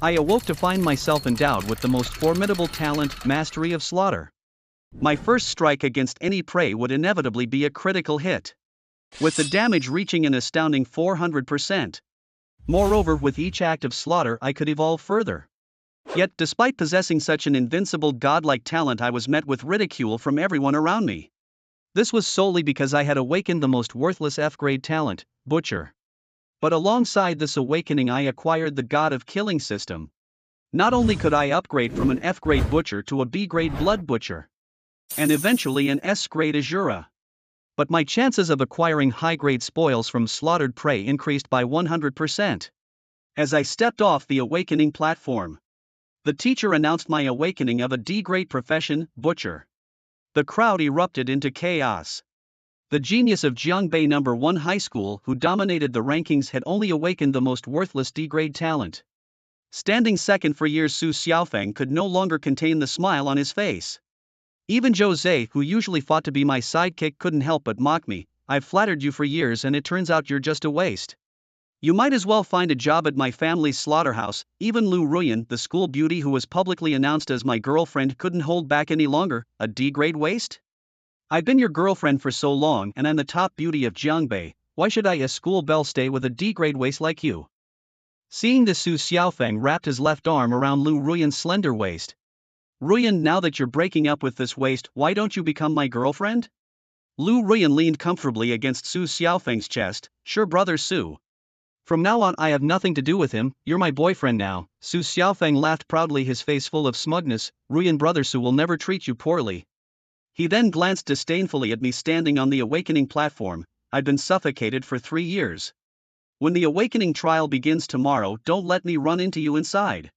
I awoke to find myself endowed with the most formidable talent, mastery of slaughter. My first strike against any prey would inevitably be a critical hit, with the damage reaching an astounding 400%. Moreover, with each act of slaughter I could evolve further. Yet, despite possessing such an invincible godlike talent, I was met with ridicule from everyone around me. This was solely because I had awakened the most worthless F-grade talent, Butcher. But alongside this awakening I acquired the God of Killing system. Not only could I upgrade from an F-grade Butcher to a B-grade Blood Butcher, and eventually an S-grade Azura, but my chances of acquiring high-grade spoils from slaughtered prey increased by 100%. As I stepped off the awakening platform, the teacher announced my awakening of a D-grade profession, Butcher. The crowd erupted into chaos. The genius of Jiangbei No. 1 High School, who dominated the rankings, had only awakened the most worthless D-grade talent. Standing second for years, Su Xiaofeng could no longer contain the smile on his face. Even Jose, who usually fought to be my sidekick, couldn't help but mock me. "I've flattered you for years and it turns out you're just a waste. You might as well find a job at my family's slaughterhouse." Even Lu Ruyan, the school beauty who was publicly announced as my girlfriend, couldn't hold back any longer. "A D-grade waste? I've been your girlfriend for so long and I'm the top beauty of Jiangbei. Why should I, a school belle, stay with a D-grade waste like you?" Seeing this, Su Xiaofeng wrapped his left arm around Lu Ruyan's slender waist. "Ruyan, now that you're breaking up with this waste, why don't you become my girlfriend?" Lu Ruyan leaned comfortably against Su Xiaofeng's chest. "Sure, brother Su. From now on I have nothing to do with him, you're my boyfriend now." Su Xiaofeng laughed proudly, his face full of smugness. "Ruyan, brother Su will never treat you poorly." He then glanced disdainfully at me standing on the awakening platform. "I've been suffocated for 3 years. When the awakening trial begins tomorrow, don't let me run into you inside.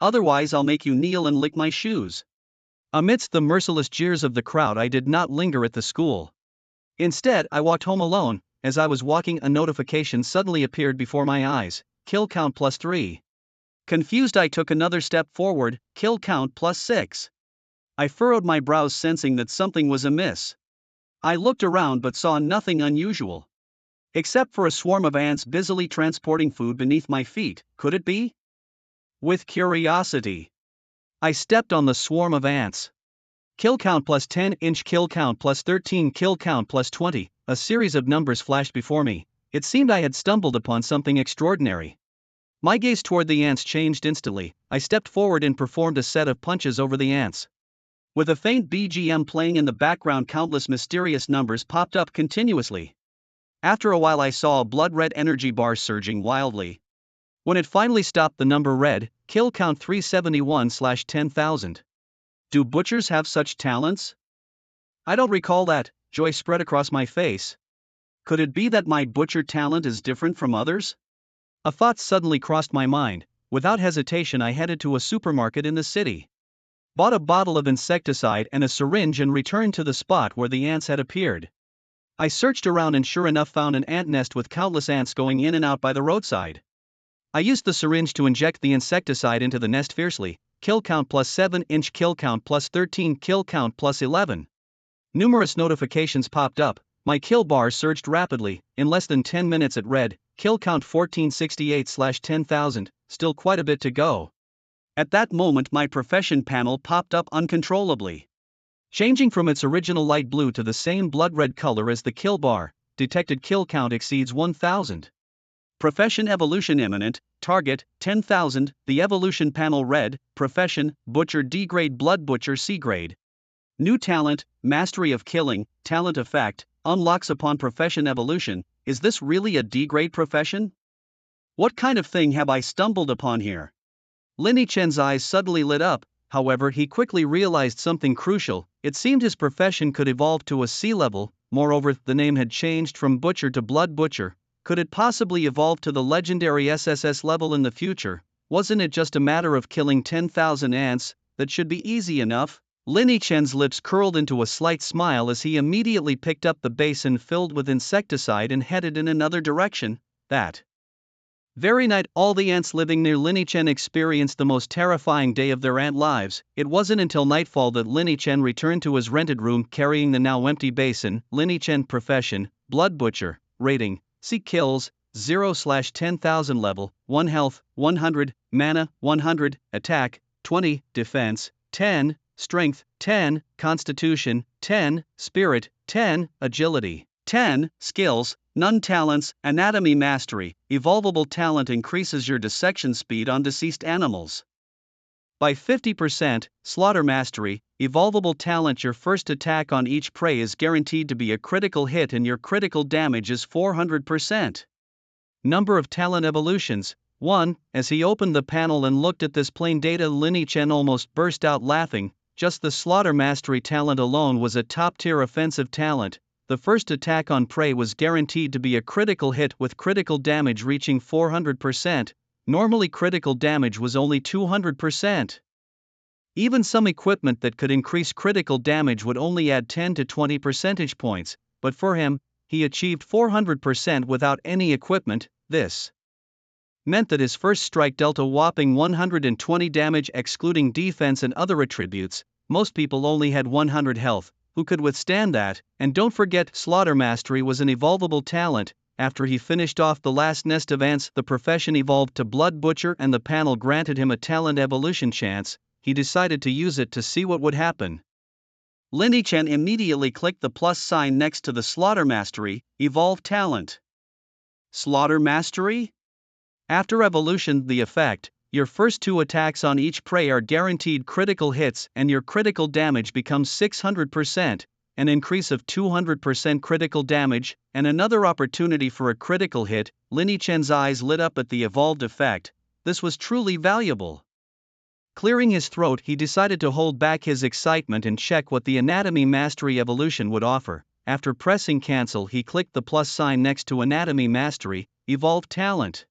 Otherwise I'll make you kneel and lick my shoes." Amidst the merciless jeers of the crowd, I did not linger at the school. Instead, I walked home alone. As I was walking, a notification suddenly appeared before my eyes: "Kill count +3. Confused, I took another step forward: "Kill count +6. I furrowed my brows, sensing that something was amiss. I looked around but saw nothing unusual, except for a swarm of ants busily transporting food beneath my feet. Could it be? With curiosity, I stepped on the swarm of ants. Kill count +10 inch, kill count +13, kill count +20. A series of numbers flashed before me. It seemed I had stumbled upon something extraordinary. My gaze toward the ants changed instantly. I stepped forward and performed a set of punches over the ants. With a faint BGM playing in the background, countless mysterious numbers popped up continuously. After a while I saw a blood-red energy bar surging wildly. When it finally stopped, the number read: "Kill count 371/10,000. Do butchers have such talents? I don't recall that." Joy spread across my face. Could it be that my butcher talent is different from others? A thought suddenly crossed my mind. Without hesitation I headed to a supermarket in the city, bought a bottle of insecticide and a syringe, and returned to the spot where the ants had appeared. I searched around and sure enough found an ant nest with countless ants going in and out by the roadside. I used the syringe to inject the insecticide into the nest fiercely. Kill count +7 inch, kill count +13, kill count +11. Numerous notifications popped up. My kill bar surged rapidly. In less than 10 minutes it read: "Kill count 1468/10,000, still quite a bit to go." At that moment my profession panel popped up uncontrollably, changing from its original light blue to the same blood-red color as the kill bar. Detected kill count exceeds 1,000. Profession evolution imminent, target 10,000. The evolution panel read: Profession, Butcher D-grade, Blood Butcher C-grade. New talent, Mastery of Killing. Talent effect, unlocks upon profession evolution. Is this really a D-grade profession? What kind of thing have I stumbled upon here? Lin Chen's eyes suddenly lit up. However, he quickly realized something crucial. It seemed his profession could evolve to a C-level. Moreover, the name had changed from Butcher to Blood Butcher. Could it possibly evolve to the legendary SSS level in the future? Wasn't it just a matter of killing 10,000 ants? That should be easy enough. Lin Chen's lips curled into a slight smile as he immediately picked up the basin filled with insecticide and headed in another direction. That very night, all the ants living near Lin Chen experienced the most terrifying day of their ant lives. It wasn't until nightfall that Lin Chen returned to his rented room carrying the now empty basin. Lin Chen profession, Blood Butcher, rating, C kills, 0/10,000 level, 1 health, 100, mana, 100, attack, 20, defense, 10, strength, 10, constitution, 10, spirit, 10, agility, 10, skills, none talents, anatomy mastery, evolvable talent increases your dissection speed on deceased animals by 50%, slaughter mastery, evolvable talent. Your first attack on each prey is guaranteed to be a critical hit and your critical damage is 400%. Number of talent evolutions, 1. As he opened the panel and looked at this plain data, Linny Chen almost burst out laughing. Just the slaughter mastery talent alone was a top-tier offensive talent. The first attack on prey was guaranteed to be a critical hit with critical damage reaching 400%. Normally critical damage was only 200%. Even some equipment that could increase critical damage would only add 10 to 20 percentage points, but for him, he achieved 400% without any equipment. This meant that his first strike dealt a whopping 120 damage excluding defense and other attributes. Most people only had 100 health, who could withstand that, and don't forget slaughter mastery was an evolvable talent. After he finished off the last nest of ants, the profession evolved to Blood Butcher and the panel granted him a talent evolution chance. He decided to use it to see what would happen. Linny Chen immediately clicked the plus sign next to the Slaughter Mastery, Evolve Talent. Slaughter Mastery? After evolution, the effect, your first 2 attacks on each prey are guaranteed critical hits and your critical damage becomes 600%, an increase of 200% critical damage, and another opportunity for a critical hit. Linny Chen's eyes lit up at the evolved effect. This was truly valuable. Clearing his throat, he decided to hold back his excitement and check what the Anatomy Mastery evolution would offer. After pressing cancel, he clicked the plus sign next to Anatomy Mastery, Evolve Talent.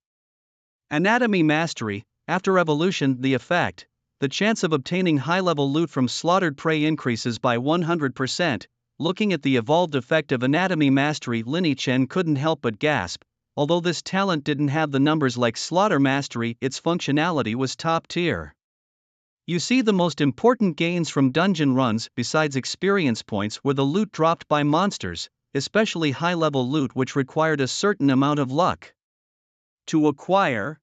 Anatomy Mastery, after evolution, the effect, the chance of obtaining high-level loot from slaughtered prey increases by 100%. Looking at the evolved effect of Anatomy Mastery, Linny Chen couldn't help but gasp. Although this talent didn't have the numbers like Slaughter Mastery, its functionality was top tier. You see, the most important gains from dungeon runs, besides experience points, were the loot dropped by monsters, especially high-level loot which required a certain amount of luck to acquire.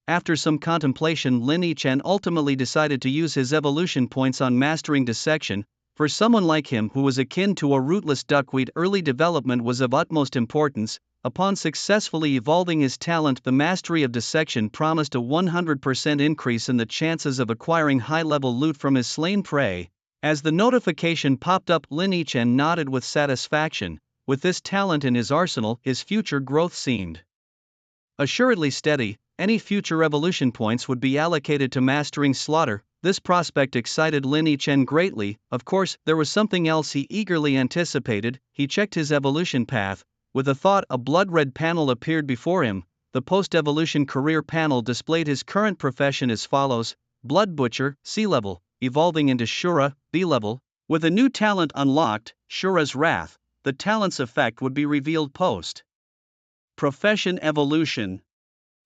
After some contemplation, Linny Chen ultimately decided to use his evolution points on mastering dissection. For someone like him who was akin to a rootless duckweed, early development was of utmost importance. Upon successfully evolving his talent, the mastery of dissection promised a 100% increase in the chances of acquiring high-level loot from his slain prey. As the notification popped up, Linny Chen nodded with satisfaction. With this talent in his arsenal, his future growth seemed assuredly steady. Any future evolution points would be allocated to mastering slaughter. This prospect excited Linny Chen greatly. Of course, there was something else he eagerly anticipated. He checked his evolution path. With a thought, a blood-red panel appeared before him. The post-evolution career panel displayed his current profession as follows: Blood Butcher, C level, evolving into Shura, B level. With a new talent unlocked, Shura's Wrath, the talent's effect would be revealed post profession evolution.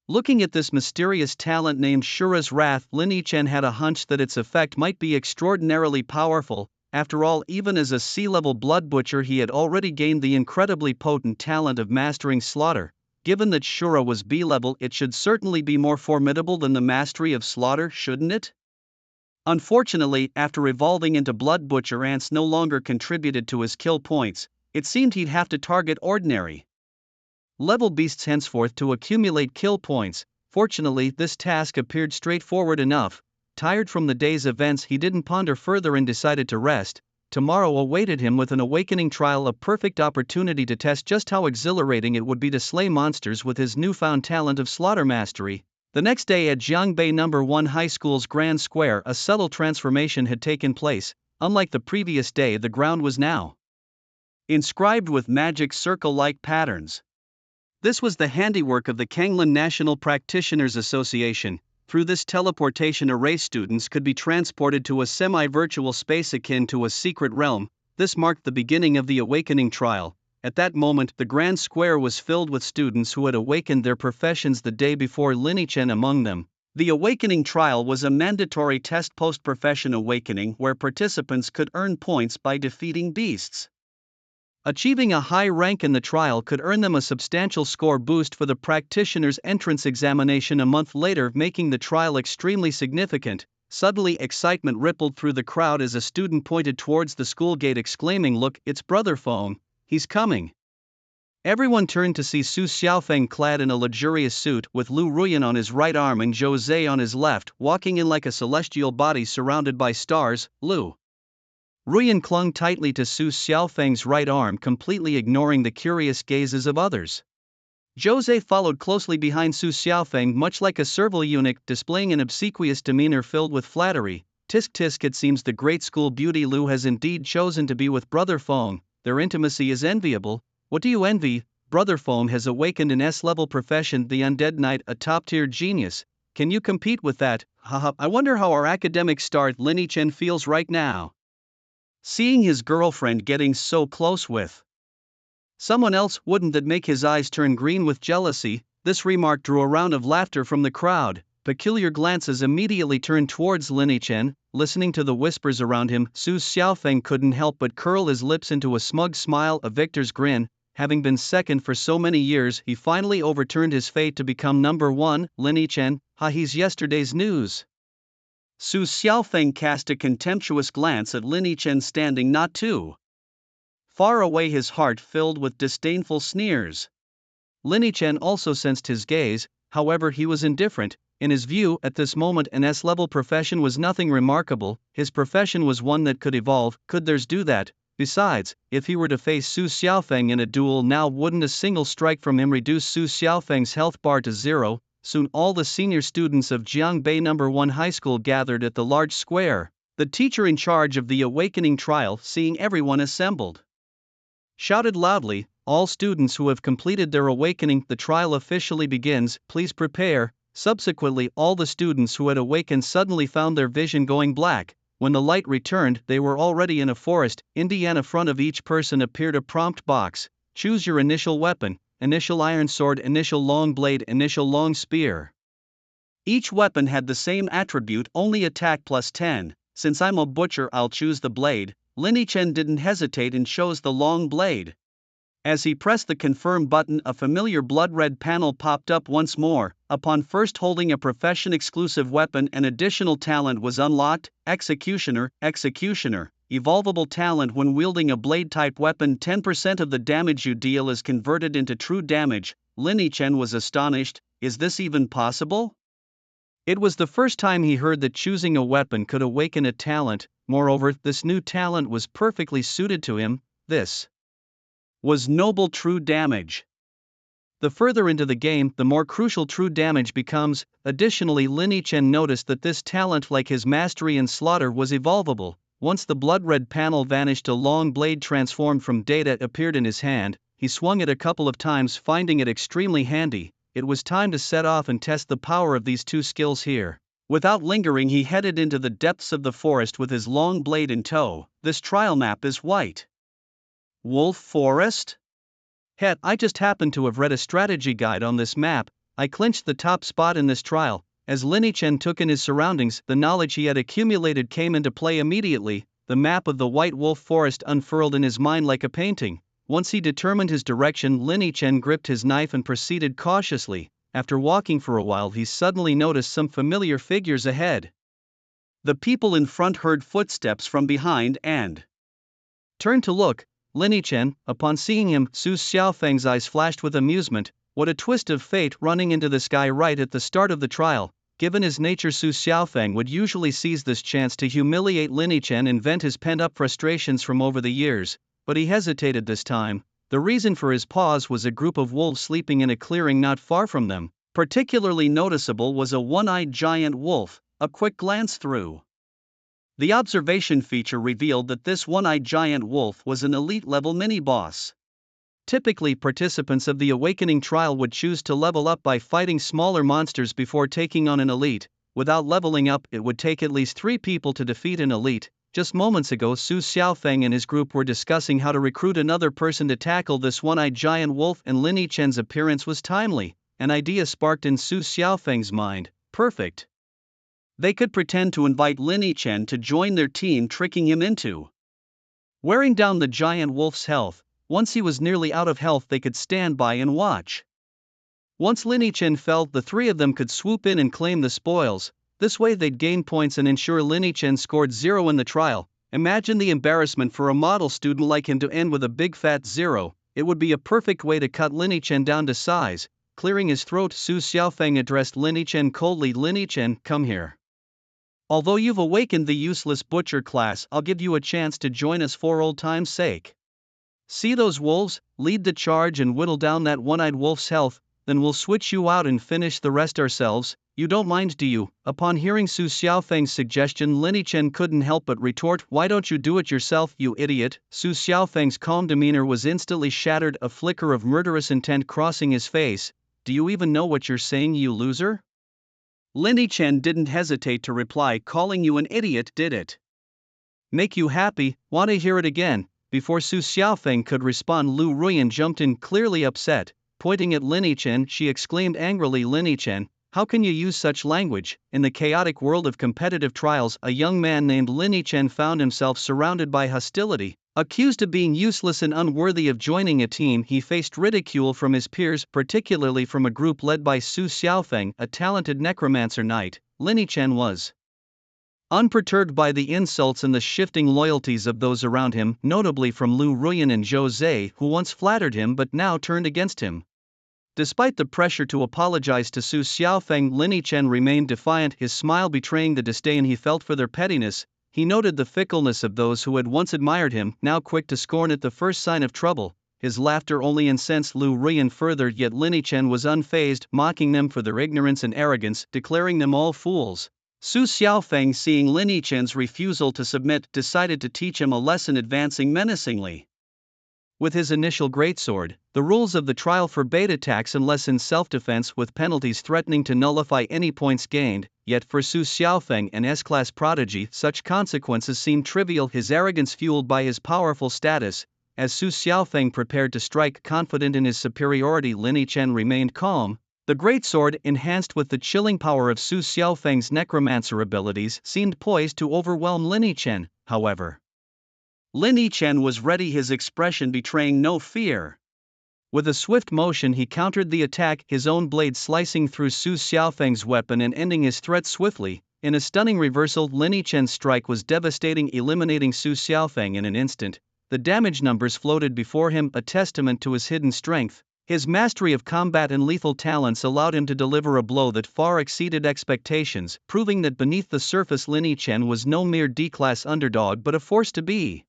Looking at this mysterious talent named Shura's Wrath, Linny Chen had a hunch that its effect might be extraordinarily powerful. After all, even as a C-level Blood Butcher, he had already gained the incredibly potent talent of mastering slaughter. Given that Shura was B-level, it should certainly be more formidable than the mastery of slaughter, shouldn't it? Unfortunately, after evolving into Blood Butcher, ants no longer contributed to his kill points. It seemed he'd have to target ordinary level beasts henceforth to accumulate kill points. Fortunately, this task appeared straightforward enough. Tired from the day's events, he didn't ponder further and decided to rest. Tomorrow awaited him with an awakening trial, a perfect opportunity to test just how exhilarating it would be to slay monsters with his newfound talent of slaughter mastery. The next day at Jiangbei No. 1 High School's Grand Square, a subtle transformation had taken place. Unlike the previous day, the ground was now inscribed with magic circle-like patterns. This was the handiwork of the Kanglan National Practitioners Association. Through this teleportation array, students could be transported to a semi-virtual space akin to a secret realm. This marked the beginning of the awakening trial. At that moment, the Grand Square was filled with students who had awakened their professions the day before, Linny Chen among them. The awakening trial was a mandatory test post-profession awakening where participants could earn points by defeating beasts Achieving a high rank in the trial could earn them a substantial score boost for the practitioner's entrance examination a month later, making the trial extremely significant. Suddenly, excitement rippled through the crowd as a student pointed towards the school gate, exclaiming, "Look, it's Brother Feng, he's coming." Everyone turned to see Su Xiaofeng clad in a luxurious suit, with Lu Ruyan on his right arm and Zhou Zhe on his left, walking in like a celestial body surrounded by stars. Lu Ruyan clung tightly to Su Xiaofeng's right arm, completely ignoring the curious gazes of others. Zhou Zhe followed closely behind Su Xiaofeng, much like a servile eunuch, displaying an obsequious demeanor filled with flattery. Tisk tisk, it seems the great school beauty Lu has indeed chosen to be with Brother Feng. Their intimacy is enviable. What do you envy? Brother Feng has awakened an S-level profession, the Undead Knight, a top-tier genius. Can you compete with that? Haha, I wonder how our academic star Lin Yichen feels right now, seeing his girlfriend getting so close with someone else. Wouldn't that make his eyes turn green with jealousy? This remark drew a round of laughter from the crowd. Peculiar glances immediately turned towards Lin Yichen. Listening to the whispers around him, Su Xiaofeng couldn't help but curl his lips into a smug smile, a victor's grin. Having been second for so many years, he finally overturned his fate to become number one. Lin Yichen, he's yesterday's news. Su Xiaofeng cast a contemptuous glance at Lin Yichen standing not too far away, his heart filled with disdainful sneers. Lin Yichen also sensed his gaze, however he was indifferent. In his view, at this moment an S-level profession was nothing remarkable. His profession was one that could evolve. Could theirs do that? Besides, if he were to face Su Xiaofeng in a duel now, wouldn't a single strike from him reduce Su Xiaofeng's health bar to zero? Soon all the senior students of Jiangbei No. 1 High School gathered at the large square. The teacher in charge of the awakening trial, seeing everyone assembled, shouted loudly, "All students who have completed their awakening, the trial officially begins, please prepare." Subsequently, all the students who had awakened suddenly found their vision going black. When the light returned, they were already in a forest. In front of each person appeared a prompt box. Choose your initial weapon: initial iron sword, initial long blade, initial long spear. Each weapon had the same attribute, only attack plus 10. Since I'm a butcher, I'll choose the blade. Lin Yichen didn't hesitate and chose the long blade. As he pressed the confirm button, a familiar blood-red panel popped up once more. Upon first holding a profession-exclusive weapon, an additional talent was unlocked: Executioner. Executioner. Evolvable talent: when wielding a blade-type weapon, 10% of the damage you deal is converted into true damage. Lin Yichen was astonished. Is this even possible? It was the first time he heard that choosing a weapon could awaken a talent. Moreover, this new talent was perfectly suited to him. This was noble true damage. The further into the game, the more crucial true damage becomes. Additionally, Lin Yichen noticed that this talent, like his mastery in slaughter, was evolvable. Once the blood-red panel vanished, a long blade transformed from data appeared in his hand. He swung it a couple of times, finding it extremely handy. It was time to set off and test the power of these two skills here. Without lingering, he headed into the depths of the forest with his long blade in tow. This trial map is White Wolf Forest? Het, I just happened to have read a strategy guide on this map. I clinched the top spot in this trial. As Lin Yichen took in his surroundings, the knowledge he had accumulated came into play immediately. The map of the White Wolf Forest unfurled in his mind like a painting. Once he determined his direction, Lin Yichen gripped his knife and proceeded cautiously. After walking for a while, he suddenly noticed some familiar figures ahead. The people in front heard footsteps from behind and turned to look. Lin Yichen, upon seeing him, Su Xiaofeng's eyes flashed with amusement. What a twist of fate, running into this guy right at the start of the trial. Given his nature, Su Xiaofeng would usually seize this chance to humiliate Lin Yichen and vent his pent-up frustrations from over the years, but he hesitated this time. The reason for his pause was a group of wolves sleeping in a clearing not far from them. Particularly noticeable was a one-eyed giant wolf. A quick glance through the observation feature revealed that this one-eyed giant wolf was an elite-level mini-boss. Typically, participants of the Awakening trial would choose to level up by fighting smaller monsters before taking on an elite. Without leveling up, it would take at least 3 people to defeat an elite. Just moments ago, Su Xiaofeng and his group were discussing how to recruit another person to tackle this one-eyed giant wolf, and Lin Yichen's appearance was timely. An idea sparked in Su Xiaofeng's mind. Perfect. They could pretend to invite Lin Yichen to join their team, tricking him into wearing down the giant wolf's health. Once he was nearly out of health, they could stand by and watch. Once Lin Chen fell, the three of them could swoop in and claim the spoils. This way they'd gain points and ensure Lin Chen scored 0 in the trial. Imagine the embarrassment for a model student like him to end with a big fat 0. It would be a perfect way to cut Lin Chen down to size. Clearing his throat, Su Xiaofeng addressed Lin Chen coldly. Lin Chen, come here. Although you've awakened the useless butcher class, I'll give you a chance to join us for old time's sake. See those wolves? Lead the charge and whittle down that one-eyed wolf's health, then we'll switch you out and finish the rest ourselves. You don't mind, do you? Upon hearing Su Xiaofeng's suggestion, Lin Chen couldn't help but retort, why don't you do it yourself, you idiot? Su Xiaofeng's calm demeanor was instantly shattered, a flicker of murderous intent crossing his face. Do you even know what you're saying, you loser? Lin Chen didn't hesitate to reply, calling you an idiot, did it make you happy? Want to hear it again? Before Su Xiaofeng could respond, Lu Ruyan jumped in, clearly upset. Pointing at Lin Chen, she exclaimed angrily, Lin Chen, how can you use such language? In the chaotic world of competitive trials, a young man named Lin Chen found himself surrounded by hostility. Accused of being useless and unworthy of joining a team, he faced ridicule from his peers, particularly from a group led by Su Xiaofeng, a talented necromancer knight. Lin Chen was unperturbed by the insults and the shifting loyalties of those around him, notably from Lu Ruyan and Zhou Zhe, who once flattered him but now turned against him. Despite the pressure to apologize to Su Xiaofeng, Lin Chen remained defiant, his smile betraying the disdain he felt for their pettiness. He noted the fickleness of those who had once admired him, now quick to scorn at the first sign of trouble. His laughter only incensed Lu Ruyan further, yet Lin Chen was unfazed, mocking them for their ignorance and arrogance, declaring them all fools. Su Xiaofeng, seeing Lin Chen's refusal to submit, decided to teach him a lesson, advancing menacingly with his initial greatsword. The rules of the trial forbade attacks unless in self-defense, with penalties threatening to nullify any points gained, yet for Su Xiaofeng, an S-class prodigy, such consequences seemed trivial, his arrogance fueled by his powerful status. As Su Xiaofeng prepared to strike, confident in his superiority, Lin Chen remained calm. The greatsword, enhanced with the chilling power of Su Xiaofeng's necromancer abilities, seemed poised to overwhelm Lin Chen. However, Lin Chen was ready, his expression betraying no fear. With a swift motion he countered the attack, his own blade slicing through Su Xiaofeng's weapon and ending his threat swiftly. In a stunning reversal, Lin Chen's strike was devastating, eliminating Su Xiaofeng in an instant. The damage numbers floated before him, a testament to his hidden strength. His mastery of combat and lethal talents allowed him to deliver a blow that far exceeded expectations, proving that beneath the surface Lin Chen was no mere D-class underdog but a force to be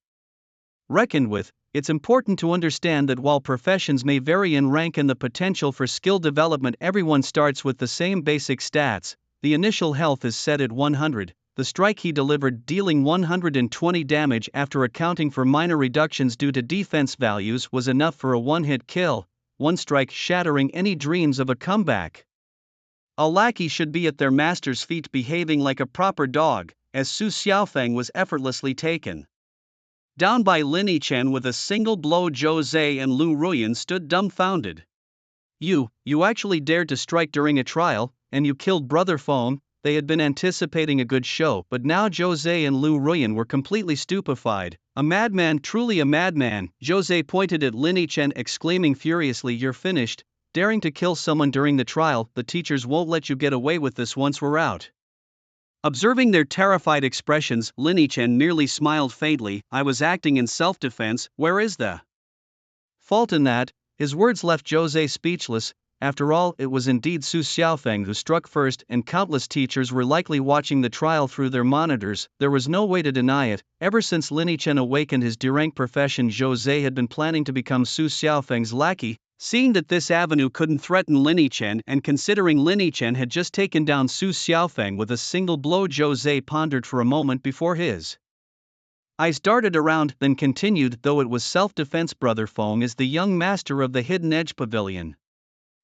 reckoned with. It's important to understand that while professions may vary in rank and the potential for skill development, everyone starts with the same basic stats. The initial health is set at 100. The strike he delivered, dealing 120 damage after accounting for minor reductions due to defense values, was enough for a one-hit kill, one strike shattering any dreams of a comeback. A lackey should be at their master's feet, behaving like a proper dog, as Su Xiaofeng was effortlessly taken down by Lin Chen with a single blow. Zhou Zhe and Lu Ruyan stood dumbfounded. You actually dared to strike during a trial, and you killed Brother Feng? They had been anticipating a good show, but now Zhou Zhe and Lu Ruyan were completely stupefied. A madman, truly a madman. Zhou Zhe pointed at Lin Chen, exclaiming furiously, you're finished. Daring to kill someone during the trial, the teachers won't let you get away with this once we're out. Observing their terrified expressions, Lin Chen merely smiled faintly. I was acting in self-defense, where is the fault in that? His words left Zhou Zhe speechless. After all, it was indeed Su Xiaofeng who struck first, and countless teachers were likely watching the trial through their monitors. There was no way to deny it. Ever since Lin Chen awakened his D-rank profession, Zhou Zhe had been planning to become Su Xiaofeng's lackey. Seeing that this avenue couldn't threaten Lin Chen, and considering Lin Chen had just taken down Su Xiaofeng with a single blow, Zhou Zhe pondered for a moment before his eyes darted around, then continued, though it was self-defense. Brother Feng is the young master of the Hidden Edge Pavilion.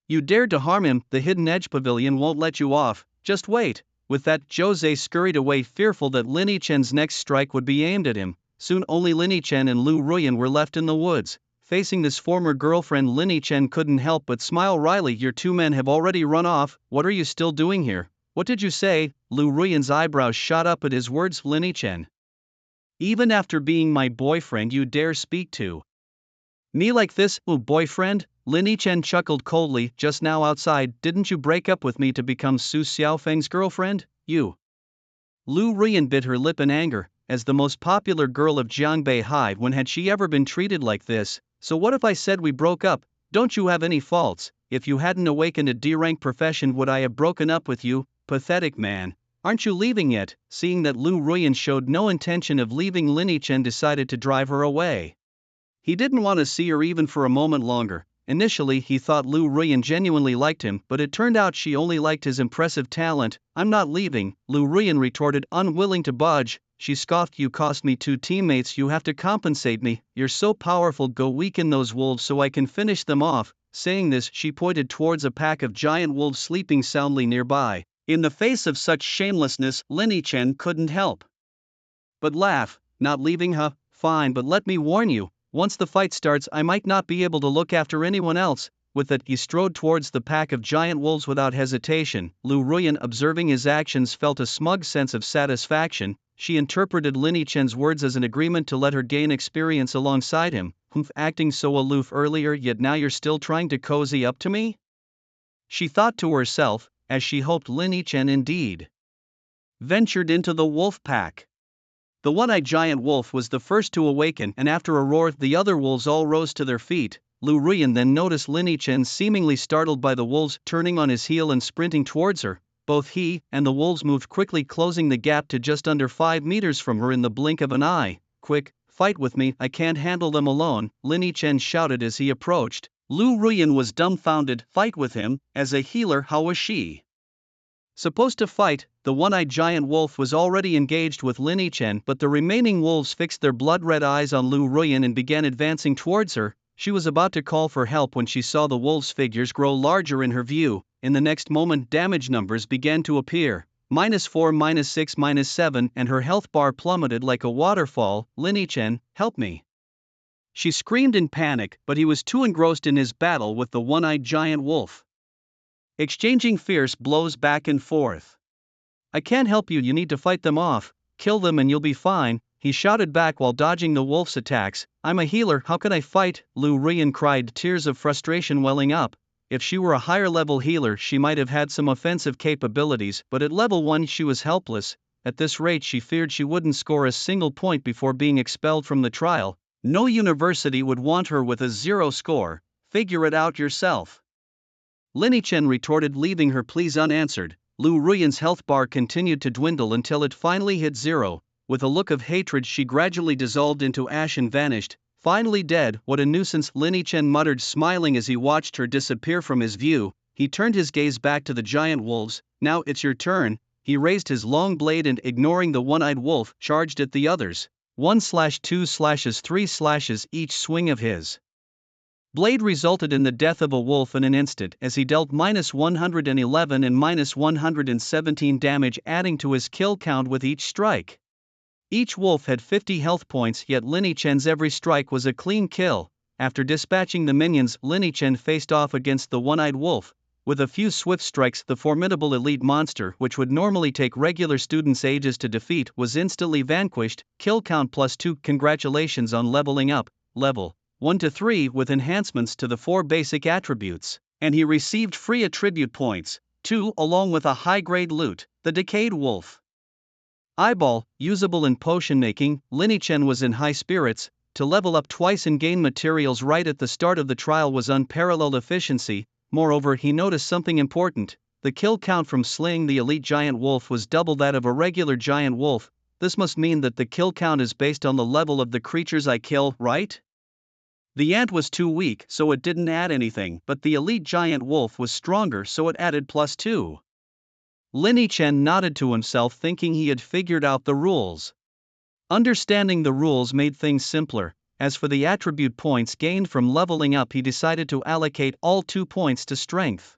You dared to harm him, the Hidden Edge Pavilion won't let you off, just wait. With that, Zhou Zhe scurried away, fearful that Lin Chen's next strike would be aimed at him. Soon only Lin Chen and Lu Ruyan were left in the woods. Facing this former girlfriend, Lin Chen couldn't help but smile wryly. Your two men have already run off, what are you still doing here? What did you say? Lu Ruyan's eyebrows shot up at his words. Lin Chen, even after being my boyfriend you dare speak to Me like this, ooh boyfriend? Lin Yichen chuckled coldly. Just now outside, didn't you break up with me to become Su Xiaofeng's girlfriend? You. Lu Ruyan bit her lip in anger. As the most popular girl of Jiangbei High, when had she ever been treated like this? So what if I said we broke up? Don't you have any faults? If you hadn't awakened a D-rank profession, would I have broken up with you? Pathetic man. Aren't you leaving yet? Seeing that Lu Ruyan showed no intention of leaving, Lin Yichen decided to drive her away. He didn't want to see her even for a moment longer. Initially he thought Lu Ruyan genuinely liked him, but it turned out she only liked his impressive talent. I'm not leaving, Lu Ruyan retorted, unwilling to budge. She scoffed, you cost me 2 teammates, you have to compensate me. You're so powerful, go weaken those wolves so I can finish them off. Saying this, she pointed towards a pack of giant wolves sleeping soundly nearby. In the face of such shamelessness, Lin Yichen couldn't help but laugh. Not leaving, huh? Fine, but let me warn you. Once the fight starts, I might not be able to look after anyone else. With that, he strode towards the pack of giant wolves without hesitation. Lu Ruyan, observing his actions, felt a smug sense of satisfaction. She interpreted Lin Yichen's words as an agreement to let her gain experience alongside him. Acting so aloof earlier, yet now you're still trying to cozy up to me? She thought to herself, as she hoped Lin Yichen indeed ventured into the wolf pack. The one-eyed giant wolf was the first to awaken, and after a roar, the other wolves all rose to their feet. Lu Ruyan then noticed Lin Yichen seemingly startled by the wolves, turning on his heel and sprinting towards her. Both he and the wolves moved quickly, closing the gap to just under 5 meters from her in the blink of an eye. Quick, fight with me, I can't handle them alone, Lin Yichen shouted as he approached. Lu Ruyan was dumbfounded. Fight with him? As a healer, how was she supposed to fight? The one-eyed giant wolf was already engaged with Lin Yichen, but the remaining wolves fixed their blood-red eyes on Lu Ruyan and began advancing towards her. She was about to call for help when she saw the wolves' figures grow larger in her view. In the next moment, damage numbers began to appear. -4, -6, -7, and her health bar plummeted like a waterfall. Lin Yichen, help me! She screamed in panic, but he was too engrossed in his battle with the one-eyed giant wolf, exchanging fierce blows back and forth. I can't help you, you need to fight them off. Kill them and you'll be fine, he shouted back while dodging the wolf's attacks. I'm a healer, how can I fight? Lu Ruyan cried, tears of frustration welling up. If she were a higher level healer, she might have had some offensive capabilities, but at level 1 she was helpless. At this rate, she feared she wouldn't score a single point before being expelled from the trial. No university would want her with a 0 score. Figure it out yourself, Lin Yichen retorted, leaving her pleas unanswered. Lu Ruyan's health bar continued to dwindle until it finally hit 0. With a look of hatred, she gradually dissolved into ash and vanished. Finally dead, what a nuisance, Lin Yichen muttered, smiling as he watched her disappear from his view. He turned his gaze back to the giant wolves. Now it's your turn. He raised his long blade and, ignoring the one-eyed wolf, charged at the others. 1/2 slashes, 3 slashes, each swing of his blade resulted in the death of a wolf in an instant, as he dealt -111 and -117 damage, adding to his kill count with each strike. Each wolf had 50 health points, yet Lin Yichen's every strike was a clean kill. After dispatching the minions, Lin Yichen faced off against the one-eyed wolf. With a few swift strikes, the formidable elite monster, which would normally take regular students ages to defeat, was instantly vanquished. Kill count +2. Congratulations on leveling up, level 1 to 3, with enhancements to the 4 basic attributes, and he received free attribute points, 2, along with a high-grade loot, the Decayed Wolf Eyeball, usable in potion making. Lin Yichen was in high spirits. To level up twice and gain materials right at the start of the trial was unparalleled efficiency. Moreover, he noticed something important. The kill count from slaying the elite giant wolf was double that of a regular giant wolf. This must mean that the kill count is based on the level of the creatures I kill, right? The ant was too weak, so it didn't add anything, but the elite giant wolf was stronger, so it added +2. Lin Yichen nodded to himself, thinking he had figured out the rules. Understanding the rules made things simpler. As for the attribute points gained from leveling up, he decided to allocate all 2 points to strength.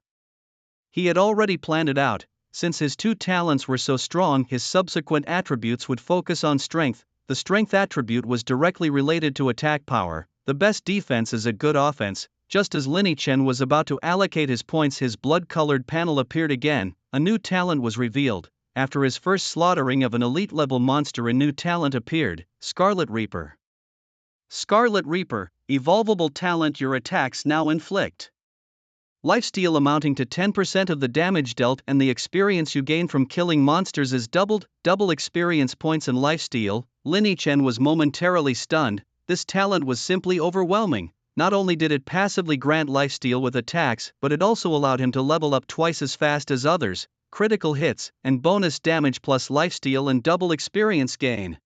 He had already planned it out. Since his 2 talents were so strong, his subsequent attributes would focus on strength. The strength attribute was directly related to attack power. The best defense is a good offense. Just as Lin Yichen was about to allocate his points, his blood-colored panel appeared again. A new talent was revealed. After his first slaughtering of an elite-level monster, a new talent appeared, Scarlet Reaper. Scarlet Reaper, evolvable talent your attacks now inflict. Lifesteal amounting to 10% of the damage dealt, and the experience you gain from killing monsters is doubled, double experience points and lifesteal. Lin Chen was momentarily stunned. This talent was simply overwhelming. Not only did it passively grant lifesteal with attacks, but it also allowed him to level up twice as fast as others, critical hits, and bonus damage plus lifesteal and double experience gain.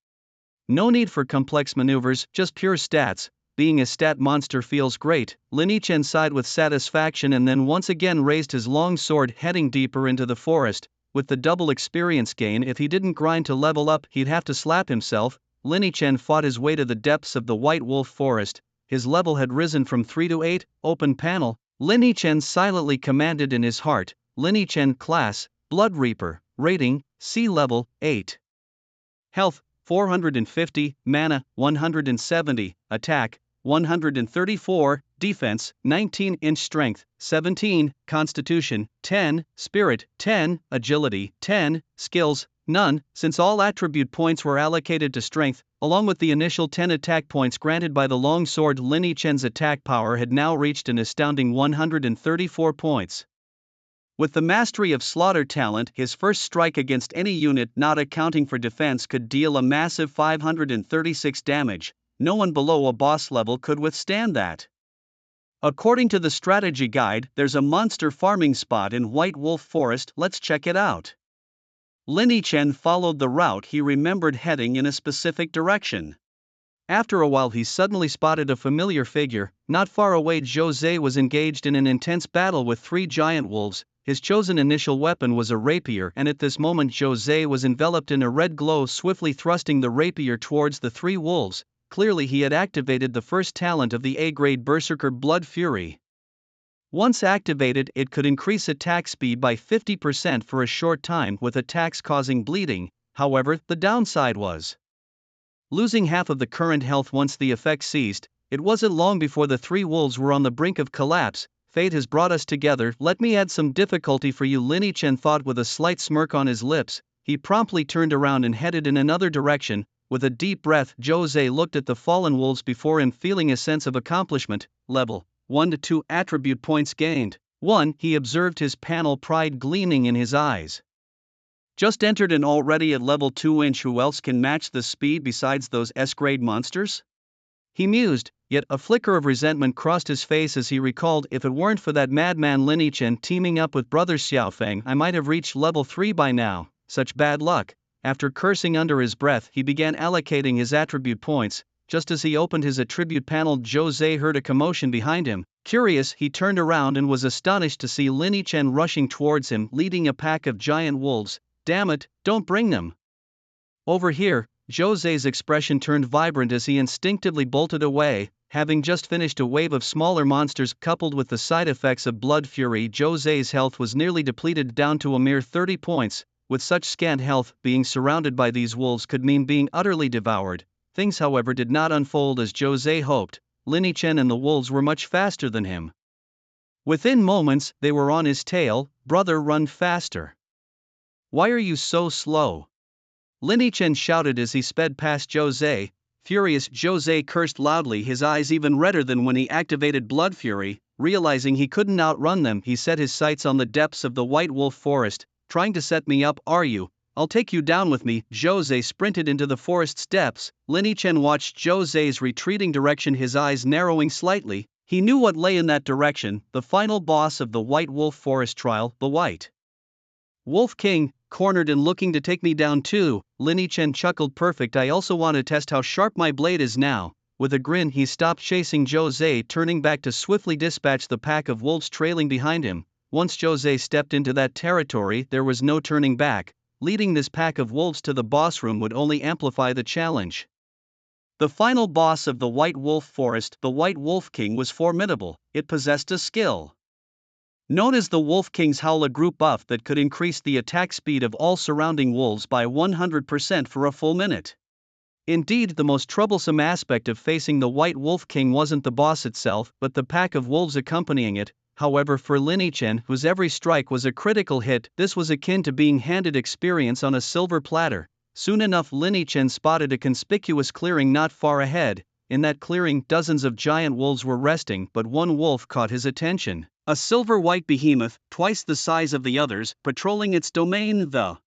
No need for complex maneuvers, just pure stats. Being a stat monster feels great. Lin Chen sighed with satisfaction and then once again raised his long sword, heading deeper into the forest. With the double experience gain, if he didn't grind to level up, he'd have to slap himself. Lin Chen fought his way to the depths of the White Wolf Forest. His level had risen from 3 to 8, open panel. Lin Chen silently commanded in his heart. Lin Chen class, Blood Reaper, rating, C level, 8. Health, 450, mana, 170, attack, 134, defense, 19-inch strength, 17, constitution, 10, spirit, 10, agility, 10, skills, none, since all attribute points were allocated to strength, along with the initial 10 attack points granted by the longsword. Lin Chen's attack power had now reached an astounding 134 points. With the mastery of slaughter talent, his first strike against any unit not accounting for defense could deal a massive 536 damage. No one below a boss level could withstand that. According to the strategy guide, there's a monster farming spot in White Wolf Forest, let's check it out. Lin Chen followed the route he remembered, heading in a specific direction. After a while he suddenly spotted a familiar figure. Not far away, Jose was engaged in an intense battle with 3 giant wolves. His chosen initial weapon was a rapier, and at this moment Jose was enveloped in a red glow, swiftly thrusting the rapier towards the 3 wolves. Clearly he had activated the first talent of the A-grade Berserker, Blood Fury. Once activated, it could increase attack speed by 50% for a short time, with attacks causing bleeding. However, the downside was losing half of the current health once the effect ceased. It wasn't long before the 3 wolves were on the brink of collapse. Fate has brought us together, let me add some difficulty for you, Lin Chen thought with a slight smirk on his lips. He promptly turned around and headed in another direction. With a deep breath, Jose looked at the fallen wolves before him, feeling a sense of accomplishment. Level 1 to 2 attribute points gained. 1. He observed his panel, pride gleaming in his eyes. Just entered and already at level 2-inch. Who else can match the speed besides those S-grade monsters? He mused, yet a flicker of resentment crossed his face as he recalled, if it weren't for that madman Lin Chen teaming up with Brother Xiaofeng, I might have reached level 3 by now. Such bad luck. After cursing under his breath, he began allocating his attribute points. Just as he opened his attribute panel, Jose heard a commotion behind him. Curious, he turned around and was astonished to see Lin Chen rushing towards him, leading a pack of giant wolves. Damn it, don't bring them over here. Jose's expression turned vibrant as he instinctively bolted away. Having just finished a wave of smaller monsters, coupled with the side effects of Blood Fury, Jose's health was nearly depleted down to a mere 30 points. With such scant health, being surrounded by these wolves could mean being utterly devoured. Things, however, did not unfold as Jose hoped. Lin Chen and the wolves were much faster than him. Within moments, they were on his tail. Brother, run faster. Why are you so slow? Lin Chen shouted as he sped past Jose. Furious, Jose cursed loudly, his eyes even redder than when he activated Blood Fury. Realizing he couldn't outrun them, he set his sights on the depths of the White Wolf Forest. Trying to set me up, are you? I'll take you down with me. Jose sprinted into the forest's depths. Lin Chen watched Jose's retreating direction, his eyes narrowing slightly. He knew what lay in that direction, the final boss of the White Wolf Forest trial, the White Wolf King, cornered and looking to take me down too. Lin Chen chuckled. Perfect, I also want to test how sharp my blade is now. With a grin, he stopped chasing Jose, turning back to swiftly dispatch the pack of wolves trailing behind him. Once Jose stepped into that territory, there was no turning back. Leading this pack of wolves to the boss room would only amplify the challenge. The final boss of the White Wolf Forest, the White Wolf King, was formidable. It possessed a skill known as the Wolf King's Howl, a group buff that could increase the attack speed of all surrounding wolves by 100% for a full minute. Indeed, the most troublesome aspect of facing the White Wolf King wasn't the boss itself, but the pack of wolves accompanying it. However, for Lin Chen, whose every strike was a critical hit, this was akin to being handed experience on a silver platter. Soon enough, Lin Chen spotted a conspicuous clearing not far ahead. In that clearing, dozens of giant wolves were resting, but one wolf caught his attention. A silver-white behemoth, twice the size of the others, patrolling its domain. The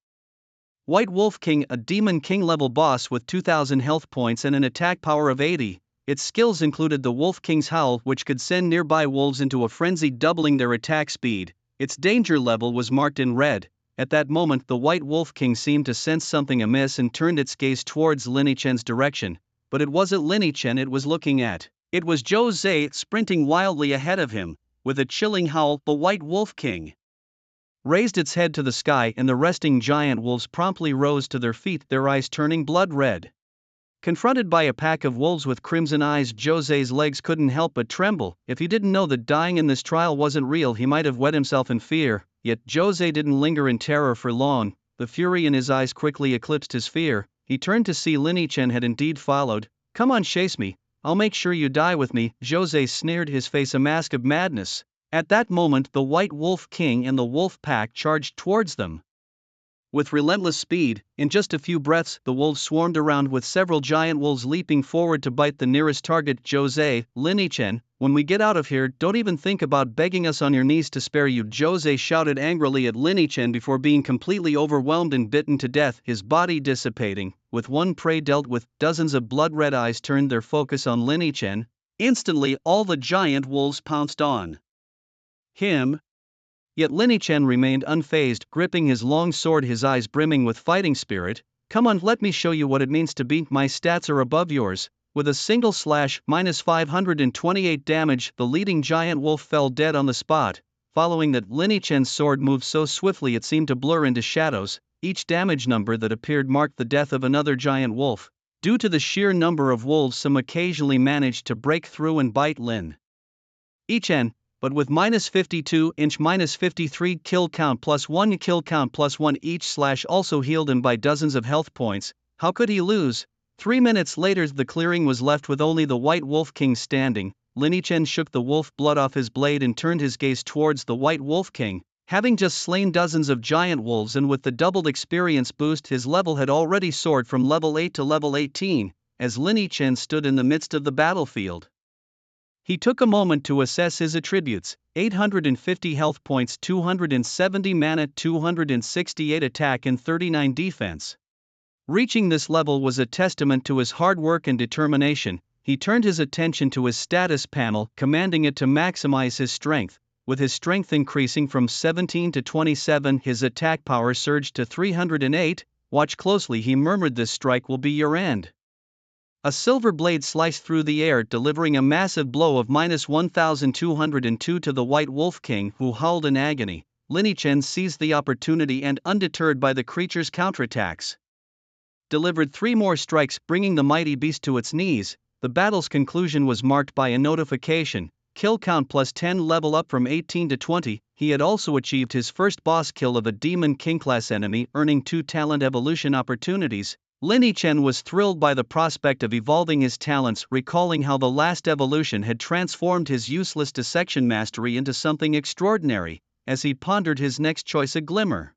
White Wolf King, a Demon King level boss with 2,000 health points and an attack power of 80. Its skills included the Wolf King's Howl, which could send nearby wolves into a frenzy, doubling their attack speed. Its danger level was marked in red. At that moment, the White Wolf King seemed to sense something amiss and turned its gaze towards Lin Chen's direction. But it wasn't Lin Chen it was looking at. It was Zhou Zhe, sprinting wildly ahead of him. With a chilling howl, the White Wolf King raised its head to the sky, and the resting giant wolves promptly rose to their feet, their eyes turning blood red. Confronted by a pack of wolves with crimson eyes, Zhou Ze's legs couldn't help but tremble. If he didn't know that dying in this trial wasn't real, he might have wet himself in fear. Yet Zhou Ze didn't linger in terror for long. The fury in his eyes quickly eclipsed his fear. He turned to see Lin Chen had indeed followed. "Come on, chase me. I'll make sure you die with me," Zhou Ze sneered, his face a mask of madness. At that moment, the White Wolf King and the wolf pack charged towards them. With relentless speed, in just a few breaths, the wolves swarmed around, with several giant wolves leaping forward to bite the nearest target. "Zhou Ze, Lin Chen, when we get out of here, don't even think about begging us on your knees to spare you," Zhou Ze shouted angrily at Lin Chen before being completely overwhelmed and bitten to death, his body dissipating. With one prey dealt with, dozens of blood-red eyes turned their focus on Lin Chen. Instantly, all the giant wolves pounced on him. Yet Lin Chen remained unfazed, gripping his long sword, his eyes brimming with fighting spirit. "Come on, let me show you what it means to be. My stats are above yours." With a single slash, minus 528 damage, the leading giant wolf fell dead on the spot. Following that, Lin Chen's sword moved so swiftly it seemed to blur into shadows. Each damage number that appeared marked the death of another giant wolf. Due to the sheer number of wolves, some occasionally managed to break through and bite Lin Chen. But with minus 52 inch, minus 53 kill count plus 1 kill count plus 1, each slash also healed him by dozens of health points. How could he lose? 3 minutes later, the clearing was left with only the White Wolf King standing. Lin Chen shook the wolf blood off his blade and turned his gaze towards the White Wolf King. Having just slain dozens of giant wolves and with the doubled experience boost, his level had already soared from level 8 to level 18. As Lin Chen stood in the midst of the battlefield, he took a moment to assess his attributes: 850 health points, 270 mana, 268 attack and 39 defense. Reaching this level was a testament to his hard work and determination. He turned his attention to his status panel, commanding it to maximize his strength. With his strength increasing from 17 to 27, his attack power surged to 308. "Watch closely," he murmured, "this strike will be your end." A silver blade sliced through the air, delivering a massive blow of minus 1,202 to the White Wolf King, who howled in agony. Lin Chen seized the opportunity and, undeterred by the creature's counterattacks, delivered 3 more strikes, bringing the mighty beast to its knees. The battle's conclusion was marked by a notification: kill count plus 10, level up from 18 to 20. He had also achieved his first boss kill of a Demon King class enemy, earning 2 talent evolution opportunities. Lin Chen was thrilled by the prospect of evolving his talents, recalling how the last evolution had transformed his useless dissection mastery into something extraordinary. As he pondered his next choice, a glimmer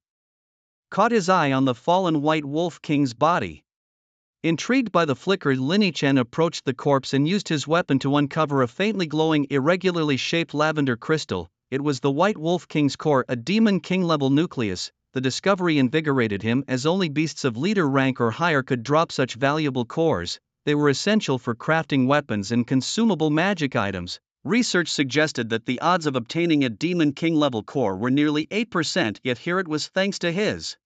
caught his eye on the fallen White Wolf King's body. Intrigued by the flicker, Lin Chen approached the corpse and used his weapon to uncover a faintly glowing, irregularly shaped lavender crystal. It was the White Wolf King's core, a Demon King level nucleus. The discovery invigorated him, as only beasts of leader rank or higher could drop such valuable cores. They were essential for crafting weapons and consumable magic items. Research suggested that the odds of obtaining a Demon King level core were nearly 8%, yet here it was thanks to his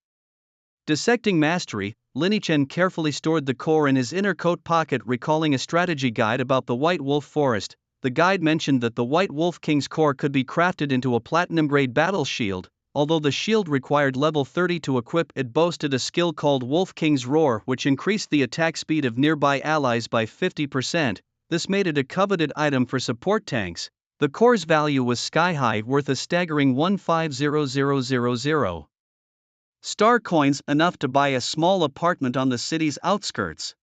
dissecting mastery. Lin Chen carefully stored the core in his inner coat pocket, recalling a strategy guide about the White Wolf Forest. The guide mentioned that the White Wolf King's core could be crafted into a platinum-grade battle shield. Although the shield required level 30 to equip, it boasted a skill called Wolf King's Roar, which increased the attack speed of nearby allies by 50%. This made it a coveted item for support tanks. The core's value was sky-high, worth a staggering 150000 star coins, enough to buy a small apartment on the city's outskirts.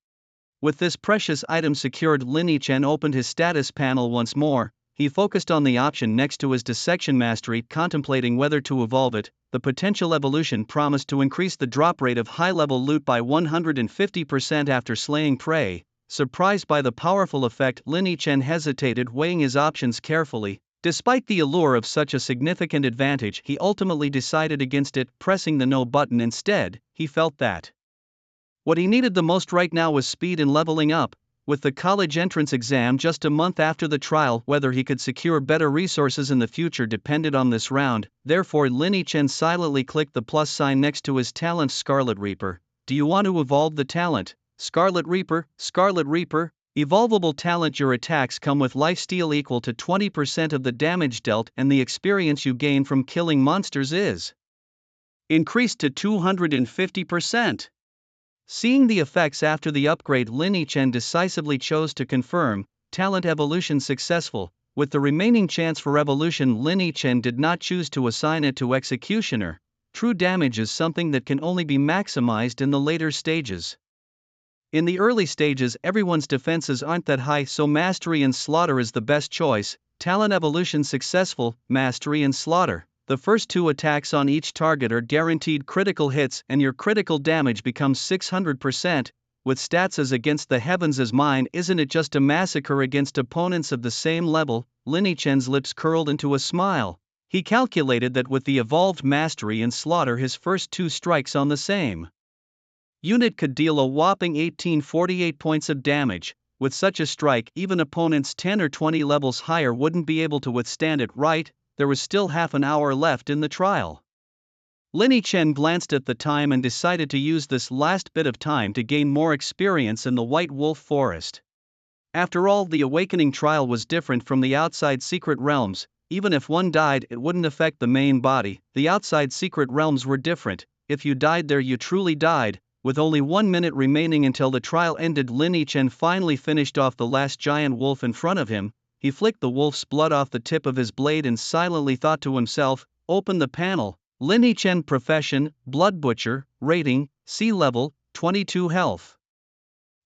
With this precious item secured, Lin Chen opened his status panel once more. He focused on the option next to his dissection mastery, contemplating whether to evolve it. The potential evolution promised to increase the drop rate of high-level loot by 150% after slaying prey. Surprised by the powerful effect, Lin Yichen hesitated, weighing his options carefully. Despite the allure of such a significant advantage, he ultimately decided against it, pressing the no button instead. He felt that what he needed the most right now was speed and leveling up. With the college entrance exam just a month after the trial, whether he could secure better resources in the future depended on this round. Therefore, Lin Yichen silently clicked the plus sign next to his talent, Scarlet Reaper. Do you want to evolve the talent? Scarlet Reaper, Scarlet Reaper. Evolvable talent. Your attacks come with lifesteal equal to 20% of the damage dealt, and the experience you gain from killing monsters is increased to 250%. Seeing the effects after the upgrade, Lin Yichen decisively chose to confirm talent evolution successful. With the remaining chance for evolution, Lin Yichen did not choose to assign it to Executioner. True damage is something that can only be maximized in the later stages. In the early stages, everyone's defenses aren't that high, so Mastery and Slaughter is the best choice. Talent evolution successful, Mastery and Slaughter. The first two attacks on each target are guaranteed critical hits, and your critical damage becomes 600%. With stats as against the heavens as mine, isn't it just a massacre against opponents of the same level? Lin Yichen's lips curled into a smile. He calculated that with the evolved Mastery and Slaughter, his first two strikes on the same unit could deal a whopping 1848 points of damage. With such a strike, even opponents 10 or 20 levels higher wouldn't be able to withstand it, right? There was still half an hour left in the trial. Lin Yichen glanced at the time and decided to use this last bit of time to gain more experience in the White Wolf Forest. After all, the Awakening trial was different from the outside secret realms. Even if one died, it wouldn't affect the main body. The outside secret realms were different. If you died there, you truly died. With only 1 minute remaining until the trial ended, Lin Yichen finally finished off the last giant wolf in front of him. He flicked the wolf's blood off the tip of his blade and silently thought to himself. Open the panel. Lin Yichen profession, Blood Butcher, rating, C level, 22 health.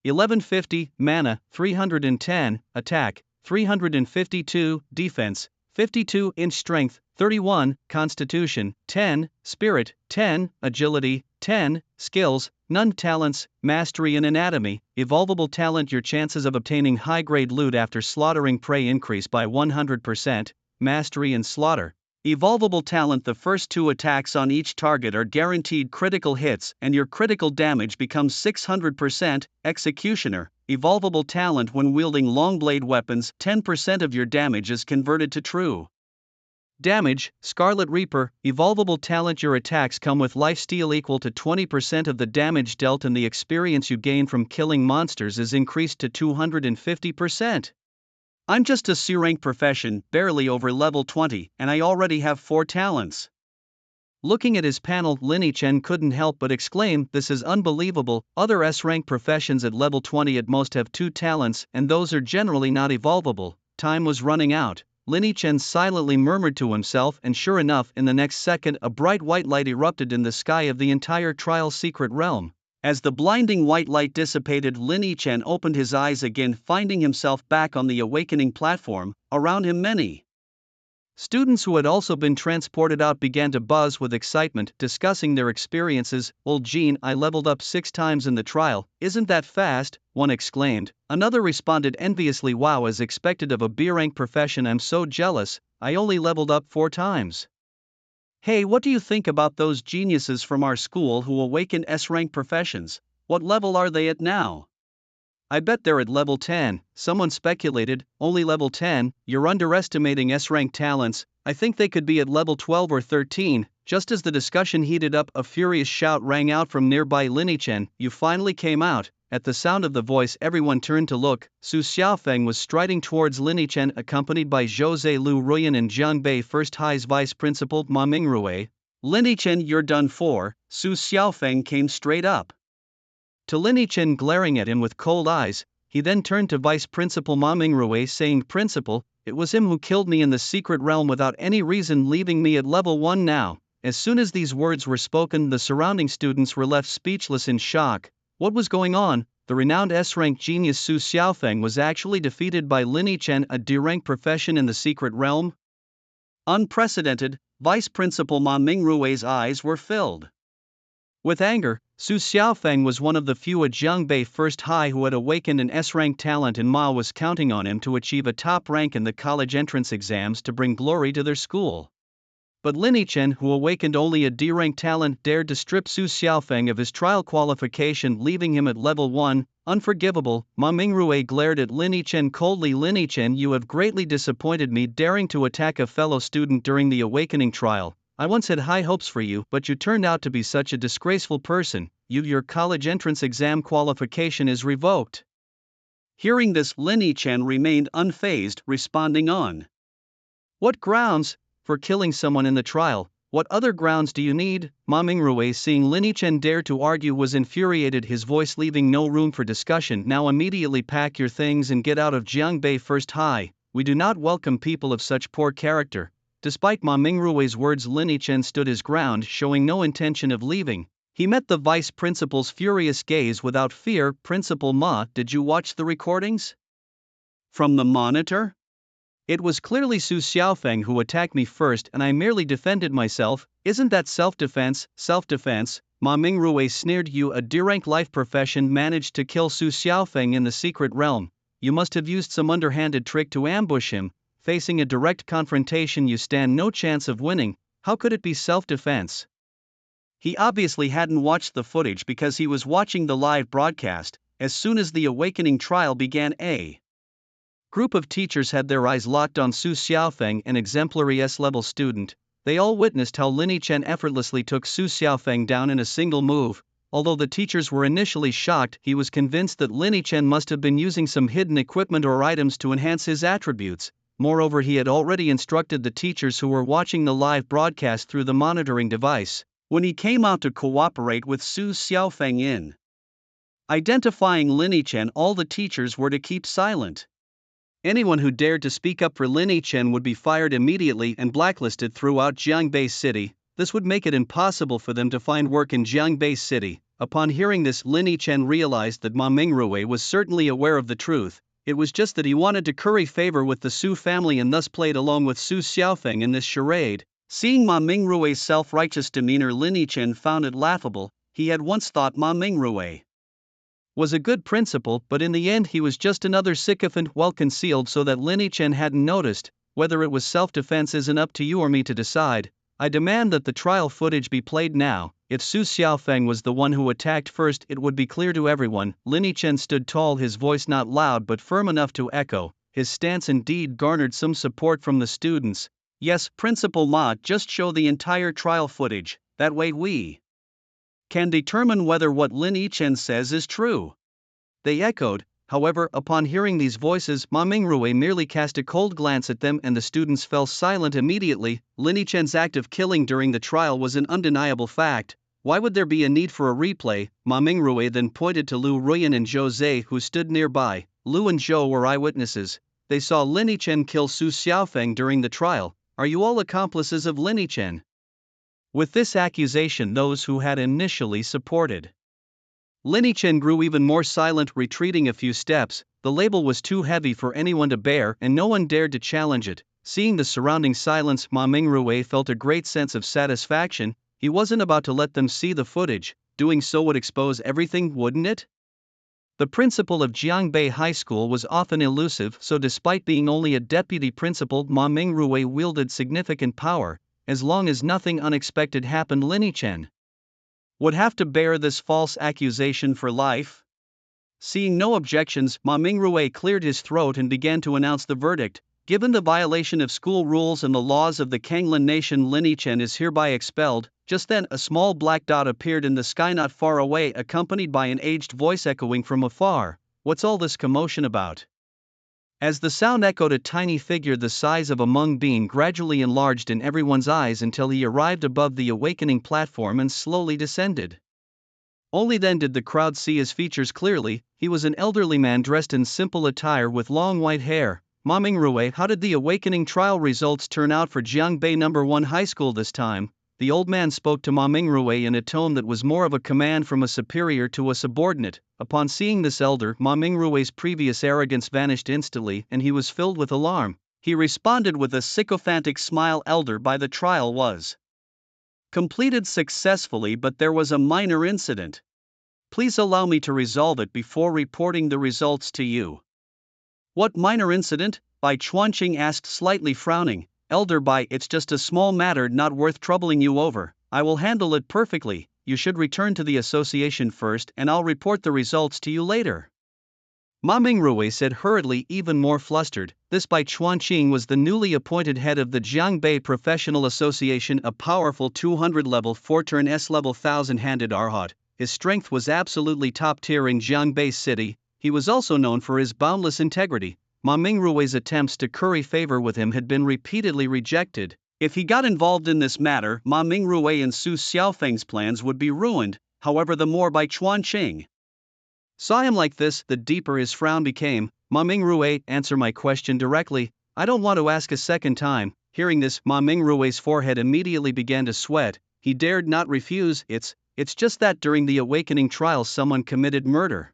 1150, mana, 310, attack, 352, defense, 52 strength, 31, constitution, 10, spirit, 10, agility, 10, skills, none. Talents, mastery and anatomy. Evolvable talent. Your chances of obtaining high-grade loot after slaughtering prey increase by 100%, mastery and slaughter. Evolvable talent. The first two attacks on each target are guaranteed critical hits, and your critical damage becomes 600%, executioner. Evolvable talent. When wielding long blade weapons, 10% of your damage is converted to true damage. Scarlet Reaper. Evolvable talent. Your attacks come with lifesteal equal to 20% of the damage dealt, and the experience you gain from killing monsters is increased to 250%. I'm just a C-rank profession, barely over level 20, and I already have 4 talents. Looking at his panel, Lin Yichen couldn't help but exclaim, this is unbelievable. Other S-rank professions at level 20 at most have 2 talents, and those are generally not evolvable. Time was running out. Lin Yichen silently murmured to himself, and sure enough, in the next second a bright white light erupted in the sky of the entire trial secret realm. As the blinding white light dissipated, Lin Yichen opened his eyes again, finding himself back on the Awakening platform. Around him, many students who had also been transported out began to buzz with excitement, discussing their experiences. Old Jean, I leveled up 6 times in the trial. Isn't that fast? One exclaimed. Another responded enviously, wow, as expected of a B-rank profession, I'm so jealous, I only leveled up 4 times. Hey, what do you think about those geniuses from our school who awaken S-rank professions? What level are they at now? I bet they're at level 10, someone speculated. Only level 10, you're underestimating S-rank talents. I think they could be at level 12 or 13. Just as the discussion heated up, a furious shout rang out from nearby. Lin Yichen, you finally came out. At the sound of the voice, everyone turned to look. Su Xiaofeng was striding towards Lin Yichen, accompanied by Zhou Lu Ruyan and Jianbei First High's vice principal, Ma Mingrui. Lin Yichen, you're done for. Su Xiaofeng came straight up to Lin Yichen, glaring at him with cold eyes. He then turned to Vice Principal Ma Mingrui, saying, Principal, it was him who killed me in the secret realm without any reason, leaving me at level 1 now. As soon as these words were spoken, the surrounding students were left speechless in shock. What was going on? The renowned S-rank genius Su Xiaofeng was actually defeated by Lin Yichen, a D-rank profession in the secret realm? Unprecedented. Vice Principal Ma Mingrui's eyes were filled With anger, Su Xiaofeng was one of the few at Jiangbei First High who had awakened an S-rank talent, and Ma was counting on him to achieve a top rank in the college entrance exams to bring glory to their school. But Lin Yichen, who awakened only a D-rank talent, dared to strip Su Xiaofeng of his trial qualification, leaving him at level 1, unforgivable. Ma Mingrui glared at Lin Yichen coldly. Lin Yichen, you have greatly disappointed me, daring to attack a fellow student during the awakening trial. I once had high hopes for you, but you turned out to be such a disgraceful person. Your college entrance exam qualification is revoked. Hearing this, Lin Yichen remained unfazed, responding on what grounds? For killing someone in the trial. What other grounds do you need? Ma Mingrui, seeing Lin Yichen dare to argue, was infuriated, his voice leaving no room for discussion. Now immediately pack your things and get out of Jiangbei First High. We do not welcome people of such poor character. Despite Ma Mingrui's words, Lin Yichen stood his ground, showing no intention of leaving. He met the vice principal's furious gaze without fear. Principal Ma, did you watch the recordings? From the monitor? It was clearly Su Xiaofeng who attacked me first, and I merely defended myself. Isn't that self-defense? Self-defense? Ma Mingrui sneered. You, a D-rank life profession, managed to kill Su Xiaofeng in the secret realm. You must have used some underhanded trick to ambush him. Facing a direct confrontation, you stand no chance of winning. How could it be self-defense? He obviously hadn't watched the footage because he was watching the live broadcast. As soon as the awakening trial began, a group of teachers had their eyes locked on Su Xiaofeng, an exemplary S-level student. They all witnessed how Lin Yichen effortlessly took Su Xiaofeng down in a single move. Although the teachers were initially shocked, he was convinced that Lin Yichen must have been using some hidden equipment or items to enhance his attributes. Moreover, he had already instructed the teachers who were watching the live broadcast through the monitoring device, when he came out, to cooperate with Su Xiaofeng in identifying Lin Yichen. All the teachers were to keep silent. Anyone who dared to speak up for Lin Yichen would be fired immediately and blacklisted throughout Jiangbei City. This would make it impossible for them to find work in Jiangbei City. Upon hearing this, Lin Yichen realized that Ma Mingrui was certainly aware of the truth. It was just that he wanted to curry favor with the Su family and thus played along with Su Xiaofeng in this charade. Seeing Ma Mingrui's self-righteous demeanor, Lin Yichen found it laughable. He had once thought Ma Mingrui was a good principal, but in the end he was just another sycophant, well concealed so that Lin Yichen hadn't noticed. Whether it was self-defense isn't up to you or me to decide. I demand that the trial footage be played now. If Su Xiaofeng was the one who attacked first, it would be clear to everyone. Lin Yichen stood tall, his voice not loud but firm enough to echo. His stance indeed garnered some support from the students. Yes, Principal Ma, just show the entire trial footage. That way we can determine whether what Lin Yichen says is true. They echoed. However, upon hearing these voices, Ma Mingrui merely cast a cold glance at them and the students fell silent immediately. Lin Yichen's act of killing during the trial was an undeniable fact. Why would there be a need for a replay? Ma Mingrui then pointed to Lu Ruyan and Zhou Zhe, who stood nearby. Lu and Zhou were eyewitnesses. They saw Lin Yichen kill Su Xiaofeng during the trial. Are you all accomplices of Lin Yichen? With this accusation, those who had initially supported Lin Yichen grew even more silent, retreating a few steps. The label was too heavy for anyone to bear, and no one dared to challenge it. Seeing the surrounding silence, Ma Mingrui felt a great sense of satisfaction. He wasn't about to let them see the footage. Doing so would expose everything, wouldn't it? The principal of Jiangbei High School was often elusive, so despite being only a deputy principal, Ma Mingrui wielded significant power. As long as nothing unexpected happened, Lin Yichen would have to bear this false accusation for life. Seeing no objections, Ma Mingrui cleared his throat and began to announce the verdict. Given the violation of school rules and the laws of the Kanglin nation, Lin Yichen is hereby expelled. Just then, a small black dot appeared in the sky not far away, accompanied by an aged voice echoing from afar. What's all this commotion about? As the sound echoed, a tiny figure the size of a mung bean gradually enlarged in everyone's eyes until he arrived above the awakening platform and slowly descended. Only then did the crowd see his features clearly. He was an elderly man dressed in simple attire with long white hair. Ma Mingrui, how did the awakening trial results turn out for Jiangbei No. 1 High School this time? The old man spoke to Ma Mingrui in a tone that was more of a command from a superior to a subordinate. Upon seeing this elder, Ma Mingrui's previous arrogance vanished instantly and he was filled with alarm. He responded with a sycophantic smile. Elder, by the trial was Completed successfully, but there was a minor incident. Please allow me to resolve it before reporting the results to you. What minor incident? Bai Chuanqing asked, slightly frowning. Elder Bai, it's just a small matter not worth troubling you over. I will handle it perfectly. You should return to the association first and I'll report the results to you later. Ma Mingrui said hurriedly, even more flustered. This Bai Chuanqing was the newly appointed head of the Jiangbei Professional Association, a powerful 200-level 4-turn S-level 1,000-handed arhat. His strength was absolutely top-tier in Jiangbei City. He was also known for his boundless integrity. Ma Mingrui's attempts to curry favor with him had been repeatedly rejected. If he got involved in this matter, Ma Mingrui and Su Xiaofeng's plans would be ruined. However, the more Bai Chuanqing saw him like this, the deeper his frown became. Ma Mingrui, answer my question directly. I don't want to ask a second time. Hearing this, Ma Mingrui's forehead immediately began to sweat. He dared not refuse. It's just that during the awakening trial someone committed murder.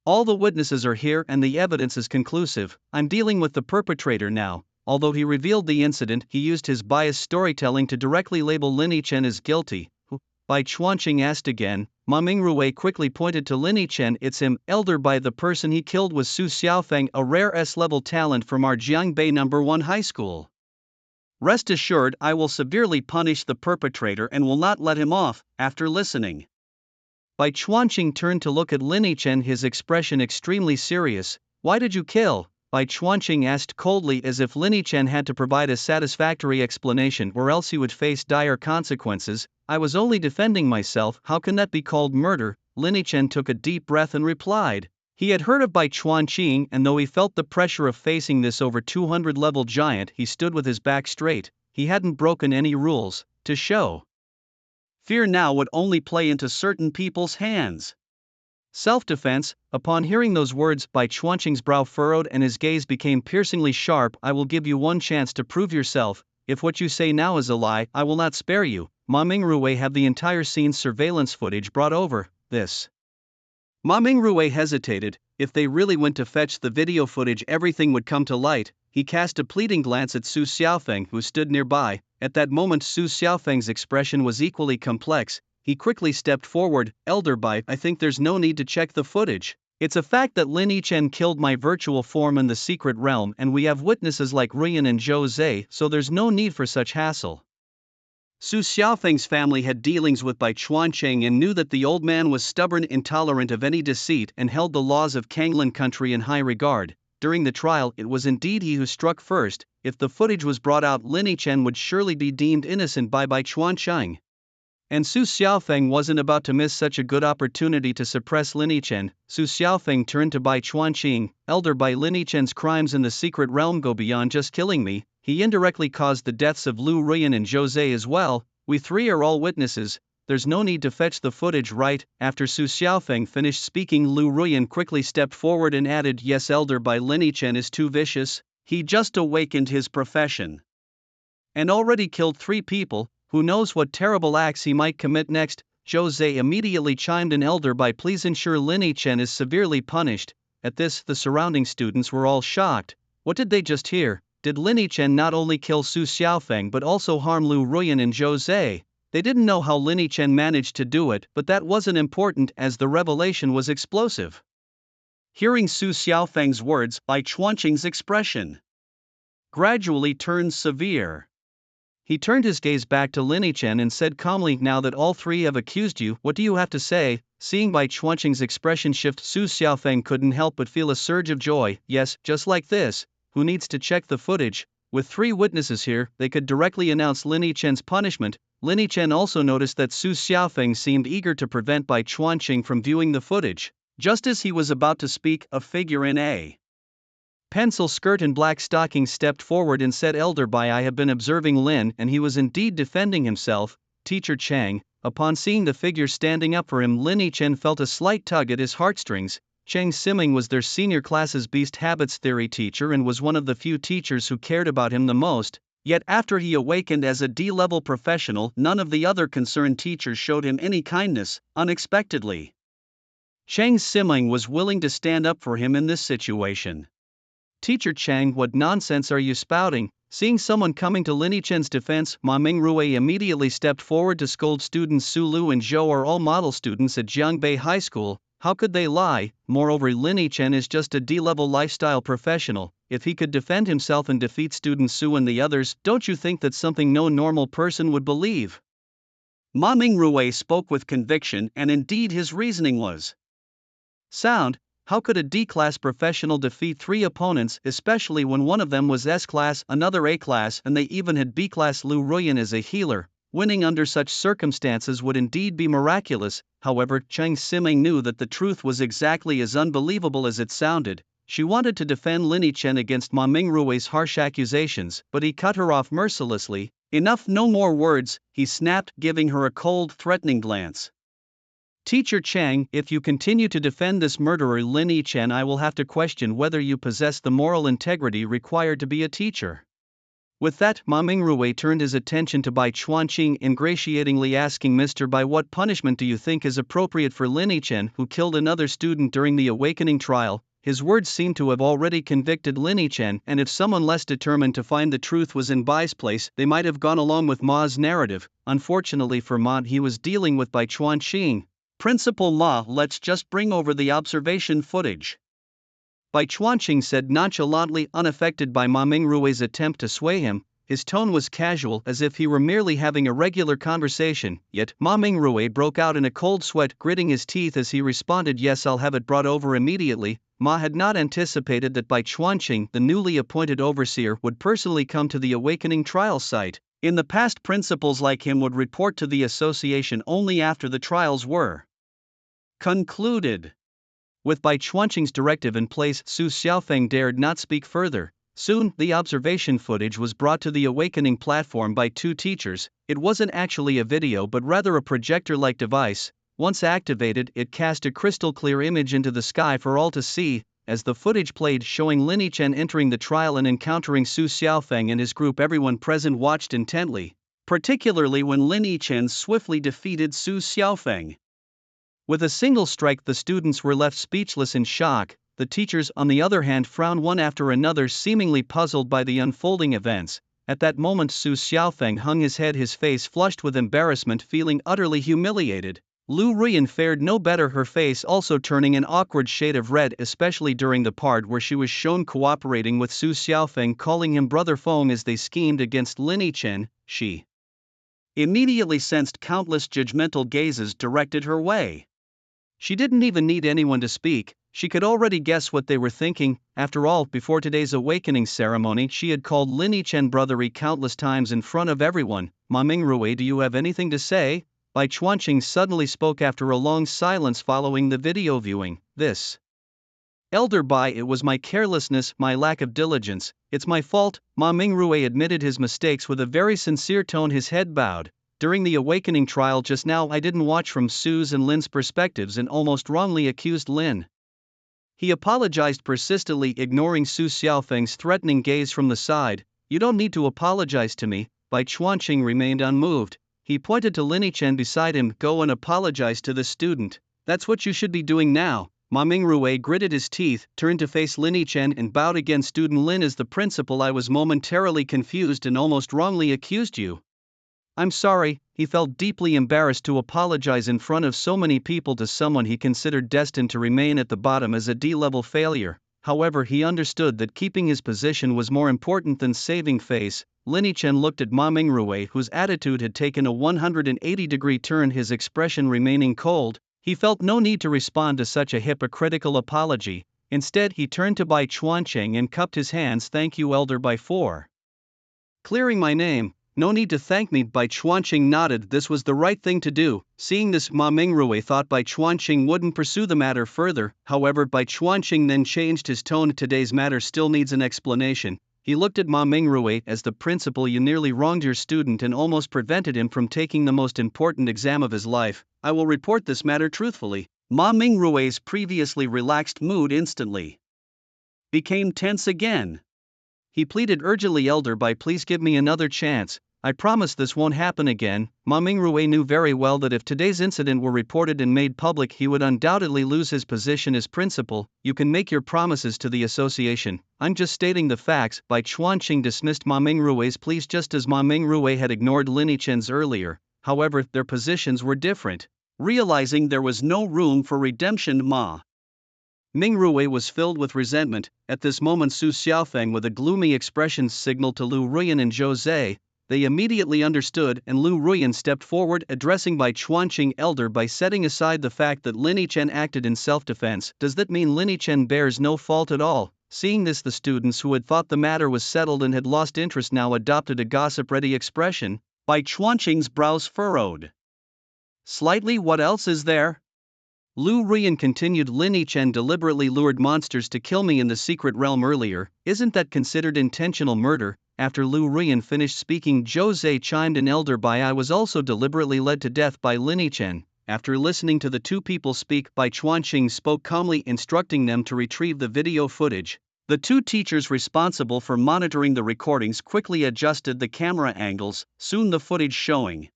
All the witnesses are here and the evidence is conclusive. I'm dealing with the perpetrator now. Although he revealed the incident, he used his biased storytelling to directly label Lin Yichen as guilty. Bai Chuanqing asked again. Ma Mingrui quickly pointed to Lin Yichen. It's him, Elder Bai. The person he killed was Su Xiaofeng, a rare S-level talent from our Jiangbei No. 1 high school. Rest assured, I will severely punish the perpetrator and will not let him off. After listening, Bai Chuanqing turned to look at Lin Yichen, his expression extremely serious. Why did you kill? Bai Chuanqing asked coldly, as if Lin Yichen had to provide a satisfactory explanation or else he would face dire consequences. I was only defending myself. How can that be called murder? Lin Yichen took a deep breath and replied. He had heard of Bai Chuanqing, and though he felt the pressure of facing this over 200-level giant, he stood with his back straight. He hadn't broken any rules. To show fear now would only play into certain people's hands. Self-defense. Upon hearing those words, Bai Chuanqing's brow furrowed and his gaze became piercingly sharp. I will give you one chance to prove yourself. If what you say now is a lie, I will not spare you. Ma Mingrui have the entire scene's surveillance footage brought over. This. Ma Mingrui hesitated. If they really went to fetch the video footage, everything would come to light. He cast a pleading glance at Su Xiaofeng, who stood nearby. At that moment, Su Xiaofeng's expression was equally complex. He quickly stepped forward. Elder Bai, I think there's no need to check the footage. It's a fact that Lin Yichen killed my virtual form in the secret realm, and we have witnesses like Ruyan and Zhou Zhe, so there's no need for such hassle. Su Xiaofeng's family had dealings with Bai Chuanqing and knew that the old man was stubborn, intolerant of any deceit, and held the laws of Kanglin country in high regard. During the trial, it was indeed he who struck first. If the footage was brought out, Lin Yichen would surely be deemed innocent by Bai Chuanqing. And Su Xiaofeng wasn't about to miss such a good opportunity to suppress Lin Yichen. Su Xiaofeng turned to Bai Chuanqing. Elder Bai, Lin Yichen's crimes in the secret realm go beyond just killing me. He indirectly caused the deaths of Lu Ruyan and Zhou Zhe as well. We three are all witnesses. There's no need to fetch the footage, right? After Su Xiaofeng finished speaking, Lu Ruyan quickly stepped forward and added, yes, Elder Bai, Lin Yichen is too vicious. He just awakened his profession and already killed 3 people. Who knows what terrible acts he might commit next? Zhou Zhe immediately chimed in. Elder Bai, please ensure Lin Yichen is severely punished. At this, the surrounding students were all shocked. What did they just hear? Did Lin Yichen not only kill Su Xiaofeng but also harm Lu Ruyan and Zhou Zhe? They didn't know how Lin Yichen managed to do it, but that wasn't important as the revelation was explosive. Hearing Su Xiaofeng's words, Bai Chuanqing's expression gradually turned severe. He turned his gaze back to Lin Yichen and said calmly, now that all 3 have accused you, what do you have to say? Seeing Bai Chuanqing's expression shift, Su Xiaofeng couldn't help but feel a surge of joy. Yes, just like this. Who needs to check the footage? With 3 witnesses here, they could directly announce Lin Yichen's punishment. Lin Yichen also noticed that Su Xiaofeng seemed eager to prevent Bai Chuanqing from viewing the footage. Just as he was about to speak, a figure in a pencil skirt and black stockings stepped forward and said, Elder Bai, I have been observing Lin, and he was indeed defending himself. Teacher Chang. Upon seeing the figure standing up for him, Lin Yichen felt a slight tug at his heartstrings. Chang Siming was their senior class's beast habits theory teacher and was one of the few teachers who cared about him the most. Yet after he awakened as a D-level professional, none of the other concerned teachers showed him any kindness. Unexpectedly, Chang Siming was willing to stand up for him in this situation. Teacher Chang, what nonsense are you spouting? Seeing someone coming to Lin Yichen's defense, Ma Mingrui immediately stepped forward to scold students. Su Lu and Zhou are all model students at Jiangbei High School. How could they lie? Moreover, Lin Yichen is just a D-level lifestyle professional. If he could defend himself and defeat student Su and the others, don't you think that's something no normal person would believe? Ma Mingrui spoke with conviction, and indeed his reasoning was sound. How could a D-class professional defeat 3 opponents, especially when one of them was S-class, another A-class, and they even had B-class Lu Ruyan as a healer? Winning under such circumstances would indeed be miraculous. However, Cheng Siming knew that the truth was exactly as unbelievable as it sounded. She wanted to defend Lin Yichen against Ma Mingrui's harsh accusations, but he cut her off mercilessly. Enough, no more words, he snapped, giving her a cold, threatening glance. Teacher Chang, if you continue to defend this murderer Lin Yichen, I will have to question whether you possess the moral integrity required to be a teacher. With that, Ma Mingrui turned his attention to Bai Chuanqing, ingratiatingly asking, Mr. Bai, what punishment do you think is appropriate for Lin Yichen, who killed another student during the awakening trial? His words seemed to have already convicted Lin Yichen, and if someone less determined to find the truth was in Bai's place, they might have gone along with Ma's narrative. Unfortunately for Ma, he was dealing with Bai Chuanqing. Principal Ma, let's just bring over the observation footage. Bai Chuanqing said nonchalantly, unaffected by Ma Mingrui's attempt to sway him. His tone was casual, as if he were merely having a regular conversation. Yet Ma Mingrui broke out in a cold sweat, gritting his teeth as he responded, yes, I'll have it brought over immediately. Ma had not anticipated that Bai Chuanqing, the newly appointed overseer, would personally come to the awakening trial site. In the past, principals like him would report to the association only after the trials were concluded. With Bai Chuanqing's directive in place, Su Xiaofeng dared not speak further. Soon, the observation footage was brought to the awakening platform by 2 teachers. It wasn't actually a video but rather a projector-like device. Once activated, it cast a crystal-clear image into the sky for all to see. As the footage played, showing Lin Yichen entering the trial and encountering Su Xiaofeng and his group, everyone present watched intently, particularly when Lin Yichen swiftly defeated Su Xiaofeng. With a single strike, the students were left speechless in shock. The teachers, on the other hand, frowned one after another, seemingly puzzled by the unfolding events. At that moment, Su Xiaofeng hung his head, his face flushed with embarrassment, feeling utterly humiliated. Lu Ruyan fared no better, her face also turning an awkward shade of red, especially during the part where she was shown cooperating with Su Xiaofeng, calling him Brother Feng as they schemed against Lin Yichen. She immediately sensed countless judgmental gazes directed her way. She didn't even need anyone to speak. She could already guess what they were thinking. After all, before today's awakening ceremony, she had called Lin Yichen brotherly countless times in front of everyone. Ma Mingrui, do you have anything to say? Bai Chuanqing suddenly spoke after a long silence following the video viewing. This Elder Bai, it was my carelessness, my lack of diligence. It's my fault. Ma Mingrui admitted his mistakes with a very sincere tone, his head bowed. During the awakening trial just now, I didn't watch from Su's and Lin's perspectives and almost wrongly accused Lin. He apologized persistently, ignoring Su Xiaofeng's threatening gaze from the side. You don't need to apologize to me. Bai Chuanqing remained unmoved. He pointed to Lin Yichen beside him. Go and apologize to the student. That's what you should be doing now. Ma Mingrui gritted his teeth, turned to face Lin Yichen and bowed again. Student Lin is the principal. I was momentarily confused and almost wrongly accused you. I'm sorry. He felt deeply embarrassed to apologize in front of so many people to someone he considered destined to remain at the bottom as a D-level failure. However, he understood that keeping his position was more important than saving face. Lin Yichen looked at Ma Mingrui, whose attitude had taken a 180-degree turn, his expression remaining cold. He felt no need to respond to such a hypocritical apology. Instead, he turned to Bai Chuanqing and cupped his hands. Thank you, Elder Bai, for clearing my name. No need to thank me. Bai Chuanqing nodded. This was the right thing to do. Seeing this, Ma Mingrui thought Bai Chuanqing wouldn't pursue the matter further. However, Bai Chuanqing then changed his tone. Today's matter still needs an explanation. He looked at Ma Mingrui. As the principal, you nearly wronged your student and almost prevented him from taking the most important exam of his life. I will report this matter truthfully. Ma Mingrui's previously relaxed mood instantly became tense again. He pleaded urgently, Elder Bai, please give me another chance. I promise this won't happen again. Ma Mingrue knew very well that if today's incident were reported and made public, he would undoubtedly lose his position as principal. You can make your promises to the association. I'm just stating the facts. Bai Chuanqing dismissed Ma Mingrue's pleas just as Ma Mingrue had ignored Lin Yichen's earlier. However, their positions were different. Realizing there was no room for redemption, Ma Mingrue was filled with resentment. At this moment, Su Xiaofeng with a gloomy expression signaled to Lu Ruyan and Zhou Zhe. They immediately understood, and Lu Ruyan stepped forward, addressing Bai Chuanqing elder by setting aside the fact that Lin Yichen acted in self-defense. Does that mean Lin Yichen bears no fault at all? Seeing this, the students who had thought the matter was settled and had lost interest now adopted a gossip-ready expression. Bai Chuanqing's brows furrowed slightly. What else is there? Lu Ruyan continued. Lin Yichen deliberately lured monsters to kill me in the secret realm earlier. Isn't that considered intentional murder? After Lu Ruyan finished speaking, Zhou Zhe chimed in. Elder Bai, I was also deliberately led to death by Lin Yichen. After listening to the two people speak, Bai Chuanqing spoke calmly, instructing them to retrieve the video footage. The two teachers responsible for monitoring the recordings quickly adjusted the camera angles, soon the footage showing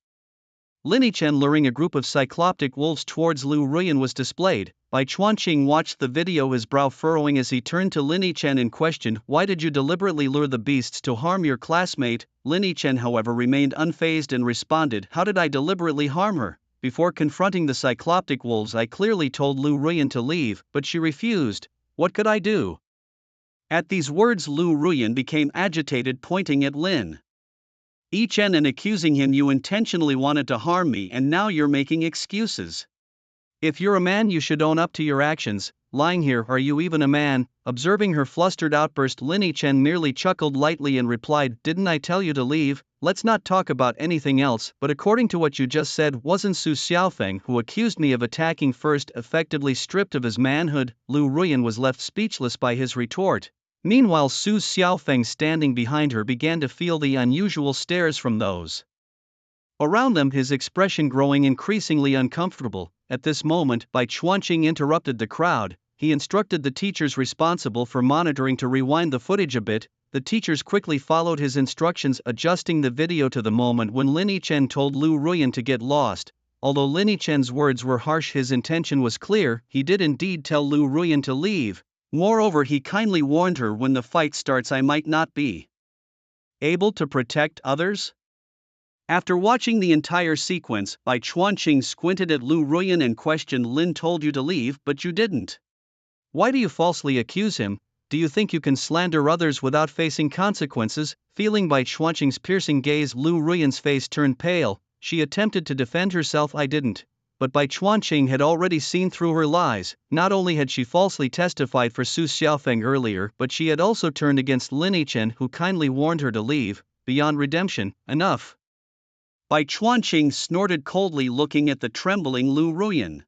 Lin Yichen luring a group of cycloptic wolves towards Lu Ruyan was displayed. Bai Chuanqing watched the video, his brow furrowing as he turned to Lin Yichen and questioned, why did you deliberately lure the beasts to harm your classmate? Lin Yichen, however, remained unfazed and responded, how did I deliberately harm her? Before confronting the cycloptic wolves, I clearly told Lu Ruyan to leave, but she refused. What could I do? At these words, Lu Ruyan became agitated, pointing at Lin Yichen and accusing him, you intentionally wanted to harm me and now you're making excuses. If you're a man, you should own up to your actions. Lying here, are you even a man? Observing her flustered outburst, Lin Yichen merely chuckled lightly and replied, didn't I tell you to leave? Let's not talk about anything else. But according to what you just said, wasn't Su Xiaofeng, who accused me of attacking first, effectively stripped of his manhood? Lu Ruyan was left speechless by his retort. Meanwhile, Su Xiaofeng, standing behind her, began to feel the unusual stares from those around them, his expression growing increasingly uncomfortable. At this moment, Bai Chuanqing interrupted the crowd. He instructed the teachers responsible for monitoring to rewind the footage a bit. The teachers quickly followed his instructions, adjusting the video to the moment when Lin Yichen told Lu Ruyan to get lost. Although Lin Yichen's words were harsh, his intention was clear. He did indeed tell Lu Ruyan to leave. Moreover, he kindly warned her, when the fight starts, I might not be able to protect others. After watching the entire sequence, Bai Chuanqing squinted at Lu Ruyan and questioned, Lin told you to leave, but you didn't. Why do you falsely accuse him? Do you think you can slander others without facing consequences? Feeling Bai Chuanqing's piercing gaze, Lu Ruyan's face turned pale. She attempted to defend herself. I didn't. But Bai Chuanqing had already seen through her lies. Not only had she falsely testified for Su Xiaofeng earlier, but she had also turned against Lin Yichen, who kindly warned her to leave. Beyond redemption, enough. Bai Chuanqing snorted coldly, looking at the trembling Lu Ruyan.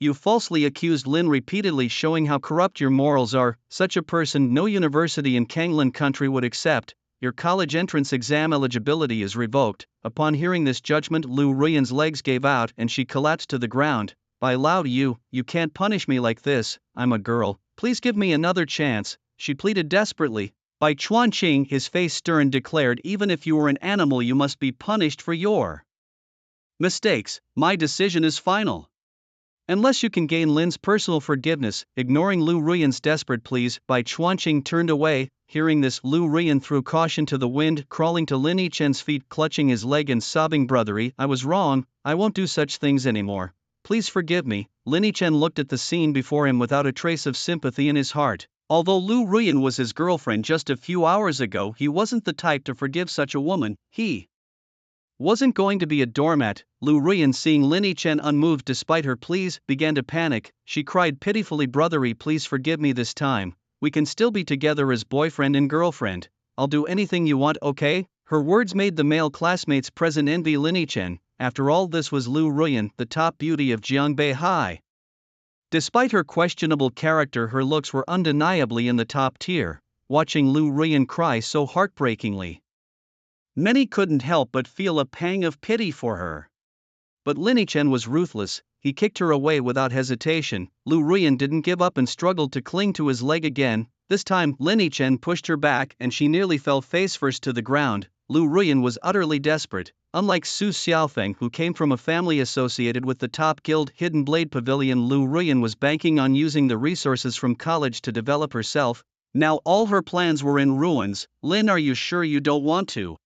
You falsely accused Lin repeatedly, showing how corrupt your morals are. Such a person no university in Kanglin country would accept. Your college entrance exam eligibility is revoked. Upon hearing this judgment, Lu Ruyan's legs gave out and she collapsed to the ground. Bai Lao, you can't punish me like this. I'm a girl. Please give me another chance, she pleaded desperately. Bai Chuanqing, his face stern, declared, even if you were an animal, you must be punished for your mistakes. My decision is final. Unless you can gain Lin's personal forgiveness. Ignoring Lu Ruyan's desperate pleas, Bai Chuanqing turned away. Hearing this, Lu Ruyan threw caution to the wind, crawling to Lin Yichen's feet, clutching his leg and sobbing, brotherly, I was wrong, I won't do such things anymore. Please forgive me. Lin Yichen looked at the scene before him without a trace of sympathy in his heart. Although Lu Ruyan was his girlfriend just a few hours ago, he wasn't the type to forgive such a woman. He wasn't going to be a doormat. Lu Ruyan, seeing Lin Yichen unmoved despite her pleas, began to panic. She cried pitifully, brotherly, please forgive me this time. We can still be together as boyfriend and girlfriend. I'll do anything you want, okay? Her words made the male classmates present envy Lin Yichen. After all, this was Lu Ruyan, the top beauty of Jiangbei High. Despite her questionable character, her looks were undeniably in the top tier. Watching Lu Ruyan cry so heartbreakingly, many couldn't help but feel a pang of pity for her. But Lin Yichen was ruthless. He kicked her away without hesitation. Lu Ruyan didn't give up and struggled to cling to his leg again. This time, Lin Yichen pushed her back and she nearly fell face first to the ground. Lu Ruyan was utterly desperate. Unlike Su Xiaofeng, who came from a family associated with the top guild Hidden Blade Pavilion, Lu Ruyan was banking on using the resources from college to develop herself. Now all her plans were in ruins. "Lin, are you sure you don't want to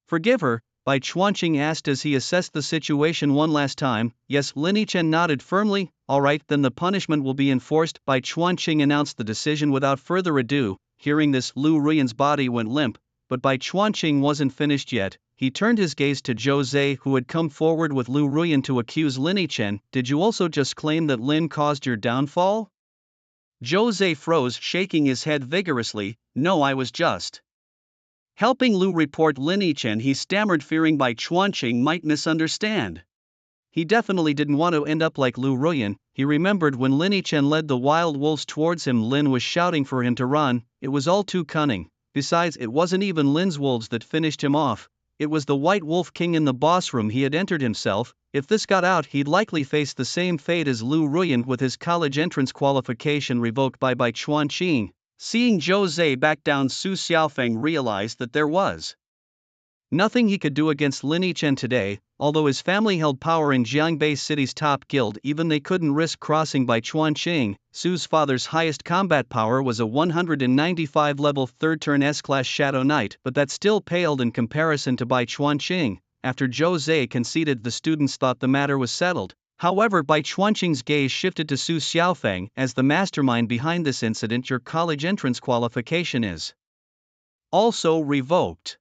forgive her?" Bai Chuanqing asked as he assessed the situation one last time. Yes, Lin Yichen nodded firmly. "All right, then the punishment will be enforced." Bai Chuanqing announced the decision without further ado. Hearing this, Lu Ruyan's body went limp, but Bai Chuanqing wasn't finished yet. He turned his gaze to Zhou Zhe, who had come forward with Lu Ruyan to accuse Lin Yichen. "Did you also just claim that Lin caused your downfall?" Zhou Zhe froze, shaking his head vigorously. "No, I was just helping Lu report Lin Yichen," he stammered, fearing Bai Chuanqing might misunderstand. He definitely didn't want to end up like Lu Ruyan. He remembered when Lin Yichen led the wild wolves towards him, Lin was shouting for him to run. It was all too cunning. Besides, it wasn't even Lin's wolves that finished him off. It was the White Wolf King in the boss room he had entered himself. If this got out, he'd likely face the same fate as Lu Ruyan, with his college entrance qualification revoked by Bai Chuanqing. Seeing Zhou Zhe back down, Su Xiaofeng realized that there was nothing he could do against Lin Yichen today. Although his family held power in Jiangbei City's top guild, even they couldn't risk crossing Bai Chuanqing. Su's father's highest combat power was a 195 level 3rd turn S-class Shadow Knight, but that still paled in comparison to Bai Chuanqing. After Zhou Zhe conceded, the students thought the matter was settled. However, Bai Chuanqing's gaze shifted to Su Xiaofeng. "As the mastermind behind this incident, your college entrance qualification is also revoked.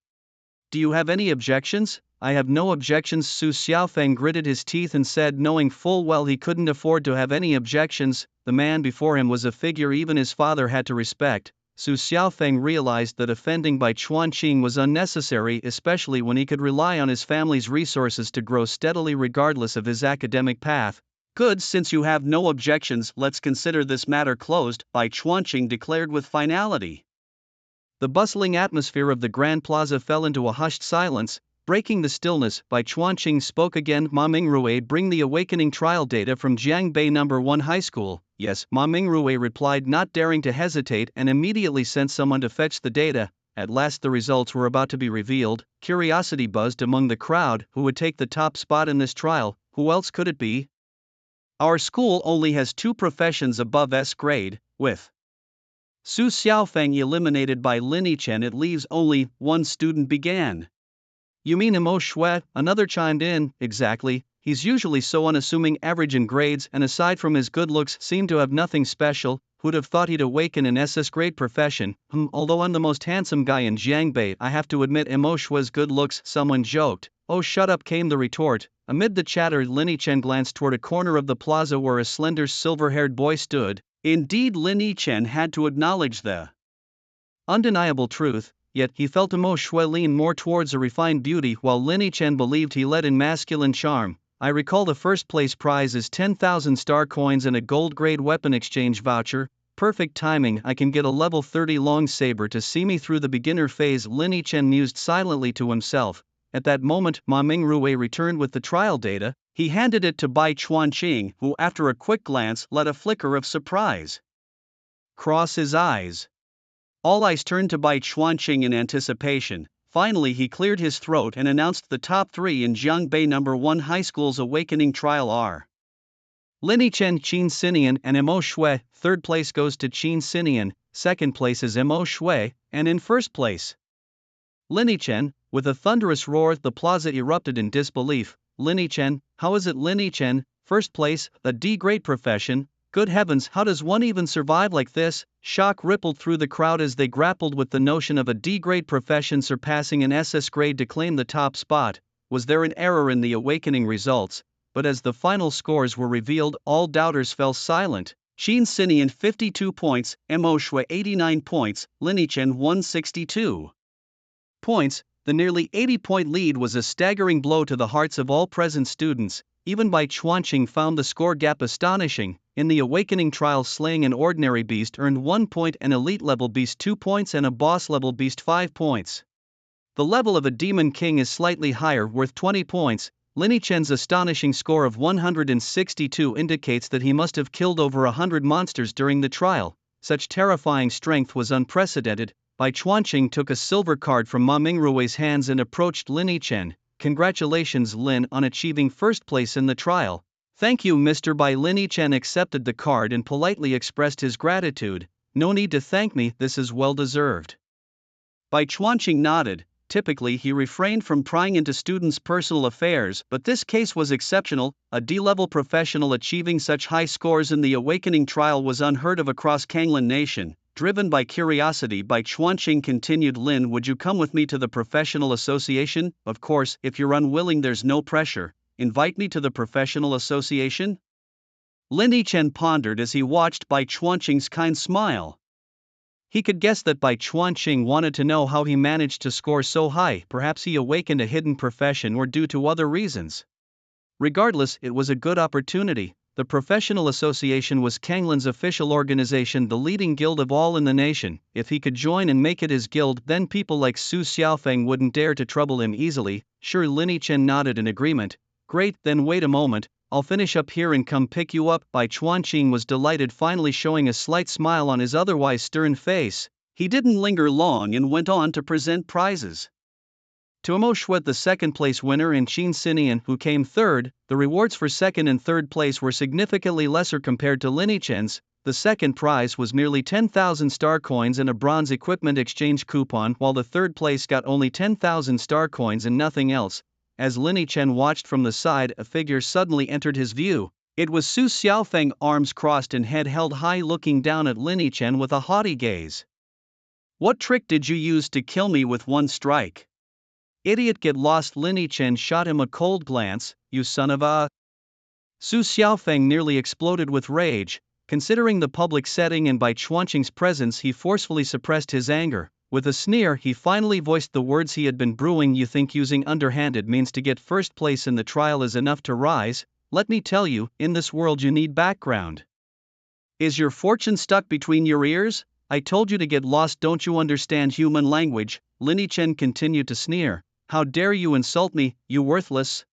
Do you have any objections?" "I have no objections." Su Xiaofeng gritted his teeth and said, knowing full well he couldn't afford to have any objections. The man before him was a figure even his father had to respect. Su Xiaofeng realized that offending Bai Chuanqing was unnecessary, especially when he could rely on his family's resources to grow steadily regardless of his academic path. "Good, since you have no objections, let's consider this matter closed," Bai Chuanqing declared with finality. The bustling atmosphere of the Grand Plaza fell into a hushed silence. Breaking the stillness, Bai Chuanqing spoke again. "Ma Mingrue, bring the awakening trial data from Jiangbei No. 1 High School." "Yes," Ma Mingrue replied, not daring to hesitate, and immediately sent someone to fetch the data. At last the results were about to be revealed. Curiosity buzzed among the crowd. Who would take the top spot in this trial? Who else could it be? Our school only has 2 professions above S grade, with Su Xiaofeng eliminated by Lin Yichen, it leaves only 1 student began. "You mean Mo Shui?" Another chimed in. "Exactly. He's usually so unassuming, average in grades, and aside from his good looks, seemed to have nothing special. Who'd have thought he'd awaken an SS grade profession?" Although I'm the most handsome guy in Jiangbei, I have to admit Mo Shui's good looks," someone joked. "Oh, shut up," came the retort. Amid the chatter, Lin Yichen glanced toward a corner of the plaza where a slender silver-haired boy stood. Indeed, Lin Yichen had to acknowledge the undeniable truth, yet he felt Mo Shui lean more towards a refined beauty, while Lin Yichen believed he led in masculine charm. "I recall the first place prize is 10,000 star coins and a gold grade weapon exchange voucher. Perfect timing, I can get a level 30 long saber to see me through the beginner phase," Lin Yichen mused silently to himself. At that moment, Ma Mingrue returned with the trial data. He handed it to Bai Chuanqing, who, after a quick glance, let a flicker of surprise cross his eyes. All eyes turned to Bai Chuanqing in anticipation. Finally, he cleared his throat and announced the top 3 in Jiangbei No. 1 High School's awakening trial are Lin Yichen, Qin Xinian, and Mo Shui. 3rd place goes to Qin Xinian, 2nd place is Mo Shui, and in 1st place, Lin Yichen. With a thunderous roar, the plaza erupted in disbelief. "Lin Yichen? How is it Lin Yichen? 1st place, a D-grade profession? Good heavens, how does one even survive like this?" Shock rippled through the crowd as they grappled with the notion of a D-grade profession surpassing an SS grade to claim the top spot. Was there an error in the awakening results? But as the final scores were revealed, all doubters fell silent. Qin Xinian 52 points, Mo Shui 89 points, Lin Yichen 162 points. The nearly 80-point lead was a staggering blow to the hearts of all present students. Even Bai Chuanqing found the score gap astonishing. In the awakening trial, slaying an ordinary beast earned 1 point, an elite-level beast 2 points, and a boss-level beast 5 points. The level of a demon king is slightly higher, worth 20 points. Lin Yichen's astonishing score of 162 indicates that he must have killed over 100 monsters during the trial. Such terrifying strength was unprecedented. Bai Chuanqing took a silver card from Ma Mingrui's hands and approached Lin Yichen. "Congratulations, Lin, on achieving first place in the trial." "Thank you, Mr. Bai." Lin Yichen accepted the card and politely expressed his gratitude. "No need to thank me, this is well deserved." Bai Chuanqing nodded. Typically, he refrained from prying into students' personal affairs, but this case was exceptional. A D-level professional achieving such high scores in the Awakening trial was unheard of across Kanglan Nation. Driven by curiosity, Bai Chuanqing continued, "Lin, would you come with me to the professional association?" "Of course, if you're unwilling, there's no pressure." "Invite me to the professional association?" Lin Yichen pondered as he watched Bai Chuanqing's kind smile. He could guess that Bai Chuanqing wanted to know how he managed to score so high. Perhaps he awakened a hidden profession or due to other reasons. Regardless, it was a good opportunity. The Professional Association was Kanglin's official organization, the leading guild of all in the nation. If he could join and make it his guild, then people like Su Xiaofeng wouldn't dare to trouble him easily. Sure, Lin Yichen nodded in agreement. "Great, then wait a moment, I'll finish up here and come pick you up." Bai Chuanqing was delighted, finally showing a slight smile on his otherwise stern face. He didn't linger long and went on to present prizes. To Mo Shuet, the second-place winner, and Qin Sinian, who came third, the rewards for second and third place were significantly lesser compared to Lin Yichen's. The second prize was merely 10,000 star coins and a bronze equipment exchange coupon, while the third place got only 10,000 star coins and nothing else. As Lin Yichen watched from the side, a figure suddenly entered his view. It was Su Xiaofeng, arms crossed and head held high, looking down at Lin Yichen with a haughty gaze. "What trick did you use to kill me with one strike?" "Idiot, get lost!" Lin Yichen shot him a cold glance. "You son of a..." Su Xiaofeng nearly exploded with rage. Considering the public setting and Bai Chuanqing's presence, he forcefully suppressed his anger. With a sneer, he finally voiced the words he had been brewing. "You think using underhanded means to get first place in the trial is enough to rise? Let me tell you, in this world you need background. Is your fortune stuck between your ears? I told you to get lost. Don't you understand human language?" Lin Yichen continued to sneer. "How dare you insult me, you worthless?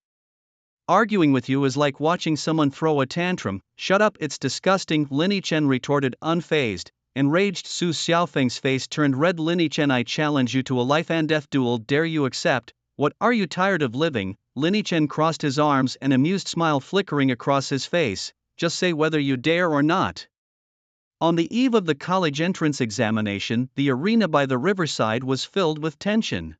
Arguing with you is like watching someone throw a tantrum." "Shut up, it's disgusting," Lin Yichen retorted, unfazed. Enraged, Su Xiaofeng's face turned red. "Lin Yichen, I challenge you to a life and death duel. Dare you accept?" "What, are you tired of living?" Lin Yichen crossed his arms, an amused smile flickering across his face. "Just say whether you dare or not." On the eve of the college entrance examination, the arena by the riverside was filled with tension.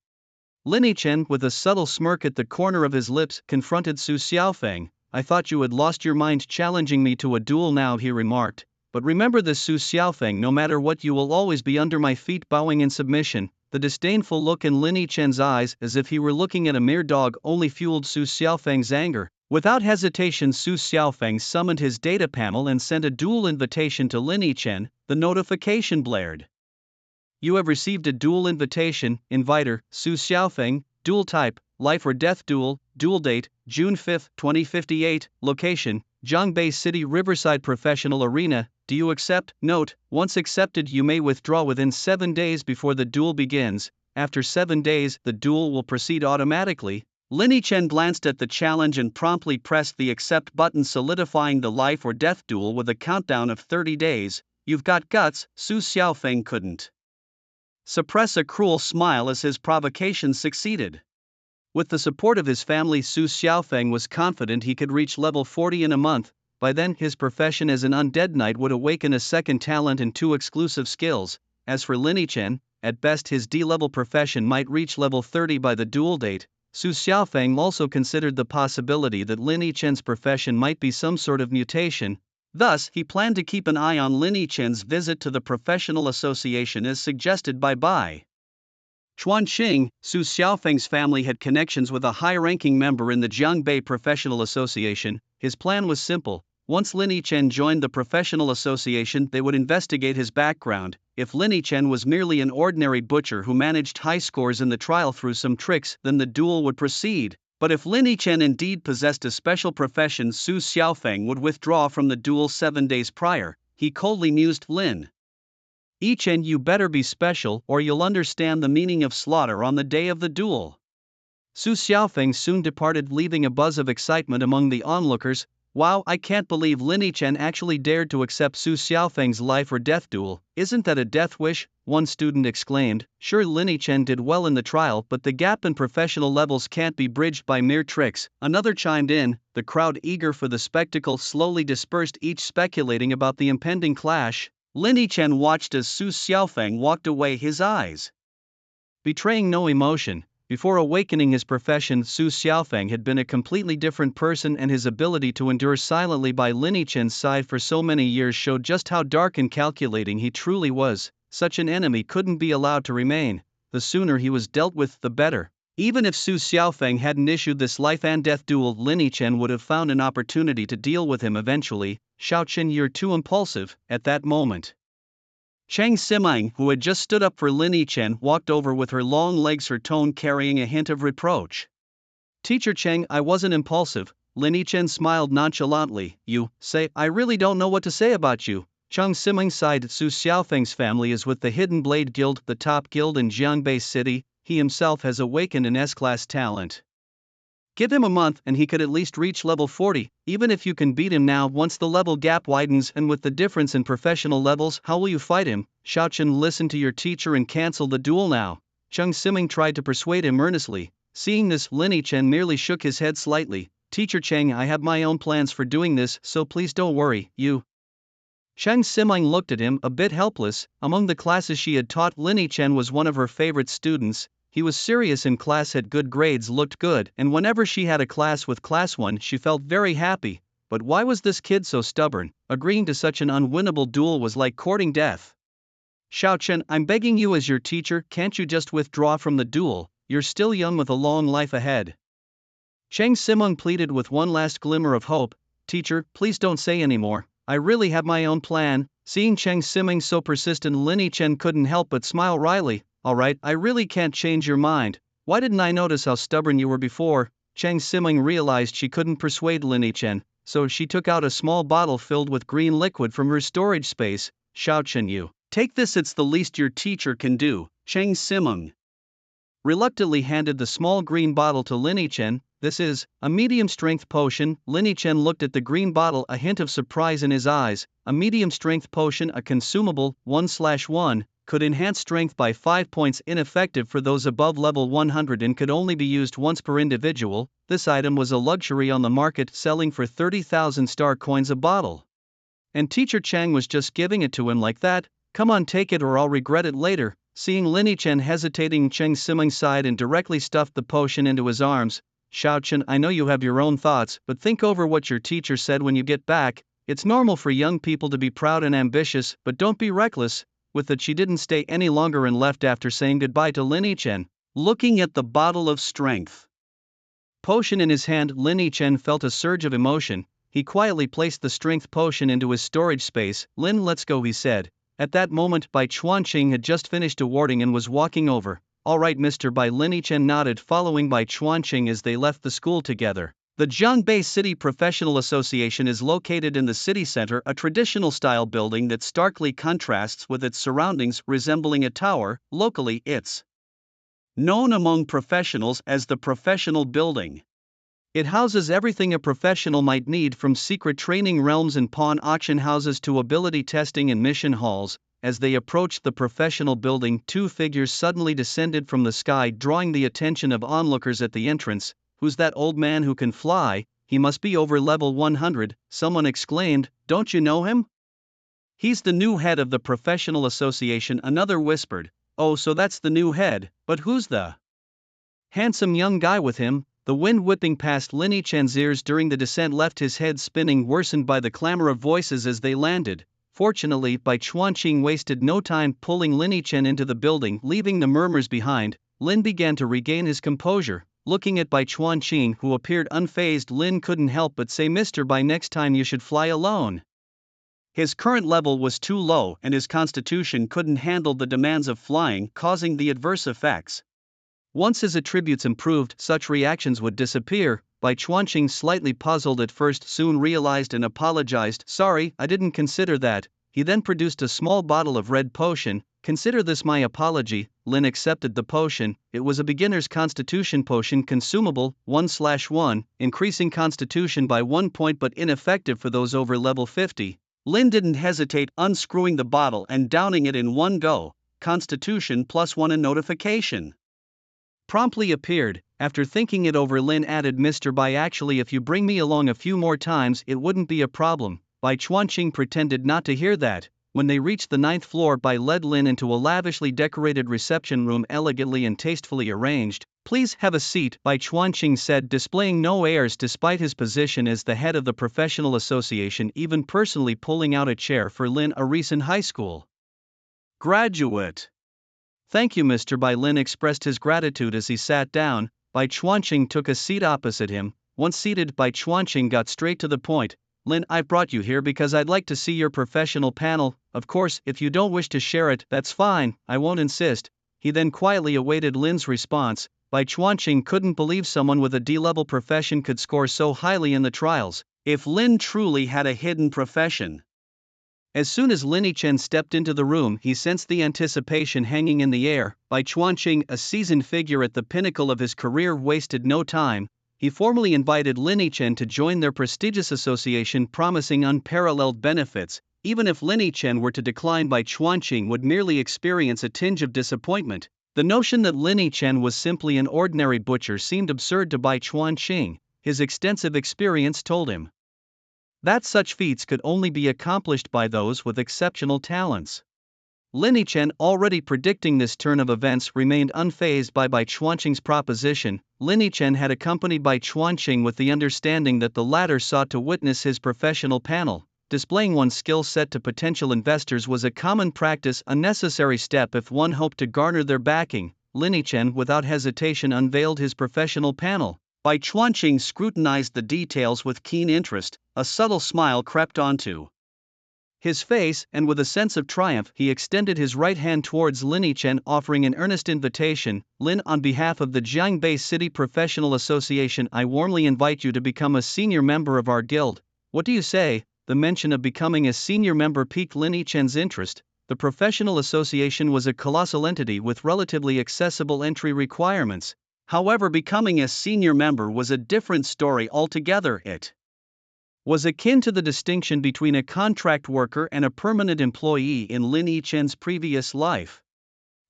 Lin Yichen, with a subtle smirk at the corner of his lips, confronted Su Xiaofeng. "I thought you had lost your mind challenging me to a duel now," he remarked. "But remember this, Su Xiaofeng, no matter what, you will always be under my feet, bowing in submission." The disdainful look in Lin Yichen's eyes, as if he were looking at a mere dog, only fueled Su Xiaofeng's anger. Without hesitation, Su Xiaofeng summoned his data panel and sent a duel invitation to Lin Yichen. The notification blared. "You have received a duel invitation. Inviter, Su Xiaofeng. Duel type, life or death duel. Duel date, June 5, 2058. Location, Zhangbei City Riverside Professional Arena. Do you accept?" Note, once accepted you may withdraw within 7 days before the duel begins. After 7 days, the duel will proceed automatically. Lin Yichen glanced at the challenge and promptly pressed the accept button, solidifying the life or death duel with a countdown of 30 days. "You've got guts." Su Xiaofeng couldn't suppress a cruel smile as his provocation succeeded. With the support of his family, Su Xiaofeng was confident he could reach level 40 in a month. By then, his profession as an undead knight would awaken a second talent and 2 exclusive skills. As for Lin Yichen, at best his D-level profession might reach level 30 by the duel date. Su Xiaofeng also considered the possibility that Lin Yichen's profession might be some sort of mutation. Thus, he planned to keep an eye on Lin Yichen's visit to the professional association as suggested by Bai Chuanqing. Su Xiaofeng's family had connections with a high-ranking member in the Zhangbei Professional Association. His plan was simple. Once Lin Yichen joined the professional association, they would investigate his background. If Lin Yichen was merely an ordinary butcher who managed high scores in the trial through some tricks, then the duel would proceed. But if Lin Yichen indeed possessed a special profession, Su Xiaofeng would withdraw from the duel 7 days prior. He coldly mused, "Lin Yichen, you better be special or you'll understand the meaning of slaughter on the day of the duel." Su Xiaofeng soon departed, leaving a buzz of excitement among the onlookers. Wow, I can't believe Lin Chen actually dared to accept Su Xiaofeng's life or death duel. Isn't that a death wish? One student exclaimed. Sure, Lin Chen did well in the trial, but the gap in professional levels can't be bridged by mere tricks. Another chimed in. The crowd, eager for the spectacle, slowly dispersed, each speculating about the impending clash. Lin Chen watched as Su Xiaofeng walked away, his eyes betraying no emotion. Before awakening his profession, Su Xiaofeng had been a completely different person, and his ability to endure silently by Lin Chen's side for so many years showed just how dark and calculating he truly was. Such an enemy couldn't be allowed to remain. The sooner he was dealt with, the better. Even if Su Xiaofeng hadn't issued this life and death duel, Lin Chen would have found an opportunity to deal with him eventually. Xiaochen, you're too impulsive. At that moment, Cheng Siming, who had just stood up for Lin Chen, walked over with her long legs, her tone carrying a hint of reproach. Teacher Cheng, I wasn't impulsive. Lin Chen smiled nonchalantly. You say, I really don't know what to say about you. Cheng Siming sighed. Su Xiaofeng's family is with the Hidden Blade Guild, the top guild in Jiangbei City. He himself has awakened an S-class talent. Give him a month and he could at least reach level 40, even if you can beat him now. Once the level gap widens and with the difference in professional levels, how will you fight him? Xiaochen, listen to your teacher and cancel the duel now. Cheng Siming tried to persuade him earnestly. Seeing this, Lin Chen merely shook his head slightly. Teacher Cheng, I have my own plans for doing this, so please don't worry. You. Cheng Siming looked at him, a bit helpless. Among the classes she had taught, Lin Chen was one of her favorite students. He was serious in class, had good grades, looked good, and whenever she had a class with class 1 she felt very happy. But why was this kid so stubborn? Agreeing to such an unwinnable duel was like courting death. Xiaochen, I'm begging you as your teacher, can't you just withdraw from the duel? You're still young with a long life ahead. Cheng Siming pleaded with one last glimmer of hope. Teacher, please don't say anymore. I really have my own plan. Seeing Cheng Siming so persistent, Lin Chen couldn't help but smile wryly. Alright, I really can't change your mind. Why didn't I notice how stubborn you were before? Cheng Siming realized she couldn't persuade Lin Chen, so she took out a small bottle filled with green liquid from her storage space. Xiaochen, you take this, it's the least your teacher can do. Cheng Siming reluctantly handed the small green bottle to Lin Chen. This is a medium-strength potion. Lin Chen looked at the green bottle, a hint of surprise in his eyes. A medium-strength potion, a consumable, 1/1, could enhance strength by 5 points, ineffective for those above level 100 and could only be used once per individual. This item was a luxury on the market, selling for 30,000 star coins a bottle. And Teacher Chang was just giving it to him like that. Come on, take it or I'll regret it later. Seeing Lin Chen hesitating, Cheng Siming sighed and directly stuffed the potion into his arms. Xiaochen, I know you have your own thoughts, but think over what your teacher said when you get back. It's normal for young people to be proud and ambitious, but don't be reckless. With that, she didn't stay any longer and left after saying goodbye to Lin Chen. Looking at the bottle of strength potion in his hand, Lin Chen felt a surge of emotion. He quietly placed the strength potion into his storage space. Lin, let's go, he said. At that moment, Bai Chuanqing had just finished awarding and was walking over. All right, Mr. Bai. Lin Chen nodded, following Bai Chuanqing as they left the school together. The Jiangbei City Professional Association is located in the city center, a traditional-style building that starkly contrasts with its surroundings, resembling a tower. Locally, it's known among professionals as the professional building. It houses everything a professional might need, from secret training realms and pawn auction houses to ability testing and mission halls. As they approached the professional building, 2 figures suddenly descended from the sky, drawing the attention of onlookers at the entrance. Who's that old man who can fly? He must be over level 100, someone exclaimed. Don't you know him? He's the new head of the professional association, another whispered. Oh, so that's the new head, but who's the handsome young guy with him? The wind whipping past Lin Chen's ears during the descent left his head spinning, worsened by the clamor of voices as they landed. Fortunately, Bai Chuanqing wasted no time pulling Lin Chen into the building, leaving the murmurs behind. Lin began to regain his composure. Looking at Bai Chuanqing, who appeared unfazed, Lin couldn't help but say, Mr. Bai, next time you should fly alone. His current level was too low and his constitution couldn't handle the demands of flying, causing the adverse effects. Once his attributes improved, such reactions would disappear. Bai Chuanqing, slightly puzzled at first, soon realized and apologized. Sorry, I didn't consider that. He then produced a small bottle of red potion. Consider this my apology. Lin accepted the potion. It was a beginner's constitution potion, consumable 1/1, increasing constitution by 1 point but ineffective for those over level 50. Lin didn't hesitate, unscrewing the bottle and downing it in one go. Constitution +1 and notification promptly appeared. After thinking it over, Lin added, Mr. Bai, actually if you bring me along a few more times it wouldn't be a problem. Bai Chuanqing pretended not to hear that. When they reached the 9th floor, Bai led Lin into a lavishly decorated reception room, elegantly and tastefully arranged. Please have a seat, Bai Chuanqing said, displaying no airs despite his position as the head of the professional association, even personally pulling out a chair for Lin, a recent high school graduate. Thank you, Mr. Bai. Lin expressed his gratitude as he sat down. Bai Chuanqing took a seat opposite him. Once seated, Bai Chuanqing got straight to the point. Lin, I brought you here because I'd like to see your professional panel. Of course, if you don't wish to share it, that's fine, I won't insist. He then quietly awaited Lin's response. Bai Chuanqing couldn't believe someone with a D-level profession could score so highly in the trials. If Lin truly had a hidden profession. As soon as Lin Yichen stepped into the room, he sensed the anticipation hanging in the air. Bai Chuanqing, a seasoned figure at the pinnacle of his career, wasted no time. He formally invited Lin Yichen to join their prestigious association, promising unparalleled benefits. Even if Lin Yichen were to decline, Bai Chuanqing would merely experience a tinge of disappointment. The notion that Lin Yichen was simply an ordinary butcher seemed absurd to Bai Chuanqing. His extensive experience told him that such feats could only be accomplished by those with exceptional talents. Lin Yichen, already predicting this turn of events, remained unfazed by Bai Chuanqing's proposition. Lin Yichen had accompanied Bai Chuanqing with the understanding that the latter sought to witness his professional panel. Displaying one's skill set to potential investors was a common practice, a necessary step if one hoped to garner their backing. Lin Yichen without hesitation unveiled his professional panel. Bai Chuanqing scrutinized the details with keen interest. A subtle smile crept onto his face, and with a sense of triumph he extended his right hand towards Lin Yichen, offering an earnest invitation. Lin, on behalf of the Jiangbei City Professional Association, I warmly invite you to become a senior member of our guild. What do you say? The mention of becoming a senior member piqued Lin Yichen's interest. The professional association was a colossal entity with relatively accessible entry requirements. However, becoming a senior member was a different story altogether. It was akin to the distinction between a contract worker and a permanent employee in Lin Yichen's previous life.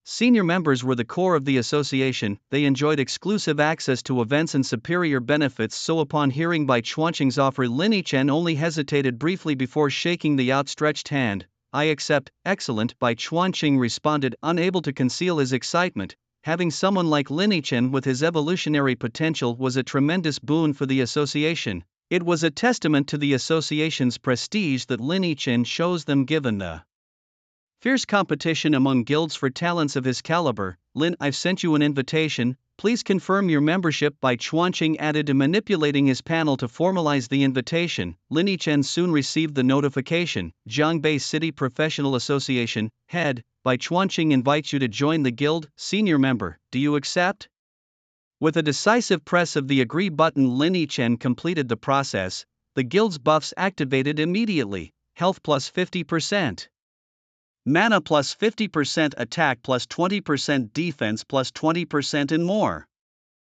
Senior members were the core of the association. They enjoyed exclusive access to events and superior benefits, so upon hearing Bai Chuanqing's offer, Lin Yichen only hesitated briefly before shaking the outstretched hand. I accept. Excellent, Bai Chuanqing responded, unable to conceal his excitement. Having someone like Lin Yichen with his evolutionary potential was a tremendous boon for the association. It was a testament to the association's prestige that Lin Yichen chose them given the fierce competition among guilds for talents of his caliber. Lin, I've sent you an invitation, please confirm your membership. Bai Chuanqing added, manipulating his panel to formalize the invitation. Lin Yichen soon received the notification. Jiangbei City Professional Association, head, Bai Chuanqing invites you to join the guild, senior member, do you accept? With a decisive press of the agree button, Lin Yichen completed the process. The guild's buffs activated immediately. Health plus 50%. Mana plus 50%, attack plus 20%, defense plus 20% and more.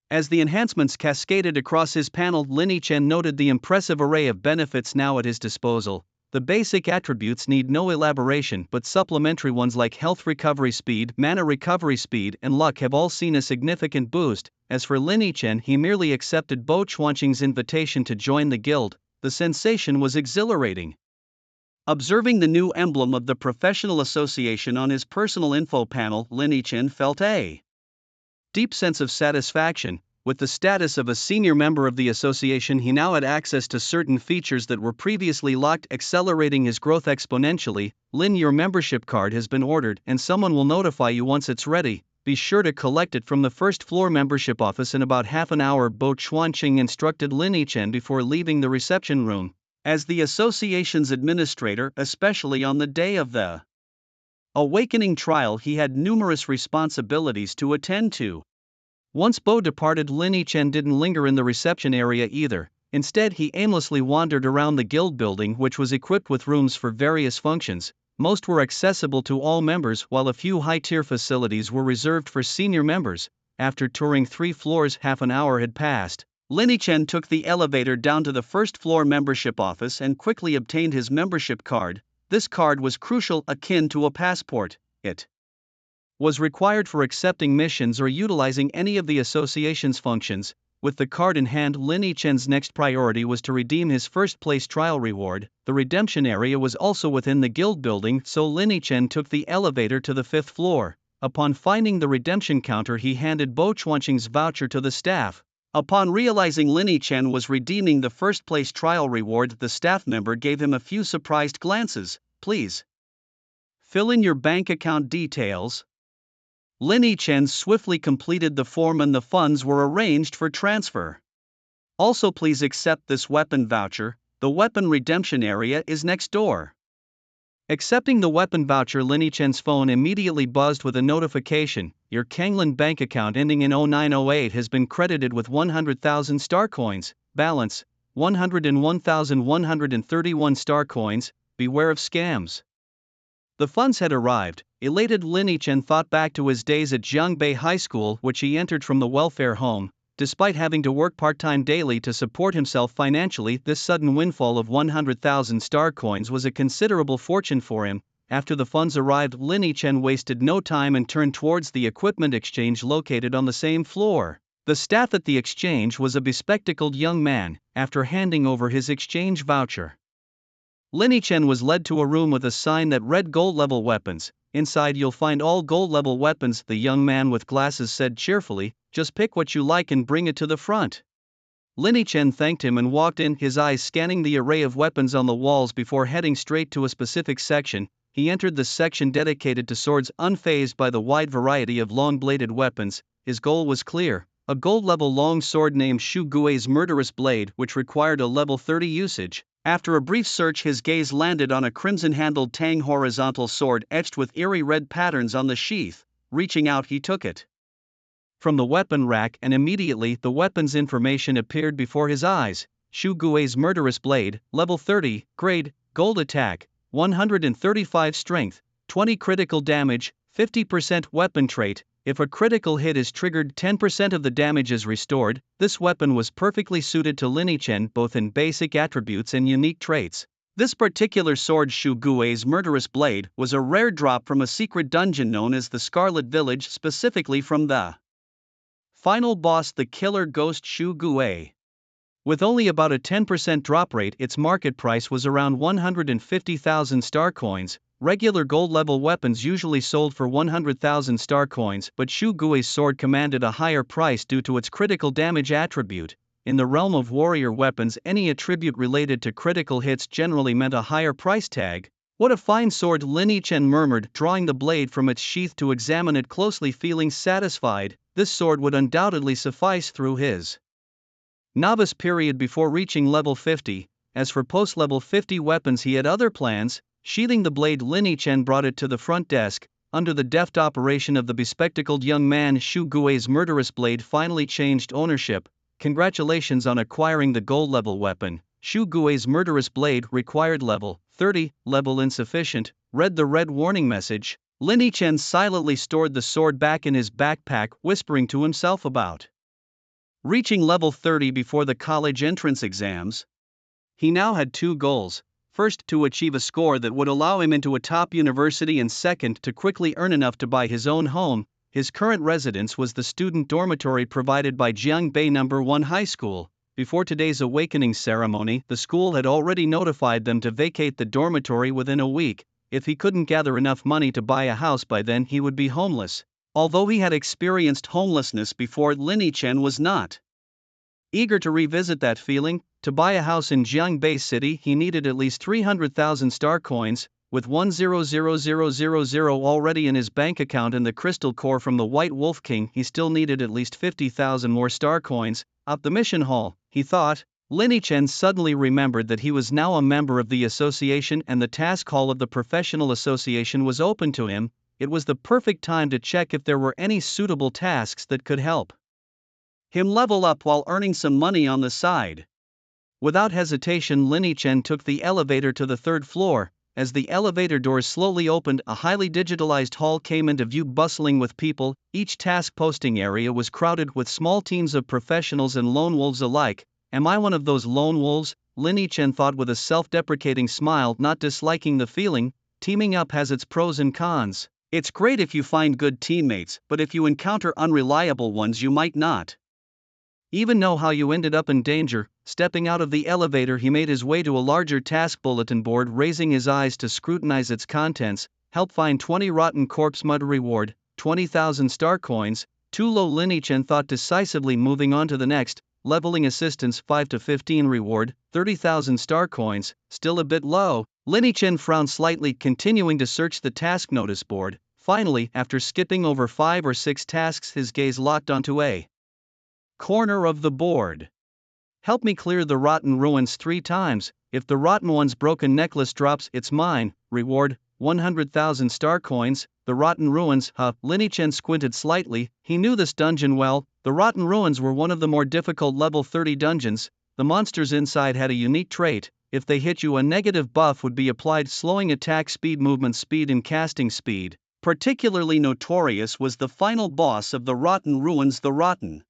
As the enhancements cascaded across his panel, Lin Yichen noted the impressive array of benefits now at his disposal. The basic attributes need no elaboration, but supplementary ones like health recovery speed, mana recovery speed, and luck have all seen a significant boost. As for Lin Yichen, he merely accepted Bai Chuanqing's invitation to join the guild. The sensation was exhilarating. Observing the new emblem of the professional association on his personal info panel, Lin Yichen felt a deep sense of satisfaction. With the status of a senior member of the association, he now had access to certain features that were previously locked, accelerating his growth exponentially. Lin, your membership card has been ordered, and someone will notify you once it's ready. Be sure to collect it from the first floor membership office in about half an hour, Bai Chuanqing instructed Lin Yichen before leaving the reception room. As the association's administrator, especially on the day of the Awakening trial, he had numerous responsibilities to attend to. Once Bai departed, Lin Yichen didn't linger in the reception area either. Instead, he aimlessly wandered around the guild building, which was equipped with rooms for various functions. Most were accessible to all members, while a few high-tier facilities were reserved for senior members. After touring 3 floors, half an hour had passed. Linny Chen took the elevator down to the first-floor membership office and quickly obtained his membership card. This card was crucial, akin to a passport. It was required for accepting missions or utilizing any of the association's functions. With the card in hand, Linny Chen's next priority was to redeem his first-place trial reward. The redemption area was also within the guild building, so Linny Chen took the elevator to the 5th floor. Upon finding the redemption counter, he handed Bo Chuanqing's voucher to the staff. Upon realizing Linny Chen was redeeming the first-place trial reward, the staff member gave him a few surprised glances. "Please fill in your bank account details." Linny Chen swiftly completed the form and the funds were arranged for transfer. "Also, please accept this weapon voucher. The weapon redemption area is next door." Accepting the weapon voucher, Linny Chen's phone immediately buzzed with a notification. "Your Kanglan bank account ending in 0908 has been credited with 100,000 star coins. Balance, 101,131 star coins. Beware of scams." The funds had arrived. Elated, Linny Chen thought back to his days at Jiangbei High School, which he entered from the welfare home. Despite having to work part-time daily to support himself financially, this sudden windfall of 100,000 star coins was a considerable fortune for him. After the funds arrived, Linny Chen wasted no time and turned towards the equipment exchange located on the same floor. The staff at the exchange was a bespectacled young man. After handing over his exchange voucher, Linny Chen was led to a room with a sign that read "Gold-level weapons." "Inside you'll find all gold-level weapons," the young man with glasses said cheerfully. "Just pick what you like and bring it to the front." Linny Chen thanked him and walked in, his eyes scanning the array of weapons on the walls before heading straight to a specific section. He entered the section dedicated to swords. Unfazed by the wide variety of long-bladed weapons, his goal was clear: a gold-level long sword named Shu Gui's Murderous Blade, which required a level 30 usage. After a brief search, his gaze landed on a crimson-handled Tang horizontal sword etched with eerie red patterns on the sheath. Reaching out, he took it from the weapon rack, and immediately the weapon's information appeared before his eyes. Shu Gui's Murderous Blade, level 30, grade, gold attack, 135 strength, 20 critical damage, 50% weapon trait. If a critical hit is triggered, 10% of the damage is restored. This weapon was perfectly suited to Linny Chen, both in basic attributes and unique traits. This particular sword, Shu Gui's Murderous Blade, was a rare drop from a secret dungeon known as the Scarlet Village, specifically from the final boss, the killer ghost Shu Gui. With only about a 10% drop rate, its market price was around 150,000 star coins. Regular gold-level weapons usually sold for 100,000 star coins, but Shu Gui's sword commanded a higher price due to its critical damage attribute. In the realm of warrior weapons, any attribute related to critical hits generally meant a higher price tag. "What a fine sword," Linny Chen murmured, drawing the blade from its sheath to examine it closely, feeling satisfied. This sword would undoubtedly suffice through his novice period before reaching level 50. As for post-level 50 weapons, he had other plans. Sheathing the blade, Linny Chen brought it to the front desk. Under the deft operation of the bespectacled young man, Shu Gui's Murderous Blade finally changed ownership. "Congratulations on acquiring the gold-level weapon. Shu Gui's Murderous Blade required level 30, level insufficient," read the red warning message. Linny Chen silently stored the sword back in his backpack, whispering to himself about reaching level 30 before the college entrance exams. He now had 2 goals. First, to achieve a score that would allow him into a top university, and second, to quickly earn enough to buy his own home. His current residence was the student dormitory provided by Jiangbei No. 1 High School. Before today's awakening ceremony, the school had already notified them to vacate the dormitory within a week. If he couldn't gather enough money to buy a house by then, he would be homeless. Although he had experienced homelessness before, Linny Chen was not eager to revisit that feeling. To buy a house in Jiangbei City, he needed at least 300,000 star coins. With 100,000 already in his bank account and the crystal core from the White Wolf King, he still needed at least 50,000 more star coins. At the mission hall, he thought. Linny Chen suddenly remembered that he was now a member of the association and the task hall of the professional association was open to him. It was the perfect time to check if there were any suitable tasks that could help him level up while earning some money on the side. Without hesitation, Linny Chen took the elevator to the 3rd floor. As the elevator doors slowly opened, a highly digitalized hall came into view, bustling with people. Each task posting area was crowded with small teams of professionals and lone wolves alike. Am I one of those lone wolves? Lin Chen thought with a self-deprecating smile, not disliking the feeling. Teaming up has its pros and cons. It's great if you find good teammates, but if you encounter unreliable ones, you might not even know how you ended up in danger. Stepping out of the elevator, he made his way to a larger task bulletin board, raising his eyes to scrutinize its contents. Help find 20 rotten corpse mud. Reward 20,000 star coins. Too low. Lin Chen thought decisively, moving on to the next. Leveling assistance 5 to 15. Reward 30,000 star coins. Still a bit low. Lin Chen frowned slightly, continuing to search the task notice board. Finally, after skipping over 5 or 6 tasks, his gaze locked onto a corner of the board. Help me clear the rotten ruins 3 times. If the rotten one's broken necklace drops, it's mine. Reward 100,000 star coins. The rotten ruins, huh? Lin Chen squinted slightly. He knew this dungeon well. The rotten ruins were one of the more difficult level 30 dungeons. The monsters inside had a unique trait. If they hit you, a negative buff would be applied, slowing attack speed, movement speed, and casting speed. Particularly notorious was the final boss of the rotten ruins, the rotten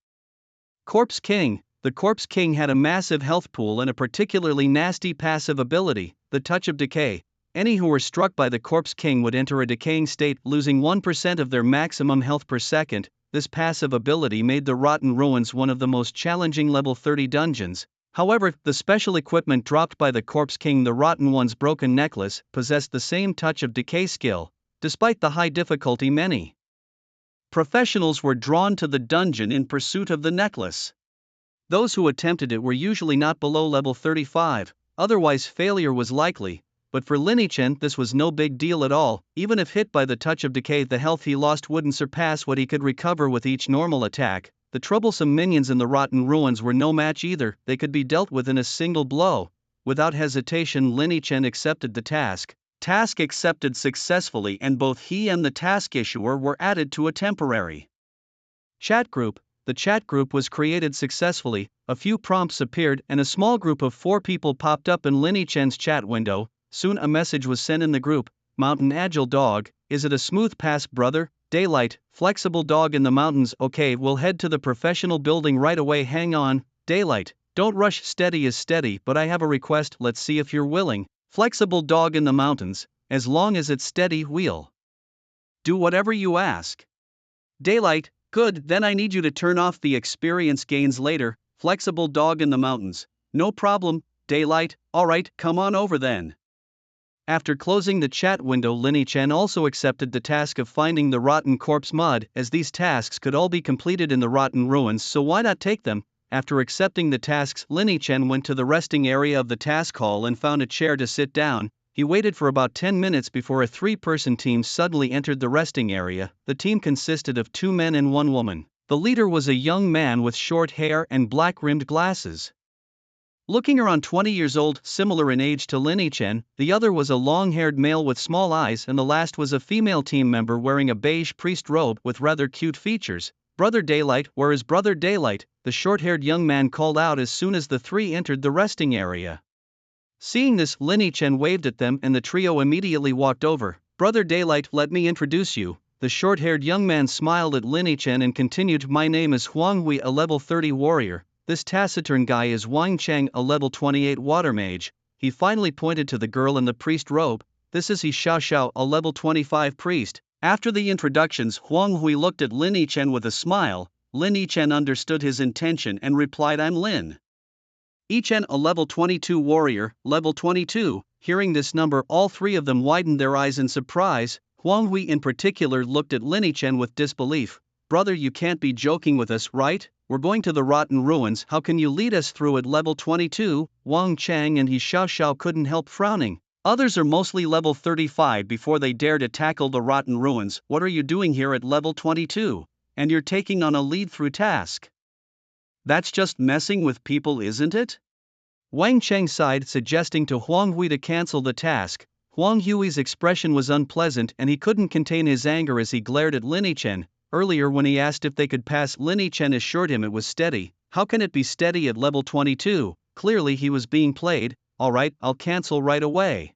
Corpse King. The Corpse King had a massive health pool and a particularly nasty passive ability, the Touch of Decay. Any who were struck by the Corpse King would enter a decaying state, losing 1% of their maximum health per second. This passive ability made the Rotten Ruins one of the most challenging level 30 dungeons. However, the special equipment dropped by the Corpse King, the Rotten One's broken necklace, possessed the same Touch of Decay skill. Despite the high difficulty, many professionals were drawn to the dungeon in pursuit of the necklace. Those who attempted it were usually not below level 35, otherwise failure was likely, but for Lin Chen this was no big deal at all. Even if hit by the Touch of Decay, the health he lost wouldn't surpass what he could recover with each normal attack. The troublesome minions in the Rotten Ruins were no match either, they could be dealt with in a single blow. Without hesitation, Lin Chen accepted the task. Task accepted successfully, and both he and the task issuer were added to a temporary chat group. The chat group was created successfully, a few prompts appeared, and a small group of 4 people popped up in Lin Chen's chat window. Soon a message was sent in the group. Mountain Agile Dog, is it a smooth pass, brother? Daylight, flexible dog in the mountains. Okay, we'll head to the professional building right away. Hang on, Daylight, don't rush. Steady is steady, but I have a request, let's see if you're willing. Flexible dog in the mountains, as long as it's steady, we'll do whatever you ask. Daylight, good, then I need you to turn off the experience gains later. Flexible dog in the mountains, no problem. Daylight, alright, come on over then. After closing the chat window, Lin Chen also accepted the task of finding the rotten corpse mud, as these tasks could all be completed in the Rotten Ruins, so why not take them? After accepting the tasks, Lin Chen went to the resting area of the task hall and found a chair to sit down. He waited for about 10 minutes before a 3-person team suddenly entered the resting area. The team consisted of 2 men and 1 woman. The leader was a young man with short hair and black-rimmed glasses, looking around 20 years old, similar in age to Lin Chen. The other was a long-haired male with small eyes, and the last was a female team member wearing a beige priest robe with rather cute features. Brother Daylight, where is Brother Daylight? The short-haired young man called out as soon as the 3 entered the resting area. Seeing this, Lin Chen waved at them and the trio immediately walked over. Brother Daylight, let me introduce you. The short-haired young man smiled at Lin Chen and continued, my name is Huang Hui, a level 30 warrior. This taciturn guy is Wang Cheng, a level 28 water mage. He finally pointed to the girl in the priest robe. This is He Xiao, a level 25 priest. After the introductions, Huang Hui looked at Lin Chen with a smile. Lin Chen understood his intention and replied, I'm Lin Chen, a level 22 warrior, level 22. Hearing this number, all 3 of them widened their eyes in surprise. Huang Hui in particular looked at Lin Chen with disbelief. Brother, you can't be joking with us, right? We're going to the Rotten Ruins, how can you lead us through at level 22? Wang Chang and He Xiao couldn't help frowning. Others are mostly level 35 before they dare to tackle the Rotten Ruins. What are you doing here at level 22? And you're taking on a lead-through task. That's just messing with people, isn't it? Wang Cheng sighed, suggesting to Huang Hui to cancel the task. Huang Hui's expression was unpleasant and he couldn't contain his anger as he glared at Lin Chen. Earlier when he asked if they could pass, Lin Chen assured him it was steady. How can it be steady at level 22? Clearly he was being played. Alright, I'll cancel right away.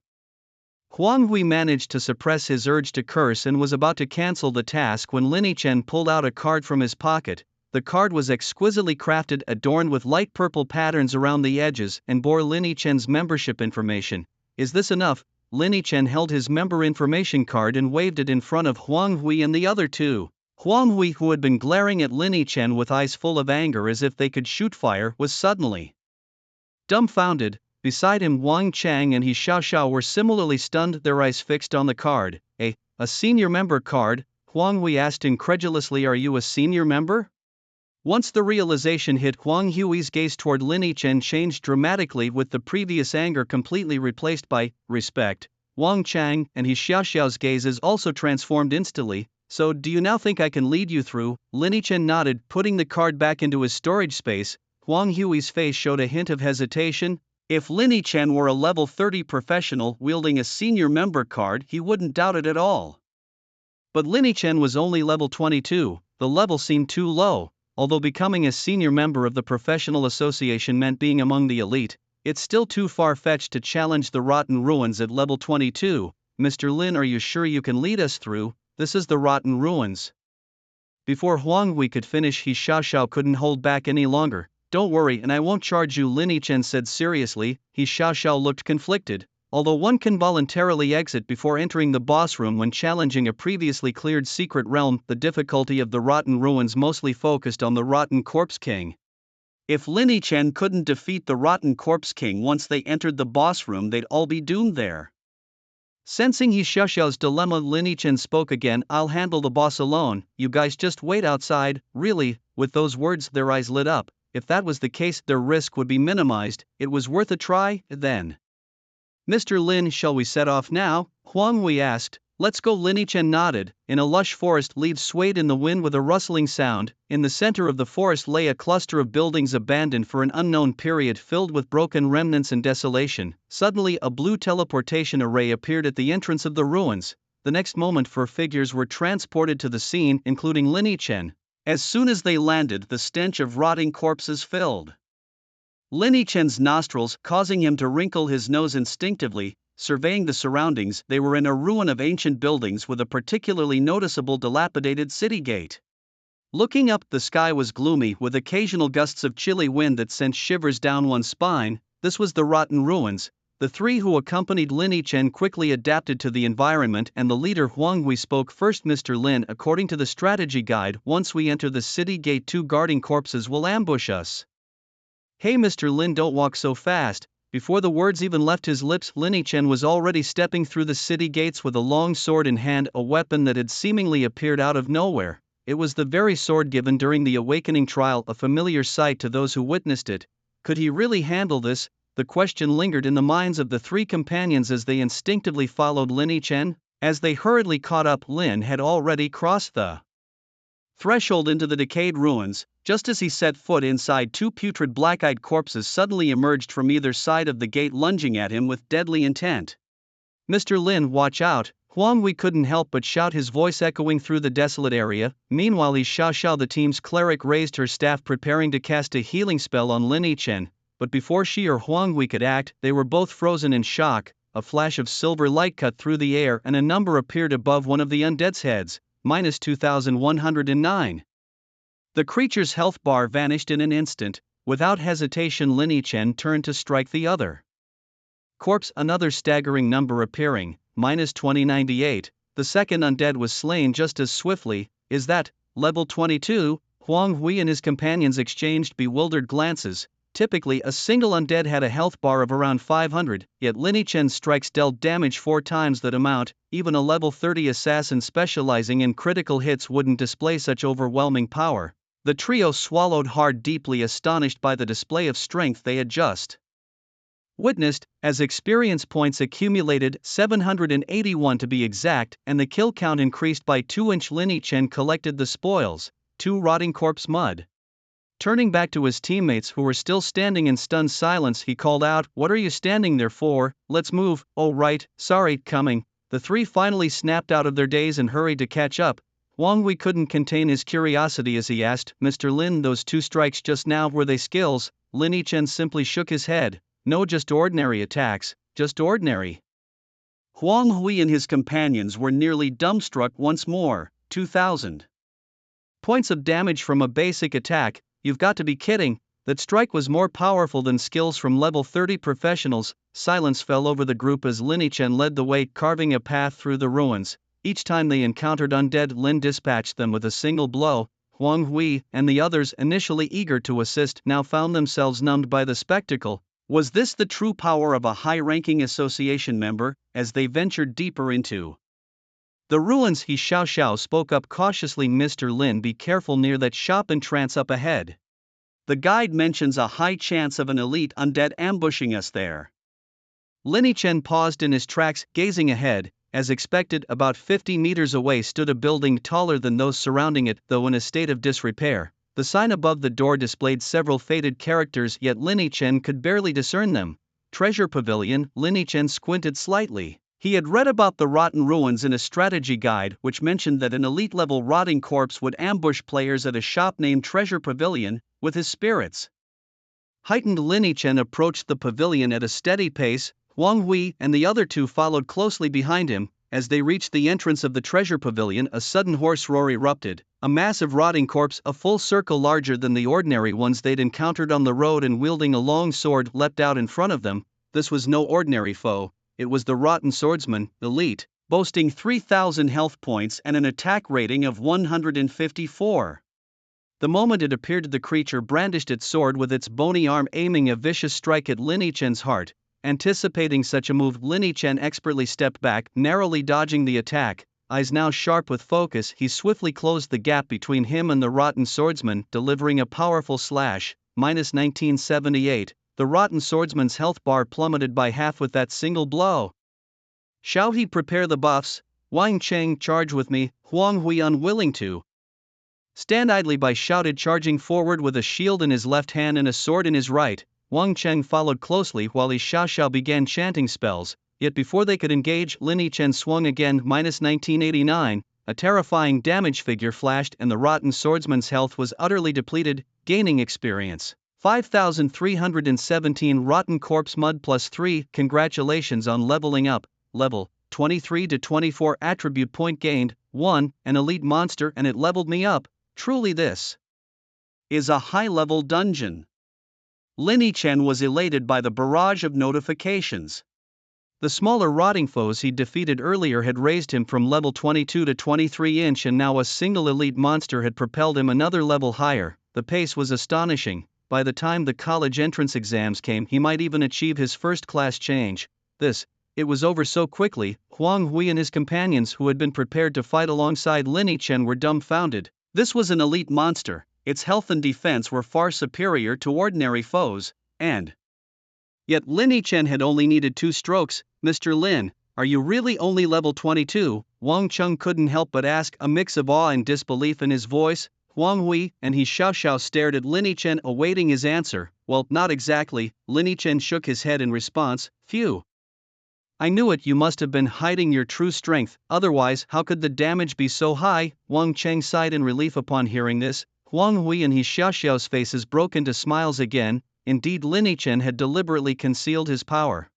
Huang Hui managed to suppress his urge to curse and was about to cancel the task when Lin Yichen pulled out a card from his pocket. The card was exquisitely crafted, adorned with light purple patterns around the edges, and bore Lin Yichen's membership information. Is this enough? Lin Yichen held his member information card and waved it in front of Huang Hui and the other two. Huang Hui, who had been glaring at Lin Yichen with eyes full of anger as if they could shoot fire, was suddenly dumbfounded. Beside him, Wang Chang and He Xiaoxiao were similarly stunned, their eyes fixed on the card. A senior member card? Huang Hui asked incredulously. Are you a senior member? Once the realization hit, Huang Hui's gaze toward Lin Yichen changed dramatically, with the previous anger completely replaced by respect. Wang Chang and He Xiaoxiao's gazes also transformed instantly. So, do you now think I can lead you through? Lin Yichen nodded, putting the card back into his storage space. Huang Hui's face showed a hint of hesitation. If Lin Yichen were a level 30 professional wielding a senior member card, he wouldn't doubt it at all. But Lin Yichen was only level 22, the level seemed too low. Although becoming a senior member of the professional association meant being among the elite, it's still too far-fetched to challenge the Rotten Ruins at level 22. Mr. Lin, are you sure you can lead us through? This is the Rotten Ruins. Before Huang Hui could finish, He Xiaoxiao couldn't hold back any longer. Don't worry, and I won't charge you, Lin Yichen said seriously. He Xiaoxiao looked conflicted. Although one can voluntarily exit before entering the boss room when challenging a previously cleared secret realm, the difficulty of the Rotten Ruins mostly focused on the Rotten Corpse King. If Lin Yichen couldn't defeat the Rotten Corpse King once they entered the boss room, they'd all be doomed there. Sensing He Xiaoxiao's dilemma, Lin Yichen spoke again. I'll handle the boss alone, you guys just wait outside. Really? With those words, their eyes lit up. If that was the case, their risk would be minimized. It was worth a try, then. Mr. Lin, shall we set off now? Huang Hui asked. Let's go, Lin Yichen nodded. In a lush forest, leaves swayed in the wind with a rustling sound. In the center of the forest lay a cluster of buildings abandoned for an unknown period, filled with broken remnants and desolation. Suddenly, a blue teleportation array appeared at the entrance of the ruins. The next moment, 4 figures were transported to the scene, including Lin Yichen. As soon as they landed, the stench of rotting corpses filled Lin Yichen's nostrils, causing him to wrinkle his nose instinctively. Surveying the surroundings, they were in a ruin of ancient buildings with a particularly noticeable dilapidated city gate. Looking up, the sky was gloomy, with occasional gusts of chilly wind that sent shivers down one's spine. This was the Rotten Ruins. The 3 who accompanied Lin Yichen quickly adapted to the environment, and the leader Huang Hui spoke first. Mr. Lin, according to the strategy guide, once we enter the city gate, 2 guarding corpses will ambush us. Hey Mr. Lin, don't walk so fast. Before the words even left his lips, Lin Yichen was already stepping through the city gates with a long sword in hand, a weapon that had seemingly appeared out of nowhere. It was the very sword given during the awakening trial, a familiar sight to those who witnessed it. Could he really handle this? The question lingered in the minds of the 3 companions as they instinctively followed Lin Yichen. As they hurriedly caught up, Lin had already crossed the threshold into the decayed ruins. Just as he set foot inside, 2 putrid black-eyed corpses suddenly emerged from either side of the gate, lunging at him with deadly intent. Mr. Lin, watch out! Huang Hui couldn't help but shout, his voice echoing through the desolate area. Meanwhile, He Xiaoxiao, the team's cleric, raised her staff, preparing to cast a healing spell on Lin Yichen. But before she or Huang Hui could act, they were both frozen in shock. A flash of silver light cut through the air, and a number appeared above one of the undead's heads. -2109. The creature's health bar vanished in an instant. Without hesitation, Lin Yichen turned to strike the other corpse, another staggering number appearing, -2098. The second undead was slain just as swiftly. Is that level 22? Huang Hui and his companions exchanged bewildered glances. Typically, a single undead had a health bar of around 500, yet Lin Yichen's strikes dealt damage 4 times that amount. Even a level 30 assassin specializing in critical hits wouldn't display such overwhelming power. The trio swallowed hard, deeply astonished by the display of strength they had just witnessed. As experience points accumulated, 781 to be exact, and the kill count increased by 2. Lin Yichen collected the spoils, 2 rotting corpse mud. Turning back to his teammates, who were still standing in stunned silence, he called out, "What are you standing there for? Let's move." "Oh right, sorry, coming." The 3 finally snapped out of their daze and hurried to catch up. Huang Hui couldn't contain his curiosity as he asked, "Mr. Lin, those 2 strikes just now, were they skills?" Lin Yichen simply shook his head. "No, just ordinary attacks, just ordinary." Huang Hui and his companions were nearly dumbstruck once more. 2,000 points of damage from a basic attack, you've got to be kidding. That strike was more powerful than skills from level 30 professionals. Silence fell over the group as Lin Chen led the way, carving a path through the ruins. Each time they encountered undead, Lin dispatched them with a single blow. Huang Hui and the others, initially eager to assist, now found themselves numbed by the spectacle. Was this the true power of a high-ranking association member? As they ventured deeper into the ruins, he Xiao spoke up cautiously, "Mr. Lin, be careful near that shop entrance up ahead. The guide mentions a high chance of an elite undead ambushing us there." Lin Chen paused in his tracks, gazing ahead. As expected, about 50 meters away stood a building taller than those surrounding it, though in a state of disrepair. The sign above the door displayed several faded characters, yet Lin Chen could barely discern them. Treasure Pavilion. Lin Chen squinted slightly. He had read about the rotten ruins in a strategy guide, which mentioned that an elite-level rotting corpse would ambush players at a shop named Treasure Pavilion. With his spirits heightened, Lin Chen approached the pavilion at a steady pace. Huang Hui and the other two followed closely behind him. As they reached the entrance of the Treasure Pavilion, a sudden hoarse roar erupted. A massive rotting corpse, a full circle larger than the ordinary ones they'd encountered on the road and wielding a long sword, leapt out in front of them. This was no ordinary foe. It was the Rotten Swordsman, elite, boasting 3,000 health points and an attack rating of 154. The moment it appeared, the creature brandished its sword with its bony arm, aiming a vicious strike at Lin Chen's heart. Anticipating such a move, Lin Chen expertly stepped back, narrowly dodging the attack. Eyes now sharp with focus, he swiftly closed the gap between him and the Rotten Swordsman, delivering a powerful slash. -1978. The Rotten Swordsman's health bar plummeted by half with that single blow. "Shall he prepare the buffs? Wang Cheng, charge with me." Huang Hui, unwilling to stand idly by, shouted, charging forward with a shield in his left hand and a sword in his right. Wang Cheng followed closely while he Xiao began chanting spells, yet before they could engage, Lin Chen swung again. -1989. A terrifying damage figure flashed and the Rotten Swordsman's health was utterly depleted. Gaining experience 5,317. Rotten Corpse Mud +3. Congratulations on leveling up. Level 23 to 24. Attribute point gained 1. An elite monster, and it leveled me up. Truly, this is a high-level dungeon. Lin Chen was elated by the barrage of notifications. The smaller rotting foes he defeated earlier had raised him from level 22 to 23 inch, and now a single elite monster had propelled him another level higher. The pace was astonishing. By the time the college entrance exams came, he might even achieve his first-class change. It was over so quickly. Huang Hui and his companions, who had been prepared to fight alongside Lin Chen, were dumbfounded. This was an elite monster. Its health and defense were far superior to ordinary foes, and yet Lin Chen had only needed 2 strokes. "Mr. Lin, are you really only level 22? Wang Cheng couldn't help but ask, a mix of awe and disbelief in his voice. Huang Hui and he Xiao stared at Lin Chen, awaiting his answer. "Well, not exactly." Lin Chen shook his head in response. "Phew. I knew it, you must have been hiding your true strength, otherwise how could the damage be so high?" Wang Cheng sighed in relief upon hearing this. Huang Hui and he Xiao's faces broke into smiles again. Indeed, Lin Chen had deliberately concealed his power.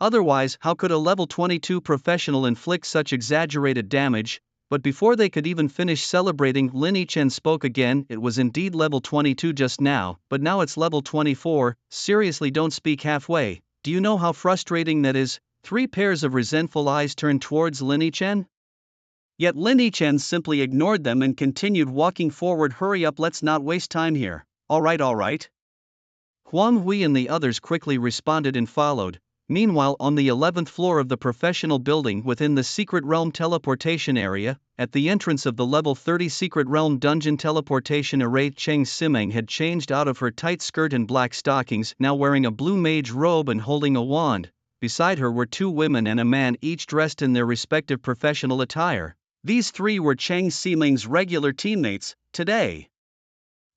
Otherwise, how could a level 22 professional inflict such exaggerated damage? But before they could even finish celebrating, Lin Chen spoke again. "It was indeed level 22 just now, but now it's level 24. Seriously, don't speak halfway. Do you know how frustrating that is?" 3 pairs of resentful eyes turned towards Lin Chen. Yet Lin Chen simply ignored them and continued walking forward. "Hurry up, let's not waste time here." All right. Huang Hui and the others quickly responded and followed. Meanwhile, on the 11th floor of the professional building within the Secret Realm teleportation area, at the entrance of the level 30 Secret Realm dungeon teleportation array, Cheng Simeng had changed out of her tight skirt and black stockings, now wearing a blue mage robe and holding a wand. Beside her were 2 women and a man, each dressed in their respective professional attire. These 3 were Cheng Simeng's regular teammates. Today,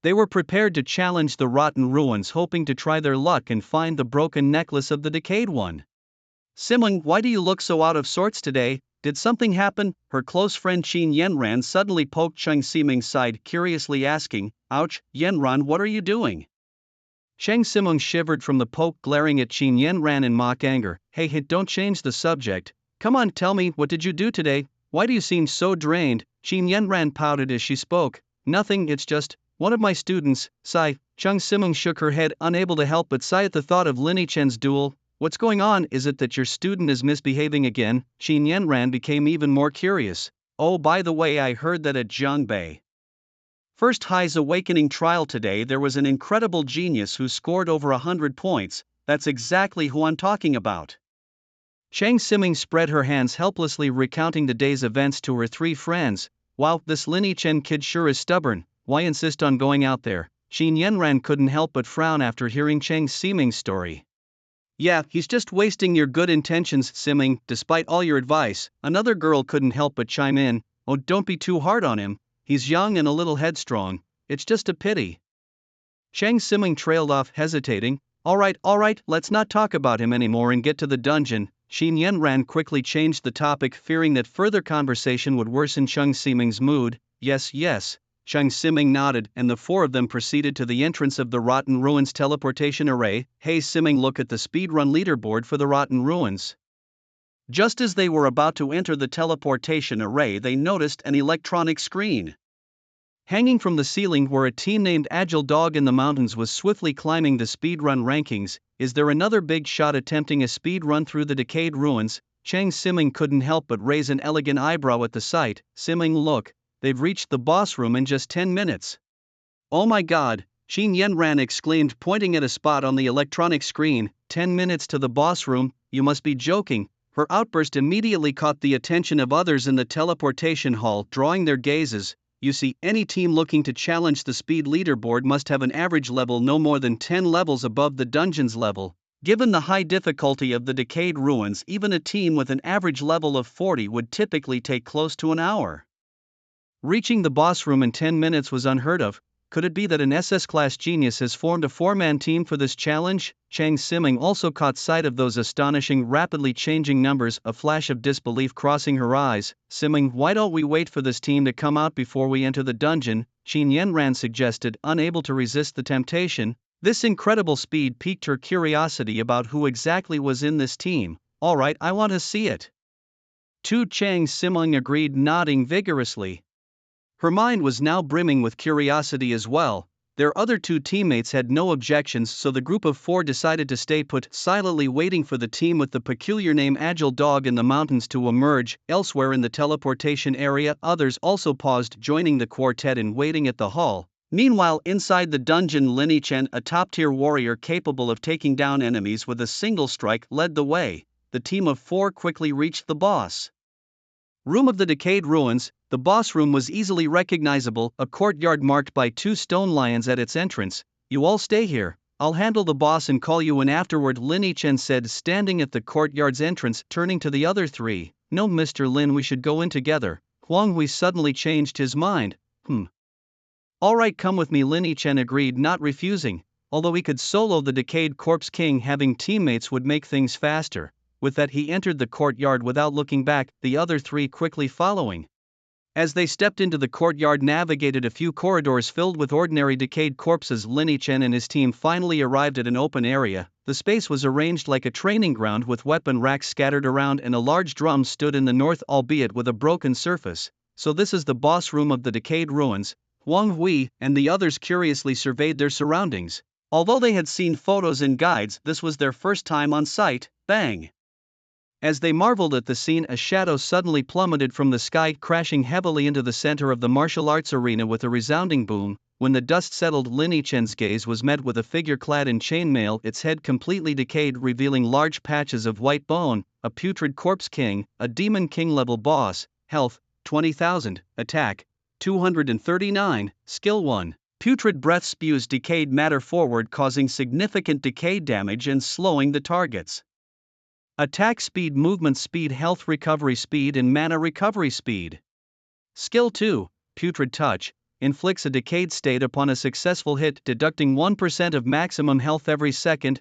they were prepared to challenge the rotten ruins, hoping to try their luck and find the broken necklace of the decayed one. "Simeng, why do you look so out of sorts today? Did something happen?" Her close friend Qin Yanran suddenly poked Cheng Simeng's side, curiously asking. "Ouch, Yanran, what are you doing?" Cheng Simeng shivered from the poke, glaring at Qin Yanran in mock anger. "Hey, don't change the subject. Come on, tell me, what did you do today? Why do you seem so drained? Qin Yanran pouted as she spoke. Nothing, it's just one of my students, sigh. Chung Simung shook her head, unable to help but sigh at the thought of Lin Chen's duel. What's going on? Is it that your student is misbehaving again? Qin Yanran became even more curious. Oh, by the way, I heard that at Jiangbei First High's Awakening trial today there was an incredible genius who scored over 100 points. That's exactly who I'm talking about. Chang Siming spread her hands helplessly, recounting the day's events to her three friends. Wow, this Lin Chen kid sure is stubborn. Why insist on going out there? Qin Yanran couldn't help but frown after hearing Chang Siming's story. Yeah, he's just wasting your good intentions, Siming, despite all your advice. Another girl couldn't help but chime in. Oh, don't be too hard on him. He's young and a little headstrong. It's just a pity. Chang Siming trailed off, hesitating. All right, let's not talk about him anymore and get to the dungeon. Qin Yanran quickly changed the topic, fearing that further conversation would worsen Chang Siming's mood. Yes. Chang Siming nodded, and the four of them proceeded to the entrance of the Rotten Ruins teleportation array. Hey Siming, look at the speedrun leaderboard for the Rotten Ruins. Just as they were about to enter the teleportation array, they noticed an electronic screen. Hanging from the ceiling where a team named Agile Dog in the Mountains was swiftly climbing the speedrun rankings. Is there another big shot attempting a speed run through the decayed ruins? Chang Siming couldn't help but raise an elegant eyebrow at the sight. Siming, look, they've reached the boss room in just 10 minutes. Oh my god, Qin Yanran exclaimed, pointing at a spot on the electronic screen. 10 minutes to the boss room? You must be joking. Her outburst immediately caught the attention of others in the teleportation hall, drawing their gazes. You see, any team looking to challenge the speed leaderboard must have an average level no more than 10 levels above the dungeon's level. Given the high difficulty of the decayed ruins, even a team with an average level of 40 would typically take close to an hour. Reaching the boss room in 10 minutes was unheard of. Could it be that an SS-class genius has formed a four-man team for this challenge? Chang Siming also caught sight of those astonishing, rapidly changing numbers, a flash of disbelief crossing her eyes. Siming, why don't we wait for this team to come out before we enter the dungeon? Qin Yanran suggested, unable to resist the temptation. This incredible speed piqued her curiosity about who exactly was in this team. All right, I want to see it. Chang Siming agreed, nodding vigorously. Her mind was now brimming with curiosity as well. Their other two teammates had no objections, so the group of four decided to stay put, silently waiting for the team with the peculiar name Agile Dog in the Mountains to emerge. Elsewhere in the teleportation area, others also paused, joining the quartet in waiting at the hall. Meanwhile, inside the dungeon, Lin Chen, a top-tier warrior capable of taking down enemies with a single strike, led the way. The team of four quickly reached the boss room of the decayed ruins. The boss room was easily recognizable, a courtyard marked by two stone lions at its entrance. You all stay here. I'll handle the boss and call you in afterward, Lin Chen said, standing at the courtyard's entrance. Turning to the other three. No, Mr. Lin, we should go in together. Huang Hui suddenly changed his mind. All right, come with me, Lin Chen agreed, not refusing. Although he could solo the Decayed Corpse King, having teammates would make things faster. With that, he entered the courtyard without looking back, the other three quickly following. As they stepped into the courtyard, navigated a few corridors filled with ordinary decayed corpses, Lin Chen and his team finally arrived at an open area. The space was arranged like a training ground with weapon racks scattered around, and a large drum stood in the north, albeit with a broken surface. So this is the boss room of the decayed ruins. Huang Hui and the others curiously surveyed their surroundings. Although they had seen photos and guides, this was their first time on site. Bang! As they marveled at the scene, a shadow suddenly plummeted from the sky, crashing heavily into the center of the martial arts arena with a resounding boom. When the dust settled, Lin Chen's gaze was met with a figure clad in chainmail, its head completely decayed, revealing large patches of white bone. A putrid corpse king, a demon king level boss. Health 20,000, attack 239, skill 1. Putrid breath spews decayed matter forward, causing significant decay damage and slowing the targets. Attack speed, movement speed, health recovery speed, and mana recovery speed. Skill 2, Putrid Touch, inflicts a decayed state upon a successful hit, deducting 1% of maximum health every second,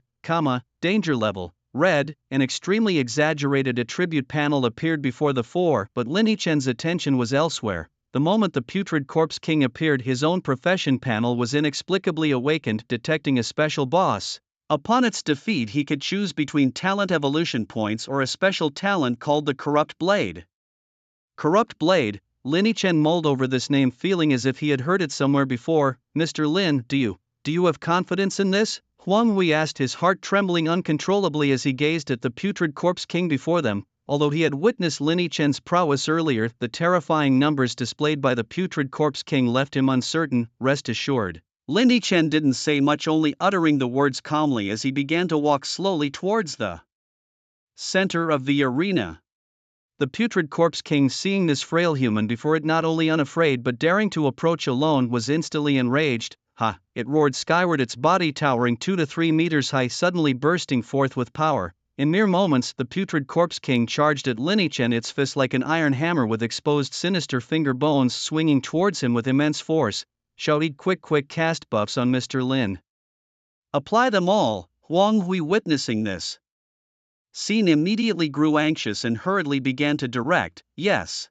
danger level, red. An extremely exaggerated attribute panel appeared before the four, but Lin Chen's attention was elsewhere. The moment the Putrid Corpse King appeared, his own profession panel was inexplicably awakened, detecting a special boss. Upon its defeat, he could choose between talent evolution points or a special talent called the Corrupt Blade. Corrupt Blade, Lin Chen mulled over this name, feeling as if he had heard it somewhere before. Mr. Lin, do you have confidence in this? Huang Hui asked, his heart trembling uncontrollably as he gazed at the putrid corpse king before them. Although he had witnessed Lin Chen's prowess earlier, the terrifying numbers displayed by the putrid corpse king left him uncertain. Rest assured, Lin Chen didn't say much, only uttering the words calmly as he began to walk slowly towards the center of the arena. The putrid corpse king, seeing this frail human before it not only unafraid but daring to approach alone, was instantly enraged. Ha! It roared skyward, its body towering 2 to 3 meters high, suddenly bursting forth with power. In mere moments, the putrid corpse king charged at Lin Chen, its fist like an iron hammer with exposed sinister finger bones swinging towards him with immense force. Shouted, quick, cast buffs on Mr. Lin. Apply them all. Huang Hui, witnessing this scene, immediately grew anxious and hurriedly began to direct. Yes.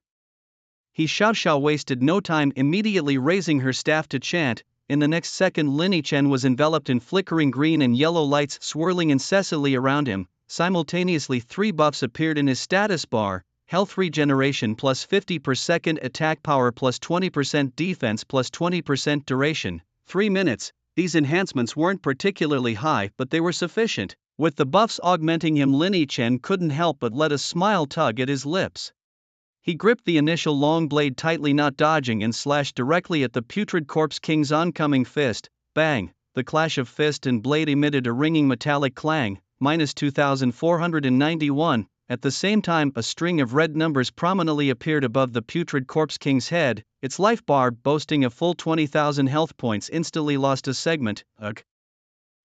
He Xiao wasted no time, immediately raising her staff to chant. In the next second, Lin Chen was enveloped in flickering green and yellow lights swirling incessantly around him. Simultaneously, 3 buffs appeared in his status bar: health regeneration plus 50 per second, attack power plus 20%, defense plus 20% duration. 3 minutes. These enhancements weren't particularly high, but they were sufficient. With the buffs augmenting him, Lin Chen couldn't help but let a smile tug at his lips. He gripped the initial long blade tightly, not dodging, and slashed directly at the putrid corpse king's oncoming fist. Bang! The clash of fist and blade emitted a ringing metallic clang. -2491. At the same time, a string of red numbers prominently appeared above the putrid corpse king's head. Its life bar, boasting a full 20,000 health points, instantly lost a segment. Ugh!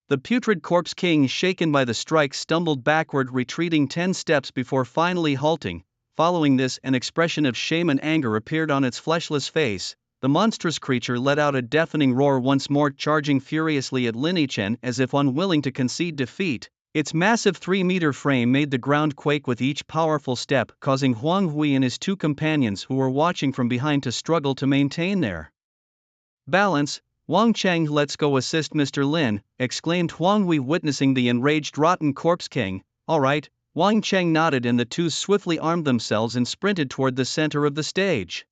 The putrid corpse king, shaken by the strike, stumbled backward, retreating 10 steps before finally halting. Following this, an expression of shame and anger appeared on its fleshless face. The monstrous creature let out a deafening roar, once more charging furiously at Lin Chen as if unwilling to concede defeat. Its massive 3-meter frame made the ground quake with each powerful step, causing Huang Hui and his 2 companions who were watching from behind to struggle to maintain their balance. Wang Cheng, let's go assist Mr. Lin, exclaimed Huang Hui, witnessing the enraged rotten corpse king. All right. Wang Cheng nodded, and the 2 swiftly armed themselves and sprinted toward the center of the stage.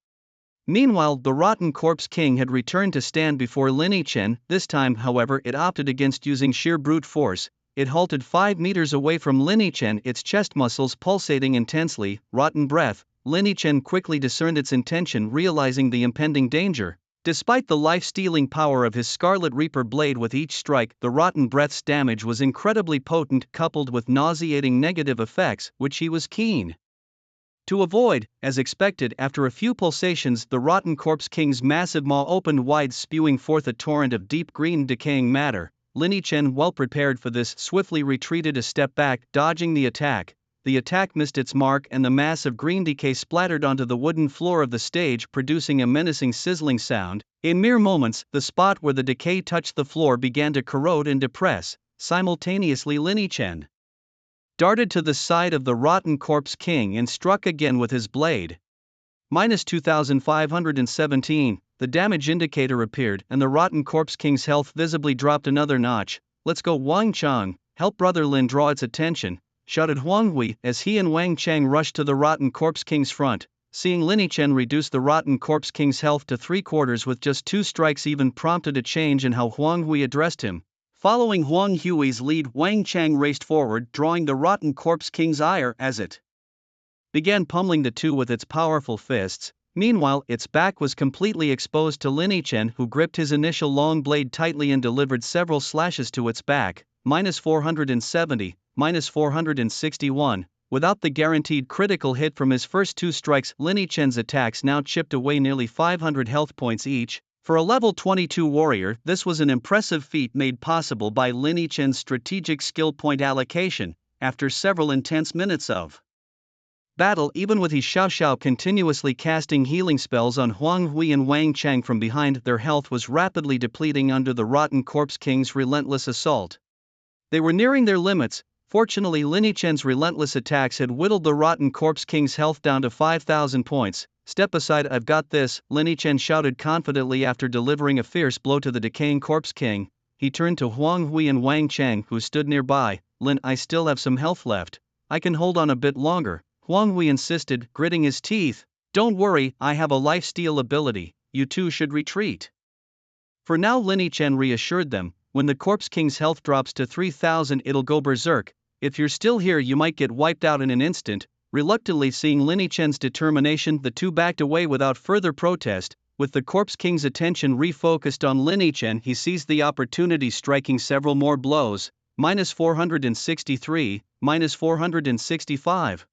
Meanwhile, the rotten corpse king had returned to stand before Lin Chen. This time, however, it opted against using sheer brute force. It halted 5 meters away from Lin Chen, its chest muscles pulsating intensely. Rotten breath. Lin Chen quickly discerned its intention, realizing the impending danger. Despite the life-stealing power of his Scarlet Reaper blade, with each strike, the rotten breath's damage was incredibly potent, coupled with nauseating negative effects, which he was keen to avoid. As expected, after a few pulsations, the rotten corpse king's massive maw opened wide, spewing forth a torrent of deep green decaying matter. Lin Chen, well prepared for this, swiftly retreated a step back, dodging the attack. The attack missed its mark, and the mass of green decay splattered onto the wooden floor of the stage, producing a menacing sizzling sound. In mere moments, the spot where the decay touched the floor began to corrode and depress. Simultaneously, Lin Chen darted to the side of the rotten corpse king and struck again with his blade. -2517. The damage indicator appeared, and the rotten corpse king's health visibly dropped another notch. Let's go, Wang Cheng, help Brother Lin draw its attention, shouted Huang Hui as he and Wang Cheng rushed to the rotten corpse king's front. Seeing Lin Chen reduce the rotten corpse king's health to 3/4 with just 2 strikes even prompted a change in how Huang Hui addressed him. Following Huang Hui's lead, Wang Cheng raced forward, drawing the rotten corpse king's ire as it began pummeling the 2 with its powerful fists. Meanwhile, its back was completely exposed to Lin Chen, who gripped his initial long blade tightly and delivered several slashes to its back. -470, -461. Without the guaranteed critical hit from his first 2 strikes, Lin Chen's attacks now chipped away nearly 500 health points each. For a level 22 warrior, this was an impressive feat made possible by Lin Chen's strategic skill point allocation. After several intense minutes of battle, even with his Xiao continuously casting healing spells on Huang Hui and Wang Cheng from behind, their health was rapidly depleting under the rotten corpse king's relentless assault. They were nearing their limits. Fortunately, Lin Chen's relentless attacks had whittled the rotten corpse king's health down to 5,000 points. Step aside, I've got this, Lin Chen shouted confidently after delivering a fierce blow to the decaying corpse king. he turned to Huang Hui and Wang Chang, who stood nearby. Lin, I still have some health left. I can hold on a bit longer, Huang Hui insisted, gritting his teeth. Don't worry, I have a lifesteal ability, you two should retreat. For now, Lin Chen reassured them, when the Corpse King's health drops to 3,000 it'll go berserk. If you're still here you might get wiped out in an instant. Reluctantly seeing Lin Chen's determination, the two backed away without further protest. With the Corpse King's attention refocused on Lin Chen, he seized the opportunity, striking several more blows. -463, -465.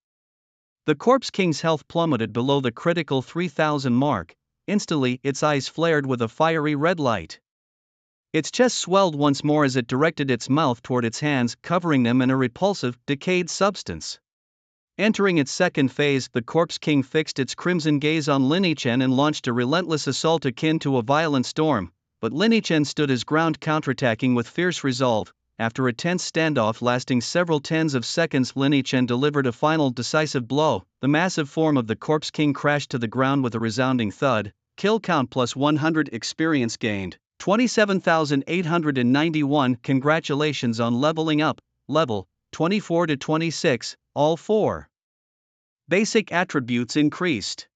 The Corpse King's health plummeted below the critical 3,000 mark. Instantly, its eyes flared with a fiery red light. Its chest swelled once more as it directed its mouth toward its hands, covering them in a repulsive, decayed substance. Entering its second phase, the Corpse King fixed its crimson gaze on Lin Chen and launched a relentless assault akin to a violent storm. But Lin Chen stood his ground, counterattacking with fierce resolve. After a tense standoff lasting several tens of seconds, Lin Chen delivered a final decisive blow. The massive form of the Corpse King crashed to the ground with a resounding thud. Kill count plus 100 experience gained. 27,891. Congratulations on leveling up. Level 24 to 26, all 4 basic attributes increased.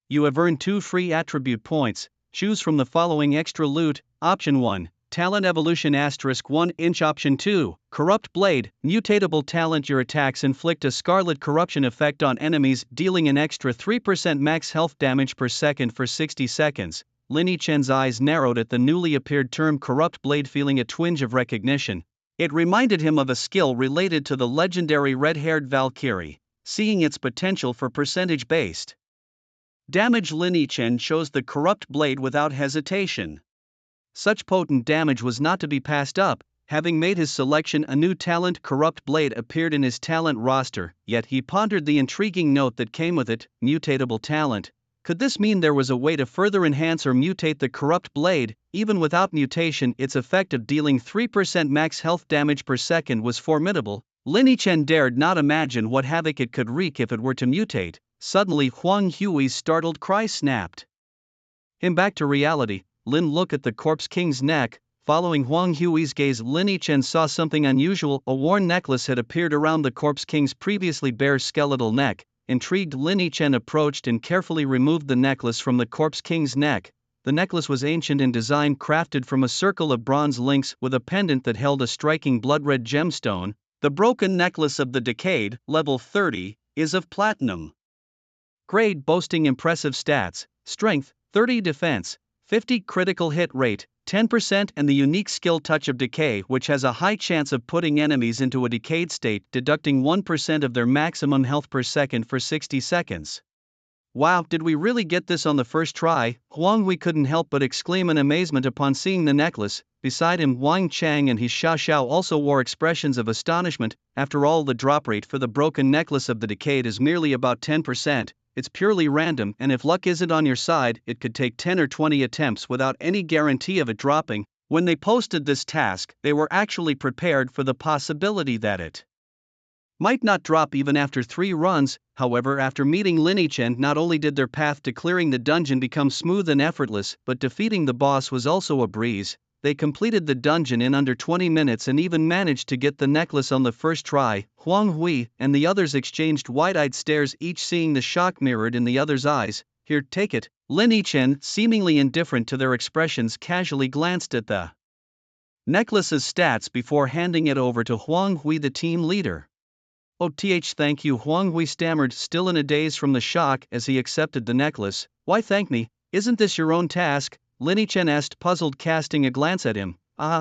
You have earned 2 free attribute points. Choose from the following extra loot. Option 1. Talent Evolution *1 inch. Option 2. Corrupt Blade. Mutatable talent. Your attacks inflict a scarlet corruption effect on enemies, dealing an extra 3% max health damage per second for 60 seconds. Lin Chen's eyes narrowed at the newly appeared term Corrupt Blade, feeling a twinge of recognition. It reminded him of a skill related to the legendary red-haired Valkyrie. Seeing its potential for percentage-based damage, Lin Chen chose the Corrupt Blade without hesitation. Such potent damage was not to be passed up. Having made his selection, a new talent, Corrupt Blade, appeared in his talent roster, yet he pondered the intriguing note that came with it: mutatable talent. Could this mean there was a way to further enhance or mutate the Corrupt Blade? Even without mutation, its effect of dealing 3% max health damage per second was formidable. Lin Chen dared not imagine what havoc it could wreak if it were to mutate. Suddenly, Huang Hui's startled cry snapped him back to reality. Lin looked at the Corpse King's neck. Following Huang Hui's gaze, Lin Chen saw something unusual. A worn necklace had appeared around the Corpse King's previously bare skeletal neck. Intrigued, Lin Chen approached and carefully removed the necklace from the Corpse King's neck. The necklace was ancient in design, crafted from a circle of bronze links with a pendant that held a striking blood-red gemstone. The broken necklace of the Decade, level 30, is of platinum grade, boasting impressive stats: strength, 30 defense, 50 critical hit rate, 10%, and the unique skill Touch of Decay, which has a high chance of putting enemies into a decayed state, deducting 1% of their maximum health per second for 60 seconds. Wow, did we really get this on the first try? Huang Hui couldn't help but exclaim in amazement upon seeing the necklace. Beside him, Wang Chang and his Xiao Xiao also wore expressions of astonishment. After all, the drop rate for the broken necklace of the Decade is merely about 10%. It's purely random, and if luck isn't on your side, it could take 10 or 20 attempts without any guarantee of it dropping. When they posted this task, they were actually prepared for the possibility that it might not drop even after 3 runs. However, after meeting Lin Chen, not only did their path to clearing the dungeon become smooth and effortless, but defeating the boss was also a breeze. They completed the dungeon in under 20 minutes and even managed to get the necklace on the first try. Huang Hui and the others exchanged wide-eyed stares, each seeing the shock mirrored in the other's eyes. Here, take it. Lin Chen, seemingly indifferent to their expressions, casually glanced at the necklace's stats before handing it over to Huang Hui, the team leader. Oh, thank you, Huang Hui stammered, still in a daze from the shock as he accepted the necklace. Why thank me? Isn't this your own task? Lin Chen asked, puzzled, casting a glance at him.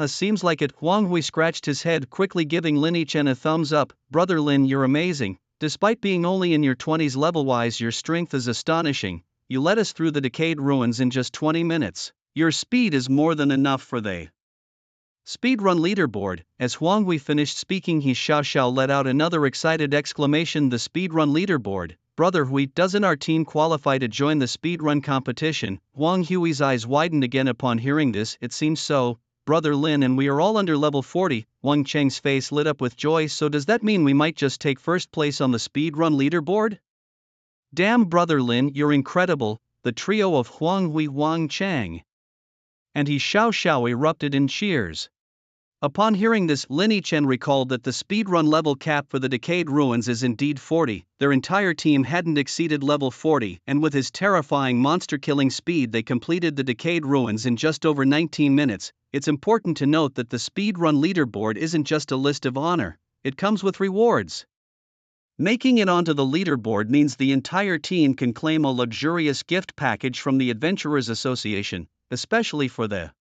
Seems like it. Huang Hui scratched his head, quickly giving Lin Chen a thumbs up. Brother Lin, you're amazing. Despite being only in your 20s level-wise, your strength is astonishing. You led us through the decayed ruins in just 20 minutes. Your speed is more than enough for the speedrun leaderboard. As Huang Hui finished speaking, he Xiao Xiao let out another excited exclamation. The speedrun leaderboard. Brother Hui, doesn't our team qualify to join the speedrun competition? Huang Hui's eyes widened again upon hearing this. It seems so, Brother Lin, and we are all under level 40. Wang Cheng's face lit up with joy. So does that mean we might just take first place on the speedrun leaderboard? Damn, Brother Lin, you're incredible. The trio of Huang Hui, Wang Cheng, and he Xiao erupted in cheers. Upon hearing this, Lin Chen recalled that the speedrun level cap for the Decayed Ruins is indeed 40, their entire team hadn't exceeded level 40, and with his terrifying monster-killing speed they completed the Decayed Ruins in just over 19 minutes. It's important to note that the speedrun leaderboard isn't just a list of honor, it comes with rewards. Making it onto the leaderboard means the entire team can claim a luxurious gift package from the Adventurers Association, especially for the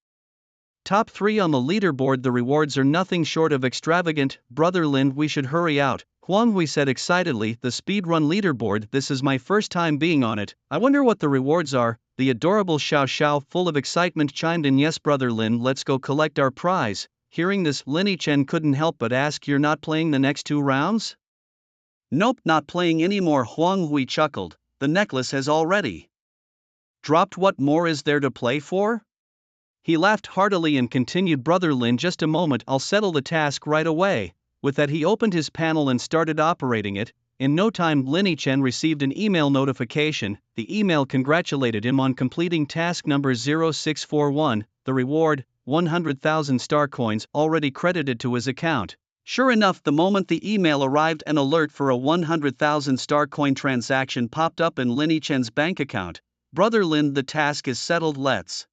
top 3 on the leaderboard. The rewards are nothing short of extravagant. Brother Lin, we should hurry out, Huang Hui said excitedly. The speedrun leaderboard, this is my first time being on it, I wonder what the rewards are. The adorable Xiao, full of excitement, chimed in. Yes Brother Lin, let's go collect our prize. Hearing this, Lin Chen couldn't help but ask, you're not playing the next 2 rounds? Nope, not playing anymore, Huang Hui chuckled, the necklace has already dropped. What more is there to play for? He laughed heartily and continued, Brother Lin, just a moment, I'll settle the task right away. With that he opened his panel and started operating it. In no time Lin Chen received an email notification. The email congratulated him on completing task number 0641, the reward, 100,000 star coins, already credited to his account. Sure enough, the moment the email arrived, an alert for a 100,000 star coin transaction popped up in Lin Chen's bank account. Brother Lin, the task is settled, let's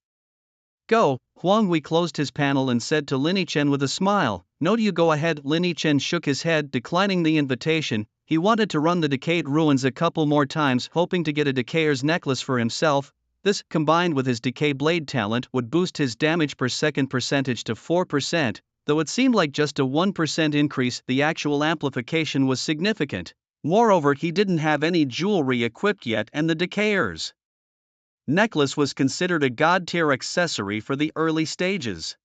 go. Huang Hui closed his panel and said to Lin Chen with a smile, no, you go ahead. Lin Chen shook his head, declining the invitation. He wanted to run the Decayed Ruins a couple more times, hoping to get a Decayer's necklace for himself. This, combined with his Decay Blade talent, would boost his damage per second percentage to 4%, though it seemed like just a 1% increase, the actual amplification was significant. Moreover, he didn't have any jewelry equipped yet, and the Decayer's necklace was considered a god-tier accessory for the early stages.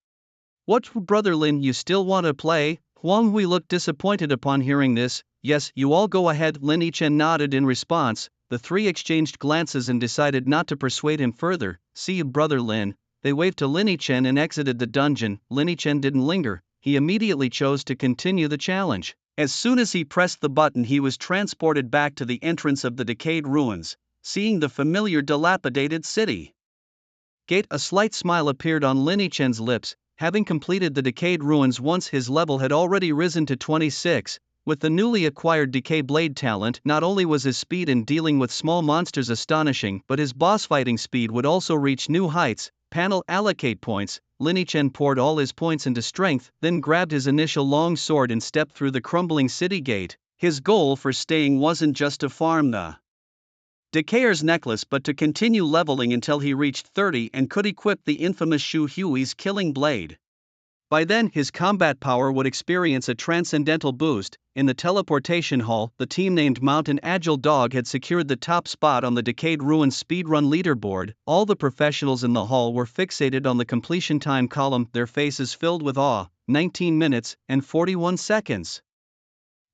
What, Brother Lin, you still want to play? Huang Hui looked disappointed upon hearing this. Yes, you all go ahead, Lin Chen nodded in response. The 3 exchanged glances and decided not to persuade him further. See you, Brother Lin. They waved to Lin Chen and exited the dungeon. Lin Chen didn't linger, he immediately chose to continue the challenge. As soon as he pressed the button, he was transported back to the entrance of the Decayed Ruins, seeing the familiar dilapidated city gate. A slight smile appeared on Lin Chen's lips. Having completed the Decayed Ruins once, his level had already risen to 26. With the newly acquired Decay Blade talent, not only was his speed in dealing with small monsters astonishing, but his boss fighting speed would also reach new heights. Panel allocate points. Lin Chen poured all his points into strength, then grabbed his initial long sword and stepped through the crumbling city gate. His goal for staying wasn't just to farm the Decayer's necklace, but to continue leveling until he reached 30 and could equip the infamous Shu Hui's killing blade. By then, his combat power would experience a transcendental boost. In the teleportation hall, the team named Mountain Agile Dog had secured the top spot on the Decayed Ruins speedrun leaderboard. All the professionals in the hall were fixated on the completion time column, their faces filled with awe. 19 minutes and 41 seconds.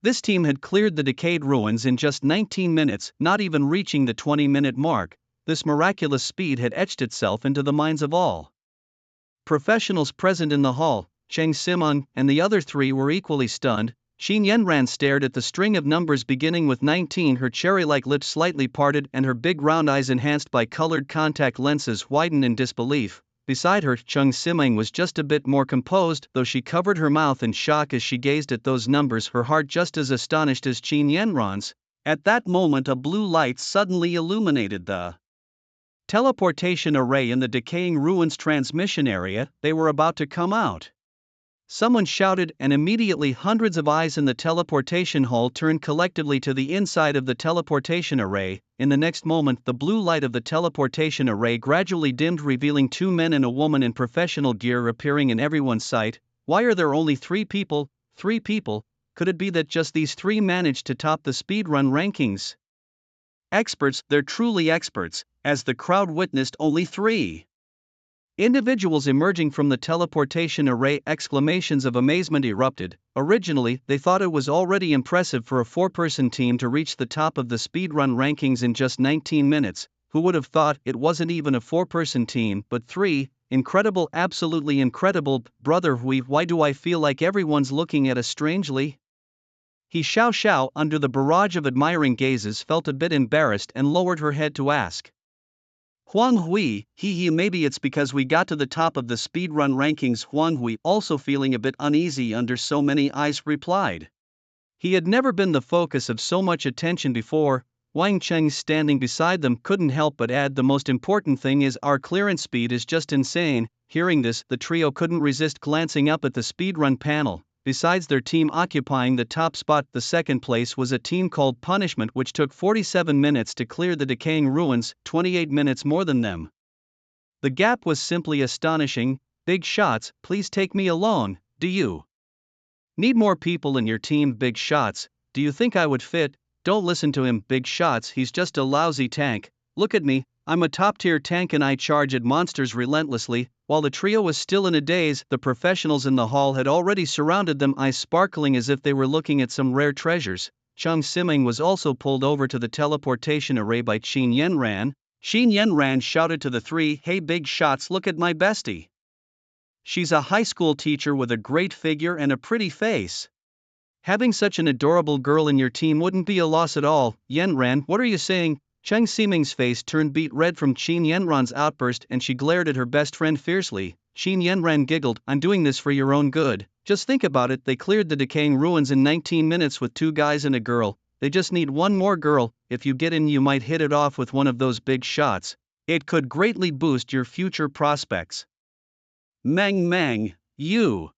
This team had cleared the Decayed Ruins in just 19 minutes, not even reaching the 20-minute mark. This miraculous speed had etched itself into the minds of all professionals present in the hall. Cheng Simon and the other 3 were equally stunned. Qin Yanran stared at the string of numbers beginning with 19, her cherry-like lips slightly parted and her big round eyes enhanced by colored contact lenses widened in disbelief. Beside her, Cheng Simeng was just a bit more composed, though she covered her mouth in shock as she gazed at those numbers, her heart just as astonished as Qin Yanran's. At that moment, a blue light suddenly illuminated the teleportation array in the Decaying Ruins transmission area. They were about to come out. Someone shouted, and immediately hundreds of eyes in the teleportation hall turned collectively to the inside of the teleportation array. In the next moment, the blue light of the teleportation array gradually dimmed, revealing 2 men and a woman in professional gear appearing in everyone's sight. Why are there only 3 people? 3 people? Could it be that just these 3 managed to top the speedrun rankings? Experts, they're truly experts, as the crowd witnessed only 3 individuals emerging from the teleportation array. Exclamations of amazement erupted. Originally, they thought it was already impressive for a 4-person team to reach the top of the speedrun rankings in just 19 minutes. Who would have thought it wasn't even a 4-person team, but 3? Incredible, absolutely incredible. Brother Hui, why do I feel like everyone's looking at us strangely? He Xiao, under the barrage of admiring gazes, felt a bit embarrassed and lowered her head to ask. Huang Hui, maybe it's because we got to the top of the speedrun rankings. Huang Hui, also feeling a bit uneasy under so many eyes, replied. He had never been the focus of so much attention before. Wang Cheng, standing beside them, couldn't help but add, the most important thing is our clearance speed is just insane. Hearing this, the trio couldn't resist glancing up at the speedrun panel. Besides their team occupying the top spot, the second place was a team called Punishment, which took 47 minutes to clear the decaying ruins, 28 minutes more than them. The gap was simply astonishing. Big Shots, please take me along. Do you need more people in your team? Big Shots, do you think I would fit? Don't listen to him, Big Shots, he's just a lousy tank. Look at me, I'm a top-tier tank and I charge at monsters relentlessly. While the trio was still in a daze, the professionals in the hall had already surrounded them, eyes sparkling as if they were looking at some rare treasures. Cheng Siming was also pulled over to the teleportation array by Qin Yanran. Qin Yanran shouted to the three, "Hey Big Shots, look at my bestie. She's a high school teacher with a great figure and a pretty face. Having such an adorable girl in your team wouldn't be a loss at all." Yanran, what are you saying? Cheng Siming's face turned beet red from Qin Yanran's outburst and she glared at her best friend fiercely. Qin Yanran giggled, "I'm doing this for your own good. Just think about it, they cleared the decaying ruins in 19 minutes with 2 guys and a girl. They just need one more girl. If you get in, you might hit it off with one of those Big Shots. It could greatly boost your future prospects." Mang, you.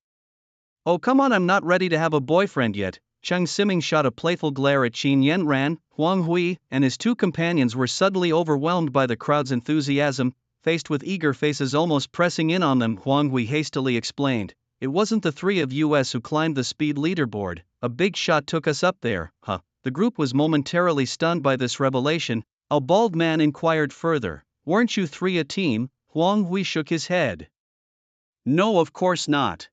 Oh come on, I'm not ready to have a boyfriend yet. Cheng Siming shot a playful glare at Qin Yanran. Huang Hui and his 2 companions were suddenly overwhelmed by the crowd's enthusiasm. Faced with eager faces almost pressing in on them, Huang Hui hastily explained, "It wasn't the 3 of us who climbed the speed leaderboard. A Big Shot took us up there." Huh. The group was momentarily stunned by this revelation. A bald man inquired further, "Weren't you 3 a team?" Huang Hui shook his head. "No, of course not.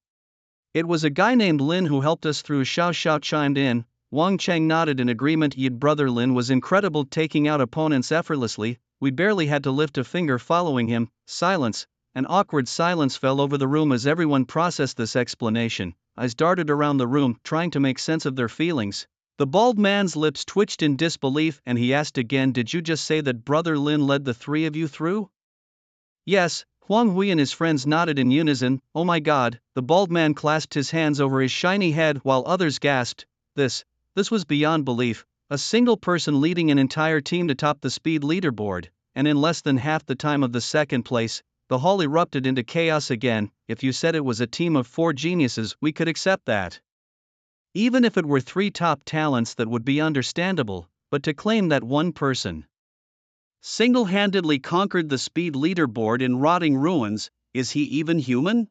It was a guy named Lin who helped us through." Xiao Xiao chimed in. Wang Cheng nodded in agreement. "Yid brother Lin was incredible, taking out opponents effortlessly. We barely had to lift a finger following him." Silence. An awkward silence fell over the room as everyone processed this explanation. Eyes darted around the room, trying to make sense of their feelings. The bald man's lips twitched in disbelief and he asked again, "Did you just say that brother Lin led the 3 of you through?" "Yes." Huang Hui and his friends nodded in unison. "Oh my god." The bald man clasped his hands over his shiny head while others gasped. This was beyond belief. A single person leading an entire team to top the speed leaderboard, and in less than half the time of the second place. The hall erupted into chaos again. If you said it was a team of 4 geniuses, we could accept that. Even if it were 3 top talents, that would be understandable, but to claim that one person single-handedly conquered the speed leaderboard in rotting ruins, is he even human?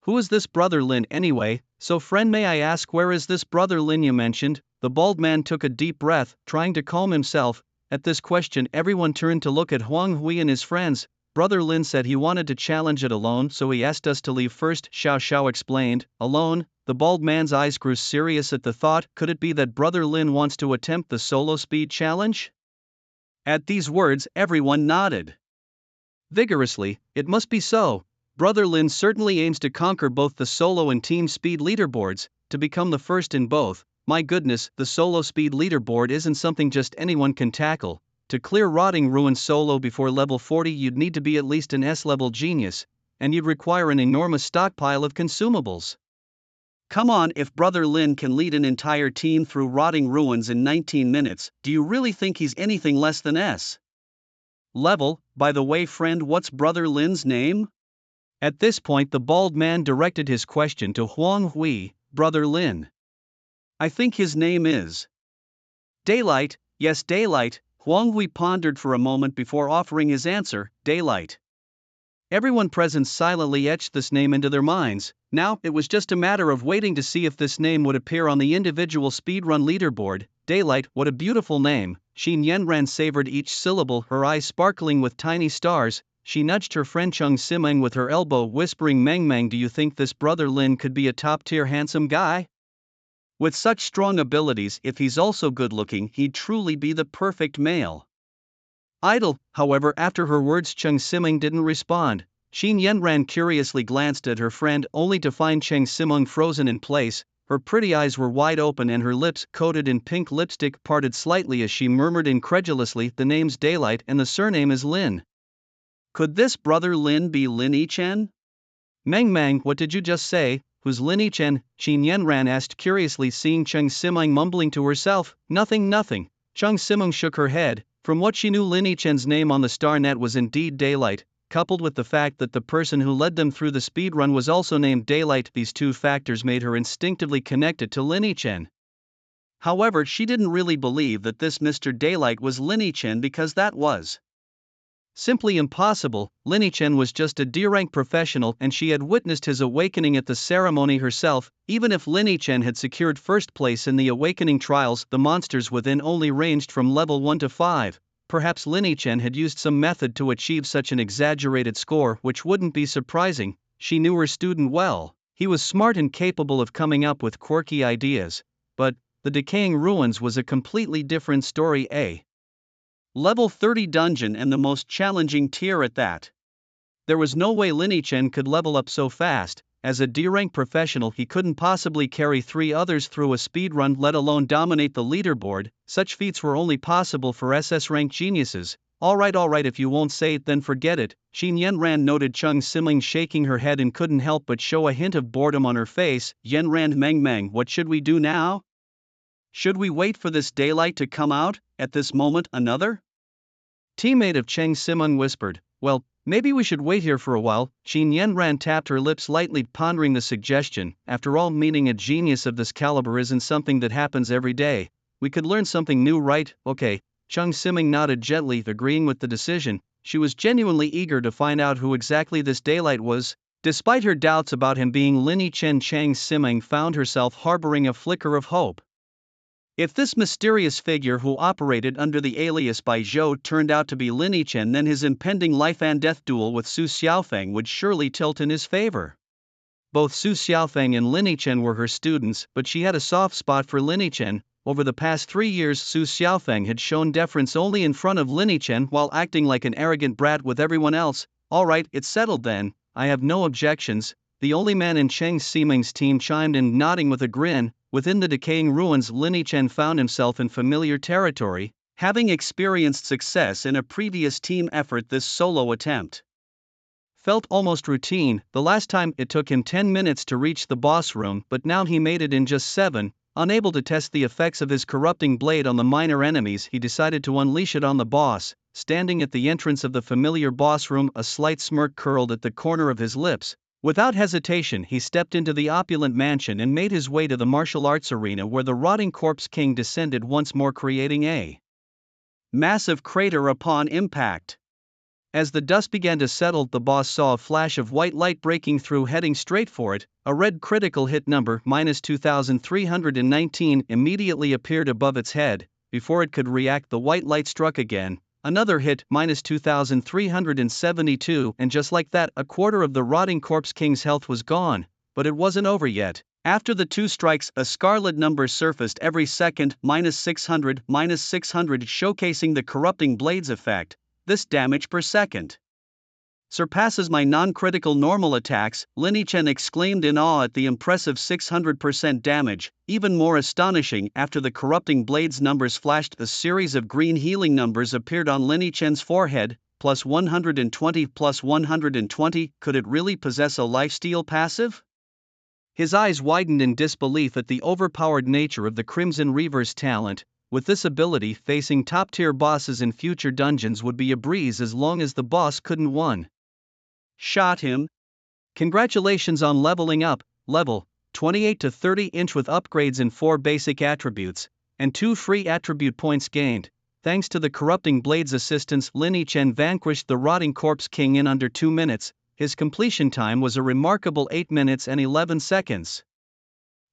Who is this brother Lin anyway? So friend, may I ask, where is this brother Lin you mentioned? The bald man took a deep breath, trying to calm himself. At this question everyone turned to look at Huang Hui and his friends. "Brother Lin said he wanted to challenge it alone, so he asked us to leave first," Xiao Xiao explained. "Alone?" The bald man's eyes grew serious at the thought. Could it be that brother Lin wants to attempt the solo speed challenge? At these words everyone nodded vigorously. It must be so. Brother Lin certainly aims to conquer both the solo and team speed leaderboards, to become the first in both. My goodness, the solo speed leaderboard isn't something just anyone can tackle. To clear rotting ruins solo before level 40 you'd need to be at least an S-level genius, and you'd require an enormous stockpile of consumables. Come on, if brother Lin can lead an entire team through rotting ruins in 19 minutes, do you really think he's anything less than S level? By the way friend, what's brother Lin's name? At this point the bald man directed his question to Huang Hui. "Brother Lin. I think his name is Daylight." "Yes, Daylight." Huang Hui pondered for a moment before offering his answer, "Daylight." Everyone present silently etched this name into their minds. Now, it was just a matter of waiting to see if this name would appear on the individual speedrun leaderboard. Daylight, what a beautiful name. Qin Yanran savored each syllable, her eyes sparkling with tiny stars. She nudged her friend Cheng Siming with her elbow, whispering, "Mang, do you think this brother Lin could be a top-tier handsome guy? With such strong abilities, if he's also good-looking, he'd truly be the perfect male." Idle, however, after her words Cheng Siming didn't respond. Qin Yanran curiously glanced at her friend only to find Cheng Siming frozen in place. Her pretty eyes were wide open and her lips, coated in pink lipstick, parted slightly as she murmured incredulously, "The name's Daylight and the surname is Lin. Could this brother Lin be Lin Yichen? Meng Meng, what did you just say? Who's Lin Yichen? Qin Yanran asked curiously, seeing Cheng Simeng mumbling to herself. Nothing, nothing. Cheng Simeng shook her head. From what she knew, Lin Yichen's name on the star net was indeed Daylight, coupled with the fact that the person who led them through the speedrun was also named Daylight. These two factors made her instinctively connected to Lin Yichen. However, she didn't really believe that this Mr. Daylight was Lin Yichen because that was simply impossible. Lin Yichen was just a D-rank professional and she had witnessed his awakening at the ceremony herself. Even if Lin Yichen had secured first place in the awakening trials, the monsters within only ranged from level 1 to 5. Perhaps Lin Yichen had used some method to achieve such an exaggerated score, which wouldn't be surprising. She knew her student well. He was smart and capable of coming up with quirky ideas. But the Decaying Ruins was a completely different story. A level 30 dungeon and the most challenging tier at that. There was no way Lin Yichen could level up so fast. As a D-rank professional, he couldn't possibly carry 3 others through a speedrun, let alone dominate the leaderboard. Such feats were only possible for SS-rank geniuses. Alright, if you won't say it, then forget it. Qin Yanran noted Cheng Simeng shaking her head and couldn't help but show a hint of boredom on her face. Yanran, Meng, what should we do now? Should we wait for this Daylight to come out? At this moment, another teammate of Cheng Simeng whispered. Well, maybe we should wait here for a while. Qin Yanran tapped her lips lightly, pondering the suggestion. After all, meeting a genius of this caliber isn't something that happens every day. We could learn something new, right? Okay. Cheng Simeng nodded gently, agreeing with the decision. She was genuinely eager to find out who exactly this Daylight was. Despite her doubts about him being Lin Yichen, Cheng Simeng found herself harboring a flicker of hope. If this mysterious figure who operated under the alias Bai Zhou turned out to be Lin Yichen, then his impending life and death duel with Su Xiaofeng would surely tilt in his favor. Both Su Xiaofeng and Lin Yichen were her students, but she had a soft spot for Lin Yichen. Over the past 3 years, Su Xiaofeng had shown deference only in front of Lin Yichen while acting like an arrogant brat with everyone else. Alright, it's settled then. I have no objections. The only man in Cheng Simeng's team chimed in, nodding with a grin. Within the Decaying Ruins, Lin Yichen found himself in familiar territory, having experienced success in a previous team effort. This solo attempt felt almost routine. The last time it took him 10 minutes to reach the boss room, but now he made it in just 7. Unable to test the effects of his corrupting blade on the minor enemies, he decided to unleash it on the boss. Standing at the entrance of the familiar boss room, a slight smirk curled at the corner of his lips. Without hesitation, he stepped into the opulent mansion and made his way to the martial arts arena, where the rotting corpse king descended once more, creating a massive crater upon impact. As the dust began to settle, the boss saw a flash of white light breaking through, heading straight for it. A red critical hit number, -2319, immediately appeared above its head. Before it could react, the white light struck again. Another hit, -2372, and just like that, a quarter of the rotting corpse king's health was gone. But it wasn't over yet. After the 2 strikes, a scarlet number surfaced every second, -600, -600, showcasing the corrupting blade's effect. This damage per second surpasses my non-critical normal attacks, Lin Yichen exclaimed in awe at the impressive 600% damage. Even more astonishing, after the corrupting blade's numbers flashed, a series of green healing numbers appeared on Lin Yichen's forehead, +120, +120, could it really possess a lifesteal passive? His eyes widened in disbelief at the overpowered nature of the Crimson Reaver's talent. With this ability, facing top-tier bosses in future dungeons would be a breeze as long as the boss couldn't one-shot him. Congratulations on leveling up, level 28 to 30-inch with upgrades in 4 basic attributes, and 2 free attribute points gained. Thanks to the corrupting blade's assistance, Lin Yichen vanquished the rotting corpse king in under 2 minutes. His completion time was a remarkable 8 minutes and 11 seconds.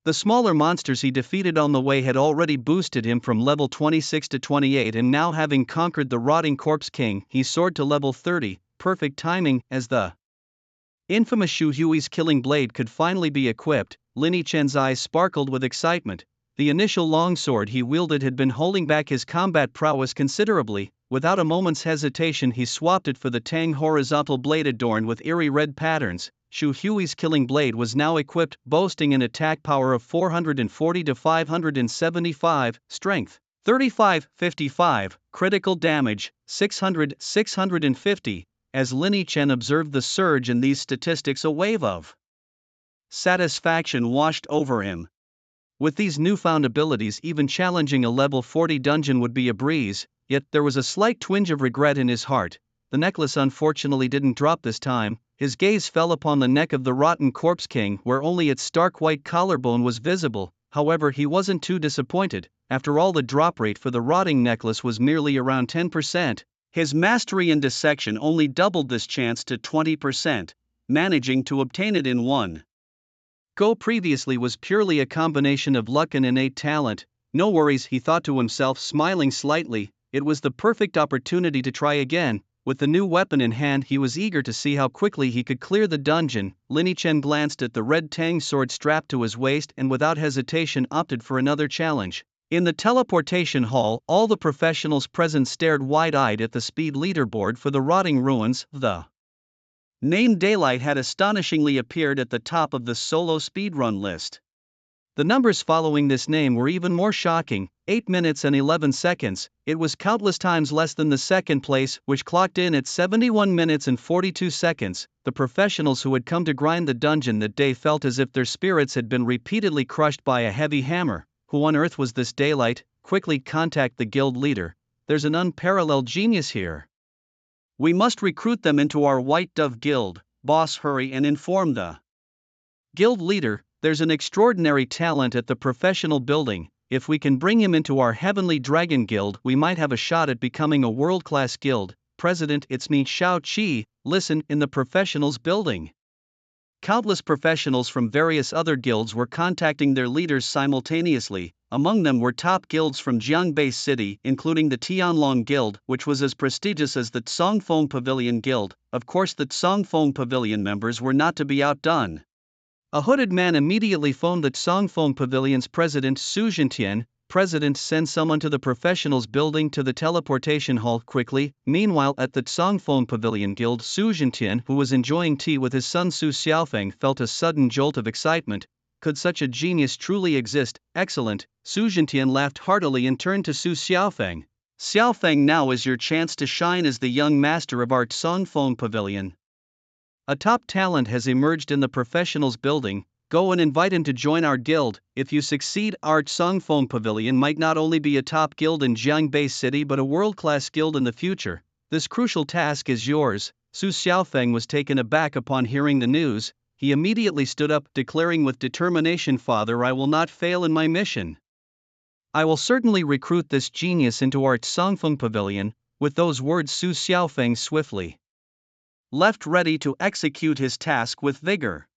The smaller monsters he defeated on the way had already boosted him from level 26 to 28, and now, having conquered the rotting corpse king, he soared to level 30, perfect timing. As the infamous Shu Hui's killing blade could finally be equipped, Lin Yichen's eyes sparkled with excitement. The initial longsword he wielded had been holding back his combat prowess considerably. Without a moment's hesitation, he swapped it for the Tang horizontal blade adorned with eerie red patterns. Shu Hui's killing blade was now equipped, boasting an attack power of 440 to 575, strength 35, 55, critical damage 600, 650, As Lin Chen observed the surge in these statistics, a wave of satisfaction washed over him. With these newfound abilities, even challenging a level 40 dungeon would be a breeze, yet there was a slight twinge of regret in his heart. The necklace unfortunately didn't drop this time. His gaze fell upon the neck of the rotten corpse king, where only its stark white collarbone was visible. However, he wasn't too disappointed. After all, the drop rate for the rotting necklace was merely around 10%. His mastery in dissection only doubled this chance to 20%, managing to obtain it in one go. Previously was purely a combination of luck and innate talent. No worries, he thought to himself, smiling slightly. It was the perfect opportunity to try again. With the new weapon in hand, he was eager to see how quickly he could clear the dungeon. Lin Chen glanced at the red tang sword strapped to his waist and without hesitation opted for another challenge. In the teleportation hall, all the professionals present stared wide-eyed at the speed leaderboard for the rotting ruins. The name Daylight had astonishingly appeared at the top of the solo speedrun list. The numbers following this name were even more shocking: 8 minutes and 11 seconds. It was countless times less than the second place, which clocked in at 71 minutes and 42 seconds. The professionals who had come to grind the dungeon that day felt as if their spirits had been repeatedly crushed by a heavy hammer. Who on earth was this Daylight? Quickly contact the guild leader. There's an unparalleled genius here. We must recruit them into our White Dove Guild. Boss, hurry and inform the guild leader. There's an extraordinary talent at the professional building. If we can bring him into our Heavenly Dragon Guild, we might have a shot at becoming a world-class guild. President, it's me, Shao Qi. Listen, in the professionals building, countless professionals from various other guilds were contacting their leaders simultaneously. Among them were top guilds from Jiangbei City, including the Tianlong Guild, which was as prestigious as the Tsongfeng Pavilion Guild. Of course, the Tsongfeng Pavilion members were not to be outdone. A hooded man immediately phoned the Tsongfeng Pavilion's president, Su Jintian. President, send someone to the professionals building to the teleportation hall quickly. Meanwhile, at the Tsongfeng Pavilion Guild, Su Jintian, who was enjoying tea with his son Su Xiaofeng, felt a sudden jolt of excitement. Could such a genius truly exist? Excellent. Su Jintian laughed heartily and turned to Su Xiaofeng. Xiaofeng, now is your chance to shine as the young master of our Tsongfeng Pavilion. A top talent has emerged in the professionals building. Go and invite him to join our guild. If you succeed, our Tsongfeng Pavilion might not only be a top guild in Jiangbei City but a world-class guild in the future. This crucial task is yours. Su Xiaofeng was taken aback upon hearing the news. He immediately stood up, declaring with determination, Father, I will not fail in my mission. I will certainly recruit this genius into our Tsongfeng Pavilion. With those words, Su Xiaofeng swiftly left, ready to execute his task with vigor.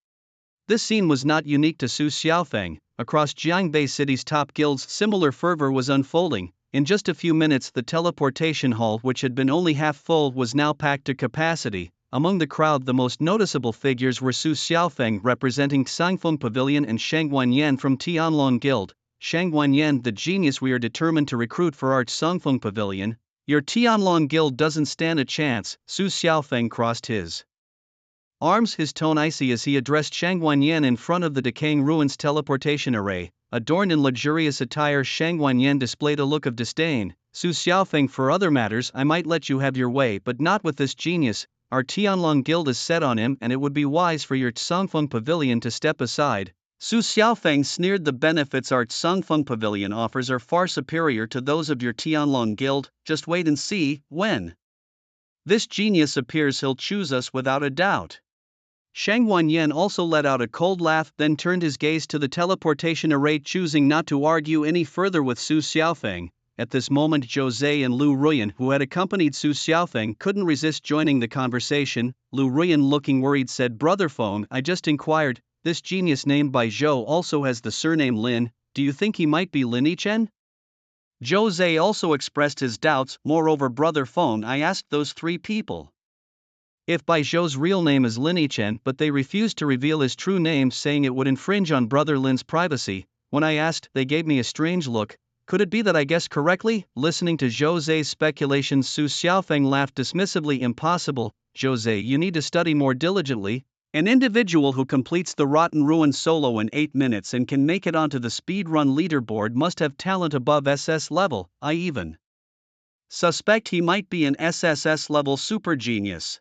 This scene was not unique to Su Xiaofeng. Across Jiangbei City's top guilds, similar fervor was unfolding. In just a few minutes, the teleportation hall, which had been only half full, was now packed to capacity. Among the crowd, the most noticeable figures were Su Xiaofeng representing Tsongfeng Pavilion and Shang Guanyan from Tianlong Guild. Shang Guanyan, the genius we are determined to recruit for our Tsongfeng Pavilion. Your Tianlong Guild doesn't stand a chance. Su Xiaofeng crossed his arms, his tone icy as he addressed Shang Guanyan in front of the decaying ruins teleportation array. Adorned in luxurious attire, Shang Guanyan displayed a look of disdain. Su Xiaofeng, for other matters I might let you have your way, but not with this genius. Our Tianlong Guild is set on him, and it would be wise for your Tsongfeng Pavilion to step aside. Su Xiaofeng sneered. The benefits our Tsongfeng Pavilion offers are far superior to those of your Tianlong Guild. Just wait and see. When this genius appears, he'll choose us without a doubt. Shang Guanyan also let out a cold laugh, then turned his gaze to the teleportation array, choosing not to argue any further with Su Xiaofeng. At this moment, Jose and Lu Ruyan, who had accompanied Su Xiaofeng, couldn't resist joining the conversation. Lu Ruyan, looking worried, said, Brother Feng, I just inquired. This genius named by Zhou also has the surname Lin. Do you think he might be Lin Chen? Jose also expressed his doubts. Moreover, Brother Feng, I asked those three people if Bai Zhou's real name is Lin Chen, but they refused to reveal his true name, saying it would infringe on Brother Lin's privacy. When I asked, they gave me a strange look. Could it be that I guessed correctly? Listening to Jose's speculations, Su Xiaofeng laughed dismissively. Impossible, Jose, you need to study more diligently. An individual who completes the Rotten Ruin solo in 8 minutes and can make it onto the speedrun leaderboard must have talent above SS level. I even suspect he might be an SSS level super genius.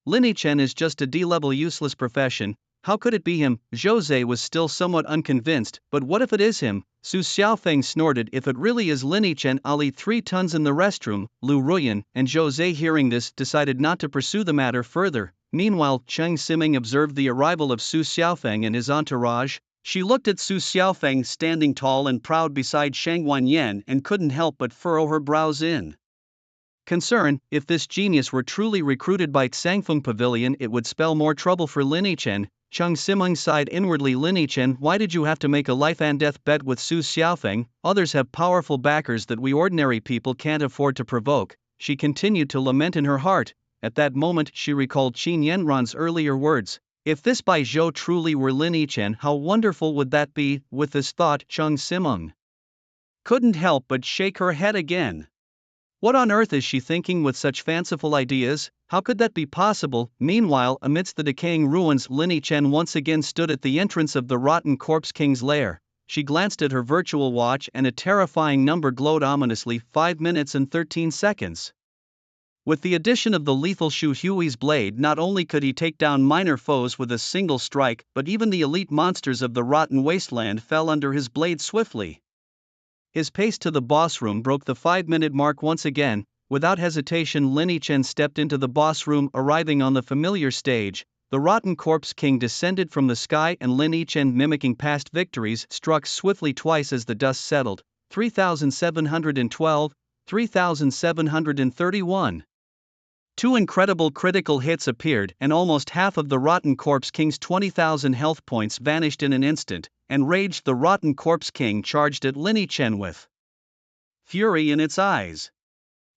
Lin Chen is just a D-level useless profession. How could it be him? Jose was still somewhat unconvinced, but what if it is him? Su Xiaofeng snorted. If it really is Lin Chen, I'll eat 3 tons in the restroom. Lu Ruyan and Jose, hearing this, decided not to pursue the matter further. Meanwhile, Cheng Siming observed the arrival of Su Xiaofeng and his entourage. She looked at Su Xiaofeng standing tall and proud beside Shang Wanyan and couldn't help but furrow her brows in concern. If this genius were truly recruited by Tsangfeng Pavilion, it would spell more trouble for Lin Chen. Cheng Siming sighed inwardly. Lin Chen, why did you have to make a life and death bet with Su Xiaofeng? Others have powerful backers that we ordinary people can't afford to provoke. She continued to lament in her heart. At that moment she recalled Qin Yanran's earlier words. If this Bai Zhou truly were Lin Chen, how wonderful would that be? With this thought, Cheng Siming couldn't help but shake her head again. What on earth is she thinking with such fanciful ideas? How could that be possible? Meanwhile, amidst the decaying ruins, Lin Chen once again stood at the entrance of the rotten corpse king's lair. She glanced at her virtual watch and a terrifying number glowed ominously: 5 minutes and 13 seconds. With the addition of the lethal Shu Hui's blade, not only could he take down minor foes with a single strike, but even the elite monsters of the rotten wasteland fell under his blade swiftly. His pace to the boss room broke the 5-minute mark once again. Without hesitation, Lin Chen stepped into the boss room. Arriving on the familiar stage, the rotten corpse king descended from the sky, and Lin Chen, mimicking past victories, struck swiftly twice as the dust settled. 3712, 3731. 2 incredible critical hits appeared, and almost half of the rotten corpse king's 20,000 health points vanished in an instant. Enraged, the rotten corpse king charged at Lin Chen with fury in its eyes.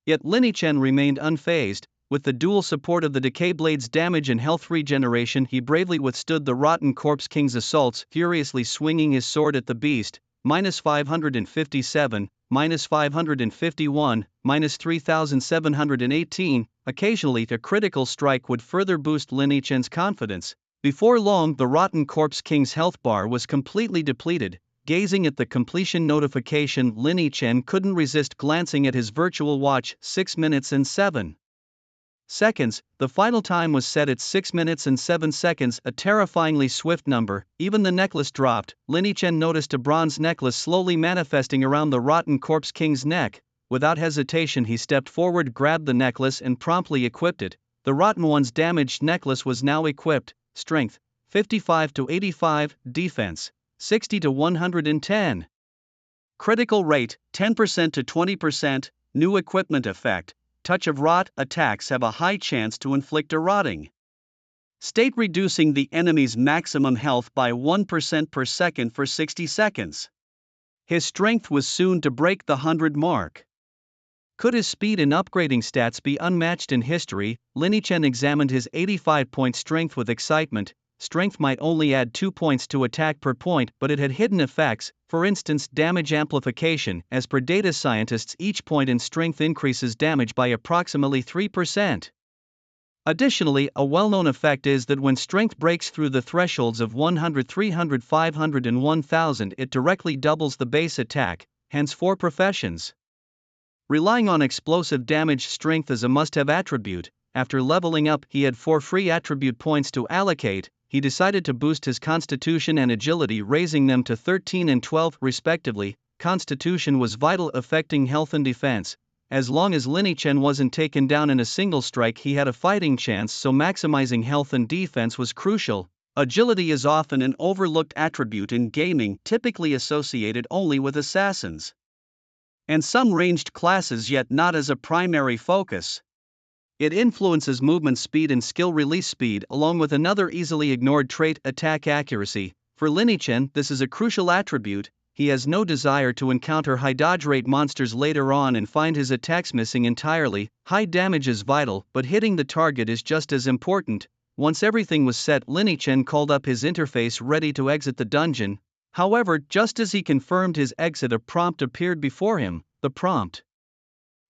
Yet Lin Chen remained unfazed. With the dual support of the decay blade's damage and health regeneration, he bravely withstood the rotten corpse king's assaults, furiously swinging his sword at the beast. -557, -551, -3718. Occasionally, a critical strike would further boost Lin Chen's confidence. Before long, the rotten corpse king's health bar was completely depleted. Gazing at the completion notification, Lin Chen couldn't resist glancing at his virtual watch. 6 minutes and 7 seconds. The final time was set at 6 minutes and 7 seconds, a terrifyingly swift number. Even the necklace dropped. Lin Chen noticed a bronze necklace slowly manifesting around the rotten corpse king's neck. Without hesitation, he stepped forward, grabbed the necklace, and promptly equipped it. The rotten one's damaged necklace was now equipped. Strength 55 to 85, defense 60 to 110. Critical rate 10% to 20%. New equipment effect: touch of rot. Attacks have a high chance to inflict a rotting state, reducing the enemy's maximum health by 1% per second for 60 seconds. His strength was soon to break the 100 mark. Could his speed and upgrading stats be unmatched in history? Lin Chen examined his 85-point strength with excitement. Strength might only add 2 points to attack per point, but it had hidden effects, for instance damage amplification. As per data scientists, each point in strength increases damage by approximately 3%. Additionally, a well-known effect is that when strength breaks through the thresholds of 100, 300, 500 and 1000, it directly doubles the base attack. Hence, for professions relying on explosive damage, strength is a must-have attribute. After leveling up, he had 4 free attribute points to allocate. He decided to boost his constitution and agility, raising them to 13 and 12 respectively. Constitution was vital, affecting health and defense. As long as Lin Chen wasn't taken down in a single strike, he had a fighting chance, so maximizing health and defense was crucial. Agility is often an overlooked attribute in gaming, typically associated only with assassins and some ranged classes, yet not as a primary focus. It influences movement speed and skill release speed, along with another easily ignored trait, attack accuracy. For Lin Chen, this is a crucial attribute. He has no desire to encounter high dodge rate monsters later on and find his attacks missing entirely. High damage is vital, but hitting the target is just as important. Once everything was set, Lin Chen called up his interface, ready to exit the dungeon. However, just as he confirmed his exit, a prompt appeared before him. The prompt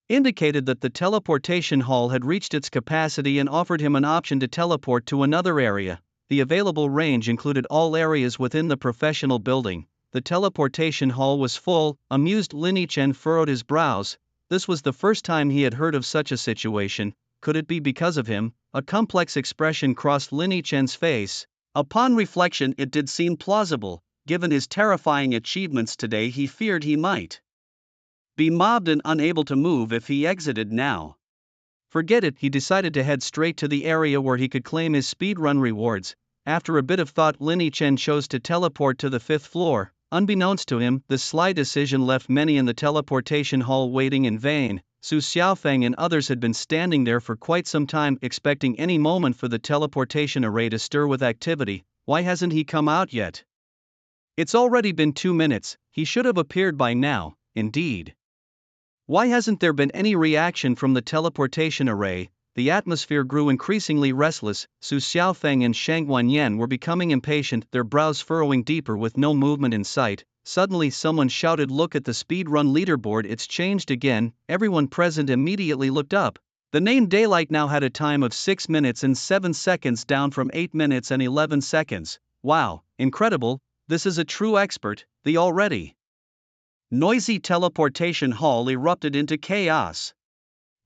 indicated that the teleportation hall had reached its capacity and offered him an option to teleport to another area. The available range included all areas within the professional building. The teleportation hall was full. Amused, Lin Chen furrowed his brows. This was the first time he had heard of such a situation. could it be because of him? A complex expression crossed Lin Chen's face. Upon reflection, it did seem plausible. Given his terrifying achievements today, he feared he might be mobbed and unable to move if he exited now. Forget it, he decided to head straight to the area where he could claim his speedrun rewards. After a bit of thought, Lin Chen chose to teleport to the 5th floor. Unbeknownst to him, this sly decision left many in the teleportation hall waiting in vain. Su Xiaofeng and others had been standing there for quite some time, expecting any moment for the teleportation array to stir with activity. Why hasn't he come out yet? It's already been 2 minutes, he should have appeared by now, indeed. Why hasn't there been any reaction from the teleportation array? The atmosphere grew increasingly restless. Su Xiaofeng and Shang Wanyan were becoming impatient, their brows furrowing deeper with no movement in sight. Suddenly someone shouted, "Look at the speedrun leaderboard, it's changed again." Everyone present immediately looked up. The name Daylight now had a time of 6 minutes and 7 seconds, down from 8 minutes and 11 seconds. Wow, incredible, this is a true expert. The already noisy teleportation hall erupted into chaos.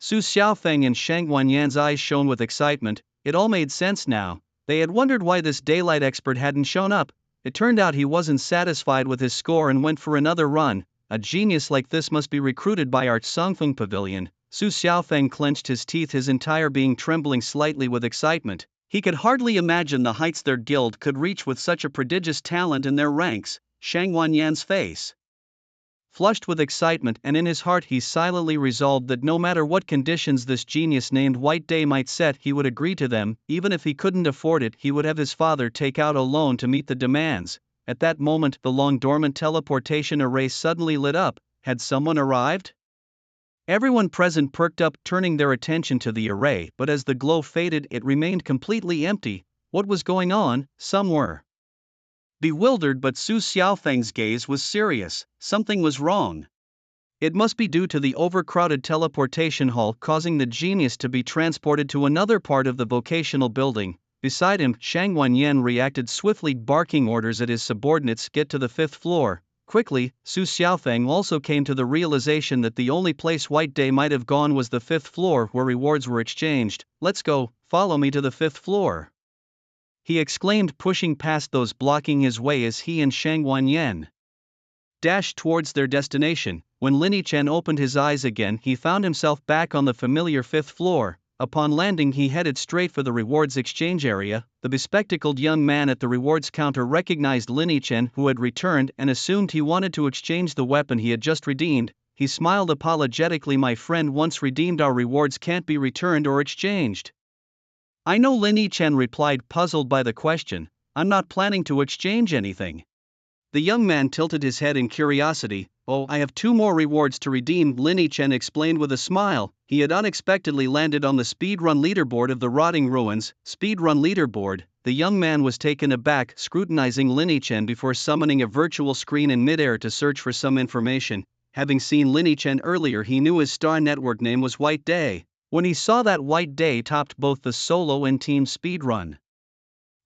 Su Xiaofeng and Shang Wanyan's eyes shone with excitement. It all made sense now. They had wondered why this Daylight expert hadn't shown up. It turned out he wasn't satisfied with his score and went for another run. A genius like this must be recruited by our Songfeng Pavilion. Su Xiaofeng clenched his teeth, his entire being trembling slightly with excitement. He could hardly imagine the heights their guild could reach with such a prodigious talent in their ranks. Shang Wanyan's face flushed with excitement, and in his heart he silently resolved that no matter what conditions this genius named White Day might set, he would agree to them. Even if he couldn't afford it, he would have his father take out a loan to meet the demands. At that moment, the long-dormant teleportation array suddenly lit up. Had someone arrived? Everyone present perked up, turning their attention to the array, but as the glow faded, it remained completely empty. What was going on? Some were bewildered, but Su Xiaofeng's gaze was serious. Something was wrong. It must be due to the overcrowded teleportation hall, causing the genius to be transported to another part of the vocational building. Beside him, Shang Wanyan reacted swiftly, barking orders at his subordinates, "Get to the 5th floor. Quickly." Su Xiaofeng also came to the realization that the only place White Day might have gone was the 5th floor, where rewards were exchanged. "Let's go, follow me to the 5th floor," he exclaimed, pushing past those blocking his way as he and Shang Wanyan dashed towards their destination. When Lin Chen opened his eyes again, he found himself back on the familiar 5th floor. Upon landing, he headed straight for the rewards exchange area. The bespectacled young man at the rewards counter recognized Lin Chen, who had returned, and assumed he wanted to exchange the weapon he had just redeemed. He smiled apologetically. "My friend, once redeemed, our rewards can't be returned or exchanged." "I know," Lin Chen replied, puzzled by the question. "I'm not planning to exchange anything." The young man tilted his head in curiosity. "Oh, I have 2 more rewards to redeem," Lin Chen explained with a smile. He had unexpectedly landed on the speedrun leaderboard of the rotting ruins. Speedrun leaderboard. The young man was taken aback, scrutinizing Lin Chen before summoning a virtual screen in midair to search for some information. Having seen Lin Chen earlier, he knew his star network name was White Day. When he saw that White Day topped both the solo and team speedrun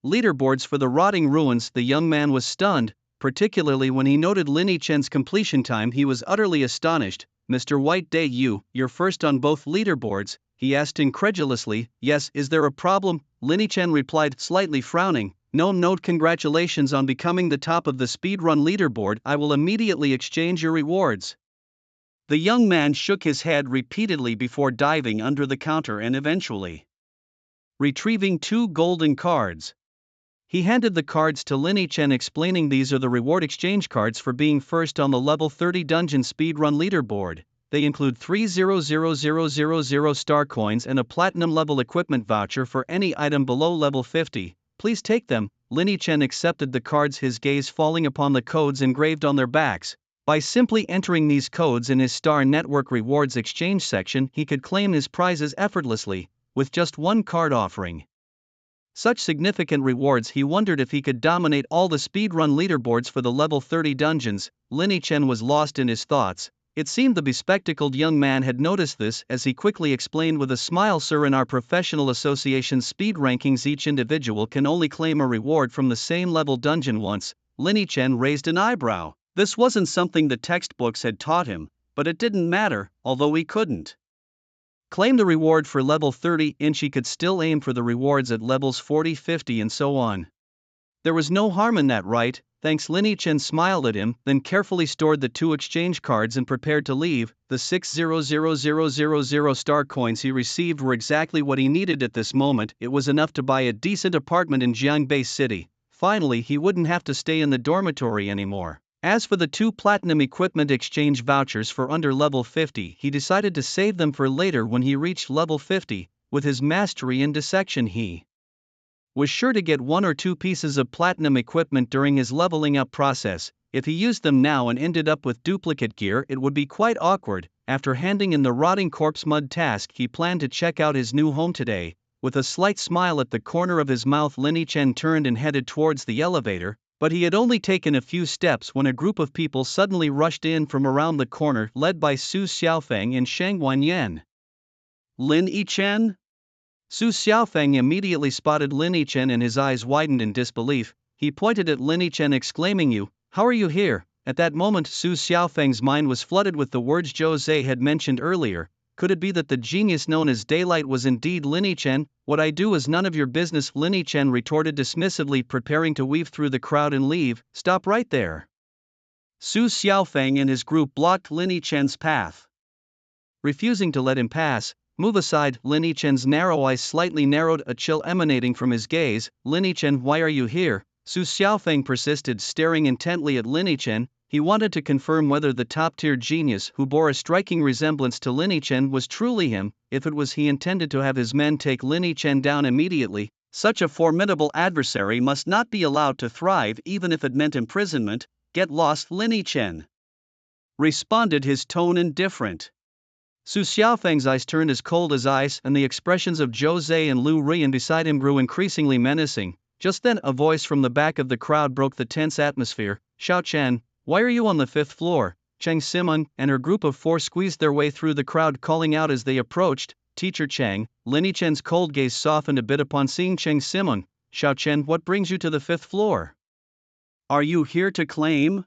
leaderboards for the rotting ruins, the young man was stunned. Particularly when he noted Lin Chen's completion time, he was utterly astonished. "Mr. White Day, you're first on both leaderboards?" he asked incredulously. "Yes, is there a problem?" Lin Chen replied, slightly frowning. "No, congratulations on becoming the top of the speedrun leaderboard. I will immediately exchange your rewards." The young man shook his head repeatedly before diving under the counter and eventually retrieving 2 golden cards. He handed the cards to Lin Chen, explaining, "These are the reward exchange cards for being first on the level 30 dungeon speedrun leaderboard. They include 3,000,000 star coins and a platinum level equipment voucher for any item below level 50. Please take them." Lin Chen accepted the cards, his gaze falling upon the codes engraved on their backs. By simply entering these codes in his Star Network rewards exchange section, he could claim his prizes effortlessly, with just 1 card offering such significant rewards. He wondered if he could dominate all the speedrun leaderboards for the level 30 dungeons. Lin Chen was lost in his thoughts. It seemed the bespectacled young man had noticed this, as he quickly explained with a smile, "Sir, in our professional association's speed rankings, each individual can only claim a reward from the same level dungeon once." Lin Chen raised an eyebrow. This wasn't something the textbooks had taught him, but it didn't matter, although he couldn't Claim the reward for level 30 and she could still aim for the rewards at levels 40, 50 and so on. There was no harm in that, right? Thanks. Lin Chen smiled at him, then carefully stored the 2 exchange cards and prepared to leave. The 6,000,000 star coins he received were exactly what he needed at this moment. It was enough to buy a decent apartment in Jiangbei City. Finally, he wouldn't have to stay in the dormitory anymore. As for the 2 platinum equipment exchange vouchers for under level 50, he decided to save them for later when he reached level 50. With his mastery in dissection, he was sure to get 1 or 2 pieces of platinum equipment during his leveling up process. If he used them now and ended up with duplicate gear, it would be quite awkward. After handing in the rotting corpse mud task, he planned to check out his new home today. With a slight smile at the corner of his mouth, Lin Chen turned and headed towards the elevator, but he had only taken a few steps when a group of people suddenly rushed in from around the corner, led by Su Xiaofeng and Shang Wanyan. Lin Chen? Su Xiaofeng immediately spotted Lin Chen and his eyes widened in disbelief. He pointed at Lin Chen exclaiming, "You, how are you here?" At that moment Su Xiaofeng's mind was flooded with the words Zhou Zhe had mentioned earlier. Could it be that the genius known as Daylight was indeed Lin Chen? "What I do is none of your business," Lin Chen retorted dismissively, preparing to weave through the crowd and leave. "Stop right there." Su Xiaofeng and his group blocked Lin Chen's path. Refusing to let him pass, "Move aside." Lin Chen's narrow eyes slightly narrowed, a chill emanating from his gaze. "Lin Chen, why are you here?" Su Xiaofeng persisted, staring intently at Lin Chen. He wanted to confirm whether the top-tier genius who bore a striking resemblance to Lin Chen was truly him. If it was, he intended to have his men take Lin Chen down immediately. Such a formidable adversary must not be allowed to thrive, even if it meant imprisonment. "Get lost." Lin Chen responded, his tone indifferent. Su Xiaofeng's eyes turned as cold as ice, and the expressions of Zhou Zhe and Lu Rian beside him grew increasingly menacing. Just then, a voice from the back of the crowd broke the tense atmosphere. "Xiao Chen, why are you on the 5th floor?" Cheng Simon and her group of 4 squeezed their way through the crowd, calling out as they approached, "Teacher Cheng." Lin Chen's cold gaze softened a bit upon seeing Cheng Simon. "Xiao Chen, what brings you to the 5th floor? Are you here to claim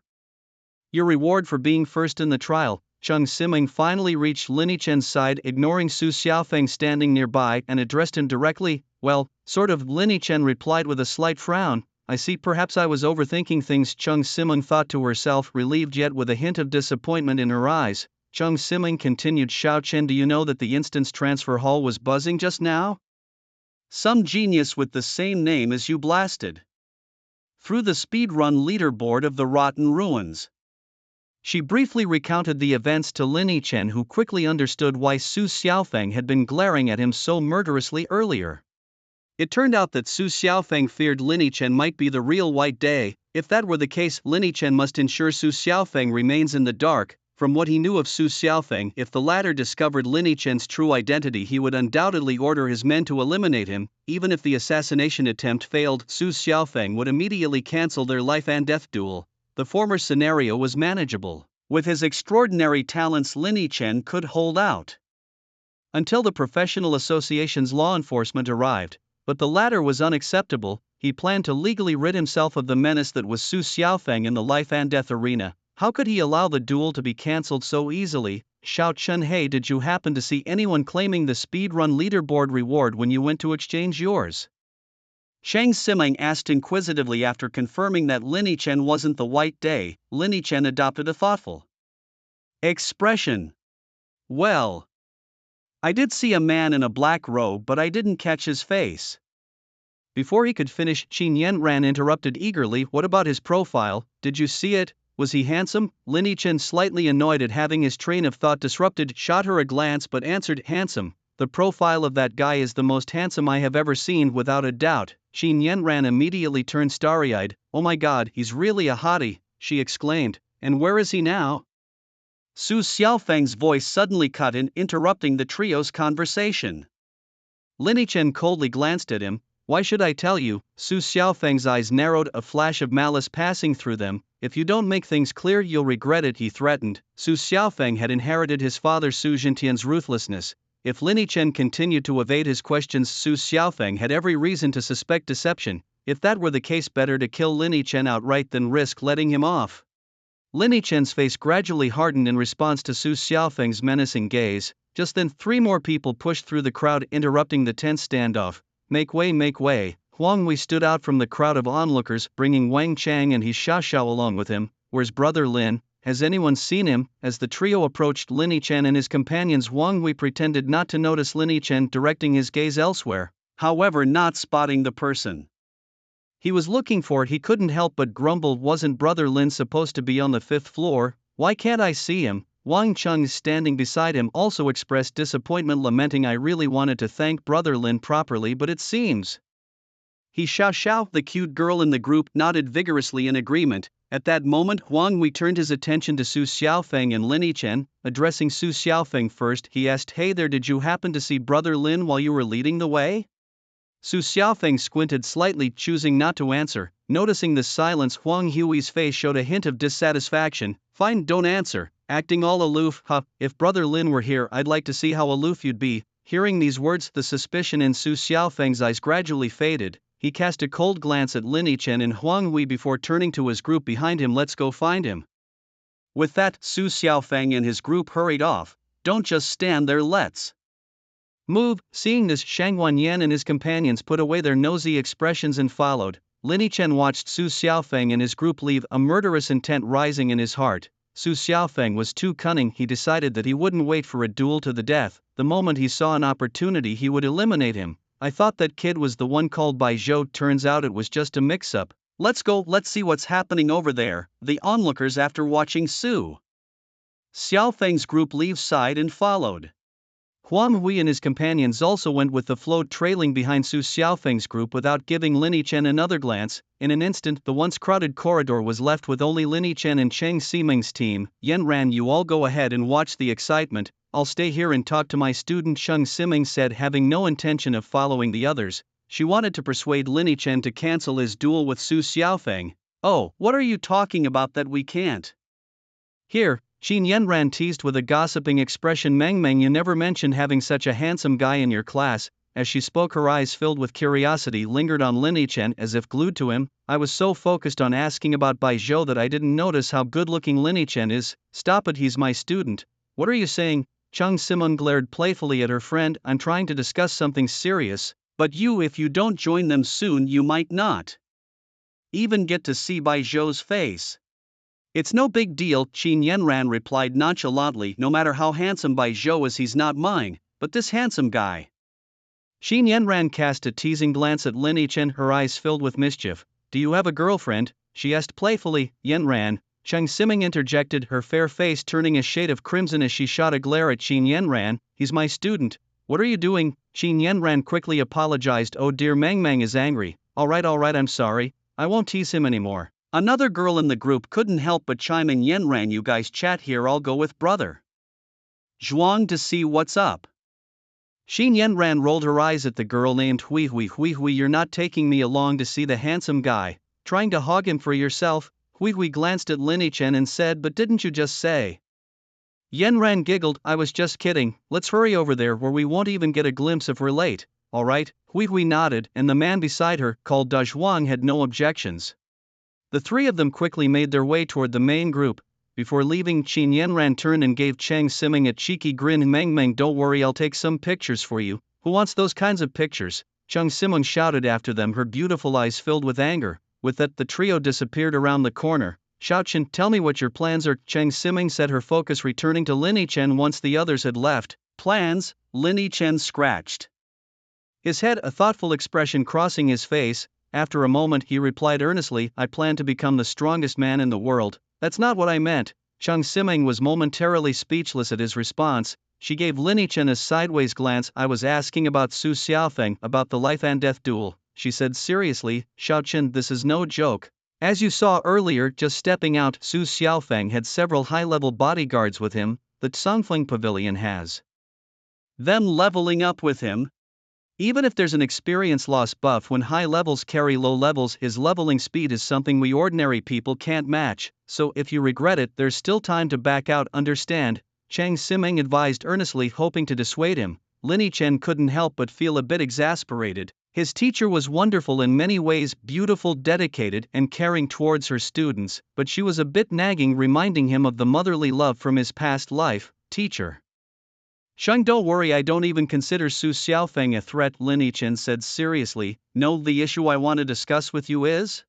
your reward for being first in the trial?" Cheng Siming finally reached Lin Chen's side, ignoring Su Xiaofeng standing nearby, and addressed him directly. "Well, sort of," Lin Chen replied with a slight frown. "I see, perhaps I was overthinking things," Cheng Siming thought to herself, relieved yet with a hint of disappointment in her eyes. Cheng Siming continued, "Xiao Chen, do you know that the instance transfer hall was buzzing just now? Some genius with the same name as you blasted through the speedrun leaderboard of the Rotten Ruins." She briefly recounted the events to Lin Chen, who quickly understood why Su Xiaofeng had been glaring at him so murderously earlier. It turned out that Su Xiaofeng feared Lin Chen might be the real White Day. If that were the case, Lin Chen must ensure Su Xiaofeng remains in the dark. From what he knew of Su Xiaofeng, if the latter discovered Lin Chen's true identity, he would undoubtedly order his men to eliminate him. Even if the assassination attempt failed, Su Xiaofeng would immediately cancel their life and death duel. The former scenario was manageable. With his extraordinary talents, Lin Chen could hold out until the professional association's law enforcement arrived, but the latter was unacceptable. He planned to legally rid himself of the menace that was Su Xiaofeng in the life and death arena. How could he allow the duel to be cancelled so easily? "Xiao Chen, hey, did you happen to see anyone claiming the speedrun leaderboard reward when you went to exchange yours?" Cheng Siming asked inquisitively. After confirming that Lin Chen wasn't the White Day, Lin Chen adopted a thoughtful expression. "Well, I did see a man in a black robe, but I didn't catch his face." Before he could finish, Qin Yanran interrupted eagerly, "What about his profile? Did you see it? Was he handsome?" Lin Chen, slightly annoyed at having his train of thought disrupted, shot her a glance but answered, "Handsome. The profile of that guy is the most handsome I have ever seen, without a doubt." Qin Yanran immediately turned starry-eyed. "Oh my god, he's really a hottie," she exclaimed. "And where is he now?" Su Xiaofeng's voice suddenly cut in, interrupting the trio's conversation. Lin Chen coldly glanced at him. "Why should I tell you?" Su Xiaofeng's eyes narrowed, a flash of malice passing through them. "If you don't make things clear, you'll regret it," he threatened. Su Xiaofeng had inherited his father Su Jintian's ruthlessness. If Lin Chen continued to evade his questions, Su Xiaofeng had every reason to suspect deception. If that were the case, better to kill Lin Chen outright than risk letting him off. Lin Chen's face gradually hardened in response to Su Xiaofeng's menacing gaze. Just then 3 more people pushed through the crowd, interrupting the tense standoff. Make way, make way. Huang Wei stood out from the crowd of onlookers, bringing Wang Chang and his Xiao along with him. Where's brother Lin? Has anyone seen him? As the trio approached Lin Chen and his companions, Huang Wei pretended not to notice Lin Chen, directing his gaze elsewhere, however not spotting the person he was looking for. He couldn't help but grumble, wasn't brother Lin supposed to be on the 5th floor? Why can't I see him? Wang Chung, standing beside him, also expressed disappointment, lamenting, I really wanted to thank brother Lin properly, but it seems he Xiao. The cute girl in the group nodded vigorously in agreement. At that moment, Huang Wei turned his attention to Su Xiaofeng and Lin Chen. Addressing Su Xiaofeng first, he asked, hey there, did you happen to see brother Lin while you were leading the way? Su Xiaofeng squinted slightly, choosing not to answer. Noticing the silence, Huang Hui's face showed a hint of dissatisfaction. Fine, don't answer. Acting all aloof, huh? If brother Lin were here, I'd like to see how aloof you'd be. Hearing these words, the suspicion in Su Xiaofeng's eyes gradually faded. He cast a cold glance at Lin Chen and Huang Hui before turning to his group behind him. Let's go find him. With that, Su Xiaofeng and his group hurried off. Don't just stand there, let's move. Seeing this, Shang Wanyan and his companions put away their nosy expressions and followed. Lin Chen watched Su Xiaofeng and his group leave, a murderous intent rising in his heart. Su Xiaofeng was too cunning. He decided that he wouldn't wait for a duel to the death. The moment he saw an opportunity, he would eliminate him. I thought that kid was the one called by Zhou, turns out it was just a mix-up. Let's go, let's see what's happening over there. The onlookers, after watching Su Xiaofeng's group leave, sighed and followed. Huang Hui and his companions also went with the flow, trailing behind Su Xiaofeng's group without giving Lin Chen another glance. In an instant, the once crowded corridor was left with only Lin Chen and Cheng Ximing's team. Yan Ran, you all go ahead and watch the excitement. I'll stay here and talk to my student, Cheng Ximing said, having no intention of following the others. She wanted to persuade Lin Chen to cancel his duel with Su Xiaofeng. Oh, what are you talking about that we can't? Here, Qin Yanran teased with a gossiping expression. Meng, you never mentioned having such a handsome guy in your class. As she spoke, her eyes filled with curiosity lingered on Lin Chen as if glued to him. I was so focused on asking about Bai Zhou that I didn't notice how good-looking Lin Chen is. Stop it, he's my student. What are you saying? Cheng Simon glared playfully at her friend. I'm trying to discuss something serious, but if you don't join them soon, you might not even get to see Bai Zhou's face. It's no big deal, Qin Yanran replied nonchalantly. No matter how handsome Bai Zhou is, he's not mine, but this handsome guy. Qin Yanran cast a teasing glance at Lin Chen, her eyes filled with mischief. Do you have a girlfriend? She asked playfully. Yanran, Cheng Ximing interjected, her fair face turning a shade of crimson as she shot a glare at Qin Yanran. He's my student. What are you doing? Qin Yanran quickly apologized. Oh dear, Meng is angry. Alright, I'm sorry. I won't tease him anymore. Another girl in the group couldn't help but chime in. Yanran, you guys chat here, I'll go with brother Zhuang to see what's up. Xin Yanran rolled her eyes at the girl named Hui. You're not taking me along to see the handsome guy, trying to hog him for yourself? Hui glanced at Lin Chen and said, but didn't you just say? Yanran giggled, I was just kidding. Let's hurry over there where we won't even get a glimpse of her late. Alright, Hui nodded, and the man beside her, called Da Zhuang, had no objections. The three of them quickly made their way toward the main group. Before leaving, Qin Yanran turned and gave Cheng Ximing a cheeky grin. Meng, don't worry, I'll take some pictures for you. Who wants those kinds of pictures? Cheng Ximing shouted after them, her beautiful eyes filled with anger. With that, the trio disappeared around the corner. Xiaochen, tell me what your plans are, Cheng Ximing said, her focus returning to Lin Chen once the others had left. Plans? Lin Chen scratched his head, a thoughtful expression crossing his face. After a moment, he replied earnestly, I plan to become the strongest man in the world. That's not what I meant. Cheng Ximing was momentarily speechless at his response. She gave Lin Chen a sideways glance. I was asking about Su Xiaofeng, about the life and death duel, she said seriously. Xiaochen, this is no joke. As you saw earlier, just stepping out, Su Xiaofeng had several high-level bodyguards with him. The Songfeng Pavilion has them leveling up with him. Even if there's an experience loss buff when high levels carry low levels, his leveling speed is something we ordinary people can't match, so if you regret it, there's still time to back out, understand? Cheng Ximing advised earnestly, hoping to dissuade him. Lin Chen couldn't help but feel a bit exasperated. His teacher was wonderful in many ways, beautiful, dedicated, and caring towards her students, but she was a bit nagging, reminding him of the motherly love from his past life. Teacher Sheng, don't worry, I don't even consider Su Xiaofeng a threat, Lin Yichen said seriously. No, the issue I want to discuss with you is?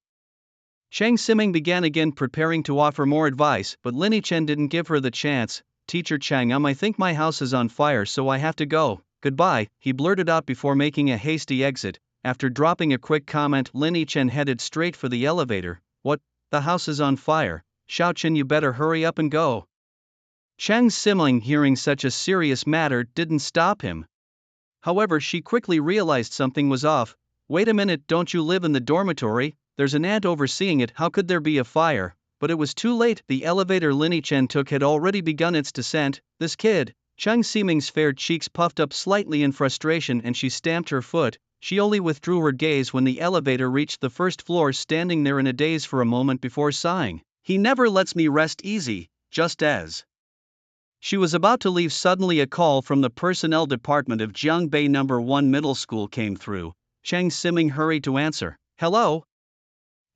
Shang Siming began again, preparing to offer more advice, but Lin Yichen didn't give her the chance. Teacher Chang, I think my house is on fire, so I have to go. Goodbye, he blurted out before making a hasty exit. After dropping a quick comment, Lin Yichen headed straight for the elevator. What? The house is on fire. Xiaochen, you better hurry up and go. Chang Siming, hearing such a serious matter, didn't stop him. However, she quickly realized something was off. Wait a minute, don't you live in the dormitory? There's an ant overseeing it, how could there be a fire? But it was too late, the elevator Lin Yichen took had already begun its descent. This kid. Chang Siming's fair cheeks puffed up slightly in frustration and she stamped her foot. She only withdrew her gaze when the elevator reached the first floor, standing there in a daze for a moment before sighing. He never lets me rest easy. Just as she was about to leave, suddenly a call from the personnel department of Jiangbei No. 1 Middle School came through. Chang Siming hurried to answer. Hello?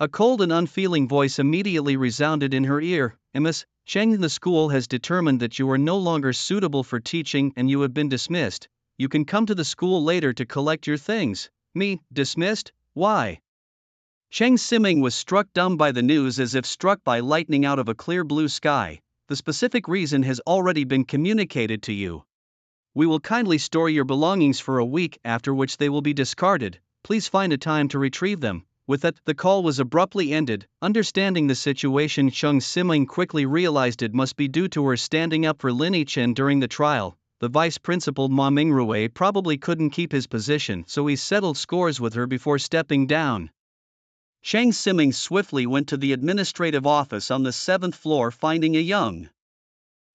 A cold and unfeeling voice immediately resounded in her ear. Miss Cheng, the school has determined that you are no longer suitable for teaching and you have been dismissed. You can come to the school later to collect your things. Me, dismissed? Why? Cheng Siming was struck dumb by the news, as if struck by lightning out of a clear blue sky. The specific reason has already been communicated to you. We will kindly store your belongings for a week, after which they will be discarded. Please find a time to retrieve them. With that, the call was abruptly ended. Understanding the situation, Cheng Siming quickly realized it must be due to her standing up for Lin Yichen during the trial. The vice principal Ma Mingrui probably couldn't keep his position, so he settled scores with her before stepping down. Cheng Siming swiftly went to the administrative office on the 7th floor, finding a young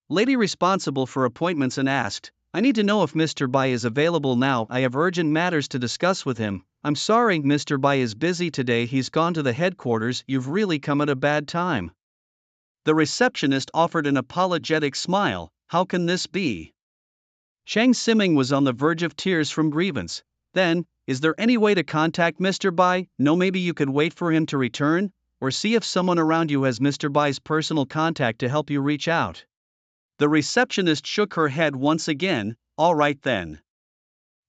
lady responsible for appointments, and asked, I need to know if Mr. Bai is available now. I have urgent matters to discuss with him. I'm sorry, Mr. Bai is busy today, he's gone to the headquarters. You've really come at a bad time. The receptionist offered an apologetic smile. How can this be? Cheng Siming was on the verge of tears from grievance. Then, is there any way to contact Mr. Bai? No, maybe you could wait for him to return, or see if someone around you has Mr. Bai's personal contact to help you reach out. The receptionist shook her head once again. All right then.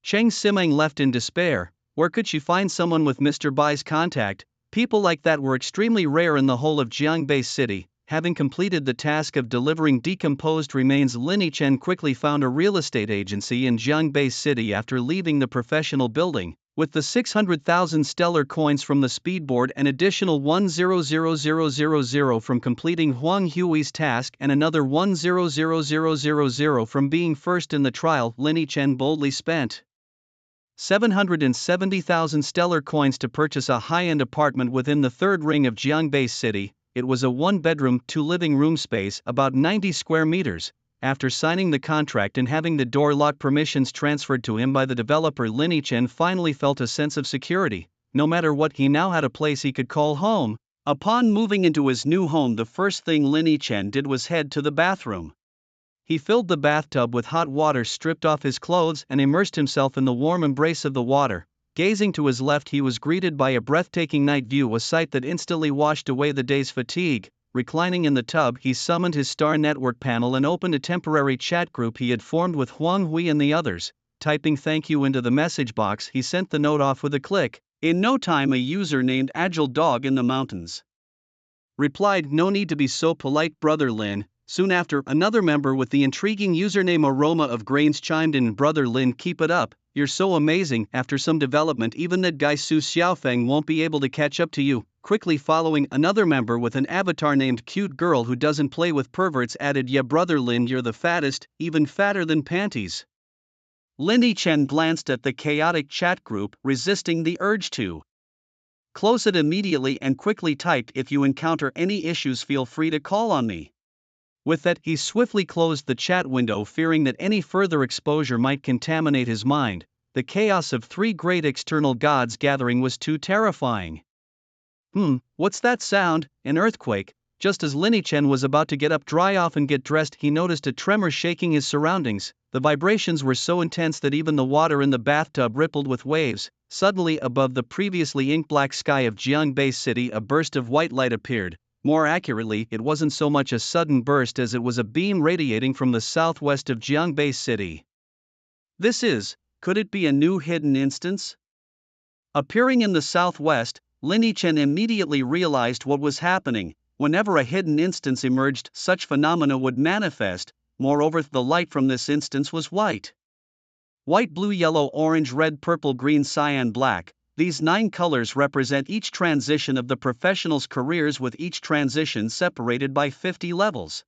Cheng Siming left in despair. Where could she find someone with Mr. Bai's contact? People like that were extremely rare in the whole of Jiangbei City. Having completed the task of delivering decomposed remains, Lin Yichen quickly found a real estate agency in Jiangbei City after leaving the professional building. With the 600,000 stellar coins from the speedboard, an additional 100,000 from completing Huang Hui's task, and another 100,000 from being first in the trial, Lin Yichen boldly spent 770,000 stellar coins to purchase a high-end apartment within the third ring of Jiangbei City. It was a one-bedroom, two-living room space, about 90 square meters. After signing the contract and having the door lock permissions transferred to him by the developer, Lin Yichen finally felt a sense of security. No matter what, he now had a place he could call home. Upon moving into his new home, the first thing Lin Yichen did was head to the bathroom. He filled the bathtub with hot water, stripped off his clothes, and immersed himself in the warm embrace of the water. Gazing to his left, he was greeted by a breathtaking night view, a sight that instantly washed away the day's fatigue. Reclining in the tub, he summoned his Star Network panel and opened a temporary chat group he had formed with Huang Hui and the others. Typing thank you into the message box, he sent the note off with a click. In no time, a user named Agile Dog in the Mountains replied, no need to be so polite, Brother Lin. Soon after, another member with the intriguing username Aroma of Grains chimed in, Brother Lin, keep it up, you're so amazing. After some development, even that guy Su Xiaofeng won't be able to catch up to you. Quickly following, another member with an avatar named Cute Girl Who Doesn't Play with Perverts added, yeah, Brother Lin, you're the fattest, even fatter than panties. Lin Yichen glanced at the chaotic chat group, resisting the urge to close it immediately, and quickly typed, if you encounter any issues, feel free to call on me. With that, he swiftly closed the chat window, fearing that any further exposure might contaminate his mind. The chaos of three great external gods gathering was too terrifying. What's that sound? An earthquake? Just as Lin Yichen was about to get up, dry off, and get dressed, he noticed a tremor shaking his surroundings. The vibrations were so intense that even the water in the bathtub rippled with waves. Suddenly, above the previously ink-black sky of Jiangbei City, a burst of white light appeared. More accurately, it wasn't so much a sudden burst as it was a beam radiating from the southwest of Jiangbei City. Could it be a new hidden instance? Appearing in the southwest, Lin Chen immediately realized what was happening. Whenever a hidden instance emerged, such phenomena would manifest. Moreover, the light from this instance was white. White, blue, yellow, orange, red, purple, green, cyan, black. These 9 colors represent each transition of the professionals' careers, with each transition separated by 50 levels.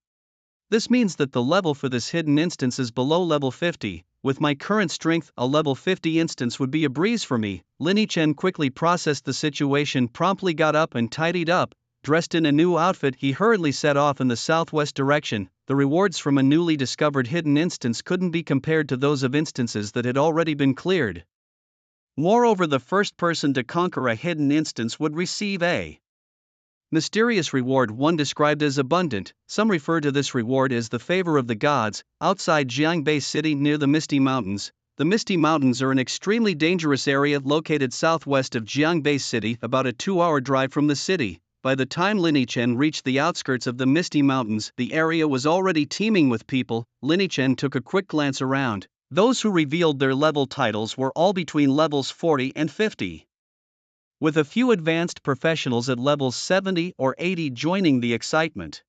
This means that the level for this hidden instance is below level 50. With my current strength, a level 50 instance would be a breeze for me. Lin Chen quickly processed the situation, promptly got up and tidied up. Dressed in a new outfit, he hurriedly set off in the southwest direction. The rewards from a newly discovered hidden instance couldn't be compared to those of instances that had already been cleared. Moreover, the first person to conquer a hidden instance would receive a mysterious reward, one described as abundant. Some refer to this reward as the favor of the gods. Outside Jiangbei City near the Misty Mountains. The Misty Mountains are an extremely dangerous area located southwest of Jiangbei City, about a 2-hour drive from the city. By the time Lin Chen reached the outskirts of the Misty Mountains, the area was already teeming with people. Lin Chen took a quick glance around. Those who revealed their level titles were all between levels 40 and 50. With a few advanced professionals at levels 70 or 80 joining the excitement.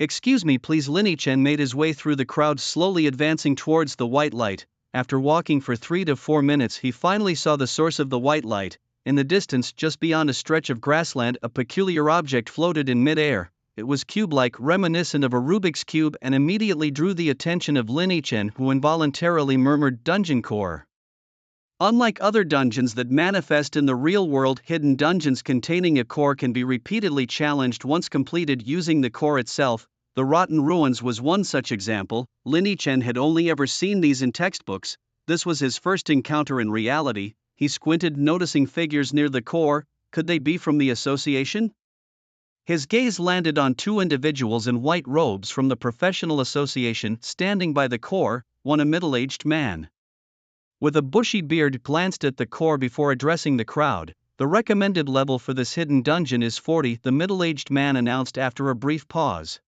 "Excuse me please." Lin Chen made his way through the crowd, slowly advancing towards the white light. After walking for 3 to 4 minutes, he finally saw the source of the white light. In the distance, just beyond a stretch of grassland, a peculiar object floated in mid-air. It was cube-like, reminiscent of a Rubik's Cube, and immediately drew the attention of Lin Chen, who involuntarily murmured, "Dungeon core." Unlike other dungeons that manifest in the real world, hidden dungeons containing a core can be repeatedly challenged once completed using the core itself. The Rotten Ruins was one such example. Lin Chen had only ever seen these in textbooks. This was his first encounter in reality. He squinted, noticing figures near the core. Could they be from the association? His gaze landed on 2 individuals in white robes from the professional association standing by the core, one a middle-aged man with a bushy beard glanced at the core before addressing the crowd. "The recommended level for this hidden dungeon is 40, the middle-aged man announced after a brief pause.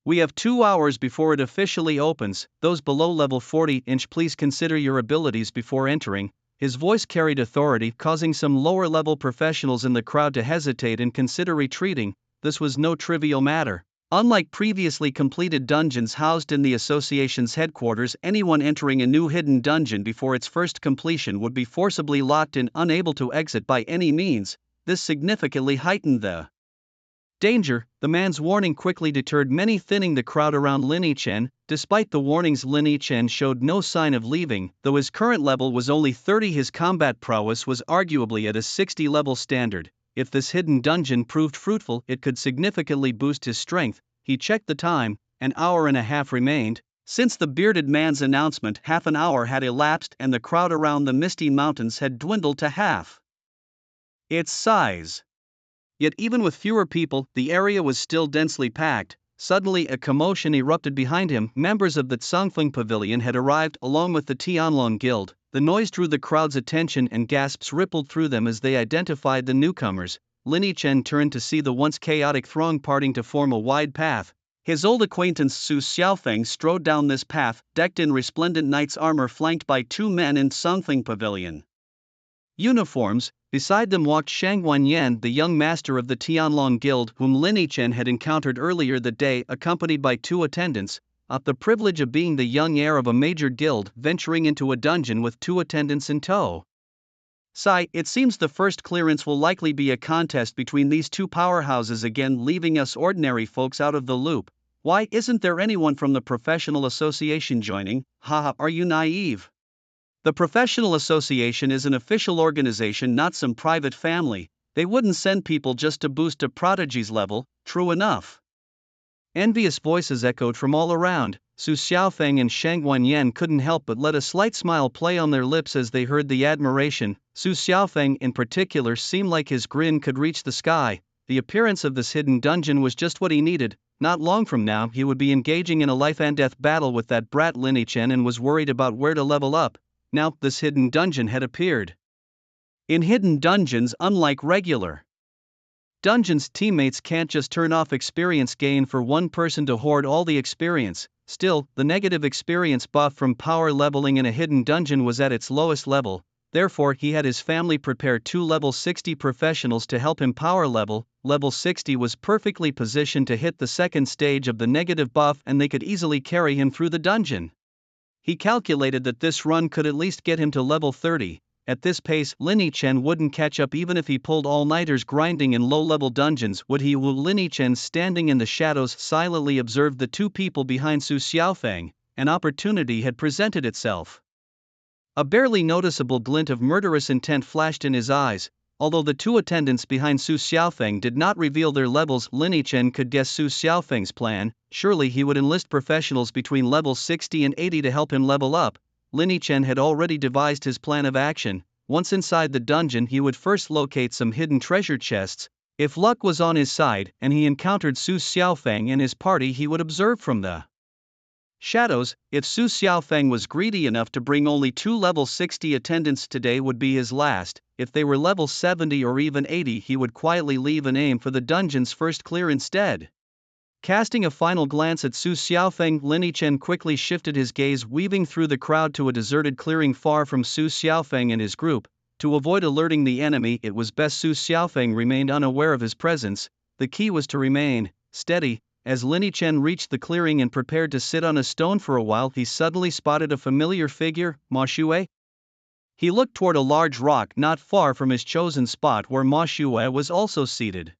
"We have 2 hours before it officially opens. Those below level 40, please consider your abilities before entering." His voice carried authority, causing some lower-level professionals in the crowd to hesitate and consider retreating. This was no trivial matter. Unlike previously completed dungeons housed in the association's headquarters, anyone entering a new hidden dungeon before its first completion would be forcibly locked in, unable to exit by any means. This significantly heightened the danger. The man's warning quickly deterred many, thinning the crowd around Lin Chen. Despite the warnings, Lin Chen showed no sign of leaving. Though his current level was only 30, his combat prowess was arguably at a 60-level standard. If this hidden dungeon proved fruitful, it could significantly boost his strength. He checked the time. An hour and a half remained. Since the bearded man's announcement, half an hour had elapsed and the crowd around the Misty Mountains had dwindled to half its size. Yet even with fewer people, the area was still densely packed. Suddenly a commotion erupted behind him. Members of the Tsangfeng Pavilion had arrived, along with the Tianlong Guild. The noise drew the crowd's attention and gasps rippled through them as they identified the newcomers. Lin Chen turned to see the once chaotic throng parting to form a wide path. His old acquaintance Su Xiaofeng strode down this path, decked in resplendent knight's armor, flanked by 2 men in Tsangfeng Pavilion uniforms. Beside them walked Shang Wanyan, the young master of the Tianlong Guild, whom Lin Chen had encountered earlier that day, accompanied by 2 attendants. The privilege of being the young heir of a major guild venturing into a dungeon with 2 attendants in tow. "Sai, it seems the first clearance will likely be a contest between these 2 powerhouses again, leaving us ordinary folks out of the loop. Why isn't there anyone from the professional association joining? Haha, are you naive? The professional association is an official organization, not some private family. They wouldn't send people just to boost a prodigy's level." "True enough." Envious voices echoed from all around. Su Xiaofeng and Shang Wanyan couldn't help but let a slight smile play on their lips as they heard the admiration. Su Xiaofeng in particular seemed like his grin could reach the sky. The appearance of this hidden dungeon was just what he needed. Not long from now he would be engaging in a life-and-death battle with that brat Lin Chen, and was worried about where to level up. Now this hidden dungeon had appeared. In hidden dungeons, unlike regular Dungeons teammates can't just turn off experience gain for one person to hoard all the experience. Still, the negative experience buff from power leveling in a hidden dungeon was at its lowest level, therefore he had his family prepare 2 level 60 professionals to help him power level. Level 60 was perfectly positioned to hit the second stage of the negative buff and they could easily carry him through the dungeon. He calculated that this run could at least get him to level 30. At this pace, Lin Chen wouldn't catch up even if he pulled all-nighters grinding in low-level dungeons, would he? Lin Chen, standing in the shadows, silently observed the two people behind Su Xiaofeng. An opportunity had presented itself. A barely noticeable glint of murderous intent flashed in his eyes. Although the two attendants behind Su Xiaofeng did not reveal their levels, Lin Chen could guess Su Xiaofeng's plan. Surely he would enlist professionals between levels 60 and 80 to help him level up. Lin Chen had already devised his plan of action. Once inside the dungeon, he would first locate some hidden treasure chests. If luck was on his side and he encountered Su Xiaofeng and his party, he would observe from the shadows. If Su Xiaofeng was greedy enough to bring only 2 level 60 attendants, today would be his last. If they were level 70 or even 80, he would quietly leave and aim for the dungeon's first clear instead. Casting a final glance at Su Xiaofeng, Lin Chen quickly shifted his gaze, weaving through the crowd to a deserted clearing far from Su Xiaofeng and his group. To avoid alerting the enemy, it was best Su Xiaofeng remained unaware of his presence. The key was to remain steady. As Lin Chen reached the clearing and prepared to sit on a stone for a while, he suddenly spotted a familiar figure. Ma Xue? He looked toward a large rock not far from his chosen spot where Ma Xue was also seated.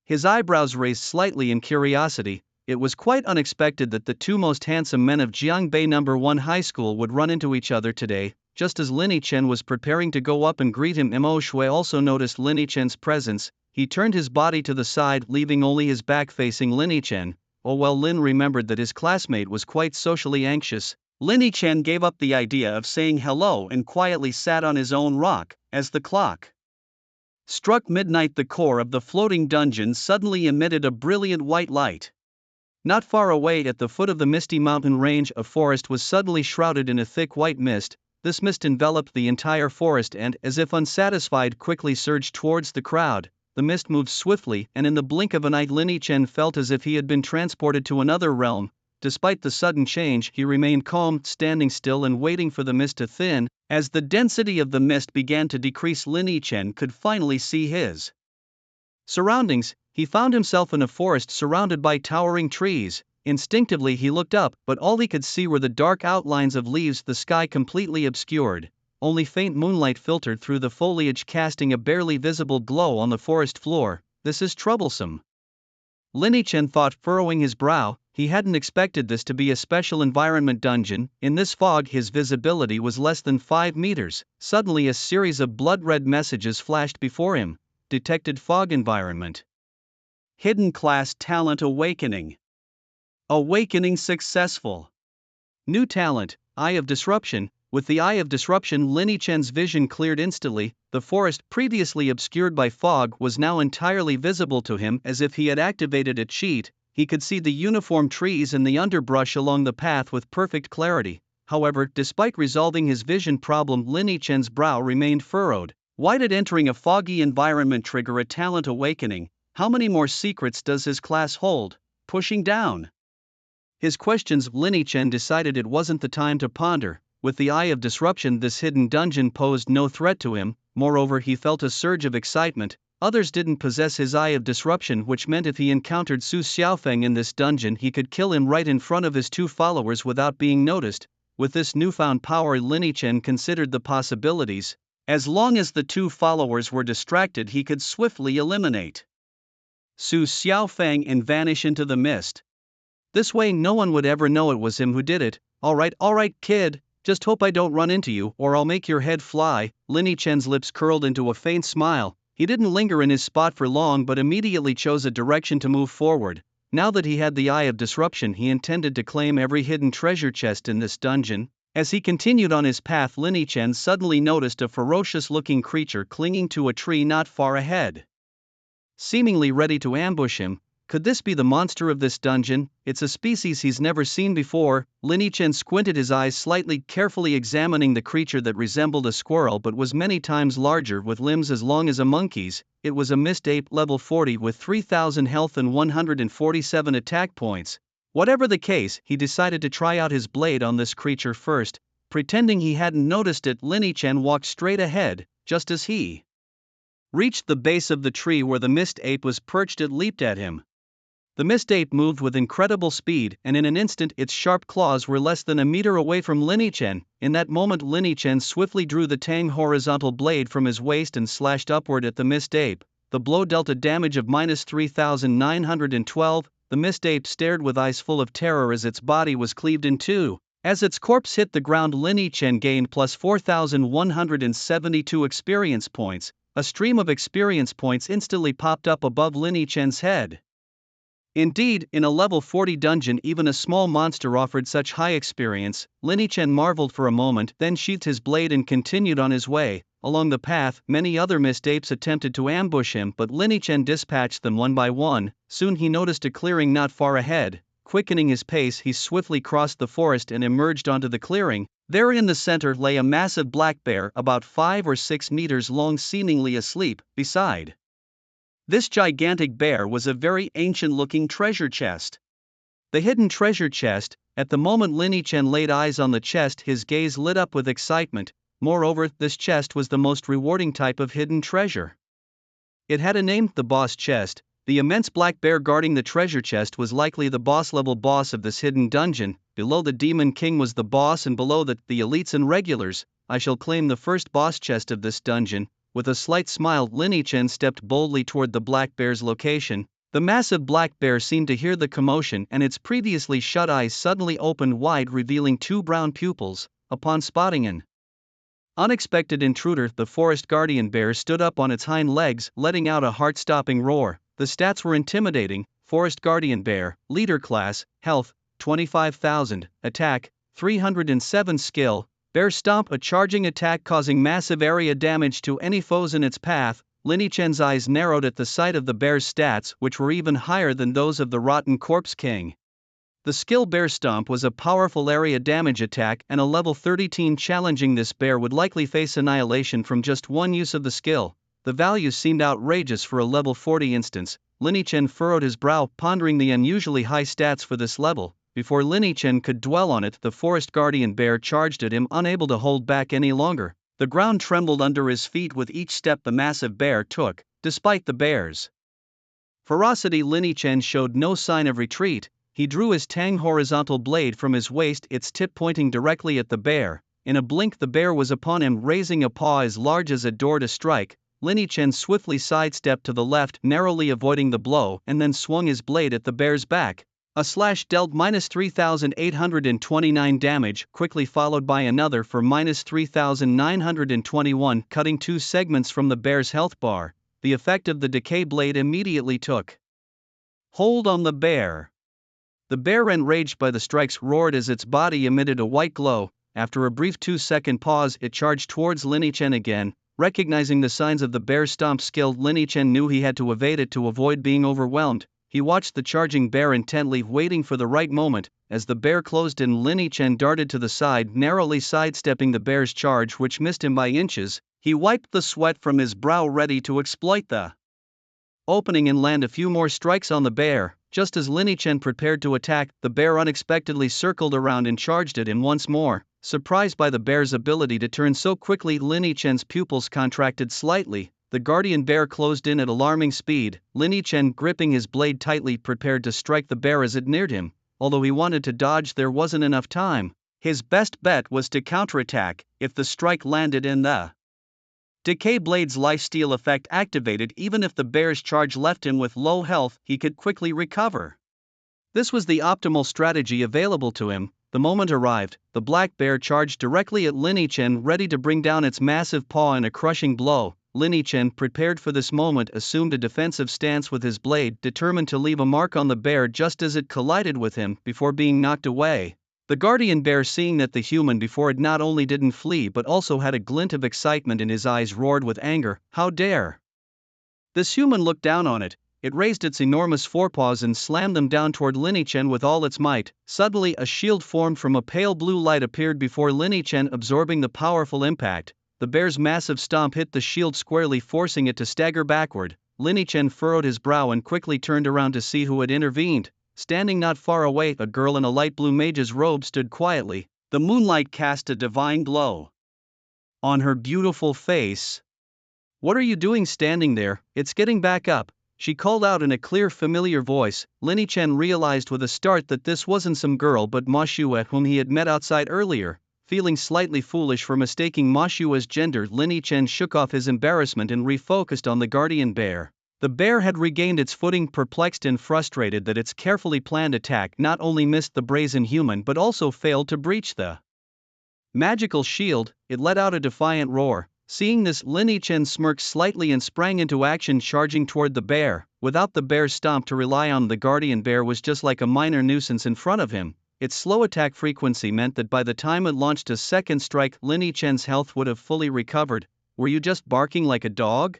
His eyebrows raised slightly in curiosity. It was quite unexpected that the two most handsome men of Jiangbei No. 1 High School would run into each other today. Just as Lin Chen was preparing to go up and greet him, Ma Xue also noticed Lin Chen's presence. He turned his body to the side, leaving only his back facing Lin Chen. Oh well, Lin remembered that his classmate was quite socially anxious. Lin Chen gave up the idea of saying hello and quietly sat on his own rock. As the clock struck midnight, the core of the floating dungeon suddenly emitted a brilliant white light. Not far away at the foot of the misty mountain range, a forest was suddenly shrouded in a thick white mist. This mist enveloped the entire forest and, as if unsatisfied, quickly surged towards the crowd. The mist moved swiftly, and in the blink of an eye, Lin Chen felt as if he had been transported to another realm. Despite the sudden change, he remained calm, standing still and waiting for the mist to thin. As the density of the mist began to decrease, Lin Chen could finally see his surroundings. He found himself in a forest surrounded by towering trees. Instinctively he looked up, but all he could see were the dark outlines of leaves, the sky completely obscured. Only faint moonlight filtered through the foliage, casting a barely visible glow on the forest floor. This is troublesome, Lin Chen thought, furrowing his brow. He hadn't expected this to be a special environment dungeon. In this fog his visibility was less than 5 meters. Suddenly a series of blood-red messages flashed before him. Detected fog environment. Hidden class talent awakening. Awakening successful. New talent, Eye of Disruption. With the Eye of Disruption, Lin Chen's vision cleared instantly. The forest, previously obscured by fog, was now entirely visible to him, as if he had activated a cheat. He could see the uniform trees and the underbrush along the path with perfect clarity. However, despite resolving his vision problem, Lin Chen's brow remained furrowed. Why did entering a foggy environment trigger a talent awakening? How many more secrets does his class hold? Pushing down his questions, Lin Chen decided it wasn't the time to ponder. With the Eye of Disruption, this hidden dungeon posed no threat to him. Moreover, he felt a surge of excitement. Others didn't possess his Eye of Disruption, which meant if he encountered Su Xiaofeng in this dungeon, he could kill him right in front of his 2 followers without being noticed. With this newfound power, Lin Chen considered the possibilities. As long as the 2 followers were distracted, he could swiftly eliminate Su Xiaofeng and vanish into the mist. This way no one would ever know it was him who did it. Alright, kid. Just hope I don't run into you, or I'll make your head fly. Lin Chen's lips curled into a faint smile. He didn't linger in his spot for long, but immediately chose a direction to move forward. Now that he had the Eye of Disruption, he intended to claim every hidden treasure chest in this dungeon. As he continued on his path, Lin Chen suddenly noticed a ferocious-looking creature clinging to a tree not far ahead. Seemingly ready to ambush him, Could this be the monster of this dungeon? It's a species he's never seen before. Lin Chen squinted his eyes slightly, carefully examining the creature that resembled a squirrel but was many times larger with limbs as long as a monkey's. It was a mist ape level 40 with 3000 health and 147 attack points. Whatever the case, he decided to try out his blade on this creature first. Pretending he hadn't noticed it, Lin Chen walked straight ahead. Just as he reached the base of the tree where the mist ape was perched, it leaped at him. The mist ape moved with incredible speed, and in an instant its sharp claws were less than a meter away from Lin Chen. In that moment, Lin Chen swiftly drew the tang horizontal blade from his waist and slashed upward at the mist ape. The blow dealt a damage of minus 3,912. The mist ape stared with eyes full of terror as its body was cleaved in two. As its corpse hit the ground, Lin Chen gained plus 4,172 experience points. A stream of experience points instantly popped up above Lin Chen's head. Indeed, in a level 40 dungeon even a small monster offered such high experience. Lin Chen marveled for a moment, then sheathed his blade and continued on his way. Along the path, many other mist apes attempted to ambush him, but Lin Chen dispatched them one by one. Soon he noticed a clearing not far ahead. Quickening his pace, he swiftly crossed the forest and emerged onto the clearing. There in the center lay a massive black bear about 5 or 6 meters long, seemingly asleep. Beside this gigantic bear was a very ancient-looking treasure chest. The hidden treasure chest. At the moment Lin Chen laid eyes on the chest, his gaze lit up with excitement. Moreover, this chest was the most rewarding type of hidden treasure. It had a name, the boss chest. The immense black bear guarding the treasure chest was likely the boss-level boss of this hidden dungeon. Below the Demon King was the boss, and below that, the elites and regulars. I shall claim the first boss chest of this dungeon. With a slight smile, Lin Chen stepped boldly toward the black bear's location. The massive black bear seemed to hear the commotion, and its previously shut eyes suddenly opened wide, revealing 2 brown pupils. Upon spotting an unexpected intruder, the forest guardian bear stood up on its hind legs, letting out a heart-stopping roar. The stats were intimidating. Forest guardian bear, leader class, health 25,000, attack 307, skill bear stomp, a charging attack causing massive area damage to any foes in its path. Lin Chen's eyes narrowed at the sight of the bear's stats, which were even higher than those of the rotten corpse king. The skill bear stomp was a powerful area damage attack, and a level 30 team challenging this bear would likely face annihilation from just one use of the skill. The value seemed outrageous for a level 40 instance. Lin Chen furrowed his brow, pondering the unusually high stats for this level. Before Lin Chen could dwell on it, the forest guardian bear charged at him, unable to hold back any longer. The ground trembled under his feet with each step the massive bear took. Despite the bear's ferocity, Lin Chen showed no sign of retreat. He drew his tang horizontal blade from his waist, its tip pointing directly at the bear. In a blink the bear was upon him, raising a paw as large as a door to strike. Lin Chen swiftly sidestepped to the left, narrowly avoiding the blow, and then swung his blade at the bear's back. A slash dealt minus 3,829 damage, quickly followed by another for minus 3,921, cutting 2 segments from the bear's health bar. The effect of the decay blade immediately took hold on the bear. The bear, enraged by the strikes, roared as its body emitted a white glow. After a brief 2-second pause, it charged towards Lin Chen again. Recognizing the signs of the bear's stomp skill, Lin Chen knew he had to evade it to avoid being overwhelmed. He watched the charging bear intently, waiting for the right moment. As the bear closed in, Lin Chen darted to the side, narrowly sidestepping the bear's charge, which missed him by inches. He wiped the sweat from his brow, ready to exploit the opening and land a few more strikes on the bear. Just as Lin Chen prepared to attack, the bear unexpectedly circled around and charged at him once more. Surprised by the bear's ability to turn so quickly, Lin Chen's pupils contracted slightly. The guardian bear closed in at alarming speed. Lin Chen, gripping his blade tightly, prepared to strike the bear as it neared him. Although he wanted to dodge, there wasn't enough time. His best bet was to counterattack. If the strike landed in the decay blade's lifesteal effect activated, even if the bear's charge left him with low health, he could quickly recover. This was the optimal strategy available to him. The moment arrived. The black bear charged directly at Lin Chen, ready to bring down its massive paw in a crushing blow. Lin Chen, prepared for this moment, assumed a defensive stance with his blade, determined to leave a mark on the bear just as it collided with him, before being knocked away. The guardian bear, seeing that the human before it not only didn't flee but also had a glint of excitement in his eyes, roared with anger. How dare this human look down on it? it raised its enormous forepaws and slammed them down toward Lin-Chen with all its might. Suddenly a shield formed from a pale blue light appeared before Lin-Chen, absorbing the powerful impact. The bear's massive stomp hit the shield squarely, forcing it to stagger backward. Lin-Chen furrowed his brow and quickly turned around to see who had intervened. Standing not far away, a girl in a light blue mage's robe stood quietly. The moonlight cast a divine glow on her beautiful face. "What are you doing standing there? It's getting back up," she called out in a clear, familiar voice. Lin-Chen realized with a start that this wasn't some girl but Ma Xue, whom he had met outside earlier. Feeling slightly foolish for mistaking Ma Xue's gender, Lin-Chen shook off his embarrassment and refocused on the guardian bear. The bear had regained its footing, perplexed and frustrated that its carefully planned attack not only missed the brazen human but also failed to breach the magical shield. It let out a defiant roar. Seeing this, Lin-Chen smirked slightly and sprang into action, charging toward the bear. Without the bear's stomp to rely on, the guardian bear was just like a minor nuisance in front of him. Its slow attack frequency meant that by the time it launched a second strike, Lin-Chen's health would have fully recovered. "Were you just barking like a dog?"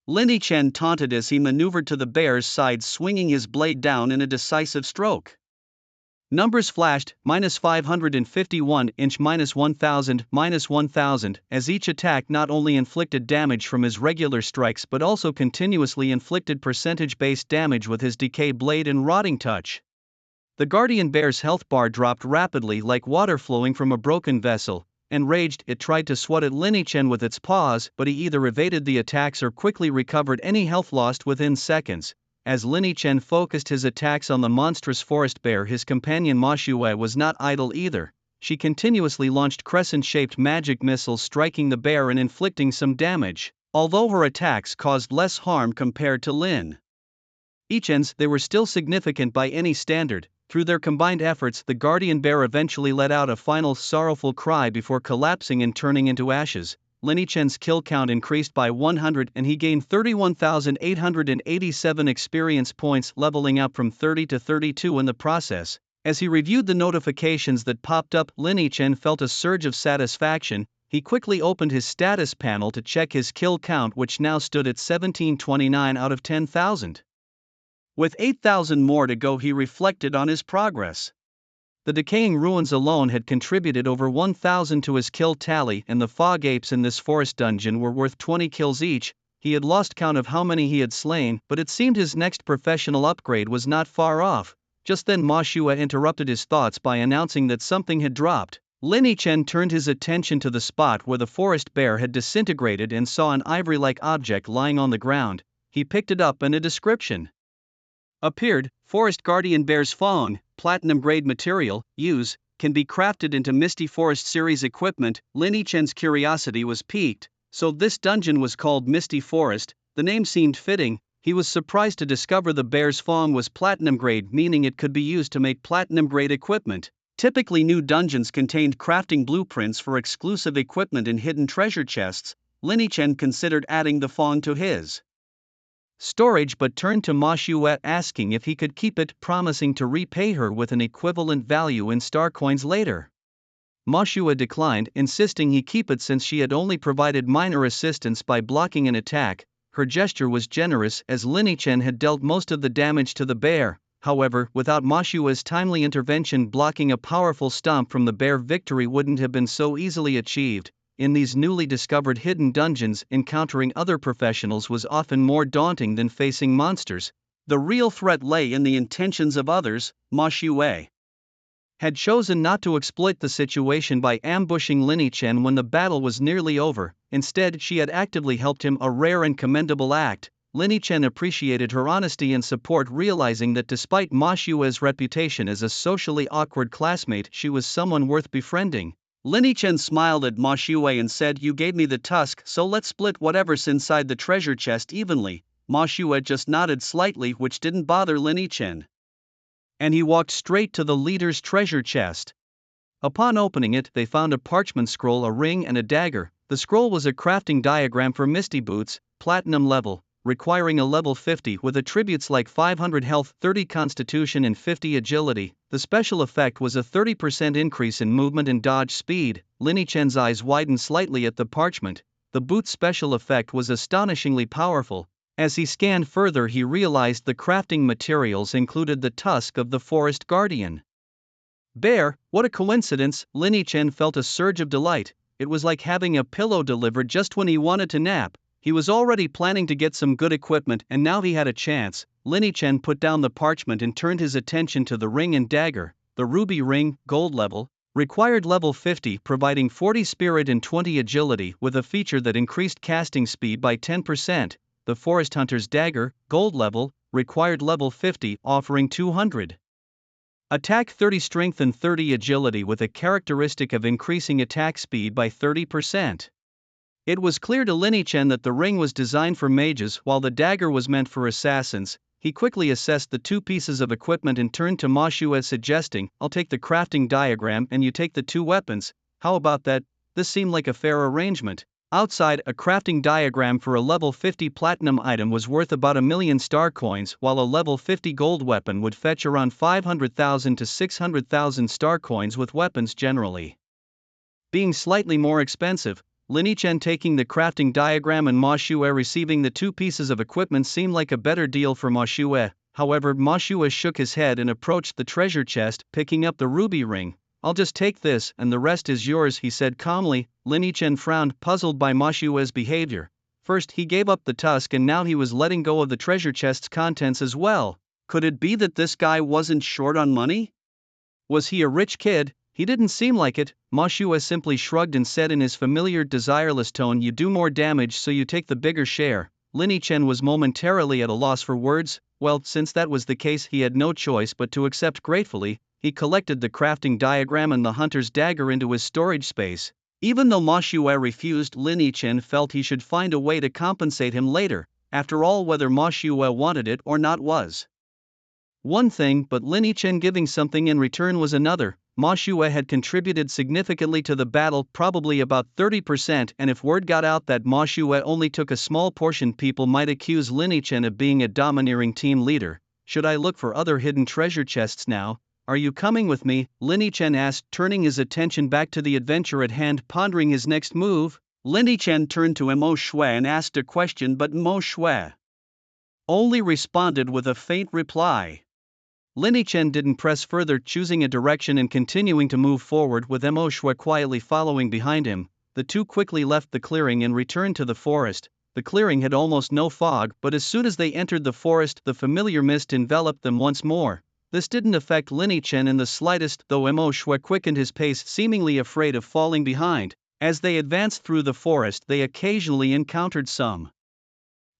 Lin-Chen taunted as he maneuvered to the bear's side, swinging his blade down in a decisive stroke. Numbers flashed, -551 inch, -1000, -1000, as each attack not only inflicted damage from his regular strikes but also continuously inflicted percentage-based damage with his decay blade and rotting touch. The guardian bear's health bar dropped rapidly like water flowing from a broken vessel. Enraged, it tried to swat at Lin-Chen with its paws, but he either evaded the attacks or quickly recovered any health lost within seconds. As Lin-Chen focused his attacks on the monstrous forest bear, his companion Ma Xue was not idle either. She continuously launched crescent-shaped magic missiles, striking the bear and inflicting some damage. Although her attacks caused less harm compared to Lin-Chen's, they were still significant by any standard. Through their combined efforts, the guardian bear eventually let out a final sorrowful cry before collapsing and turning into ashes. Lin-Chen's kill count increased by 100 and he gained 31,887 experience points, leveling up from 30 to 32 in the process. As he reviewed the notifications that popped up, Lin-Chen felt a surge of satisfaction. He quickly opened his status panel to check his kill count, which now stood at 1729 out of 10,000. With 8,000 more to go, he reflected on his progress. The decaying ruins alone had contributed over 1,000 to his kill tally, and the fog apes in this forest dungeon were worth 20 kills each. He had lost count of how many he had slain, but it seemed his next professional upgrade was not far off. Just then Ma Xue interrupted his thoughts by announcing that something had dropped. Lin-Chen turned his attention to the spot where the forest bear had disintegrated and saw an ivory-like object lying on the ground. He picked it up and a description appeared. Forest Guardian Bear's Fawn, platinum grade material, use, can be crafted into Misty Forest series equipment. Lin-Chen's curiosity was piqued. So this dungeon was called Misty Forest. The name seemed fitting. He was surprised to discover the bear's fawn was platinum grade, meaning it could be used to make platinum grade equipment. Typically, new dungeons contained crafting blueprints for exclusive equipment in hidden treasure chests. Lin-Chen considered adding the fawn to his storage but turned to Ma Xue asking if he could keep it, promising to repay her with an equivalent value in star coins later. Ma Xue declined, insisting he keep it since she had only provided minor assistance by blocking an attack. Her gesture was generous as Lin-Chen had dealt most of the damage to the bear. However, without Ma Xue's timely intervention, blocking a powerful stomp from the bear, victory wouldn't have been so easily achieved. In these newly discovered hidden dungeons, encountering other professionals was often more daunting than facing monsters. The real threat lay in the intentions of others. Ma Xue had chosen not to exploit the situation by ambushing Lin-Chen when the battle was nearly over. Instead, she had actively helped him, a rare and commendable act. Lin-Chen appreciated her honesty and support, realizing that despite Ma Xue's reputation as a socially awkward classmate, she was someone worth befriending. Lin-Chen smiled at Ma Xue and said, "You gave me the tusk, so let's split whatever's inside the treasure chest evenly." Ma Xue just nodded slightly, which didn't bother Lin-Chen. And he walked straight to the leader's treasure chest. Upon opening it, they found a parchment scroll, a ring and a dagger. The scroll was a crafting diagram for Misty Boots, platinum level, requiring a level 50 with attributes like 500 health, 30 constitution and 50 agility. The special effect was a 30% increase in movement and dodge speed. Lin-Chen's eyes widened slightly at the parchment. The boot's special effect was astonishingly powerful. As he scanned further, he realized the crafting materials included the tusk of the forest guardian. Bear, what a coincidence! Lin Chen felt a surge of delight. It was like having a pillow delivered just when he wanted to nap. He was already planning to get some good equipment and now he had a chance. Lin Chen put down the parchment and turned his attention to the ring and dagger. The ruby ring, gold level, required level 50, providing 40 spirit and 20 agility with a feature that increased casting speed by 10%. The forest hunter's dagger, gold level, required level 50, offering 200 attack, 30 strength and 30 agility with a characteristic of increasing attack speed by 30%. It was clear to Lin Chen that the ring was designed for mages while the dagger was meant for assassins. He quickly assessed the two pieces of equipment and turned to Ma Xue, suggesting, "I'll take the crafting diagram and you take the two weapons. How about that?" This seemed like a fair arrangement. Outside, a crafting diagram for a level 50 platinum item was worth about 1,000,000 star coins, while a level 50 gold weapon would fetch around 500,000 to 600,000 star coins, with weapons generally being slightly more expensive. Lin Chen taking the crafting diagram and Ma Xue receiving the two pieces of equipment seemed like a better deal for Ma Xue. However, Ma Xue shook his head and approached the treasure chest, picking up the ruby ring. "I'll just take this and the rest is yours," he said calmly. Lin Chen frowned, puzzled by Ma Xue's behavior. First he gave up the tusk and now he was letting go of the treasure chest's contents as well. Could it be that this guy wasn't short on money? Was he a rich kid? He didn't seem like it. Ma Xue simply shrugged and said in his familiar desireless tone, "You do more damage so you take the bigger share." Lin Chen was momentarily at a loss for words. Well, since that was the case, he had no choice but to accept gratefully. He collected the crafting diagram and the hunter's dagger into his storage space. Even though Ma Xue refused, Lin Chen felt he should find a way to compensate him later. After all, whether Ma Xue wanted it or not was one thing, but Lin Chen giving something in return was another. Ma Xue had contributed significantly to the battle, probably about 30%, and if word got out that Ma Xue only took a small portion, people might accuse Lin Chen of being a domineering team leader. "Should I look for other hidden treasure chests now? Are you coming with me?" Lin Chen asked, turning his attention back to the adventure at hand, pondering his next move. Lin Chen turned to Mo Xue and asked a question, but Mo Xue only responded with a faint reply. Lin Chen didn't press further, choosing a direction and continuing to move forward, with Mo Xue quietly following behind him. The two quickly left the clearing and returned to the forest. The clearing had almost no fog, but as soon as they entered the forest, the familiar mist enveloped them once more. This didn't affect Lin Chen in the slightest, though Mo Xue quickened his pace, seemingly afraid of falling behind. As they advanced through the forest, they occasionally encountered some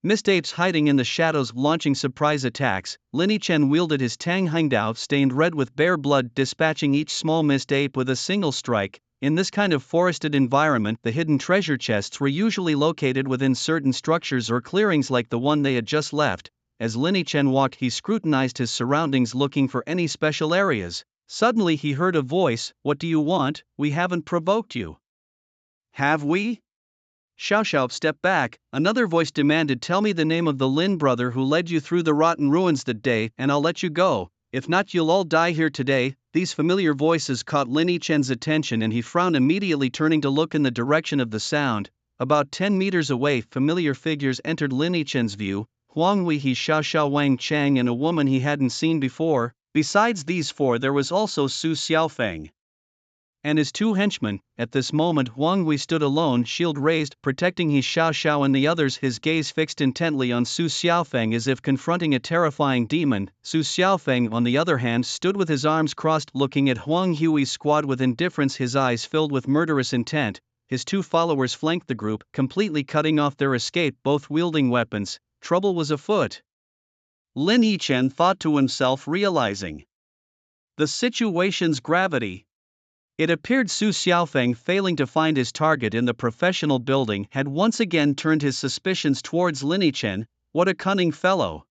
mist apes hiding in the shadows, launching surprise attacks. Lin Chen wielded his Tang Hangdao, stained red with bear blood, dispatching each small mist ape with a single strike. In this kind of forested environment, the hidden treasure chests were usually located within certain structures or clearings like the one they had just left. As Lin Chen walked, he scrutinized his surroundings, looking for any special areas. Suddenly he heard a voice, "What do you want? We haven't provoked you." "Have we?" Xiao stepped back. Another voice demanded, "Tell me the name of the Lin brother who led you through the rotten ruins that day, and I'll let you go. If not, you'll all die here today." These familiar voices caught Lin Chen's attention and he frowned, immediately turning to look in the direction of the sound. About 10 meters away, familiar figures entered Lin Chen's view: Huang Weihe, Xiao Wang Chang, and a woman he hadn't seen before. Besides these four, there was also Su Xiaofeng and his two henchmen. At this moment, Huang Wei stood alone, shield raised, protecting He Xiao and the others, his gaze fixed intently on Su Xiaofeng as if confronting a terrifying demon. Su Xiaofeng, on the other hand, stood with his arms crossed, looking at Huang Hui's squad with indifference, his eyes filled with murderous intent. His two followers flanked the group, completely cutting off their escape, both wielding weapons. Trouble was afoot. Lin Chen thought to himself, realizing the situation's gravity. It appeared Su Xiaofeng, failing to find his target in the professional building, had once again turned his suspicions towards Lin Chen. What a cunning fellow!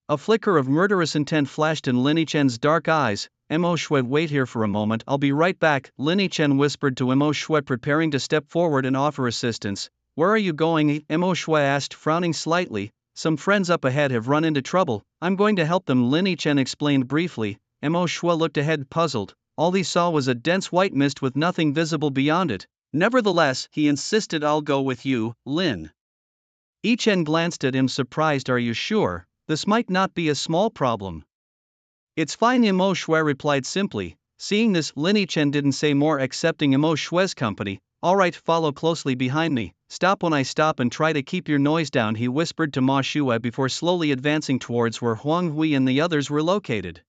A flicker of murderous intent flashed in Lin Chen's dark eyes. Mo Xue, wait here for a moment, I'll be right back, Lin Chen whispered to Mo Xue, preparing to step forward and offer assistance. Where are you going? Mo Xue asked, frowning slightly. Some friends up ahead have run into trouble. I'm going to help them, Lin Chen explained briefly. Mo Xue looked ahead, puzzled. All he saw was a dense white mist with nothing visible beyond it. Nevertheless, he insisted, I'll go with you, Lin Yi Chen glanced at him surprised. Are you sure? This might not be a small problem. It's fine, Imo Shui replied simply. Seeing this, Lin Yichen didn't say more, accepting Imo Shui's company. Alright, follow closely behind me. Stop when I stop and try to keep your noise down, he whispered to Ma Shui before slowly advancing towards where Huang Hui and the others were located.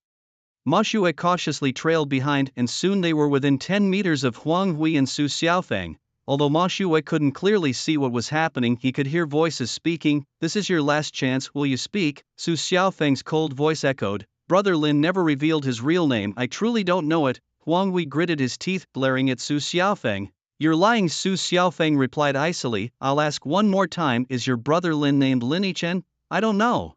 Ma Shui cautiously trailed behind, and soon they were within 10 meters of Huang Hui and Su Xiaofeng. Although Ma Shui couldn't clearly see what was happening, he could hear voices speaking. This is your last chance, will you speak? Su Xiaofeng's cold voice echoed. Brother Lin never revealed his real name. I truly don't know it. Huang Hui gritted his teeth, glaring at Su Xiaofeng. You're lying, Su Xiaofeng replied icily. I'll ask one more time, is your brother Lin named Lin Yichen? I don't know.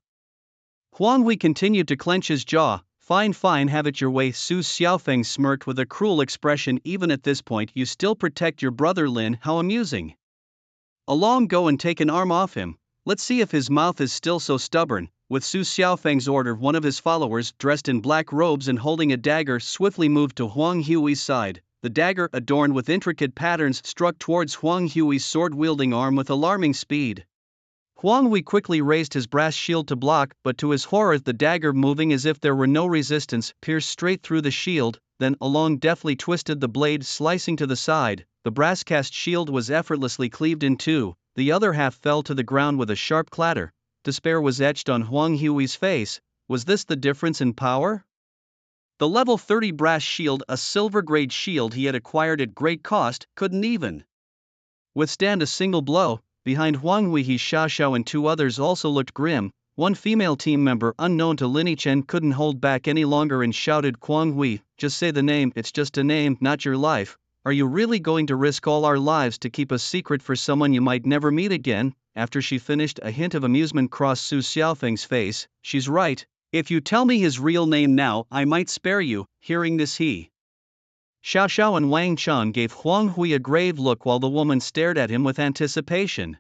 Huang Hui continued to clench his jaw. Fine, have it your way. Su Xiaofeng smirked with a cruel expression. Even at this point you still protect your brother Lin, how amusing. Along, go and take an arm off him. Let's see if his mouth is still so stubborn. With Su Xiaofeng's order, one of his followers, dressed in black robes and holding a dagger, swiftly moved to Huang Hui's side. The dagger, adorned with intricate patterns, struck towards Huang Hui's sword-wielding arm with alarming speed. Huang Hui quickly raised his brass shield to block, but to his horror the dagger, moving as if there were no resistance, pierced straight through the shield, then along deftly twisted the blade, slicing to the side. The brass-cast shield was effortlessly cleaved in two, the other half fell to the ground with a sharp clatter. Despair was etched on Huang Hui's face. Was this the difference in power? The level 30 brass shield, a silver-grade shield he had acquired at great cost, couldn't even withstand a single blow. Behind Huang Hui, Xiaoxiao and two others also looked grim. One female team member, unknown to Lin Yichen, couldn't hold back any longer and shouted, Huang Hui, just say the name. It's just a name, not your life. Are you really going to risk all our lives to keep a secret for someone you might never meet again? After she finished, a hint of amusement crossed Su Xiaofeng's face. She's right. If you tell me his real name now, I might spare you. Hearing this, he Xiaoxiao and Wang Chang gave Huang Hui a grave look while the woman stared at him with anticipation.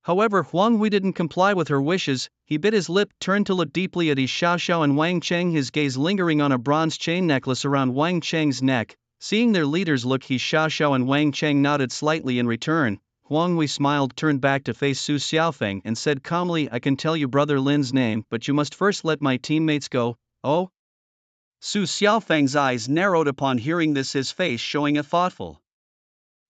However, Huang Hui didn't comply with her wishes. He bit his lip, turned to look deeply at Xiaoxiao and Wang Cheng, his gaze lingering on a bronze chain necklace around Wang Cheng's neck. Seeing their leaders look, Xiaoxiao and Wang Cheng nodded slightly in return. Huang Hui smiled, turned back to face Su Xiaofeng, and said calmly, I can tell you brother Lin's name, but you must first let my teammates go. Oh? Su Xiaofeng's eyes narrowed upon hearing this, his face showing a thoughtful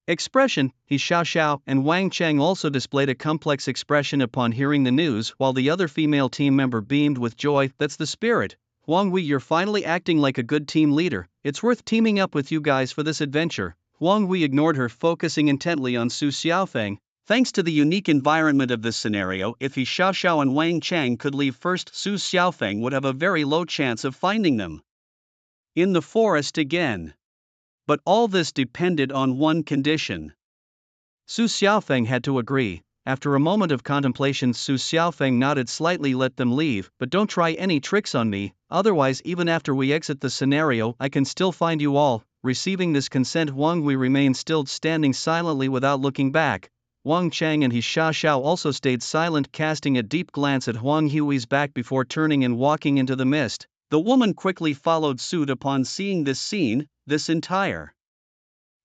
expression. Xiaoxiao and Wang Cheng also displayed a complex expression upon hearing the news, while the other female team member beamed with joy. That's the spirit. Huang Hui, you're finally acting like a good team leader. It's worth teaming up with you guys for this adventure. Huang Hui ignored her, focusing intently on Su Xiaofeng. Thanks to the unique environment of this scenario, if Xiaoxiao and Wang Cheng could leave first, Su Xiaofeng would have a very low chance of finding them in the forest again. But all this depended on one condition. Su Xiaofeng had to agree. After a moment of contemplation, Su Xiaofeng nodded slightly. Let them leave, but don't try any tricks on me, otherwise even after we exit the scenario I can still find you all. Receiving this consent, Huang Hui remained still, standing silently without looking back. Wang Cheng and Xiaoxiao also stayed silent, casting a deep glance at Huang Hui's back before turning and walking into the mist. The woman quickly followed suit upon seeing this scene. This entire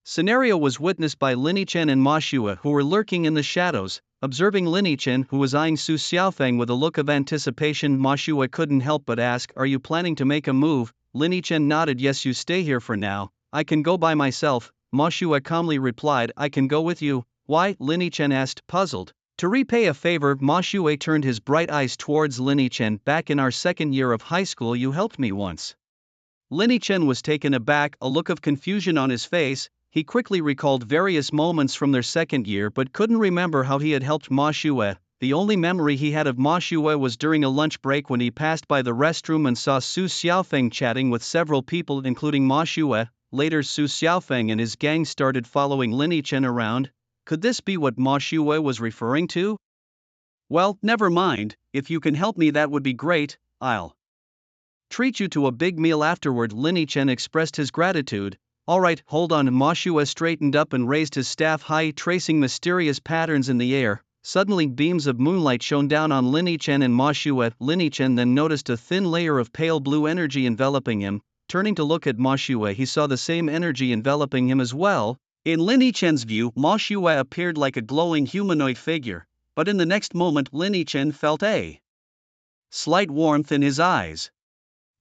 scenario was witnessed by Lin Yichen and Ma Shui, who were lurking in the shadows. Observing Lin Yichen, who was eyeing Su Xiaofeng with a look of anticipation, Ma Shui couldn't help but ask, are you planning to make a move? Lin Yichen nodded. Yes, you stay here for now. I can go by myself. Ma Shui calmly replied, I can go with you. Why? Lin Yichen asked, puzzled. To repay a favor. Ma Shui turned his bright eyes towards Lin Yichen. Back in our second year of high school you helped me once. Lin Yichen was taken aback, a look of confusion on his face. He quickly recalled various moments from their second year but couldn't remember how he had helped Ma Shui. The only memory he had of Ma Shui was during a lunch break when he passed by the restroom and saw Su Xiaofeng chatting with several people including Ma Shui. Later, Su Xiaofeng and his gang started following Lin Yichen around. Could this be what Ma Shui was referring to? Well, never mind. If you can help me that would be great. I'll treat you to a big meal afterward. Lin Yichen expressed his gratitude. Alright, hold on. Ma Shui straightened up and raised his staff high, tracing mysterious patterns in the air. Suddenly beams of moonlight shone down on Lin Yichen and Ma Shui. Lin Yichen then noticed a thin layer of pale blue energy enveloping him. Turning to look at Ma Shui, he saw the same energy enveloping him as well. In Lin Yichen's view, Ma Shui appeared like a glowing humanoid figure. but in the next moment Lin Yichen felt a slight warmth in his eyes.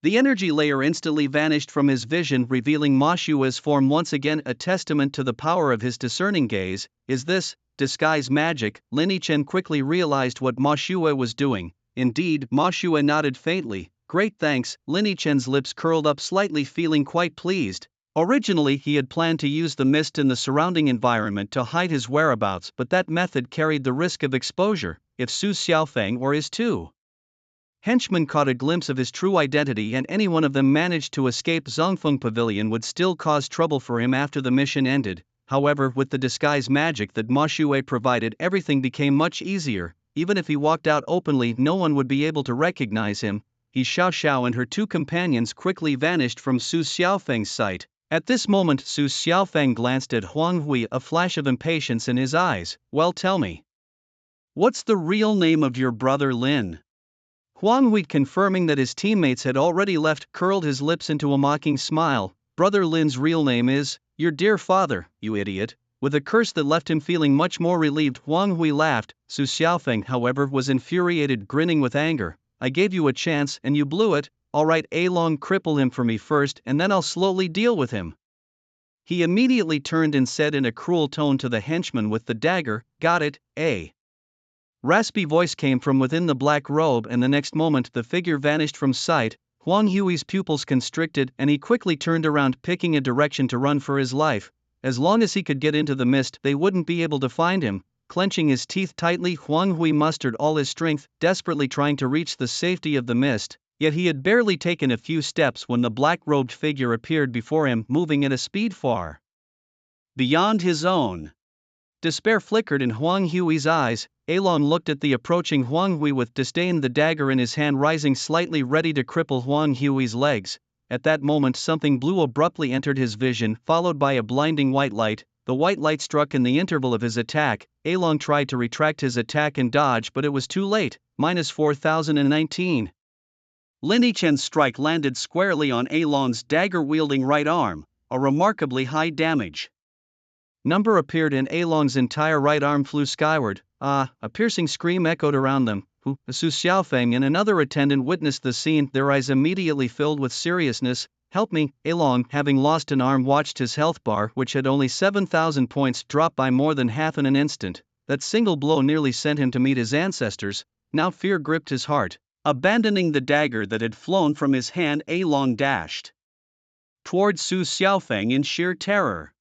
The energy layer instantly vanished from his vision, revealing Ma Xue's form once again, a testament to the power of his discerning gaze. Is this disguise magic? Lin Yichen quickly realized what Ma Xue was doing. Indeed, Ma Xue nodded faintly. Great, thanks. Lin Yichen's lips curled up slightly, feeling quite pleased. Originally he had planned to use the mist in the surrounding environment to hide his whereabouts, but that method carried the risk of exposure. If Su Xiaofeng or his two henchmen caught a glimpse of his true identity and any one of them managed to escape Zongfeng Pavilion, would still cause trouble for him after the mission ended. However, with the disguise magic that Ma Xue provided, everything became much easier. Even if he walked out openly, no one would be able to recognize him. Xiao Xiao and her two companions quickly vanished from Su Xiaofeng's sight. At this moment Su Xiaofeng glanced at Huang Hui, a flash of impatience in his eyes. Well, tell me, what's the real name of your brother Lin? Huang Hui, confirming that his teammates had already left, curled his lips into a mocking smile. Brother Lin's real name is, your dear father, you idiot. With a curse that left him feeling much more relieved, Huang Hui laughed. Su Xiaofeng, however, was infuriated, grinning with anger. I gave you a chance and you blew it. Alright, Long, cripple him for me first and then I'll slowly deal with him. He immediately turned and said in a cruel tone to the henchman with the dagger, got it, A raspy voice came from within the black robe, and the next moment the figure vanished from sight. Huang Hui's pupils constricted and he quickly turned around, picking a direction to run for his life. As long as he could get into the mist, they wouldn't be able to find him. Clenching his teeth tightly, Huang Hui mustered all his strength, desperately trying to reach the safety of the mist. Yet he had barely taken a few steps when the black-robed figure appeared before him, moving at a speed far beyond his own. Despair flickered in Huang Hui's eyes. Long looked at the approaching Huang Hui with disdain, the dagger in his hand rising slightly, ready to cripple Huang Hui's legs. At that moment something blue abruptly entered his vision, followed by a blinding white light. The white light struck in the interval of his attack. Long tried to retract his attack and dodge, but it was too late. -4019. Lin Yichen's strike landed squarely on Long's dagger-wielding right arm, a remarkably high damage number appeared in Long's entire right arm flew skyward. A piercing scream echoed around them. Su Xiaofeng and another attendant witnessed the scene, their eyes immediately filled with seriousness. Help me. Long, having lost an arm, watched his health bar, which had only 7,000 points, drop by more than half in an instant. That single blow nearly sent him to meet his ancestors. Now fear gripped his heart. Abandoning the dagger that had flown from his hand, Long dashed towards Su Xiaofeng in sheer terror.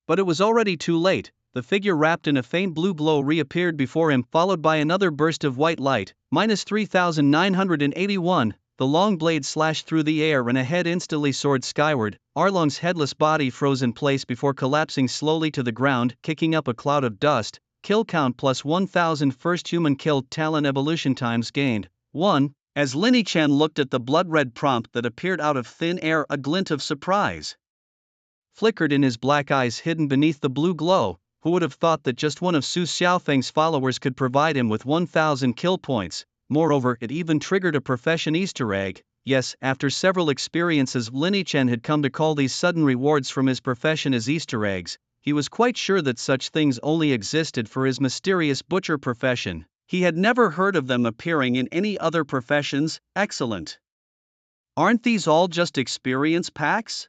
But it was already too late. The figure wrapped in a faint blue glow reappeared before him, followed by another burst of white light. -3981. The long blade slashed through the air and a head instantly soared skyward. Arlong's headless body froze in place before collapsing slowly to the ground, kicking up a cloud of dust. Kill count +1000. First human killed. Talent evolution times gained 1. As Lin Yichen looked at the blood-red prompt that appeared out of thin air, a glint of surprise flickered in his black eyes hidden beneath the blue glow. Who would have thought that just one of Su Xiaofeng's followers could provide him with 1000 kill points? Moreover, it even triggered a profession Easter egg. Yes, after several experiences, Lin Yichen had come to call these sudden rewards from his profession as Easter eggs. He was quite sure that such things only existed for his mysterious butcher profession. He had never heard of them appearing in any other professions. Excellent. Aren't these all just experience packs?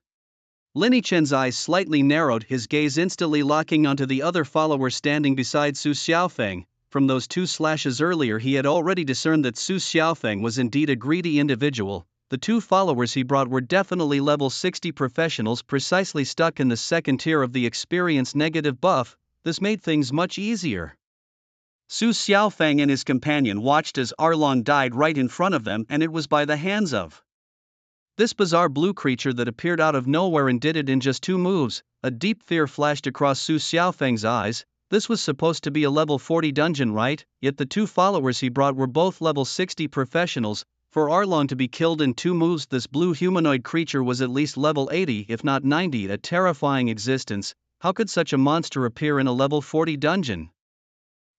Lin Yichen's eyes slightly narrowed, his gaze instantly locking onto the other follower standing beside Su Xiaofeng. From those two slashes earlier, he had already discerned that Su Xiaofeng was indeed a greedy individual. The two followers he brought were definitely level 60 professionals, precisely stuck in the second tier of the experience negative buff. This made things much easier. Su Xiaofeng and his companion watched as Arlong died right in front of them, and it was by the hands of this bizarre blue creature that appeared out of nowhere and did it in just 2 moves. A deep fear flashed across Su Xiaofeng's eyes. This was supposed to be a level 40 dungeon, right? Yet the two followers he brought were both level 60 professionals. For Arlong to be killed in 2 moves, this blue humanoid creature was at least level 80 if not 90, a terrifying existence. How could such a monster appear in a level 40 dungeon?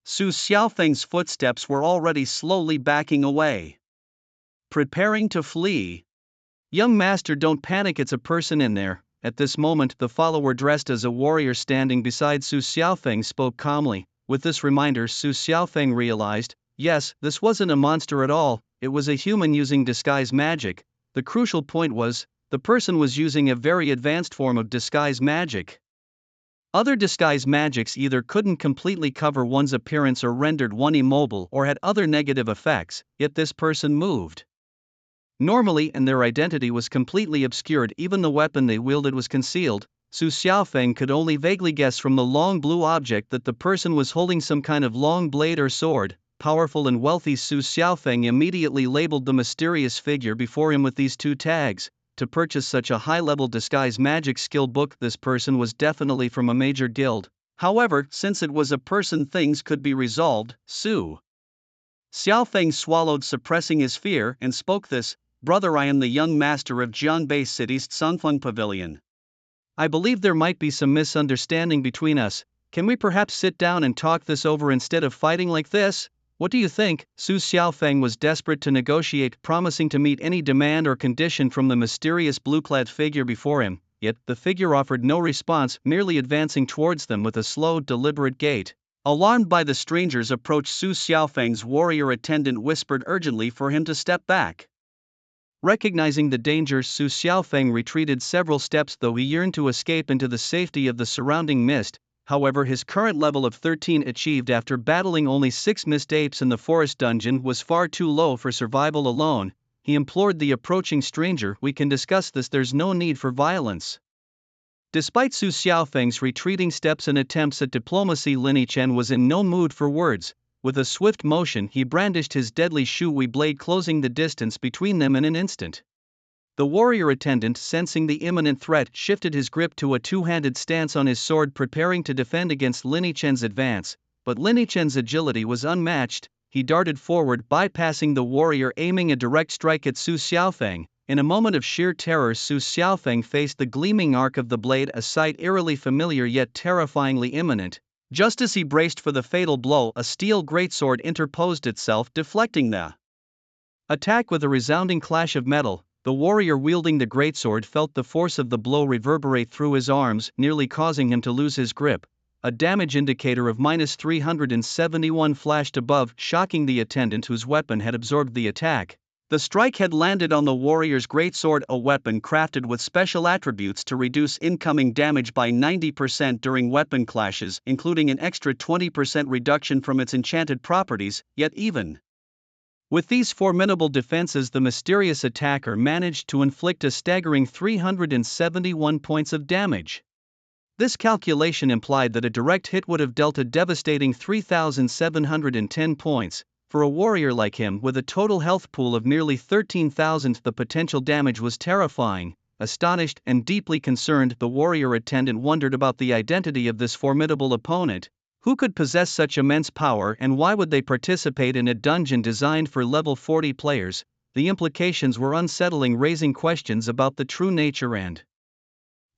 Su Xiaofeng's footsteps were already slowly backing away, preparing to flee. Young master, don't panic, it's a person in there. At this moment, the follower dressed as a warrior standing beside Su Xiaofeng spoke calmly. With this reminder, Su Xiaofeng realized, yes, this wasn't a monster at all, it was a human using disguise magic. The crucial point was, the person was using a very advanced form of disguise magic. Other disguise magics either couldn't completely cover one's appearance or rendered one immobile or had other negative effects, yet this person moved normally and their identity was completely obscured. Even the weapon they wielded was concealed. Su Xiaofeng could only vaguely guess from the long blue object that the person was holding some kind of long blade or sword. Powerful and wealthy Su Xiaofeng immediately labeled the mysterious figure before him with these two tags. To purchase such a high-level disguise magic skill book, this person was definitely from a major guild. However, since it was a person, things could be resolved. Su Xiaofeng swallowed, suppressing his fear, and spoke this, "Brother, I am the young master of Jianbei City's Tsangfeng Pavilion. I believe there might be some misunderstanding between us. Can we perhaps sit down and talk this over instead of fighting like this? What do you think?" Su Xiaofeng was desperate to negotiate, promising to meet any demand or condition from the mysterious blue-clad figure before him, yet the figure offered no response, merely advancing towards them with a slow, deliberate gait. Alarmed by the stranger's approach, Su Xiaofeng's warrior attendant whispered urgently for him to step back. Recognizing the danger, Su Xiaofeng retreated several steps, though he yearned to escape into the safety of the surrounding mist. However, his current level of 13, achieved after battling only 6 mist apes in the forest dungeon, was far too low for survival alone. He implored the approaching stranger, "We can discuss this, there's no need for violence." Despite Su Xiaofeng's retreating steps and attempts at diplomacy, Lin Yichen was in no mood for words. With a swift motion, he brandished his deadly shui blade, closing the distance between them in an instant. The warrior attendant, sensing the imminent threat, shifted his grip to a two-handed stance on his sword, preparing to defend against Lin Yichen's advance. But Lin Yichen's agility was unmatched. He darted forward, bypassing the warrior, aiming a direct strike at Su Xiaofeng. In a moment of sheer terror, Su Xiaofeng faced the gleaming arc of the blade, a sight eerily familiar yet terrifyingly imminent. Just as he braced for the fatal blow, a steel greatsword interposed itself, deflecting the attack. With a resounding clash of metal, the warrior wielding the greatsword felt the force of the blow reverberate through his arms, nearly causing him to lose his grip. A damage indicator of -371 flashed above, shocking the attendant whose weapon had absorbed the attack. The strike had landed on the warrior's greatsword, a weapon crafted with special attributes to reduce incoming damage by 90% during weapon clashes, including an extra 20% reduction from its enchanted properties. Yet even with these formidable defenses, the mysterious attacker managed to inflict a staggering 371 points of damage. This calculation implied that a direct hit would have dealt a devastating 3,710 points. For a warrior like him, with a total health pool of nearly 13,000, the potential damage was terrifying. Astonished and deeply concerned, the warrior attendant wondered about the identity of this formidable opponent. Who could possess such immense power, and why would they participate in a dungeon designed for level 40 players? The implications were unsettling, raising questions about the true nature and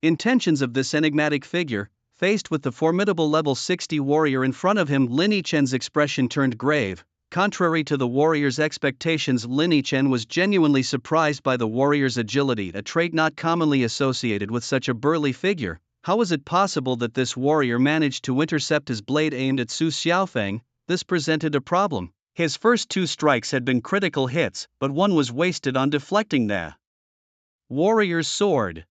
intentions of this enigmatic figure. Faced with the formidable level 60 warrior in front of him, Lin Yichen's expression turned grave. Contrary to the warrior's expectations, Lin Yichen was genuinely surprised by the warrior's agility, a trait not commonly associated with such a burly figure. How was it possible that this warrior managed to intercept his blade aimed at Su Xiaofeng? This presented a problem. His first 2 strikes had been critical hits, but one was wasted on deflecting the warrior's sword.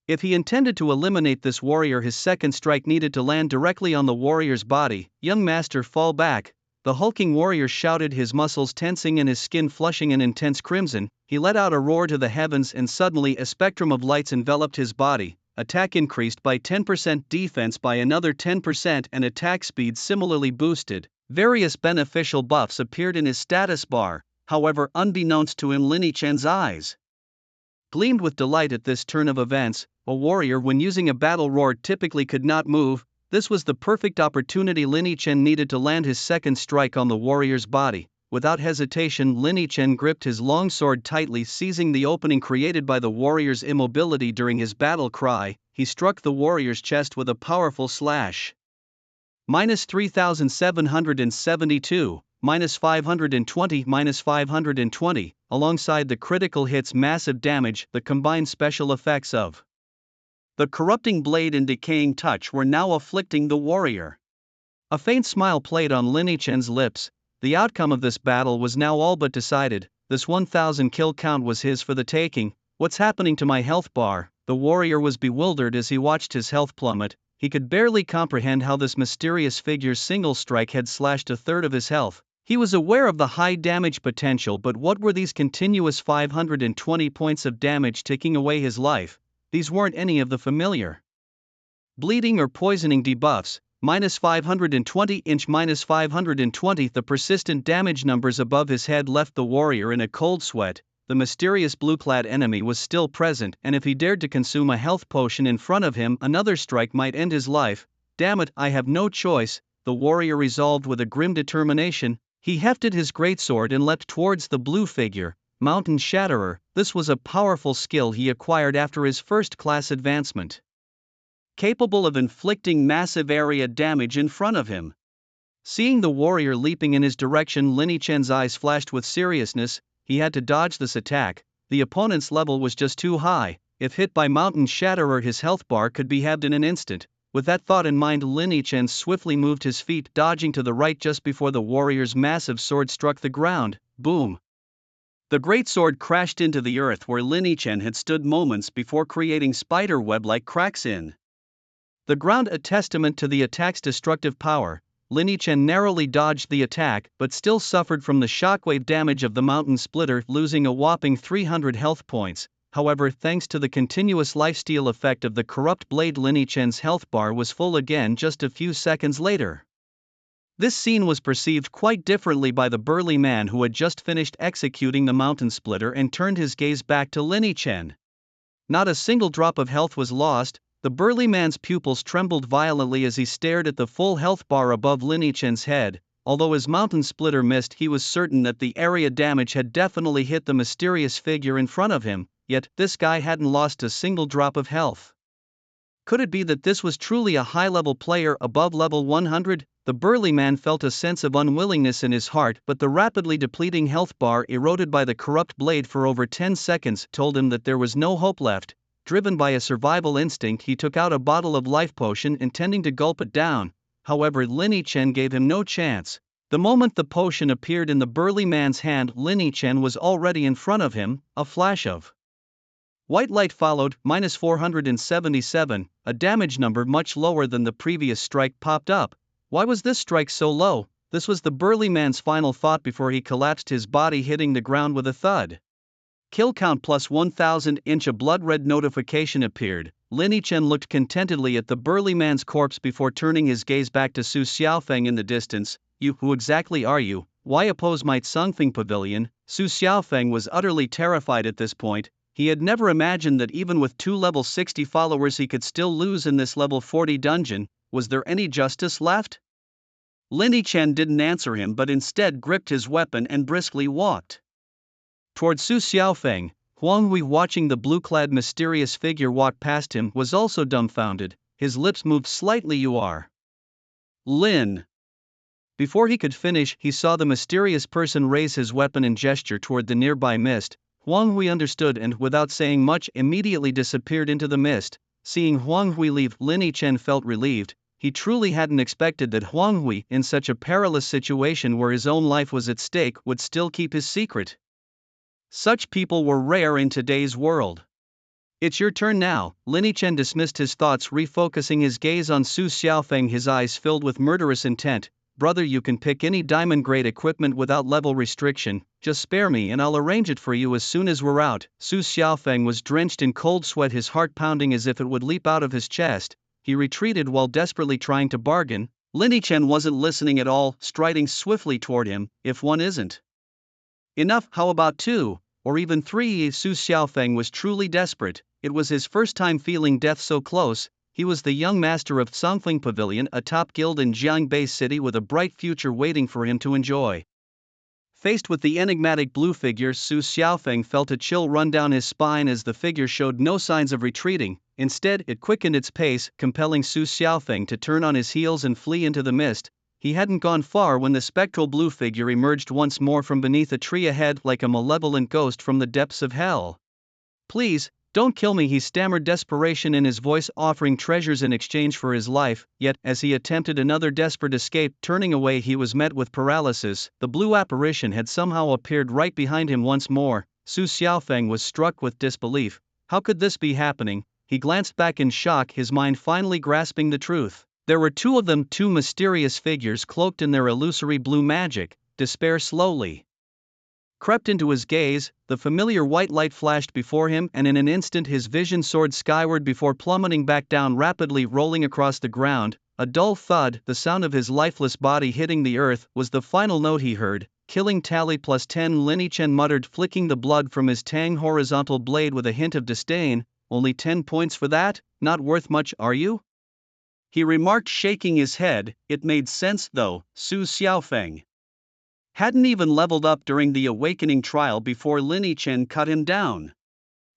If he intended to eliminate this warrior, his second strike needed to land directly on the warrior's body. "Young master, fall back," the hulking warrior shouted, his muscles tensing and his skin flushing an intense crimson. He let out a roar to the heavens, and suddenly a spectrum of lights enveloped his body. Attack increased by 10%, defense by another 10%, and attack speed similarly boosted. Various beneficial buffs appeared in his status bar. However, unbeknownst to him, Lin Yichen's eyes gleamed with delight at this turn of events. A warrior, when using a battle roar, typically could not move. This was the perfect opportunity Lin Yichen needed to land his second strike on the warrior's body. Without hesitation, Lin Yichen gripped his long sword tightly, seizing the opening created by the warrior's immobility during his battle cry. He struck the warrior's chest with a powerful slash. -3,772, -520, -520. Alongside the critical hit's massive damage, the combined special effects of the corrupting blade and decaying touch were now afflicting the warrior. A faint smile played on Lin Yichen's lips. The outcome of this battle was now all but decided. This 1,000 kill count was his for the taking. What's happening to my health bar? The warrior was bewildered as he watched his health plummet. He could barely comprehend how this mysterious figure's single strike had slashed a third of his health. He was aware of the high damage potential, but what were these continuous 520 points of damage taking away his life? These weren't any of the familiar bleeding or poisoning debuffs. Minus 520 inch, minus 520. The persistent damage numbers above his head left the warrior in a cold sweat. The mysterious blue-clad enemy was still present, and if he dared to consume a health potion in front of him, another strike might end his life. Damn it, I have no choice, the warrior resolved with a grim determination. He hefted his greatsword and leapt towards the blue figure. Mountain Shatterer. This was a powerful skill he acquired after his first-class advancement, capable of inflicting massive area damage in front of him. Seeing the warrior leaping in his direction, Lin Yichen's eyes flashed with seriousness. He had to dodge this attack. The opponent's level was just too high. If hit by Mountain Shatterer, his health bar could be halved in an instant. With that thought in mind, Lin Yichen swiftly moved his feet, dodging to the right just before the warrior's massive sword struck the ground. Boom! The great sword crashed into the earth where Lin Yichen had stood moments before, creating spider web-like cracks in the ground, a testament to the attack's destructive power. Lin Yichen narrowly dodged the attack, but still suffered from the shockwave damage of the mountain splitter, losing a whopping 300 health points. However, thanks to the continuous lifesteal effect of the corrupt blade, Lin Yichen's health bar was full again just a few seconds later. This scene was perceived quite differently by the burly man who had just finished executing the mountain splitter and turned his gaze back to Lin Yichen. Not a single drop of health was lost. The burly man's pupils trembled violently as he stared at the full health bar above Lin Yichen's head. Although his mountain splitter missed, he was certain that the area damage had definitely hit the mysterious figure in front of him, yet this guy hadn't lost a single drop of health. Could it be that this was truly a high-level player above level 100? The burly man felt a sense of unwillingness in his heart, but the rapidly depleting health bar eroded by the corrupt blade for over 10 seconds told him that there was no hope left. Driven by a survival instinct, he took out a bottle of life potion, intending to gulp it down. However, Lin Yichen gave him no chance. The moment the potion appeared in the burly man's hand, Lin Yichen was already in front of him. A flash of white light followed. Minus 477, a damage number much lower than the previous strike, popped up. Why was this strike so low? This was the burly man's final thought before he collapsed, his body hitting the ground with a thud. Kill count plus 1,000 inch. A blood-red notification appeared. Lin Yichen looked contentedly at the burly man's corpse before turning his gaze back to Su Xiaofeng in the distance. Who exactly are you? Why oppose my Songfeng Pavilion? Su Xiaofeng was utterly terrified at this point. He had never imagined that even with 2 level 60 followers he could still lose in this level 40 dungeon. Was there any justice left? Lin Yichen didn't answer him, but instead gripped his weapon and briskly walked toward Su Xiaofeng. Huang Hui, watching the blue-clad mysterious figure walk past him, was also dumbfounded. His lips moved slightly. You are Lin. Before he could finish, he saw the mysterious person raise his weapon and gesture toward the nearby mist. Huang Hui understood and, without saying much, immediately disappeared into the mist. Seeing Huang Hui leave, Lin Yichen felt relieved. He truly hadn't expected that Huang Hui, in such a perilous situation where his own life was at stake, would still keep his secret. Such people were rare in today's world. It's your turn now. Lin Yichen dismissed his thoughts, refocusing his gaze on Su Xiaofeng, his eyes filled with murderous intent. Brother, you can pick any diamond-grade equipment without level restriction. Just spare me and I'll arrange it for you as soon as we're out. Su Xiaofeng was drenched in cold sweat, his heart pounding as if it would leap out of his chest. He retreated while desperately trying to bargain. Lin Yichen wasn't listening at all, striding swiftly toward him. If one isn't enough, how about 2, or even 3? Su Xiaofeng was truly desperate. It was his first time feeling death so close. He was the young master of Songfeng Pavilion, a top guild in Jiangbei City with a bright future waiting for him to enjoy. Faced with the enigmatic blue figure, Su Xiaofeng felt a chill run down his spine as the figure showed no signs of retreating. Instead, it quickened its pace, compelling Su Xiaofeng to turn on his heels and flee into the mist. He hadn't gone far when the spectral blue figure emerged once more from beneath a tree ahead, like a malevolent ghost from the depths of hell. Please, "Don't kill me," he stammered, desperation in his voice, offering treasures in exchange for his life. Yet, as he attempted another desperate escape, turning away, he was met with paralysis. The blue apparition had somehow appeared right behind him once more. Su Xiaofeng was struck with disbelief. How could this be happening? He glanced back in shock, his mind finally grasping the truth. There were two of them, two mysterious figures cloaked in their illusory blue magic. Despair slowly crept into his gaze. The familiar white light flashed before him, and in an instant his vision soared skyward before plummeting back down, rapidly rolling across the ground. A dull thud, the sound of his lifeless body hitting the earth, was the final note he heard. "Killing tally +10," Lin Yichen muttered, flicking the blood from his tang horizontal blade with a hint of disdain. "Only 10 points for that? Not worth much, are you?" he remarked, shaking his head. It made sense though. Su Xiaofeng hadn't even leveled up during the awakening trial before Lin Yichen cut him down.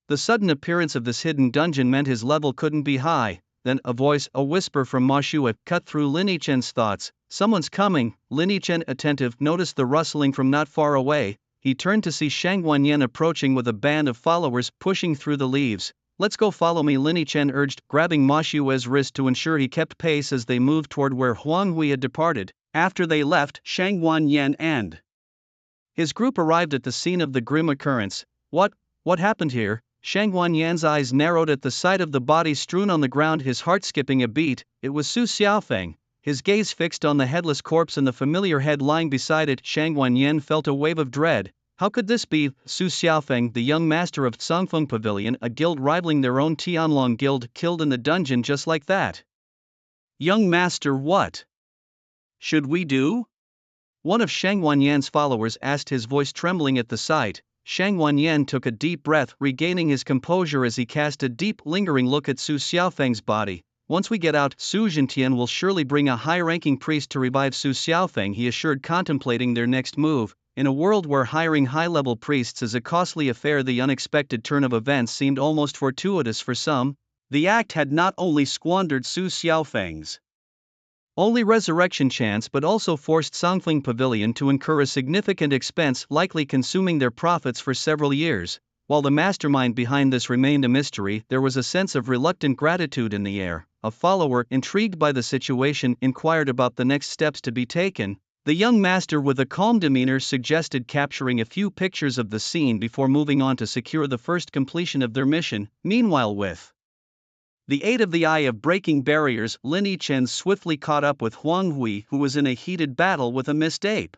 The sudden appearance of this hidden dungeon meant his level couldn't be high. Then a whisper from Ma Xue cut through Lin Yichen's thoughts. "Someone's coming." Lin Yichen, attentive, noticed the rustling from not far away. He turned to see Shang Wanyan approaching with a band of followers pushing through the leaves. "Let's go, follow me," Lin Yichen urged, grabbing Ma Xue's wrist to ensure he kept pace as they moved toward where Huang Hui had departed. After they left, Shang Wanyan and his group arrived at the scene of the grim occurrence. What happened here?" Shang Wanyan's eyes narrowed at the sight of the body strewn on the ground, his heart skipping a beat. It was Su Xiaofeng. His gaze fixed on the headless corpse and the familiar head lying beside it. Shang Wanyan felt a wave of dread. How could this be? Su Xiaofeng, the young master of Songfeng Pavilion, a guild rivaling their own Tianlong guild, killed in the dungeon just like that. "Young master, what should we do?" one of Shang Wanyan's followers asked, his voice trembling at the sight. Shang Wanyan took a deep breath, regaining his composure as he cast a deep, lingering look at Su Xiaofeng's body. "Once we get out, Su Zhentian will surely bring a high-ranking priest to revive Su Xiaofeng," he assured, contemplating their next move. In a world where hiring high-level priests is a costly affair, the unexpected turn of events seemed almost fortuitous for some. The act had not only squandered Su Xiaofeng's only resurrection chance but also forced Songfeng Pavilion to incur a significant expense, likely consuming their profits for several years. While the mastermind behind this remained a mystery, there was a sense of reluctant gratitude in the air. A follower, intrigued by the situation, inquired about the next steps to be taken. The young master, with a calm demeanor, suggested capturing a few pictures of the scene before moving on to secure the first completion of their mission. Meanwhile, with the aid of the Eye of Breaking Barriers, Lin Yichen swiftly caught up with Huang Hui, who was in a heated battle with a mist ape.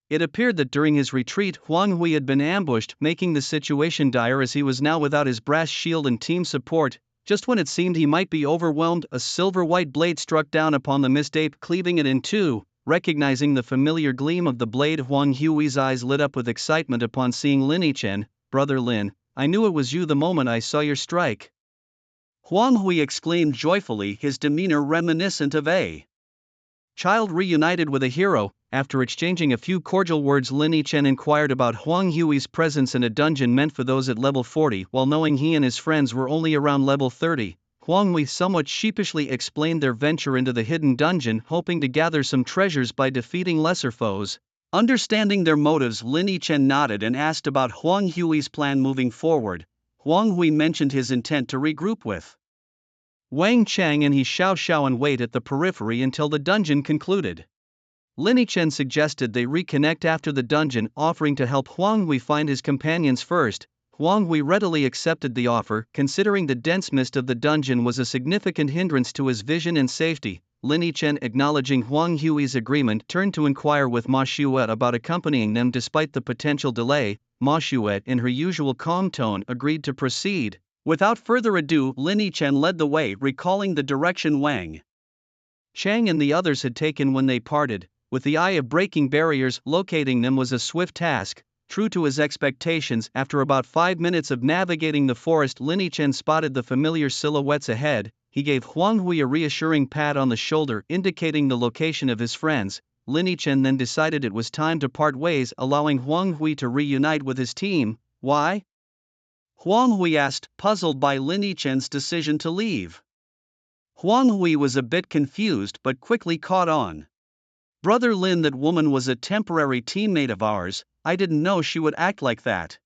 It appeared that during his retreat, Huang Hui had been ambushed, making the situation dire as he was now without his brass shield and team support. Just when it seemed he might be overwhelmed, a silver-white blade struck down upon the mist ape, cleaving it in two. Recognizing the familiar gleam of the blade, Huang Hui's eyes lit up with excitement upon seeing Lin Yichen. "Brother Lin, I knew it was you the moment I saw your strike," Huang Hui exclaimed joyfully, his demeanor reminiscent of a child reunited with a hero. After exchanging a few cordial words, Lin Yichen inquired about Huang Hui's presence in a dungeon meant for those at level 40, while knowing he and his friends were only around level 30. Huang Hui somewhat sheepishly explained their venture into the hidden dungeon, hoping to gather some treasures by defeating lesser foes. Understanding their motives, Lin Yichen nodded and asked about Huang Hui's plan moving forward. Huang Hui mentioned his intent to regroup with Wang Chang and he Xiao and wait at the periphery until the dungeon concluded. Lin Yichen suggested they reconnect after the dungeon, offering to help Huang Hui find his companions first. Huang Hui readily accepted the offer, considering the dense mist of the dungeon was a significant hindrance to his vision and safety. Lin Yichen, acknowledging Huang Hui's agreement, turned to inquire with Ma Xue about accompanying them despite the potential delay. Ma Xue, in her usual calm tone, agreed to proceed. Without further ado, Lin Yichen led the way, recalling the direction Wang Chang and the others had taken when they parted. With the Eye of Breaking Barriers, locating them was a swift task. True to his expectations, after about 5 minutes of navigating the forest, Lin Yichen spotted the familiar silhouettes ahead. He gave Huang Hui a reassuring pat on the shoulder, indicating the location of his friends. Lin Yichen then decided it was time to part ways, allowing Huang Hui to reunite with his team. "Why?" Huang Hui asked, puzzled by Lin Yichen's decision to leave. Huang Hui was a bit confused but quickly caught on. "Brother Lin, that woman was a temporary teammate of ours. I didn't know she would act like that."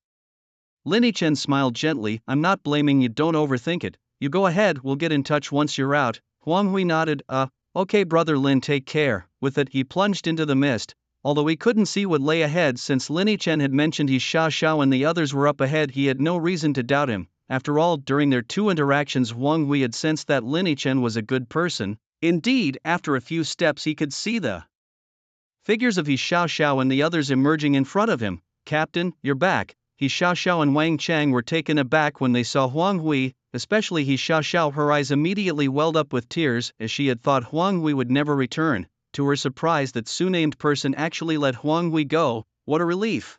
Lin Chen smiled gently. I'm not blaming you, don't overthink it. You go ahead, we'll get in touch once you're out. Huang Hui nodded. Okay brother Lin, take care. With it he plunged into the mist. Although he couldn't see what lay ahead since Lin Chen had mentioned he Xiao Xiao and the others were up ahead, he had no reason to doubt him. After all, during their two interactions Huang Hui had sensed that Lin Chen was a good person. Indeed, after a few steps he could see the figures of He Xiao Xiao and the others emerging in front of him. Captain, you're back. He Xiao Xiao and Wang Chang were taken aback when they saw Huang Hui, especially He Xiao Xiao. Her eyes immediately welled up with tears, as she had thought Huang Hui would never return. To her surprise, that Su-named person actually let Huang Hui go. What a relief.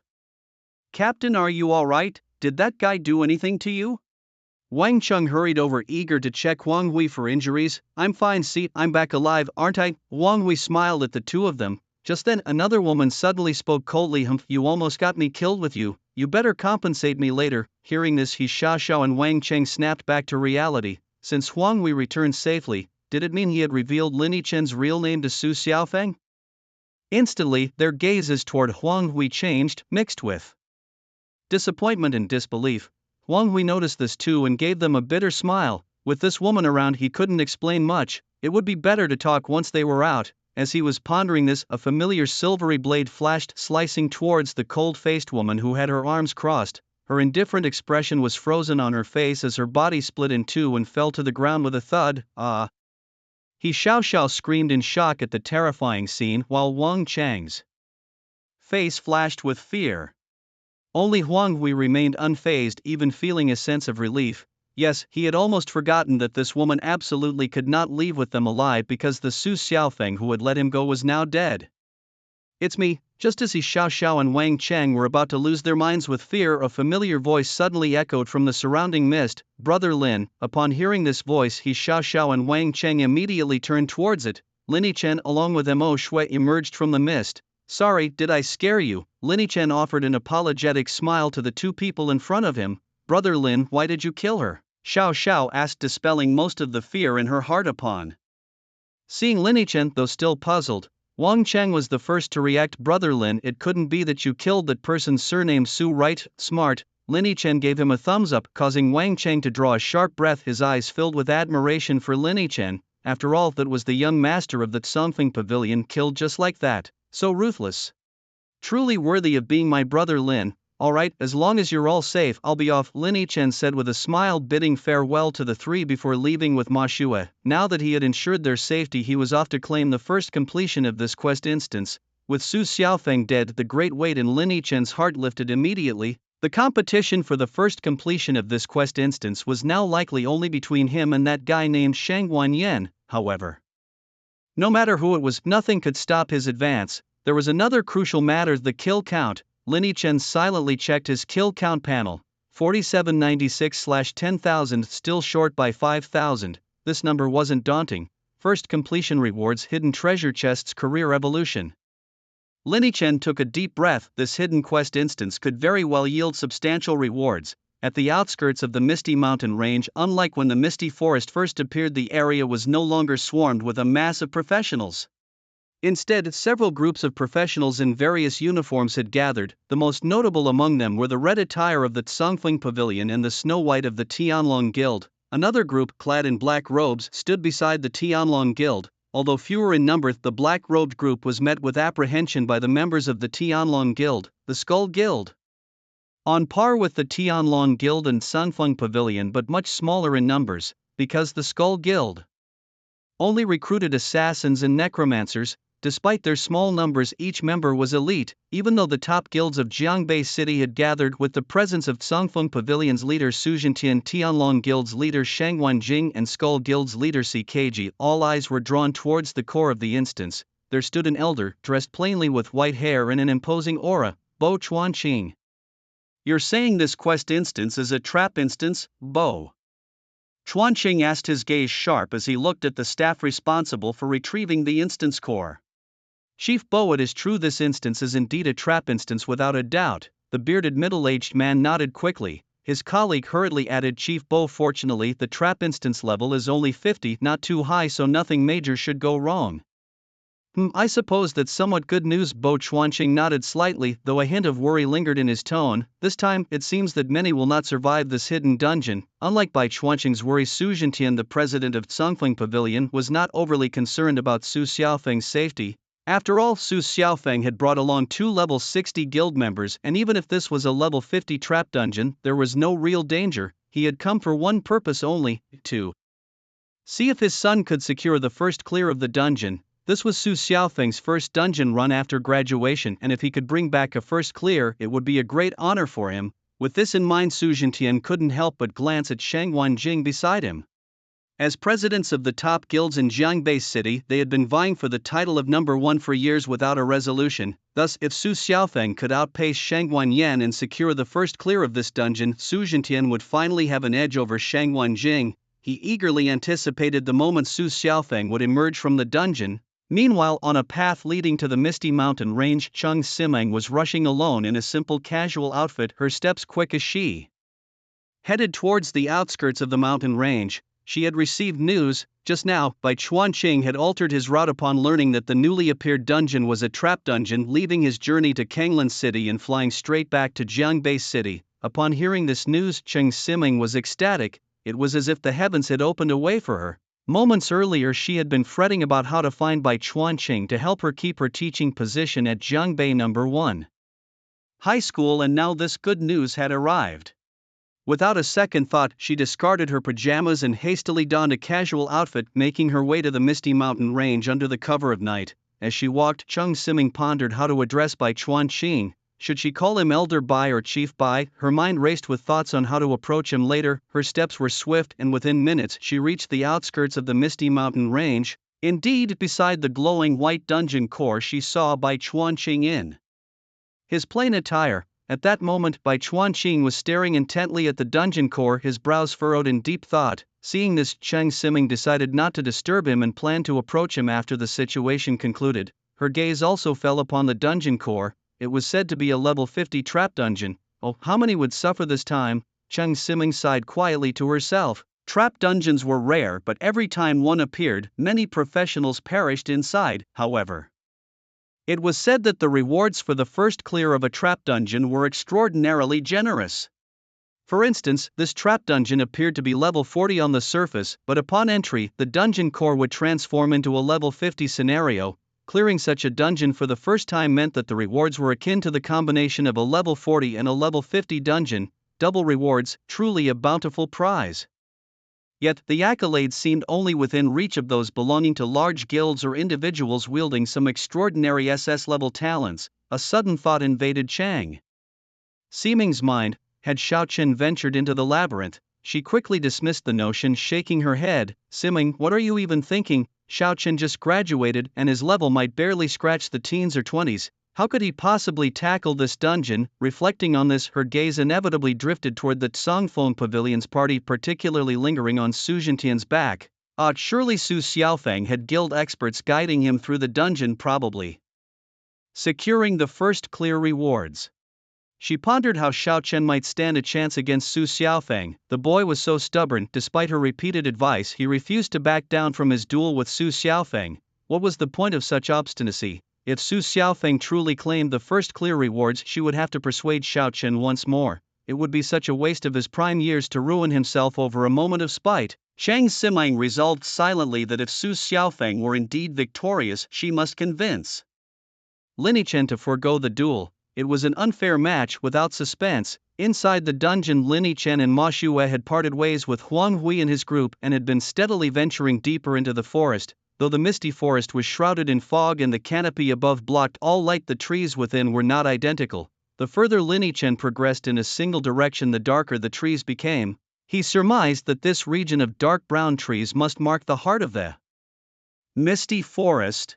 Captain, are you alright? Did that guy do anything to you? Wang Chung hurried over, eager to check Huang Hui for injuries. I'm fine, see, I'm back alive, aren't I? Huang Hui smiled at the two of them. Just then, another woman suddenly spoke coldly. You almost got me killed with you. You better compensate me later. Hearing this, He Xiao Xiao and Wang Cheng snapped back to reality. Since Huang Hui returned safely, did it mean he had revealed Lin Chen's real name to Su Xiaofeng? Instantly, their gazes toward Huang Hui changed, mixed with disappointment and disbelief. Huang Hui noticed this too and gave them a bitter smile. With this woman around, he couldn't explain much. It would be better to talk once they were out. As he was pondering this, a familiar silvery blade flashed, slicing towards the cold-faced woman who had her arms crossed. Her indifferent expression was frozen on her face as her body split in two and fell to the ground with a thud. He Xiao Xiao screamed in shock at the terrifying scene, while Wang Chang's face flashed with fear. Only Huang Hui remained unfazed, even feeling a sense of relief. Yes, he had almost forgotten that this woman absolutely could not leave with them alive because the Su Xiaofeng who had let him go was now dead. It's me. Just as He Xiao Xiao and Wang Chang were about to lose their minds with fear, a familiar voice suddenly echoed from the surrounding mist. Brother Lin. Upon hearing this voice, He Xiao Xiao and Wang Chang immediately turned towards it. Lin Chen along with Mo Shui emerged from the mist. Sorry, did I scare you? Lin Chen offered an apologetic smile to the two people in front of him. Brother Lin, why did you kill her? Xiao Xiao asked, dispelling most of the fear in her heart upon seeing Lin Chen. Though still puzzled, Wang Cheng was the first to react. Brother Lin, it couldn't be that you killed that person surnamed Su, right? Smart. Lin Chen gave him a thumbs up, causing Wang Cheng to draw a sharp breath, his eyes filled with admiration for Lin Chen. After all, that was the young master of the Tsongfeng Pavilion, killed just like that. So ruthless. Truly worthy of being my brother Lin. Alright, as long as you're all safe, I'll be off, Lin Chen said with a smile, bidding farewell to the three before leaving with Ma Shue. Now that he had ensured their safety, he was off to claim the first completion of this quest instance. With Su Xiaofeng dead, the great weight in Lin Chen's heart lifted immediately. The competition for the first completion of this quest instance was now likely only between him and that guy named Shang Wanyan, however. No matter who it was, nothing could stop his advance. There was another crucial matter, the kill count. Lin Chen silently checked his kill count panel. 4796/10,000, still short by 5,000. This number wasn't daunting. First completion rewards, hidden treasure chests, career evolution. Lin Chen took a deep breath. This hidden quest instance could very well yield substantial rewards. At the outskirts of the Misty Mountain range, unlike when the Misty Forest first appeared, the area was no longer swarmed with a mass of professionals. Instead, several groups of professionals in various uniforms had gathered. The most notable among them were the red attire of the Tsongfeng Pavilion and the snow white of the Tianlong Guild. Another group, clad in black robes, stood beside the Tianlong Guild. Although fewer in number, the black-robed group was met with apprehension by the members of the Tianlong Guild, the Skull Guild. On par with the Tianlong Guild and Sunfeng Pavilion, but much smaller in numbers, because the Skull Guild only recruited assassins and necromancers. Despite their small numbers, each member was elite. Even though the top guilds of Jiangbei City had gathered with the presence of Tsongfeng Pavilion's leader Su Jintian, Tianlong Guild's leader Shang Wanjing, and Skull Guild's leader CKG, all eyes were drawn towards the core of the instance. There stood an elder, dressed plainly with white hair and an imposing aura, Bo Chuanqing. You're saying this quest instance is a trap instance, Bo? Chuanqing asked, his gaze sharp as he looked at the staff responsible for retrieving the instance core. Chief Bo, it is true, this instance is indeed a trap instance without a doubt. The bearded middle-aged man nodded quickly. His colleague hurriedly added, Chief Bo, fortunately the trap instance level is only 50, not too high, so nothing major should go wrong. I suppose that's somewhat good news. Bo Chuanqing nodded slightly, though a hint of worry lingered in his tone. This time, it seems that many will not survive this hidden dungeon. Unlike Bai Chuanqing's worry, Su Zhentian, the president of Congfeng Pavilion, was not overly concerned about Su Xiaofeng's safety. After all, Su Xiaofeng had brought along 2 level 60 guild members, and even if this was a level 50 trap dungeon, there was no real danger. He had come for one purpose only: to see if his son could secure the first clear of the dungeon. This was Su Xiaofeng's first dungeon run after graduation, and if he could bring back a first clear, it would be a great honor for him. With this in mind, Su Zhentian couldn't help but glance at Shang Wanjing beside him. As presidents of the top guilds in Jiangbei City, they had been vying for the title of number 1 for years without a resolution. Thus, if Su Xiaofeng could outpace Shang Wanyan and secure the first clear of this dungeon, Su Zhentian would finally have an edge over Shang Wanjing. He eagerly anticipated the moment Su Xiaofeng would emerge from the dungeon. Meanwhile, on a path leading to the misty mountain range, Cheng Simeng was rushing alone in a simple casual outfit, her steps quick as she headed towards the outskirts of the mountain range. She had received news just now. Bai Chuanqing had altered his route upon learning that the newly appeared dungeon was a trap dungeon, leaving his journey to Kanglan City and flying straight back to Jiangbei City. Upon hearing this news, Cheng Simeng was ecstatic. It was as if the heavens had opened a way for her. Moments earlier, she had been fretting about how to find Bai Chuanqing to help her keep her teaching position at Jiangbei No. 1 High School, and now this good news had arrived. Without a second thought, she discarded her pajamas and hastily donned a casual outfit, making her way to the misty mountain range under the cover of night. As she walked, Cheng Simeng pondered how to address Bai Chuanqing. Should she call him Elder Bai or Chief Bai? Her mind raced with thoughts on how to approach him later. Her steps were swift, and within minutes she reached the outskirts of the misty mountain range. Indeed, beside the glowing white dungeon core, she saw Bai Chuanqing in his plain attire. At that moment, Bai Chuanqing was staring intently at the dungeon core, his brows furrowed in deep thought. Seeing this, Cheng Simeng decided not to disturb him and planned to approach him after the situation concluded. Her gaze also fell upon the dungeon core. It was said to be a level 50 trap dungeon. Oh, how many would suffer this time? Cheng Simeng sighed quietly to herself. Trap dungeons were rare, but every time one appeared, many professionals perished inside. However, it was said that the rewards for the first clear of a trap dungeon were extraordinarily generous. For instance, this trap dungeon appeared to be level 40 on the surface, but upon entry, the dungeon core would transform into a level 50 scenario. Clearing such a dungeon for the first time meant that the rewards were akin to the combination of a level 40 and a level 50 dungeon. Double rewards, truly a bountiful prize. Yet, the accolades seemed only within reach of those belonging to large guilds or individuals wielding some extraordinary SS-level talents. A sudden thought invaded Chang Simeng's mind. Had Xiaochen ventured into the labyrinth? She quickly dismissed the notion, shaking her head. Simeng, what are you even thinking? Xiaochen just graduated, and his level might barely scratch the teens or 20s. How could he possibly tackle this dungeon? Reflecting on this, her gaze inevitably drifted toward the Congfeng Pavilion's party, particularly lingering on Su Zhentian's back. Surely Su Xiaofeng had guild experts guiding him through the dungeon, probably securing the first clear rewards. She pondered how Xiaochen might stand a chance against Su Xiaofeng. The boy was so stubborn. Despite her repeated advice, he refused to back down from his duel with Su Xiaofeng. What was the point of such obstinacy? If Su Xiaofeng truly claimed the first clear rewards, she would have to persuade Xiaochen once more. It would be such a waste of his prime years to ruin himself over a moment of spite. Cheng Simeng resolved silently that if Su Xiaofeng were indeed victorious, she must convince Lin Yichen to forego the duel. It was an unfair match without suspense. Inside the dungeon, Lin Yichen and Ma Xue had parted ways with Huang Hui and his group and had been steadily venturing deeper into the forest. Though the misty forest was shrouded in fog and the canopy above blocked all light, the trees within were not identical. The further Lin Yichen progressed in a single direction, the darker the trees became. He surmised that this region of dark brown trees must mark the heart of the misty forest.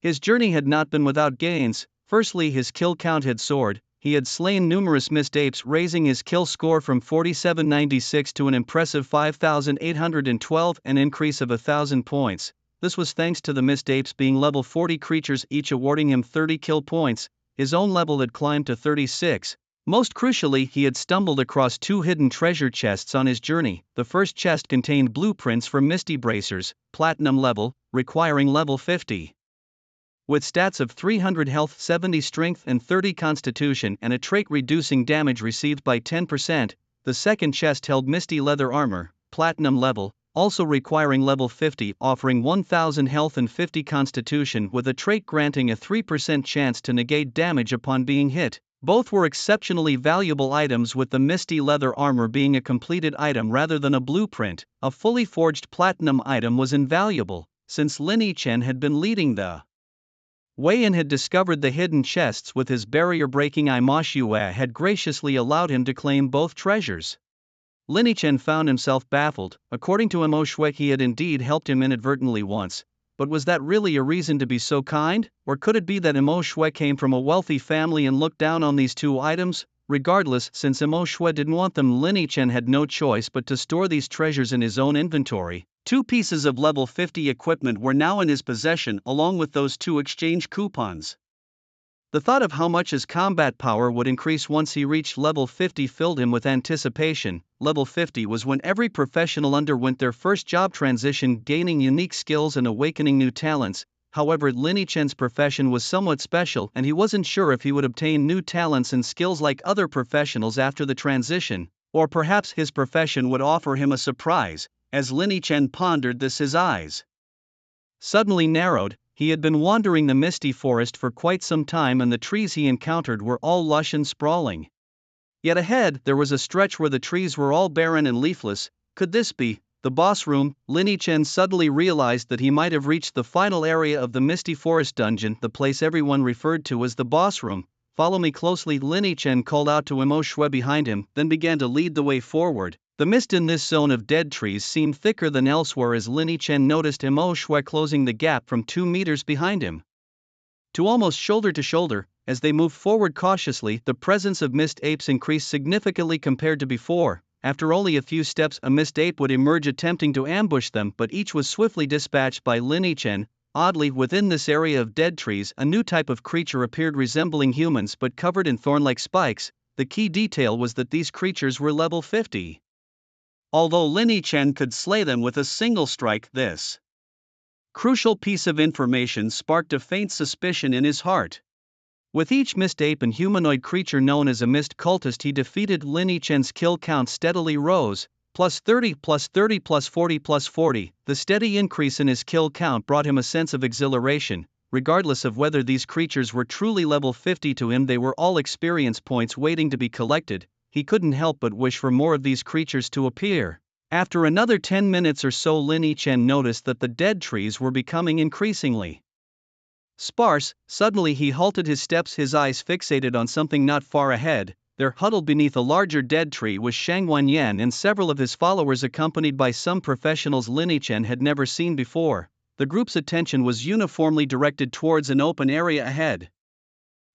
His journey had not been without gains. Firstly, his kill count had soared. He had slain numerous mist apes, raising his kill score from 4796 to an impressive 5812, an increase of 1,000 points. This was thanks to the mist apes being level 40 creatures, each awarding him 30 kill points. His own level had climbed to 36. Most crucially, he had stumbled across 2 hidden treasure chests on his journey. The first chest contained blueprints for misty bracers, platinum level, requiring level 50 With stats of 300 health, 70 strength, and 30 constitution, and a trait reducing damage received by 10%, the second chest held misty leather armor, platinum level, also requiring level 50, offering 1000 health and 50 constitution with a trait granting a 3% chance to negate damage upon being hit. Both were exceptionally valuable items, with the misty leather armor being a completed item rather than a blueprint. A fully forged platinum item was invaluable, since Lin Yichen had been leading the Wei and had discovered the hidden chests with his barrier-breaking eye. Ma Xue had graciously allowed him to claim both treasures. Lin Yichen found himself baffled. According to Mo Xue, he had indeed helped him inadvertently once, but was that really a reason to be so kind? Or could it be that Mo Xue came from a wealthy family and looked down on these two items? Regardless, since Mo Xue didn't want them, Lin Yichen had no choice but to store these treasures in his own inventory. 2 pieces of level 50 equipment were now in his possession, along with those 2 exchange coupons. The thought of how much his combat power would increase once he reached level 50 filled him with anticipation. Level 50 was when every professional underwent their first job transition, gaining unique skills and awakening new talents. However, Lin Yichen's profession was somewhat special, and he wasn't sure if he would obtain new talents and skills like other professionals after the transition, or perhaps his profession would offer him a surprise. As Lin Yichen pondered this, his eyes suddenly narrowed. He had been wandering the misty forest for quite some time, and the trees he encountered were all lush and sprawling. Yet ahead, there was a stretch where the trees were all barren and leafless. Could this be the boss room? Lin Yichen suddenly realized that he might have reached the final area of the misty forest dungeon, the place everyone referred to as the boss room. Follow me closely, Lin Yichen called out to Mo Xue behind him, then began to lead the way forward. The mist in this zone of dead trees seemed thicker than elsewhere as Lin Yichen noticed Mo Xue closing the gap from 2 meters behind him to almost shoulder to shoulder. As they moved forward cautiously, the presence of mist apes increased significantly compared to before. After only a few steps, a mist ape would emerge attempting to ambush them, but each was swiftly dispatched by Lin Yichen. Oddly, within this area of dead trees, a new type of creature appeared resembling humans but covered in thorn-like spikes. The key detail was that these creatures were level 50. Although Lin Yichen could slay them with a single strike, this crucial piece of information sparked a faint suspicion in his heart. With each mist ape and humanoid creature known as a mist cultist he defeated, Lin Yichen's kill count steadily rose. Plus 30, plus 30, plus 40, plus 40. The steady increase in his kill count brought him a sense of exhilaration. Regardless of whether these creatures were truly level 50 to him, they were all experience points waiting to be collected. He couldn't help but wish for more of these creatures to appear. After another 10 minutes or so, Lin Yichen noticed that the dead trees were becoming increasingly sparse. Suddenly he halted his steps, his eyes fixated on something not far ahead. There, huddled beneath a larger dead tree, was Shang Wanyan and several of his followers, accompanied by some professionals Lin Yichen had never seen before. The group's attention was uniformly directed towards an open area ahead.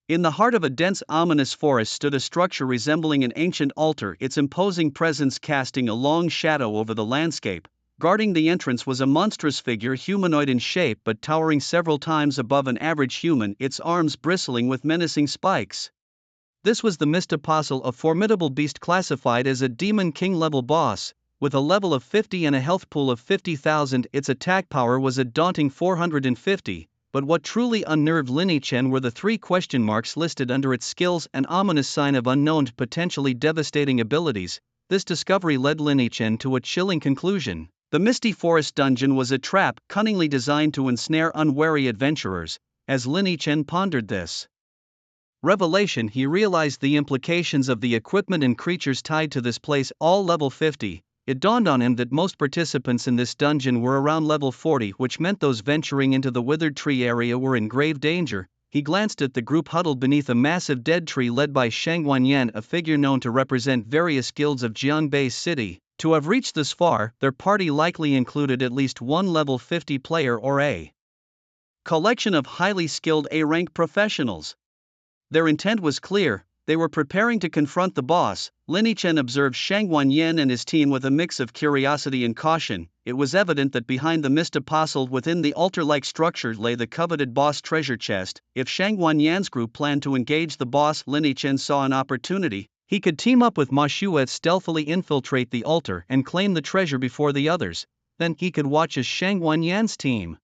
In the heart of a dense, ominous forest stood a structure resembling an ancient altar, its imposing presence casting a long shadow over the landscape. Guarding the entrance was a monstrous figure, humanoid in shape but towering several times above an average human, its arms bristling with menacing spikes. This was the Mist Apostle, a formidable beast classified as a Demon King level boss. With a level of 50 and a health pool of 50,000, its attack power was a daunting 450. But what truly unnerved Lin Yichen were the 3 question marks listed under its skills, an ominous sign of unknown, potentially devastating abilities. This discovery led Lin Yichen to a chilling conclusion. The Misty Forest dungeon was a trap cunningly designed to ensnare unwary adventurers. As Lin Yichen pondered this revelation, he realized the implications of the equipment and creatures tied to this place, all level 50. It dawned on him that most participants in this dungeon were around level 40, which meant those venturing into the withered tree area were in grave danger. He glanced at the group huddled beneath a massive dead tree led by Shang Wanyan, a figure known to represent various guilds of Jiangbei City. To have reached this far, their party likely included at least one level 50 player or a collection of highly skilled A-rank professionals. Their intent was clear. They were preparing to confront the boss. Lin Yichen observed Shang Wanyan and his team with a mix of curiosity and caution. It was evident that behind the Mist Apostle within the altar-like structure lay the coveted boss treasure chest. If Shang Wanyan's group planned to engage the boss, Lin Yichen saw an opportunity. He could team up with Ma Xue, stealthily infiltrate the altar and claim the treasure before the others. Then he could watch as Shang Wanyan's team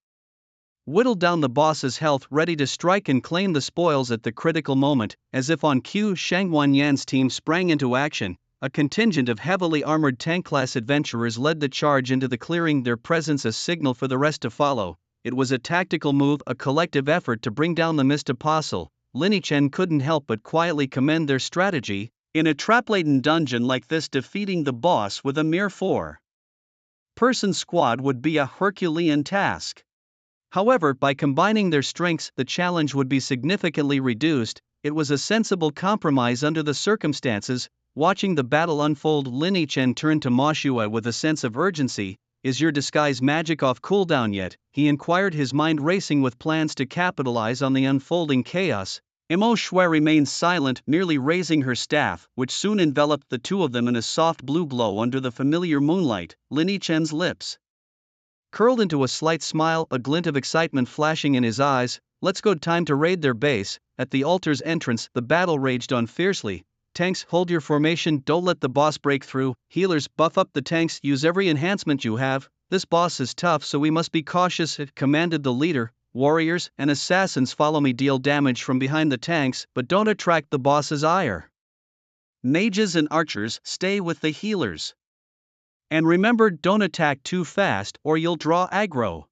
whittled down the boss's health, ready to strike and claim the spoils at the critical moment. As if on cue, Shang Wanyan's team sprang into action. A contingent of heavily armored tank-class adventurers led the charge into the clearing, their presence a signal for the rest to follow. It was a tactical move, a collective effort to bring down the missed apostle. Lin Chen couldn't help but quietly commend their strategy. In a trap-laden dungeon like this, defeating the boss with a mere 4-person squad would be a Herculean task. However, by combining their strengths, the challenge would be significantly reduced. It was a sensible compromise under the circumstances. Watching the battle unfold, Lin Chen turned to Ma Shuai with a sense of urgency. "Is your disguise magic off cooldown yet?" he inquired, his mind racing with plans to capitalize on the unfolding chaos. Mo Shui remained silent, merely raising her staff, which soon enveloped the two of them in a soft blue glow under the familiar moonlight. Lin Chen's lips curled into a slight smile, a glint of excitement flashing in his eyes. "Let's go, time to raid their base." At the altar's entrance, the battle raged on fiercely. "Tanks, hold your formation, don't let the boss break through. Healers, buff up the tanks, use every enhancement you have. This boss is tough, so we must be cautious," it commanded the leader. "Warriors and assassins, follow me, deal damage from behind the tanks, but don't attract the boss's ire. Mages and archers, stay with the healers. And remember, don't attack too fast or you'll draw aggro."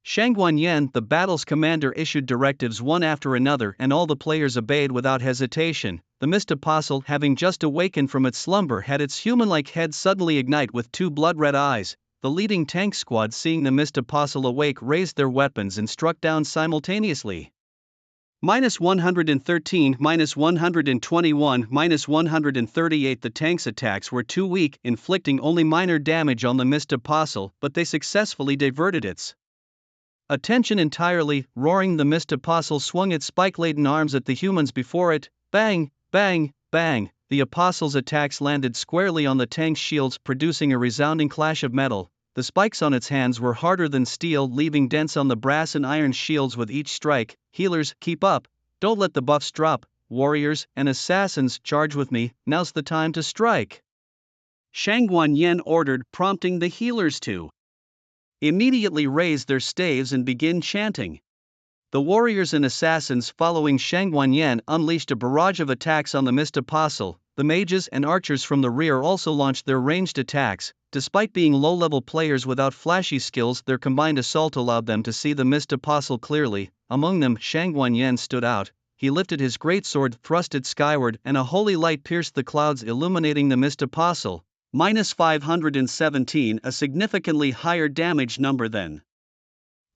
Shang Wanyan, the battle's commander, issued directives one after another, and all the players obeyed without hesitation. The missed apostle, having just awakened from its slumber, had its human-like head suddenly ignite with two blood-red eyes. The leading tank squad, seeing the missed apostle awake, raised their weapons and struck down simultaneously. -113, -121, -138. The tank's attacks were too weak, inflicting only minor damage on the missed apostle, but they successfully diverted its attention entirely. Roaring, the missed apostle swung its spike-laden arms at the humans before it. Bang, bang, bang. The apostle's attacks landed squarely on the tank's shields, producing a resounding clash of metal. The spikes on its hands were harder than steel, leaving dents on the brass and iron shields with each strike. "Healers, keep up. Don't let the buffs drop. Warriors and assassins, charge with me. Now's the time to strike," Shang Wanyan ordered, prompting the healers to immediately raise their staves and begin chanting. The warriors and assassins, following Shang Wanyan, unleashed a barrage of attacks on the missed apostle. The mages and archers from the rear also launched their ranged attacks. Despite being low-level players without flashy skills, their combined assault allowed them to see the missed apostle clearly. Among them, Shang Wanyan stood out. He lifted his greatsword, thrust it skyward, and a holy light pierced the clouds, illuminating the missed apostle. -517, a significantly higher damage number than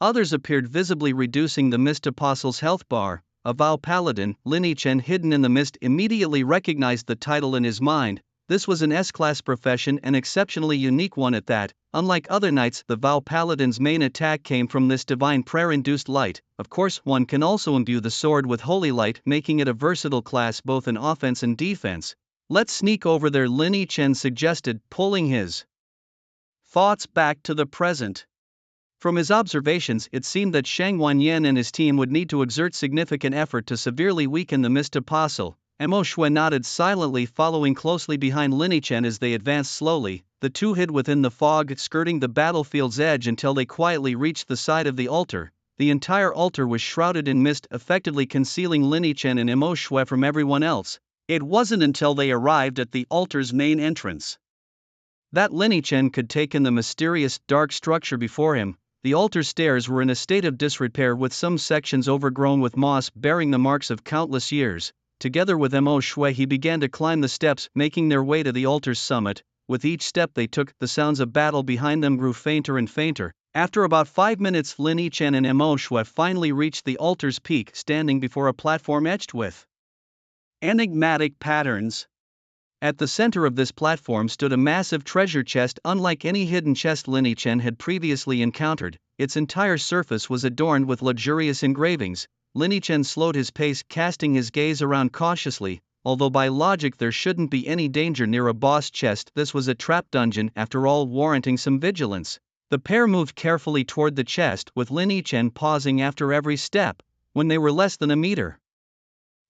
others appeared, visibly reducing the missed apostle's health bar. A Vow Paladin, Lin Chen, hidden in the mist, immediately recognized the title in his mind. This was an S-class profession, an exceptionally unique one at that. Unlike other knights, the Vow Paladin's main attack came from this divine prayer-induced light. Of course, one can also imbue the sword with holy light, making it a versatile class both in offense and defense. "Let's sneak over there," Lin Chen suggested, pulling his thoughts back to the present. From his observations, it seemed that Shang Wanyan and his team would need to exert significant effort to severely weaken the missed apostle. Mo Shui nodded silently, following closely behind Lin Chen as they advanced slowly. The two hid within the fog, skirting the battlefield's edge until they quietly reached the side of the altar. The entire altar was shrouded in mist, effectively concealing Lin Chen and Mo Shui from everyone else. It wasn't until they arrived at the altar's main entrance that Lin Chen could take in the mysterious, dark structure before him. The altar stairs were in a state of disrepair, with some sections overgrown with moss, bearing the marks of countless years. Together with Mo Shui, he began to climb the steps, making their way to the altar's summit. With each step they took, the sounds of battle behind them grew fainter and fainter. After about 5 minutes, Lin Chen and Mo Shui finally reached the altar's peak, standing before a platform etched with enigmatic patterns. At the center of this platform stood a massive treasure chest, unlike any hidden chest Lin Chen had previously encountered. Its entire surface was adorned with luxurious engravings. Lin Chen slowed his pace, casting his gaze around cautiously. Although by logic there shouldn't be any danger near a boss chest, this was a trap dungeon, after all, warranting some vigilance. The pair moved carefully toward the chest, with Lin Chen pausing after every step. When they were less than a meter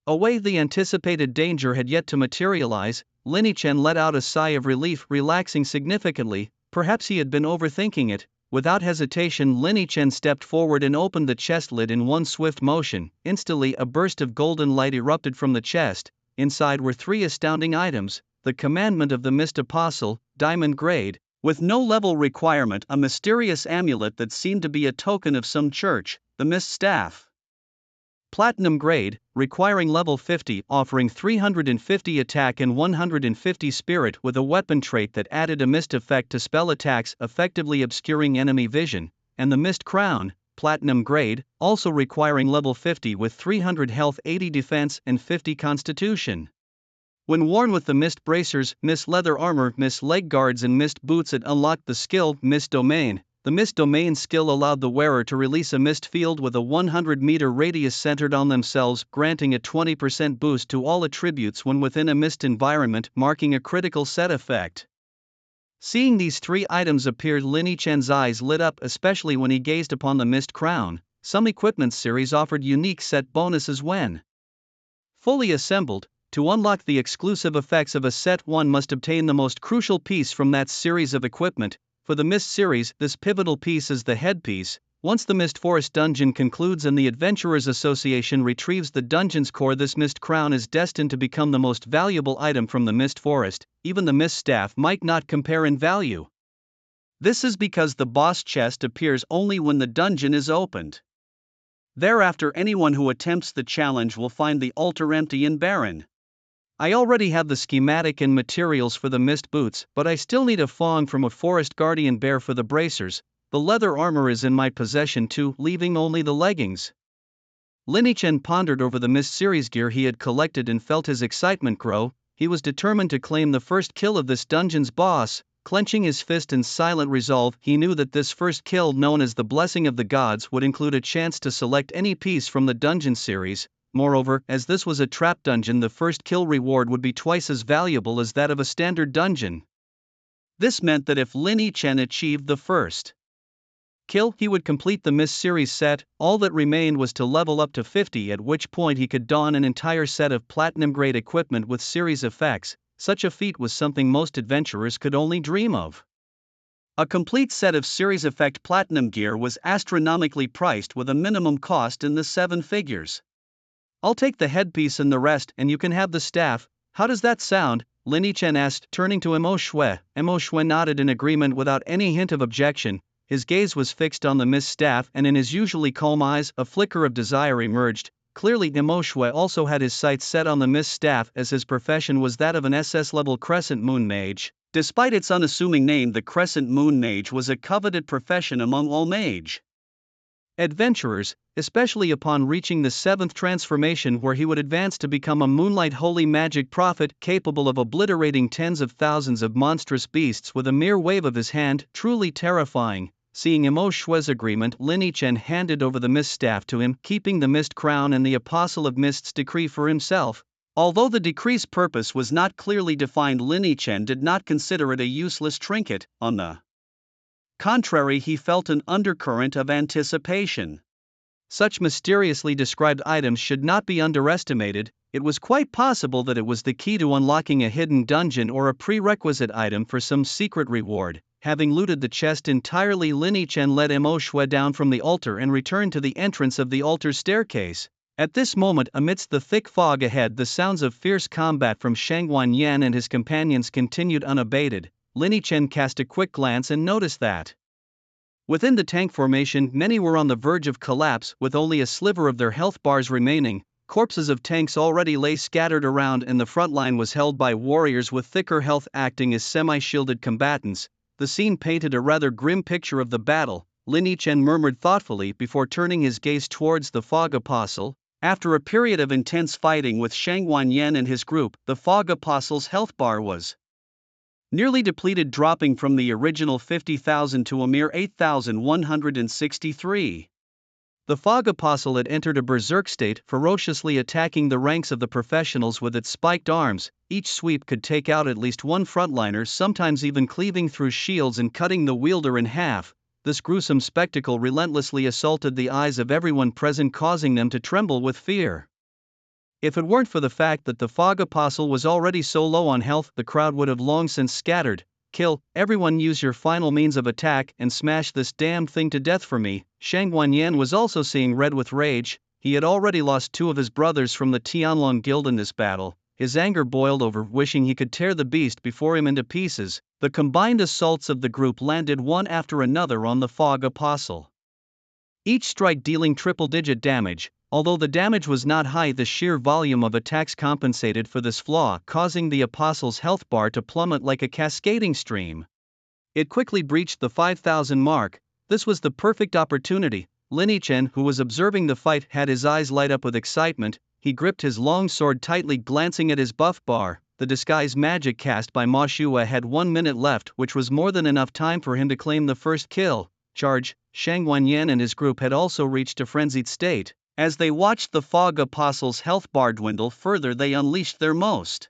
away, the anticipated danger had yet to materialize. Lin Chen let out a sigh of relief, relaxing significantly. Perhaps he had been overthinking it. Without hesitation, Lin Yichen stepped forward and opened the chest lid in one swift motion. Instantly, a burst of golden light erupted from the chest. Inside were 3 astounding items: the commandment of the Mist Apostle, diamond grade, with no level requirement, a mysterious amulet that seemed to be a token of some church, the Mist Staff. Platinum grade, requiring level 50, offering 350 attack and 150 spirit, with a weapon trait that added a mist effect to spell attacks, effectively obscuring enemy vision. And the Mist Crown, platinum grade, also requiring level 50 with 300 health, 80 defense, and 50 constitution. When worn with the Mist Bracers, Mist Leather Armor, Mist Leg Guards and Mist Boots, it unlocked the skill Mist Domain. The Mist Domain skill allowed the wearer to release a mist field with a 100-meter radius centered on themselves, granting a 20% boost to all attributes when within a mist environment, marking a critical set effect. Seeing these 3 items appear, Lin Yichen's eyes lit up, especially when he gazed upon the Mist Crown. Some equipment series offered unique set bonuses when fully assembled. To unlock the exclusive effects of a set, one must obtain the most crucial piece from that series of equipment. For the Mist series, this pivotal piece is the headpiece. Once the Mist Forest dungeon concludes and the Adventurers Association retrieves the dungeon's core, this Mist Crown is destined to become the most valuable item from the Mist Forest. Even the Mist Staff might not compare in value. This is because the boss chest appears only when the dungeon is opened. Thereafter, anyone who attempts the challenge will find the altar empty and barren. I already have the schematic and materials for the Mist Boots, but I still need a fawn from a Forest Guardian Bear for the bracers. The leather armor is in my possession too, leaving only the leggings. Lin Yichen pondered over the Mist series gear he had collected and felt his excitement grow. He was determined to claim the first kill of this dungeon's boss. Clenching his fist in silent resolve, he knew that this first kill, known as the Blessing of the Gods, would include a chance to select any piece from the dungeon series. Moreover, as this was a trap dungeon, the first kill reward would be twice as valuable as that of a standard dungeon. This meant that if Lin Yichen achieved the first kill, he would complete the Mist series set. All that remained was to level up to 50, at which point he could don an entire set of platinum grade equipment with series effects. Such a feat was something most adventurers could only dream of. A complete set of series effect platinum gear was astronomically priced, with a minimum cost in the 7 figures. I'll take the headpiece and the rest, and you can have the staff. How does that sound? Lin Yichen asked, turning to Emo Shui. Emo Shui nodded in agreement without any hint of objection. His gaze was fixed on the Mist Staff, and in his usually calm eyes, a flicker of desire emerged. Clearly, Emo Shui also had his sights set on the Mist Staff, as his profession was that of an SS-level Crescent Moon Mage. Despite its unassuming name, the Crescent Moon Mage was a coveted profession among all mage adventurers, especially upon reaching the 7th transformation, where he would advance to become a Moonlight Holy Magic Prophet, capable of obliterating tens of thousands of monstrous beasts with a mere wave of his hand. Truly terrifying. Seeing Emo Shui's agreement, Lin Yichen handed over the Mist Staff to him, keeping the Mist Crown and the Apostle of Mist's decree for himself. Although the decree's purpose was not clearly defined, Lin Yichen did not consider it a useless trinket. On the contrary, he felt an undercurrent of anticipation. Such mysteriously described items should not be underestimated. It was quite possible that it was the key to unlocking a hidden dungeon or a prerequisite item for some secret reward. Having looted the chest entirely, Lin Yichen led Emo Shui down from the altar and returned to the entrance of the altar staircase. At this moment, amidst the thick fog ahead, the sounds of fierce combat from Shangwan Yan and his companions continued unabated. Lin Yichen cast a quick glance and noticed that within the tank formation, many were on the verge of collapse, with only a sliver of their health bars remaining. Corpses of tanks already lay scattered around, and the front line was held by warriors with thicker health acting as semi-shielded combatants. The scene painted a rather grim picture of the battle. Lin Yichen murmured thoughtfully before turning his gaze towards the Fog Apostle. After a period of intense fighting with Shangwan Yan and his group, the Fog Apostle's health bar was nearly depleted, dropping from the original 50,000 to a mere 8,163. The Fog Apostle had entered a berserk state, ferociously attacking the ranks of the professionals with its spiked arms. Each sweep could take out at least one frontliner, sometimes even cleaving through shields and cutting the wielder in half. This gruesome spectacle relentlessly assaulted the eyes of everyone present, causing them to tremble with fear. If it weren't for the fact that the Fog Apostle was already so low on health, the crowd would have long since scattered. Kill, everyone use your final means of attack and smash this damn thing to death for me. Shang Wanyan was also seeing red with rage. He had already lost 2 of his brothers from the Tianlong Guild in this battle. His anger boiled over, wishing he could tear the beast before him into pieces. The combined assaults of the group landed one after another on the Fog Apostle, each strike dealing triple-digit damage. Although the damage was not high, the sheer volume of attacks compensated for this flaw, causing the Apostle's health bar to plummet like a cascading stream. It quickly breached the 5,000 mark. This was the perfect opportunity. Lin Yichen, who was observing the fight, had his eyes light up with excitement. He gripped his long sword tightly, glancing at his buff bar. The disguise magic cast by Ma Shua had 1 minute left, which was more than enough time for him to claim the first kill. Charge! Shang Wanyan and his group had also reached a frenzied state. As they watched the Fog Apostle's health bar dwindle further, they unleashed their most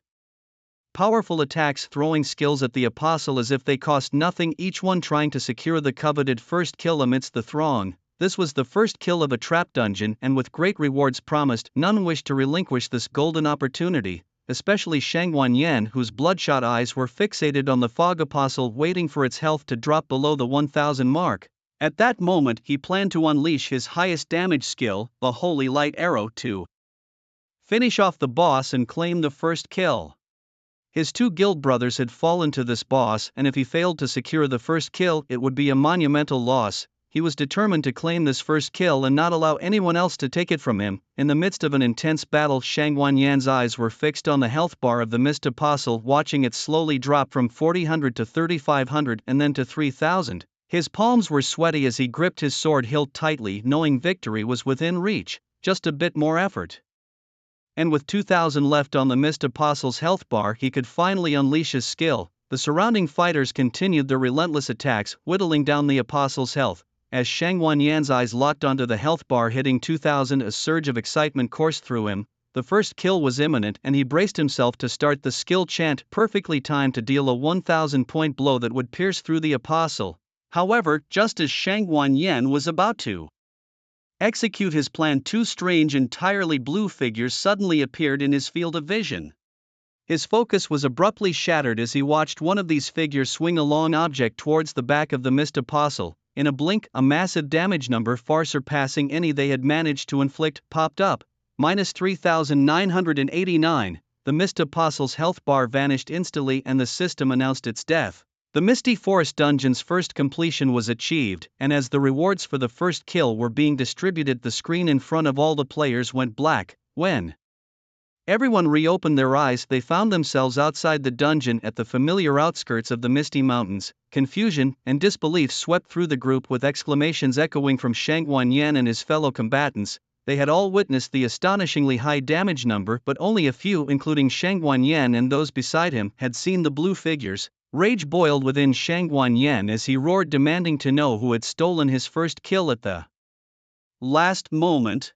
powerful attacks, throwing skills at the Apostle as if they cost nothing, each one trying to secure the coveted first kill amidst the throng. This was the first kill of a trap dungeon, and with great rewards promised, none wished to relinquish this golden opportunity, especially Shang Wanyan, whose bloodshot eyes were fixated on the Fog Apostle, waiting for its health to drop below the 1,000 mark. At that moment, he planned to unleash his highest damage skill, the Holy Light Arrow, to finish off the boss and claim the first kill. His 2 guild brothers had fallen to this boss, and if he failed to secure the first kill, it would be a monumental loss. He was determined to claim this first kill and not allow anyone else to take it from him. In the midst of an intense battle, Shang Wanyan's eyes were fixed on the health bar of the Mist Apostle, watching it slowly drop from 4,000 to 3,500 and then to 3,000. His palms were sweaty as he gripped his sword hilt tightly, knowing victory was within reach. Just a bit more effort, and with 2,000 left on the Mist Apostle's health bar, he could finally unleash his skill. The surrounding fighters continued their relentless attacks, whittling down the Apostle's health. As Shang Wanyan's eyes locked onto the health bar hitting 2,000, a surge of excitement coursed through him. The first kill was imminent, and he braced himself to start the skill chant, perfectly timed to deal a 1,000-point blow that would pierce through the Apostle. However, just as Shang Wanyan was about to execute his plan, 2 strange, entirely blue figures suddenly appeared in his field of vision. His focus was abruptly shattered as he watched one of these figures swing a long object towards the back of the Mist Apostle. In a blink, a massive damage number far surpassing any they had managed to inflict popped up. Minus 3,989. The Mist Apostle's health bar vanished instantly, and the system announced its death. The Misty Forest dungeon's first completion was achieved, and as the rewards for the first kill were being distributed, the screen in front of all the players went black. When everyone reopened their eyes, they found themselves outside the dungeon at the familiar outskirts of the Misty Mountains. Confusion and disbelief swept through the group, with exclamations echoing from Shang Wanyan and his fellow combatants. They had all witnessed the astonishingly high damage number, but only a few, including Shang Wanyan and those beside him, had seen the blue figures. Rage boiled within Shang Wanyan as he roared, demanding to know who had stolen his first kill at the last moment.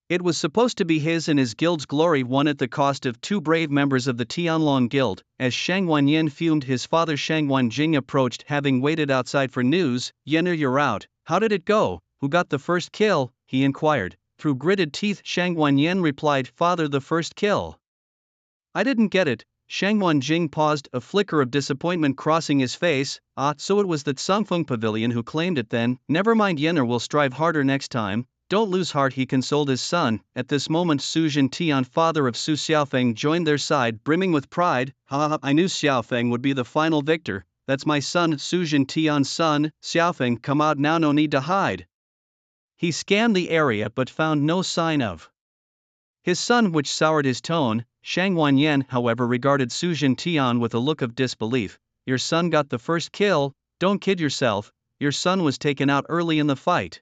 It was supposed to be his, and his guild's glory, won at the cost of 2 brave members of the Tianlong Guild. As Shang Wanyan fumed, his father Shang Wanjing approached, having waited outside for news. "Yenner, you're out. How did it go? Who got the first kill?" he inquired. Through gritted teeth, Shang Wanyan replied, "Father, the first kill. I didn't get it." Shang Wanjing paused, a flicker of disappointment crossing his face. "Ah, so it was that Songfeng Pavilion who claimed it then. Never mind, Yenner will strive harder next time. Don't lose heart," he consoled his son. At this moment, Su Jintian, father of Su Xiaofeng, joined their side, brimming with pride. "Ha, I knew Xiaofeng would be the final victor. That's my son, Su Jintian's son. Xiaofeng, come out now, no need to hide." He scanned the area but found no sign of his son, which soured his tone. Shang Wanyan, however, regarded Su Jintian with a look of disbelief. "Your son got the first kill? Don't kid yourself. Your son was taken out early in the fight.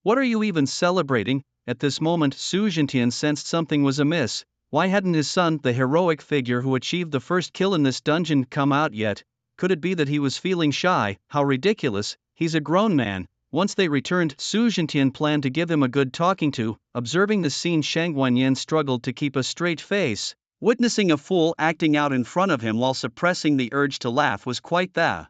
What are you even celebrating?" At this moment, Su Jintian sensed something was amiss. Why hadn't his son, the heroic figure who achieved the first kill in this dungeon, come out yet? Could it be that he was feeling shy? How ridiculous, he's a grown man. Once they returned, Su Jintian planned to give him a good talking to. Observing the scene, Shang Wanyan struggled to keep a straight face. Witnessing a fool acting out in front of him while suppressing the urge to laugh was quite the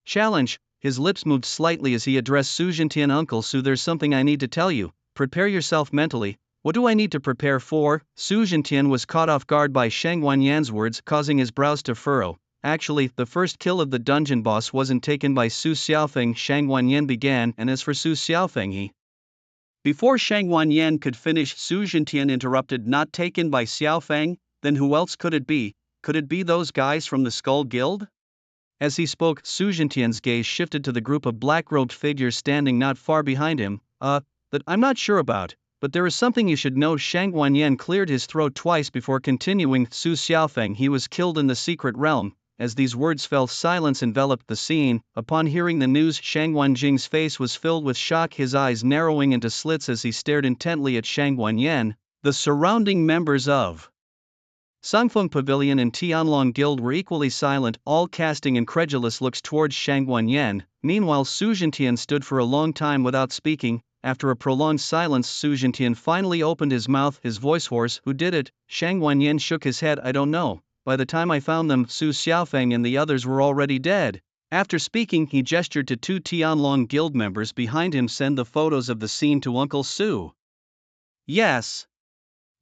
challenge. His lips moved slightly as he addressed Su Jintian. "Uncle Su, there's something I need to tell you. Prepare yourself mentally." "What do I need to prepare for?" Su Jintian was caught off guard by Shang Wanyan's words, causing his brows to furrow. Actually, the first kill of the dungeon boss wasn't taken by Su Xiaofeng. Shang Wanyan began, and as for Su Xiaofeng, before Shang Wanyan could finish, Su Zhentian interrupted. Not taken by Xiaofeng? Then who else could it be? Could it be those guys from the Skull Guild? As he spoke, Su Zhentian's gaze shifted to the group of black-robed figures standing not far behind him. That I'm not sure about, but there is something you should know. Shang Wanyan cleared his throat twice before continuing. Su Xiaofeng, he was killed in the secret realm. As these words fell, silence enveloped the scene. Upon hearing the news, Shang Wanjing's face was filled with shock, his eyes narrowing into slits as he stared intently at Shang Wanyan. The surrounding members of Sangfeng Pavilion and Tianlong Guild were equally silent, all casting incredulous looks towards Shang Wanyan. Meanwhile, Su Zhentian stood for a long time without speaking. After a prolonged silence, Su Zhentian finally opened his mouth, his voice hoarse. Who did it? Shang Wanyan shook his head. I don't know. By the time I found them, Su Xiaofeng and the others were already dead. After speaking, he gestured to two Tianlong Guild members behind him. Send the photos of the scene to Uncle Su. Yes.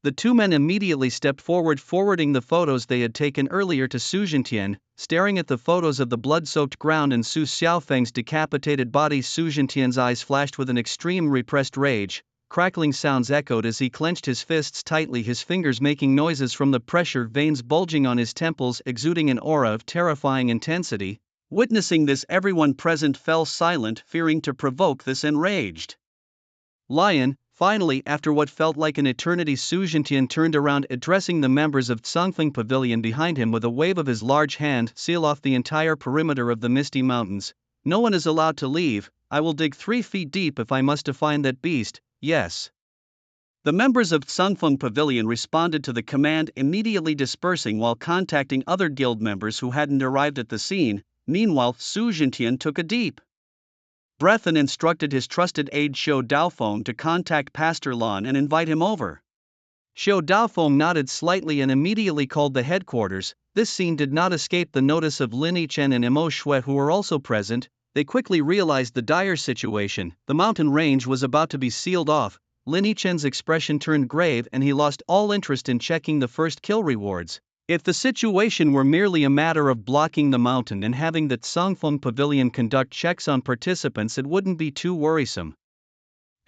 The two men immediately stepped forward, forwarding the photos they had taken earlier to Su Zhentian. Staring at the photos of the blood-soaked ground and Su Xiaofeng's decapitated body, Su Zhentian's eyes flashed with an extreme repressed rage. Crackling sounds echoed as he clenched his fists tightly, his fingers making noises from the pressure, veins bulging on his temples, exuding an aura of terrifying intensity. Witnessing this, everyone present fell silent, fearing to provoke this enraged lion. Finally, after what felt like an eternity, Su Zhentian turned around, addressing the members of Sangfeng Pavilion behind him with a wave of his large hand. Seal off the entire perimeter of the Misty Mountains. No one is allowed to leave. I will dig 3 feet deep if I must to find that beast. Yes. The members of Sangfeng Pavilion responded to the command, immediately dispersing while contacting other guild members who hadn't arrived at the scene. Meanwhile, Su Zhentian took a deep breath and instructed his trusted aide Xiao Daofeng to contact Pastor Lan and invite him over. Xiao Daofeng nodded slightly and immediately called the headquarters. This scene did not escape the notice of Lin Yichen and Imo Shui, who were also present. They quickly realized the dire situation. The mountain range was about to be sealed off. Lin Yichen's expression turned grave and he lost all interest in checking the first kill rewards. If the situation were merely a matter of blocking the mountain and having the Sangfeng Pavilion conduct checks on participants, it wouldn't be too worrisome.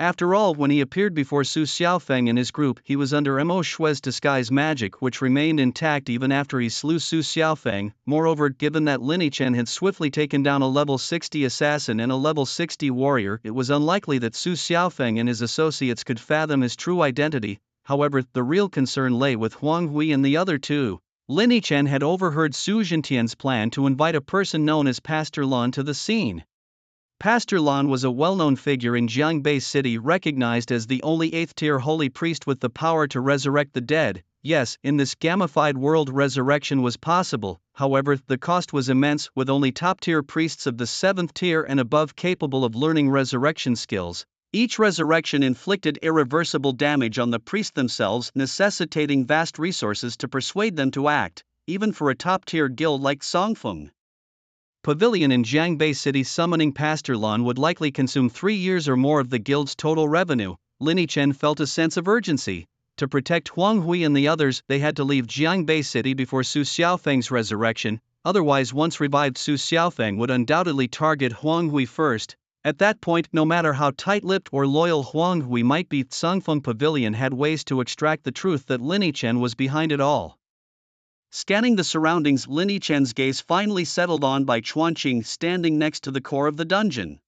After all, when he appeared before Su Xiaofeng and his group, he was under Imo Shui's disguise magic, which remained intact even after he slew Su Xiaofeng. Moreover, given that Lin Yichen had swiftly taken down a level 60 assassin and a level 60 warrior, it was unlikely that Su Xiaofeng and his associates could fathom his true identity. However, the real concern lay with Huang Hui and the other two. Lin Yichen had overheard Su Zhentian's plan to invite a person known as Pastor Lan to the scene. Pastor Lan was a well-known figure in Jiangbei City, recognized as the only 8th-tier holy priest with the power to resurrect the dead. Yes, in this gamified world resurrection was possible, however, the cost was immense, with only top-tier priests of the 7th tier and above capable of learning resurrection skills. Each resurrection inflicted irreversible damage on the priests themselves, necessitating vast resources to persuade them to act, even for a top-tier guild like Sangfeng Pavilion in Jiangbei City. Summoning Pastor Lan would likely consume 3 years or more of the guild's total revenue. Lin Yichen felt a sense of urgency. To protect Huang Hui and the others, they had to leave Jiangbei City before Su Xiaofeng's resurrection, otherwise once revived Su Xiaofeng would undoubtedly target Huang Hui first. At that point, no matter how tight-lipped or loyal Huang Hui might be, Sangfeng Pavilion had ways to extract the truth that Lin Yichen was behind it all. Scanning the surroundings, Lin Yichen's gaze finally settled on Bai Chuanqing standing next to the core of the dungeon.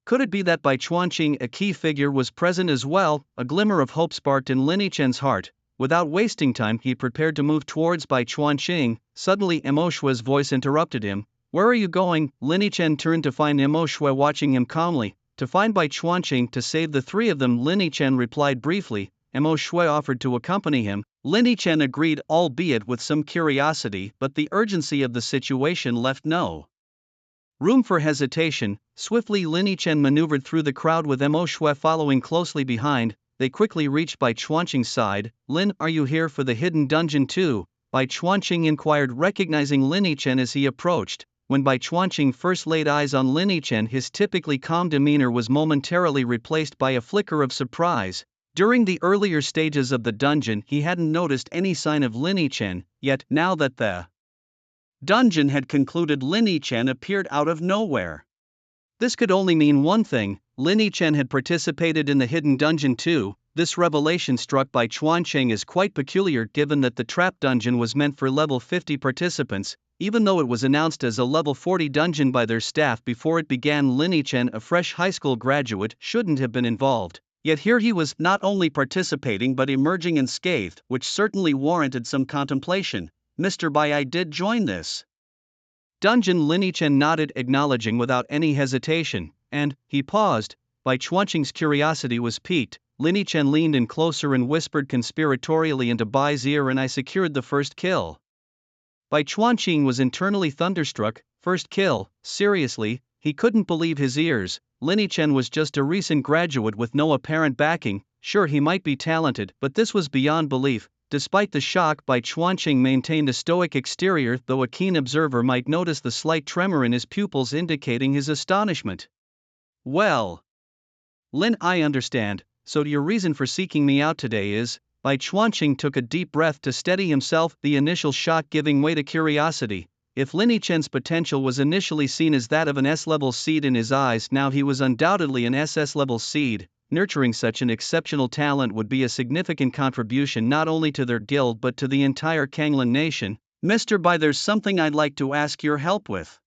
Could it be that Bai Chuanqing, a key figure, was present as well? A glimmer of hope sparked in Lin Yichen's heart. Without wasting time, he prepared to move towards Bai Chuanqing. Suddenly, Imo Shui's voice interrupted him. Where are you going? Lin Yichen turned to find Imo Shui watching him calmly. To find Bai Chuanqing, to save the 3 of them. Lin Yichen replied briefly. Imo Shui offered to accompany him. Lin Yichen agreed, albeit with some curiosity, but the urgency of the situation left no room for hesitation. Swiftly, Lin Yichen maneuvered through the crowd with Imo Shui following closely behind. They quickly reached Bai Chuanqing's side. Lin, are you here for the hidden dungeon too? Bai Chuanqing inquired, recognizing Lin Yichen as he approached. When Bai Chuanqing first laid eyes on Lin Yichen, his typically calm demeanor was momentarily replaced by a flicker of surprise. During the earlier stages of the dungeon, he hadn't noticed any sign of Lin Yichen, yet, now that the dungeon had concluded Lin Yichen appeared out of nowhere. This could only mean one thing: Lin Yichen had participated in the hidden dungeon too. This revelation struck Bai Chuanqing as quite peculiar given that the trap dungeon was meant for level 50 participants, even though it was announced as a level 40 dungeon by their staff before it began. Lin Yichen, a fresh high school graduate, shouldn't have been involved. Yet here he was, not only participating but emerging unscathed, which certainly warranted some contemplation. Mr. Bai, I did join this dungeon. Lin Yichen nodded, acknowledging without any hesitation, and he paused. Bai Chuanqing's curiosity was piqued. Lin Yichen leaned in closer and whispered conspiratorially into Bai's ear, and I secured the first kill. Bai Chuanqing was internally thunderstruck. First kill? Seriously? He couldn't believe his ears. Lin Yichen was just a recent graduate with no apparent backing. Sure, he might be talented, but this was beyond belief. Despite the shock, Bai Chuanqing maintained a stoic exterior, though a keen observer might notice the slight tremor in his pupils indicating his astonishment. Well, Lin, I understand. So your reason for seeking me out today is? Bai Chuanqing took a deep breath to steady himself, the initial shock giving way to curiosity. If Lin Yichen's potential was initially seen as that of an S-level seed in his eyes, now he was undoubtedly an SS-level seed. Nurturing such an exceptional talent would be a significant contribution not only to their guild but to the entire Kanglan nation. Mr. Bai, there's something I'd like to ask your help with.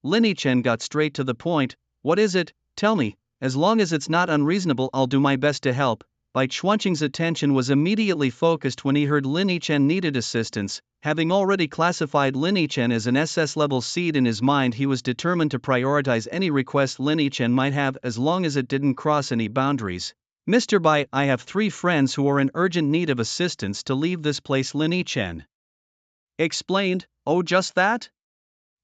Lin Yichen got straight to the point. What is it? Tell me. As long as it's not unreasonable, I'll do my best to help. Bai Chuanqing's attention was immediately focused when he heard Lin Yichen needed assistance. Having already classified Lin Yichen as an SS-level seed in his mind, he was determined to prioritize any request Lin Yichen might have as long as it didn't cross any boundaries. Mr. Bai, I have 3 friends who are in urgent need of assistance to leave this place, Lin Yichen explained. Oh, just that?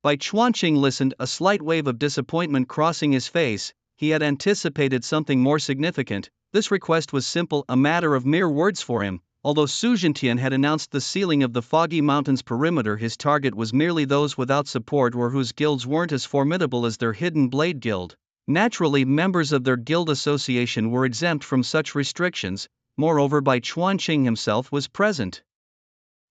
Bai Chuanqing listened, a slight wave of disappointment crossing his face. He had anticipated something more significant. This request was simple, a matter of mere words for him. Although Su Jintian had announced the sealing of the Foggy Mountains perimeter, his target was merely those without support or whose guilds weren't as formidable as their hidden blade guild. Naturally, members of their guild association were exempt from such restrictions. Moreover, Bai Chuanqing himself was present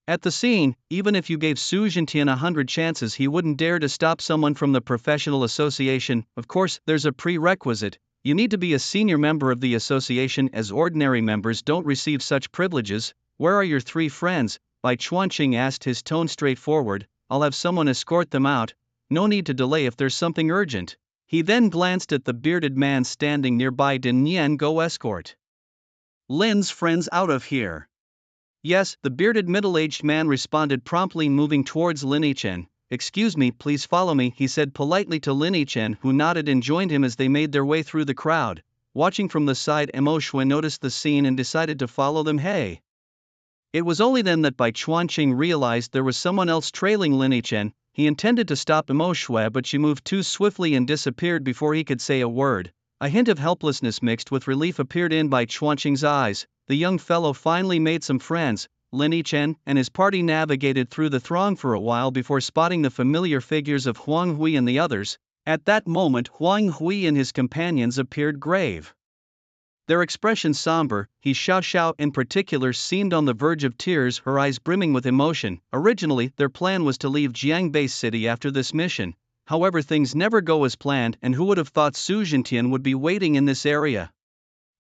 at the scene. Even if you gave Su Jintian 100 chances, he wouldn't dare to stop someone from the professional association. Of course, there's a prerequisite. You need to be a senior member of the association, as ordinary members don't receive such privileges. Where are your 3 friends? Bai Chuanqing asked, his tone straightforward. I'll have someone escort them out. No need to delay if there's something urgent. He then glanced at the bearded man standing nearby. Din Nian, go escort Lin's friends out of here. Yes, the bearded middle-aged man responded promptly, moving towards Lin Yichen. Excuse me, please follow me, he said politely to Lin Yichen, who nodded and joined him as they made their way through the crowd. Watching from the side, Mo Shui noticed the scene and decided to follow them. Hey! It was only then that Bai Chuanqing realized there was someone else trailing Lin Yichen. He intended to stop Mo Shui, but she moved too swiftly and disappeared before he could say a word. A hint of helplessness mixed with relief appeared in Bai Chuanqing's eyes. The young fellow finally made some friends. Lin Yichen and his party navigated through the throng for a while before spotting the familiar figures of Huang Hui and the others. At that moment, Huang Hui and his companions appeared grave, their expression somber. Xiao Xiao in particular seemed on the verge of tears, her eyes brimming with emotion. Originally, their plan was to leave Jiangbei City after this mission. However, things never go as planned, and who would have thought Su Jintian would be waiting in this area?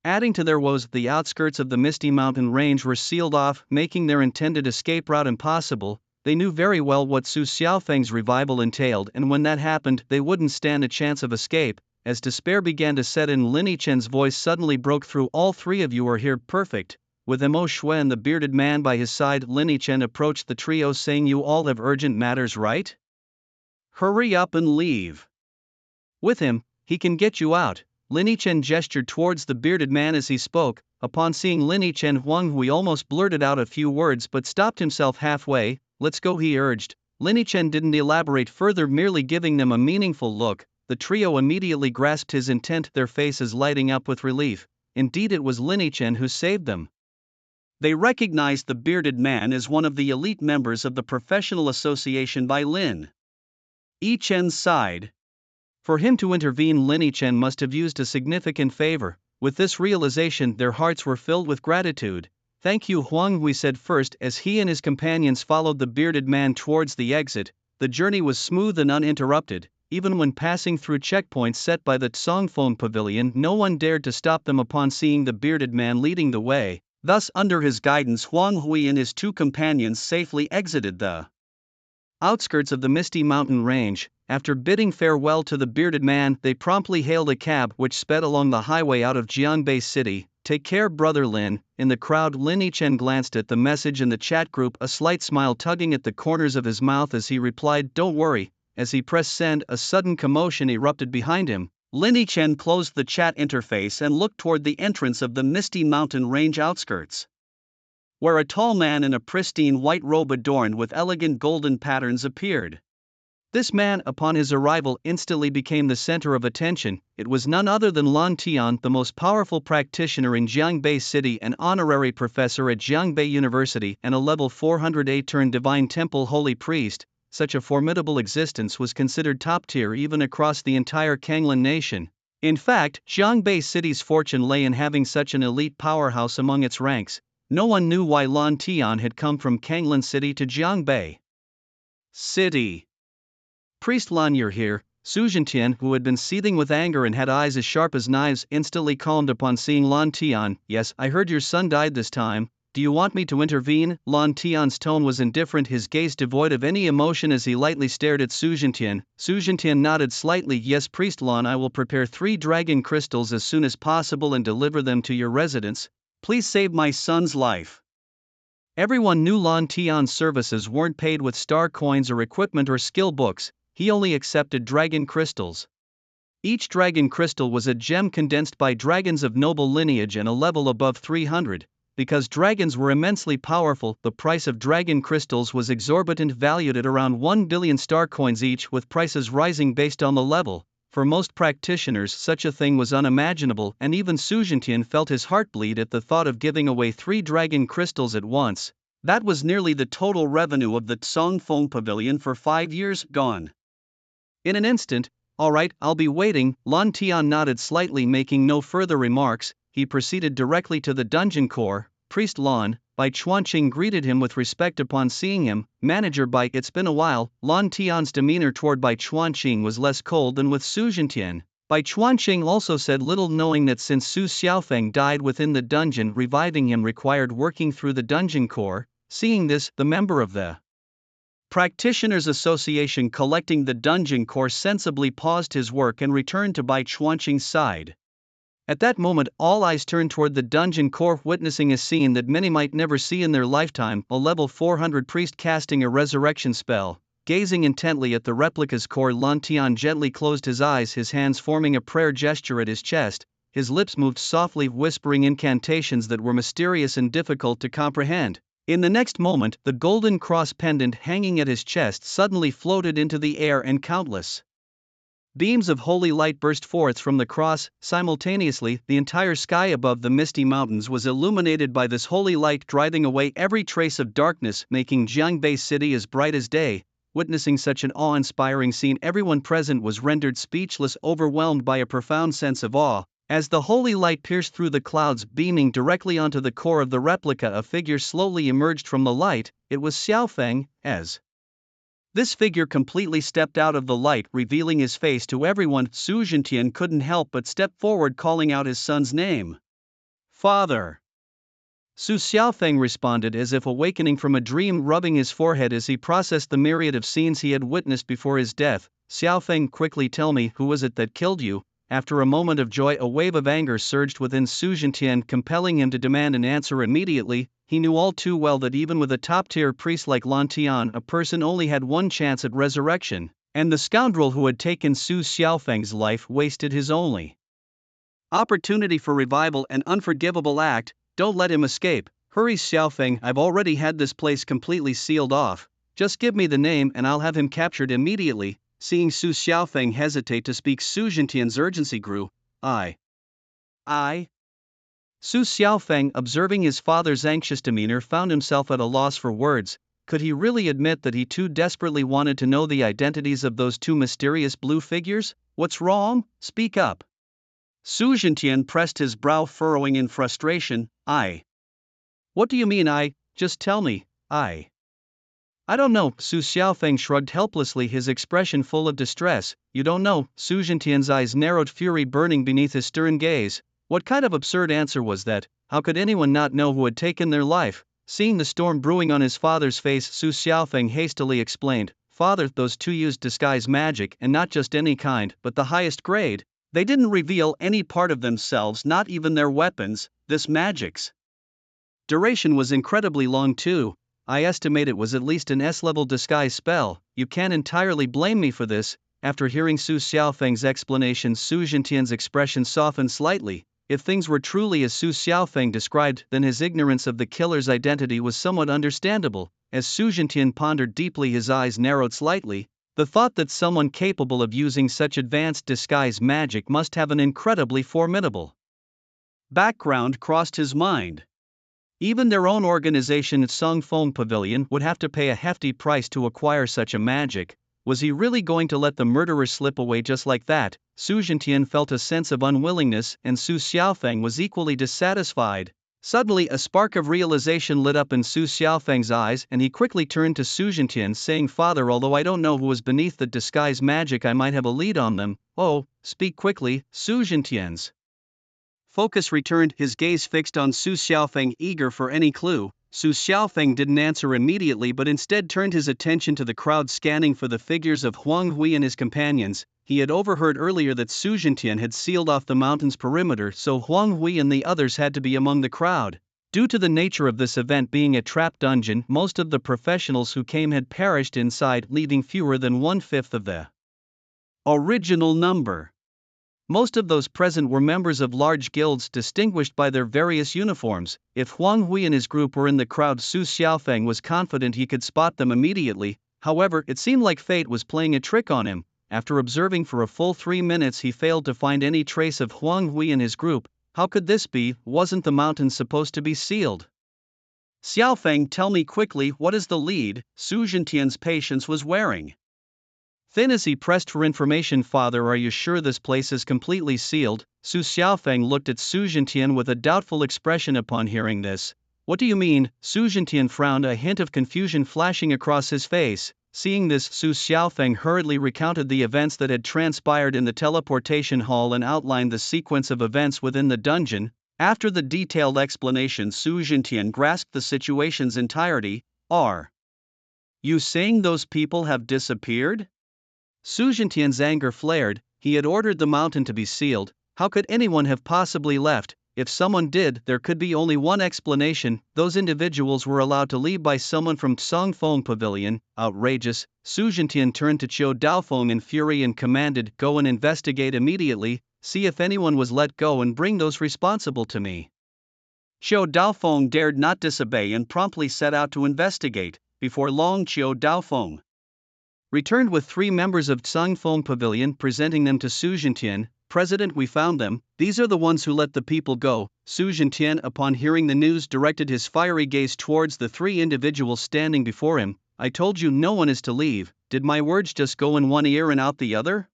Adding to their woes, the outskirts of the Misty Mountain range were sealed off, making their intended escape route impossible. They knew very well what Su Xiaofeng's revival entailed, and when that happened, they wouldn't stand a chance of escape. As despair began to set in, Lin Yichen's voice suddenly broke through. All 3 of you are here, perfect. With Mo Shui and the bearded man by his side, Lin Yichen approached the trio, saying, you all have urgent matters, right? Hurry up and leave. With him, he can get you out. Lin Yichen gestured towards the bearded man as he spoke. Upon seeing Lin Yichen, Huang Hui almost blurted out a few words but stopped himself halfway. Let's go, he urged. Lin Yichen didn't elaborate further, merely giving them a meaningful look. The trio immediately grasped his intent, their faces lighting up with relief. Indeed, it was Lin Yichen who saved them. They recognized the bearded man as one of the elite members of the professional association by Lin Yichen's side. For him to intervene, Lin Yichen must have used a significant favor. With this realization, their hearts were filled with gratitude. Thank you, Huang Hui said first as he and his companions followed the bearded man towards the exit. the journey was smooth and uninterrupted. Even when passing through checkpoints set by the Tsongfeng Pavilion, no one dared to stop them upon seeing the bearded man leading the way. Thus, under his guidance, Huang Hui and his two companions safely exited the outskirts of the misty mountain range. After bidding farewell to the bearded man, they promptly hailed a cab which sped along the highway out of Jiangbei City. "Take care, brother Lin." In the crowd, Lin Yichen glanced at the message in the chat group, a slight smile tugging at the corners of his mouth as he replied, "Don't worry." As he pressed send, a sudden commotion erupted behind him. Lin Yichen closed the chat interface and looked toward the entrance of the misty mountain range outskirts, where a tall man in a pristine white robe adorned with elegant golden patterns appeared. This man, upon his arrival, instantly became the center of attention. It was none other than Lan Tian, the most powerful practitioner in Jiangbei City, an honorary professor at Jiangbei University, and a level 408-Divine Temple holy priest. Such a formidable existence was considered top tier even across the entire Kanglan nation. In fact, Jiangbei City's fortune lay in having such an elite powerhouse among its ranks. No one knew why Lan Tian had come from Kanglan City to Jiangbei City. "Priest Lan, you're here." Su Zhentian, who had been seething with anger and had eyes as sharp as knives, instantly calmed upon seeing Lan Tian. "Yes, I heard your son died this time. Do you want me to intervene?" Lan Tian's tone was indifferent, his gaze devoid of any emotion as he lightly stared at Su Zhentian. Su Zhentian nodded slightly. "Yes, Priest Lan, I will prepare 3 dragon crystals as soon as possible and deliver them to your residence. Please save my son's life." Everyone knew Lan Tian's services weren't paid with star coins or equipment or skill books. He only accepted dragon crystals. Each dragon crystal was a gem condensed by dragons of noble lineage and a level above 300. Because dragons were immensely powerful, the price of dragon crystals was exorbitant, valued at around 1 billion star coins each, with prices rising based on the level. For most practitioners, such a thing was unimaginable, and even Su Zhentian felt his heart bleed at the thought of giving away 3 dragon crystals at once. That was nearly the total revenue of the Tsongfeng Pavilion for 5 years gone. In an instant. "All right, I'll be waiting." Lan Tian nodded slightly, making no further remarks. He proceeded directly to the dungeon core. "Priest Lan." Bai Chuanqing greeted him with respect upon seeing him. "Manager Bai, it's been a while." Lan Tian's demeanor toward Bai Chuanqing was less cold than with Su Zhentian. Bai Chuanqing also said little, knowing that since Su Xiaofeng died within the dungeon, reviving him required working through the dungeon core. Seeing this, the member of the Practitioners Association collecting the dungeon core sensibly paused his work and returned to Bai Chuanqing's side. At that moment, all eyes turned toward the dungeon core, witnessing a scene that many might never see in their lifetime. A level 400 priest casting a resurrection spell. Gazing intently at the replica's core, Lan Tian gently closed his eyes, his hands forming a prayer gesture at his chest. His lips moved softly, whispering incantations that were mysterious and difficult to comprehend. In the next moment, the golden cross pendant hanging at his chest suddenly floated into the air and countless beams of holy light burst forth from the cross. Simultaneously, the entire sky above the misty mountains was illuminated by this holy light, driving away every trace of darkness, making Jiangbei City as bright as day. Witnessing such an awe-inspiring scene, everyone present was rendered speechless, overwhelmed by a profound sense of awe. As the holy light pierced through the clouds, beaming directly onto the core of the replica, a figure slowly emerged from the light. It was Xiaofeng. As this figure completely stepped out of the light, revealing his face to everyone, Su Zhentian couldn't help but step forward, calling out his son's name. "Father!" Su Xiaofeng responded as if awakening from a dream, rubbing his forehead as he processed the myriad of scenes he had witnessed before his death. "Xiaofeng, quickly tell me, who was it that killed you?" After a moment of joy, a wave of anger surged within Su Zhentian, compelling him to demand an answer immediately. He knew all too well that even with a top-tier priest like Lan Tian, a person only had one chance at resurrection, and the scoundrel who had taken Su Xiaofeng's life wasted his only opportunity for revival. An unforgivable act. Don't let him escape. Hurry, Xiaofeng, I've already had this place completely sealed off. Just give me the name and I'll have him captured immediately. Seeing Su Xiaofeng hesitate to speak, Su Zhentian's urgency grew. I. Su Xiaofeng, observing his father's anxious demeanor, found himself at a loss for words. Could he really admit that he too desperately wanted to know the identities of those 2 mysterious blue figures? What's wrong? Speak up. Su Zhentian pressed his brow, furrowing in frustration. What do you mean, I? Just tell me. I don't know, Su Xiaofeng shrugged helplessly, his expression full of distress. You don't know? Su Zhentian's eyes narrowed, fury burning beneath his stern gaze. What kind of absurd answer was that? How could anyone not know who had taken their life? Seeing the storm brewing on his father's face, Su Xiaofeng hastily explained, Father, those two used disguise magic, and not just any kind, but the highest grade. They didn't reveal any part of themselves, not even their weapons. This magic's duration was incredibly long too. I estimate it was at least an S-level disguise spell. You can't entirely blame me for this. After hearing Su Xiaofeng's explanation, Su Zhentian's expression softened slightly. If things were truly as Su Xiaofeng described, then his ignorance of the killer's identity was somewhat understandable. As Su Zhentian pondered deeply, his eyes narrowed slightly. The thought that someone capable of using such advanced disguise magic must have an incredibly formidable background crossed his mind. Even their own organization, Sung Fong Pavilion, would have to pay a hefty price to acquire such a magic. Was he really going to let the murderer slip away just like that? Su Zhentian felt a sense of unwillingness, and Su Xiaofeng was equally dissatisfied. Suddenly, a spark of realization lit up in Su Xiaofeng's eyes, and he quickly turned to Su Zhentian, saying, Father, although I don't know who was beneath the disguise magic, I might have a lead on them. Oh, speak quickly. Su Zhentian's focus returned, his gaze fixed on Su Xiaofeng, eager for any clue. Su Xiaofeng didn't answer immediately, but instead turned his attention to the crowd, scanning for the figures of Huang Hui and his companions. He had overheard earlier that Su Zhentian had sealed off the mountain's perimeter, so Huang Hui and the others had to be among the crowd. Due to the nature of this event being a trap dungeon, most of the professionals who came had perished inside, leaving fewer than 1/5 of the original number. Most of those present were members of large guilds distinguished by their various uniforms. If Huang Hui and his group were in the crowd, Su Xiaofeng was confident he could spot them immediately. However, it seemed like fate was playing a trick on him. After observing for a full 3 minutes, he failed to find any trace of Huang Hui and his group. How could this be? Wasn't the mountain supposed to be sealed? Xiaofeng, tell me quickly, what is the lead? Su Zhentian's patience was wearing thin as he pressed for information. Father, are you sure this place is completely sealed? Su Xiaofeng looked at Su Zhentian with a doubtful expression upon hearing this. What do you mean? Su Zhentian frowned, a hint of confusion flashing across his face. Seeing this, Su Xiaofeng hurriedly recounted the events that had transpired in the teleportation hall and outlined the sequence of events within the dungeon. After the detailed explanation, Su Zhentian grasped the situation's entirety. Are you saying those people have disappeared? Su Zhentian's anger flared. He had ordered the mountain to be sealed. How could anyone have possibly left? If someone did, there could be only one explanation: those individuals were allowed to leave by someone from Sung Fong Pavilion. Outrageous. Su Zhentian turned to Qiu Daofeng in fury and commanded, Go and investigate immediately, see if anyone was let go and bring those responsible to me. Qiu Daofeng dared not disobey and promptly set out to investigate. Before long, Qiu Daofeng returned with 3 members of Sung Fong Pavilion, presenting them to Su Zhentian. President, we found them. These are the ones who let the people go. Su Zhentian, upon hearing the news, directed his fiery gaze towards the 3 individuals standing before him. I told you no one is to leave. Did my words just go in one ear and out the other?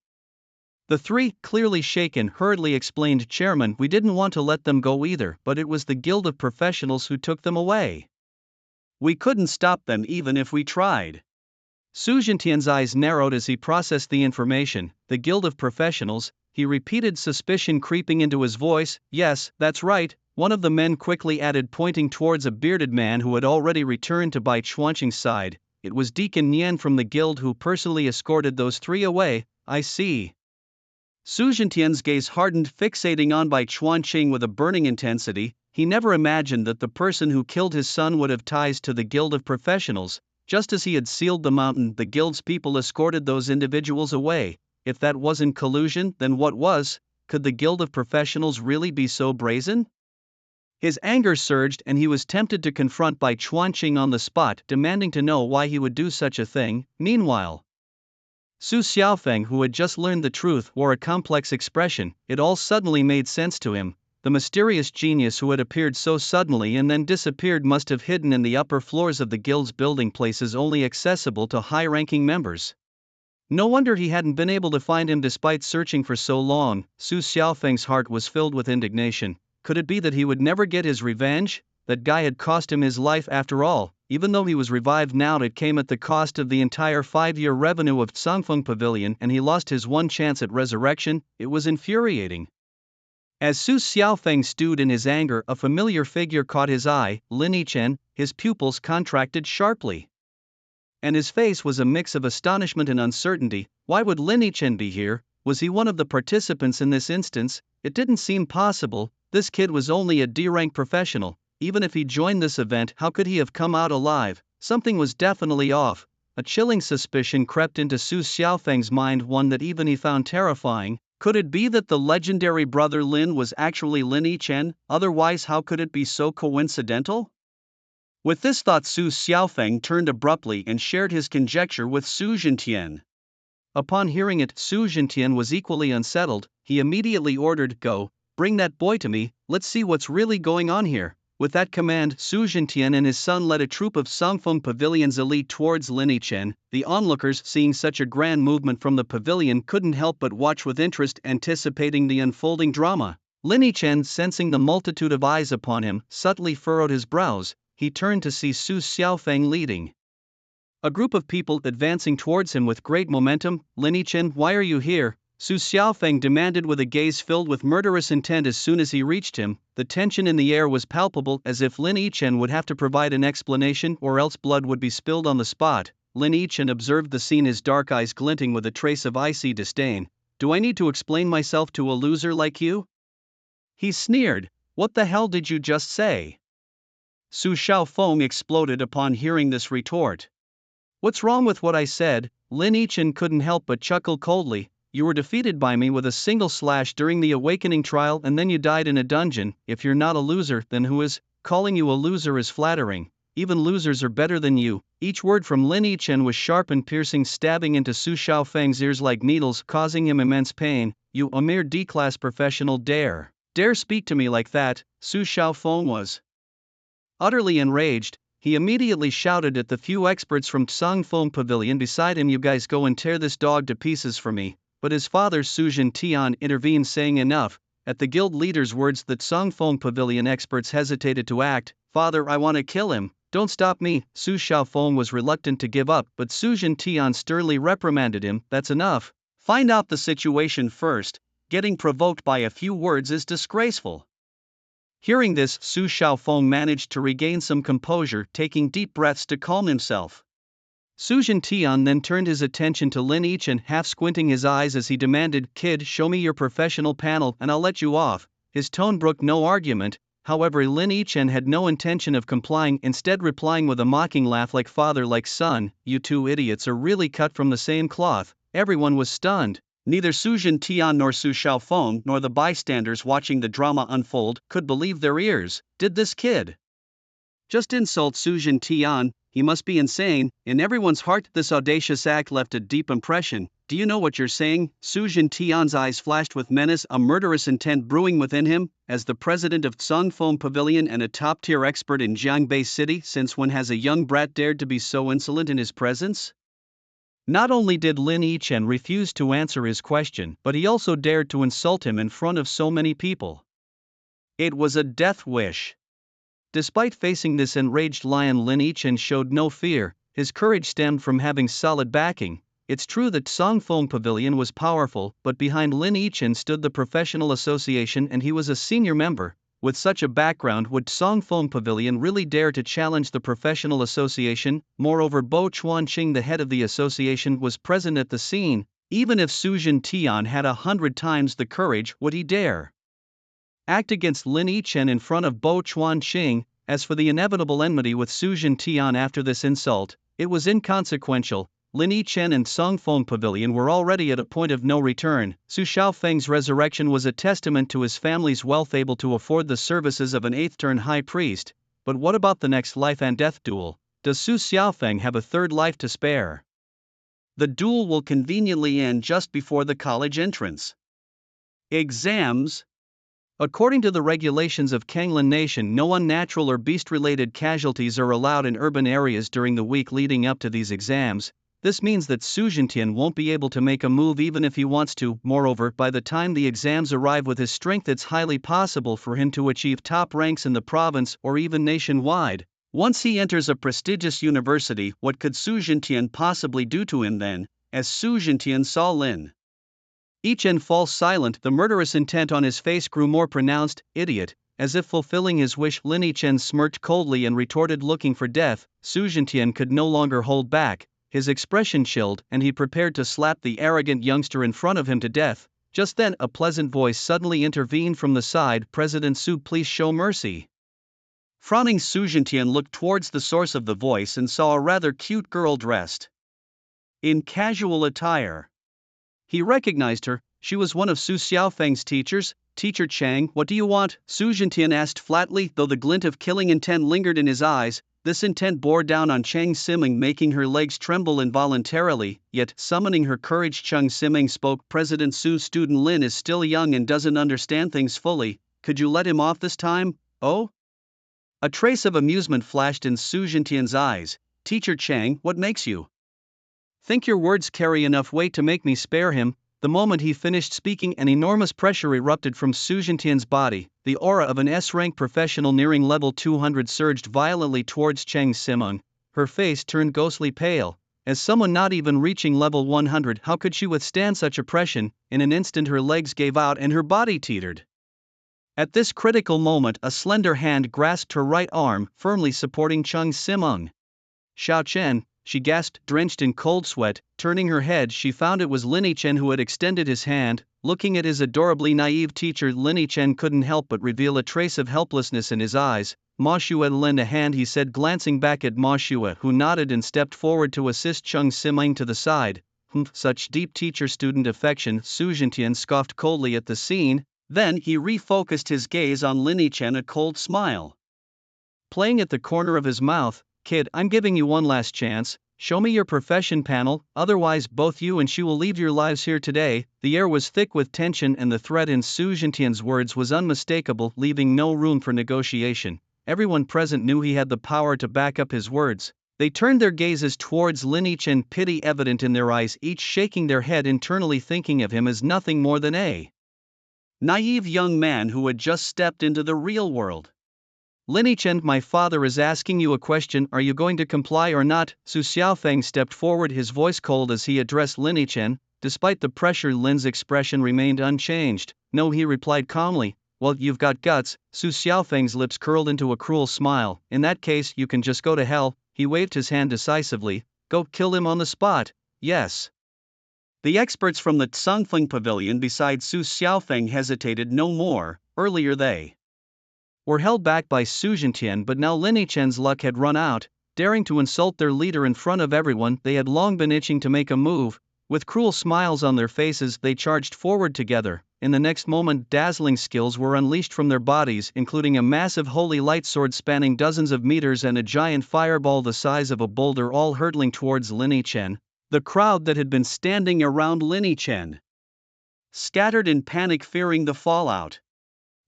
The 3, clearly shaken, hurriedly explained, Chairman, we didn't want to let them go either, but it was the Guild of Professionals who took them away. We couldn't stop them even if we tried. Su Zhentian's eyes narrowed as he processed the information. The Guild of Professionals, he repeated, suspicion creeping into his voice. Yes, that's right, one of the men quickly added, pointing towards a bearded man who had already returned to Bai Chuanqing's side. It was Deacon Nian from the guild who personally escorted those 3 away. I see. Su Zhentian's gaze hardened, fixating on Bai Chuanqing with a burning intensity. He never imagined that the person who killed his son would have ties to the Guild of Professionals. Just as he had sealed the mountain, the guild's people escorted those individuals away. If that wasn't collusion, then what was? Could the Guild of Professionals really be so brazen? His anger surged, and he was tempted to confront Bai Chuanqing on the spot, demanding to know why he would do such a thing. Meanwhile, Su Xiaofeng, who had just learned the truth, wore a complex expression. It all suddenly made sense to him. The mysterious genius who had appeared so suddenly and then disappeared must have hidden in the upper floors of the guild's building, places only accessible to high-ranking members. No wonder he hadn't been able to find him despite searching for so long. Su Xiaofeng's heart was filled with indignation. Could it be that he would never get his revenge? that guy had cost him his life after all. Even though he was revived now, it came at the cost of the entire 5-year revenue of Sangfeng Pavilion, and he lost his one chance at resurrection. It was infuriating. As Su Xiaofeng stewed in his anger, a familiar figure caught his eye, Lin Yichen. His pupils contracted sharply, and his face was a mix of astonishment and uncertainty. Why would Lin Yichen be here? Was he one of the participants in this instance? It didn't seem possible. This kid was only a D-rank professional. Even if he joined this event, how could he have come out alive? Something was definitely off. A chilling suspicion crept into Su Xiaofeng's mind, one that even he found terrifying. Could it be that the legendary brother Lin was actually Lin Yichen? Otherwise, how could it be so coincidental? With this thought, Su Xiaofeng turned abruptly and shared his conjecture with Su Zhentian. Upon hearing it, Su Zhentian was equally unsettled. He immediately ordered, "Go, bring that boy to me, let's see what's really going on here." With that command, Su Zhentian and his son led a troop of Sangfeng Pavilion's elite towards Lin Yichen. The onlookers, seeing such a grand movement from the pavilion, couldn't help but watch with interest, anticipating the unfolding drama. Lin Yichen, sensing the multitude of eyes upon him, subtly furrowed his brows. He turned to see Su Xiaofeng leading a group of people advancing towards him with great momentum. "Lin Yichen, why are you here?" Su Xiaofeng demanded with a gaze filled with murderous intent. As soon as he reached him, the tension in the air was palpable, as if Lin Yichen would have to provide an explanation or else blood would be spilled on the spot. Lin Yichen observed the scene, his dark eyes glinting with a trace of icy disdain. "Do I need to explain myself to a loser like you?" he sneered. "What the hell did you just say?" Su Xiaofeng exploded upon hearing this retort. "What's wrong with what I said?" Lin Yichen couldn't help but chuckle coldly. "You were defeated by me with a single slash during the awakening trial, and then you died in a dungeon. If you're not a loser, then who is? Calling you a loser is flattering. Even losers are better than you." Each word from Lin Yichen was sharp and piercing, stabbing into Su Xiaofeng's ears like needles, causing him immense pain. "You, a mere D-class professional, dare speak to me like that?" Su Xiaofeng was utterly enraged. He immediately shouted at the few experts from Sangfeng Pavilion beside him, "You guys go and tear this dog to pieces for me." But his father Su Zhentian intervened, saying, "Enough." At the guild leader's words, the Sangfeng Pavilion experts hesitated to act. "Father, I want to kill him. Don't stop me." Su Xiaofeng was reluctant to give up, but Su Zhentian sternly reprimanded him. "That's enough. Find out the situation first. Getting provoked by a few words is disgraceful." Hearing this, Su Xiaofeng managed to regain some composure, taking deep breaths to calm himself. Su Zhentian then turned his attention to Lin Yichen, half squinting his eyes as he demanded, "Kid, show me your professional panel and I'll let you off." His tone brooked no argument. However, Lin Yichen had no intention of complying, instead replying with a mocking laugh, "Like father, like son. You two idiots are really cut from the same cloth." Everyone was stunned. Neither Su Zhentian nor Su Xiaofeng nor the bystanders watching the drama unfold could believe their ears. Did this kid just insult Su Zhentian? He must be insane. In everyone's heart, this audacious act left a deep impression. "Do you know what you're saying?" Su Zhentian's eyes flashed with menace, a murderous intent brewing within him. "As the president of Sangfeng Pavilion and a top-tier expert in Jiangbei City, since when has a young brat dared to be so insolent in his presence?" Not only did Lin Yichen refuse to answer his question, but he also dared to insult him in front of so many people. It was a death wish. Despite facing this enraged lion, Lin Yichen showed no fear. His courage stemmed from having solid backing. It's true that Sangfeng Pavilion was powerful, but behind Lin Yichen stood the professional association, and he was a senior member. With such a background, would Sangfeng Pavilion really dare to challenge the professional association? Moreover, Bo Chuanqing, the head of the association, was present at the scene. Even if Su Zhentian had 100 times the courage, would he dare act against Lin Yichen in front of Bo Chuanqing? As for the inevitable enmity with Su Zhentian after this insult, it was inconsequential. Lin Yichen and Sangfeng Pavilion were already at a point of no return. Su Xiaofeng's resurrection was a testament to his family's wealth, able to afford the services of an 8th-turn high priest. But what about the next life and death duel? Does Su Xiaofeng have a third life to spare? The duel will conveniently end just before the college entrance exams. According to the regulations of Kanglan Nation, no unnatural or beast-related casualties are allowed in urban areas during the week leading up to these exams. This means that Su Jintian won't be able to make a move even if he wants to. Moreover, by the time the exams arrive with his strength, it's highly possible for him to achieve top ranks in the province or even nationwide. Once he enters a prestigious university, what could Su Jintian possibly do to him then? As Su Jintian saw Lin Yichen fall silent, the murderous intent on his face grew more pronounced. Idiot! As if fulfilling his wish, Lin Yichen smirked coldly and retorted, looking for death. Su Jintian could no longer hold back. His expression chilled, and he prepared to slap the arrogant youngster in front of him to death. Just then, a pleasant voice suddenly intervened from the side. President Su, please show mercy. Frowning, Su Jintian looked towards the source of the voice and saw a rather cute girl dressed in casual attire. He recognized her. She was one of Su Xiaofeng's teachers. Teacher Chang, what do you want? Su Jintian asked flatly, though the glint of killing intent lingered in his eyes. This intent bore down on Chang Siming, making her legs tremble involuntarily. Yet, summoning her courage, Chang Siming spoke. President Su, student Lin is still young and doesn't understand things fully. Could you let him off this time? Oh? A trace of amusement flashed in Su Jintian's eyes. Teacher Chang, what makes you think your words carry enough weight to make me spare him? The moment he finished speaking, an enormous pressure erupted from Su Jintian's body. The aura of an S-rank professional nearing level 200 surged violently towards Chang Simeng. Her face turned ghostly pale. As someone not even reaching level 100, how could she withstand such oppression? In an instant her legs gave out and her body teetered. At this critical moment, a slender hand grasped her right arm, firmly supporting Chang Simeng. Xiao Chen, she gasped, drenched in cold sweat. Turning her head, she found it was Lin Yichen who had extended his hand. Looking at his adorably naive teacher, Lin Yichen couldn't help but reveal a trace of helplessness in his eyes. Ma Xue, lend a hand, he said, glancing back at Ma Xue, who nodded and stepped forward to assist Chang Simeng to the side. Such deep teacher-student affection. Su Jintian scoffed coldly at the scene. Then he refocused his gaze on Lin Yichen, a cold smile playing at the corner of his mouth. Kid, I'm giving you one last chance. Show me your profession panel, otherwise both you and she will leave your lives here today. The air was thick with tension and the threat in Su Jintian's words was unmistakable, leaving no room for negotiation. Everyone present knew he had the power to back up his words. They turned their gazes towards Lin Yichen, pity evident in their eyes, each shaking their head internally, thinking of him as nothing more than a naive young man who had just stepped into the real world. Lin Yichen, my father is asking you a question, are you going to comply or not? Su Xiaofeng stepped forward, his voice cold as he addressed Lin Yichen. Despite the pressure, Lin's expression remained unchanged. No, he replied calmly. Well, you've got guts. Su Xiaofeng's lips curled into a cruel smile. In that case, you can just go to hell. He waved his hand decisively. Go kill him on the spot. Yes. The experts from the Tsangfeng Pavilion besides Su Xiaofeng hesitated no more. Earlier they were held back by Su Jintian, but now Lin Yichen's luck had run out. Daring to insult their leader in front of everyone, they had long been itching to make a move. With cruel smiles on their faces, they charged forward together. In the next moment, dazzling skills were unleashed from their bodies, including a massive holy light sword spanning dozens of meters and a giant fireball the size of a boulder, all hurtling towards Lin Yichen. The crowd that had been standing around Lin Yichen scattered in panic, fearing the fallout.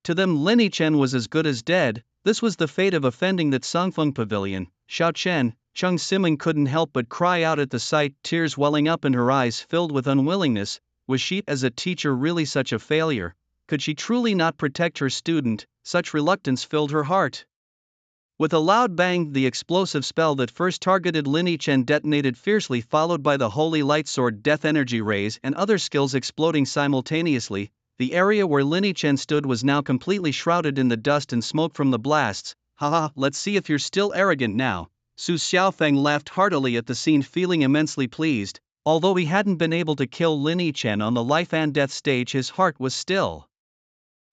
To them, Lin Yichen was as good as dead. This was the fate of offending the Tsangfeng Pavilion. Xiao Chen, Chang Simeng couldn't help but cry out at the sight, tears welling up in her eyes filled with unwillingness. Was she, as a teacher, really such a failure? Could she truly not protect her student? Such reluctance filled her heart. With a loud bang, the explosive spell that first targeted Lin Yichen detonated fiercely, followed by the holy light sword, death energy rays, and other skills exploding simultaneously. The area where Lin Yichen stood was now completely shrouded in the dust and smoke from the blasts. Haha, let's see if you're still arrogant now. Su Xiaofeng laughed heartily at the scene, feeling immensely pleased. Although he hadn't been able to kill Lin Yichen on the life and death stage, his heart was still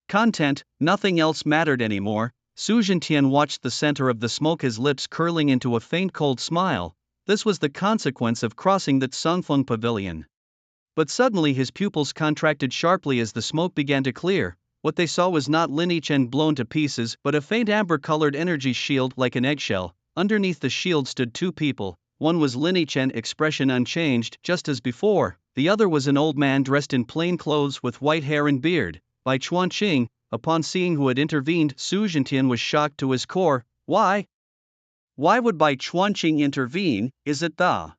content. Nothing else mattered anymore. Su Jintian watched the center of the smoke, his lips curling into a faint cold smile. This was the consequence of crossing the Tsangfeng Pavilion. But suddenly his pupils contracted sharply as the smoke began to clear. What they saw was not Lin Yichen blown to pieces, but a faint amber-colored energy shield like an eggshell. Underneath the shield stood two people. One was Lin Yichen, expression unchanged, just as before. The other was an old man dressed in plain clothes with white hair and beard. By Chuanqing. Upon seeing who had intervened, Su Jintian was shocked to his core. Why? Why would Bai Chuanqing intervene? Is it the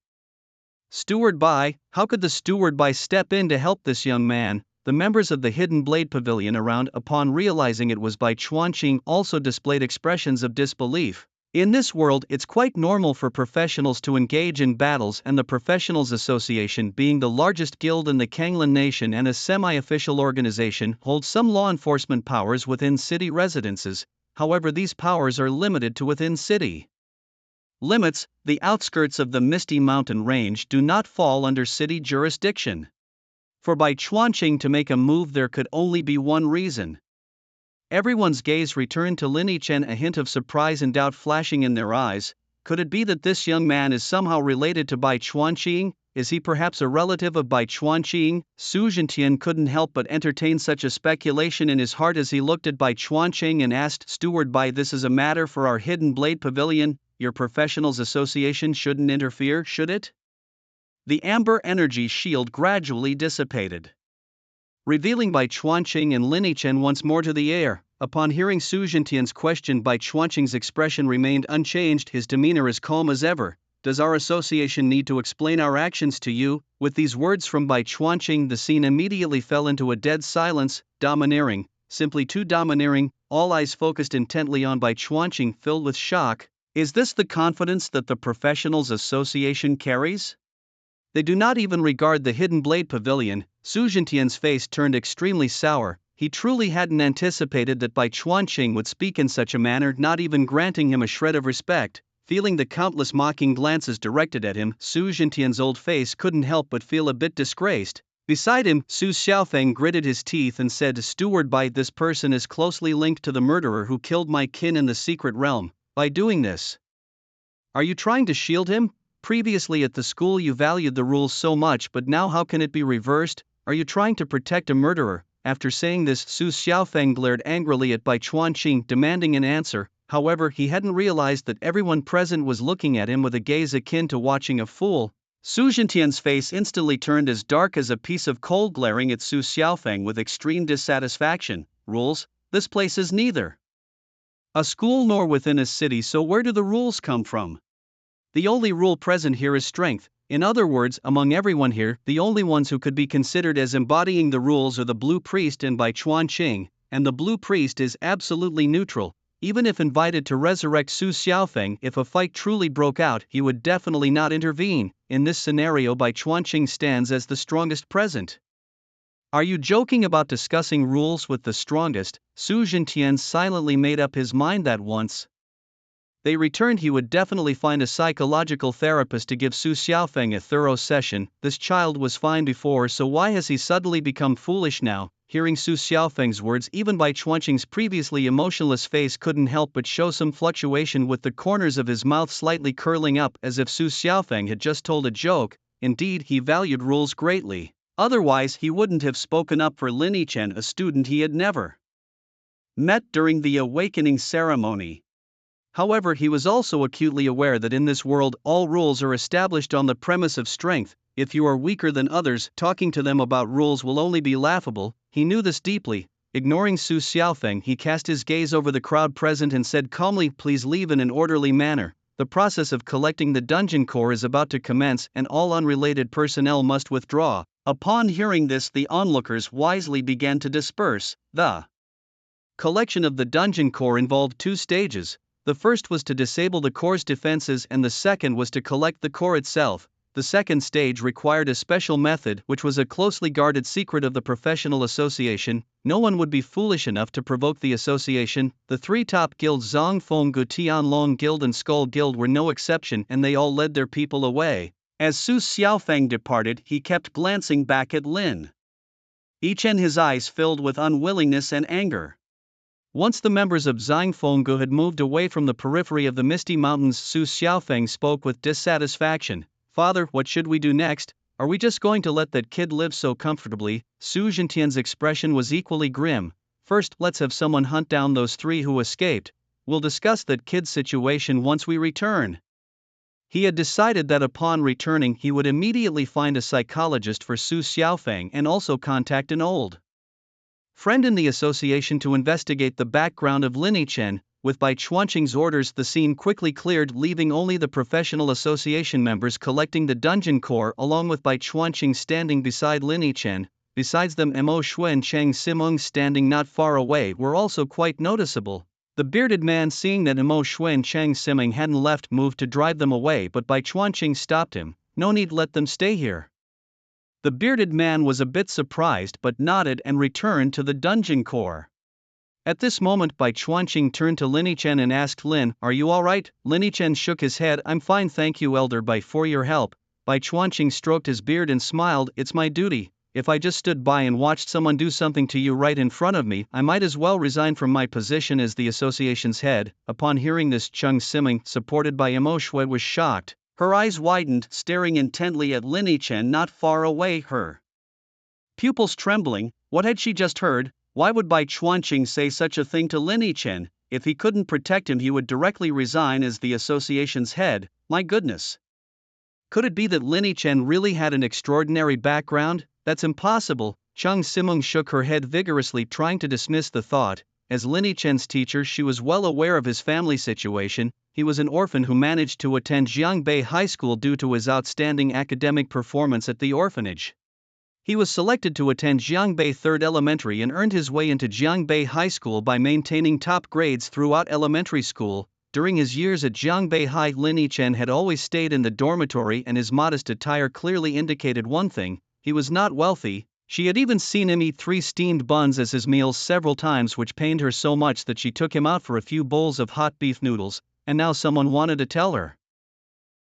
Steward Bai, how could the steward Bai step in to help this young man? The members of the Hidden Blade Pavilion around, upon realizing it was Bai Chuanqing, also displayed expressions of disbelief. In this world, it's quite normal for professionals to engage in battles, and the Professionals Association, being the largest guild in the Kanglan nation and a semi-official organization, holds some law enforcement powers within city residences. However, these powers are limited to within city limits. The outskirts of the Misty Mountain Range do not fall under city jurisdiction. For Bai Chuanqing to make a move, there could only be one reason. Everyone's gaze returned to Lin Yichen, a hint of surprise and doubt flashing in their eyes. Could it be that this young man is somehow related to Bai Chuanqing? Is he perhaps a relative of Bai Chuanqing? Su Zhentian couldn't help but entertain such a speculation in his heart as he looked at Bai Chuanqing and asked, "Steward Bai, this is a matter for our Hidden Blade Pavilion. Your Professionals Association shouldn't interfere, should it?" The amber energy shield gradually dissipated, revealing Bai Chuanqing and Lin Yichen once more to the air. Upon hearing Su Zhentian's question, Bai Chuanqing's expression remained unchanged, his demeanor as calm as ever. "Does our association need to explain our actions to you?" With these words from Bai Chuanqing, the scene immediately fell into a dead silence. Domineering, simply too domineering. All eyes focused intently on Bai Chuanqing, filled with shock. Is this the confidence that the Professionals Association carries? They do not even regard the Hidden Blade Pavilion. Su Zhentian's face turned extremely sour. He truly hadn't anticipated that Bai Chuanqing would speak in such a manner, not even granting him a shred of respect. Feeling the countless mocking glances directed at him, Su Zhentian's old face couldn't help but feel a bit disgraced. Beside him, Su Xiaofeng gritted his teeth and said, "Steward Bai, this person is closely linked to the murderer who killed my kin in the secret realm. By doing this, are you trying to shield him? Previously at the school you valued the rules so much, but now how can it be reversed? Are you trying to protect a murderer?" After saying this, Su Xiaofeng glared angrily at Bai Chuanqing, demanding an answer. However, he hadn't realized that everyone present was looking at him with a gaze akin to watching a fool. Su Zhentian's face instantly turned as dark as a piece of coal, glaring at Su Xiaofeng with extreme dissatisfaction. "Rules? This place is neither a school nor within a city, so where do the rules come from? The only rule present here is strength. In other words, among everyone here, the only ones who could be considered as embodying the rules are the Blue Priest and Bai Chuanqing, and the Blue Priest is absolutely neutral. Even if invited to resurrect Su Xiaofeng, if a fight truly broke out, he would definitely not intervene. In this scenario, Bai Chuanqing stands as the strongest present." "Are you joking about discussing rules with the strongest?" Su Zhentian silently made up his mind that once they returned, he would definitely find a psychological therapist to give Su Xiaofeng a thorough session. This child was fine before, so why has he suddenly become foolish now? Hearing Su Xiaofeng's words, even Bai Chuanqing's previously emotionless face couldn't help but show some fluctuation, with the corners of his mouth slightly curling up as if Su Xiaofeng had just told a joke. Indeed, he valued rules greatly. Otherwise, he wouldn't have spoken up for Lin Yichen, a student he had never met during the awakening ceremony. However, he was also acutely aware that in this world, all rules are established on the premise of strength. If you are weaker than others, talking to them about rules will only be laughable. He knew this deeply. Ignoring Su Xiaofeng, he cast his gaze over the crowd present and said calmly, "Please leave in an orderly manner. The process of collecting the dungeon core is about to commence, and all unrelated personnel must withdraw." Upon hearing this, the onlookers wisely began to disperse. The collection of the dungeon core involved two stages. The first was to disable the core's defenses, and the second was to collect the core itself. The second stage required a special method, which was a closely guarded secret of the Professional Association. No one would be foolish enough to provoke the association. The three top guilds, Zhongfenggu, Tianlong Guild and Skull Guild, were no exception, and they all led their people away. As Su Xiaofeng departed, he kept glancing back at Lin Yichen, his eyes filled with unwillingness and anger. Once the members of Zhongfenggu had moved away from the periphery of the Misty Mountains, Su Xiaofeng spoke with dissatisfaction. "Father, what should we do next? Are we just going to let that kid live so comfortably?" Su Zhentian's expression was equally grim. "First, let's have someone hunt down those three who escaped. We'll discuss that kid's situation once we return." He had decided that upon returning, he would immediately find a psychologist for Su Xiaofeng and also contact an old friend in the association to investigate the background of Lin Yichen. With Bai Chuanqing's orders, the scene quickly cleared, leaving only the professional association members collecting the dungeon core along with Bai Chuanqing standing beside Lin Yichen. Besides them, Mo Shui and Chang Simeng standing not far away were also quite noticeable. The bearded man, seeing that Mo Shui and Chang Simeng hadn't left, moved to drive them away, but Bai Chuanqing stopped him. No need, let them stay here. The bearded man was a bit surprised but nodded and returned to the dungeon core. At this moment, Bai Chuanqing turned to Lin Yichen and asked, Lin, are you alright? Lin Yichen shook his head. I'm fine, thank you, Elder Bai, for your help. Bai Chuanqing stroked his beard and smiled. It's my duty. If I just stood by and watched someone do something to you right in front of me, I might as well resign from my position as the association's head. Upon hearing this, Chang Simeng, supported by Mo Shui, was shocked. Her eyes widened, staring intently at Lin Yichen not far away, her pupils trembling. What had she just heard? Why would Bai Chuanqing say such a thing to Lin Yichen? If he couldn't protect him, he would directly resign as the association's head. My goodness. Could it be that Lin Yichen really had an extraordinary background? That's impossible. Chang Simeng shook her head vigorously, trying to dismiss the thought. As Lin Yichen's teacher, she was well aware of his family situation. He was an orphan who managed to attend Jiangbei High School due to his outstanding academic performance at the orphanage. He was selected to attend Jiangbei 3rd Elementary and earned his way into Jiangbei High School by maintaining top grades throughout elementary school. During his years at Jiangbei High, Lin Yichen had always stayed in the dormitory, and his modest attire clearly indicated one thing: he was not wealthy. She had even seen him eat 3 steamed buns as his meals several times, which pained her so much that she took him out for a few bowls of hot beef noodles. And now someone wanted to tell her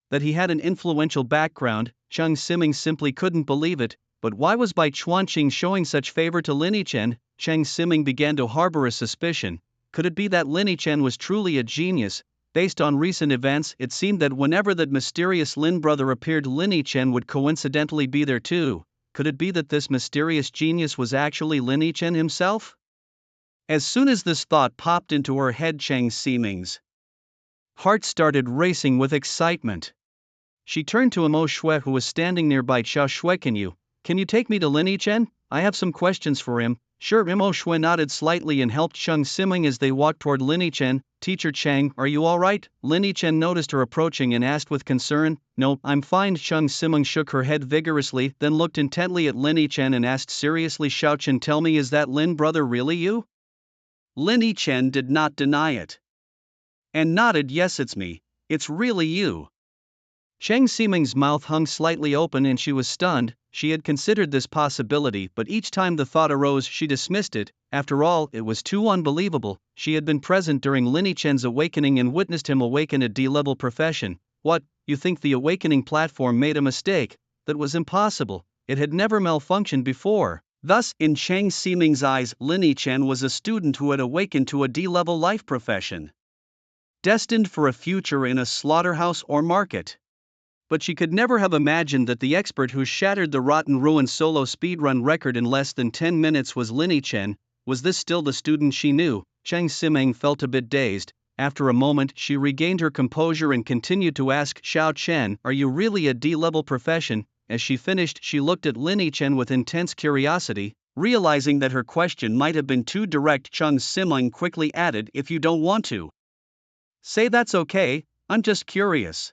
that he had an influential background. Chang Simeng simply couldn't believe it. But why was Bai Chuanqing showing such favor to Lin Yichen? Chang Simeng began to harbor a suspicion. Could it be that Lin Yichen was truly a genius? Based on recent events, it seemed that whenever that mysterious Lin brother appeared, Lin Yichen would coincidentally be there too. Could it be that this mysterious genius was actually Lin Yichen himself? As soon as this thought popped into her head, Chang Simeng's heart started racing with excitement. She turned to Mo Shui, who was standing nearby. Xiao Shui, can you take me to Lin Yichen? I have some questions for him. Sure. Mo Shui nodded slightly and helped Chang Simeng as they walked toward Lin Yichen. Teacher Chang, are you alright? Lin Yichen noticed her approaching and asked with concern. No, I'm fine. Chang Simeng shook her head vigorously, then looked intently at Lin Yichen and asked seriously, Xiao Chen, tell me, is that Lin brother really you? Lin Yichen did not deny it and nodded. Yes, it's me. It's really you. Chang Simeng's mouth hung slightly open and she was stunned. She had considered this possibility, but each time the thought arose, she dismissed it. After all, it was too unbelievable. She had been present during Lin Yichen's awakening and witnessed him awaken a D-level profession. What, you think the awakening platform made a mistake? That was impossible. It had never malfunctioned before. Thus, in Chang Simeng's eyes, Lin Yichen was a student who had awakened to a D-level life profession, destined for a future in a slaughterhouse or market. But she could never have imagined that the expert who shattered the Rotten Ruin solo speedrun record in less than 10 minutes was Lin Yichen. Was this still the student she knew? Chang Simeng felt a bit dazed. After a moment, she regained her composure and continued to ask, Xiao Chen, are you really a D-level profession? As she finished, she looked at Lin Yichen with intense curiosity. Realizing that her question might have been too direct, Chang Simeng quickly added, if you don't want to say, that's okay, I'm just curious.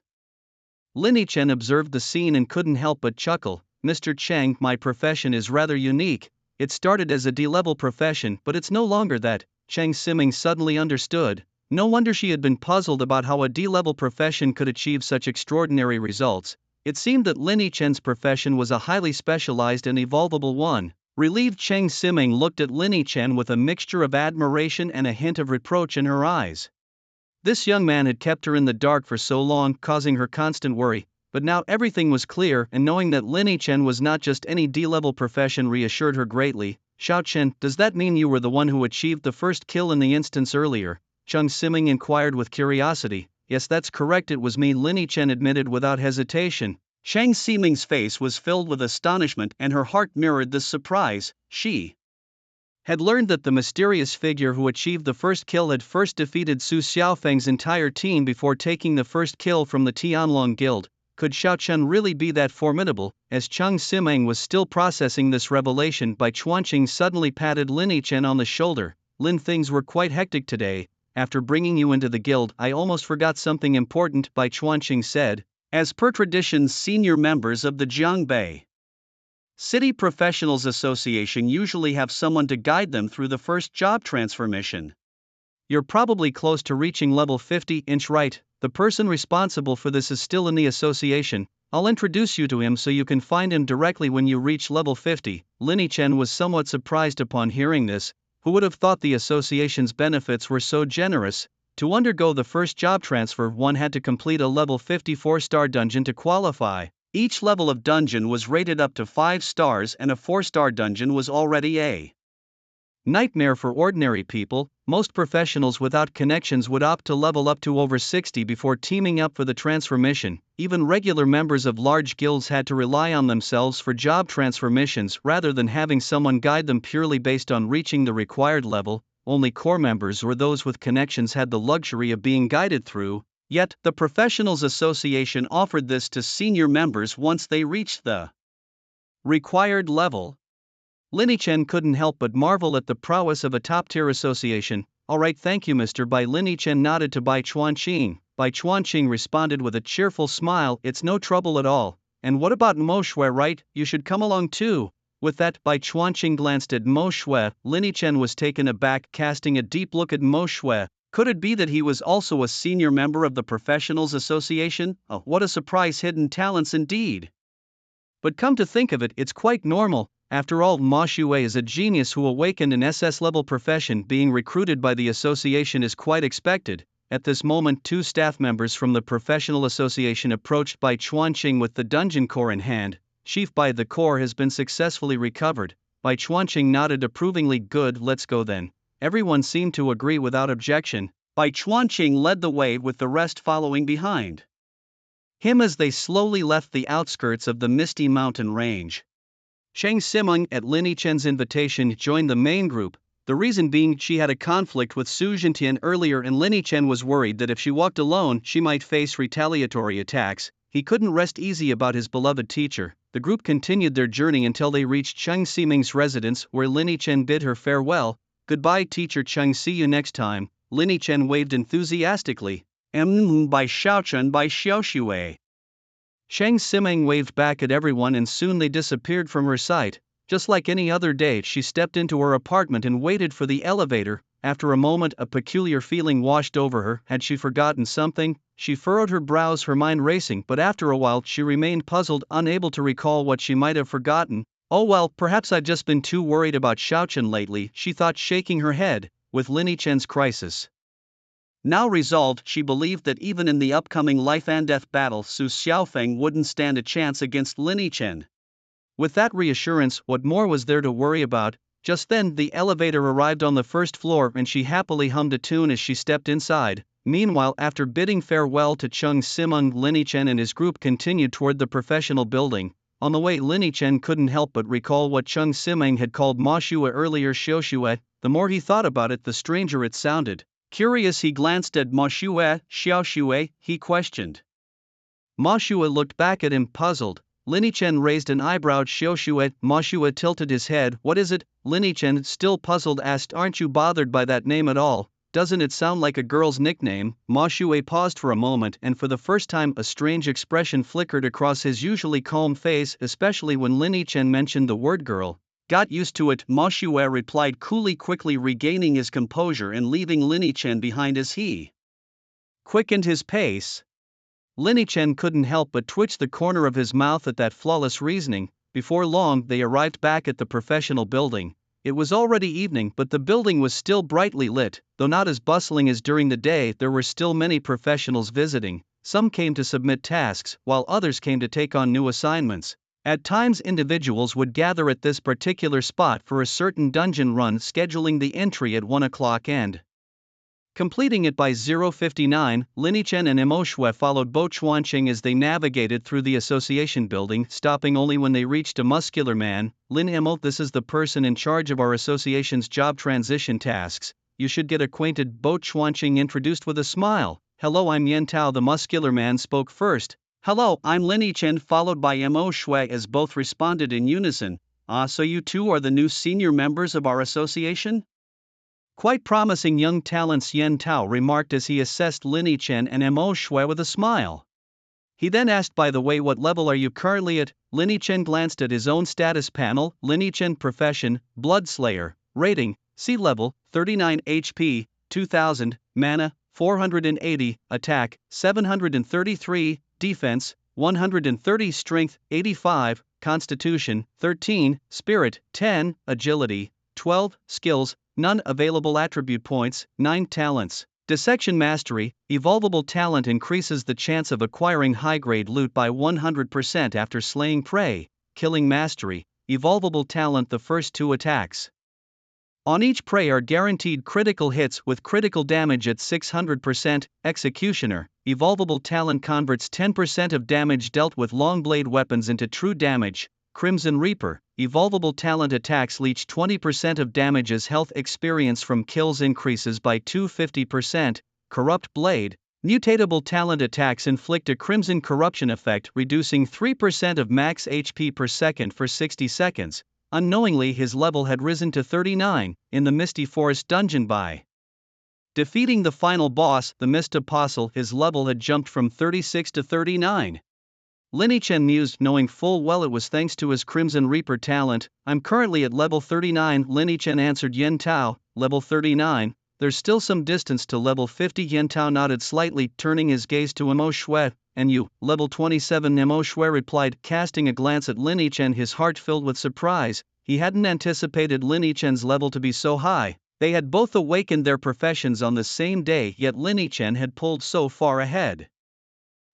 Lin Yichen observed the scene and couldn't help but chuckle. Mr. Chang, my profession is rather unique. It started as a D-level profession, but it's no longer that. Chang Simeng suddenly understood. No wonder she had been puzzled about how a D-level profession could achieve such extraordinary results. It seemed that Lin Yichen's profession was a highly specialized and evolvable one. Relieved, Chang Simeng looked at Lin Yichen with a mixture of admiration and a hint of reproach in her eyes. This young man had kept her in the dark for so long, causing her constant worry, but now everything was clear, and knowing that Lin Yichen was not just any D-level profession reassured her greatly. Xiao Chen, does that mean you were the one who achieved the first kill in the instance earlier? Chang Simeng inquired with curiosity. Yes, that's correct, it was me, Lin Yichen admitted without hesitation. Chang Simeng's face was filled with astonishment and her heart mirrored this surprise. She had learned that the mysterious figure who achieved the first kill had first defeated Su Xiaofeng's entire team before taking the first kill from the Tianlong Guild. Could Xiao Chen really be that formidable? As Chang Simeng was still processing this revelation, Bai Chuanqing suddenly patted Lin Yichen on the shoulder. Lin, things were quite hectic today. after bringing you into the guild, I almost forgot something important, Bai Chuanqing said. As per tradition, senior members of the Jiangbei City Professionals Association usually have someone to guide them through the first job transformation. You're probably close to reaching level 50, right? The person responsible for this is still in the association. I'll introduce you to him so you can find him directly when you reach level 50. Lin Chen was somewhat surprised upon hearing this. Who would have thought the association's benefits were so generous? To undergo the first job transfer, one had to complete a level 54-star dungeon to qualify. Each level of dungeon was rated up to 5 stars, and a 4-star dungeon was already a nightmare for ordinary people. Most professionals without connections would opt to level up to over 60 before teaming up for the transformation. Even regular members of large guilds had to rely on themselves for job transformations rather than having someone guide them purely based on reaching the required level. Only core members or those with connections had the luxury of being guided through. Yet, the Professionals Association offered this to senior members once they reached the required level. Lin Chen couldn't help but marvel at the prowess of a top-tier association. Alright, thank you, Mr. Bai. Lin Chen nodded to Bai Chuanqing. Bai Chuanqing responded with a cheerful smile, it's no trouble at all. And what about Mo Shui, right? You should come along too. With that, Bai Chuanqing glanced at Mo Shui. Lin Chen was taken aback, casting a deep look at Mo Shui. Could it be that he was also a senior member of the Professionals Association? Oh, what a surprise, hidden talents indeed. But come to think of it, it's quite normal. After all, Ma Shui is a genius who awakened an SS-level profession. Being recruited by the association is quite expected. At this moment, 2 staff members from the Professional Association approached Bai Chuanqing with the dungeon core in hand. Chief Bai, the core has been successfully recovered. Bai Chuanqing nodded approvingly. Good, let's go then. Everyone seemed to agree without objection. Bai Chuanqing led the way with the rest following behind him as they slowly left the outskirts of the misty mountain range. Shang Simeng, at Lin Chen's invitation, joined the main group, the reason being she had a conflict with Su Jintian earlier and Lin Chen was worried that if she walked alone she might face retaliatory attacks. He couldn't rest easy about his beloved teacher. The group continued their journey until they reached Shang Simeng's residence, where Lin Chen bid her farewell. Goodbye, teacher Cheng, see you next time. Lin Chen waved enthusiastically. By Xiaochen by Xiaoxue. Shang Simeng waved back at everyone and soon they disappeared from her sight. Just like any other day, she stepped into her apartment and waited for the elevator. After a moment, a peculiar feeling washed over her. Had she forgotten something? She furrowed her brows, her mind racing, but after a while she remained puzzled, unable to recall what she might have forgotten. Oh well, perhaps I've just been too worried about Xiaochen lately, she thought, shaking her head. With Lin Chen's crisis now resolved, she believed that even in the upcoming life and death battle, Su Xiaofeng wouldn't stand a chance against Lin Chen. With that reassurance, what more was there to worry about? Just then, the elevator arrived on the first floor and she happily hummed a tune as she stepped inside. Meanwhile, after bidding farewell to Cheng Simeng, Lin Chen and his group continued toward the professional building. On the way, Lin Chen couldn't help but recall what Cheng Simeng had called Ma Shui earlier, Xiaoxue. The more he thought about it, the stranger it sounded. Curious, he glanced at Ma Shui. Xiaoxue, he questioned. Ma Shui looked back at him, puzzled. Lin Chen raised an eyebrow. Xiaoxue. Ma Shui tilted his head. What is it? Lin Chen, still puzzled, asked. Aren't you bothered by that name at all? Doesn't it sound like a girl's nickname? Ma Shui paused for a moment and for the first time a strange expression flickered across his usually calm face, especially when Lin Chen mentioned the word girl. Got used to it, Ma Shui replied coolly, quickly regaining his composure and leaving Lin Chen behind as he quickened his pace. Lin Chen couldn't help but twitch the corner of his mouth at that flawless reasoning. Before long, they arrived back at the professional building. It was already evening, but the building was still brightly lit. Though not as bustling as during the day, there were still many professionals visiting. Some came to submit tasks, while others came to take on new assignments. At times, individuals would gather at this particular spot for a certain dungeon run, scheduling the entry at 1 o'clock and completing it by 0:59. Lin Chen and Mo Shui followed Bo Chuanqing as they navigated through the association building, stopping only when they reached a muscular man. Lin Mo, this is the person in charge of our association's job transition tasks. You should get acquainted, Bo Chuanqing introduced with a smile. Hello, I'm Yan Tao. The muscular man spoke first. Hello, I'm Lin Chen, followed by Mo Shui as both responded in unison. So you two are the new senior members of our association? Quite promising young talents, Yen Tao remarked as he assessed Lin Chen and Mo Shui with a smile. He then asked, by the way, what level are you currently at? Lin Chen glanced at his own status panel. Lin Chen profession, Blood Slayer, rating, C level, 39 HP, 2000, mana, 480, attack, 733, defense, 130, strength, 85, constitution, 13, spirit, 10, agility, 12, skills, none available attribute points, 9 talents. Dissection Mastery, evolvable talent increases the chance of acquiring high-grade loot by 100% after slaying prey. Killing Mastery, evolvable talent, the first 2 attacks on each prey are guaranteed critical hits with critical damage at 600%. Executioner, evolvable talent converts 10% of damage dealt with long blade weapons into true damage. Crimson Reaper, evolvable talent attacks leech 20% of damage as health experience from kills increases by 250%. Corrupt Blade, mutatable talent attacks inflict a crimson corruption effect, reducing 3% of max HP per second for 60 seconds. Unknowingly, his level had risen to 39 in the Misty Forest dungeon by defeating the final boss, the Mist Apostle. His level had jumped from 36 to 39. Lin Chen mused, knowing full well it was thanks to his Crimson Reaper talent. I'm currently at level 39, Lin Chen answered. Yen Tao, level 39, there's still some distance to level 50. Yen Tao nodded slightly, turning his gaze to Mo Shui. And you, level 27, Mo Shui replied, casting a glance at Lin Chen, his heart filled with surprise. He hadn't anticipated Lin Chen's level to be so high. They had both awakened their professions on the same day, yet Lin Chen had pulled so far ahead.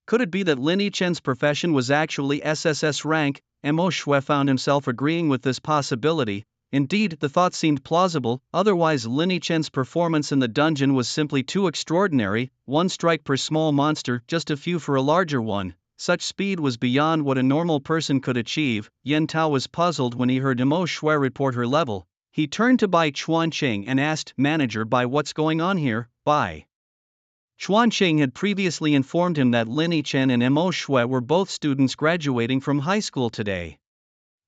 Could it be that Lin Chen's profession was actually SSS rank? Mo Shui found himself agreeing with this possibility. Indeed, the thought seemed plausible, otherwise Lin Chen's performance in the dungeon was simply too extraordinary. 1 strike per small monster, just a few for a larger one. Such speed was beyond what a normal person could achieve. Yen Tao was puzzled when he heard Mo Shui report her level. He turned to Bai Chuanqing and asked, Manager Bai, what's going on here? Bai Chuanqing had previously informed him that Lin Chen and Mo Shui were both students graduating from high school today.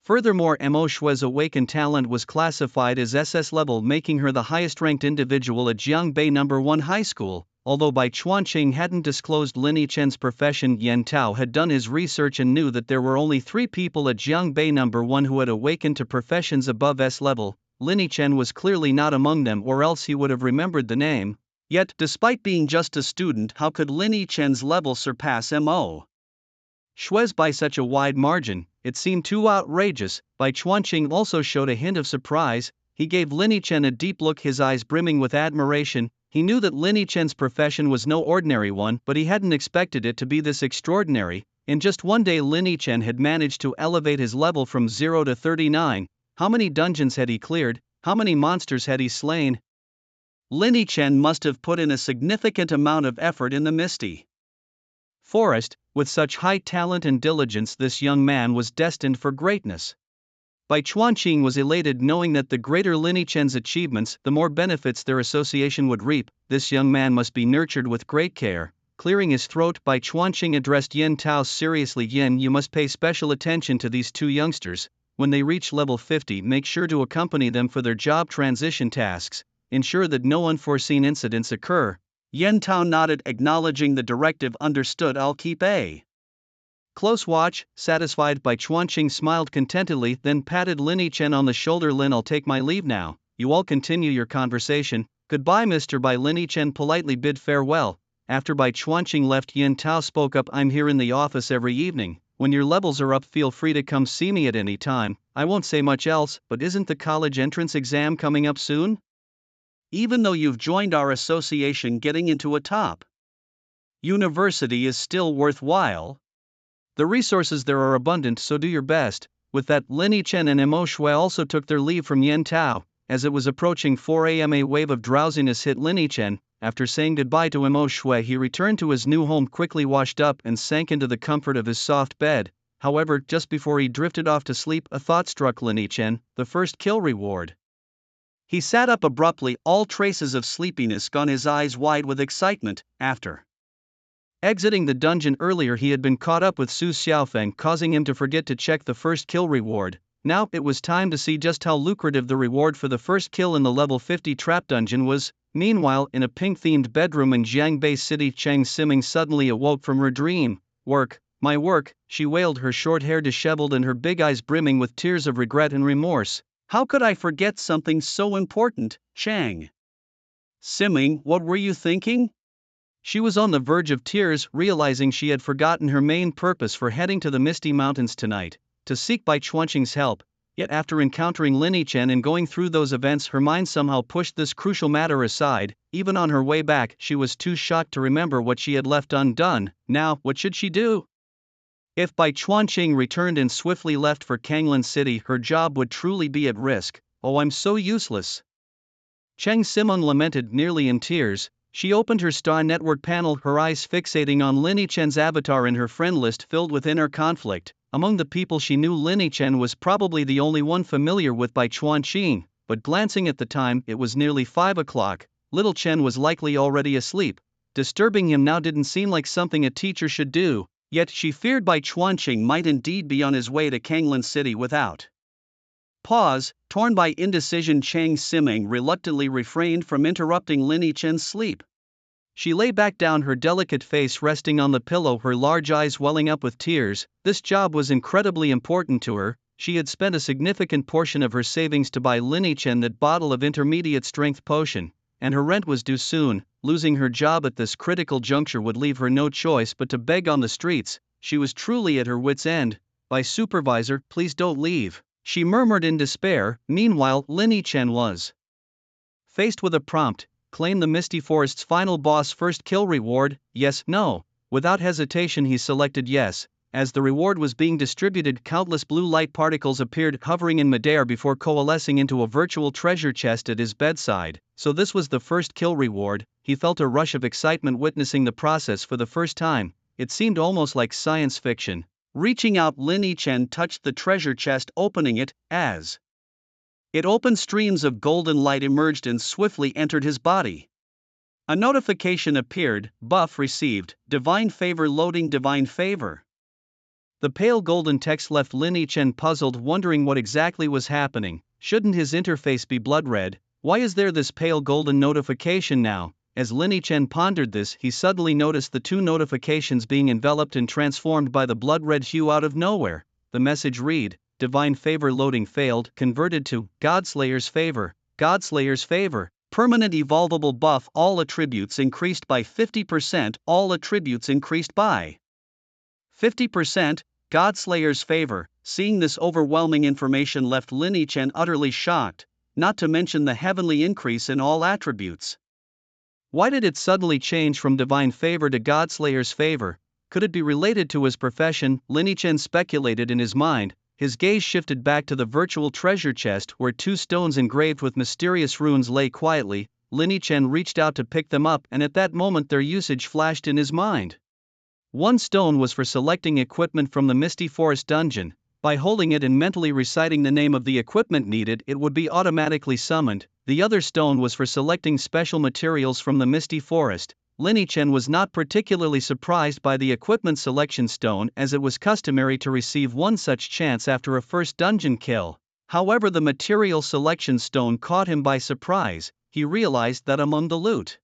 Furthermore, Mo Shui's awakened talent was classified as SS level, making her the highest-ranked individual at Jiangbei No. 1 High School. Although Bai Chuanqing hadn't disclosed Lin Chen's profession, Yen Tao had done his research and knew that there were only 3 people at Jiangbei No. 1 who had awakened to professions above S level. Lin Chen was clearly not among them, or else he would have remembered the name. Yet, despite being just a student, how could Lin Chen's level surpass Mo Shui's by such a wide margin? It seemed too outrageous. Bai Chuanqing also showed a hint of surprise. He gave Lin Chen a deep look, his eyes brimming with admiration. He knew that Lin Chen's profession was no ordinary one, but he hadn't expected it to be this extraordinary. In just one day, Lin Chen had managed to elevate his level from 0 to 39. How many dungeons had he cleared? How many monsters had he slain? Lin Chen must have put in a significant amount of effort in the Misty Forest. With such high talent and diligence, this young man was destined for greatness. Bai Chuanqing was elated, knowing that the greater Lin Chen's achievements, the more benefits their association would reap. This young man must be nurtured with great care. Clearing his throat, Bai Chuanqing addressed Yen Tao seriously. Yen, you must pay special attention to these 2 youngsters. When they reach level 50, make sure to accompany them for their job transition tasks. Ensure that no unforeseen incidents occur. Yen Tao nodded, acknowledging the directive. Understood, I'll keep a close watch. Satisfied, Bai Chuanqing smiled contentedly, then patted Lin Chen on the shoulder. Lin, I'll take my leave now. You all continue your conversation. Goodbye, Mr. Bai. Lin Chen politely bid farewell. After Bai Chuanqing left, Yen Tao spoke up. I'm here in the office every evening. When your levels are up, feel free to come see me at any time. I won't say much else, but isn't the college entrance exam coming up soon? Even though you've joined our association, getting into a top university is still worthwhile. The resources there are abundant, so do your best. With that, Lin Chen and Mo Shui also took their leave from Yen Tao. As it was approaching 4 a.m., a wave of drowsiness hit Lin Chen. After saying goodbye to Mo Shui, he returned to his new home, quickly washed up, and sank into the comfort of his soft bed. However, just before he drifted off to sleep, a thought struck Lin Chen: the first kill reward. He sat up abruptly, all traces of sleepiness gone, his eyes wide with excitement. After exiting the dungeon earlier, he had been caught up with Su Xiaofeng, causing him to forget to check the first kill reward. Now it was time to see just how lucrative the reward for the first kill in the level 50 trap dungeon was. Meanwhile, in a pink-themed bedroom in Jiangbei City, Cheng Siming suddenly awoke from her dream. Work, my work, she wailed, her short hair disheveled and her big eyes brimming with tears of regret and remorse. How could I forget something so important, Cheng Siming, what were you thinking? She was on the verge of tears, realizing she had forgotten her main purpose for heading to the Misty Mountains tonight, to seek Bai Chuanqing's help. Yet after encountering Lin Chen and going through those events, her mind somehow pushed this crucial matter aside. Even on her way back, she was too shocked to remember what she had left undone. Now, what should she do? If Bai Chuanqing returned and swiftly left for Kanglan City, her job would truly be at risk. Oh, I'm so useless. Cheng Simon lamented, nearly in tears. She opened her Star Network panel, her eyes fixating on Lin Chen's avatar in her friend list filled with inner conflict. Among the people she knew, Lin Chen was probably the only one familiar with Bai Chuanqing, but glancing at the time, it was nearly 5 o'clock. Little Chen was likely already asleep. Disturbing him now didn't seem like something a teacher should do, yet she feared Bai Chuanqing might indeed be on his way to Kanglan City without. Pause, torn by indecision, Cheng Siming reluctantly refrained from interrupting Lin Chen's sleep. She lay back down, her delicate face resting on the pillow, her large eyes welling up with tears. This job was incredibly important to her. She had spent a significant portion of her savings to buy Lin Chen that bottle of intermediate strength potion, and her rent was due soon. Losing her job at this critical juncture would leave her no choice but to beg on the streets. She was truly at her wit's end. "By supervisor, please don't leave," she murmured in despair. Meanwhile, Lin Chen was faced with a prompt: claim the Misty Forest's final boss first kill reward, yes, no. Without hesitation he selected yes. As the reward was being distributed, countless blue light particles appeared, hovering in midair before coalescing into a virtual treasure chest at his bedside. So this was the first kill reward. He felt a rush of excitement witnessing the process for the first time. It seemed almost like science fiction. Reaching out, Lin Chen touched the treasure chest, opening it. As it opened, streams of golden light emerged and swiftly entered his body. A notification appeared: buff received, divine favor loading, divine favor. The pale golden text left Lin Chen puzzled, wondering what exactly was happening. Shouldn't his interface be blood red? Why is there this pale golden notification now? As Lin Chen pondered this, he suddenly noticed the two notifications being enveloped and transformed by the blood red hue out of nowhere. The message read: divine favor loading failed, converted to Godslayer's favor. Godslayer's favor. Permanent evolvable buff, all attributes increased by 50%, all attributes increased by 50%. Godslayer's favor. Seeing this overwhelming information left Lin Chen utterly shocked, not to mention the heavenly increase in all attributes. Why did it suddenly change from divine favor to Godslayer's favor? Could it be related to his profession? Lin Chen speculated in his mind. His gaze shifted back to the virtual treasure chest, where two stones engraved with mysterious runes lay quietly. Lin Chen reached out to pick them up, and at that moment their usage flashed in his mind. One stone was for selecting equipment from the Misty Forest dungeon. By holding it and mentally reciting the name of the equipment needed, it would be automatically summoned. The other stone was for selecting special materials from the Misty Forest. Lin Chen was not particularly surprised by the equipment selection stone, as it was customary to receive one such chance after a first dungeon kill. However, the material selection stone caught him by surprise. He realized that among the loot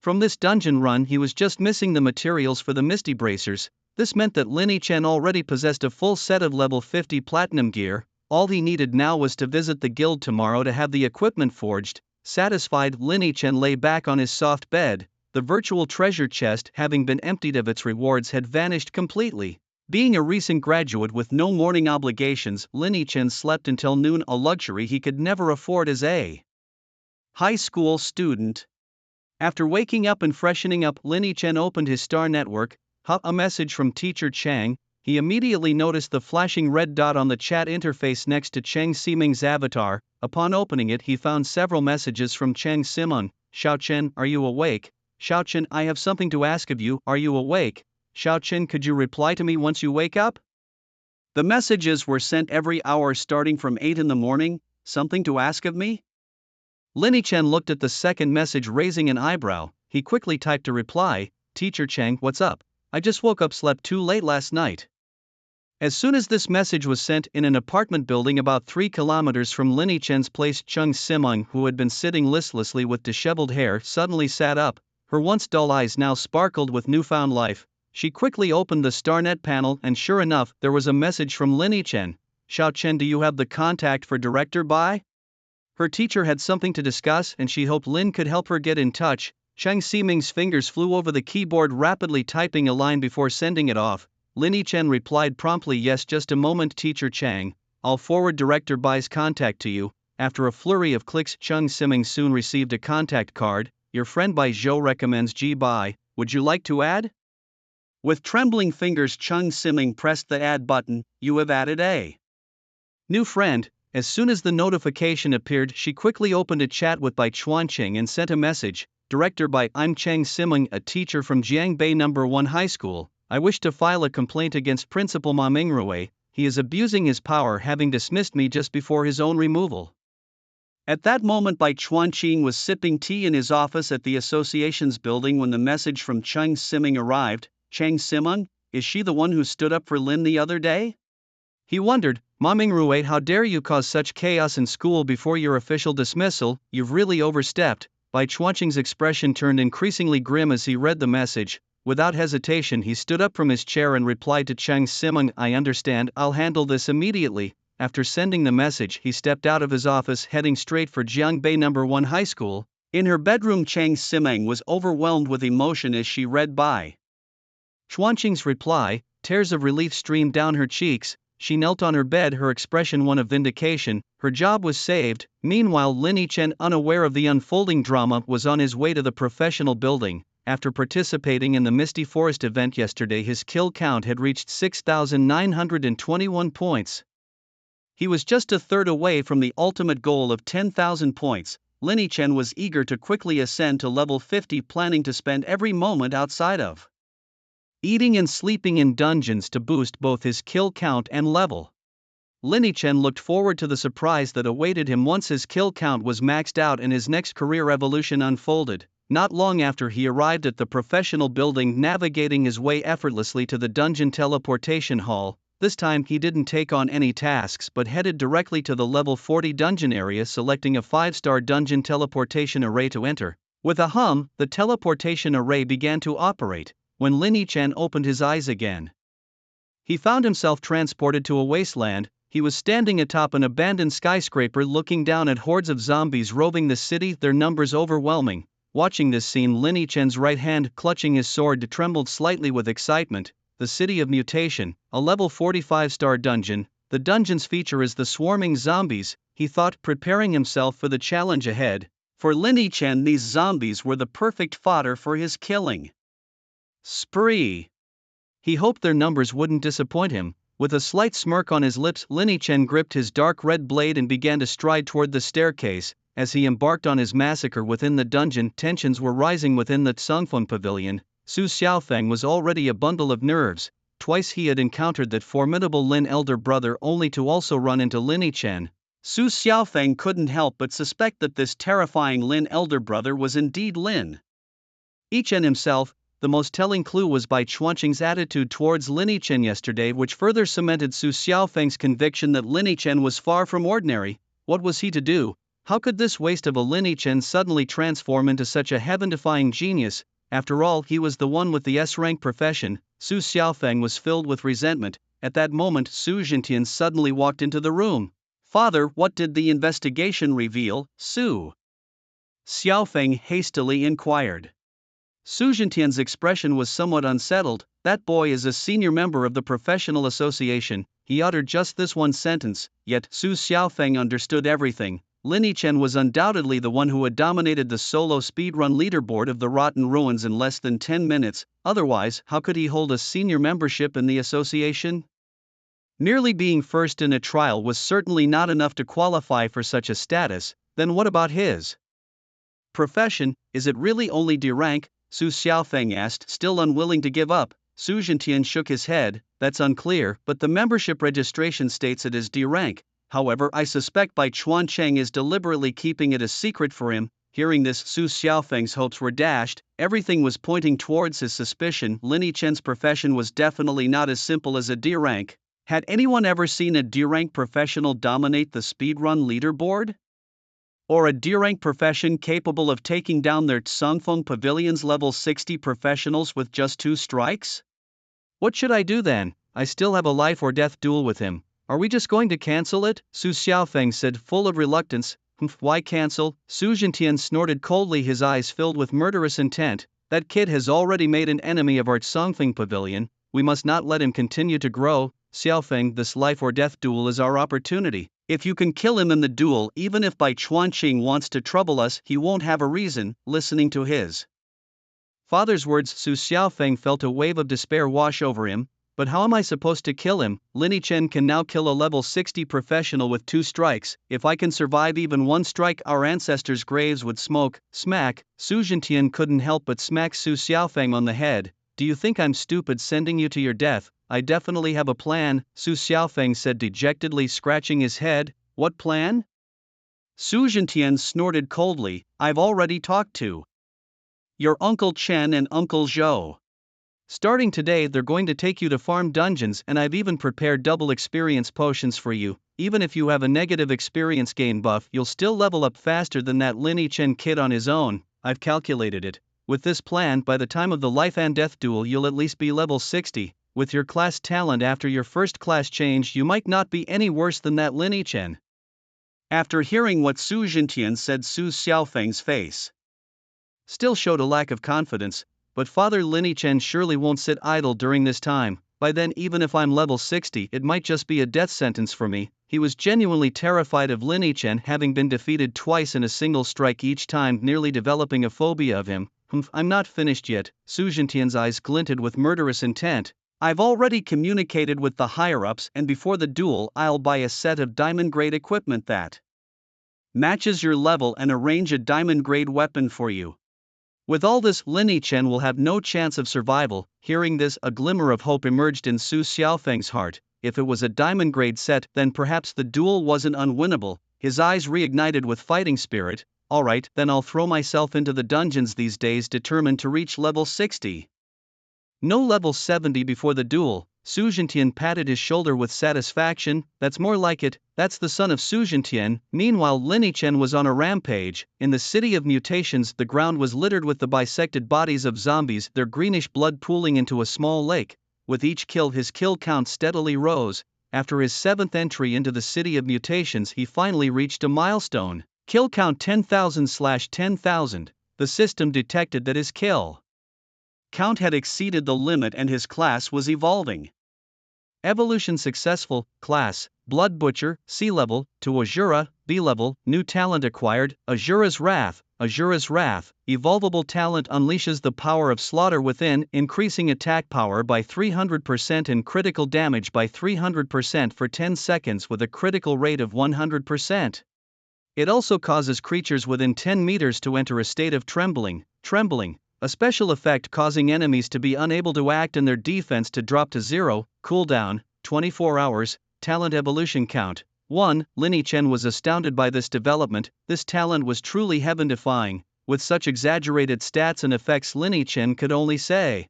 from this dungeon run, he was just missing the materials for the Misty Bracers. This meant that Lin Chen already possessed a full set of level 50 platinum gear. All he needed now was to visit the guild tomorrow to have the equipment forged. Satisfied, Lin Chen lay back on his soft bed. The virtual treasure chest, having been emptied of its rewards, had vanished completely. Being a recent graduate with no morning obligations, Lin Chen slept until noon, a luxury he could never afford as a high school student. After waking up and freshening up, Lin Chen opened his Star Network. A message from Teacher Chang. He immediately noticed the flashing red dot on the chat interface next to Cheng Siming's avatar. Upon opening it, he found several messages from Cheng Simon. Xiaochen, are you awake? Xiaochen, I have something to ask of you. Are you awake? Xiaochen, could you reply to me once you wake up? The messages were sent every hour starting from 8 in the morning. Something to ask of me? Lin Chen looked at the second message, raising an eyebrow. He quickly typed a reply. Teacher Chang, what's up? I just woke up, slept too late last night. As soon as this message was sent in an apartment building about 3 kilometers from Lin Yichen's place, Chung Simeng, who had been sitting listlessly with disheveled hair, suddenly sat up. Her once dull eyes now sparkled with newfound life. She quickly opened the StarNet panel and sure enough, there was a message from Lin Yichen. Xiao Chen, do you have the contact for Director Bai? Her teacher had something to discuss and she hoped Lin could help her get in touch. Chang Ximing's fingers flew over the keyboard, rapidly typing a line before sending it off. Lin Yichen replied promptly, yes, just a moment, Teacher Chang. I'll forward Director Bai's contact to you. After a flurry of clicks, Chung Siming soon received a contact card. Your friend Bai Zhou recommends Ji Bai. Would you like to add? With trembling fingers, Chung Siming pressed the add button. You have added a new friend. As soon as the notification appeared, she quickly opened a chat with Bai Chuanqing and sent a message. Director Bai, I'm Chang Siming, a teacher from Jiangbei No. 1 High School. I wish to file a complaint against Principal Ma Mingrui. He is abusing his power, having dismissed me just before his own removal. At that moment, Bai Chuanqing was sipping tea in his office at the association's building when the message from Chang Siming arrived. Chang Siming, is she the one who stood up for Lin the other day? He wondered. Ma Mingrui, how dare you cause such chaos in school before your official dismissal? You've really overstepped. Bai Chuanqing's expression turned increasingly grim as he read the message. Without hesitation, he stood up from his chair and replied to Chang Siming, I understand, I'll handle this immediately. After sending the message, he stepped out of his office, heading straight for Jiangbei No. 1 High School. In her bedroom, Chang Siming was overwhelmed with emotion as she read Bai Chuanqing's reply. Tears of relief streamed down her cheeks. She knelt on her bed, her expression one of vindication. Her job was saved. Meanwhile, Lin Yichen, unaware of the unfolding drama, was on his way to the professional building. After participating in the Misty Forest event yesterday, his kill count had reached 6,921 points. He was just a third away from the ultimate goal of 10,000 points. Lin Yichen was eager to quickly ascend to level 50, planning to spend every moment outside of eating and sleeping in dungeons to boost both his kill count and level. Lin Yichen looked forward to the surprise that awaited him once his kill count was maxed out and his next career evolution unfolded. Not long after he arrived at the professional building, navigating his way effortlessly to the dungeon teleportation hall. This time he didn't take on any tasks but headed directly to the level 40 dungeon area, selecting a 5-star dungeon teleportation array to enter. With a hum, the teleportation array began to operate. When Lin Yichen opened his eyes again, he found himself transported to a wasteland. He was standing atop an abandoned skyscraper looking down at hordes of zombies roving the city, their numbers overwhelming. Watching this scene, Lin Yichen's right hand, clutching his sword, trembled slightly with excitement. The City of Mutation, a level 45-star dungeon. The dungeon's feature is the swarming zombies, he thought, preparing himself for the challenge ahead. For Lin Yichen, these zombies were the perfect fodder for his killing spree. He hoped their numbers wouldn't disappoint him. With a slight smirk on his lips, Lin Yichen gripped his dark red blade and began to stride toward the staircase. As he embarked on his massacre within the dungeon, tensions were rising within the Tsungfeng Pavilion. Su Xiaofeng was already a bundle of nerves. Twice he had encountered that formidable Lin elder brother, only to also run into Lin Yichen. Su Xiaofeng couldn't help but suspect that this terrifying Lin elder brother was indeed Lin Yichen himself. The most telling clue was Bai Chuanqing's attitude towards Lin Yichen yesterday, which further cemented Su Xiaofeng's conviction that Lin Yichen was far from ordinary. What was he to do? How could this waste of a Lin Yichen suddenly transform into such a heaven-defying genius? After all, he was the one with the S-rank profession. Su Xiaofeng was filled with resentment. At that moment, Su Zhentian suddenly walked into the room. Father, what did the investigation reveal? Su Xiaofeng hastily inquired. Su Zhentian's expression was somewhat unsettled. That boy is a senior member of the professional association. He uttered just this one sentence, yet Su Xiaofeng understood everything. Lin Yichen was undoubtedly the one who had dominated the solo speedrun leaderboard of the Rotten Ruins in less than 10 minutes, otherwise, how could he hold a senior membership in the association? Merely being first in a trial was certainly not enough to qualify for such a status. Then what about his profession? Is it really only D rank? Su Xiaofeng asked, still unwilling to give up. Su Zhentian shook his head. That's unclear, but the membership registration states it as D rank. However, I suspect Bai Chuanqing is deliberately keeping it a secret for him. Hearing this, Su Xiaofeng's hopes were dashed. Everything was pointing towards his suspicion. Lin Yichen's profession was definitely not as simple as a D rank. Had anyone ever seen a D-rank professional dominate the speedrun leaderboard? Or a D-rank profession capable of taking down their Tsangfeng Pavilion's level 60 professionals with just 2 strikes? What should I do then? I still have a life or death duel with him. Are we just going to cancel it? Su Xiaofeng said, full of reluctance. Why cancel? Su Zhentian snorted coldly, his eyes filled with murderous intent. That kid has already made an enemy of our Tsangfeng Pavilion. We must not let him continue to grow. Xiaofeng, this life or death duel is our opportunity. If you can kill him in the duel, even if Bai Chuanqing wants to trouble us, he won't have a reason. Listening to his father's words, Su Xiaofeng felt a wave of despair wash over him. But how am I supposed to kill him? Lin Chen can now kill a level 60 professional with 2 strikes. If I can survive even 1 strike, our ancestors' graves would smoke. Smack. Su Zhentian couldn't help but smack Su Xiaofeng on the head. Do you think I'm stupid sending you to your death? I definitely have a plan, Su Xiaofeng said dejectedly, scratching his head. What plan? Su Zhentian snorted coldly. I've already talked to your Uncle Chen and Uncle Zhou. Starting today, they're going to take you to farm dungeons, and I've even prepared double experience potions for you. Even if you have a negative experience gain buff, you'll still level up faster than that Lin Chen kid on his own. I've calculated it. With this plan, by the time of the life and death duel, you'll at least be level 60. With your class talent after your first class change, you might not be any worse than that Lin Chen. After hearing what Su Zhentian said, Su Xiaofeng's face still showed a lack of confidence. But Father Lin Chen surely won't sit idle during this time. By then, even if I'm level 60, it might just be a death sentence for me. He was genuinely terrified of Lin Chen, having been defeated twice in a single strike each time, nearly developing a phobia of him. I'm not finished yet. Su Zhentian's eyes glinted with murderous intent. I've already communicated with the higher-ups, and before the duel I'll buy a set of diamond-grade equipment that matches your level and arrange a diamond-grade weapon for you. With all this, Lin Chen will have no chance of survival. Hearing this, a glimmer of hope emerged in Su Xiaofeng's heart. If it was a diamond-grade set, then perhaps the duel wasn't unwinnable. His eyes reignited with fighting spirit. Alright, then I'll throw myself into the dungeons these days, determined to reach level 60. No level 70 before the duel. Su Zhentian patted his shoulder with satisfaction. That's more like it. That's the son of Su Zhentian. Meanwhile, Lin Chen was on a rampage. In the city of mutations, the ground was littered with the bisected bodies of zombies, their greenish blood pooling into a small lake. With each kill, his kill count steadily rose. After his 7th entry into the city of mutations, he finally reached a milestone. Kill count 10,000/10,000. The system detected that his kill count had exceeded the limit and his class was evolving. Evolution successful. Class: Blood Butcher, C level, to Azura, B level. New talent acquired: Azura's Wrath. Azura's Wrath, evolvable talent, unleashes the power of slaughter within, increasing attack power by 300% and critical damage by 300% for 10 seconds with a critical rate of 100%. It also causes creatures within 10 meters to enter a state of trembling, a special effect causing enemies to be unable to act and their defense to drop to 0, cooldown, 24 hours, talent evolution count, 1. Lin Chen was astounded by this development. This talent was truly heaven-defying. With such exaggerated stats and effects, Lin Chen could only say,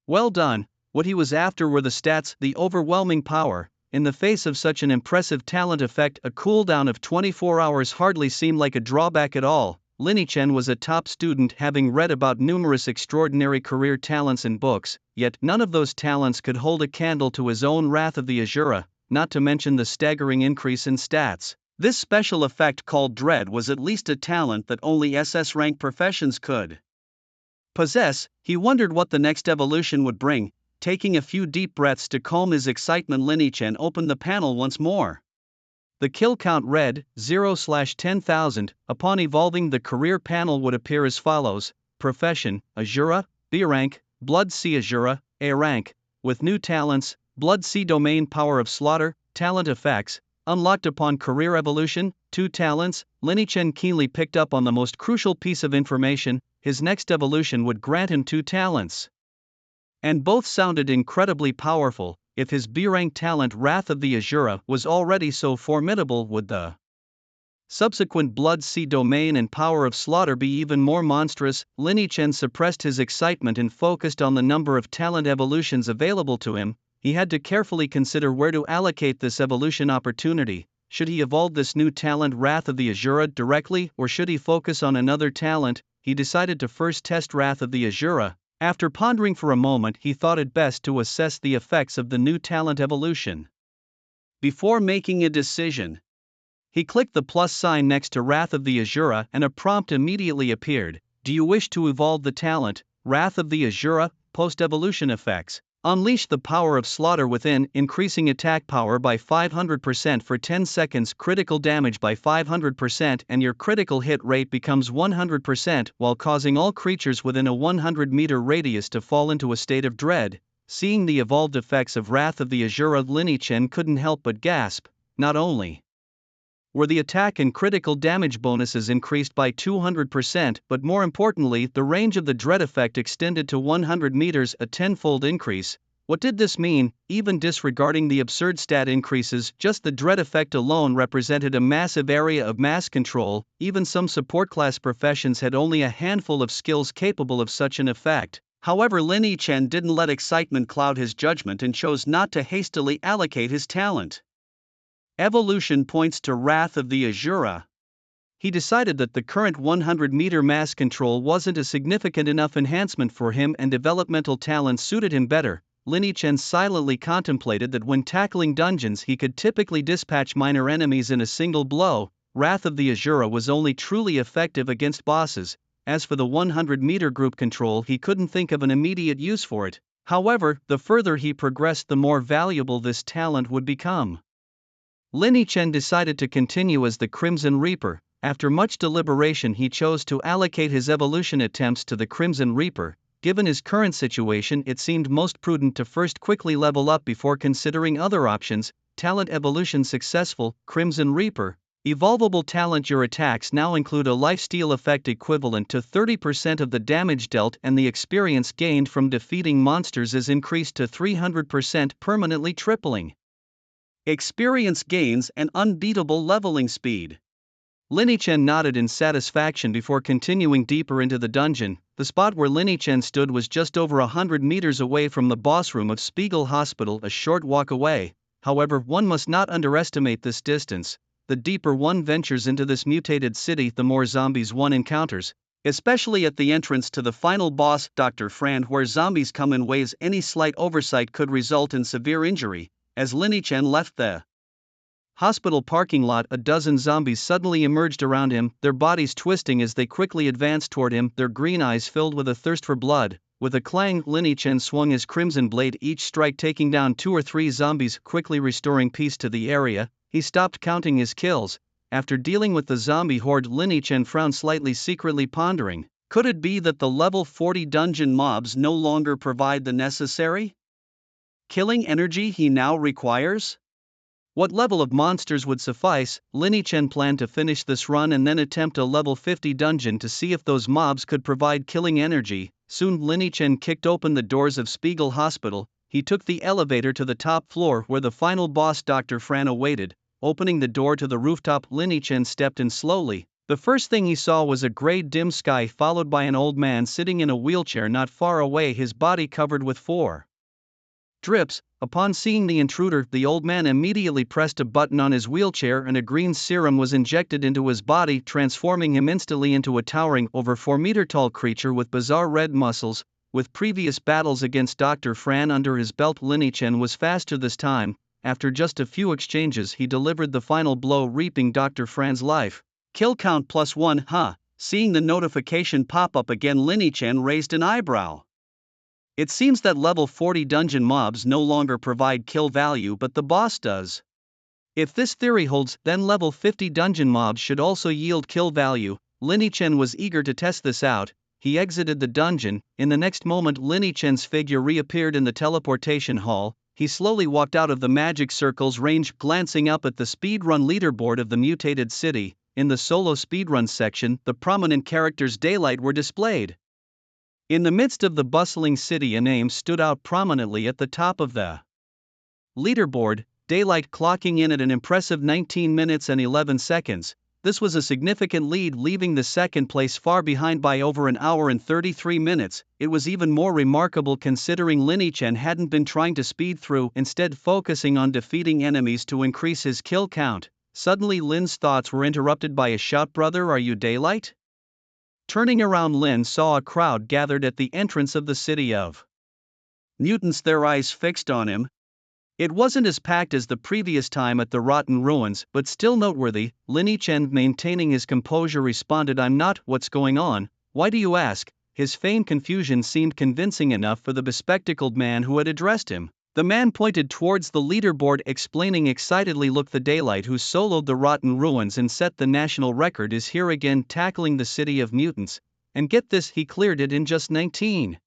well done. What he was after were the stats, the overwhelming power. In the face of such an impressive talent effect, a cooldown of 24 hours hardly seemed like a drawback at all. Lin Chen was a top student, having read about numerous extraordinary career talents in books, yet none of those talents could hold a candle to his own Wrath of the Azura, not to mention the staggering increase in stats. This special effect called Dread was at least a talent that only SS-rank professions could possess. He wondered what the next evolution would bring. Taking a few deep breaths to calm his excitement, Lin Chen opened the panel once more. The kill count read 0/10,000. Upon evolving, the career panel would appear as follows: Profession: Azura, B rank; Blood C Azura, A rank. With new talents: Blood C Domain, Power of Slaughter. Talent effects: unlocked upon career evolution, 2 talents. Lin Chen keenly picked up on the most crucial piece of information: his next evolution would grant him 2 talents. And both sounded incredibly powerful. If his B-rank talent Wrath of the Azura was already so formidable, would the subsequent Blood C Domain and Power of Slaughter be even more monstrous? Lin Chen suppressed his excitement and focused on the number of talent evolutions available to him. he had to carefully consider where to allocate this evolution opportunity. Should he evolve this new talent Wrath of the Azura directly, or should he focus on another talent? He decided to first test Wrath of the Azura. After pondering for a moment, he thought it best to assess the effects of the new talent evolution. Before making a decision, he clicked the plus sign next to Wrath of the Azura and a prompt immediately appeared. Do you wish to evolve the talent, Wrath of the Azura? Post-evolution effects. Unleash the power of slaughter within, increasing attack power by 500% for 10 seconds, critical damage by 500%, and your critical hit rate becomes 100% while causing all creatures within a 100-meter radius to fall into a state of dread. Seeing the evolved effects of Wrath of the Azura, Lin Chen couldn't help but gasp. Not only were the attack and critical damage bonuses increased by 200%, but more importantly, the range of the dread effect extended to 100 meters, a tenfold increase. What did this mean? Even disregarding the absurd stat increases, just the dread effect alone represented a massive area of mass control. Even some support class professions had only a handful of skills capable of such an effect. However, Lin Chen didn't let excitement cloud his judgment and chose not to hastily allocate his talent. Evolution points to Wrath of the Azura. He decided that the current 100-meter mass control wasn't a significant enough enhancement for him and developmental talents suited him better. Lin Chen silently contemplated that when tackling dungeons he could typically dispatch minor enemies in a single blow. Wrath of the Azura was only truly effective against bosses. As for the 100-meter group control, he couldn't think of an immediate use for it. However, the further he progressed, the more valuable this talent would become. Lin Chen decided to continue as the Crimson Reaper. After much deliberation, he chose to allocate his evolution attempts to the Crimson Reaper. Given his current situation, it seemed most prudent to first quickly level up before considering other options. Talent evolution successful, Crimson Reaper. Evolvable talent. Your attacks now include a lifesteal effect equivalent to 30% of the damage dealt, and the experience gained from defeating monsters is increased to 300%, permanently tripling experience gains and unbeatable leveling speed. Lin Chen nodded in satisfaction before continuing deeper into the dungeon. The spot where Lin Chen stood was just over 100 meters away from the boss room of Spiegel Hospital, a short walk away. However, one must not underestimate this distance. The deeper one ventures into this mutated city, the more zombies one encounters, especially at the entrance to the final boss, Dr. Fran, where zombies come in waves. Any slight oversight could result in severe injury. As Lin Chen left the hospital parking lot, a dozen zombies suddenly emerged around him, their bodies twisting as they quickly advanced toward him, their green eyes filled with a thirst for blood. With a clang, Lin Chen swung his crimson blade, each strike taking down 2 or 3 zombies, quickly restoring peace to the area. He stopped counting his kills. After dealing with the zombie horde, Lin Chen frowned slightly, secretly pondering, could it be that the level 40 dungeon mobs no longer provide the necessary killing energy he now requires? What level of monsters would suffice? Lin Chen planned to finish this run and then attempt a level 50 dungeon to see if those mobs could provide killing energy. Soon Lin Chen kicked open the doors of Spiegel Hospital. He took the elevator to the top floor where the final boss, Dr. Fran, awaited. Opening the door to the rooftop, Lin Chen stepped in slowly. The first thing he saw was a gray dim sky, followed by an old man sitting in a wheelchair not far away, his body covered with 4 drips. Upon seeing the intruder, the old man immediately pressed a button on his wheelchair and a green serum was injected into his body, transforming him instantly into a towering, over 4-meter-tall creature with bizarre red muscles. With previous battles against Dr. Fran under his belt, Lin Chen was faster this time. After just a few exchanges, he delivered the final blow, reaping Dr. Fran's life. Kill count +1, huh? Seeing the notification pop up again, Lin Chen raised an eyebrow. It seems that level 40 dungeon mobs no longer provide kill value, but the boss does. If this theory holds, then level 50 dungeon mobs should also yield kill value. Lin Chen was eager to test this out. He exited the dungeon. In the next moment, Lin Chen's figure reappeared in the teleportation hall. He slowly walked out of the magic circle's range, glancing up at the speedrun leaderboard of the mutated city. In the solo speedrun section, the prominent characters' daylight were displayed. In the midst of the bustling city, a name stood out prominently at the top of the leaderboard, Daylight, clocking in at an impressive 19 minutes and 11 seconds. This was a significant lead, leaving the second place far behind by over an hour and 33 minutes. It was even more remarkable considering Lin Chen hadn't been trying to speed through, instead focusing on defeating enemies to increase his kill count. Suddenly Lin's thoughts were interrupted by a shout, "Brother, are you Daylight?" Turning around, Lin saw a crowd gathered at the entrance of the city of mutants, their eyes fixed on him. It wasn't as packed as the previous time at the rotten ruins, but still noteworthy. Lin Chen, maintaining his composure, responded, "I'm not. What's going on? Why do you ask?" His feigned confusion seemed convincing enough for the bespectacled man who had addressed him. The man pointed towards the leaderboard, explaining excitedly, "Look, the Daylight who soloed the rotten ruins and set the national record is here again, tackling the city of mutants. And get this, he cleared it in just 19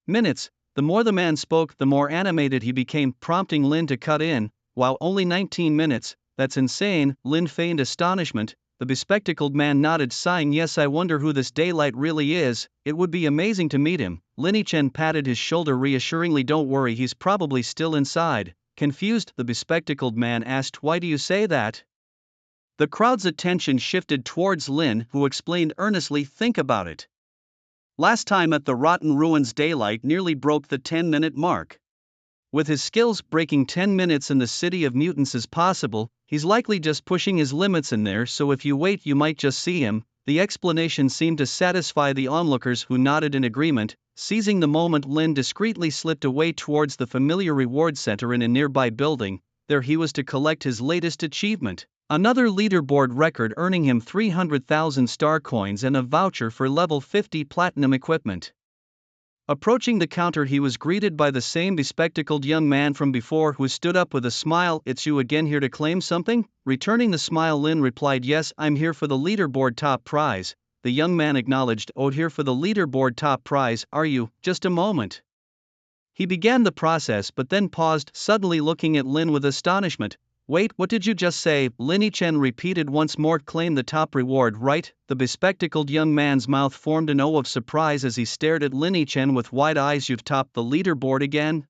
minutes. The more the man spoke, the more animated he became, prompting Lin to cut in. "Wow, only 19 minutes, that's insane." Lin feigned astonishment. The bespectacled man nodded, sighing, "Yes, I wonder who this Daylight really is. It would be amazing to meet him." Lin Chen patted his shoulder reassuringly, "Don't worry, he's probably still inside." Confused, the bespectacled man asked, "Why do you say that?" The crowd's attention shifted towards Lin, who explained earnestly, "Think about it. Last time at the rotten ruins, Daylight nearly broke the 10-minute mark. With his skills, breaking 10 minutes in the city of mutants is possible. He's likely just pushing his limits in there, so if you wait you might just see him." The explanation seemed to satisfy the onlookers, who nodded in agreement. Seizing the moment, Lin discreetly slipped away towards the familiar reward center in a nearby building. There he was to collect his latest achievement, another leaderboard record, earning him 300,000 star coins and a voucher for level 50 platinum equipment. Approaching the counter, he was greeted by the same bespectacled young man from before, who stood up with a smile. "It's you again, here to claim something?" Returning the smile, Lin replied, "Yes, I'm here for the leaderboard top prize." The young man acknowledged, "Oh, here for the leaderboard top prize, are you? Just a moment." He began the process but then paused, suddenly looking at Lin with astonishment. "Wait, what did you just say?" Lin Chen repeated once more, "Claim the top reward, right?" The bespectacled young man's mouth formed an O of surprise as he stared at Lin Chen with wide eyes. "You've topped the leaderboard again?"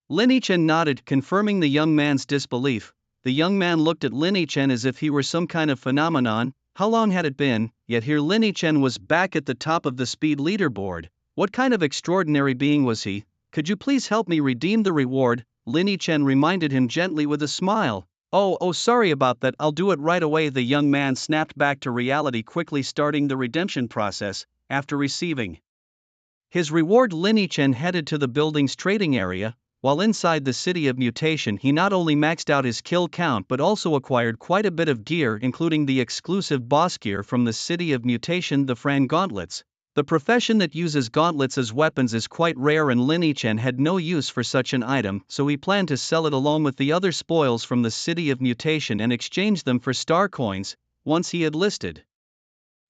Lin Chen nodded, confirming the young man's disbelief. The young man looked at Lin Chen as if he were some kind of phenomenon. How long had it been? Yet here Lin Chen was back at the top of the speed leaderboard. What kind of extraordinary being was he? "Could you please help me redeem the reward?" Lin Chen reminded him gently with a smile. Oh, sorry about that, I'll do it right away." The young man snapped back to reality, quickly starting the redemption process. After receiving his reward, Lin Chen headed to the building's trading area. While inside the city of mutation, he not only maxed out his kill count but also acquired quite a bit of gear, including the exclusive boss gear from the city of mutation, the Fran gauntlets. The profession that uses gauntlets as weapons is quite rare, and Lin Chen had no use for such an item, so he planned to sell it along with the other spoils from the city of mutation and exchange them for star coins. Once he had listed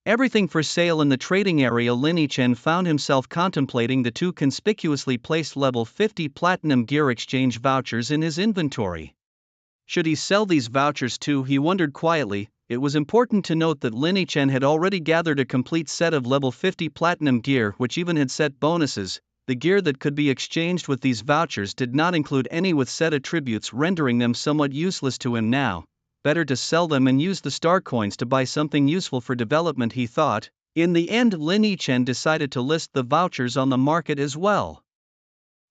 everything for sale in the trading area, Lin Chen found himself contemplating the two conspicuously placed level 50 platinum gear exchange vouchers in his inventory. Should he sell these vouchers too, he wondered quietly. It was important to note that Lin Chen had already gathered a complete set of level 50 platinum gear, which even had set bonuses. The gear that could be exchanged with these vouchers did not include any with set attributes, rendering them somewhat useless to him now. Better to sell them and use the star coins to buy something useful for development, he thought. In the end, Lin Chen decided to list the vouchers on the market as well,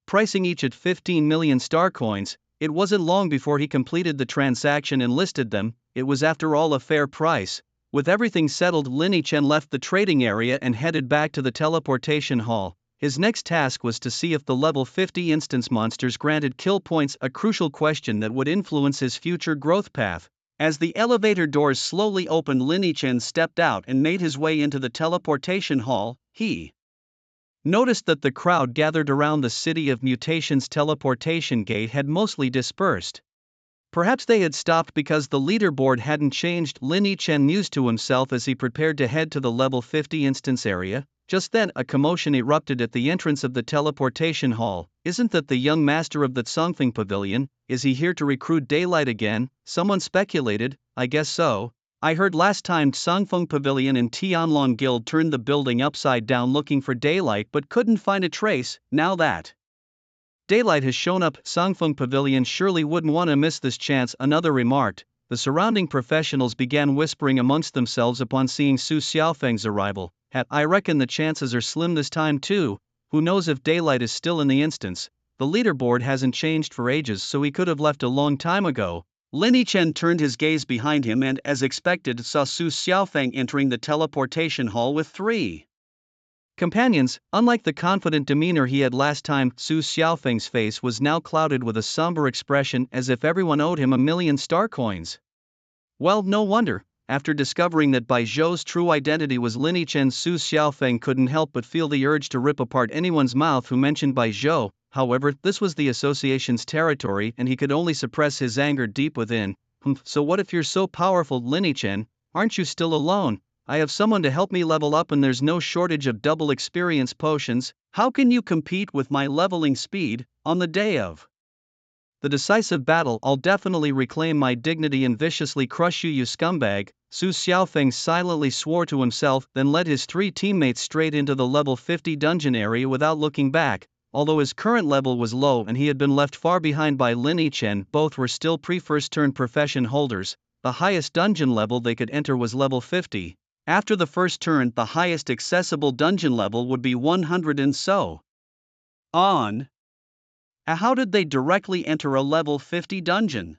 pricing each at 15 million star coins. It wasn't long before he completed the transaction and listed them. It was after all a fair price. With everything settled, Lin Chen left the trading area and headed back to the teleportation hall. His next task was to see if the level 50 instance monsters granted kill points, a crucial question that would influence his future growth path. As the elevator doors slowly opened, Lin Chen stepped out and made his way into the teleportation hall. He noticed that the crowd gathered around the city of mutation's teleportation gate had mostly dispersed. Perhaps they had stopped because the leaderboard hadn't changed, Lin Chen mused to himself as he prepared to head to the level 50 instance area. Just then, a commotion erupted at the entrance of the teleportation hall. "Isn't that the young master of the Songfeng Pavilion? Is he here to recruit Daylight again?" someone speculated. "I guess so. I heard last time Songfeng Pavilion and Tianlong Guild turned the building upside down looking for Daylight but couldn't find a trace. Now that Daylight has shown up, Songfeng Pavilion surely wouldn't want to miss this chance," another remarked. the surrounding professionals began whispering amongst themselves upon seeing Su Xiaofeng's arrival. I reckon the chances are slim this time too. Who knows if daylight is still in the instance? The leaderboard hasn't changed for ages, so he could have left a long time ago. Lin Yichen turned his gaze behind him and, as expected, saw Su Xiaofeng entering the teleportation hall with 3 companions. Unlike the confident demeanor he had last time, Su Xiaofeng's face was now clouded with a somber expression, as if everyone owed him 1,000,000 star coins. Well, no wonder. After discovering that Bai Zhou's true identity was Lin Yichen, Su Xiaofeng couldn't help but feel the urge to rip apart anyone's mouth who mentioned Bai Zhou. However, this was the association's territory and he could only suppress his anger deep within. So what if you're so powerful, Lin Yichen? Aren't you still alone? I have someone to help me level up and there's no shortage of double experience potions. How can you compete with my leveling speed? On the day of the decisive battle, I'll definitely reclaim my dignity and viciously crush you, you scumbag. Su Xiaofeng silently swore to himself, then led his 3 teammates straight into the level 50 dungeon area without looking back. Although his current level was low and he had been left far behind by Lin Yichen, both were still pre-first turn profession holders. The highest dungeon level they could enter was level 50. After the first turn, the highest accessible dungeon level would be 100 and so on. How did they directly enter a level 50 dungeon?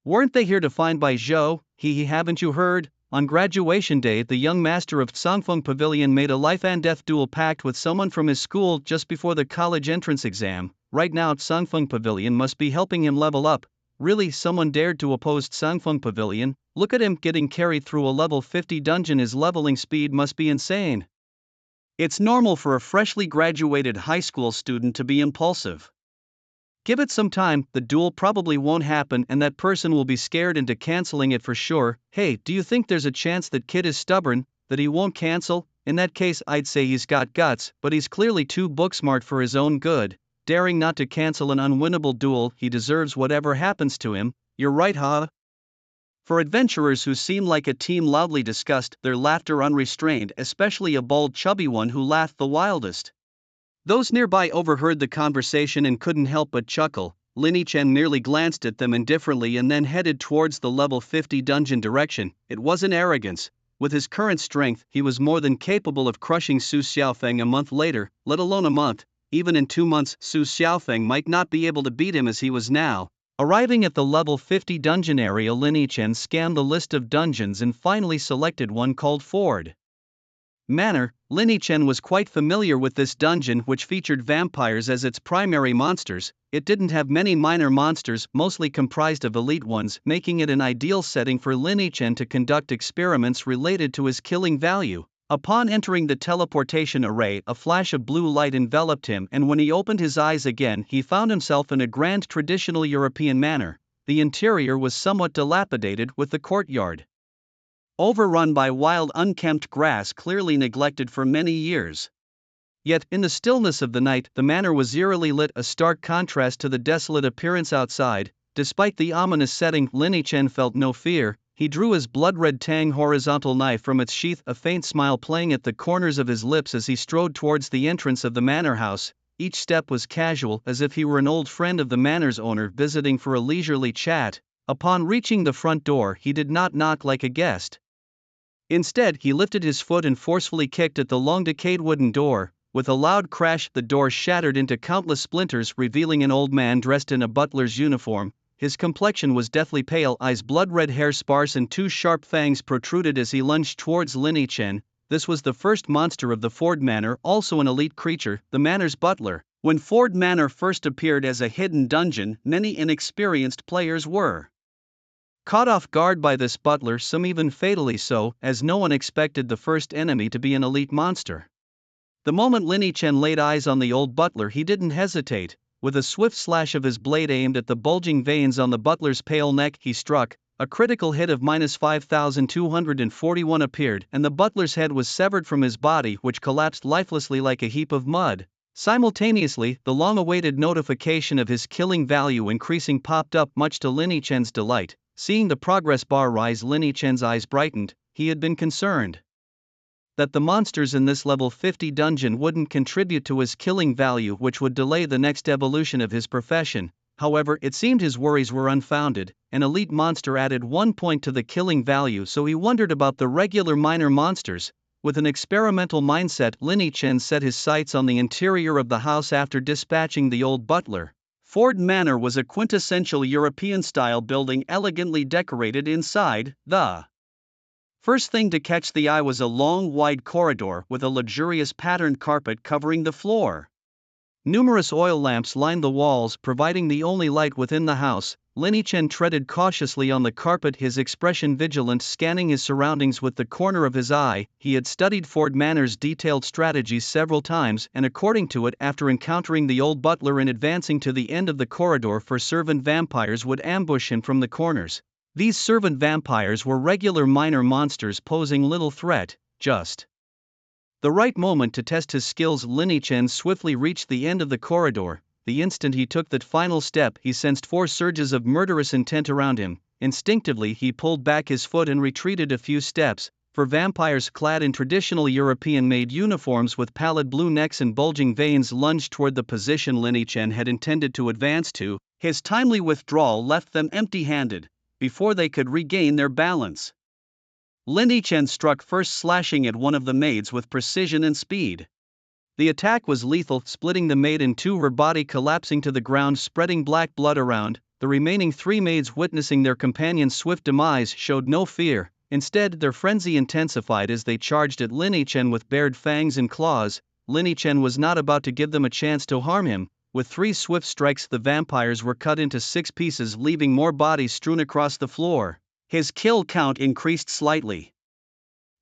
Weren't they here to find Bai Zhou? Haven't you heard? On graduation day, the young master of Tsangfeng Pavilion made a life and death duel pact with someone from his school just before the college entrance exam. Right now, Tsangfeng Pavilion must be helping him level up. Really, someone dared to oppose Tsangfeng Pavilion? Look at him getting carried through a level 50 dungeon. His leveling speed must be insane. It's normal for a freshly graduated high school student to be impulsive. Give it some time, the duel probably won't happen and that person will be scared into canceling it for sure. Hey, do you think there's a chance that kid is stubborn, that he won't cancel? In that case, I'd say he's got guts, but he's clearly too book-smart for his own good. Daring not to cancel an unwinnable duel, he deserves whatever happens to him. You're right, huh? For adventurers who seemed like a team loudly discussed, their laughter unrestrained, especially a bald chubby one who laughed the wildest. Those nearby overheard the conversation and couldn't help but chuckle. Lin Yichen merely glanced at them indifferently and then headed towards the level 50 dungeon direction. It wasn't arrogance. With his current strength, he was more than capable of crushing Su Xiaofeng a month later, let alone a month. Even in 2 months, Su Xiaofeng might not be able to beat him as he was now. Arriving at the level 50 dungeon area, Lin Yichen scanned the list of dungeons and finally selected one called Ford Manor. Lin Yichen was quite familiar with this dungeon, which featured vampires as its primary monsters. It didn't have many minor monsters, mostly comprised of elite ones, making it an ideal setting for Lin Yichen to conduct experiments related to his killing value. Upon entering the teleportation array, a flash of blue light enveloped him, and when he opened his eyes again, he found himself in a grand traditional European manor. The interior was somewhat dilapidated, with the courtyard overrun by wild unkempt grass clearly neglected for many years. Yet, in the stillness of the night, the manor was eerily lit, a stark contrast to the desolate appearance outside. Despite the ominous setting, Lin Yichen felt no fear. He drew his blood-red Tang horizontal knife from its sheath, a faint smile playing at the corners of his lips as he strode towards the entrance of the manor house. Each step was casual, as if he were an old friend of the manor's owner visiting for a leisurely chat. Upon reaching the front door, he did not knock like a guest. Instead, he lifted his foot and forcefully kicked at the long-decayed wooden door. With a loud crash, the door shattered into countless splinters, revealing an old man dressed in a butler's uniform. His complexion was deathly pale, eyes blood-red, hair sparse, and 2 sharp fangs protruded as he lunged towards Lin Yichen. This was the first monster of the Ford Manor, also an elite creature, the manor's butler. When Ford Manor first appeared as a hidden dungeon, many inexperienced players were caught off guard by this butler, some even fatally so, as no one expected the first enemy to be an elite monster. The moment Lin Yichen laid eyes on the old butler, he didn't hesitate. With a swift slash of his blade aimed at the bulging veins on the butler's pale neck, he struck. A critical hit of -5,241 appeared, and the butler's head was severed from his body, which collapsed lifelessly like a heap of mud. Simultaneously, the long-awaited notification of his killing value increasing popped up, much to Lin Yichen's delight. Seeing the progress bar rise, Lin Yichen's eyes brightened. He had been concerned that the monsters in this level 50 dungeon wouldn't contribute to his killing value, which would delay the next evolution of his profession. However, it seemed his worries were unfounded. An elite monster added 1 point to the killing value, so he wondered about the regular minor monsters. With an experimental mindset, Lin Chen set his sights on the interior of the house after dispatching the old butler. Ford Manor was a quintessential European-style building elegantly decorated inside. The first thing to catch the eye was a long, wide corridor with a luxurious patterned carpet covering the floor. Numerous oil lamps lined the walls, providing the only light within the house. Lin Chen treaded cautiously on the carpet, his expression vigilant, scanning his surroundings with the corner of his eye. He had studied Ford Manor's detailed strategies several times, and according to it, after encountering the old butler and advancing to the end of the corridor, servant vampires would ambush him from the corners. These servant vampires were regular minor monsters posing little threat, just the right moment to test his skills. Lin Chen swiftly reached the end of the corridor. The instant he took that final step, he sensed 4 surges of murderous intent around him. Instinctively, he pulled back his foot and retreated a few steps. 4 vampires clad in traditional European-made uniforms with pallid blue necks and bulging veins lunged toward the position Lin Chen had intended to advance to. His timely withdrawal left them empty-handed. Before they could regain their balance, Lin Chen struck first, slashing at one of the maids with precision and speed. The attack was lethal, splitting the maid in 2, her body collapsing to the ground, spreading black blood around. The remaining 3 maids, witnessing their companion's swift demise, showed no fear. Instead, their frenzy intensified as they charged at Lin Chen with bared fangs and claws. Lin Chen was not about to give them a chance to harm him. With 3 swift strikes, the vampires were cut into 6 pieces, leaving more bodies strewn across the floor. His kill count increased slightly,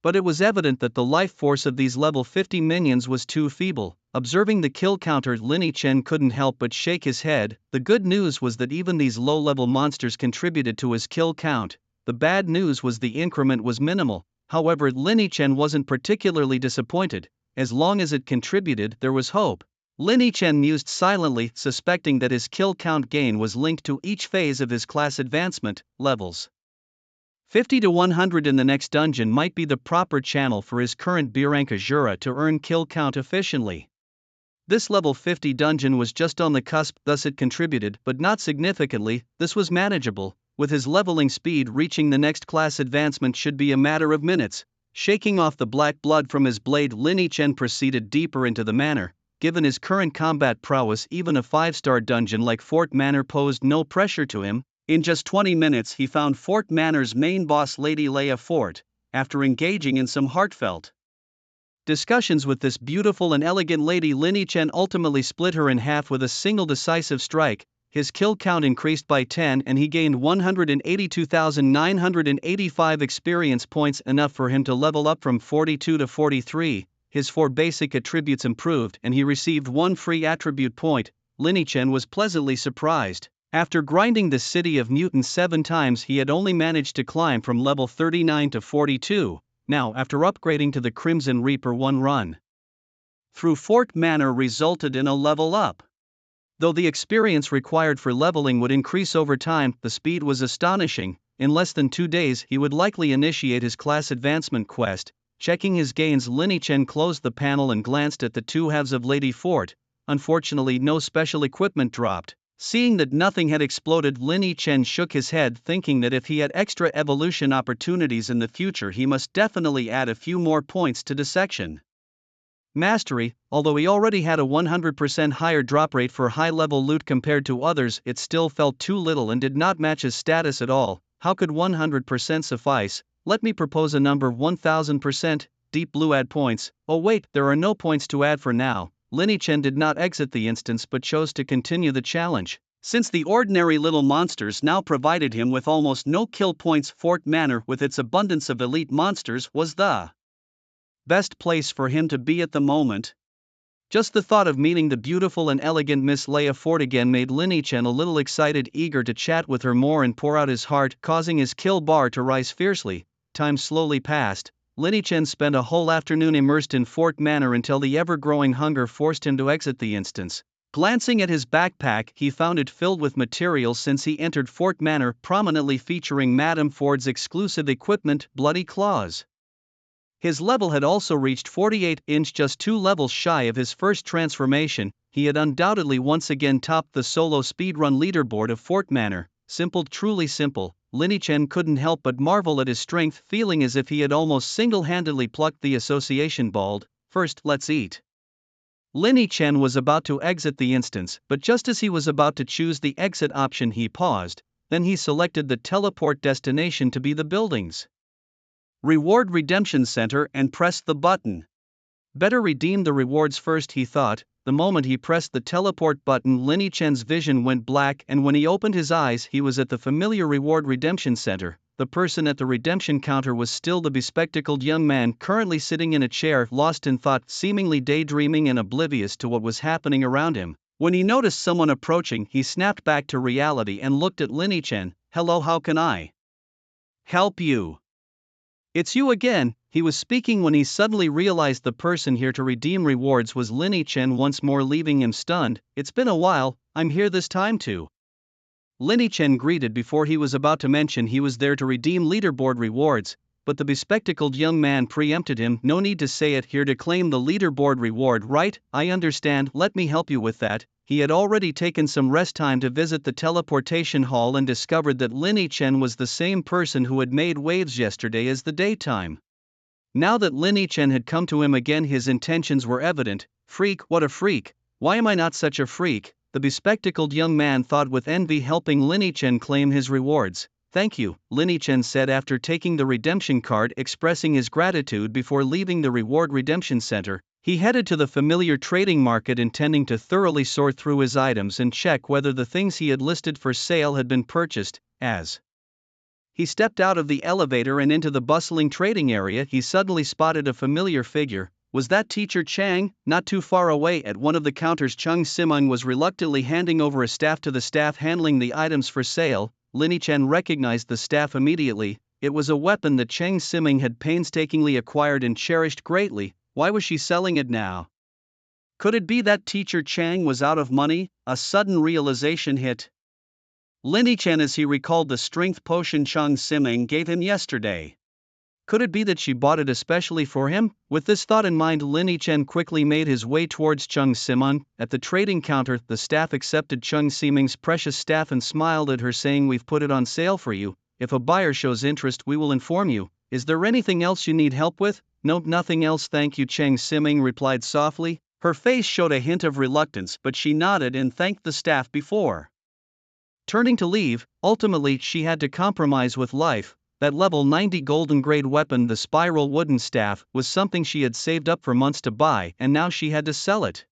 but it was evident that the life force of these level 50 minions was too feeble. Observing the kill counter, Lin Chen couldn't help but shake his head. The good news was that even these low-level monsters contributed to his kill count. The bad news was the increment was minimal. However, Lin Chen wasn't particularly disappointed. As long as it contributed, there was hope. Lin Chen mused silently, suspecting that his kill count gain was linked to each phase of his class advancement. Levels 50 to 100 in the next dungeon might be the proper channel for his current Biranka Jura to earn kill count efficiently. This level 50 dungeon was just on the cusp, thus it contributed, but not significantly. This was manageable. With his leveling speed, reaching the next class advancement should be a matter of minutes. Shaking off the black blood from his blade, Lin Chen proceeded deeper into the manor. Given his current combat prowess, even a 5-star dungeon like Fort Manor posed no pressure to him. In just 20 minutes, he found Fort Manor's main boss, Lady Leia Fort. After engaging in some heartfelt discussions with this beautiful and elegant lady, Lin Chen ultimately split her in half with a single decisive strike. His kill count increased by 10 and he gained 182,985 experience points, enough for him to level up from 42 to 43. His 4 basic attributes improved and he received 1 free attribute point. Lin Chen was pleasantly surprised. After grinding the City of Mutants 7 times, he had only managed to climb from level 39 to 42. Now, after upgrading to the Crimson Reaper, 1 run through Fort Manor resulted in a level up. Though the experience required for leveling would increase over time, the speed was astonishing. In less than 2 days, he would likely initiate his class advancement quest. Checking his gains, Lin Chen closed the panel and glanced at the 2 halves of Lady Fort. Unfortunately, no special equipment dropped. Seeing that nothing had exploded, Lin Chen shook his head, thinking that if he had extra evolution opportunities in the future, he must definitely add a few more points to dissection mastery. Although he already had a 100% higher drop rate for high-level loot compared to others, it still felt too little and did not match his status at all. How could 100% suffice? Let me propose a number: 1000%. Deep Blue, add points. Oh wait, there are no points to add for now. Lin Chen did not exit the instance but chose to continue the challenge. Since the ordinary little monsters now provided him with almost no kill points, Fort Manor, with its abundance of elite monsters, was the best place for him to be at the moment. Just the thought of meeting the beautiful and elegant Miss Leia Fort again made Lin Chen a little excited, eager to chat with her more and pour out his heart, causing his kill bar to rise fiercely. Time slowly passed. Lin Chen spent a whole afternoon immersed in Fort Manor until the ever-growing hunger forced him to exit the instance. Glancing at his backpack, he found it filled with materials since he entered Fort Manor, prominently featuring Madame Ford's exclusive equipment, Bloody Claws. His level had also reached 48-inch, just 2 levels shy of his first transformation. He had undoubtedly once again topped the solo speedrun leaderboard of Fort Manor. Simple, truly simple. Linny Chen couldn't help but marvel at his strength, feeling as if he had almost single-handedly plucked the association bald. First, let's eat. Linny Chen was about to exit the instance, but just as he was about to choose the exit option, he paused. Then he selected the teleport destination to be the building's Reward Redemption Center and pressed the button. Better redeem the rewards first, he thought. The moment he pressed the teleport button, Linny Chen's vision went black, and when he opened his eyes, he was at the familiar Reward Redemption Center. The person at the redemption counter was still the bespectacled young man currently sitting in a chair, lost in thought, seemingly daydreaming and oblivious to what was happening around him. When he noticed someone approaching, he snapped back to reality and looked at Linny Chen. "Hello, how can I help you?" "It's you again," he was speaking when he suddenly realized the person here to redeem rewards was Linny Chen, once more leaving him stunned. "It's been a while, I'm here this time too." Linny Chen greeted before he was about to mention he was there to redeem leaderboard rewards, but the bespectacled young man preempted him. "No need to say it, here to claim the leaderboard reward, right? I understand, let me help you with that." He had already taken some rest time to visit the teleportation hall and discovered that Linny Chen was the same person who had made waves yesterday as the daytime. Now that Linny Chen had come to him again, his intentions were evident. "Freak, what a freak! Why am I not such a freak?" the bespectacled young man thought with envy, helping Linny Chen claim his rewards. "Thank you," Linny Chen said after taking the redemption card, expressing his gratitude before leaving the Reward Redemption Center. He headed to the familiar trading market, intending to thoroughly sort through his items and check whether the things he had listed for sale had been purchased. As he stepped out of the elevator and into the bustling trading area, he suddenly spotted a familiar figure. Was that Teacher Chang? Not too far away at one of the counters, Chung Simeng was reluctantly handing over a staff to the staff handling the items for sale. Linny Chen recognized the staff immediately. It was a weapon that Chang Simeng had painstakingly acquired and cherished greatly. Why was she selling it now? Could it be that Teacher Chang was out of money? A sudden realization hit Linny Chen as he recalled the strength potion Chang Simeng gave him yesterday. Could it be that she bought it especially for him? With this thought in mind, Linny Chen quickly made his way towards Chung Simeng. At the trading counter, the staff accepted Chung Simeng's precious staff and smiled at her, saying, "We've put it on sale for you. If a buyer shows interest, we will inform you. Is there anything else you need help with?" "Nope, nothing else, thank you," Chang Simeng replied softly. Her face showed a hint of reluctance, but she nodded and thanked the staff before turning to leave. Ultimately, she had to compromise with life. That level 90 golden grade weapon, the spiral wooden staff, was something she had saved up for months to buy, and now she had to sell it.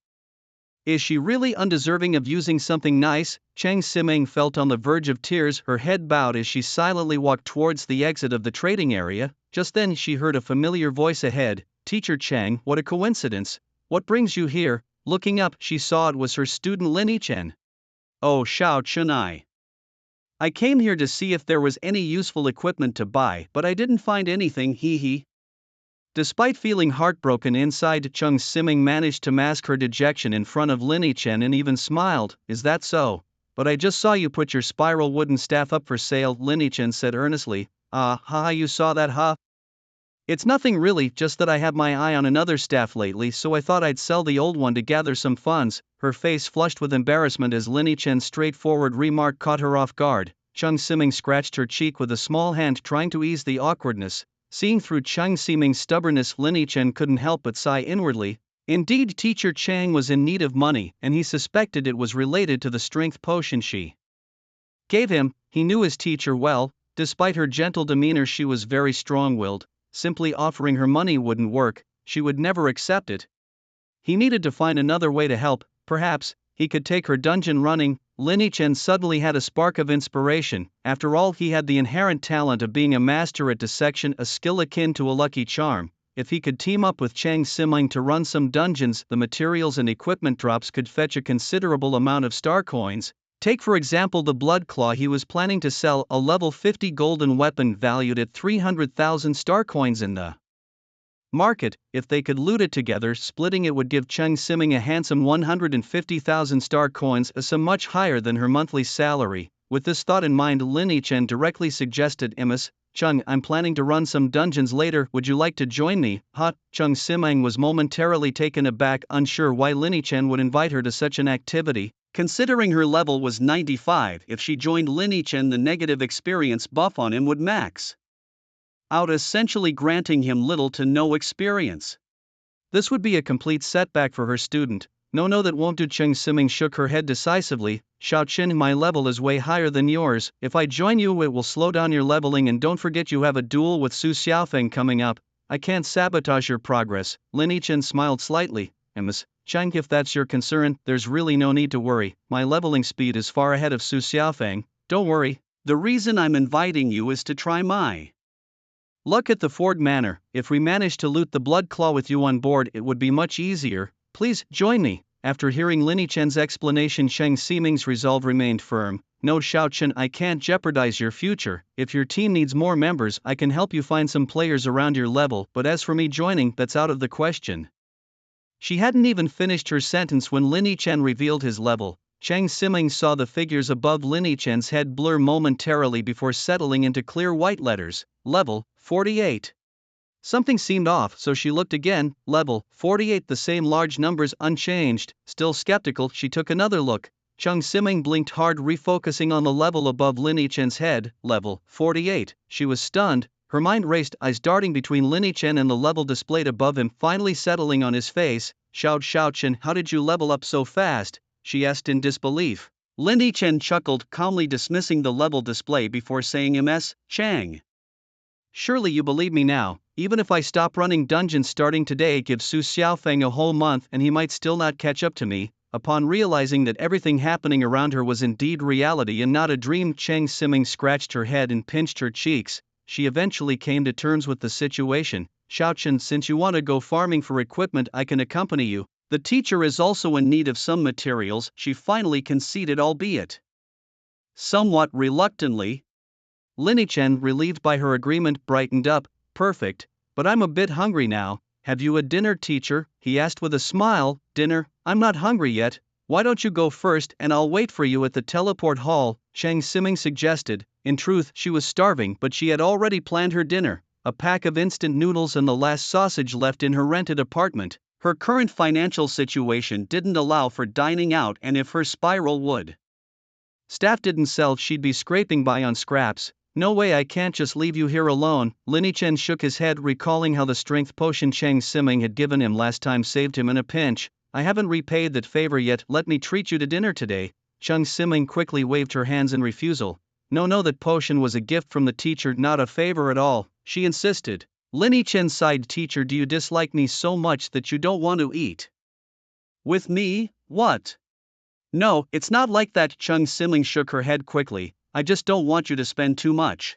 Is she really undeserving of using something nice? Chang Simeng felt on the verge of tears, her head bowed as she silently walked towards the exit of the trading area. Just then she heard a familiar voice ahead. "Teacher Chang, what a coincidence. What brings you here?" Looking up, she saw it was her student Linny Chen. "Oh, Xiao Chunai. I came here to see if there was any useful equipment to buy, but I didn't find anything, hee." Despite feeling heartbroken inside, Chung Simeng managed to mask her dejection in front of Linny Chen and even smiled. "Is that so? But I just saw you put your spiral wooden staff up for sale," Linny Chen said earnestly. "Ah, you saw that, huh? It's nothing really, just that I have my eye on another staff lately, so I thought I'd sell the old one to gather some funds." Her face flushed with embarrassment as Linny Chen's straightforward remark caught her off guard. Chung Simeng scratched her cheek with a small hand, trying to ease the awkwardness. Seeing through Chung Simeng's stubbornness, Linny Chen couldn't help but sigh inwardly. Indeed, Teacher Chang was in need of money, and he suspected it was related to the strength potion she gave him. He knew his teacher well. Despite her gentle demeanor, she was very strong-willed. Simply offering her money wouldn't work, she would never accept it. He needed to find another way to help. Perhaps he could take her dungeon running. Linny Chen suddenly had a spark of inspiration. After all, he had the inherent talent of being a master at dissection, a skill akin to a lucky charm. If he could team up with Chang Simeng to run some dungeons, the materials and equipment drops could fetch a considerable amount of star coins. Take for example the blood claw he was planning to sell, a level 50 golden weapon valued at 300,000 star coins in the market. If they could loot it together, splitting it would give Chang Simeng a handsome 150,000 star coins, a sum much higher than her monthly salary. With this thought in mind, Linny Chen directly suggested, "Imus, Chung, I'm planning to run some dungeons later, would you like to join me? Ha! Chung Simang was momentarily taken aback, unsure why Linny Chen would invite her to such an activity. Considering her level was 95, if she joined Linny Chen, the negative experience buff on him would max out, essentially granting him little to no experience. This would be a complete setback for her student. No, that won't do. Cheng Siming shook her head decisively. Xiao Qin, my level is way higher than yours. If I join you, it will slow down your leveling, and don't forget you have a duel with Su Xiaofeng coming up. I can't sabotage your progress. Lin Yichen smiled slightly. Ms. Cheng, if that's your concern, there's really no need to worry. My leveling speed is far ahead of Su Xiaofeng. Don't worry. The reason I'm inviting you is to try my luck at the Ford Manor. If we manage to loot the Blood Claw with you on board, it would be much easier. Please, join me. After hearing Lin Yichen's explanation, Cheng Siming's resolve remained firm. No, Xiao Chen, I can't jeopardize your future. If your team needs more members, I can help you find some players around your level, but as for me joining, that's out of the question. She hadn't even finished her sentence when Lin Yichen revealed his level. Cheng Siming saw the figures above Lin Yichen's head blur momentarily before settling into clear white letters. Level 48. Something seemed off, so she looked again. Level 48, the same large numbers unchanged. Still skeptical, she took another look. Cheng Siming blinked hard, refocusing on the level above Lin Yichen's head. Level 48. She was stunned. Her mind raced, eyes darting between Lin Yichen and the level displayed above him, finally settling on his face. Xiao Chen, how did you level up so fast? She asked in disbelief. Lin Yichen chuckled, calmly dismissing the level display before saying, Ms. Chang, surely you believe me now. Even if I stop running dungeons starting today, give Su Xiaofeng a whole month and he might still not catch up to me. Upon realizing that everything happening around her was indeed reality and not a dream, Cheng Siming scratched her head and pinched her cheeks. She eventually came to terms with the situation. Xiao Chen, since you want to go farming for equipment, I can accompany you. The teacher is also in need of some materials, she finally conceded, albeit somewhat reluctantly. Lin Yichen, relieved by her agreement, brightened up. Perfect, but I'm a bit hungry now. Have you a dinner, teacher? He asked with a smile. Dinner? I'm not hungry yet. Why don't you go first and I'll wait for you at the teleport hall, Cheng Siming suggested. In truth, she was starving, but she had already planned her dinner, a pack of instant noodles and the last sausage left in her rented apartment. Her current financial situation didn't allow for dining out, and if her spiral wood staff didn't sell, she'd be scraping by on scraps. No way, I can't just leave you here alone. Lin Yichen shook his head, recalling how the strength potion Cheng Siming had given him last time saved him in a pinch. I haven't repaid that favor yet, let me treat you to dinner today. Cheng Siming quickly waved her hands in refusal. No, that potion was a gift from the teacher, not a favor at all, she insisted. Lin Yichen sighed. Teacher, do you dislike me so much that you don't want to eat with me? What? No, it's not like that. Cheng Siming shook her head quickly. I just don't want you to spend too much.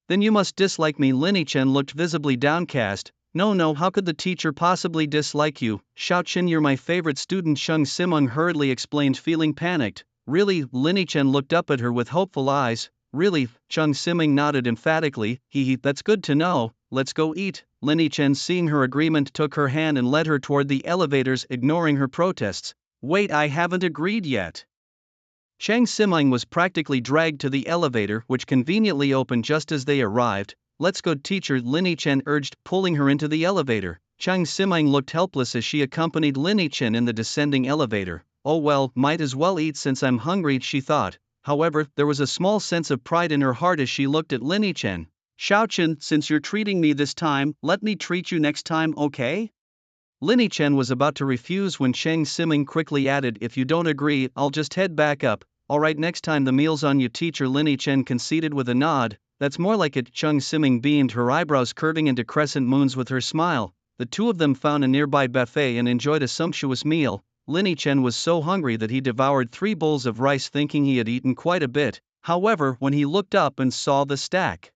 Then you must dislike me. Lin Yichen looked visibly downcast. No, how could the teacher possibly dislike you? Xiao Chen, you're my favorite student, Cheng Siming hurriedly explained, feeling panicked. Really? Lin Yichen looked up at her with hopeful eyes. Really? Cheng Siming nodded emphatically. That's good to know. Let's go eat. Lin Yichen, seeing her agreement, took her hand and led her toward the elevators, ignoring her protests. Wait, I haven't agreed yet. Cheng Siming was practically dragged to the elevator, which conveniently opened just as they arrived. Let's go, teacher, Lin Yichen urged, pulling her into the elevator. Cheng Siming looked helpless as she accompanied Lin Yichen in the descending elevator. Oh well, might as well eat since I'm hungry, she thought. However, there was a small sense of pride in her heart as she looked at Lin Yichen. Xiao Chen, since you're treating me this time, let me treat you next time, okay? Lin Yichen was about to refuse when Cheng Siming quickly added, if you don't agree, I'll just head back up. Alright, next time the meal's on you, teacher. Lin Yichen conceded with a nod. That's more like it. Cheng Siming beamed, her eyebrows curving into crescent moons with her smile. The two of them found a nearby buffet and enjoyed a sumptuous meal. Lin Yichen was so hungry that he devoured 3 bowls of rice, thinking he had eaten quite a bit. However, when he looked up and saw the stack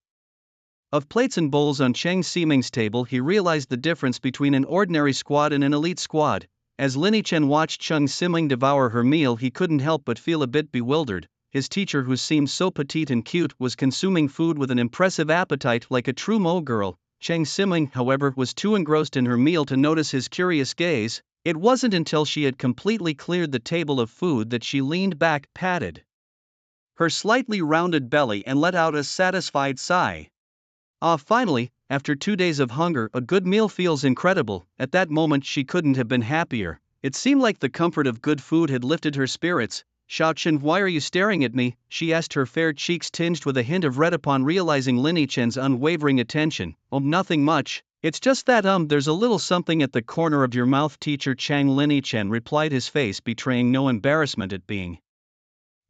of plates and bowls on Cheng Siming's table, he realized the difference between an ordinary squad and an elite squad. As Lin Yichen watched Cheng Siming devour her meal, he couldn't help but feel a bit bewildered. His teacher, who seemed so petite and cute, was consuming food with an impressive appetite like a true Mo girl. Cheng Siming, however, was too engrossed in her meal to notice his curious gaze. It wasn't until she had completely cleared the table of food that she leaned back, patted her slightly rounded belly, and let out a satisfied sigh. Ah, finally, after 2 days of hunger, a good meal feels incredible. At that moment, she couldn't have been happier. It seemed like the comfort of good food had lifted her spirits. Xiaochen, why are you staring at me? She asked, her fair cheeks tinged with a hint of red upon realizing Lin Chen's unwavering attention. Oh, nothing much. It's just that there's a little something at the corner of your mouth, teacher Chang. Lin Chen replied, his face betraying no embarrassment at being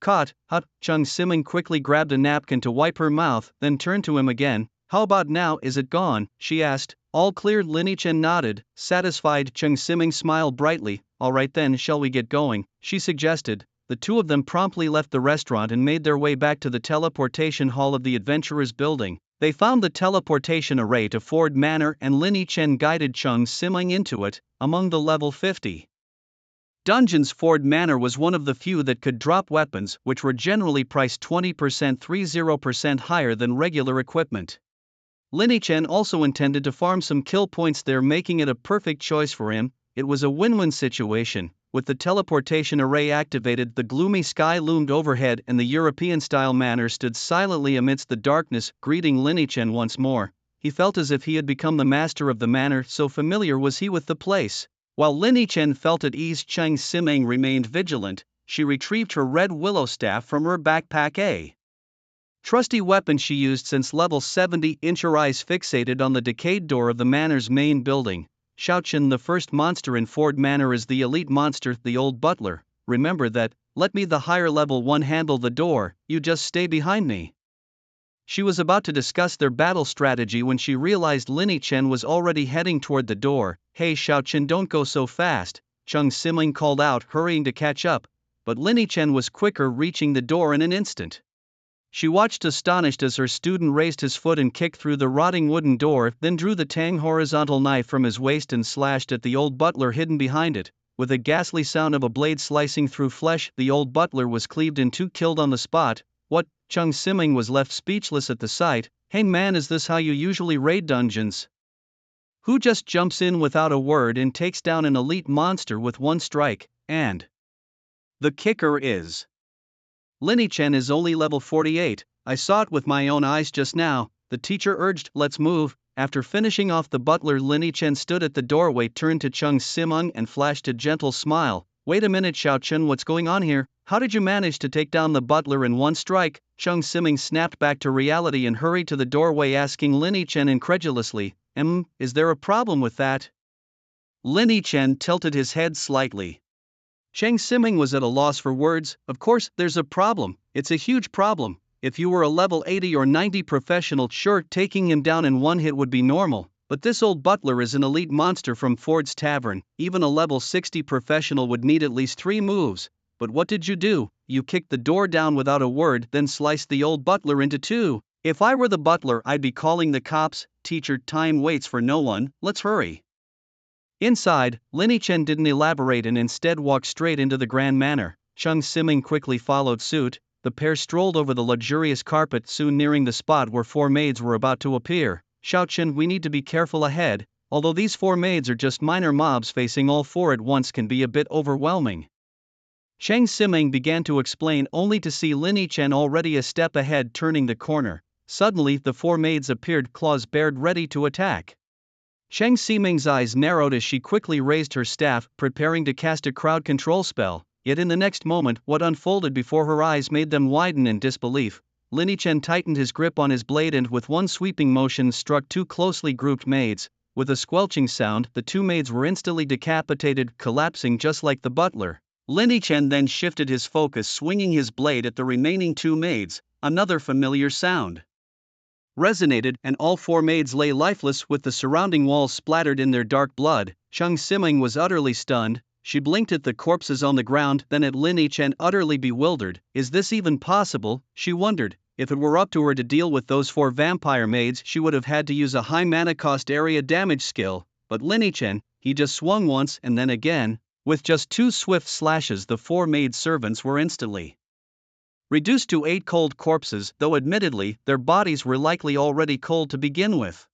caught. Hut. Cheng Siming quickly grabbed a napkin to wipe her mouth, then turned to him again. How about now, is it gone? She asked. All clear. Lin Chen nodded, satisfied. Cheng Siming smiled brightly. All right then, shall we get going? She suggested. The two of them promptly left the restaurant and made their way back to the teleportation hall of the Adventurers building. They found the teleportation array to Ford Manor and Lin Chen guided Cheng Siming into it. Among the level 50 dungeons, Ford Manor was one of the few that could drop weapons, which were generally priced 30% higher than regular equipment. Lin Chen also intended to farm some kill points there, making it a perfect choice for him. It was a win-win situation. With the teleportation array activated, the gloomy sky loomed overhead and the European-style manor stood silently amidst the darkness, greeting Lin Chen once more. He felt as if he had become the master of the manor, so familiar was he with the place. While Lin Chen felt at ease, Cheng Siming remained vigilant. She retrieved her red willow staff from her backpack, a trusty weapon she used since level 70. Her eyes fixated on the decayed door of the manor's main building. Xiaochen, the first monster in Ford Manor is the elite monster, the old butler. Remember that. Let me, the higher level one, handle the door, you just stay behind me. She was about to discuss their battle strategy when she realized Lin Chen was already heading toward the door. Hey Xiaochen, don't go so fast, Cheng Siming called out, hurrying to catch up, but Lin Chen was quicker, reaching the door in an instant. She watched astonished as her student raised his foot and kicked through the rotting wooden door, then drew the tang horizontal knife from his waist and slashed at the old butler hidden behind it. With a ghastly sound of a blade slicing through flesh, the old butler was cleaved in two, killed on the spot. What? Cheng Siming was left speechless at the sight. Hey man, is this how you usually raid dungeons? Who just jumps in without a word and takes down an elite monster with one strike? And the kicker is, Lin Chen is only level 48, I saw it with my own eyes just now, the teacher urged. Let's move. After finishing off the butler, Lin Chen stood at the doorway, turned to Cheng Siming and flashed a gentle smile. Wait a minute Xiaochen, what's going on here? How did you manage to take down the butler in one strike? Cheng Siming snapped back to reality and hurried to the doorway, asking Lin Chen incredulously, is there a problem with that? Lin Chen tilted his head slightly. Cheng Siming was at a loss for words. Of course, there's a problem, it's a huge problem. If you were a level 80 or 90 professional, sure, taking him down in one hit would be normal. But this old butler is an elite monster from Ford's Tavern. Even a level 60 professional would need at least 3 moves. But what did you do? You kicked the door down without a word, then sliced the old butler into two. If I were the butler, I'd be calling the cops. Teacher, time waits for no one, let's hurry. Inside, Lin Chen didn't elaborate and instead walked straight into the Grand Manor. Cheng Siming quickly followed suit. The pair strolled over the luxurious carpet, soon nearing the spot where 4 maids were about to appear. Xiaochen, we need to be careful ahead. Although these 4 maids are just minor mobs, facing all 4 at once can be a bit overwhelming. Cheng Siming began to explain, only to see Lin Chen already a step ahead, turning the corner. Suddenly, the 4 maids appeared, claws bared, ready to attack. Cheng Siming's eyes narrowed as she quickly raised her staff, preparing to cast a crowd control spell. Yet in the next moment, what unfolded before her eyes made them widen in disbelief. Lin Chen tightened his grip on his blade and with one sweeping motion struck 2 closely grouped maids. With a squelching sound, the 2 maids were instantly decapitated, collapsing just like the butler. Lin Chen then shifted his focus, swinging his blade at the remaining 2 maids. Another familiar sound resonated, and all 4 maids lay lifeless with the surrounding walls splattered in their dark blood. Cheng Siming was utterly stunned. She blinked at the corpses on the ground, then at Lin Chen, utterly bewildered. Is this even possible? She wondered. If it were up to her to deal with those 4 vampire maids, she would have had to use a high mana cost area damage skill. But Lin Chen, he just swung once and then again. With just 2 swift slashes, the 4 maid servants were instantly reduced to 8 cold corpses, though admittedly, their bodies were likely already cold to begin with.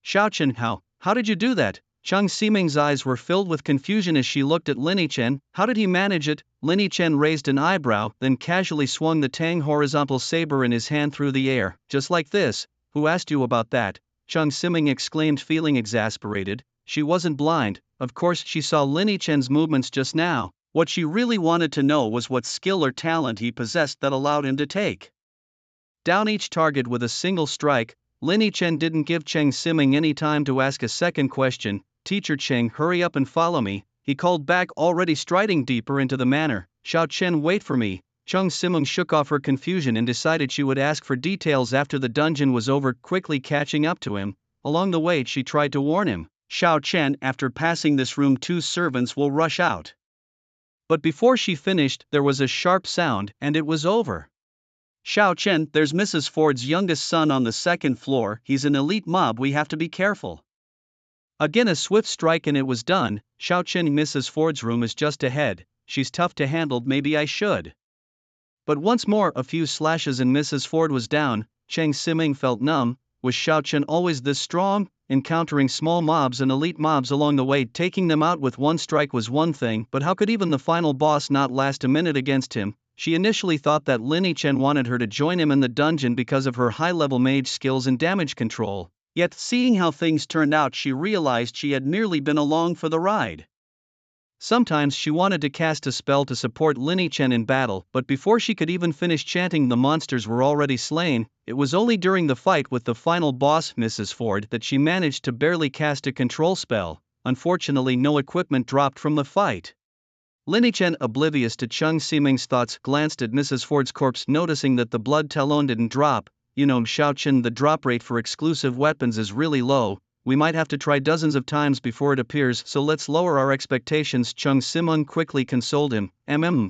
Xiaochen, how did you do that? Cheng Siming's eyes were filled with confusion as she looked at Lin Chen. How did he manage it? Lin Chen raised an eyebrow, then casually swung the tang horizontal saber in his hand through the air. Just like this. Who asked you about that? Chung Siming exclaimed, feeling exasperated. She wasn't blind, of course she saw Linny Chen's movements just now. What she really wanted to know was what skill or talent he possessed that allowed him to take down each target with a single strike. Linny Chen didn't give Cheng Siming any time to ask a second question. Teacher Cheng, hurry up and follow me, he called back, already striding deeper into the manor. Xiao Chen, wait for me. Chung Siming shook off her confusion and decided she would ask for details after the dungeon was over, quickly catching up to him. Along the way she tried to warn him. Xiao Chen, after passing this room 2 servants will rush out. But before she finished there was a sharp sound and it was over. Xiao Chen, there's Mrs. Ford's youngest son on the 2nd floor, he's an elite mob, we have to be careful. Again a swift strike and it was done. Xiao Chen, Mrs. Ford's room is just ahead, she's tough to handle, maybe I should. But once more a few slashes and Mrs. Ford was down. Cheng Siming felt numb. Was Xiao Chen always this strong? Encountering small mobs and elite mobs along the way, taking them out with one strike was one thing, but how could even the final boss not last a minute against him? She initially thought that Linny Chen wanted her to join him in the dungeon because of her high-level mage skills and damage control, yet seeing how things turned out she realized she had merely been along for the ride. Sometimes she wanted to cast a spell to support Linny Chen in battle, but before she could even finish chanting the monsters were already slain. It was only during the fight with the final boss, Mrs. Ford, that she managed to barely cast a control spell. Unfortunately no equipment dropped from the fight. Linny Chen, oblivious to Chung Siming's thoughts, glanced at Mrs. Ford's corpse, noticing that the blood talon didn't drop. You know, Xiao Chen, the drop rate for exclusive weapons is really low. We might have to try dozens of times before it appears, so let's lower our expectations. Chung Siming quickly consoled him.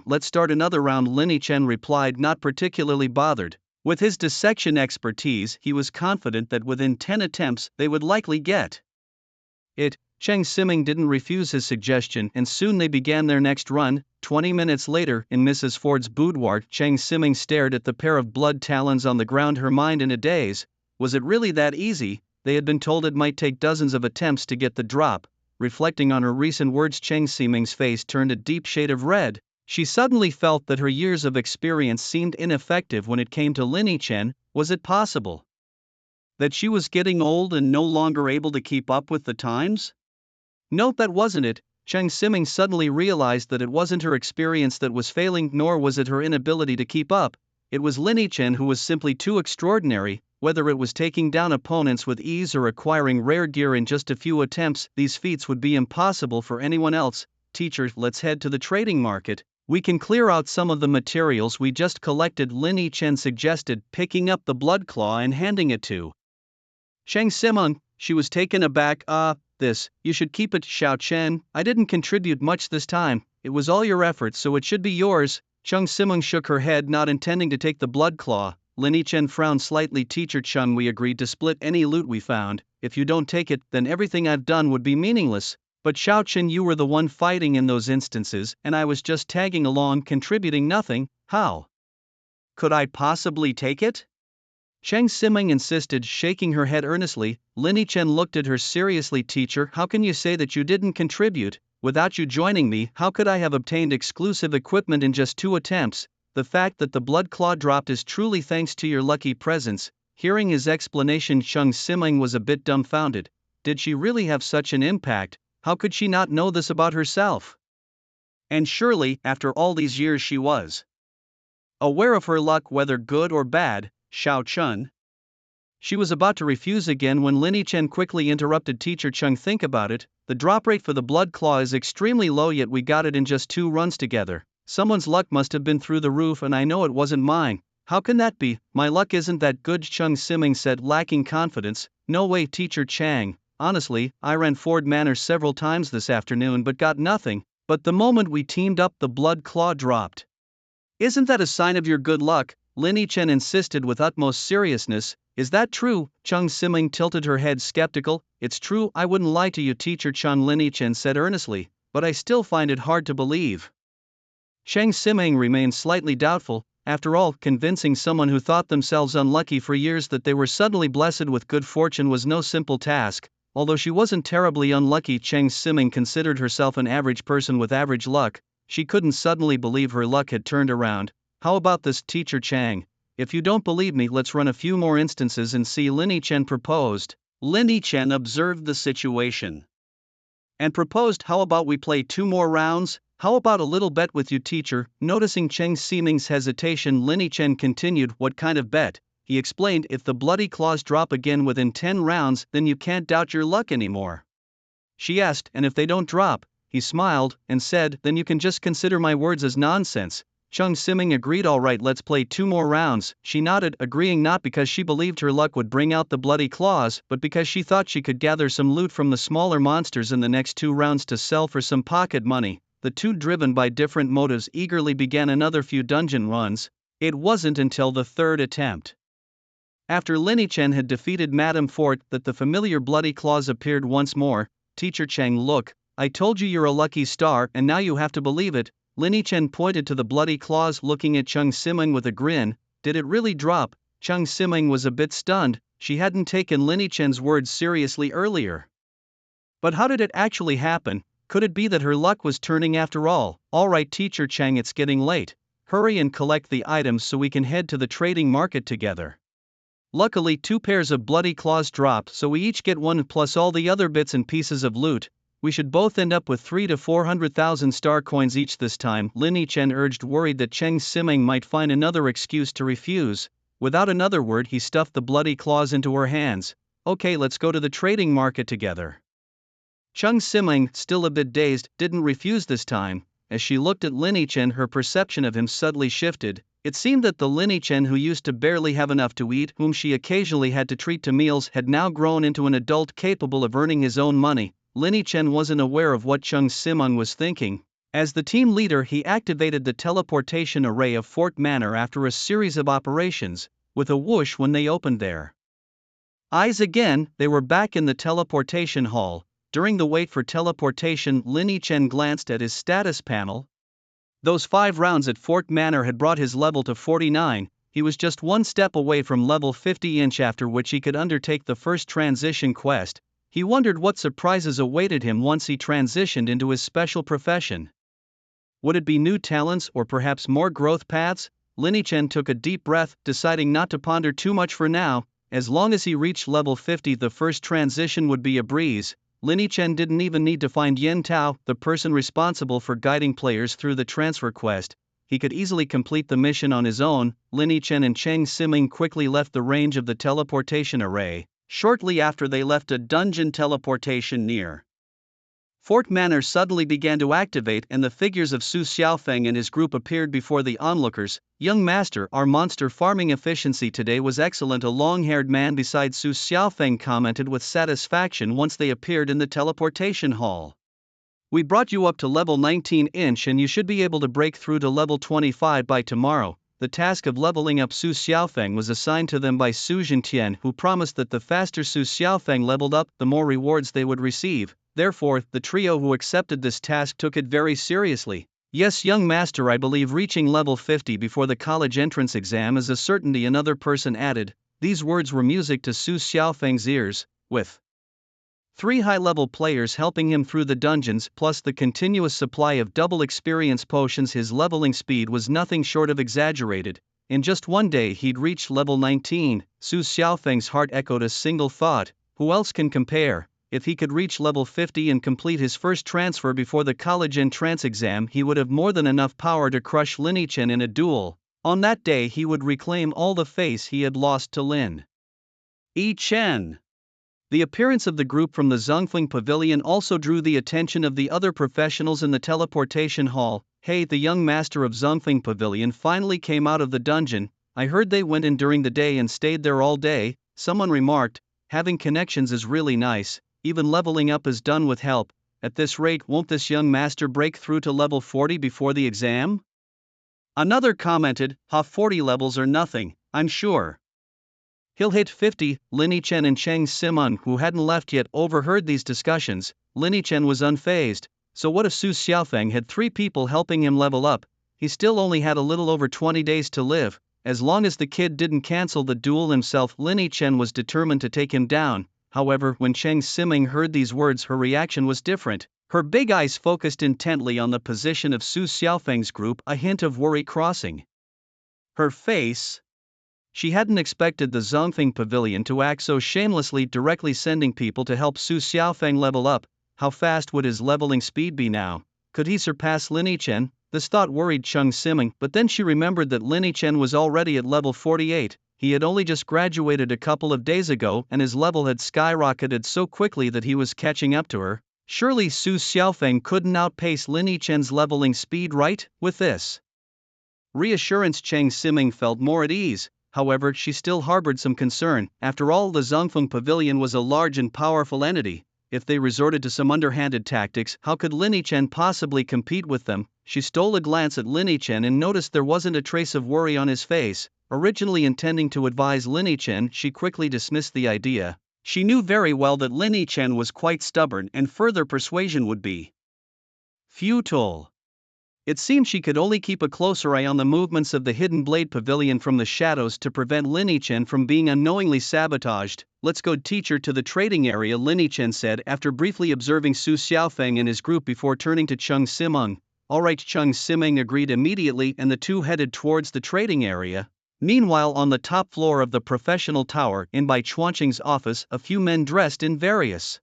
Let's start another round, Linny Chen replied, not particularly bothered. With his dissection expertise, he was confident that within 10 attempts they would likely get it. Cheng Siming didn't refuse his suggestion, and soon they began their next run. 20 minutes later, in Mrs. Ford's boudoir, Cheng Siming stared at the pair of blood talons on the ground, her mind in a daze. Was it really that easy? They had been told it might take dozens of attempts to get the drop. Reflecting on her recent words, Cheng Siming's face turned a deep shade of red. She suddenly felt that her years of experience seemed ineffective when it came to Linny Chen. Was it possible that she was getting old and no longer able to keep up with the times? No, that wasn't it. Cheng Siming suddenly realized that it wasn't her experience that was failing, nor was it her inability to keep up. It was Linny Chen who was simply too extraordinary. Whether it was taking down opponents with ease or acquiring rare gear in just a few attempts, these feats would be impossible for anyone else. Teacher, let's head to the trading market. We can clear out some of the materials we just collected, Linny Chen suggested, picking up the blood claw and handing it to Cheng Siming. She was taken aback. This, you should keep it, Xiao Chen. I didn't contribute much this time, it was all your efforts, so it should be yours. Chung Siming shook her head, not intending to take the blood claw. Linny Chen frowned slightly. Teacher Chung, we agreed to split any loot we found. If you don't take it, then everything I've done would be meaningless. But Xiao Chen, you were the one fighting in those instances, and I was just tagging along, contributing nothing. How could I possibly take it? Cheng Siming insisted, shaking her head earnestly. Linny Chen looked at her seriously. Teacher, how can you say that you didn't contribute? Without you joining me, how could I have obtained exclusive equipment in just 2 attempts? The fact that the blood claw dropped is truly thanks to your lucky presence. Hearing his explanation, Chung Siming was a bit dumbfounded. Did she really have such an impact? How could she not know this about herself? And surely, after all these years, she was aware of her luck, whether good or bad. Xiao Chen. She was about to refuse again when Linny Chen quickly interrupted. Teacher Chung, think about it. The drop rate for the blood claw is extremely low, yet we got it in just 2 runs together. Someone's luck must have been through the roof, and I know it wasn't mine. How can that be? My luck isn't that good, Chung Siming said, lacking confidence. No way, Teacher Chang. Honestly, I ran Ford Manor several times this afternoon but got nothing. But the moment we teamed up, the blood claw dropped. Isn't that a sign of your good luck? Linny Chen insisted with utmost seriousness. Is that true? Chung Siming tilted her head, skeptical. It's true, I wouldn't lie to you, Teacher Chung, Linny Chen said earnestly, but I still find it hard to believe. Cheng Siming remained slightly doubtful. After all, convincing someone who thought themselves unlucky for years that they were suddenly blessed with good fortune was no simple task. Although she wasn't terribly unlucky, Cheng Siming considered herself an average person with average luck. She couldn't suddenly believe her luck had turned around. How about this, Teacher Chang? If you don't believe me, let's run a few more instances and see. Lin Chen proposed. Lin Chen observed the situation and proposed, how about we play 2 more rounds? How about a little bet with you, teacher? Noticing Cheng Ximing's hesitation, Lin Chen continued, what kind of bet? He explained, if the bloody claws drop again within 10 rounds, then you can't doubt your luck anymore. She asked, and if they don't drop? He smiled and said, then you can just consider my words as nonsense. Cheng Ximing agreed, all right, let's play 2 more rounds. She nodded, agreeing, not because she believed her luck would bring out the bloody claws, but because she thought she could gather some loot from the smaller monsters in the next 2 rounds to sell for some pocket money. The two, driven by different motives, eagerly began another few dungeon runs. It wasn't until the 3rd attempt, after Lin Chen had defeated Madame Fort, that the familiar bloody claws appeared once more. Teacher Cheng, look, I told you you're a lucky star, and now you have to believe it. Lin Chen pointed to the bloody claws, looking at Cheng Ximing with a grin. Did it really drop? Cheng Ximing was a bit stunned. She hadn't taken Lin Chen's words seriously earlier. But how did it actually happen? Could it be that her luck was turning after all? All right, Teacher Cheng, it's getting late. Hurry and collect the items so we can head to the trading market together. Luckily, 2 pairs of bloody claws dropped, so we each get 1 plus all the other bits and pieces of loot. We should both end up with 300,000 to 400,000 star coins each this time, Lin Chen urged, worried that Cheng Ximing might find another excuse to refuse. Without another word, he stuffed the bloody claws into her hands. Okay, let's go to the trading market together. Cheng Ximing, still a bit dazed, didn't refuse this time. As she looked at Lin Chen, her perception of him subtly shifted. It seemed that the Lin Chen who used to barely have enough to eat, whom she occasionally had to treat to meals, had now grown into an adult capable of earning his own money. Lin Chen wasn't aware of what Cheng Ximing was thinking. As the team leader, he activated the teleportation array of Fort Manor after a series of operations. With a whoosh, when they opened their eyes again, they were back in the teleportation hall. During the wait for teleportation, Lin Chen glanced at his status panel. Those 5 rounds at Fort Manor had brought his level to 49, he was just 1 step away from level 50, after which he could undertake the first transition quest. He wondered what surprises awaited him once he transitioned into his special profession. Would it be new talents or perhaps more growth paths? Lin Chen took a deep breath, deciding not to ponder too much for now. As long as he reached level 50, the first transition would be a breeze. Lin Chen didn't even need to find Yen Tao, the person responsible for guiding players through the transfer quest. He could easily complete the mission on his own. Lin Chen and Cheng Ximing quickly left the range of the teleportation array. Shortly after, they left a dungeon teleportation near Fort Manor suddenly began to activate, and the figures of Su Xiaofeng and his group appeared before the onlookers. Young master, our monster farming efficiency today was excellent, a long-haired man beside Su Xiaofeng commented with satisfaction once they appeared in the teleportation hall. We brought you up to level 19 and you should be able to break through to level 25 by tomorrow. The task of leveling up Su Xiaofeng was assigned to them by Su Zhentian, who promised that the faster Su Xiaofeng leveled up, the more rewards they would receive. Therefore, the trio who accepted this task took it very seriously. Yes, young master, I believe reaching level 50 before the college entrance exam is a certainty, another person added. These words were music to Su Xiaofeng's ears. With 3 high-level players helping him through the dungeons, plus the continuous supply of double experience potions, his leveling speed was nothing short of exaggerated. In just 1 day he'd reached level 19. Su Xiaofeng's heart echoed a single thought: who else can compare? If he could reach level 50 and complete his first transfer before the college entrance exam, he would have more than enough power to crush Lin Chen in a duel. On that day he would reclaim all the face he had lost to Lin Chen. The appearance of the group from the Zhongfeng Pavilion also drew the attention of the other professionals in the teleportation hall. Hey, the young master of Zhongfeng Pavilion finally came out of the dungeon. I heard they went in during the day and stayed there all day, someone remarked. Having connections is really nice, even leveling up is done with help. At this rate, won't this young master break through to level 40 before the exam? Another commented, 40 levels are nothing, I'm sure he'll hit 50. Lin Chen and Cheng Ximing, who hadn't left yet, overheard these discussions. Lin Chen was unfazed. So what if Su Xiaofeng had 3 people helping him level up? He still only had a little over 20 days to live. As long as the kid didn't cancel the duel himself, Lin Chen was determined to take him down. However, when Cheng Ximing heard these words, her reaction was different. Her big eyes focused intently on the position of Su Xiaofeng's group, a hint of worry crossing her face. She hadn't expected the Zhongfeng Pavilion to act so shamelessly, directly sending people to help Su Xiaofeng level up. How fast would his leveling speed be now? Could he surpass Lin Yichen? This thought worried Cheng Siming, but then she remembered that Lin Yichen was already at level 48. He had only just graduated a couple of days ago and his level had skyrocketed so quickly that he was catching up to her. Surely Su Xiaofeng couldn't outpace Lin Yichen's leveling speed, right? With this reassurance, Cheng Siming felt more at ease. However, she still harbored some concern. After all, the Zhongfeng Pavilion was a large and powerful entity. If they resorted to some underhanded tactics, how could Lin Yichen possibly compete with them? She stole a glance at Lin Yichen and noticed there wasn't a trace of worry on his face. Originally intending to advise Lin Yichen, she quickly dismissed the idea. She knew very well that Lin Yichen was quite stubborn and further persuasion would be futile. It seemed she could only keep a closer eye on the movements of the Hidden Blade Pavilion from the shadows to prevent Lin Yichen from being unknowingly sabotaged. Let's go, teacher, to the trading area, Lin Yichen said after briefly observing Su Xiaofeng and his group before turning to Cheng Siming. Alright, Cheng Siming agreed immediately and the two headed towards the trading area. Meanwhile, on the top floor of the professional tower in Bai Chuanqing's office, a few men dressed in various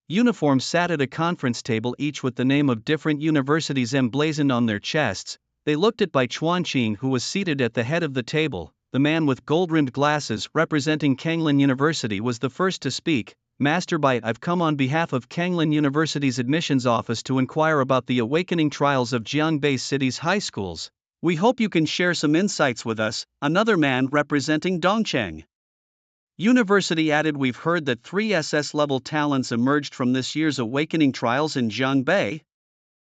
uniforms sat at a conference table, each with the name of different universities emblazoned on their chests. They looked at Bai Chuanqing, who was seated at the head of the table. The man with gold-rimmed glasses representing Kanglin University was the first to speak. Master Bai, I've come on behalf of Kanglin University's admissions office to inquire about the awakening trials of Jiangbei City's high schools. We hope you can share some insights with us, another man representing Dongcheng University added. We've heard that 3 SS-level talents emerged from this year's awakening trials in Jiangbei.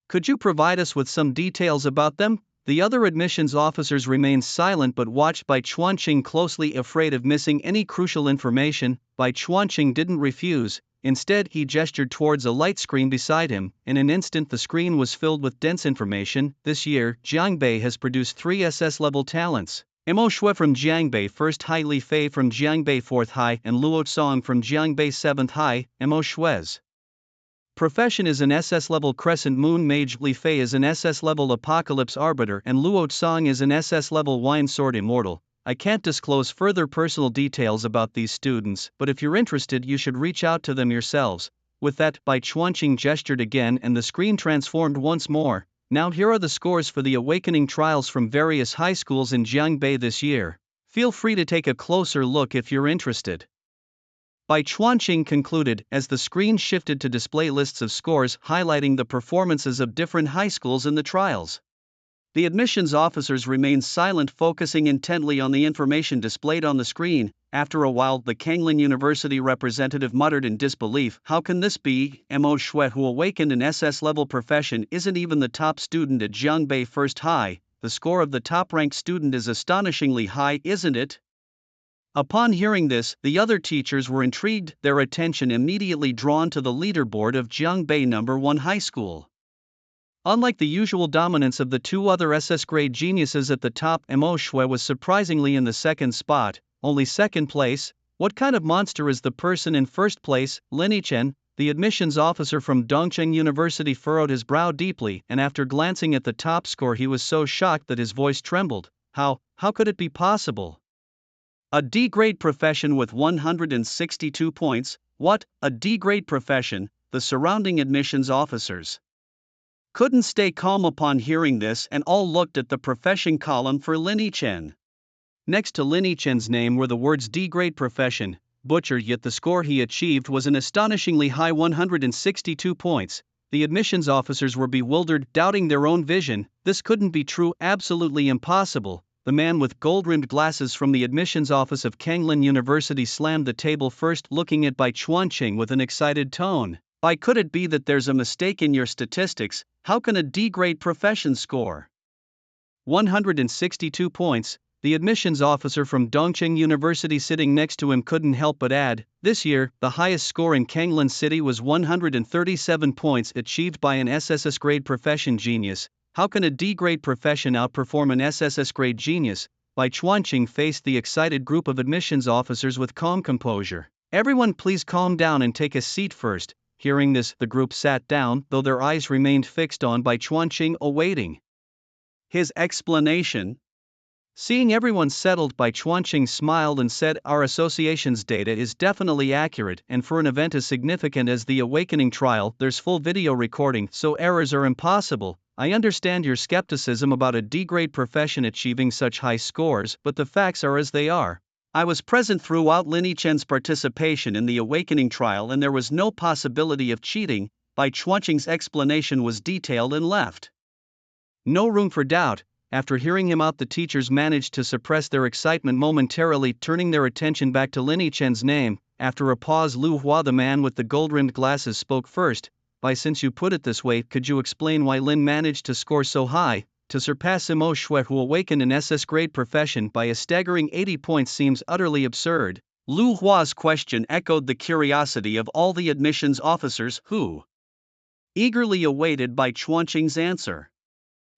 Could you provide us with some details about them? The other admissions officers remained silent but watched Bai Chuanqing closely, afraid of missing any crucial information. Bai Chuanqing didn't refuse. Instead, he gestured towards a light screen beside him. In an instant, the screen was filled with dense information. This year, Jiangbei has produced 3 SS-level talents. Mo Shui from Jiangbei 1st High, Li Fei from Jiangbei 4th High, and Luo Song from Jiangbei 7th High. Mo Shui's profession is an SS-level Crescent Moon Mage. Li Fei is an SS-level Apocalypse Arbiter and Luo Song is an SS-level Wine Sword Immortal. I can't disclose further personal details about these students, but if you're interested, you should reach out to them yourselves. With that, Bai Chuanqing gestured again and the screen transformed once more. Now here are the scores for the awakening trials from various high schools in Jiangbei this year. Feel free to take a closer look if you're interested. Bai Chuanqing concluded as the screen shifted to display lists of scores highlighting the performances of different high schools in the trials. The admissions officers remained silent, focusing intently on the information displayed on the screen. After a while, the Kanglin University representative muttered in disbelief, "How can this be? Mo Shui, who awakened an SS-level profession, isn't even the top student at Jiangbei 1st High. The score of the top-ranked student is astonishingly high, isn't it?" Upon hearing this, the other teachers were intrigued, their attention immediately drawn to the leaderboard of Jiangbei No. 1 High School. Unlike the usual dominance of the 2 other SS-grade geniuses at the top, Mo Shui was surprisingly in the 2nd spot, only 2nd place. What kind of monster is the person in 1st place? Lin Yichen, the admissions officer from Dongcheng University, furrowed his brow deeply, and after glancing at the top score he was so shocked that his voice trembled. How could it be possible? A D-grade profession with 162 points, what, a D-grade profession? The surrounding admissions officers couldn't stay calm upon hearing this and all looked at the profession column for Lin Yichen. Next to Lin Yichen's name were the words D-grade profession, butchered, yet the score he achieved was an astonishingly high 162 points. The admissions officers were bewildered, doubting their own vision. This couldn't be true, absolutely impossible. The man with gold-rimmed glasses from the admissions office of Kanglin University slammed the table first, looking at Bai Chuanqing with an excited tone. Why could it be that there's a mistake in your statistics? How can a D-grade profession score 162 points? The admissions officer from Dongcheng University sitting next to him couldn't help but add, this year, the highest score in Kanglin City was 137 points, achieved by an SSS grade profession genius. How can a D-grade profession outperform an SSS grade genius? Bai Chuanqing faced the excited group of admissions officers with calm composure. Everyone please calm down and take a seat first. Hearing this, the group sat down, though their eyes remained fixed on Bai Chuanqing, awaiting his explanation. Seeing everyone settled, Bai Chuanqing smiled and said, "Our association's data is definitely accurate, and for an event as significant as the Awakening trial, there's full video recording, so errors are impossible. I understand your skepticism about a D-grade profession achieving such high scores, but the facts are as they are. I was present throughout Lin Yichen's participation in the Awakening trial and there was no possibility of cheating." Bai Chuanqing's explanation was detailed and left no room for doubt. After hearing him out, the teachers managed to suppress their excitement momentarily, turning their attention back to Lin Yichen's name. After a pause, Lu Hua, the man with the gold-rimmed glasses, spoke first. "Bai, since you put it this way, could you explain why Lin managed to score so high? To surpass Simo Shui, who awakened an SS-grade profession by a staggering 80 points, seems utterly absurd." Lu Hua's question echoed the curiosity of all the admissions officers, who eagerly awaited Bai Chuanqing's answer.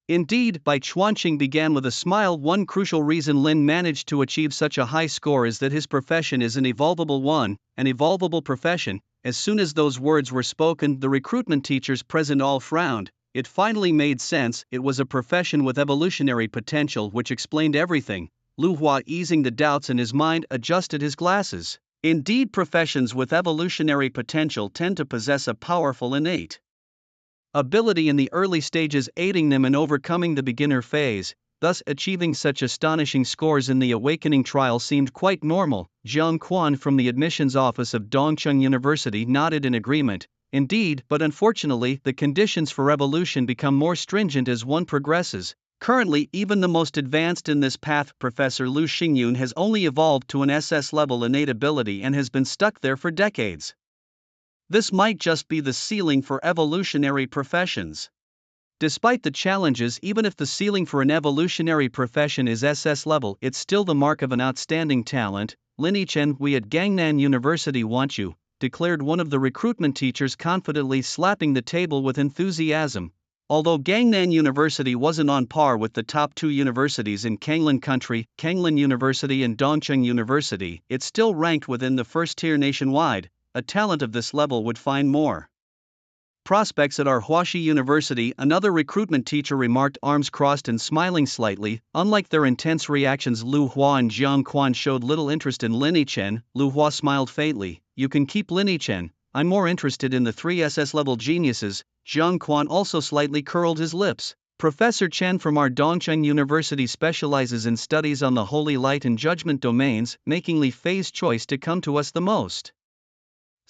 Indeed, Bai Chuanqing began with a smile. "One crucial reason Lin managed to achieve such a high score is that his profession is an evolvable one, an evolvable profession." As soon as those words were spoken, the recruitment teachers present all frowned. It finally made sense. It was a profession with evolutionary potential, which explained everything. Lu Hua, easing the doubts in his mind, adjusted his glasses. Indeed, professions with evolutionary potential tend to possess a powerful innate ability in the early stages, aiding them in overcoming the beginner phase. Thus, achieving such astonishing scores in the Awakening trial seemed quite normal. Jiang Quan from the admissions office of Dongcheng University nodded in agreement. Indeed, but unfortunately, the conditions for evolution become more stringent as one progresses. Currently, even the most advanced in this path, Professor Lu Xingyun, has only evolved to an SS-level innate ability and has been stuck there for decades. This might just be the ceiling for evolutionary professions. Despite the challenges, even if the ceiling for an evolutionary profession is SS level, it's still the mark of an outstanding talent. "Lin Yichen, we at Gangnan University want you," declared one of the recruitment teachers confidently, slapping the table with enthusiasm. Although Gangnan University wasn't on par with the top two universities in Kanglin country, Kanglin University and Dongcheng University, it still ranked within the first tier nationwide. A talent of this level would find more prospects at our Huaxi University, another recruitment teacher remarked, arms crossed and smiling slightly. Unlike their intense reactions, Lu Hua and Jiang Quan showed little interest in Lin Yichen. Lu Hua smiled faintly. "You can keep Lin Yichen. I'm more interested in the three SS-level geniuses." Jiang Quan also slightly curled his lips. "Professor Chen from our Dongcheng University specializes in studies on the holy light and judgment domains, making Li Fei's choice to come to us the most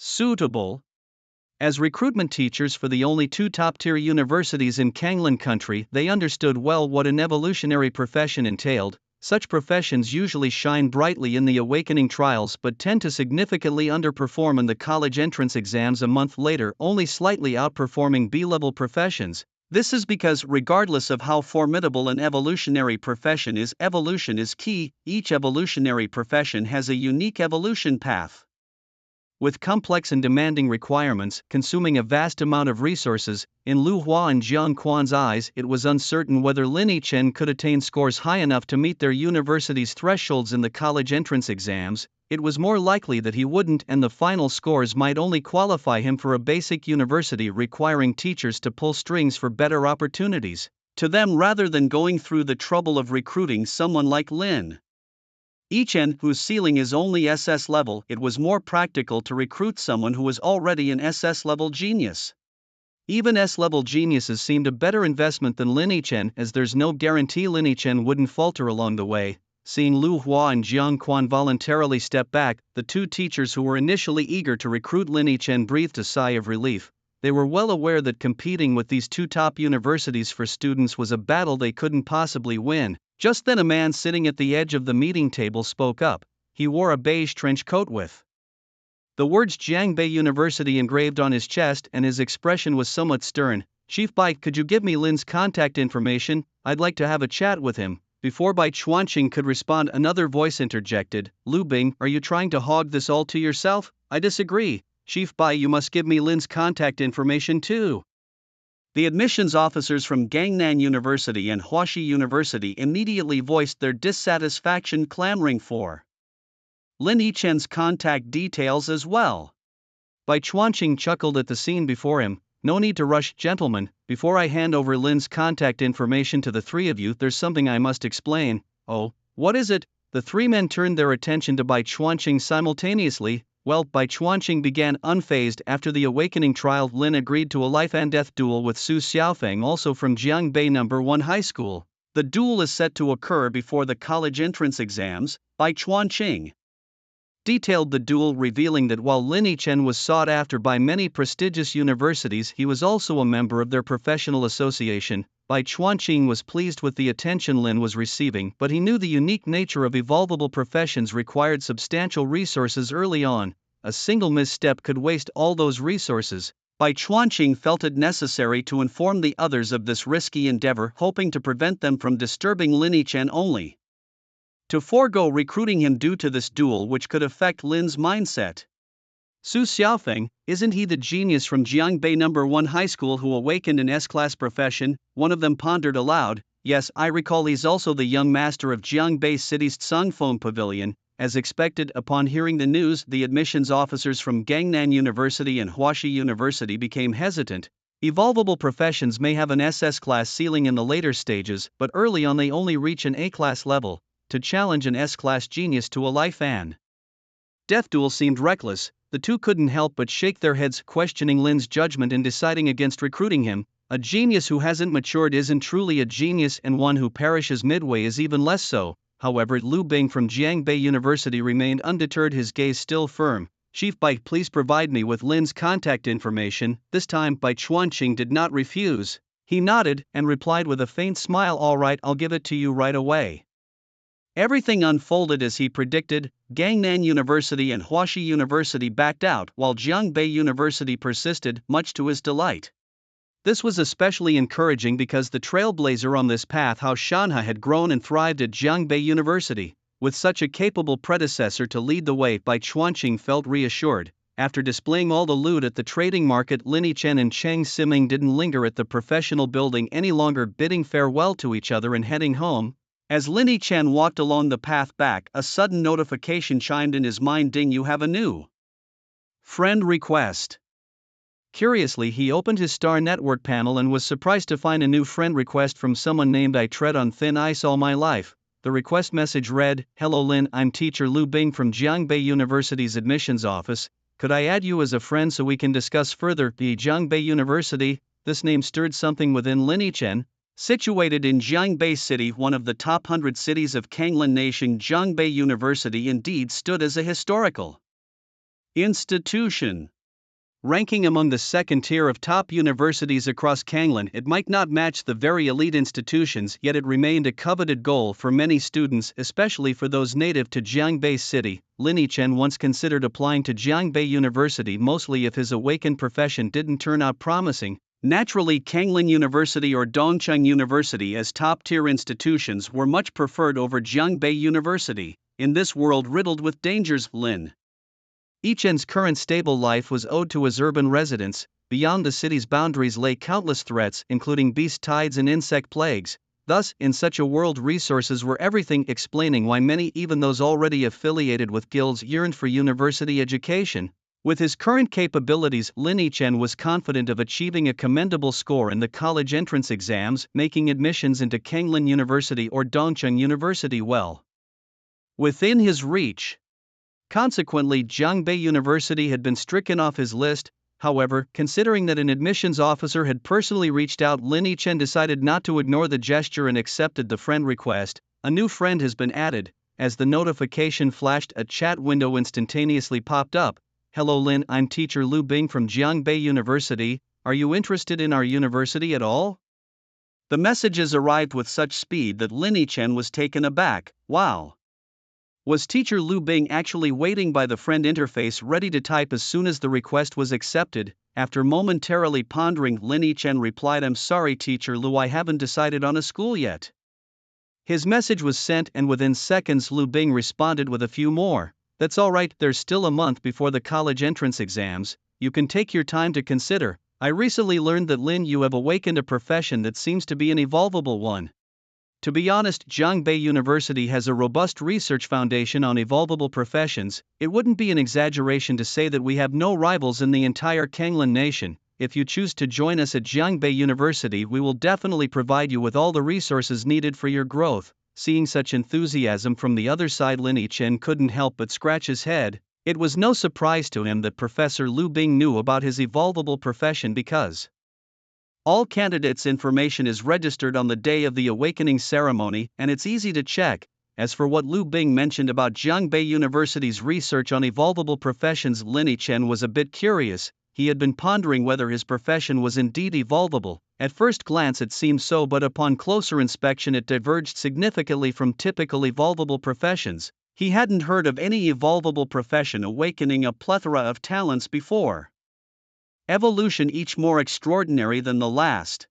suitable." As recruitment teachers for the only two top-tier universities in Kanglin country, they understood well what an evolutionary profession entailed. Such professions usually shine brightly in the Awakening trials but tend to significantly underperform in the college entrance exams a month later, only slightly outperforming B-level professions. This is because, regardless of how formidable an evolutionary profession is, evolution is key. Each evolutionary profession has a unique evolution path, with complex and demanding requirements, consuming a vast amount of resources. In Lu Hua and Jiang Quan's eyes, it was uncertain whether Lin Yichen could attain scores high enough to meet their university's thresholds in the college entrance exams. It was more likely that he wouldn't, and the final scores might only qualify him for a basic university requiring teachers to pull strings for better opportunities to them rather than going through the trouble of recruiting someone like Lin Yichen, whose ceiling is only SS level. It was more practical to recruit someone who was already an SS level genius. Even S-level geniuses seemed a better investment than Lin Yichen, as there's no guarantee Lin Yichen wouldn't falter along the way. Seeing Lu Hua and Jiang Quan voluntarily step back, the two teachers who were initially eager to recruit Lin Yichen breathed a sigh of relief. They were well aware that competing with these two top universities for students was a battle they couldn't possibly win. Just then a man sitting at the edge of the meeting table spoke up. He wore a beige trench coat with the words Jiangbei University engraved on his chest, and his expression was somewhat stern. "Chief Bai, could you give me Lin's contact information? I'd like to have a chat with him." Before Bai Chuanqing could respond, another voice interjected. "Lu Bing, are you trying to hog this all to yourself? I disagree. Chief Bai, you must give me Lin's contact information too." The admissions officers from Gangnan University and Huaxi University immediately voiced their dissatisfaction, clamoring for Lin Yichen's contact details as well. Bai Chuanqing chuckled at the scene before him. "No need to rush, gentlemen. Before I hand over Lin's contact information to the three of you, there's something I must explain." "Oh, What is it? The three men turned their attention to Bai Chuanqing simultaneously. Well, Bai Chuanqing began unfazed. After the awakening trial, Lin agreed to a life-and-death duel with Su Xiaofeng, also from Jiangbei No. 1 High School. The duel is set to occur before the college entrance exams. Bai Chuanqing detailed the duel, revealing that while Lin Yichen was sought after by many prestigious universities, he was also a member of their professional association. Bai Chuanqing was pleased with the attention Lin was receiving, but he knew the unique nature of evolvable professions required substantial resources early on. A single misstep could waste all those resources. Bai Chuanqing felt it necessary to inform the others of this risky endeavor, hoping to prevent them from disturbing Lin Yichen only to forego recruiting him due to this duel, which could affect Lin's mindset. Su Xiaofeng, isn't he the genius from Jiangbei No. 1 High School who awakened an S-class profession? One of them pondered aloud. Yes, I recall, he's also the young master of Jiangbei City's Cangfeng Pavilion. As expected, upon hearing the news, the admissions officers from Gangnan University and Huaxi University became hesitant. Evolvable professions may have an SS-class ceiling in the later stages, but early on they only reach an A-class level. To challenge an S-class genius to a life-and-death duel seemed reckless. The two couldn't help but shake their heads, questioning Lin's judgment in deciding against recruiting him. A genius who hasn't matured isn't truly a genius, and one who perishes midway is even less so. However, Lu Bing from Jiangbei University remained undeterred, his gaze still firm. Chief Bai, please provide me with Lin's contact information. This time, Bai Chuanqing did not refuse. He nodded and replied with a faint smile, all right, I'll give it to you right away. Everything unfolded as he predicted. Gangnan University and Huaxi University backed out, while Jiangbei University persisted, much to his delight. This was especially encouraging because the trailblazer on this path, Hao Shanhai, had grown and thrived at Jiangbei University. With such a capable predecessor to lead the way, Bai Chuanqing felt reassured. After displaying all the loot at the trading market, Lin Yichen and Cheng Siming didn't linger at the professional building any longer, bidding farewell to each other and heading home. As Lin Yichen walked along the path back, a sudden notification chimed in his mind. Ding, you have a new friend request. Curiously, he opened his Star Network panel and was surprised to find a new friend request from someone named I tread on thin ice all my life. The request message read, "Hello Lin, I'm teacher Lu Bing from Jiangbei University's admissions office. Could I add you as a friend so we can discuss further the Jiangbei University?" This name stirred something within Lin Yichen. Situated in Jiangbei City, one of the top 100 cities of Kanglan Nation, Jiangbei University indeed stood as a historical institution. Ranking among the second tier of top universities across Kanglan, it might not match the very elite institutions, yet it remained a coveted goal for many students, especially for those native to Jiangbei City. Lin Yichen once considered applying to Jiangbei University, mostly if his awakened profession didn't turn out promising. Naturally, Kanglan University or Dongcheng University as top-tier institutions were much preferred over Jiangbei University. In this world riddled with dangers, Lin Yichen's current stable life was owed to his urban residence. Beyond the city's boundaries lay countless threats, including beast tides and insect plagues. Thus, in such a world, resources were everything, explaining why many, even those already affiliated with guilds, yearned for university education. With his current capabilities, Lin Yichen was confident of achieving a commendable score in the college entrance exams, making admissions into Kanglan University or Dongcheng University well within his reach. Consequently, Jiangbei University had been stricken off his list. However, considering that an admissions officer had personally reached out, Lin Yichen decided not to ignore the gesture and accepted the friend request. A new friend has been added. As the notification flashed, a chat window instantaneously popped up. "Hello Lin, I'm teacher Lu Bing from Jiangbei University. Are you interested in our university at all?" The messages arrived with such speed that Lin Yichen was taken aback. Wow! Was teacher Lu Bing actually waiting by the friend interface, ready to type as soon as the request was accepted? After momentarily pondering, Lin Yichen replied, "I'm sorry teacher Lu, I haven't decided on a school yet." His message was sent, and within seconds Lu Bing responded with a few more. "That's alright, there's still a month before the college entrance exams. You can take your time to consider. I recently learned that Lin, you have awakened a profession that seems to be an evolvable one. To be honest, Jiangbei University has a robust research foundation on evolvable professions. It wouldn't be an exaggeration to say that we have no rivals in the entire Kanglan Nation. If you choose to join us at Jiangbei University, we will definitely provide you with all the resources needed for your growth." seeing such enthusiasm from the other side. Lin Chen couldn't help but scratch his head. It was no surprise to him that Professor Lu Bing knew about his evolvable profession because all candidates' information is registered on the day of the awakening ceremony, and it's easy to check. As for what Lu Bing mentioned about Jiangbei University's research on evolvable professions, Lin Chen was a bit curious. He had been pondering whether his profession was indeed evolvable. At first glance it seemed so, but upon closer inspection it diverged significantly from typical evolvable professions. He hadn't heard of any evolvable profession awakening a plethora of talents before. Evolution each more extraordinary than the last.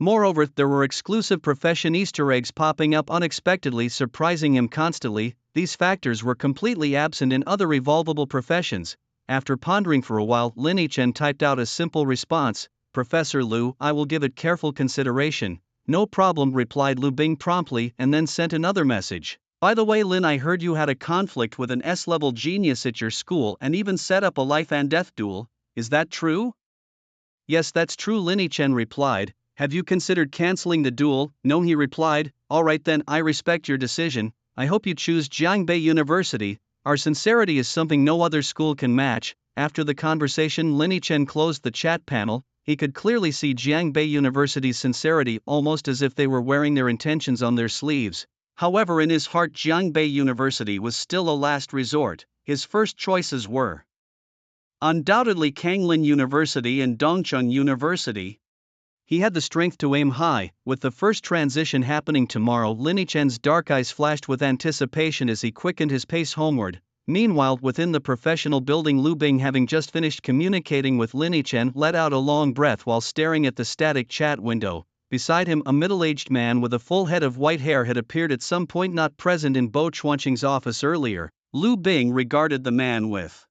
Moreover, there were exclusive profession Easter eggs popping up unexpectedly, surprising him constantly. These factors were completely absent in other evolvable professions. After pondering for a while, Lin Chen typed out a simple response: "Professor Lu, I will give it careful consideration." "No problem," replied Lu Bing promptly, and then sent another message. "By the way, Lin, I heard you had a conflict with an S-level genius at your school and even set up a life and death duel. Is that true?" "Yes, that's true," Lin Chen replied. "Have you considered canceling the duel?" "No," he replied. "All right then, I respect your decision. I hope you choose Jiangbei University. Our sincerity is something no other school can match." After the conversation, Lin Chen closed the chat panel. He could clearly see Jiangbei University's sincerity, almost as if they were wearing their intentions on their sleeves. However, in his heart, Jiangbei University was still a last resort. His first choices were undoubtedly Kanglin University and Dongcheng University. He had the strength to aim high. With the first transition happening tomorrow, Lin Chen's dark eyes flashed with anticipation as he quickened his pace homeward. Meanwhile, within the professional building, Lu Bing, having just finished communicating with Lin Chen, let out a long breath while staring at the static chat window. Beside him, a middle-aged man with a full head of white hair had appeared at some point not present in Bo Chuanqing's office earlier. Lu Bing regarded the man with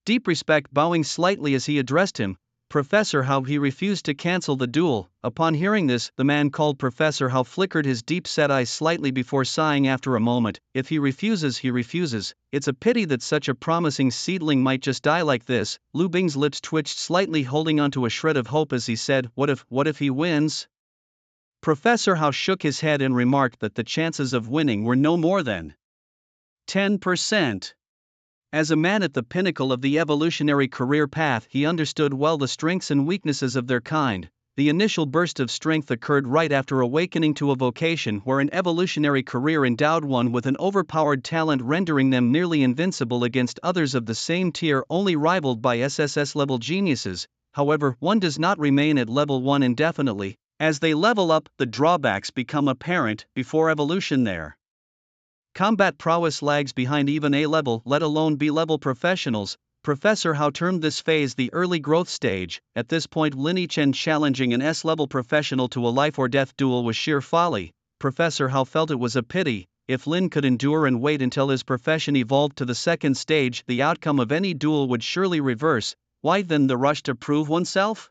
deep respect, bowing slightly as he addressed him. "Professor Hao." He refused to cancel the duel. Upon hearing this, the man called Professor Hao flickered his deep-set eyes slightly before sighing after a moment. "If he refuses, he refuses. It's a pity that such a promising seedling might just die like this." Lu Bing's lips twitched slightly, holding onto a shred of hope as he said, What if he wins?" Professor Hao shook his head and remarked that the chances of winning were no more than 10%. As a man at the pinnacle of the evolutionary career path, he understood well the strengths and weaknesses of their kind. The initial burst of strength occurred right after awakening to a vocation where an evolutionary career endowed one with an overpowered talent, rendering them nearly invincible against others of the same tier, only rivaled by SSS-level geniuses. However, one does not remain at level 1 indefinitely. As they level up, the drawbacks become apparent. Before evolution, their combat prowess lags behind even A-level, let alone B-level professionals. Professor Hao termed this phase the early growth stage. At this point, Lin Chen challenging an S-level professional to a life-or-death duel was sheer folly. Professor Hao felt it was a pity. If Lin could endure and wait until his profession evolved to the second stage, the outcome of any duel would surely reverse. Why then the rush to prove oneself?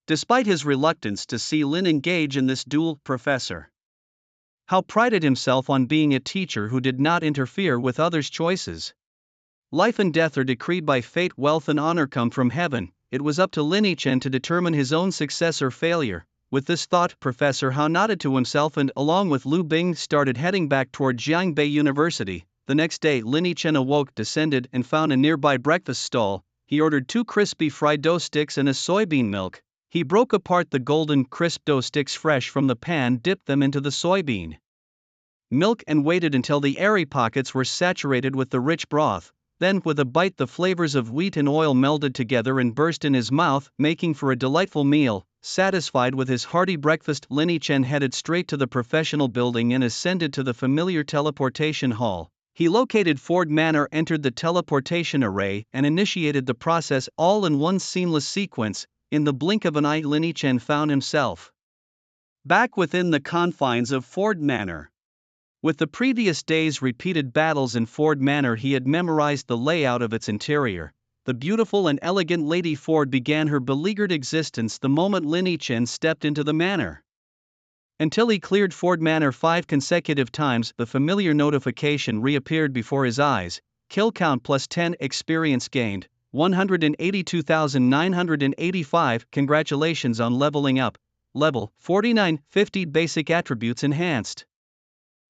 Despite his reluctance to see Lin engage in this duel, Professor Hao prided himself on being a teacher who did not interfere with others' choices. Life and death are decreed by fate, wealth and honor come from heaven. It was up to Lin Chen to determine his own success or failure. With this thought, Professor Hao nodded to himself and, along with Lu Bing, started heading back toward Jiangbei University. The next day, Lin Chen awoke, descended, and found a nearby breakfast stall. He ordered 2 crispy fried dough sticks and a soybean milk. He broke apart the golden, crisp dough sticks fresh from the pan, dipped them into the soybean milk and waited until the airy pockets were saturated with the rich broth. Then, with a bite, the flavors of wheat and oil melded together and burst in his mouth, making for a delightful meal. Satisfied with his hearty breakfast, Lin Chen headed straight to the professional building and ascended to the familiar teleportation hall. He located Ford Manor, entered the teleportation array, and initiated the process, all in one seamless sequence. In the blink of an eye, Lin Chen found himself back within the confines of Ford Manor. With the previous day's repeated battles in Ford Manor, he had memorized the layout of its interior. The beautiful and elegant Lady Ford began her beleaguered existence the moment Lin Chen stepped into the manor. Until he cleared Ford Manor 5 consecutive times, the familiar notification reappeared before his eyes. Kill count plus 10, experience gained 182,985. Congratulations on leveling up. Level 49, 50 basic attributes enhanced.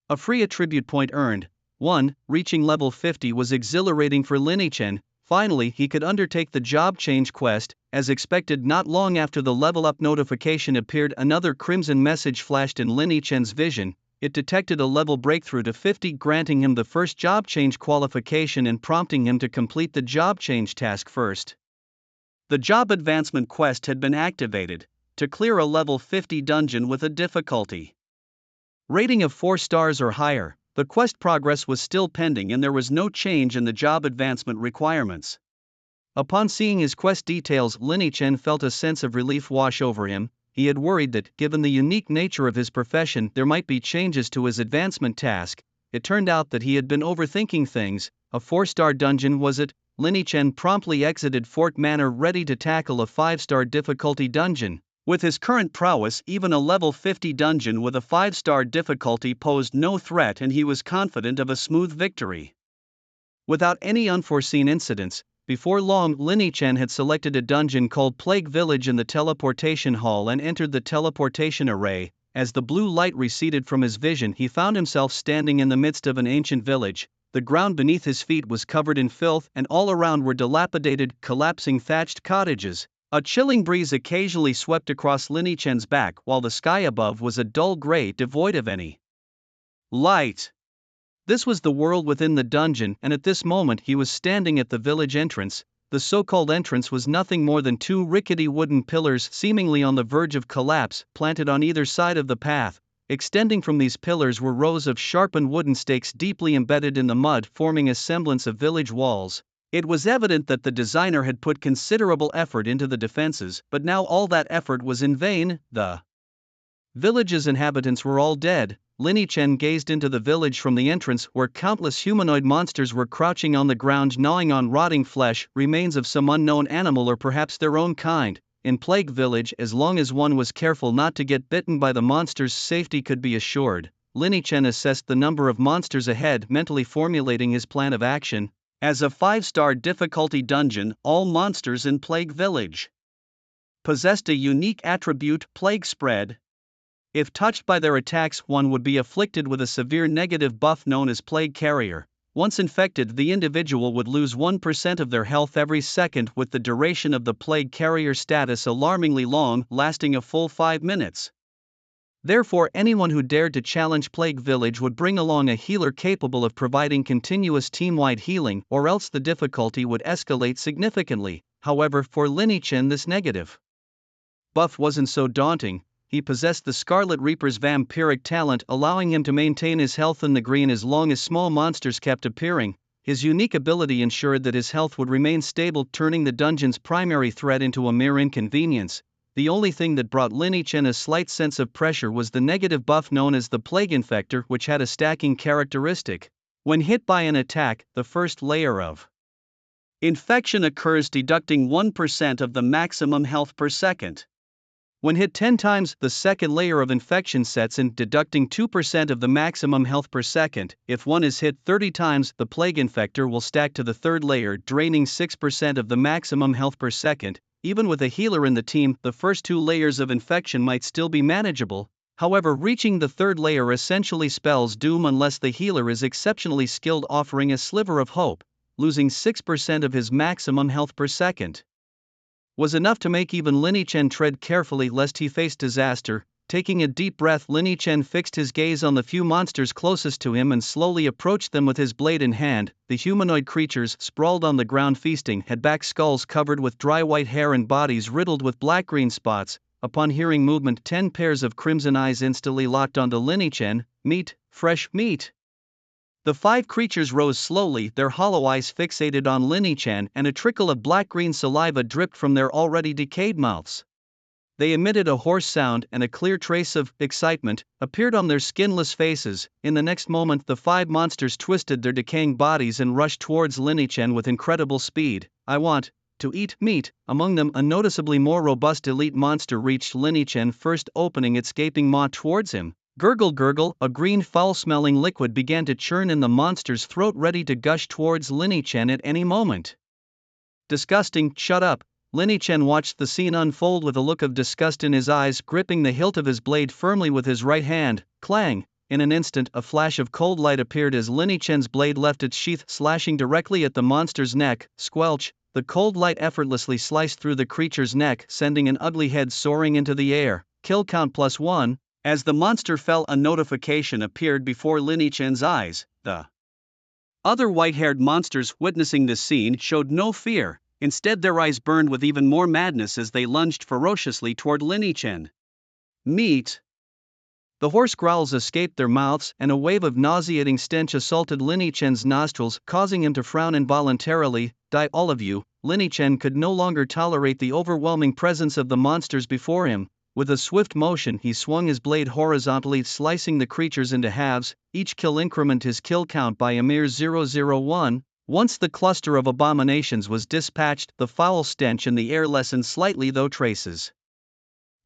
A free attribute point earned. 1. Reaching level 50 was exhilarating for Linichen. Finally, he could undertake the job change quest. As expected, not long after the level up notification appeared, another crimson message flashed in Linichen's vision. It detected a level breakthrough to 50, granting him the first job change qualification and prompting him to complete the job change task first. The job advancement quest had been activated to clear a level 50 dungeon with a difficulty rating of 4 stars or higher. The quest progress was still pending and there was no change in the job advancement requirements. Upon seeing his quest details, Linichen felt a sense of relief wash over him. He had worried that, given the unique nature of his profession, there might be changes to his advancement task. It turned out that he had been overthinking things. A 4-star dungeon was it? Linichen promptly exited Fort Manor ready to tackle a 5-star difficulty dungeon. With his current prowess, even a level 50 dungeon with a 5-star difficulty posed no threat and he was confident of a smooth victory. Without any unforeseen incidents, before long Linichen had selected a dungeon called Plague Village in the teleportation hall and entered the teleportation array. As the blue light receded from his vision, he found himself standing in the midst of an ancient village. The ground beneath his feet was covered in filth and all around were dilapidated, collapsing thatched cottages. A chilling breeze occasionally swept across Linichen's back while the sky above was a dull gray devoid of any light. This was the world within the dungeon, and at this moment he was standing at the village entrance. The so-called entrance was nothing more than 2 rickety wooden pillars seemingly on the verge of collapse, planted on either side of the path. Extending from these pillars were rows of sharpened wooden stakes deeply embedded in the mud, forming a semblance of village walls. It was evident that the designer had put considerable effort into the defenses, but now all that effort was in vain. The village's inhabitants were all dead. Linichen gazed into the village from the entrance, where countless humanoid monsters were crouching on the ground, gnawing on rotting flesh, remains of some unknown animal or perhaps their own kind. In Plague Village, as long as one was careful not to get bitten by the monsters, safety could be assured. Linichen assessed the number of monsters ahead, mentally formulating his plan of action. As a 5-star difficulty dungeon, all monsters in Plague Village possessed a unique attribute, Plague Spread. If touched by their attacks, one would be afflicted with a severe negative buff known as Plague Carrier. Once infected, the individual would lose 1% of their health every second, with the duration of the Plague Carrier status alarmingly long, lasting a full 5 minutes. Therefore, anyone who dared to challenge Plague Village would bring along a healer capable of providing continuous team-wide healing, or else the difficulty would escalate significantly. However, for Linichen this negative buff wasn't so daunting. He possessed the Scarlet Reaper's vampiric talent, allowing him to maintain his health in the green as long as small monsters kept appearing. His unique ability ensured that his health would remain stable, turning the dungeon's primary threat into a mere inconvenience. The only thing that brought Linichen a slight sense of pressure was the negative buff known as the Plague Infector, which had a stacking characteristic. When hit by an attack, the first layer of infection occurs, deducting 1% of the maximum health per second. When hit 10 times, the second layer of infection sets in, deducting 2% of the maximum health per second. If one is hit 30 times, the Plague Infector will stack to the third layer, draining 6% of the maximum health per second. Even with a healer in the team, the first 2 layers of infection might still be manageable. However, reaching the third layer essentially spells doom unless the healer is exceptionally skilled, offering a sliver of hope. Losing 6% of his maximum health per second was enough to make even Linichen tread carefully lest he face disaster. Taking a deep breath, Linichen fixed his gaze on the few monsters closest to him and slowly approached them with his blade in hand. The humanoid creatures, sprawled on the ground feasting, had back skulls covered with dry white hair and bodies riddled with black-green spots. Upon hearing movement, 10 pairs of crimson eyes instantly locked onto Linichen. Meat, fresh meat. The 5 creatures rose slowly, their hollow eyes fixated on Linichen, and a trickle of black-green saliva dripped from their already decayed mouths. They emitted a hoarse sound, and a clear trace of excitement appeared on their skinless faces. In the next moment, the 5 monsters twisted their decaying bodies and rushed towards Linichen with incredible speed. I want to eat meat. Among them, a noticeably more robust elite monster reached Linichen first, opening its gaping maw towards him. Gurgle gurgle, a green foul-smelling liquid began to churn in the monster's throat, ready to gush towards Linichen at any moment. Disgusting, shut up. Linichen watched the scene unfold with a look of disgust in his eyes, gripping the hilt of his blade firmly with his right hand. Clang! In an instant, a flash of cold light appeared as Lin Chen's blade left its sheath, slashing directly at the monster's neck. Squelch! The cold light effortlessly sliced through the creature's neck, sending an ugly head soaring into the air. Kill count +1. As the monster fell, a notification appeared before Lin Chen's eyes. The other white-haired monsters, witnessing this scene, showed no fear. Instead, their eyes burned with even more madness as they lunged ferociously toward Lin Chen. Meat! The hoarse growls escaped their mouths, and a wave of nauseating stench assaulted Lin Chen's nostrils, causing him to frown involuntarily. Die, all of you! Lin Chen could no longer tolerate the overwhelming presence of the monsters before him. With a swift motion, he swung his blade horizontally, slicing the creatures into halves. Each kill incremented his kill count by a mere 001. Once the cluster of abominations was dispatched, the foul stench in the air lessened slightly, though traces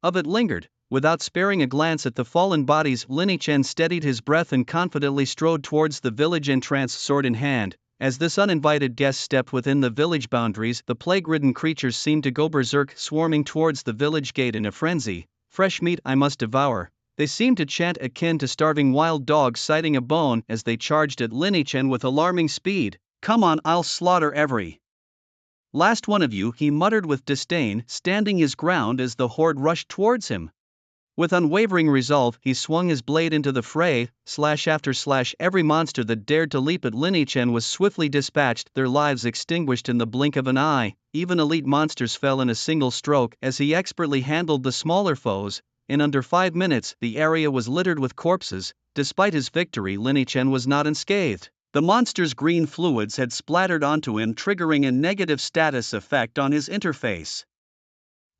of it lingered. Without sparing a glance at the fallen bodies, Lin Chen steadied his breath and confidently strode towards the village entrance, sword in hand. As this uninvited guest stepped within the village boundaries, the plague-ridden creatures seemed to go berserk, swarming towards the village gate in a frenzy. Fresh meat I must devour. They seemed to chant, akin to starving wild dogs sighting a bone, as they charged at Lin Chen with alarming speed. Come on, I'll slaughter every last one of you, he muttered with disdain, standing his ground as the horde rushed towards him. With unwavering resolve, he swung his blade into the fray. Slash after slash, every monster that dared to leap at Lin Chen was swiftly dispatched, their lives extinguished in the blink of an eye. Even elite monsters fell in a single stroke as he expertly handled the smaller foes. In under 5 minutes, the area was littered with corpses. Despite his victory, Lin Chen was not unscathed. The monster's green fluids had splattered onto him, triggering a negative status effect on his interface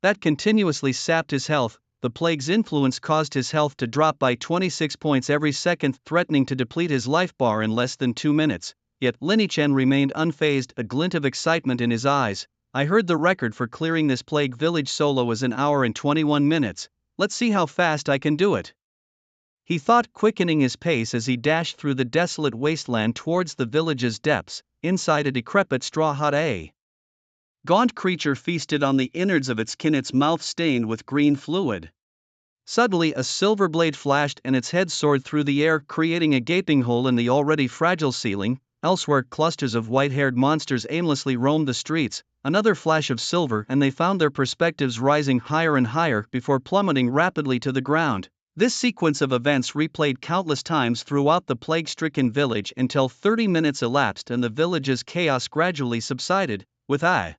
that continuously sapped his health. The plague's influence caused his health to drop by 26 points every second, threatening to deplete his life bar in less than 2 minutes. Yet Lin Chen remained unfazed, a glint of excitement in his eyes. I heard the record for clearing this plague village solo was 1 hour and 21 minutes. Let's see how fast I can do it, he thought, quickening his pace as he dashed through the desolate wasteland towards the village's depths. Inside, a decrepit straw-hut gaunt creature feasted on the innards of its kin, its mouth stained with green fluid. Suddenly, a silver blade flashed and its head soared through the air, creating a gaping hole in the already fragile ceiling. Elsewhere, clusters of white-haired monsters aimlessly roamed the streets. Another flash of silver, and they found their perspectives rising higher and higher before plummeting rapidly to the ground. This sequence of events replayed countless times throughout the plague-stricken village until 30 minutes elapsed and the village's chaos gradually subsided. With a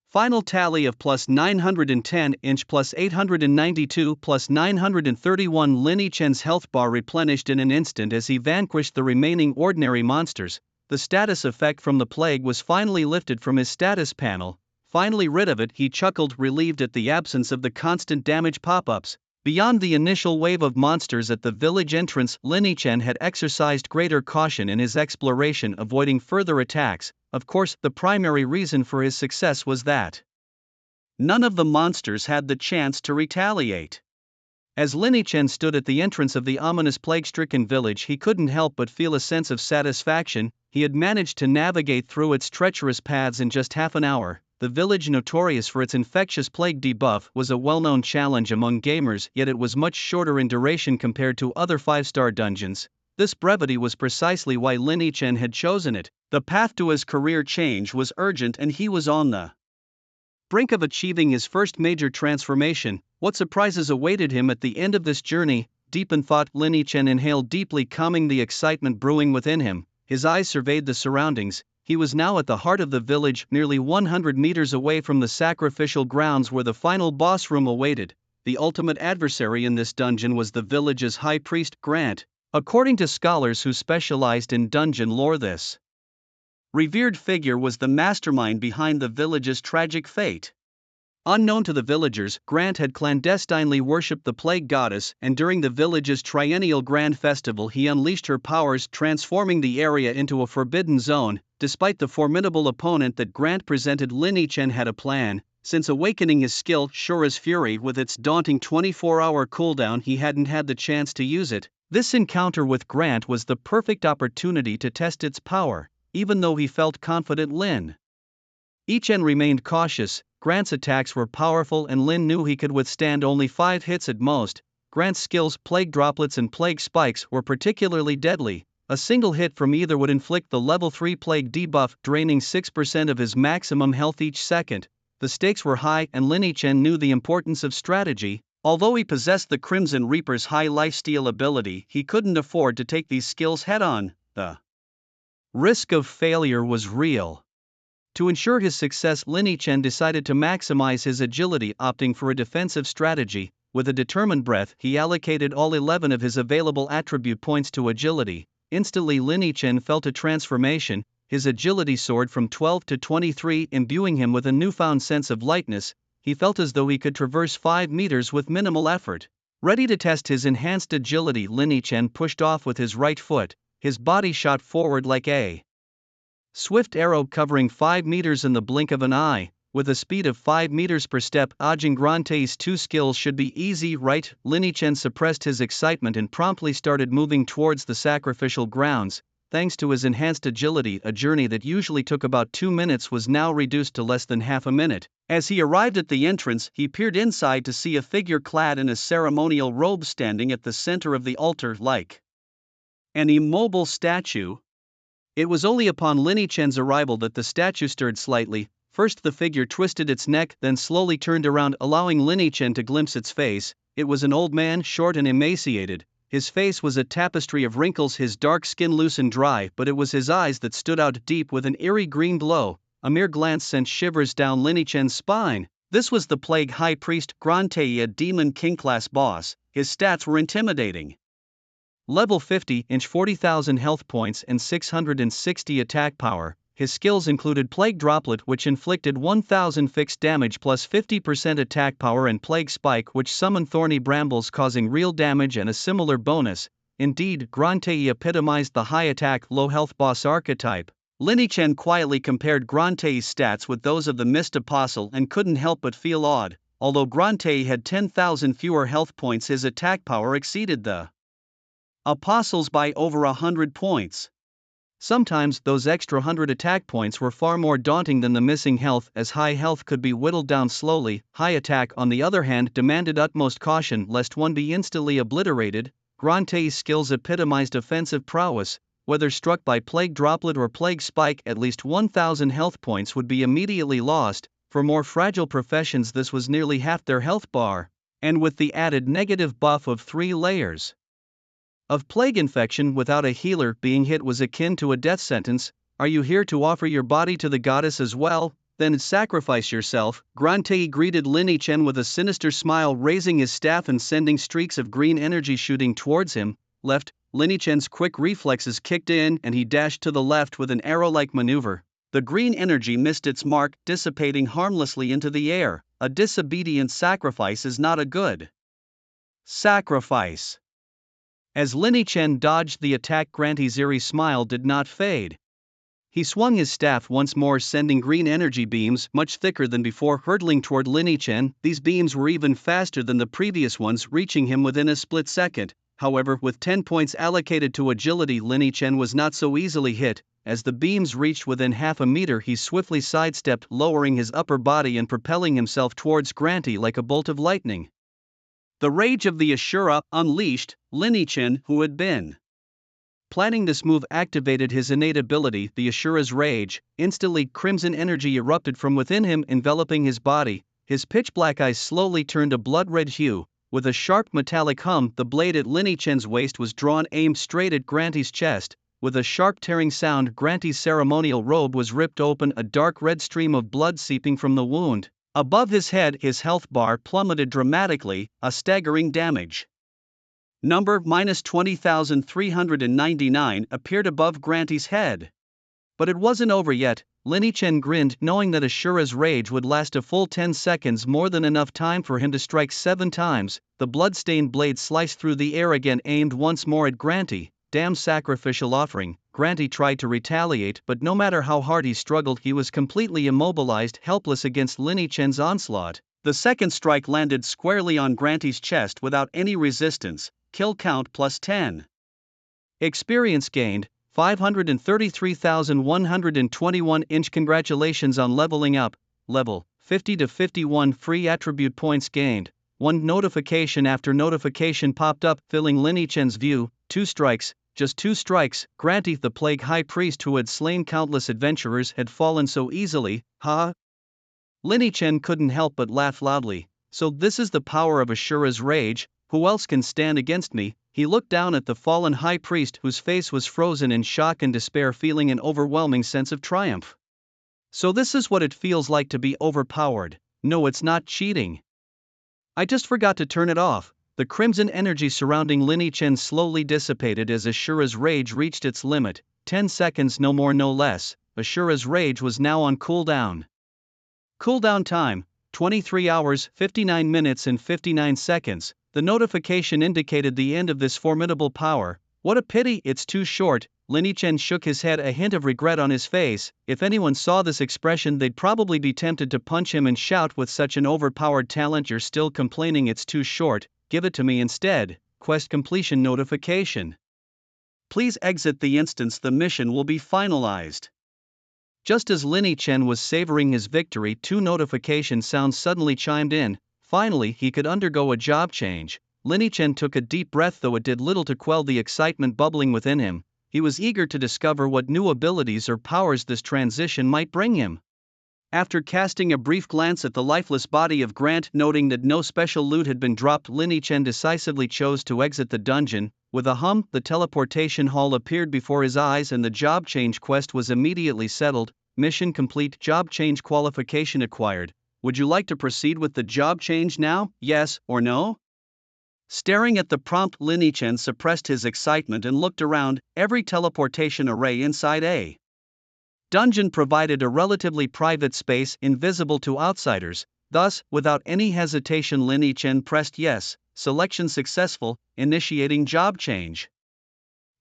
final tally of +910 inch +892 +931, Lin Chen's health bar replenished in an instant as he vanquished the remaining ordinary monsters. The status effect from the plague was finally lifted from his status panel. Finally rid of it, he chuckled, relieved at the absence of the constant damage pop-ups. Beyond the initial wave of monsters at the village entrance, Lin Chen had exercised greater caution in his exploration, avoiding further attacks. Of course, the primary reason for his success was that none of the monsters had the chance to retaliate. As Lin Chen stood at the entrance of the ominous plague-stricken village, he couldn't help but feel a sense of satisfaction. He had managed to navigate through its treacherous paths in just half an hour. The village, notorious for its infectious plague debuff, was a well-known challenge among gamers, yet it was much shorter in duration compared to other 5-star dungeons. This brevity was precisely why Lin Chen had chosen it. The path to his career change was urgent and he was on the brink of achieving his first major transformation. What surprises awaited him at the end of this journey? Deep in thought, Lin Chen inhaled deeply, calming the excitement brewing within him. His eyes surveyed the surroundings. He was now at the heart of the village, nearly 100 meters away from the sacrificial grounds where the final boss room awaited. The ultimate adversary in this dungeon was the village's high priest, Grant. According to scholars who specialized in dungeon lore, this revered figure was the mastermind behind the village's tragic fate. Unknown to the villagers, Grant had clandestinely worshipped the plague goddess, and during the village's triennial grand festival he unleashed her powers, transforming the area into a forbidden zone. Despite the formidable opponent that Grant presented, Lin Chen had a plan. Since awakening his skill, Shura's Fury, with its daunting 24-hour cooldown, he hadn't had the chance to use it. This encounter with Grant was the perfect opportunity to test its power. Even though he felt confident, Lin Chen remained cautious. Grant's attacks were powerful and Lin knew he could withstand only 5 hits at most. Grant's skills, Plague Droplets and Plague Spikes, were particularly deadly. A single hit from either would inflict the level 3 Plague debuff, draining 6% of his maximum health each second. The stakes were high, and Lin Chen knew the importance of strategy. Although he possessed the Crimson Reaper's high lifesteal ability, he couldn't afford to take these skills head-on. The risk of failure was real. To ensure his success, Lin Chen decided to maximize his agility, opting for a defensive strategy. With a determined breath, he allocated all 11 of his available attribute points to agility. Instantly, Lin Chen felt a transformation. His agility soared from 12 to 23, imbuing him with a newfound sense of lightness. He felt as though he could traverse 5 meters with minimal effort. Ready to test his enhanced agility, Lin Chen pushed off with his right foot. His body shot forward like a swift arrow, covering 5 meters in the blink of an eye. With a speed of 5 meters per step, dodging Grante's 2 skills should be easy, right? Lin Chen suppressed his excitement and promptly started moving towards the sacrificial grounds. Thanks to his enhanced agility, a journey that usually took about 2 minutes was now reduced to less than half a minute. As he arrived at the entrance, he peered inside to see a figure clad in a ceremonial robe standing at the center of the altar like an immobile statue. It was only upon Lin Chen's arrival that the statue stirred slightly. First the figure twisted its neck, then slowly turned around, allowing Lin Chen to glimpse its face. It was an old man, short and emaciated. His face was a tapestry of wrinkles, his dark skin loose and dry, but it was his eyes that stood out deep with an eerie green glow. A mere glance sent shivers down Lin Chen's spine. This was the Plague High Priest, Grante, a Demon King-class boss. His stats were intimidating. Level 50, 40,000 health points and 660 attack power. His skills included Plague Droplet, which inflicted 1,000 fixed damage plus 50% attack power, and Plague Spike, which summoned thorny brambles causing real damage and a similar bonus. Indeed, Grante epitomized the high attack, low health boss archetype. Lin Chen quietly compared Grante's stats with those of the Mist Apostle and couldn't help but feel awed. Although Grante had 10,000 fewer health points, his attack power exceeded the Apostle's by over 100 points. Sometimes those extra 100 attack points were far more daunting than the missing health, as high health could be whittled down slowly. High attack, on the other hand, demanded utmost caution lest one be instantly obliterated. Grante's skills epitomized offensive prowess. Whether struck by Plague Droplet or Plague Spike, at least 1,000 health points would be immediately lost. For more fragile professions, this was nearly half their health bar. And with the added negative buff of 3 layers of plague infection without a healer, being hit was akin to a death sentence. Are you here to offer your body to the goddess as well? Then sacrifice yourself. Grante greeted Lin Chen with a sinister smile, raising his staff and sending streaks of green energy shooting towards him. Left, Lin Chen's quick reflexes kicked in and he dashed to the left with an arrow-like maneuver. The green energy missed its mark, dissipating harmlessly into the air. A disobedient sacrifice is not a good sacrifice. As Lin Chen dodged the attack, Grante's eerie smile did not fade. He swung his staff once more, sending green energy beams, much thicker than before, hurtling toward Lin Chen. These beams were even faster than the previous ones, reaching him within a split second. However, with 10 points allocated to agility, Lin Chen was not so easily hit. As the beams reached within half a meter, he swiftly sidestepped, lowering his upper body and propelling himself towards Grante like a bolt of lightning. The rage of the Ashura unleashed. Lin Chen, who had been planning this move, activated his innate ability, the Ashura's Rage. Instantly, crimson energy erupted from within him, enveloping his body. His pitch-black eyes slowly turned a blood-red hue. With a sharp metallic hum, the blade at Lin Chen's waist was drawn, aimed straight at Grante's chest. With a sharp tearing sound, Grante's ceremonial robe was ripped open, a dark red stream of blood seeping from the wound. Above his head, his health bar plummeted dramatically, a staggering damage number -20,399 appeared above Grante's head. But it wasn't over yet. Lin Chen grinned, knowing that Ashura's Rage would last a full 10 seconds, more than enough time for him to strike 7 times. The blood-stained blade sliced through the air again, aimed once more at Grante. Damn sacrificial offering. Grante tried to retaliate, but no matter how hard he struggled, he was completely immobilized, helpless against Lin Chen's onslaught. The second strike landed squarely on Grante's chest without any resistance. Kill count +10. Experience gained, 533,121. Congratulations on leveling up. Level 50 to 51. Free attribute points gained, One notification after notification popped up, filling Lin Chen's view. 2 strikes, just 2 strikes, Grantith the plague high priest who had slain countless adventurers had fallen so easily, ha? Lin Chen couldn't help but laugh loudly. So this is the power of Ashura's rage, who else can stand against me? He looked down at the fallen high priest whose face was frozen in shock and despair, feeling an overwhelming sense of triumph. So this is what it feels like to be overpowered. No, it's not cheating. I just forgot to turn it off. The crimson energy surrounding Lin Chen slowly dissipated as Ashura's rage reached its limit. 10 seconds, no more no less. Ashura's rage was now on cooldown. Cooldown time, 23 hours, 59 minutes and 59 seconds. The notification indicated the end of this formidable power. What a pity, it's too short. Lin Chen shook his head, a hint of regret on his face. If anyone saw this expression, they'd probably be tempted to punch him and shout, with such an overpowered talent you're still complaining it's too short, give it to me instead. Quest completion notification. Please exit the instance, the mission will be finalized. Just as Lin Chen was savoring his victory, 2 notification sounds suddenly chimed in. Finally, he could undergo a job change. Lin Chen took a deep breath, though it did little to quell the excitement bubbling within him. He was eager to discover what new abilities or powers this transition might bring him. After casting a brief glance at the lifeless body of Grant, noting that no special loot had been dropped, Lin Chen decisively chose to exit the dungeon. With a hum, the teleportation hall appeared before his eyes and the job change quest was immediately settled. Mission complete, job change qualification acquired. Would you like to proceed with the job change now, yes or no? Staring at the prompt, Lin Chen suppressed his excitement and looked around. Every teleportation array inside a dungeon provided a relatively private space, invisible to outsiders. Thus, without any hesitation, Lin Chen pressed yes. Selection successful, initiating job change.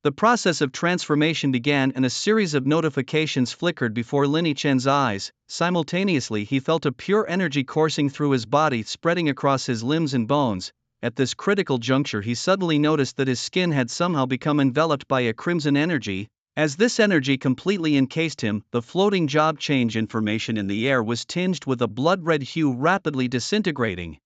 The process of transformation began and a series of notifications flickered before Lin Chen's eyes. Simultaneously, he felt a pure energy coursing through his body, spreading across his limbs and bones. At this critical juncture, he suddenly noticed that his skin had somehow become enveloped by a crimson energy. As this energy completely encased him, the floating job change information in the air was tinged with a blood-red hue, rapidly disintegrating.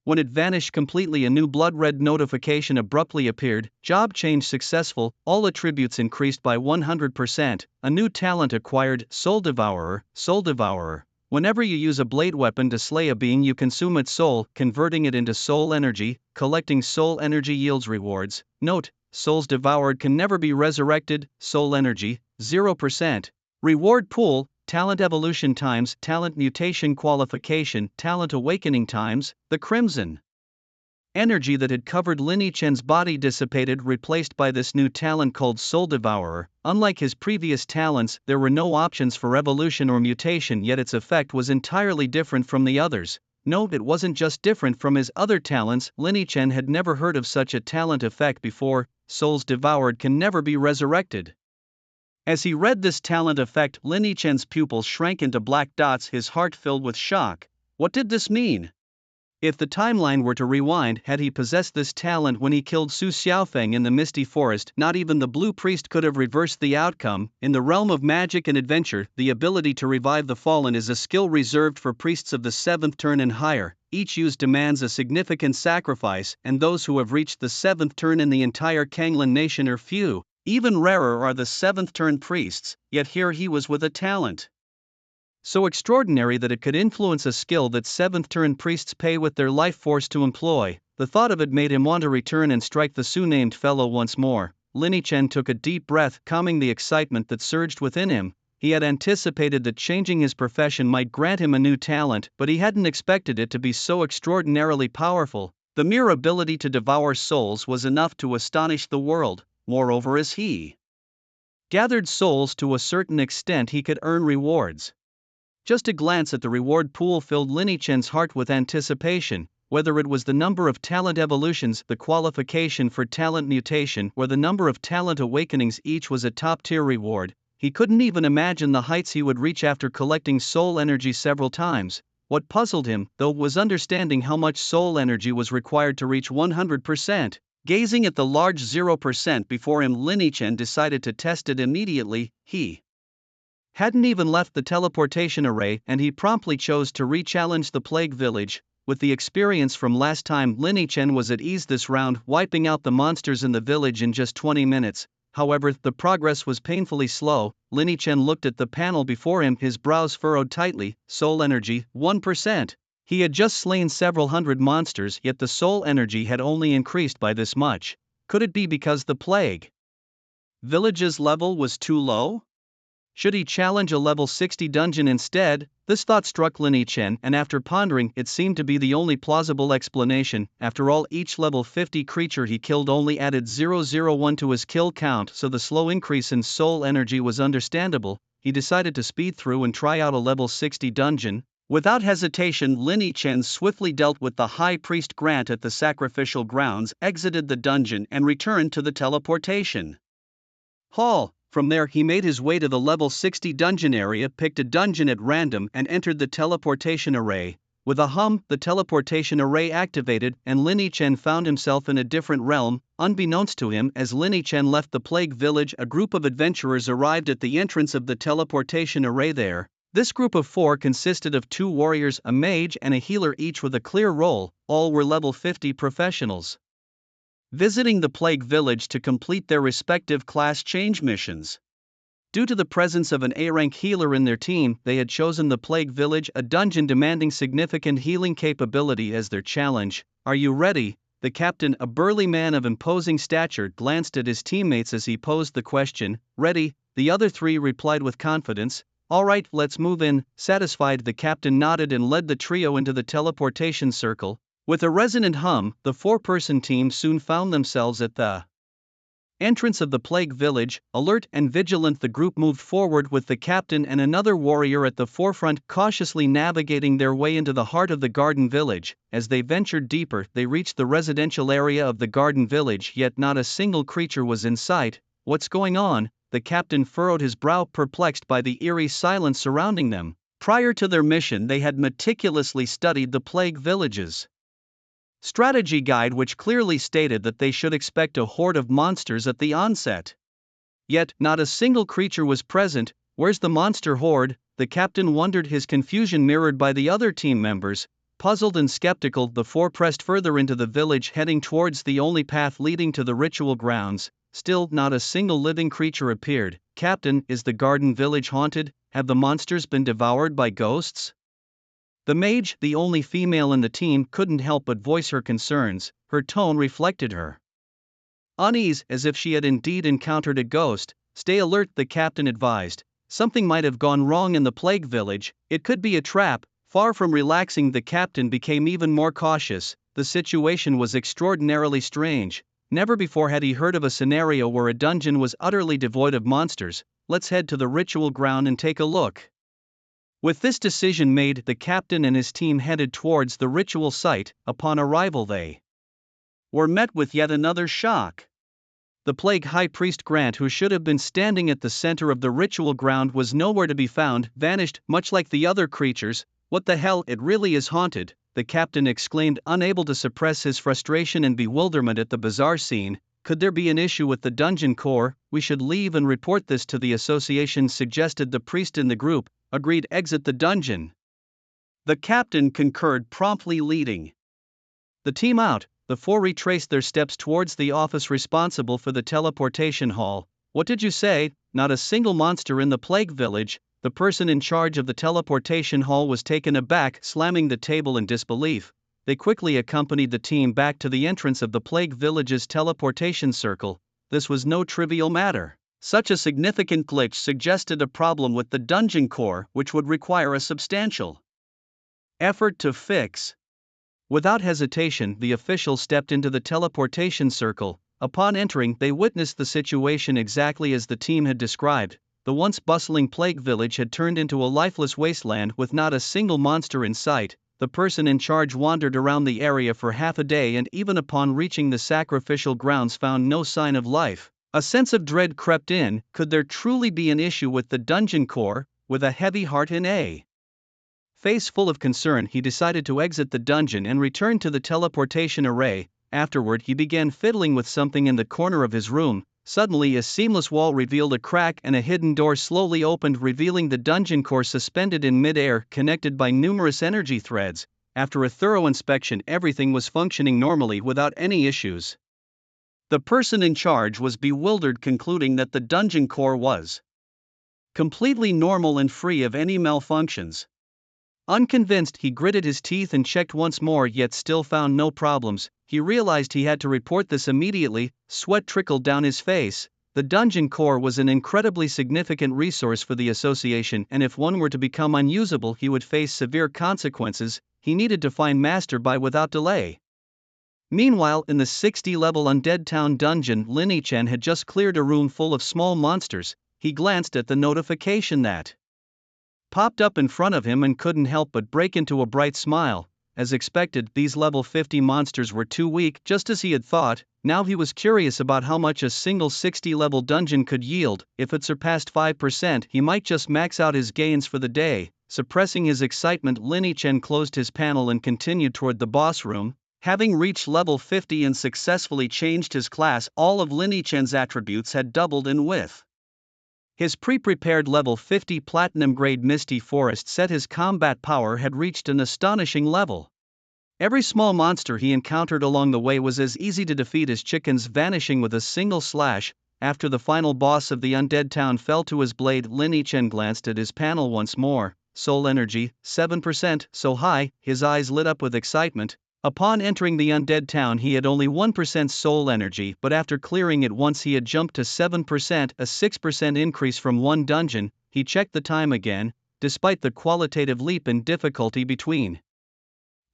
When it vanished completely, a new blood-red notification abruptly appeared. Job change successful, all attributes increased by 100%. A new talent acquired, Soul Devourer. Soul Devourer. Whenever you use a blade weapon to slay a being, you consume its soul, converting it into soul energy. Collecting soul energy yields rewards. Note: souls devoured can never be resurrected. Soul energy, 0%. Reward pool: talent evolution times talent mutation qualification, talent awakening times. The crimson energy that had covered Lin Chen's body dissipated, replaced by this new talent called Soul Devourer. Unlike his previous talents, there were no options for evolution or mutation, yet its effect was entirely different from the others. No, it wasn't just different from his other talents. Lin Chen had never heard of such a talent effect before. Souls devoured can never be resurrected. As he read this talent effect, Lin Chen's pupils shrank into black dots, his heart filled with shock. What did this mean? If the timeline were to rewind, had he possessed this talent when he killed Su Xiaofeng in the Misty Forest, not even the Blue Priest could have reversed the outcome. In the realm of magic and adventure, the ability to revive the fallen is a skill reserved for priests of the 7th turn and higher. Each use demands a significant sacrifice, and those who have reached the 7th turn in the entire Kanglan nation are few. Even rarer are the 7th turn priests, yet here he was with a talent so extraordinary that it could influence a skill that 7th turn priests pay with their life force to employ. The thought of it made him want to return and strike the Su-named fellow once more. Lin Chen took a deep breath, calming the excitement that surged within him. He had anticipated that changing his profession might grant him a new talent, but he hadn't expected it to be so extraordinarily powerful. The mere ability to devour souls was enough to astonish the world. Moreover, as he gathered souls to a certain extent, he could earn rewards. Just a glance at the reward pool filled Lin Chen's heart with anticipation. Whether it was the number of talent evolutions, the qualification for talent mutation, or the number of talent awakenings, each was a top-tier reward. He couldn't even imagine the heights he would reach after collecting soul energy several times. What puzzled him, though, was understanding how much soul energy was required to reach 100%. Gazing at the large 0% before him, Lin Chen decided to test it immediately. He hadn't even left the teleportation array, and he promptly chose to re-challenge the plague village. with the experience from last time Lin Chen was at ease this round, wiping out the monsters in the village in just 20 minutes. However, the progress was painfully slow. Lin Chen looked at the panel before him, his brows furrowed tightly. Soul energy, 1%. He had just slain several hundred monsters, yet the soul energy had only increased by this much. Could it be because the plague village's level was too low? Should he challenge a level 60 dungeon instead? This thought struck Lin Chen, and after pondering, it seemed to be the only plausible explanation. After all, each level 50 creature he killed only added 001 to his kill count, so the slow increase in soul energy was understandable. He decided to speed through and try out a level 60 dungeon. Without hesitation, Lin Chen swiftly dealt with the High Priest Grant at the sacrificial grounds, exited the dungeon, and returned to the teleportation hall. From there, he made his way to the level 60 dungeon area, picked a dungeon at random, and entered the teleportation array. With a hum, the teleportation array activated, and Lin Chen found himself in a different realm. Unbeknownst to him, as Lin Chen left the plague village, a group of adventurers arrived at the entrance of the teleportation array there. This group of 4 consisted of 2 warriors, a mage, and a healer, each with a clear role. All were level 50 professionals, visiting the plague village to complete their respective class change missions. Due to the presence of an A-rank healer in their team, they had chosen the plague village, a dungeon demanding significant healing capability, as their challenge. Are you ready? The captain, a burly man of imposing stature, glanced at his teammates as he posed the question. Ready, the other 3 replied with confidence. All right, let's move in. Satisfied, the captain nodded and led the trio into the teleportation circle. With a resonant hum, the 4-person team soon found themselves at the entrance of the plague village. Alert and vigilant, the group moved forward with the captain and another warrior at the forefront, cautiously navigating their way into the heart of the garden village. As they ventured deeper, they reached the residential area of the garden village, yet not a single creature was in sight. What's going on? The captain furrowed his brow, perplexed by the eerie silence surrounding them. Prior to their mission, they had meticulously studied the plague village's strategy guide, which clearly stated that they should expect a horde of monsters at the onset. Yet, not a single creature was present. Where's the monster horde? The captain wondered, his confusion mirrored by the other team members. Puzzled and skeptical, the 4 pressed further into the village, heading towards the only path leading to the ritual grounds. Still, not a single living creature appeared. Captain, is the garden village haunted? Have the monsters been devoured by ghosts? The mage, the only female in the team, couldn't help but voice her concerns. Her tone reflected her unease, as if she had indeed encountered a ghost. Stay alert, the captain advised. Something might have gone wrong in the plague village. It could be a trap. Far from relaxing, the captain became even more cautious. The situation was extraordinarily strange. Never before had he heard of a scenario where a dungeon was utterly devoid of monsters. Let's head to the ritual ground and take a look. With this decision made, the captain and his team headed towards the ritual site. Upon arrival, they were met with yet another shock. The plague high priest Grant, who should have been standing at the center of the ritual ground, was nowhere to be found, vanished, much like the other creatures. What the hell, it really is haunted, the captain exclaimed, unable to suppress his frustration and bewilderment at the bizarre scene. Could there be an issue with the dungeon core? We should leave and report this to the association, suggested the priest in the group. Agreed, exit the dungeon. The captain concurred, promptly leading the team out. The 4 retraced their steps towards the office responsible for the teleportation hall. What did you say? Not a single monster in the plague village. The person in charge of the teleportation hall was taken aback, slamming the table in disbelief. They quickly accompanied the team back to the entrance of the plague village's teleportation circle. This was no trivial matter. Such a significant glitch suggested a problem with the dungeon core, which would require a substantial effort to fix. Without hesitation, the officials stepped into the teleportation circle. Upon entering, they witnessed the situation exactly as the team had described. The once bustling plague village had turned into a lifeless wasteland with not a single monster in sight. The person in charge wandered around the area for half a day and even upon reaching the sacrificial grounds found no sign of life. A sense of dread crept in. Could there truly be an issue with the dungeon core? With a heavy heart and a face full of concern, he decided to exit the dungeon and return to the teleportation array. Afterward, he began fiddling with something in the corner of his room. Suddenly, a seamless wall revealed a crack and a hidden door slowly opened, revealing the dungeon core suspended in mid-air, connected by numerous energy threads. After a thorough inspection, everything was functioning normally without any issues. The person in charge was bewildered, concluding that the dungeon core was completely normal and free of any malfunctions. Unconvinced, he gritted his teeth and checked once more, yet still found no problems. He realized he had to report this immediately. Sweat trickled down his face. The dungeon core was an incredibly significant resource for the association, and if one were to become unusable, he would face severe consequences. He needed to find Master Bai without delay. Meanwhile, in the 60-level Undead Town dungeon, Lin Chen had just cleared a room full of small monsters. He glanced at the notification that popped up in front of him and couldn't help but break into a bright smile. As expected, these level 50 monsters were too weak, just as he had thought. Now he was curious about how much a single 60-level dungeon could yield. If it surpassed 5%, he might just max out his gains for the day. Suppressing his excitement, Lin Chen closed his panel and continued toward the boss room. Having reached level 50 and successfully changed his class, all of Lin Chen's attributes had doubled in width. His pre-prepared level 50 platinum-grade Misty Forest set his combat power had reached an astonishing level. Every small monster he encountered along the way was as easy to defeat as chickens, vanishing with a single slash. After the final boss of the Undead Town fell to his blade, Lin Chen glanced at his panel once more. Soul energy, 7%, so high, his eyes lit up with excitement. Upon entering the Undead Town, he had only 1% soul energy, but after clearing it once, he had jumped to 7%, a 6% increase from one dungeon. He checked the time again. Despite the qualitative leap in difficulty between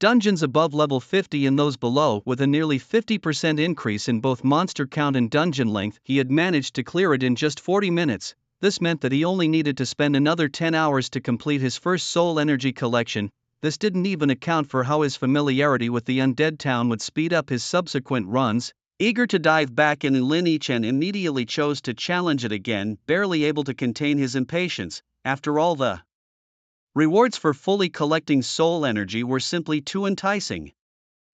dungeons above level 50 and those below, with a nearly 50% increase in both monster count and dungeon length, he had managed to clear it in just 40 minutes. This meant that he only needed to spend another 10 hours to complete his first soul energy collection. This didn't even account for how his familiarity with the Undead Town would speed up his subsequent runs. Eager to dive back in, Lin Chen immediately chose to challenge it again, barely able to contain his impatience. After all, the rewards for fully collecting soul energy were simply too enticing.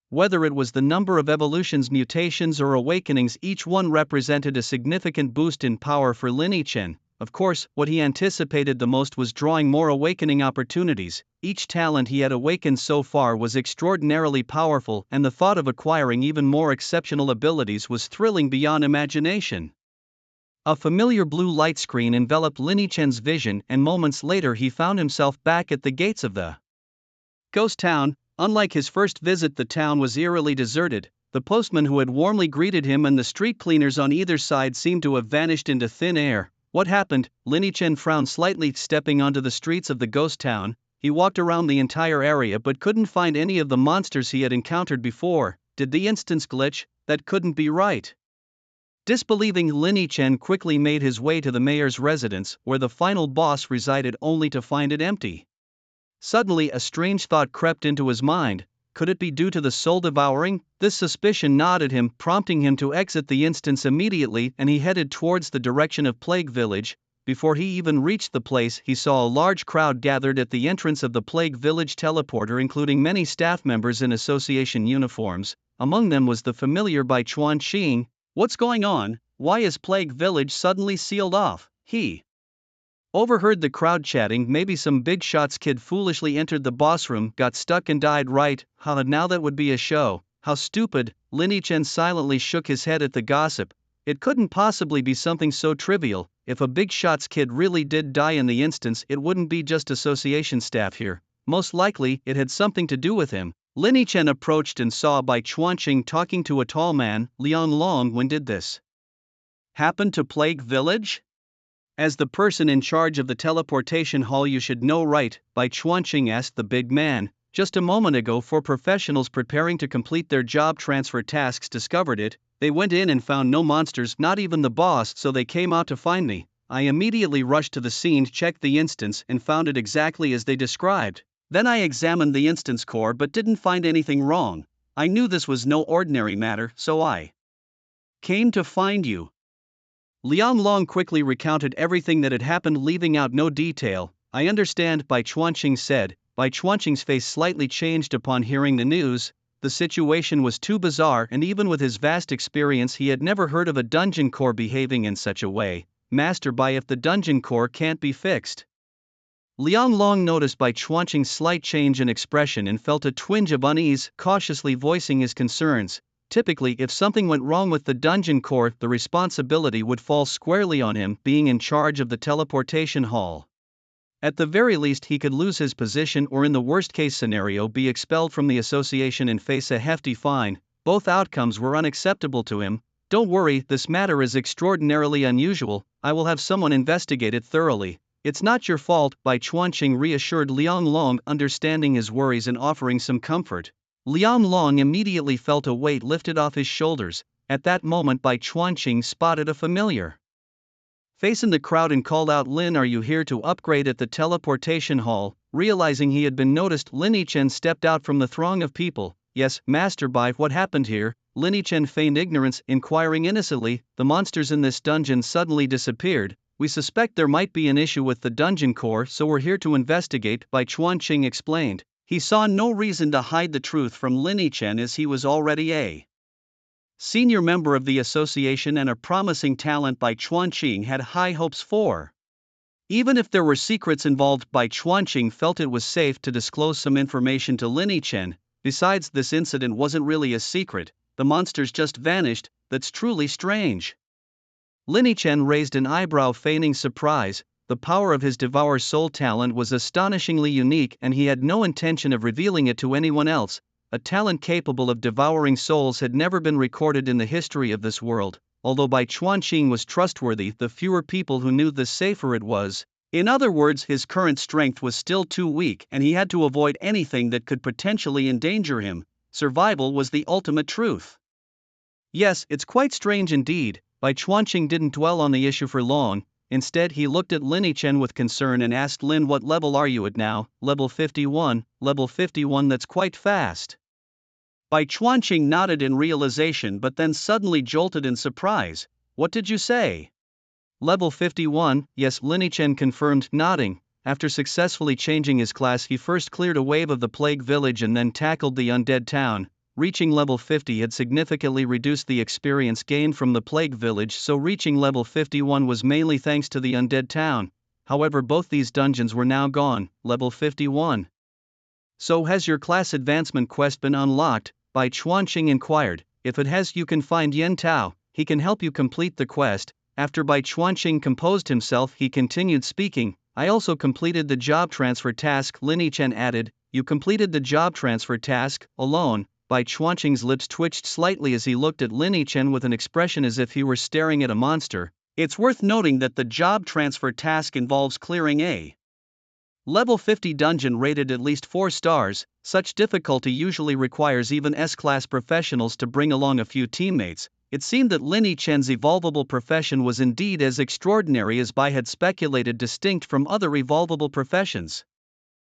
Whether it was the number of evolutions, mutations, or awakenings, each one represented a significant boost in power for Lin Chen. Of course, what he anticipated the most was drawing more awakening opportunities. Each talent he had awakened so far was extraordinarily powerful, and the thought of acquiring even more exceptional abilities was thrilling beyond imagination. A familiar blue light screen enveloped Lin Chen's vision, and moments later he found himself back at the gates of the ghost town. Unlike his first visit, the town was eerily deserted. The postman who had warmly greeted him and the street cleaners on either side seemed to have vanished into thin air. What happened? Lin Chen frowned slightly, stepping onto the streets of the ghost town. He walked around the entire area but couldn't find any of the monsters he had encountered before. Did the instance glitch? That couldn't be right. Disbelieving, Lin Chen quickly made his way to the mayor's residence, where the final boss resided, only to find it empty. Suddenly, a strange thought crept into his mind. Could it be due to the soul devouring? This suspicion gnawed at him, prompting him to exit the instance immediately, and he headed towards the direction of Plague Village. Before he even reached the place, he saw a large crowd gathered at the entrance of the Plague Village teleporter, including many staff members in association uniforms. Among them was the familiar Bai Chuanqing. What's going on? Why is Plague Village suddenly sealed off? He overheard the crowd chatting. Maybe some big shots kid foolishly entered the boss room, got stuck and died, right? Now that would be a show. How stupid. Lin Chen silently shook his head at the gossip. It couldn't possibly be something so trivial. If a big shots kid really did die in the instance, it wouldn't be just association staff here. Most likely, it had something to do with him. Lin Chen approached and saw Bai Chuanqing talking to a tall man. Liang Long, when did this happen to Plague Village? As the person in charge of the teleportation hall, you should know, right? Bai Chuanqing asked the big man. Just a moment ago, 4 professionals preparing to complete their job transfer tasks discovered it. They went in and found no monsters, not even the boss, so they came out to find me. I immediately rushed to the scene, checked the instance, and found it exactly as they described. Then I examined the instance core but didn't find anything wrong. I knew this was no ordinary matter, so I came to find you. Liang Long quickly recounted everything that had happened, leaving out no detail. I understand, Bai Chuanqing said. Bai Chuanqing's face slightly changed upon hearing the news. The situation was too bizarre, and even with his vast experience, he had never heard of a dungeon core behaving in such a way. Master Bai, if the dungeon core can't be fixed, Liang Long noticed Bai Chuanqing's slight change in expression and felt a twinge of unease, cautiously voicing his concerns. Typically, if something went wrong with the dungeon core, the responsibility would fall squarely on him, being in charge of the teleportation hall. At the very least, he could lose his position or, in the worst-case scenario, be expelled from the association and face a hefty fine. Both outcomes were unacceptable to him. "Don't worry, this matter is extraordinarily unusual. I will have someone investigate it thoroughly. It's not your fault," Bai Chuanqing reassured Liang Long, understanding his worries and offering some comfort. Liang Long immediately felt a weight lifted off his shoulders. At that moment, Bai Chuanqing spotted a familiar face in the crowd and called out, "Lin, are you here to upgrade at the teleportation hall?" Realizing he had been noticed, Lin Yichen stepped out from the throng of people. "Yes, Master Bai, what happened here?" Lin Yichen feigned ignorance, inquiring innocently. "The monsters in this dungeon suddenly disappeared. We suspect there might be an issue with the dungeon core, so we're here to investigate," Bai Chuanqing explained. He saw no reason to hide the truth from Lin Yichen, as he was already a senior member of the association and a promising talent Bai Chuanqing had high hopes for. Even if there were secrets involved, Bai Chuanqing felt it was safe to disclose some information to Lin Yichen. Besides, this incident wasn't really a secret. The monsters just vanished. That's truly strange. Lin Yichen raised an eyebrow, feigning surprise. The power of his Devour Soul talent was astonishingly unique, and he had no intention of revealing it to anyone else. A talent capable of devouring souls had never been recorded in the history of this world. Although Bai Chuanqing was trustworthy, the fewer people who knew, the safer it was. In other words, his current strength was still too weak, and he had to avoid anything that could potentially endanger him. Survival was the ultimate truth. "Yes, it's quite strange indeed." Bai Chuanqing didn't dwell on the issue for long. Instead, he looked at Lin Yichen with concern and asked, "Lin, what level are you at now?" "Level 51. Level 51, that's quite fast." Bai Chuanqing nodded in realization, but then suddenly jolted in surprise. "What did you say?" "Level 51, yes," Lin Yichen confirmed, nodding. After successfully changing his class, he first cleared a wave of the plague village and then tackled the undead town. Reaching level 50 had significantly reduced the experience gained from the plague village, so reaching level 51 was mainly thanks to the undead town. However, both these dungeons were now gone. Level 51. "So has your class advancement quest been unlocked?" Bai Chuanqing inquired. "If it has, you can find Yen Tao. He can help you complete the quest." After Bai Chuanqing composed himself, he continued speaking. "I also completed the job transfer task," Lin Yichen added. "You completed the job transfer task alone?" Bai Chuanqing's lips twitched slightly as he looked at Lin Yichen with an expression as if he were staring at a monster. It's worth noting that the job transfer task involves clearing a level 50 dungeon rated at least 4 stars. Such difficulty usually requires even S-class professionals to bring along a few teammates. It seemed that Lin Yichen's evolvable profession was indeed as extraordinary as Bai had speculated, distinct from other evolvable professions.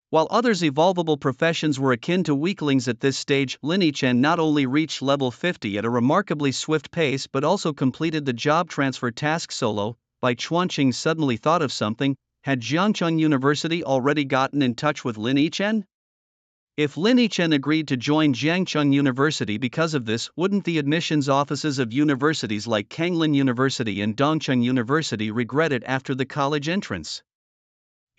While others' evolvable professions were akin to weaklings at this stage, Lin Yichen not only reached level 50 at a remarkably swift pace but also completed the job transfer task solo. Bai Chuanqing suddenly thought of something. Had Jiangcheng University already gotten in touch with Lin Yichen? If Lin Yichen agreed to join Jiangcheng University because of this, wouldn't the admissions offices of universities like Kanglin University and Dongcheng University regret it after the college entrance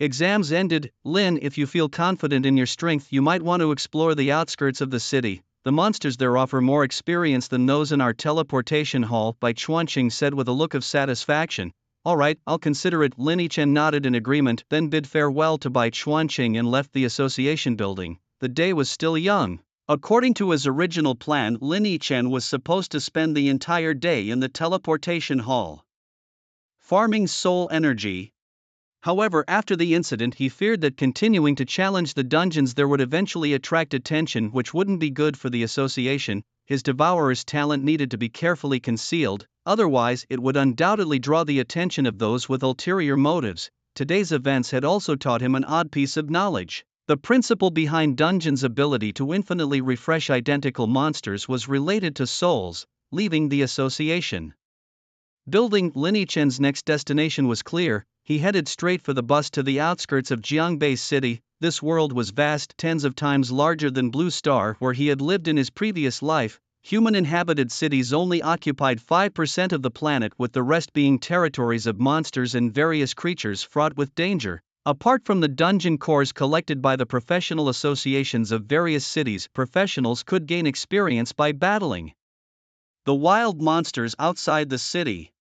exams ended? "Lin, if you feel confident in your strength, you might want to explore the outskirts of the city. The monsters there offer more experience than those in our teleportation hall," Bai Chuanqing said with a look of satisfaction. "All right, I'll consider it." Lin Yichen nodded in agreement, then bid farewell to Bai Chuanqing and left the association building. The day was still young. According to his original plan, Lin Yichen was supposed to spend the entire day in the teleportation hall, farming soul energy. However, after the incident, he feared that continuing to challenge the dungeons there would eventually attract attention, which wouldn't be good for the association. His Devourer's talent needed to be carefully concealed, otherwise it would undoubtedly draw the attention of those with ulterior motives. Today's events had also taught him an odd piece of knowledge. The principle behind dungeons' ability to infinitely refresh identical monsters was related to souls. Leaving the association building, Lin Yichen's next destination was clear. He headed straight for the bus to the outskirts of Jiangbei City. This world was vast, tens of times larger than Blue Star, where he had lived in his previous life. Human-inhabited cities only occupied 5% of the planet, with the rest being territories of monsters and various creatures fraught with danger. Apart from the dungeon cores collected by the professional associations of various cities, professionals could gain experience by battling the wild monsters outside the city.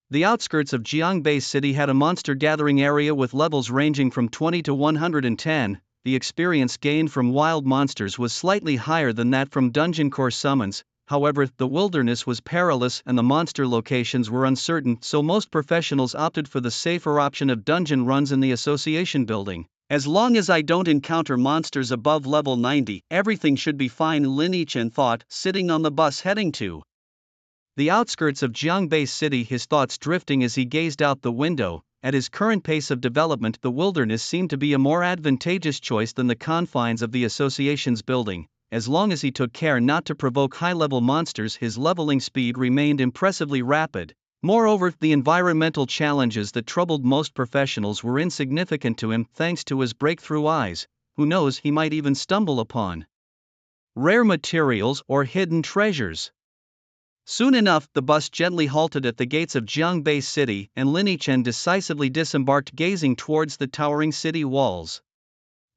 The outskirts of Jiangbei City had a monster gathering area with levels ranging from 20 to 110. The experience gained from wild monsters was slightly higher than that from dungeon core summons. However, the wilderness was perilous and the monster locations were uncertain, so most professionals opted for the safer option of dungeon runs in the association building. As long as I don't encounter monsters above level 90, everything should be fine, Lin Yichen thought, sitting on the bus heading to the outskirts of Jiangbei City, his thoughts drifting as he gazed out the window. At his current pace of development, the wilderness seemed to be a more advantageous choice than the confines of the association's building. As long as he took care not to provoke high-level monsters, his leveling speed remained impressively rapid. Moreover, the environmental challenges that troubled most professionals were insignificant to him thanks to his breakthrough eyes. Who knows, he might even stumble upon rare materials or hidden treasures. Soon enough, the bus gently halted at the gates of Jiangbei City, and Lin Yichen decisively disembarked, gazing towards the towering city walls.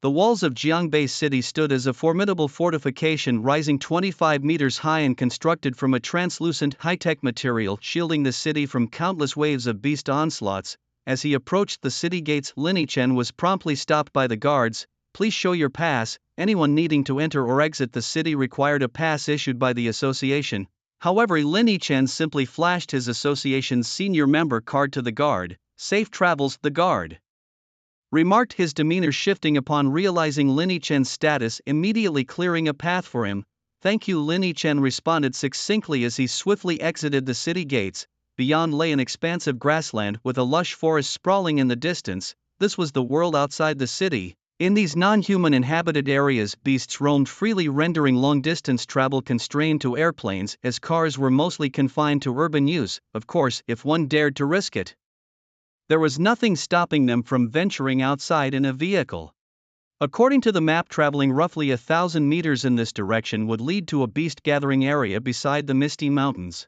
The walls of Jiangbei City stood as a formidable fortification rising 25 meters high and constructed from a translucent high-tech material, shielding the city from countless waves of beast onslaughts. As he approached the city gates, Lin Yichen was promptly stopped by the guards. Please show your pass. Anyone needing to enter or exit the city required a pass issued by the association. However, Lin Yichen simply flashed his association's senior member card to the guard. Safe travels, the guard remarked, his demeanor shifting upon realizing Lin Yichen's status, immediately clearing a path for him. Thank you, Lin Yichen responded succinctly as he swiftly exited the city gates. Beyond lay an expansive grassland with a lush forest sprawling in the distance. This was the world outside the city. In these non-human inhabited areas, beasts roamed freely, rendering long-distance travel constrained to airplanes, as cars were mostly confined to urban use, of course, if one dared to risk it. There was nothing stopping them from venturing outside in a vehicle. According to the map, traveling roughly 1,000 meters in this direction would lead to a beast-gathering area beside the misty mountains.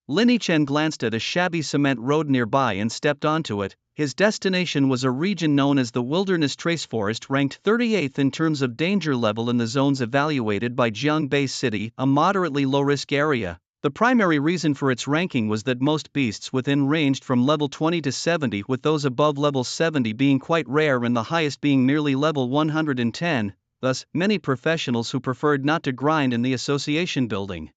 Lin Yichen glanced at a shabby cement road nearby and stepped onto it. His destination was a region known as the Wilderness Trace Forest, ranked 38th in terms of danger level in the zones evaluated by Jiangbei City, a moderately low-risk area. The primary reason for its ranking was that most beasts within ranged from level 20 to 70, with those above level 70 being quite rare and the highest being merely level 110, thus, many professionals who preferred not to grind in the association building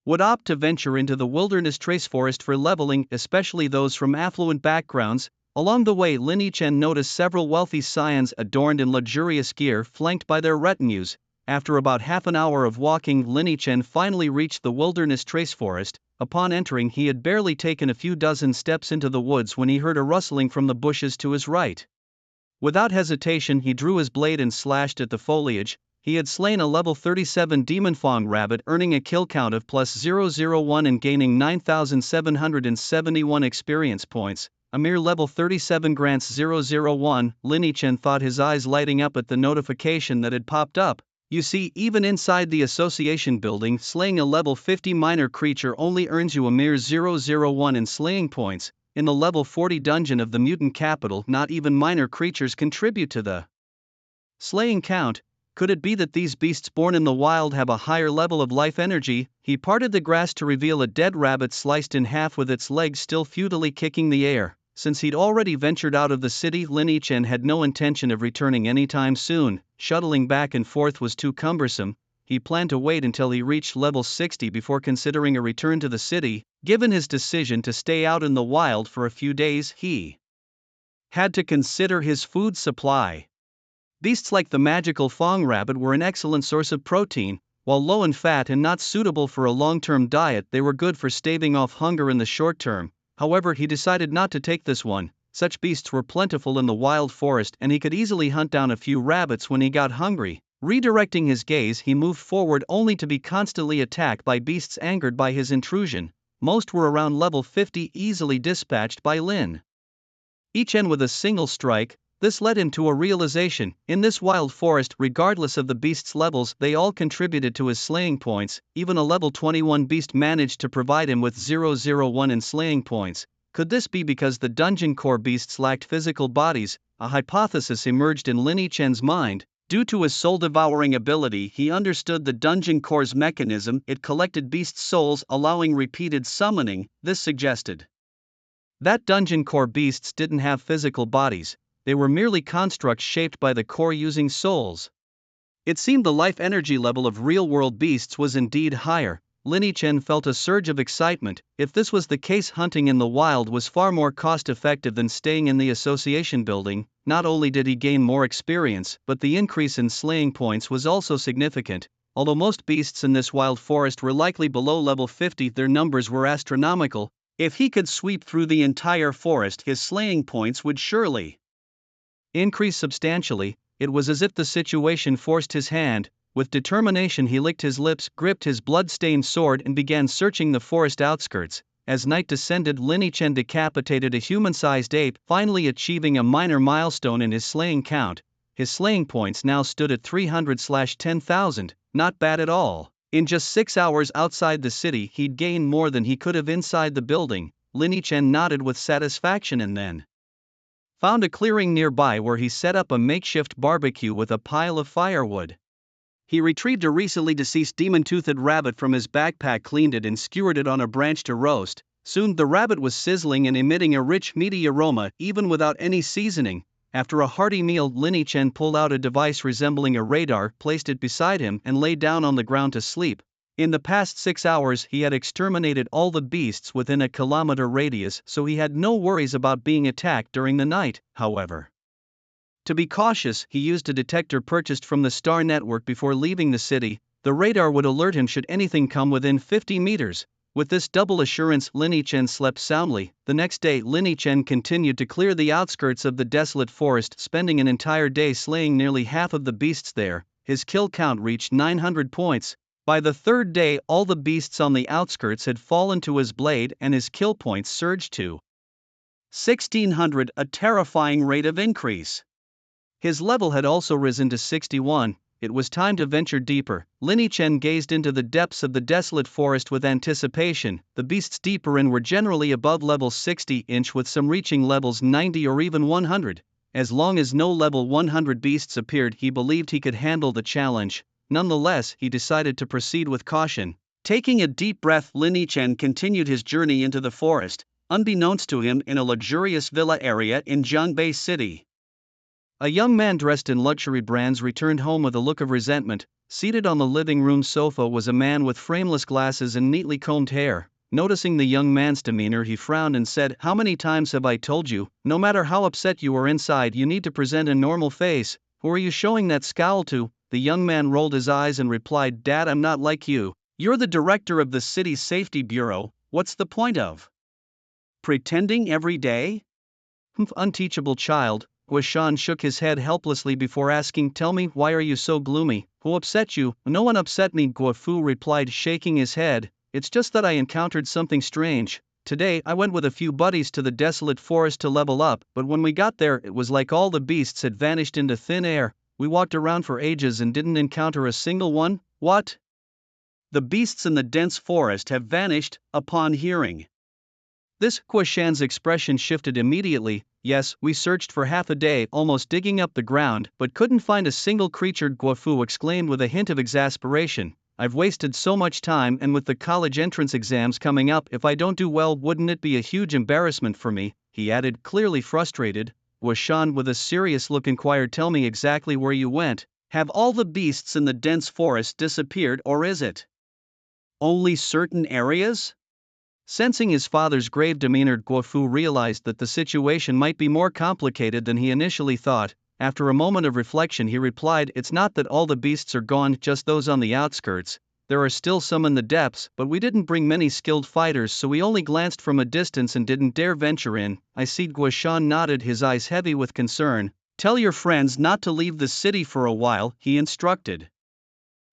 would opt to venture into the Wilderness Trace Forest for leveling, especially those from affluent backgrounds. Along the way, Lin Yichen noticed several wealthy scions adorned in luxurious gear, flanked by their retinues. After about half an hour of walking, Lin Yichen finally reached the Wilderness Trace Forest. Upon entering, he had barely taken a few dozen steps into the woods when he heard a rustling from the bushes to his right. Without hesitation, he drew his blade and slashed at the foliage. He had slain a level 37 Demon Fong rabbit, earning a kill count of +001 and gaining 9,771 experience points. A mere level 37 grants 001. Lin Yichen thought, his eyes lighting up at the notification that had popped up. You see, even inside the association building, slaying a level 50 minor creature only earns you a mere 001 in slaying points. In the level 40 dungeon of the mutant capital, not even minor creatures contribute to the slaying count. Could it be that these beasts born in the wild have a higher level of life energy? He parted the grass to reveal a dead rabbit sliced in half with its legs still futilely kicking the air. Since he'd already ventured out of the city, Lin Yichen had no intention of returning anytime soon. Shuttling back and forth was too cumbersome. He planned to wait until he reached level 60 before considering a return to the city. Given his decision to stay out in the wild for a few days, he had to consider his food supply. Beasts like the magical Fong rabbit were an excellent source of protein. While low in fat and not suitable for a long-term diet, they were good for staving off hunger in the short term. However, he decided not to take this one. Such beasts were plentiful in the wild forest and he could easily hunt down a few rabbits when he got hungry. Redirecting his gaze, he moved forward only to be constantly attacked by beasts angered by his intrusion. Most were around level 50, easily dispatched by Lin Yichen with a single strike. This led him to a realization: in this wild forest, regardless of the beast's levels, they all contributed to his slaying points. Even a level 21 beast managed to provide him with 001 in slaying points. Could this be because the dungeon core beasts lacked physical bodies? a hypothesis emerged in Lin Yichen's mind. Due to his soul-devouring ability, he understood the dungeon core's mechanism. It collected beasts' souls, allowing repeated summoning. This suggested that dungeon core beasts didn't have physical bodies, they were merely constructs shaped by the core using souls. It seemed the life energy level of real-world beasts was indeed higher. Lin Yichen felt a surge of excitement. If this was the case, hunting in the wild was far more cost-effective than staying in the association building. Not only did he gain more experience, but the increase in slaying points was also significant. Although most beasts in this wild forest were likely below level 50, their numbers were astronomical. If he could sweep through the entire forest, his slaying points would surely increase substantially. It was as if the situation forced his hand. With determination, he licked his lips, gripped his blood-stained sword, and began searching the forest outskirts. As night descended, Lin Yichen decapitated a human-sized ape, finally achieving a minor milestone in his slaying count. His slaying points now stood at 300/10,000, not bad at all. In just 6 hours outside the city, he'd gained more than he could have inside the building. Lin Yichen nodded with satisfaction and then found a clearing nearby where he set up a makeshift barbecue with a pile of firewood. He retrieved a recently deceased demon-toothed rabbit from his backpack, cleaned it, and skewered it on a branch to roast. Soon the rabbit was sizzling and emitting a rich, meaty aroma, even without any seasoning. After a hearty meal, Lin Yichen pulled out a device resembling a radar, placed it beside him, and lay down on the ground to sleep. In the past 6 hours, he had exterminated all the beasts within a kilometer radius, so he had no worries about being attacked during the night. However, to be cautious, he used a detector purchased from the Star Network before leaving the city. The radar would alert him should anything come within 50 meters. With this double assurance, Lin Yichen slept soundly. The next day, Lin Yichen continued to clear the outskirts of the desolate forest, spending an entire day slaying nearly half of the beasts there. His kill count reached 900 points. By the third day, all the beasts on the outskirts had fallen to his blade, and his kill points surged to 1,600, a terrifying rate of increase. His level had also risen to 61. It was time to venture deeper. Lin Yichen gazed into the depths of the desolate forest with anticipation. The beasts deeper in were generally above level 60-inch, with some reaching levels 90 or even 100. As long as no level 100 beasts appeared, he believed he could handle the challenge. Nonetheless, he decided to proceed with caution. Taking a deep breath, Lin Yichen continued his journey into the forest. Unbeknownst to him, in a luxurious villa area in Jiangbei City, a young man dressed in luxury brands returned home with a look of resentment. Seated on the living room sofa was a man with frameless glasses and neatly combed hair. Noticing the young man's demeanor, he frowned and said, "How many times have I told you, no matter how upset you are inside, you need to present a normal face? Who are you showing that scowl to?" The young man rolled his eyes and replied, "Dad, I'm not like you. You're the director of the city's safety bureau. What's the point of pretending every day?" Unteachable child. Guoshan shook his head helplessly before asking, "Tell me, why are you so gloomy? Who upset you?" "No one upset me," Guofu replied, shaking his head. "It's just that I encountered something strange. Today, I went with a few buddies to the desolate forest to level up, but when we got there, it was like all the beasts had vanished into thin air. We walked around for ages and didn't encounter a single one." "What? The beasts in the dense forest have vanished?" Upon hearing this, Guoshan's expression shifted immediately. "Yes, we searched for half a day, almost digging up the ground, but couldn't find a single creature," Guofu exclaimed with a hint of exasperation. "I've wasted so much time, and with the college entrance exams coming up, if I don't do well, wouldn't it be a huge embarrassment for me?" he added, clearly frustrated. Guoshan, with a serious look, inquired, "Tell me exactly where you went. Have all the beasts in the dense forest disappeared, or is it only certain areas?" Sensing his father's grave demeanor, Guofu realized that the situation might be more complicated than he initially thought. After a moment of reflection, he replied, "It's not that all the beasts are gone, just those on the outskirts. There are still some in the depths, but we didn't bring many skilled fighters, so we only glanced from a distance and didn't dare venture in." "I see." Guoshan nodded, his eyes heavy with concern. "Tell your friends not to leave the city for a while," he instructed.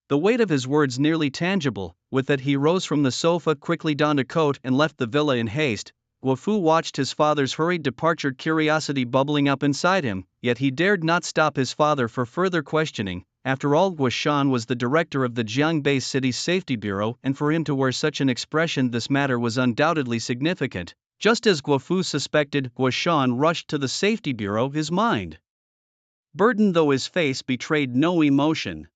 The weight of his words nearly tangible. With that, he rose from the sofa, quickly donned a coat, and left the villa in haste. Guofu watched his father's hurried departure, curiosity bubbling up inside him, yet he dared not stop his father for further questioning. After all, Guoshan was the director of the Jiangbei City's Safety Bureau, and for him to wear such an expression, this matter was undoubtedly significant. Just as Guofu suspected, Guoshan rushed to the safety bureau, his mind burdened though his face betrayed no emotion.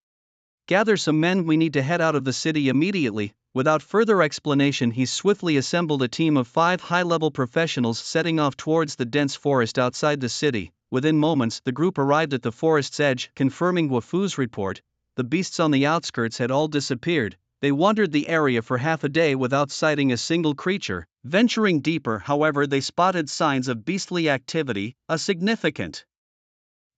Gather some men, we need to head out of the city immediately. Without further explanation, he swiftly assembled a team of 5 high-level professionals, setting off towards the dense forest outside the city. Within moments, the group arrived at the forest's edge, confirming Guofu's report. The beasts on the outskirts had all disappeared. They wandered the area for half a day without sighting a single creature. Venturing deeper, however, they spotted signs of beastly activity. A significant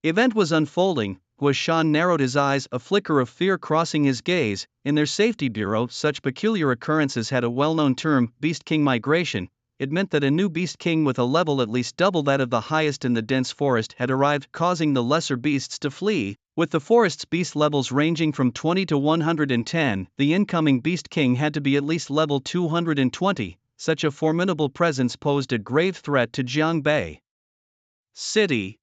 event was unfolding. Guoshan narrowed his eyes, a flicker of fear crossing his gaze. In their safety bureau, such peculiar occurrences had a well-known term, Beast King migration. It meant that a new Beast King with a level at least double that of the highest in the dense forest had arrived, causing the lesser beasts to flee. With the forest's beast levels ranging from 20 to 110, the incoming Beast King had to be at least level 220. Such a formidable presence posed a grave threat to Jiangbei City.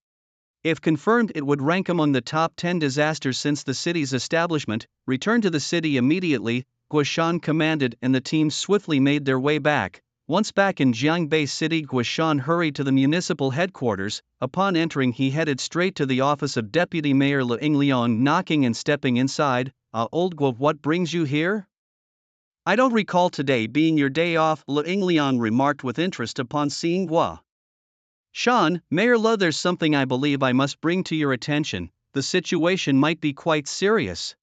If confirmed, it would rank among the top 10 disasters since the city's establishment. Return to the city immediately, Guoshan commanded, and the team swiftly made their way back. Once back in Jiangbei City, Guoshan hurried to the municipal headquarters. Upon entering, he headed straight to the office of Deputy Mayor Le Yingliang. Knocking and stepping inside, Old Guo, what brings you here? I don't recall today being your day off, Le Yingliang remarked with interest upon seeing Guo Shan. Mayor Le, there's something I believe I must bring to your attention. The situation might be quite serious.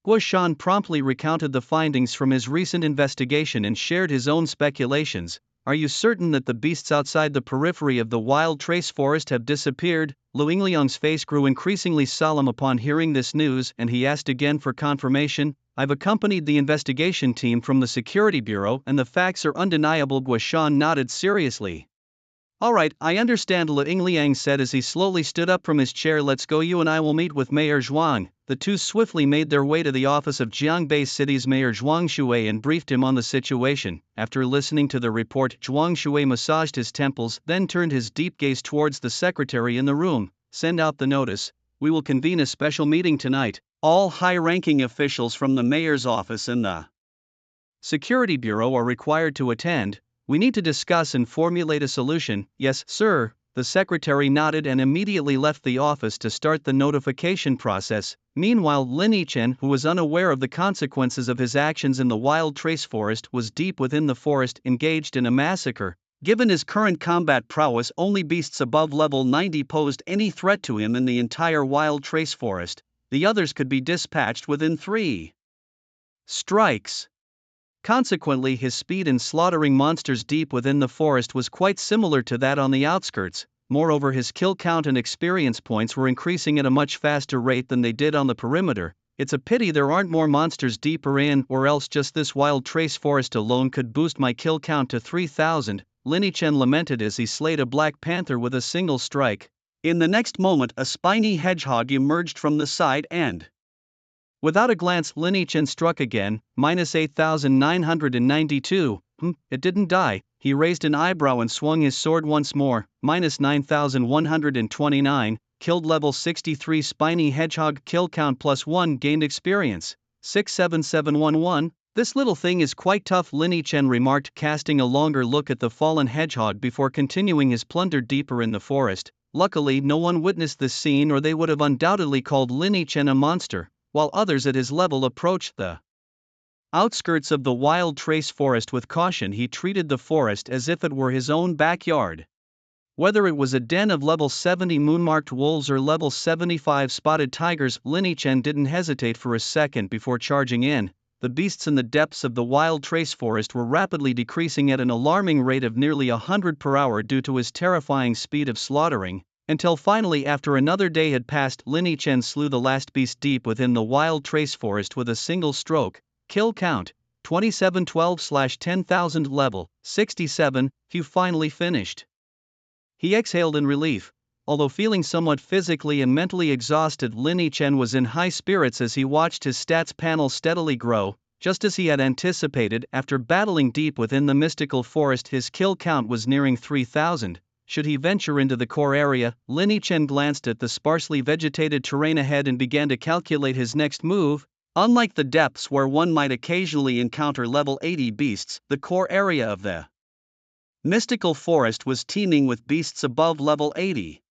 Guo Shan promptly recounted the findings from his recent investigation and shared his own speculations. Are you certain that the beasts outside the periphery of the wild trace forest have disappeared? Lu Yingliang's face grew increasingly solemn upon hearing this news, and he asked again for confirmation. I've accompanied the investigation team from the Security Bureau, and the facts are undeniable. Guo Shan nodded seriously. All right, I understand, Le Yingliang said as he slowly stood up from his chair. Let's go, you and I will meet with Mayor Zhuang. The two swiftly made their way to the office of Jiangbei City's Mayor Zhuang Shui and briefed him on the situation. After listening to the report, Zhuang Shui massaged his temples, then turned his deep gaze towards the secretary in the room. Send out the notice. We will convene a special meeting tonight. All high-ranking officials from the mayor's office and the Security Bureau are required to attend. We need to discuss and formulate a solution. Yes, sir. The secretary nodded and immediately left the office to start the notification process. Meanwhile, Lin Yichen, who was unaware of the consequences of his actions in the wild trace forest, was deep within the forest, engaged in a massacre. Given his current combat prowess, only beasts above level 90 posed any threat to him in the entire wild trace forest. The others could be dispatched within 3 strikes. Consequently, his speed in slaughtering monsters deep within the forest was quite similar to that on the outskirts. Moreover, his kill count and experience points were increasing at a much faster rate than they did on the perimeter. It's a pity there aren't more monsters deeper in, or else just this wild trace forest alone could boost my kill count to 3,000. Lin Yichen lamented as he slayed a black panther with a single strike. In the next moment, a spiny hedgehog emerged from the side and, without a glance, Lin Yichen struck again, minus 8,992. It didn't die. He raised an eyebrow and swung his sword once more, minus 9,129. Killed level 63 spiny hedgehog, kill count +1, gained experience 67711. This little thing is quite tough, Lin Yichen remarked, casting a longer look at the fallen hedgehog before continuing his plunder deeper in the forest. Luckily, no one witnessed this scene, or they would have undoubtedly called Lin Yichen a monster. While others at his level approached the outskirts of the wild trace forest with caution, he treated the forest as if it were his own backyard. Whether it was a den of level 70 moonmarked wolves or level 75 spotted tigers, Lin Yichen didn't hesitate for a second before charging in. The beasts in the depths of the wild trace forest were rapidly decreasing at an alarming rate of nearly 100 per hour due to his terrifying speed of slaughtering. Until finally, after another day had passed, Lin Yichen slew the last beast deep within the wild trace forest with a single stroke. Kill count 2712/10,000, level 67. Few finally finished. He exhaled in relief. Although feeling somewhat physically and mentally exhausted, Lin Yichen was in high spirits as he watched his stats panel steadily grow. Just as he had anticipated, after battling deep within the mystical forest, his kill count was nearing 3,000. Should he venture into the core area? Lin Yichen glanced at the sparsely vegetated terrain ahead and began to calculate his next move. Unlike the depths where one might occasionally encounter level 80 beasts, the core area of the mystical forest was teeming with beasts above level 80.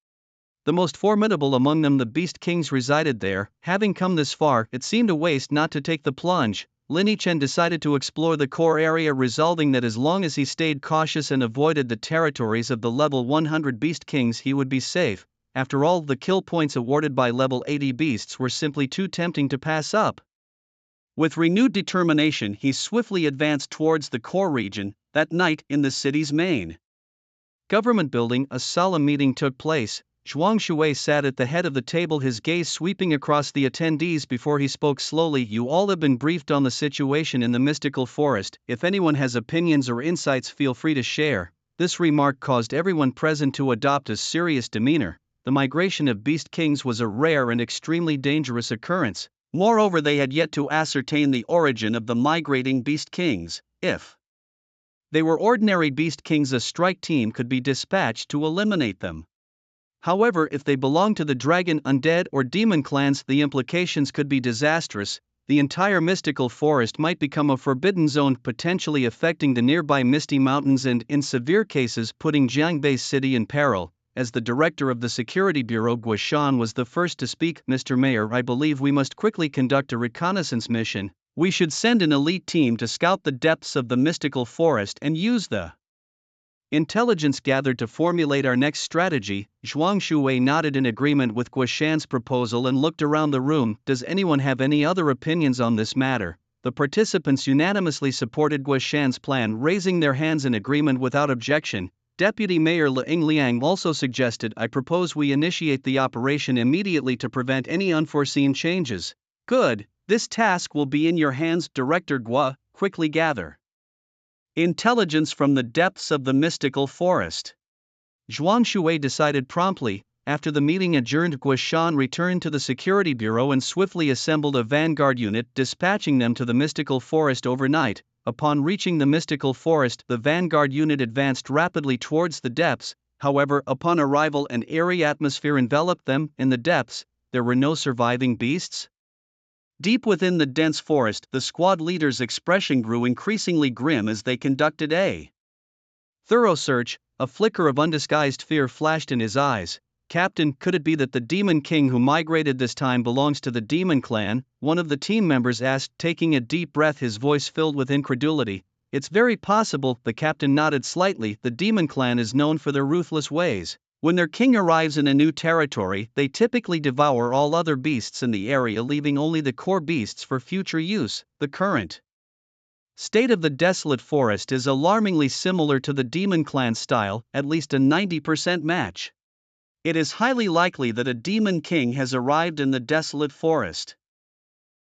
The most formidable among them, the Beast Kings, resided there. Having come this far, it seemed a waste not to take the plunge. Lin Chen decided to explore the core area, resolving that as long as he stayed cautious and avoided the territories of the level 100 Beast Kings, he would be safe. After all, the kill points awarded by level 80 beasts were simply too tempting to pass up. With renewed determination, he swiftly advanced towards the core region. That night, in the city's main government building, a solemn meeting took place. Zhuang Shui sat at the head of the table, his gaze sweeping across the attendees before he spoke slowly. You all have been briefed on the situation in the mystical forest. If anyone has opinions or insights, feel free to share. This remark caused everyone present to adopt a serious demeanor. The migration of Beast Kings was a rare and extremely dangerous occurrence. Moreover, they had yet to ascertain the origin of the migrating Beast Kings. If they were ordinary Beast Kings, a strike team could be dispatched to eliminate them. However, if they belonged to the Dragon, Undead, or Demon clans, the implications could be disastrous. The entire mystical forest might become a forbidden zone, potentially affecting the nearby Misty Mountains and, in severe cases, putting Jiangbei City in peril. As the director of the Security Bureau, Guishan was the first to speak. Mr. Mayor, I believe we must quickly conduct a reconnaissance mission. We should send an elite team to scout the depths of the mystical forest and use the intelligence gathered to formulate our next strategy. Zhuang Shui nodded in agreement with Guishan's proposal and looked around the room. Does anyone have any other opinions on this matter? The participants unanimously supported Guishan's plan, raising their hands in agreement without objection. Deputy Mayor Ling Liang also suggested, I propose we initiate the operation immediately to prevent any unforeseen changes. Good, this task will be in your hands. Director Gua, quickly gather intelligence from the depths of the mystical forest. Zhuang Shui decided promptly. After the meeting adjourned, Guishan returned to the Security Bureau and swiftly assembled a vanguard unit, dispatching them to the mystical forest overnight. Upon reaching the mystical forest, the vanguard unit advanced rapidly towards the depths. However, upon arrival, an eerie atmosphere enveloped them. In the depths, there were no surviving beasts. Deep within the dense forest, the squad leader's expression grew increasingly grim as they conducted a thorough search. A flicker of undisguised fear flashed in his eyes. Captain, could it be that the Demon King who migrated this time belongs to the Demon Clan? One of the team members asked, taking a deep breath, his voice filled with incredulity. It's very possible, the captain nodded slightly. The Demon Clan is known for their ruthless ways. When their king arrives in a new territory, they typically devour all other beasts in the area, leaving only the core beasts for future use. The current state of the desolate forest is alarmingly similar to the Demon Clan style, at least a 90% match. It is highly likely that a Demon King has arrived in the desolate forest.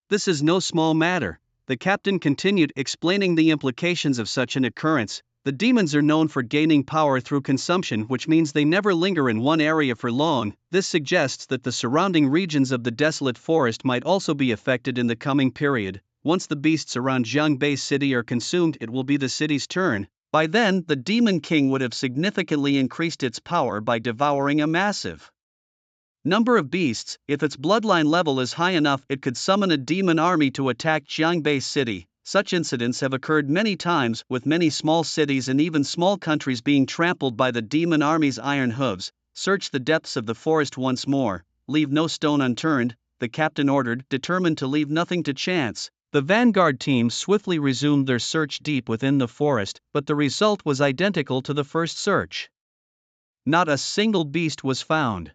This is no small matter, the captain continued, explaining the implications of such an occurrence. The demons are known for gaining power through consumption, which means they never linger in one area for long. This suggests that the surrounding regions of the desolate forest might also be affected in the coming period. Once the beasts around Jiangbei City are consumed, it will be the city's turn. By then, the Demon King would have significantly increased its power by devouring a massive number of beasts. If its bloodline level is high enough, it could summon a demon army to attack Jiangbei City. Such incidents have occurred many times, with many small cities and even small countries being trampled by the demon army's iron hooves. Search the depths of the forest once more. Leave no stone unturned, the captain ordered, determined to leave nothing to chance. The vanguard team swiftly resumed their search deep within the forest, but the result was identical to the first search. Not a single beast was found.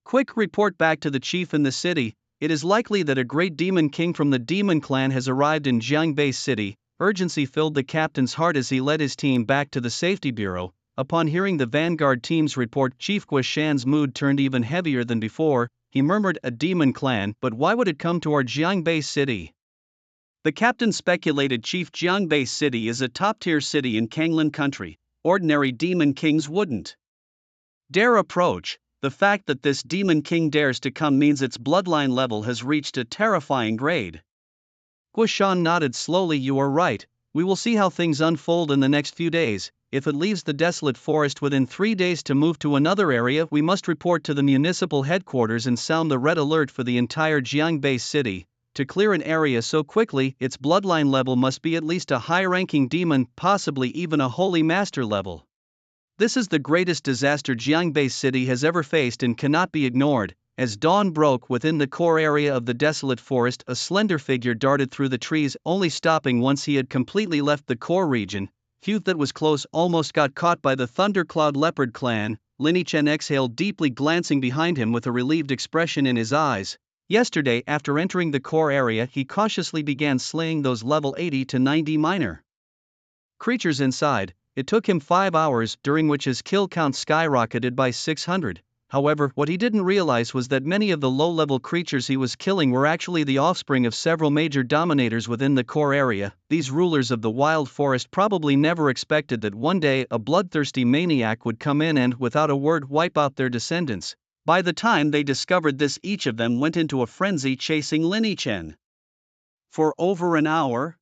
Quick report back to the chief in the city. It is likely that a great demon king from the Demon Clan has arrived in Jiangbei City. Urgency filled the captain's heart as he led his team back to the safety bureau. Upon hearing the vanguard team's report, Chief Guishan's mood turned even heavier than before. He murmured, a demon clan, but why would it come to our Jiangbei City? The captain speculated. Chief, Jiangbei City is a top-tier city in Kanglan country. Ordinary demon kings wouldn't dare approach. The fact that this demon king dares to come means its bloodline level has reached a terrifying grade. Guishan nodded slowly. You are right. We will see how things unfold in the next few days. If it leaves the desolate forest within 3 days to move to another area, we must report to the municipal headquarters and sound the red alert for the entire Jiangbei City. To clear an area so quickly, its bloodline level must be at least a high-ranking demon, possibly even a holy master level. This is the greatest disaster Jiangbei City has ever faced and cannot be ignored. As dawn broke within the core area of the desolate forest, a slender figure darted through the trees, only stopping once he had completely left the core region. Phew, that was close, almost got caught by the Thundercloud Leopard clan. Lin Chen exhaled deeply, glancing behind him with a relieved expression in his eyes. Yesterday, after entering the core area, he cautiously began slaying those level 80 to 90 minor creatures inside. It took him 5 hours, during which his kill count skyrocketed by 600. However, what he didn't realize was that many of the low-level creatures he was killing were actually the offspring of several major dominators within the core area. These rulers of the wild forest probably never expected that one day a bloodthirsty maniac would come in and, without a word, wipe out their descendants. By the time they discovered this, each of them went into a frenzy chasing Lin Chen. For over an hour,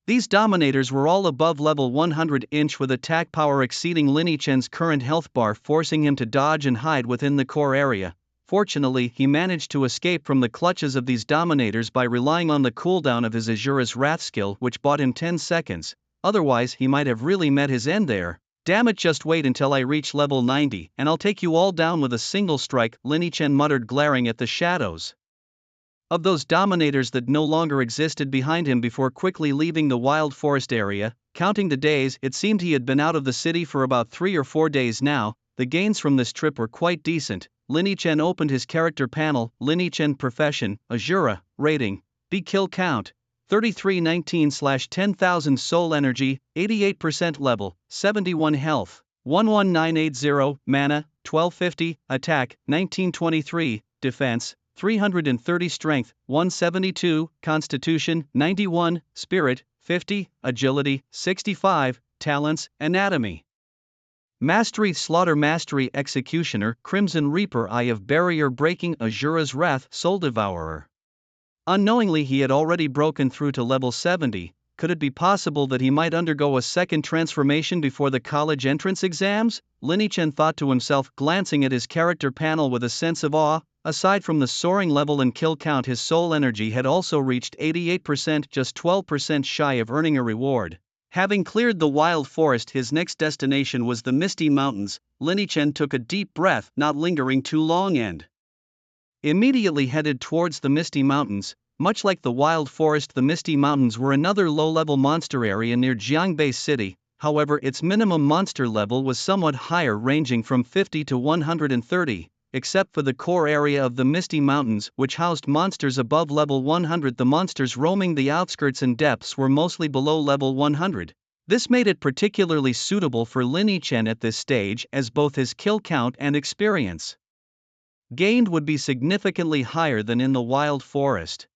these dominators were all above level 100 inch, with attack power exceeding Lin Chen's current health bar, forcing him to dodge and hide within the core area. Fortunately, he managed to escape from the clutches of these dominators by relying on the cooldown of his Azura's Wrath skill, which bought him 10 seconds. Otherwise, he might have really met his end there. Damn it, just wait until I reach level 90, and I'll take you all down with a single strike, Lin Chen muttered, glaring at the shadows of those dominators that no longer existed behind him before quickly leaving the wild forest area. Counting the days, it seemed he had been out of the city for about 3 or 4 days now. The gains from this trip were quite decent. Lin Chen opened his character panel. Lin Chen profession, Azura, rating, B kill count, 3319/10,000 soul energy, 88% level, 71 health, 11980, mana, 1250, attack, 1923, defense, 330, strength, 172, constitution, 91, spirit, 50, agility, 65, talents, anatomy. Mastery, slaughter mastery, executioner, crimson reaper, eye of barrier breaking, Azura's wrath, soul devourer. Unknowingly, he had already broken through to level 70. Could it be possible that he might undergo a second transformation before the college entrance exams? Lin Chen thought to himself, glancing at his character panel with a sense of awe. Aside from the soaring level and kill count, his soul energy had also reached 88%, just 12% shy of earning a reward. Having cleared the wild forest, his next destination was the Misty Mountains. Lin Chen took a deep breath, not lingering too long, and immediately headed towards the Misty Mountains. Much like the wild forest, the Misty Mountains were another low-level monster area near Jiangbei City. However, its minimum monster level was somewhat higher, ranging from 50 to 130. Except for the core area of the Misty Mountains, which housed monsters above level 100, the monsters roaming the outskirts and depths were mostly below level 100. This made it particularly suitable for Lin Chen at this stage, as both his kill count and experience gained would be significantly higher than in the wild forest.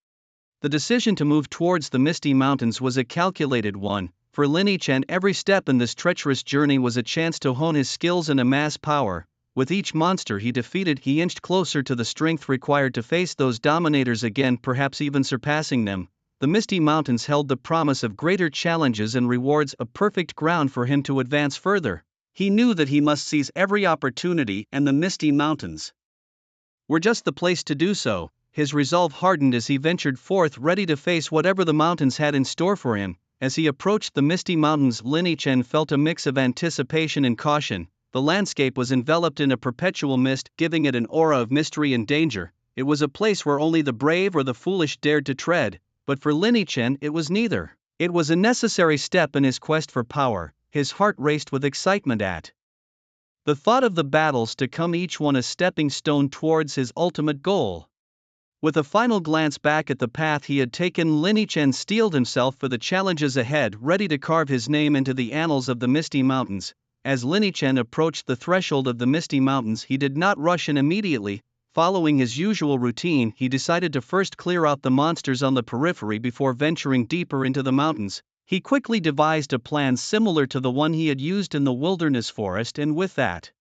The decision to move towards the Misty Mountains was a calculated one. For Lin Chen, every step in this treacherous journey was a chance to hone his skills and amass power. With each monster he defeated, he inched closer to the strength required to face those dominators again, perhaps even surpassing them. The Misty Mountains held the promise of greater challenges and rewards, a perfect ground for him to advance further. He knew that he must seize every opportunity, and the Misty Mountains were just the place to do so. His resolve hardened as he ventured forth, ready to face whatever the mountains had in store for him. As he approached the Misty Mountains, Lin Chen felt a mix of anticipation and caution. The landscape was enveloped in a perpetual mist, giving it an aura of mystery and danger. It was a place where only the brave or the foolish dared to tread, but for Lin Chen it was neither. It was a necessary step in his quest for power. His heart raced with excitement at the thought of the battles to come, each one a stepping stone towards his ultimate goal. With a final glance back at the path he had taken, Lin Chen steeled himself for the challenges ahead, ready to carve his name into the annals of the Misty Mountains. As Lin Chen approached the threshold of the Misty Mountains, he did not rush in immediately. Following his usual routine, he decided to first clear out the monsters on the periphery before venturing deeper into the mountains. He quickly devised a plan similar to the one he had used in the wilderness forest, and with that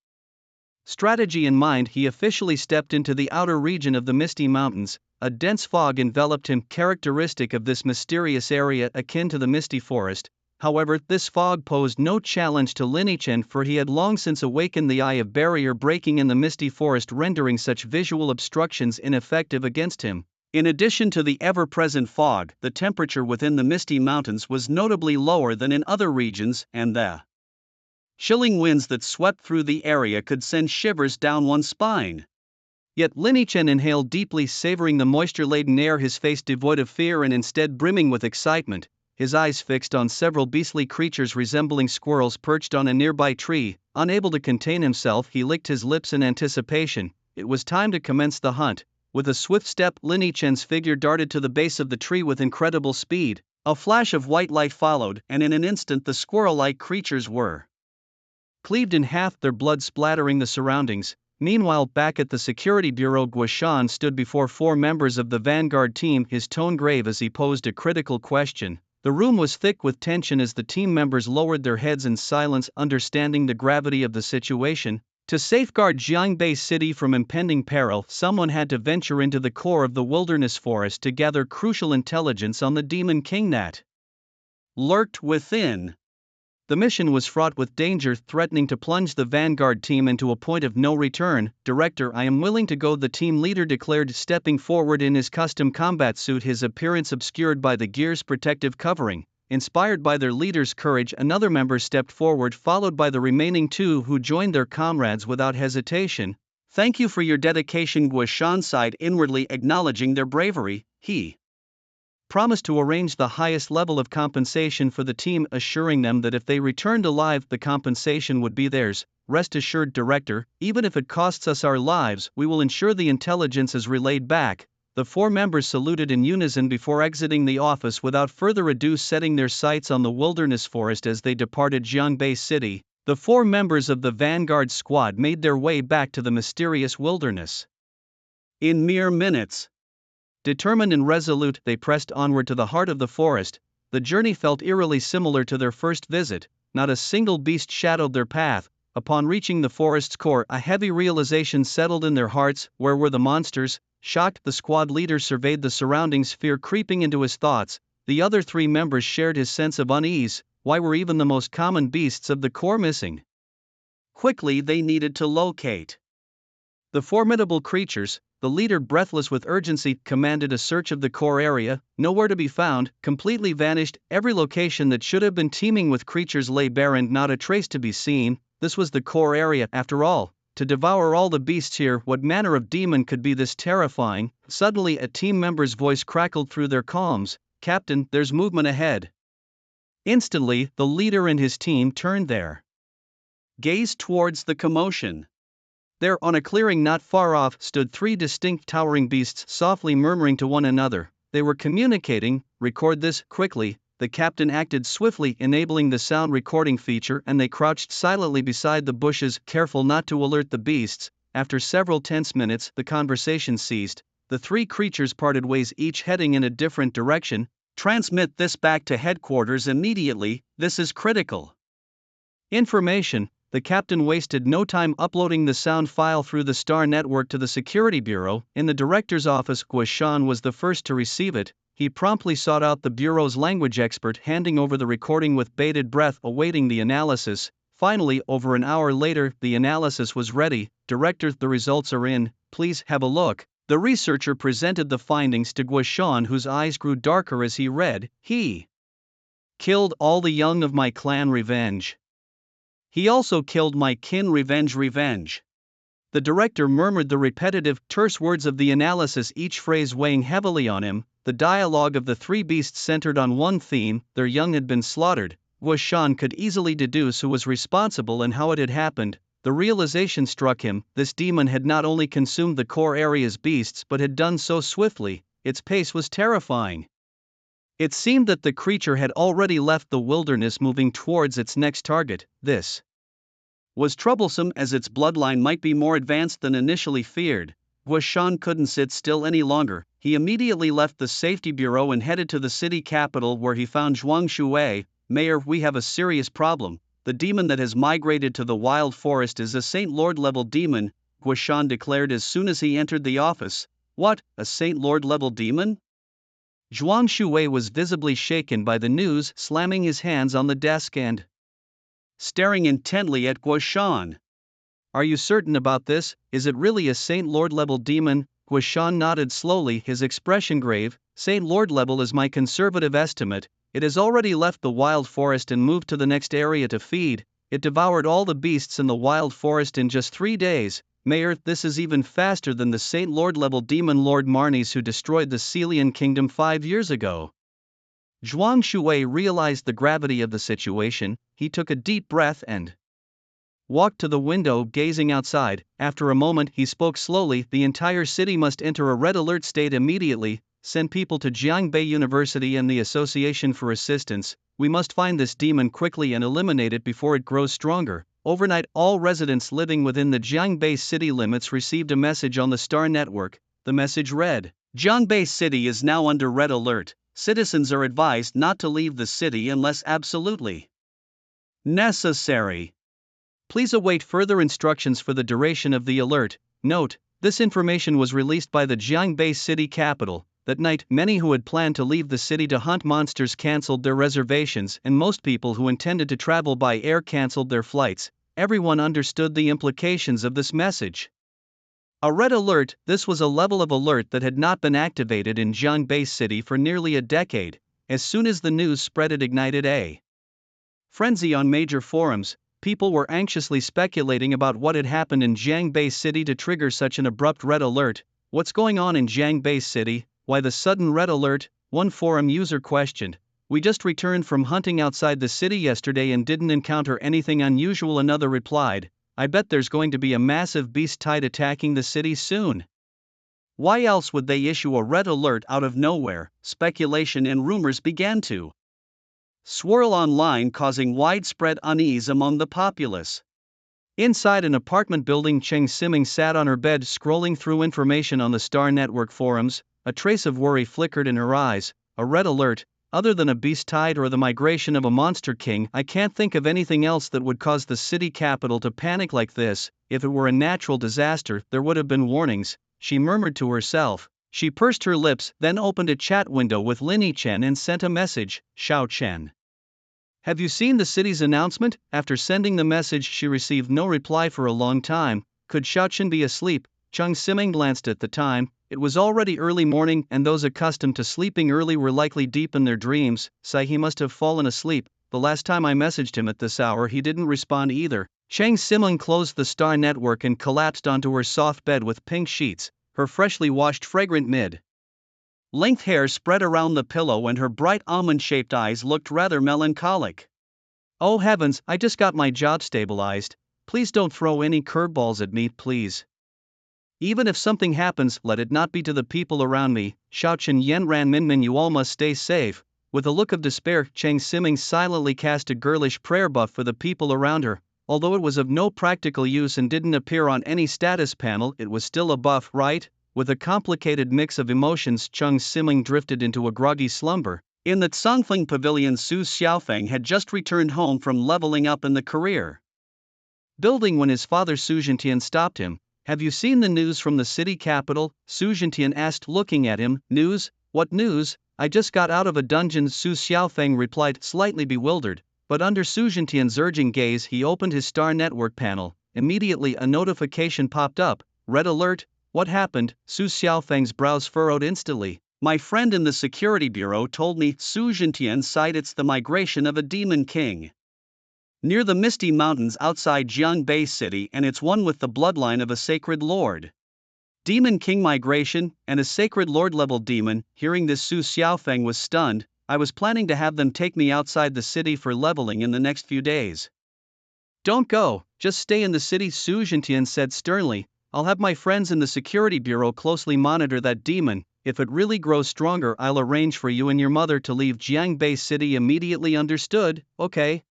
strategy in mind, he officially stepped into the outer region of the Misty Mountains. A dense fog enveloped him, characteristic of this mysterious area akin to the Misty Forest. However, this fog posed no challenge to Lin Chen, for he had long since awakened the eye of barrier breaking in the Misty Forest, rendering such visual obstructions ineffective against him. In addition to the ever-present fog, the temperature within the Misty Mountains was notably lower than in other regions, and the Chilling winds that swept through the area could send shivers down one's spine. Yet Lin Chen inhaled deeply, savoring the moisture-laden air, his face devoid of fear and instead brimming with excitement, his eyes fixed on several beastly creatures resembling squirrels perched on a nearby tree. Unable to contain himself, he licked his lips in anticipation. It was time to commence the hunt. With a swift step, Lin Chen's figure darted to the base of the tree with incredible speed. A flash of white light followed, and in an instant the squirrel-like creatures were cleaved in half, their blood splattering the surroundings. Meanwhile, back at the security bureau, Guoshan stood before four members of the vanguard team, his tone grave as he posed a critical question. The room was thick with tension as the team members lowered their heads in silence, understanding the gravity of the situation. To safeguard Jiangbei City from impending peril, someone had to venture into the core of the wilderness forest to gather crucial intelligence on the demon king that lurked within. The mission was fraught with danger, threatening to plunge the vanguard team into a point of no return. "Director, I am willing to go," the team leader declared, stepping forward in his custom combat suit, his appearance obscured by the gear's protective covering. Inspired by their leader's courage, another member stepped forward, followed by the remaining two, who joined their comrades without hesitation. "Thank you for your dedication," Guoshan sighed, inwardly acknowledging their bravery. He promised to arrange the highest level of compensation for the team, assuring them that if they returned alive, the compensation would be theirs. "Rest assured, Director, even if it costs us our lives, we will ensure the intelligence is relayed back." The four members saluted in unison before exiting the office, without further ado setting their sights on the wilderness forest. As they departed Jiangbei City, the four members of the vanguard squad made their way back to the mysterious wilderness. In mere minutes, determined and resolute, they pressed onward to the heart of the forest. The journey felt eerily similar to their first visit. Not a single beast shadowed their path. Upon reaching the forest's core, a heavy realization settled in their hearts. Where were the monsters? Shocked, the squad leader surveyed the surroundings, fear creeping into his thoughts. The other three members shared his sense of unease. Why were even the most common beasts of the core missing? Quickly, they needed to locate the formidable creatures. The leader, breathless with urgency, commanded a search of the core area. Nowhere to be found, completely vanished. Every location that should have been teeming with creatures lay bare and not a trace to be seen. This was the core area, after all. To devour all the beasts here, what manner of demon could be this terrifying? Suddenly, a team member's voice crackled through their calms. "Captain, there's movement ahead." Instantly, the leader and his team turned their gaze towards the commotion. There, on a clearing not far off, stood three distinct towering beasts, softly murmuring to one another. They were communicating. "Record this, quickly." The captain acted swiftly, enabling the sound recording feature, and they crouched silently beside the bushes, careful not to alert the beasts. After several tense minutes, the conversation ceased. The three creatures parted ways, each heading in a different direction. "Transmit this back to headquarters immediately, this is critical information." The captain wasted no time uploading the sound file through the Star Network to the security bureau. In the director's office, Guoshan was the first to receive it. He promptly sought out the bureau's language expert, handing over the recording with bated breath, awaiting the analysis. Finally, over an hour later, the analysis was ready. "Director, the results are in, please have a look." The researcher presented the findings to Guoshan, whose eyes grew darker as he read. "He killed all the young of my clan. Revenge. He also killed my kin. Revenge, revenge." The director murmured the repetitive, terse words of the analysis, each phrase weighing heavily on him. The dialogue of the three beasts centered on one theme: their young had been slaughtered. Guoshan could easily deduce who was responsible and how it had happened. The realization struck him: this demon had not only consumed the core area's beasts but had done so swiftly. Its pace was terrifying. It seemed that the creature had already left the wilderness, moving towards its next target. This was troublesome, as its bloodline might be more advanced than initially feared. Guoshan couldn't sit still any longer. He immediately left the safety bureau and headed to the city capital, where he found Zhuang Shui. "Mayor, we have a serious problem. The demon that has migrated to the wild forest is a Saint Lord level demon," Guoshan declared as soon as he entered the office. "What, a Saint Lord level demon?" Zhuang Shui was visibly shaken by the news, slamming his hands on the desk and staring intently at Guoshan. "Are you certain about this? Is it really a Saint Lord level demon?" Guoshan nodded slowly, his expression grave. "Saint Lord level is my conservative estimate. It has already left the wild forest and moved to the next area to feed. it devoured all the beasts in the wild forest in just 3 days. Mayor, this is even faster than the Saint Lord level demon Lord Marnies who destroyed the Celian kingdom 5 years ago. Zhuang Shui realized the gravity of the situation. He took a deep breath and walked to the window, gazing outside. After a moment, he spoke slowly. The entire city must enter a red alert state immediately. Send people to Jiangbei University and the Association for Assistance. We must find this demon quickly and eliminate it before it grows stronger. Overnight, all residents living within the Jiangbei city limits received a message on the Star Network. The message read, Jiangbei City is now under red alert. Citizens are advised not to leave the city unless absolutely necessary. Please await further instructions for the duration of the alert. Note, this information was released by the Jiangbei city capital. That night, many who had planned to leave the city to hunt monsters cancelled their reservations, and most people who intended to travel by air cancelled their flights. Everyone understood the implications of this message. A red alert, this was a level of alert that had not been activated in Jiangbei city for nearly a decade. As soon as the news spread, it ignited a frenzy on major forums. People were anxiously speculating about what had happened in Jiangbei city to trigger such an abrupt red alert. What's going on in Jiangbei city? Why the sudden red alert? One forum user questioned. We just returned from hunting outside the city yesterday and didn't encounter anything unusual. Another replied, I bet there's going to be a massive beast tide attacking the city soon. Why else would they issue a red alert out of nowhere? Speculation and rumors began to swirl online, causing widespread unease among the populace. Inside an apartment building, Cheng Siming sat on her bed scrolling through information on the Star Network forums. A trace of worry flickered in her eyes. A red alert? Other than a beast tide or the migration of a monster king, I can't think of anything else that would cause the city capital to panic like this. If it were a natural disaster, there would have been warnings, she murmured to herself. She pursed her lips, then opened a chat window with Lin Yichen and sent a message. Xiao Chen, have you seen the city's announcement? After sending the message, she received no reply for a long time. Could Xiao Chen be asleep? Cheng Siming glanced at the time. It was already early morning, and those accustomed to sleeping early were likely deep in their dreams. Sigh, he must have fallen asleep. The last time I messaged him at this hour, he didn't respond either. Cheng Siming closed the Star Network and collapsed onto her soft bed with pink sheets. Her freshly washed, fragrant mid-length hair spread around the pillow, and her bright almond-shaped eyes looked rather melancholic. Oh heavens, I just got my job stabilized. Please don't throw any curveballs at me, please. Even if something happens, let it not be to the people around me. Xiao Chen Yen Ran Minmin, you all must stay safe. With a look of despair, Cheng Siming silently cast a girlish prayer buff for the people around her. Although it was of no practical use and didn't appear on any status panel, it was still a buff, right? With a complicated mix of emotions, Cheng Siming drifted into a groggy slumber. In the Tsangfeng Pavilion, Su Xiaofeng had just returned home from leveling up in the career building when his father Su Zhentian stopped him. Have you seen the news from the city capital? Su Zhentian asked, looking at him. News? What news? I just got out of a dungeon, Su Xiaofeng replied, slightly bewildered. But under Su Zhentian's urging gaze, he opened his Star Network panel. Immediately a notification popped up. Red alert? What happened? Su Xiaofeng's brows furrowed instantly. My friend in the security bureau told me. Su Zhentian sighed. It's the migration of a demon king near the misty mountains outside Jiangbei city, and it's one with the bloodline of a sacred lord. Demon king migration, and a sacred lord level demon. Hearing this, Su Xiaofeng was stunned. I was planning to have them take me outside the city for leveling in the next few days. Don't go, just stay in the city, Su Zhentian said sternly. I'll have my friends in the security bureau closely monitor that demon. If it really grows stronger, I'll arrange for you and your mother to leave Jiangbei city immediately. Understood? Okay.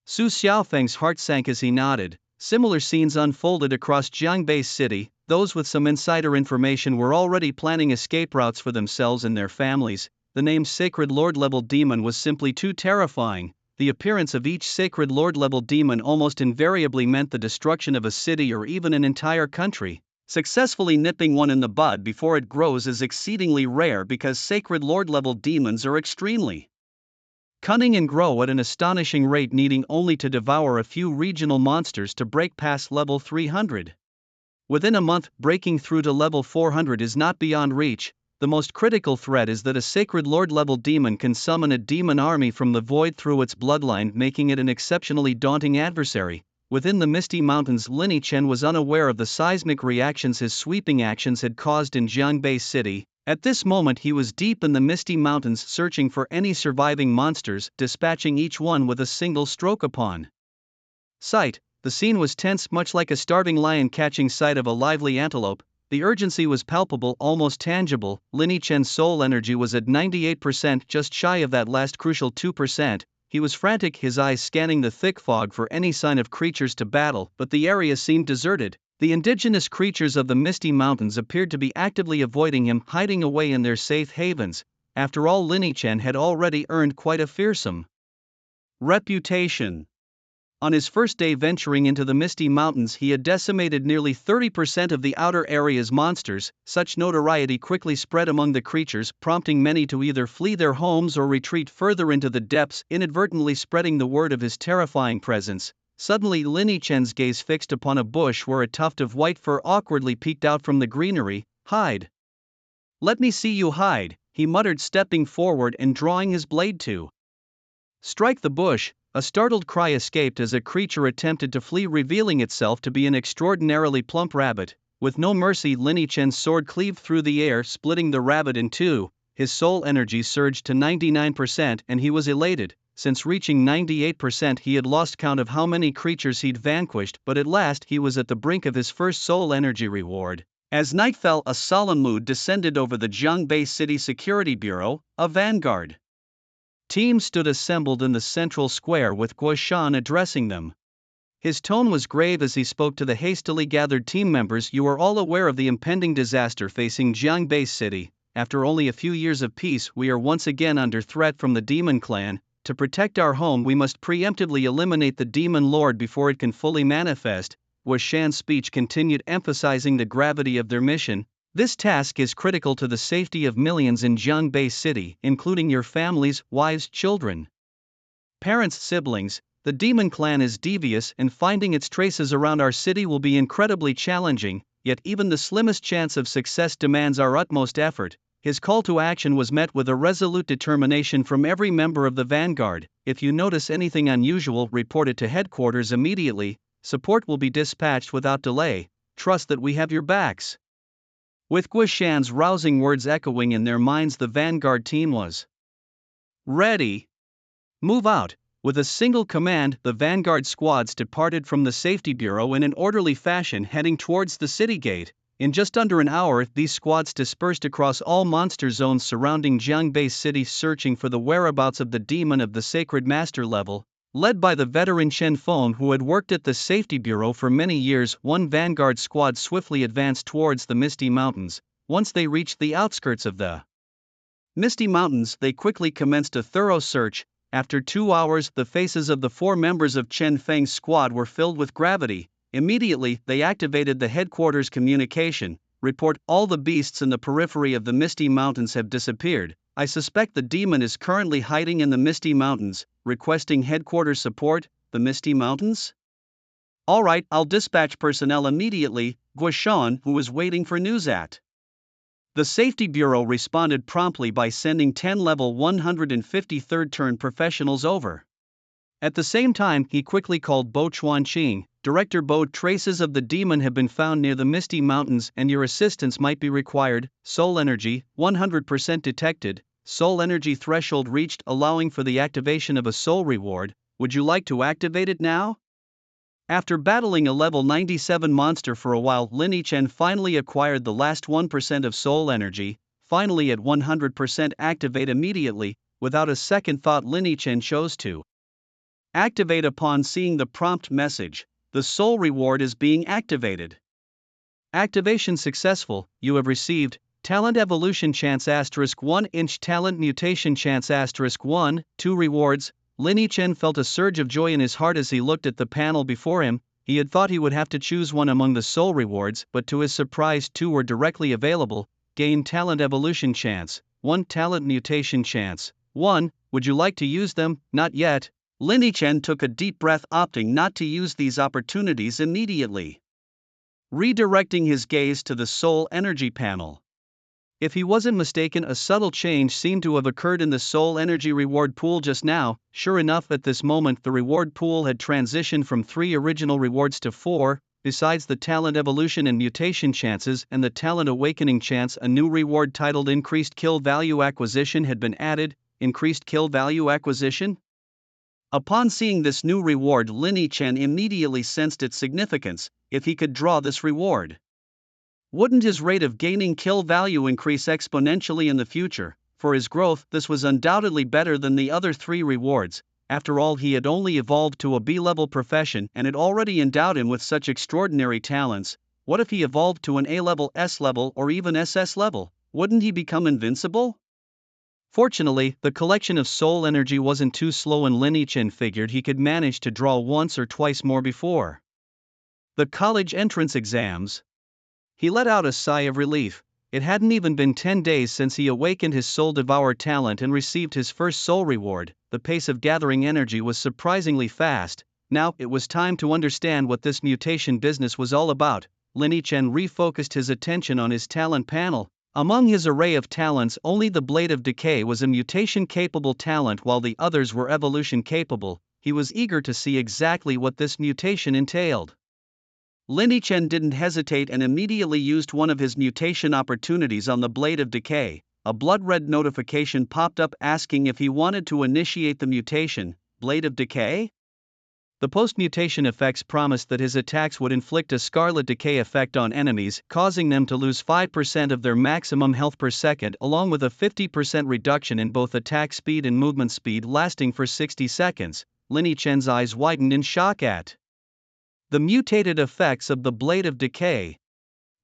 Su Xiaofeng's heart sank as he nodded. Similar scenes unfolded across Jiangbei city. Those with some insider information were already planning escape routes for themselves and their families. The name Sacred Lord level demon was simply too terrifying. The appearance of each Sacred Lord level demon almost invariably meant the destruction of a city or even an entire country. Successfully nipping one in the bud before it grows is exceedingly rare because Sacred Lord level demons are extremely cunning and grow at an astonishing rate, needing only to devour a few regional monsters to break past level 300. Within a month, breaking through to level 400 is not beyond reach. The most critical threat is that a Sacred Lord-level demon can summon a demon army from the void through its bloodline, making it an exceptionally daunting adversary. Within the Misty Mountains, Lin Chen was unaware of the seismic reactions his sweeping actions had caused in Jiangbei City. At this moment he was deep in the Misty Mountains searching for any surviving monsters, dispatching each one with a single stroke upon sight. The scene was tense, much like a starving lion catching sight of a lively antelope. The urgency was palpable, almost tangible. Lin Chen's soul energy was at 98%, just shy of that last crucial 2%. He was frantic, his eyes scanning the thick fog for any sign of creatures to battle, but the area seemed deserted. The indigenous creatures of the Misty Mountains appeared to be actively avoiding him, hiding away in their safe havens. After all, Lin Chen had already earned quite a fearsome reputation. On his first day venturing into the Misty Mountains, he had decimated nearly 30% of the outer area's monsters. Such notoriety quickly spread among the creatures, prompting many to either flee their homes or retreat further into the depths, inadvertently spreading the word of his terrifying presence. Suddenly, Lin Chen's gaze fixed upon a bush where a tuft of white fur awkwardly peeked out from the greenery. "Hide. Let me see you hide," he muttered, stepping forward and drawing his blade to strike the bush. A startled cry escaped as a creature attempted to flee, revealing itself to be an extraordinarily plump rabbit. With no mercy, Lin Chen's sword cleaved through the air, splitting the rabbit in two. His soul energy surged to 99% and he was elated. Since reaching 98% he had lost count of how many creatures he'd vanquished, but at last he was at the brink of his first soul energy reward. As night fell, a solemn mood descended over the Jiangbei City Security Bureau. A vanguard team stood assembled in the central square with Guoshan addressing them. His tone was grave as he spoke to the hastily gathered team members. "You are all aware of the impending disaster facing Jiangbei City. After only a few years of peace, we are once again under threat from the Demon Clan. To protect our home, we must preemptively eliminate the Demon Lord before it can fully manifest." Guoshan's speech continued, emphasizing the gravity of their mission. "This task is critical to the safety of millions in Jiangbei City, including your families, wives, children, parents, siblings. The Demon Clan is devious, and finding its traces around our city will be incredibly challenging, yet even the slimmest chance of success demands our utmost effort." His call to action was met with a resolute determination from every member of the vanguard. "If you notice anything unusual, report it to headquarters immediately. Support will be dispatched without delay. Trust that we have your backs." With Guoshan's rousing words echoing in their minds, the vanguard team was ready. "Move out." With a single command, the vanguard squads departed from the safety bureau in an orderly fashion, heading towards the city gate. In just under an hour, these squads dispersed across all monster zones surrounding Jiangbei City, searching for the whereabouts of the demon of the Sacred Master level. Led by the veteran Chen Feng, who had worked at the safety bureau for many years, one vanguard squad swiftly advanced towards the Misty Mountains. Once they reached the outskirts of the Misty Mountains, they quickly commenced a thorough search. After 2 hours, the faces of the 4 members of Chen Feng's squad were filled with gravity. Immediately, they activated the headquarters communication. "Report, all the beasts in the periphery of the Misty Mountains have disappeared. I suspect the demon is currently hiding in the Misty Mountains. Requesting headquarters support." "The Misty Mountains? All right, I'll dispatch personnel immediately." Guoshan, who was waiting for news at the Safety Bureau, responded promptly by sending 10 level 153rd turn professionals over. At the same time, he quickly called Bo Chuanqing. "Director Bo, traces of the demon have been found near the Misty Mountains and your assistance might be required. Soul energy, 100% detected. Soul energy threshold reached, allowing for the activation of a soul reward. Would you like to activate it now?" After battling a level 97 monster for a while, Lin Chen finally acquired the last 1% of soul energy. Finally at 100%, activate immediately. Without a second thought, Lin Chen chose to activate upon seeing the prompt message. "The soul reward is being activated. Activation successful. You have received talent evolution chance *1 talent mutation chance *1, 2 rewards." Lin Chen felt a surge of joy in his heart as he looked at the panel before him. He had thought he would have to choose one among the soul rewards, but to his surprise 2 were directly available. Gain talent evolution chance 1, talent mutation chance 1. Would you like to use them? Not yet. Lin Chen took a deep breath, opting not to use these opportunities immediately. Redirecting his gaze to the soul energy panel, If he wasn't mistaken, a subtle change seemed to have occurred in the soul energy reward pool just now. Sure enough, at this moment the reward pool had transitioned from 3 original rewards to 4. Besides the talent evolution and mutation chances and the talent awakening chance, a new reward titled Increased Kill Value Acquisition had been added. Increased Kill Value Acquisition? Upon seeing this new reward, Lin Yichen immediately sensed its significance. If he could draw this reward, wouldn't his rate of gaining kill value increase exponentially in the future? For his growth, this was undoubtedly better than the other 3 rewards. After all, he had only evolved to a B-level profession and it already endowed him with such extraordinary talents. What if he evolved to an A-level, S-level, or even SS level? Wouldn't he become invincible? Fortunately, the collection of soul energy wasn't too slow and Lin Yichen figured he could manage to draw once or twice more before the college entrance exams. He let out a sigh of relief. It hadn't even been 10 days since he awakened his soul devour talent and received his first soul reward. The pace of gathering energy was surprisingly fast. Now, it was time to understand what this mutation business was all about. Lin Yichen refocused his attention on his talent panel. Among his array of talents, only the Blade of Decay was a mutation-capable talent while the others were evolution-capable. He was eager to see exactly what this mutation entailed. Lin Yichen didn't hesitate and immediately used one of his mutation opportunities on the Blade of Decay. A blood-red notification popped up asking if he wanted to initiate the mutation. Blade of Decay? The post-mutation effects promised that his attacks would inflict a scarlet decay effect on enemies, causing them to lose 5% of their maximum health per second, along with a 50% reduction in both attack speed and movement speed lasting for 60 seconds. Lin Yichen's eyes widened in shock at the mutated effects of the Blade of Decay.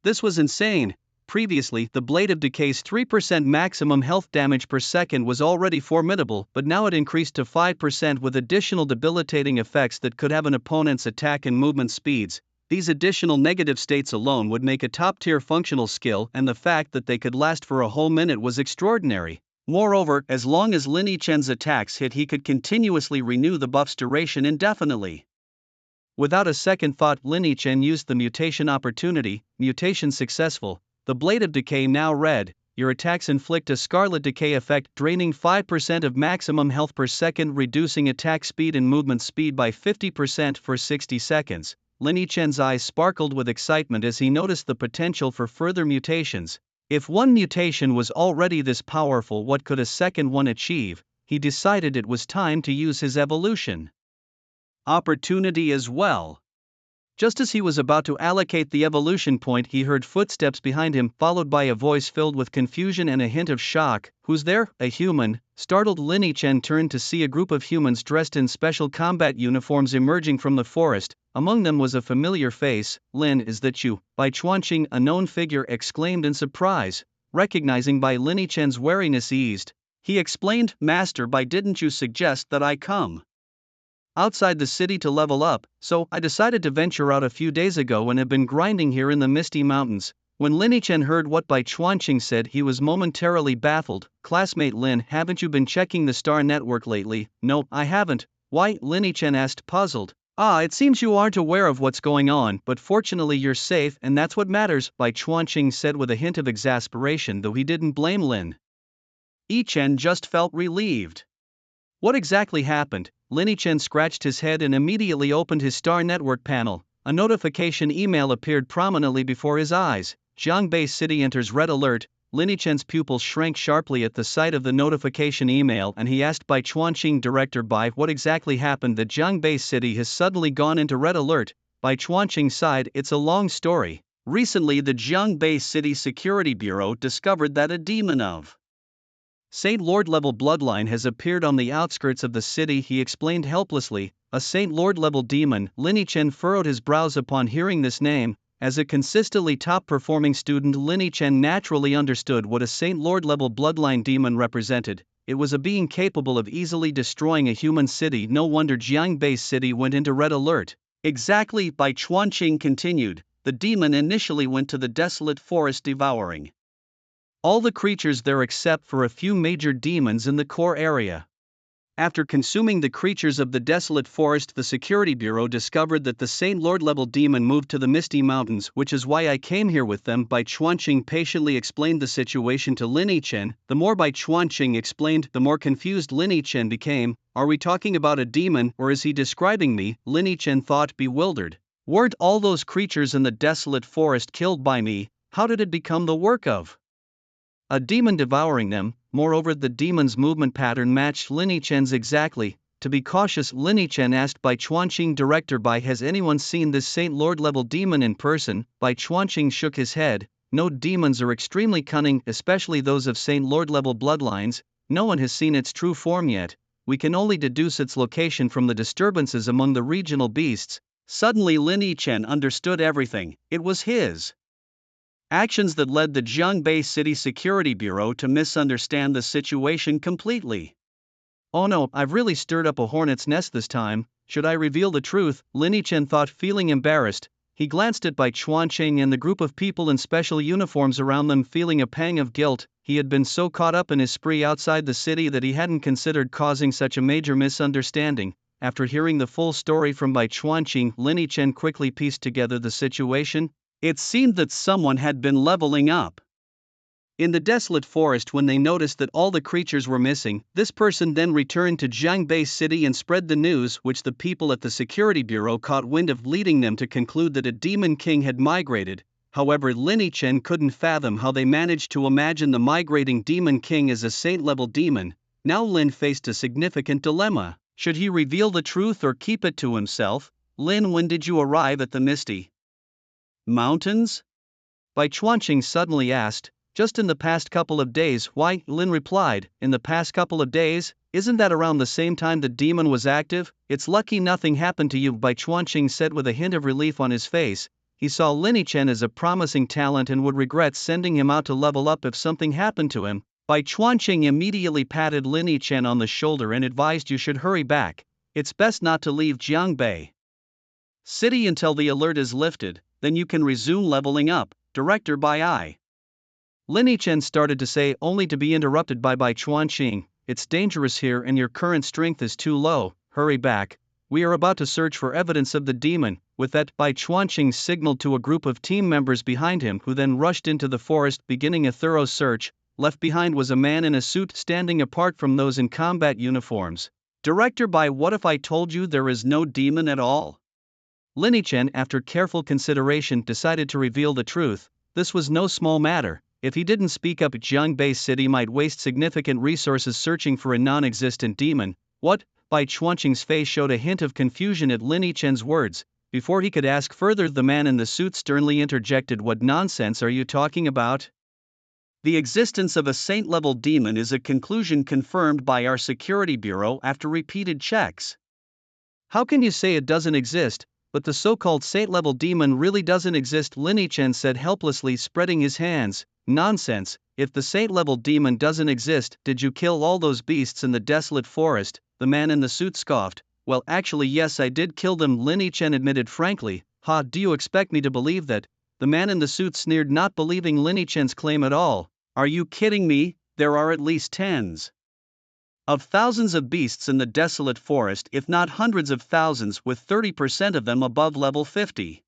This was insane. Previously, the Blade of Decay's 3% maximum health damage per second was already formidable, but now it increased to 5% with additional debilitating effects that could have an opponent's attack and movement speeds. These additional negative states alone would make a top-tier functional skill, and the fact that they could last for a whole minute was extraordinary. Moreover, as long as Lin Yichen's attacks hit, he could continuously renew the buff's duration indefinitely. Without a second thought, Lin Yichen used the mutation opportunity. Mutation successful. The Blade of Decay now read, your attacks inflict a scarlet decay effect, draining 5% of maximum health per second, reducing attack speed and movement speed by 50% for 60 seconds. Lin Yichen's eyes sparkled with excitement as he noticed the potential for further mutations. If one mutation was already this powerful, what could a second one achieve? He decided it was time to use his evolution opportunity as well. Just as he was about to allocate the evolution point, he heard footsteps behind him, followed by a voice filled with confusion and a hint of shock. Who's there? A human? Startled, Lin Yichen turned to see a group of humans dressed in special combat uniforms emerging from the forest. Among them was a familiar face. Lin, is that you? Bai Chuanqing, a known figure, exclaimed in surprise. Recognizing Bai, Lin Yichen's wariness eased. He explained, Master Bai, didn't you suggest that I come outside the city to level up, so I decided to venture out a few days ago and have been grinding here in the Misty Mountains. When Lin Yichen heard what Bai Chuanqing said, he was momentarily baffled. Classmate Lin, haven't you been checking the Star Network lately? No, I haven't. Why? Lin Yichen asked, puzzled. It seems you aren't aware of what's going on, but fortunately you're safe and that's what matters, Bai Chuanqing said with a hint of exasperation, though he didn't blame Lin Yichen, just felt relieved. What exactly happened? Lin Yichen scratched his head and immediately opened his Star Network panel. A notification email appeared prominently before his eyes. Jiangbei City enters red alert. Lin Yichen's pupils shrank sharply at the sight of the notification email and he asked Bai Chuanqing, Director Bai, what exactly happened that Jiangbei City has suddenly gone into red alert? Bai Chuanqing sighed, it's a long story. Recently the Jiangbei City Security Bureau discovered that a demon of Saint Lord level bloodline has appeared on the outskirts of the city, he explained helplessly. A Saint Lord level demon. Lin Yichen furrowed his brows upon hearing this name. As a consistently top performing student, Lin Yichen naturally understood what a Saint Lord level bloodline demon represented. It was a being capable of easily destroying a human city. No wonder Jiangbei City went into red alert. Exactly, Bai Chuanqing continued. The demon initially went to the desolate forest, devouring all the creatures there except for a few major demons in the core area. After consuming the creatures of the desolate forest, the Security Bureau discovered that the Saint Lord-level demon moved to the Misty Mountains, which is why I came here with them. Bai Chuanqing patiently explained the situation to Lin Yichen. The more Bai Chuanqing explained, the more confused Lin Yichen became. Are we talking about a demon, or is he describing me? Lin Yichen thought, bewildered. Weren't all those creatures in the desolate forest killed by me? How did it become the work of a demon devouring them? Moreover, the demon's movement pattern matched Lin Yichen's exactly. To be cautious, Lin Yichen asked Bai Chuanqing, Director Bai, has anyone seen this Saint Lord-level demon in person? Bai Chuanqing shook his head. No, demons are extremely cunning, especially those of Saint Lord-level bloodlines. No one has seen its true form yet. We can only deduce its location from the disturbances among the regional beasts. Suddenly Lin Yichen understood everything. It was his actions that led the Jiangbei City Security Bureau to misunderstand the situation completely. Oh no, I've really stirred up a hornet's nest this time. Should I reveal the truth? Lin Yichen thought, feeling embarrassed. He glanced at Bai Chuanqing and the group of people in special uniforms around them, feeling a pang of guilt. He had been so caught up in his spree outside the city that he hadn't considered causing such a major misunderstanding. After hearing the full story from Bai Chuanqing, Lin Yichen quickly pieced together the situation. It seemed that someone had been leveling up in the desolate forest when they noticed that all the creatures were missing. This person then returned to Jiangbei City and spread the news, which the people at the Security Bureau caught wind of, leading them to conclude that a demon king had migrated. However, Lin Yichen couldn't fathom how they managed to imagine the migrating demon king as a saint-level demon. Now Lin faced a significant dilemma. Should he reveal the truth or keep it to himself? Lin, when did you arrive at the Misty Mountains? Bai Chuanqing suddenly asked. Just in the past couple of days. Why? Lin replied, in the past couple of days? Isn't that around the same time the demon was active? It's lucky nothing happened to you, Bai Chuanqing said with a hint of relief on his face. He saw Lin Yichen as a promising talent and would regret sending him out to level up if something happened to him. Bai Chuanqing immediately patted Lin Yichen on the shoulder and advised, you should hurry back. It's best not to leave Jiangbei City until the alert is lifted, then you can resume leveling up. Director Bai. Lin Yichen started to say, only to be interrupted by Bai Chuanqing. It's dangerous here and your current strength is too low. Hurry back. We are about to search for evidence of the demon. With that, Bai Chuanqing signaled to a group of team members behind him, who then rushed into the forest, beginning a thorough search. Left behind was a man in a suit standing apart from those in combat uniforms. Director Bai, what if I told you there is no demon at all? Lin Yichen, after careful consideration, decided to reveal the truth. This was no small matter. If he didn't speak up, Jiangbei City might waste significant resources searching for a non-existent demon. What? Bai Chuanqing's face showed a hint of confusion at Lin Yichen's words. Before he could ask further, the man in the suit sternly interjected, what nonsense are you talking about? The existence of a saint-level demon is a conclusion confirmed by our Security Bureau after repeated checks. How can you say it doesn't exist? But the so-called saint-level demon really doesn't exist, Lin Yichen said helplessly, spreading his hands. Nonsense, if the saint-level demon doesn't exist, did you kill all those beasts in the desolate forest? The man in the suit scoffed. Well, actually yes, I did kill them, Lin Yichen admitted frankly. Ha, do you expect me to believe that? The man in the suit sneered, not believing Lin Yichen's claim at all. Are you kidding me? There are at least tens of thousands of beasts in the desolate forest, if not hundreds of thousands, with 30% of them above level 50.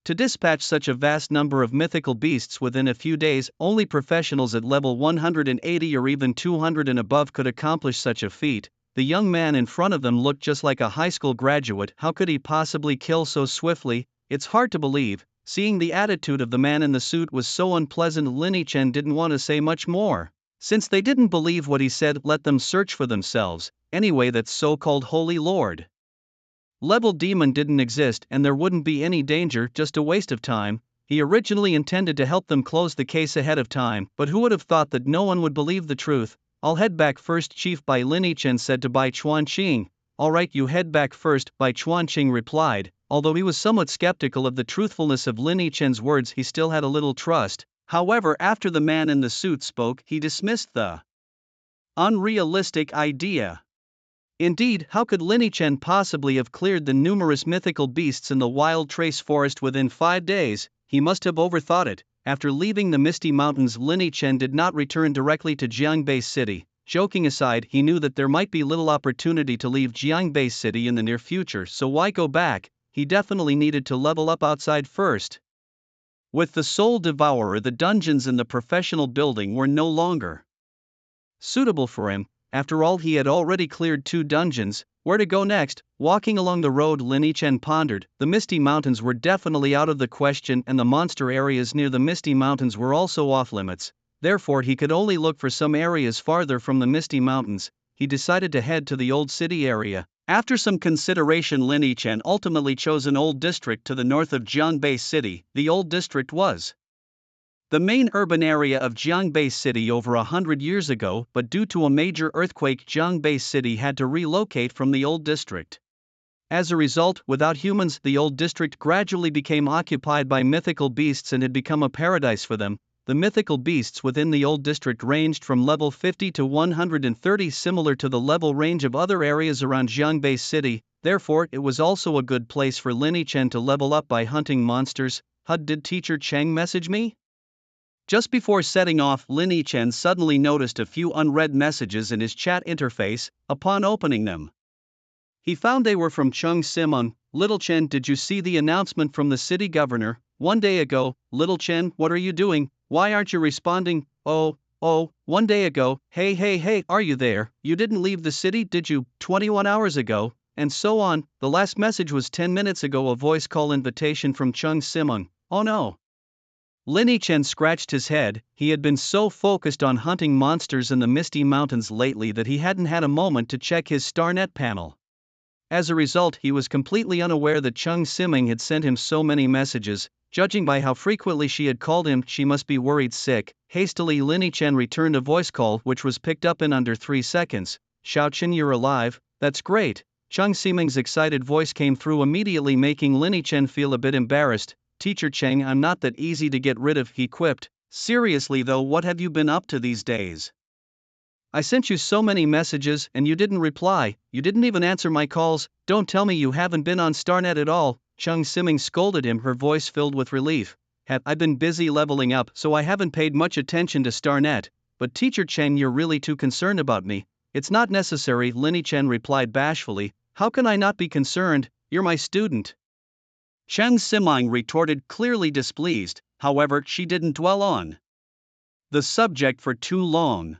To dispatch such a vast number of mythical beasts within a few days, only professionals at level 180 or even 200 and above could accomplish such a feat. The young man in front of them looked just like a high school graduate. How could he possibly kill so swiftly? It's hard to believe. Seeing the attitude of the man in the suit was so unpleasant, Lin Yichen didn't want to say much more. Since they didn't believe what he said, let them search for themselves. Anyway, that so-called Holy Lord level demon didn't exist, and there wouldn't be any danger, just a waste of time. He originally intended to help them close the case ahead of time, but who would have thought that no one would believe the truth? I'll head back first, Chief Bai, Lin Yichen said to Bai Chuanqing. Alright, you head back first, Bai Chuanqing replied. Although he was somewhat skeptical of the truthfulness of Lin Yichen's words, he still had a little trust. However, after the man in the suit spoke, he dismissed the unrealistic idea. Indeed, how could Lin Yichen possibly have cleared the numerous mythical beasts in the Wild Trace Forest within 5 days? He must have overthought it. After leaving the Misty Mountains, Lin Yichen did not return directly to Jiangbei City. joking aside, he knew that there might be little opportunity to leave Jiangbei City in the near future, so why go back? He definitely needed to level up outside first. With the Soul Devourer, the dungeons in the professional building were no longer suitable for him. After all, he had already cleared 2 dungeons. Where to go next? Walking along the road, Lin Yichen pondered. The Misty Mountains were definitely out of the question, and the monster areas near the Misty Mountains were also off limits. Therefore, he could only look for some areas farther from the Misty Mountains. He decided to head to the Old City area. After some consideration, Lin Yichen ultimately chose an old district to the north of Jiangbei City. The old district was the main urban area of Jiangbei City over 100 years ago, but due to a major earthquake, Jiangbei City had to relocate from the old district. As a result, without humans, the old district gradually became occupied by mythical beasts and had become a paradise for them. The mythical beasts within the old district ranged from level 50 to 130, similar to the level range of other areas around Jiangbei City. Therefore, it was also a good place for Lin Yichen to level up by hunting monsters. Did Teacher Cheng message me? Just before setting off, Lin Yichen suddenly noticed a few unread messages in his chat interface. Upon opening them, he found they were from Cheng Simon. Little Chen, did you see the announcement from the city governor 1 day ago? Little Chen, what are you doing? Why aren't you responding? Oh, 1 day ago. Hey, are you there? You didn't leave the city, did you? 21 hours ago. And so on. The last message was 10 minutes ago, a voice call invitation from Cheng Simon. Oh no. Lin Yichen scratched his head. He had been so focused on hunting monsters in the Misty Mountains lately that he hadn't had a moment to check his StarNet panel. As a result, he was completely unaware that Cheng Siming had sent him so many messages. Judging by how frequently she had called him, she must be worried sick. Hastily, Lin Yichen returned a voice call which was picked up in under 3 seconds. Xiaochen, you're alive? That's great. Cheng Siming's excited voice came through immediately, making Lin Yichen feel a bit embarrassed. Teacher Cheng, I'm not that easy to get rid of, he quipped. Seriously though, what have you been up to these days? I sent you so many messages and you didn't reply. You didn't even answer my calls. Don't tell me you haven't been on StarNet at all. Cheng Siming scolded him, her voice filled with relief. I've been busy leveling up, so I haven't paid much attention to StarNet. But Teacher Cheng, you're really too concerned about me. It's not necessary, Lin Yichen replied bashfully. How can I not be concerned? You're my student. Cheng Siming retorted, clearly displeased. However, she didn't dwell on the subject for too long.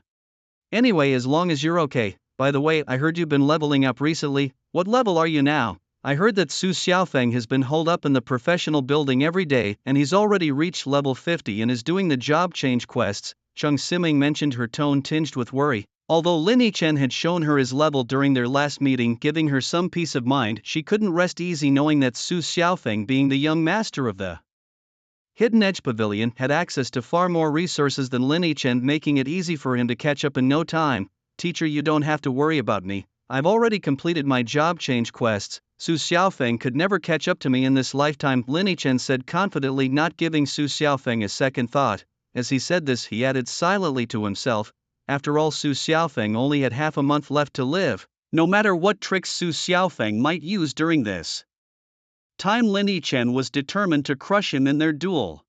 Anyway, as long as you're okay. By the way, I heard you've been leveling up recently. What level are you now? I heard that Su Xiaofeng has been holed up in the professional building every day, and he's already reached level 50 and is doing the job change quests. Cheng Siming mentioned, her tone tinged with worry. Although Lin Yichen had shown her his level during their last meeting, giving her some peace of mind, she couldn't rest easy knowing that Su Xiaofeng, being the young master of the Hidden Edge Pavilion, had access to far more resources than Lin Yichen, making it easy for him to catch up in no time. Teacher, you don't have to worry about me. I've already completed my job change quests. Su Xiaofeng could never catch up to me in this lifetime, Lin Yichen said confidently, not giving Su Xiaofeng a second thought. As he said this, he added silently to himself, after all, Su Xiaofeng only had half a month left to live. No matter what tricks Su Xiaofeng might use during this time, Lin Yichen was determined to crush him in their duel.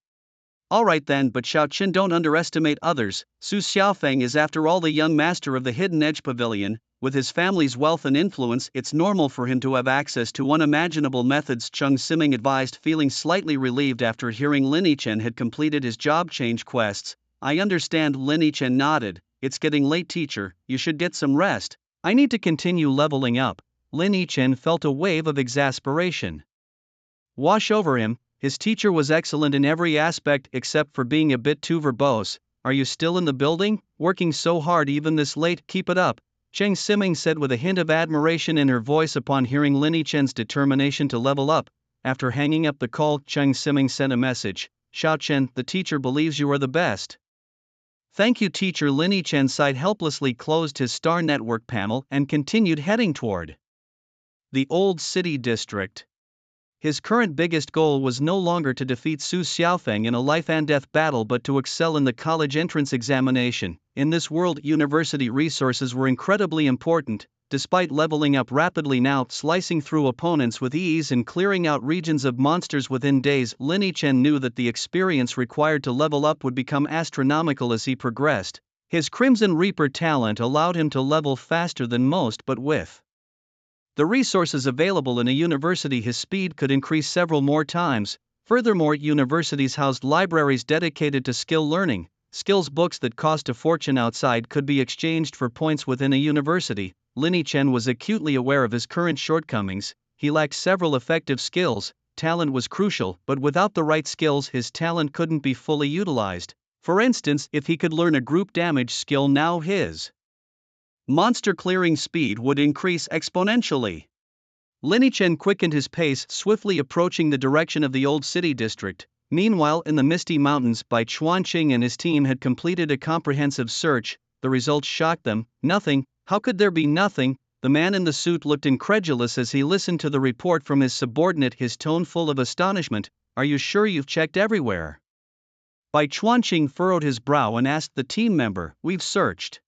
Alright then, but Xiaochen, don't underestimate others. Su Xiaofeng is after all the young master of the Hidden Edge Pavilion. With his family's wealth and influence, it's normal for him to have access to unimaginable methods, Cheng Siming advised, feeling slightly relieved after hearing Lin Yichen had completed his job change quests. I understand, Lin Yichen nodded. It's getting late, teacher, you should get some rest. I need to continue leveling up. Lin Yichen felt a wave of exasperation wash over him. His teacher was excellent in every aspect except for being a bit too verbose. Are you still in the building, working so hard even this late? Keep it up, Cheng Siming said with a hint of admiration in her voice upon hearing Lin Yichen's determination to level up. After hanging up the call, Cheng Siming sent a message. Xiaochen, the teacher believes you are the best. Thank you, teacher. Lin Yichen sighed helplessly, closed his star network panel, and continued heading toward the old city district. His current biggest goal was no longer to defeat Su Xiaofeng in a life-and-death battle but to excel in the college entrance examination. In this world, university resources were incredibly important. Despite leveling up rapidly now, slicing through opponents with ease and clearing out regions of monsters within days, Lin Yichen knew that the experience required to level up would become astronomical as he progressed. His Crimson Reaper talent allowed him to level faster than most, but with the resources available in a university, his speed could increase several more times. Furthermore, universities housed libraries dedicated to skill learning. Skills books that cost a fortune outside could be exchanged for points within a university. Lin Chen was acutely aware of his current shortcomings. He lacked several effective skills. Talent was crucial, but without the right skills, his talent couldn't be fully utilized. For instance, if he could learn a group damage skill now, his monster clearing speed would increase exponentially. Lin Chen quickened his pace, swiftly approaching the direction of the old city district. Meanwhile, in the Misty Mountains, Bai Chuanqing and his team had completed a comprehensive search. The results shocked them. Nothing. How could there be nothing? The man in the suit looked incredulous as he listened to the report from his subordinate, his tone full of astonishment. Are you sure you've checked everywhere? Bai Chuanqing furrowed his brow and asked the team member. We've searched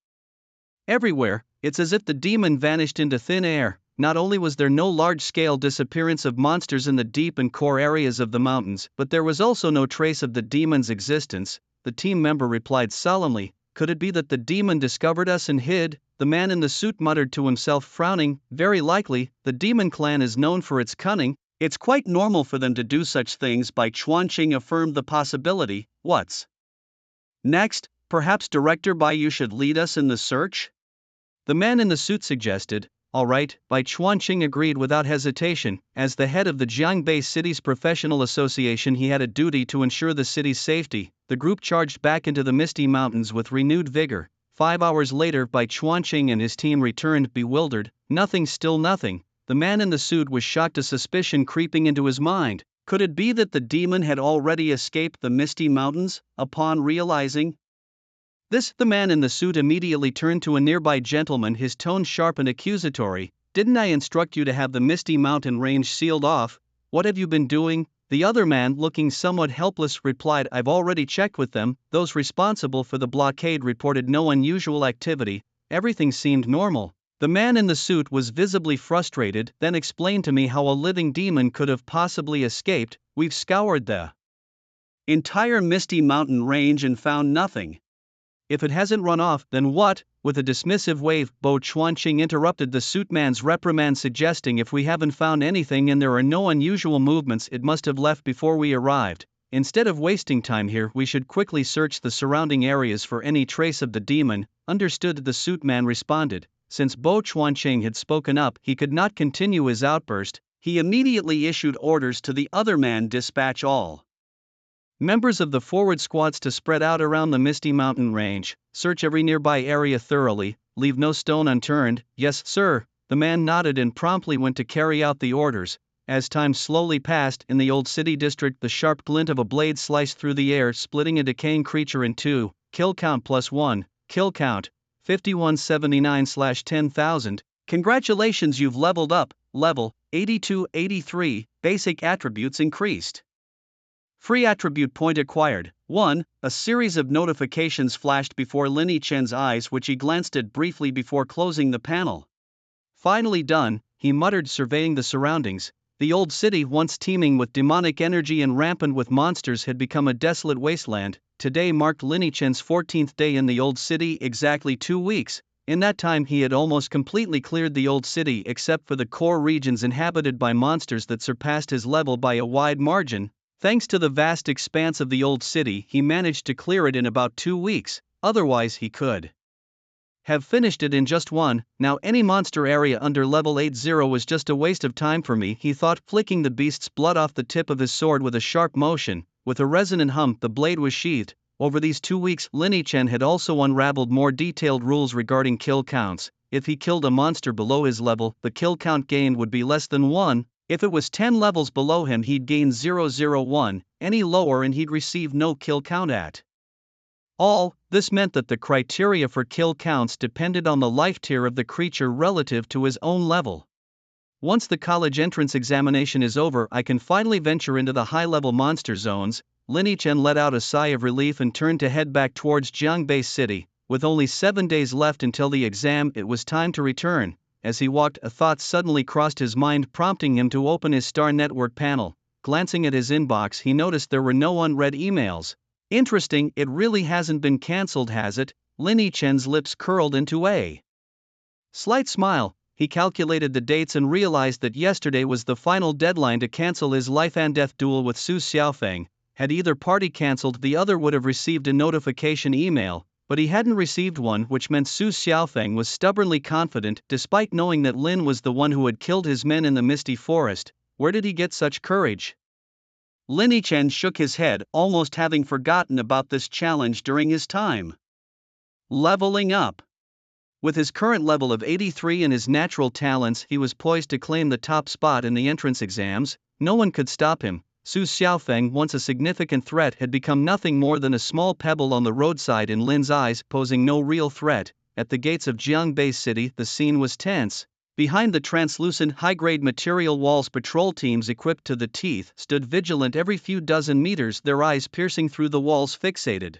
everywhere. It's as if the demon vanished into thin air. Not only was there no large-scale disappearance of monsters in the deep and core areas of the mountains, but there was also no trace of the demon's existence. The team member replied solemnly. Could it be that the demon discovered us and hid? The man in the suit muttered to himself, frowning. Very likely. The demon clan is known for its cunning. It's quite normal for them to do such things. Bai Chuanqing affirmed the possibility. What's next? Perhaps Director Bai, you should lead us in the search? The man in the suit suggested. All right, Bai Chuanqing agreed without hesitation. As the head of the Jiangbei City's professional association, he had a duty to ensure the city's safety. The group charged back into the Misty Mountains with renewed vigor. 5 hours later, Bai Chuanqing and his team returned, bewildered. Nothing, still nothing. The man in the suit was shocked, a suspicion creeping into his mind. Could it be that the demon had already escaped the Misty Mountains? Upon realizing this, the man in the suit immediately turned to a nearby gentleman, his tone sharp and accusatory. Didn't I instruct you to have the Misty Mountain range sealed off? What have you been doing? The other man, looking somewhat helpless, replied, I've already checked with them. Those responsible for the blockade reported no unusual activity. Everything seemed normal. The man in the suit was visibly frustrated, then explained to me how a living demon could have possibly escaped. We've scoured the entire Misty Mountain range and found nothing. If it hasn't run off, then what? With a dismissive wave, Bai Chuanqing interrupted the suit man's reprimand, suggesting if we haven't found anything and there are no unusual movements, it must have left before we arrived. Instead of wasting time here, we should quickly search the surrounding areas for any trace of the demon. Understood, the suit man responded. Since Bai Chuanqing had spoken up, he could not continue his outburst. He immediately issued orders to the other man, dispatch all members of the forward squads to spread out around the Misty Mountain range, search every nearby area thoroughly, leave no stone unturned. Yes, sir. The man nodded and promptly went to carry out the orders. As time slowly passed, in the old city district, the sharp glint of a blade sliced through the air, splitting a decaying creature in two. Kill count +1. Kill count 5179/10,000. Congratulations, you've leveled up. Level 8283. Basic attributes increased. Free attribute point acquired. 1. A series of notifications flashed before Lin Chen's eyes, which he glanced at briefly before closing the panel. Finally done, he muttered, surveying the surroundings. The old city, once teeming with demonic energy and rampant with monsters, had become a desolate wasteland. Today marked Lin Chen's 14th day in the old city, exactly 2 weeks. In that time he had almost completely cleared the old city except for the core regions inhabited by monsters that surpassed his level by a wide margin. Thanks to the vast expanse of the old city, he managed to clear it in about 2 weeks, otherwise he could have finished it in just one. Now any monster area under level 80 was just a waste of time for me, he thought, flicking the beast's blood off the tip of his sword with a sharp motion. With a resonant hum, the blade was sheathed. Over these 2 weeks, Lin Chen had also unraveled more detailed rules regarding kill counts. If he killed a monster below his level, the kill count gained would be less than 1. If it was 10 levels below him, he'd gain 001, any lower and he'd receive no kill count at all. This meant that the criteria for kill counts depended on the life tier of the creature relative to his own level. Once the college entrance examination is over, I can finally venture into the high-level monster zones. Lin Chen let out a sigh of relief and turned to head back towards Jiangbei City. With only 7 days left until the exam, it was time to return. As he walked, a thought suddenly crossed his mind, prompting him to open his Star Network panel. Glancing at his inbox, he noticed there were no unread emails. Interesting, it really hasn't been cancelled, has it? Lin Chen's lips curled into a slight smile. He calculated the dates and realized that yesterday was the final deadline to cancel his life-and-death duel with Su Xiaofeng. Had either party cancelled, the other would have received a notification email, but he hadn't received one, which meant Su Xiaofeng was stubbornly confident. Despite knowing that Lin was the one who had killed his men in the misty forest, where did he get such courage? Lin Chen shook his head, almost having forgotten about this challenge during his time leveling up. With his current level of 83 and his natural talents, he was poised to claim the top spot in the entrance exams. No one could stop him. Su Xiaofeng, once a significant threat, had become nothing more than a small pebble on the roadside in Lin's eyes, posing no real threat. At the gates of Jiangbei City, the scene was tense. Behind the translucent, high-grade material walls, patrol teams equipped to the teeth stood vigilant every few dozen meters, their eyes piercing through the walls, fixated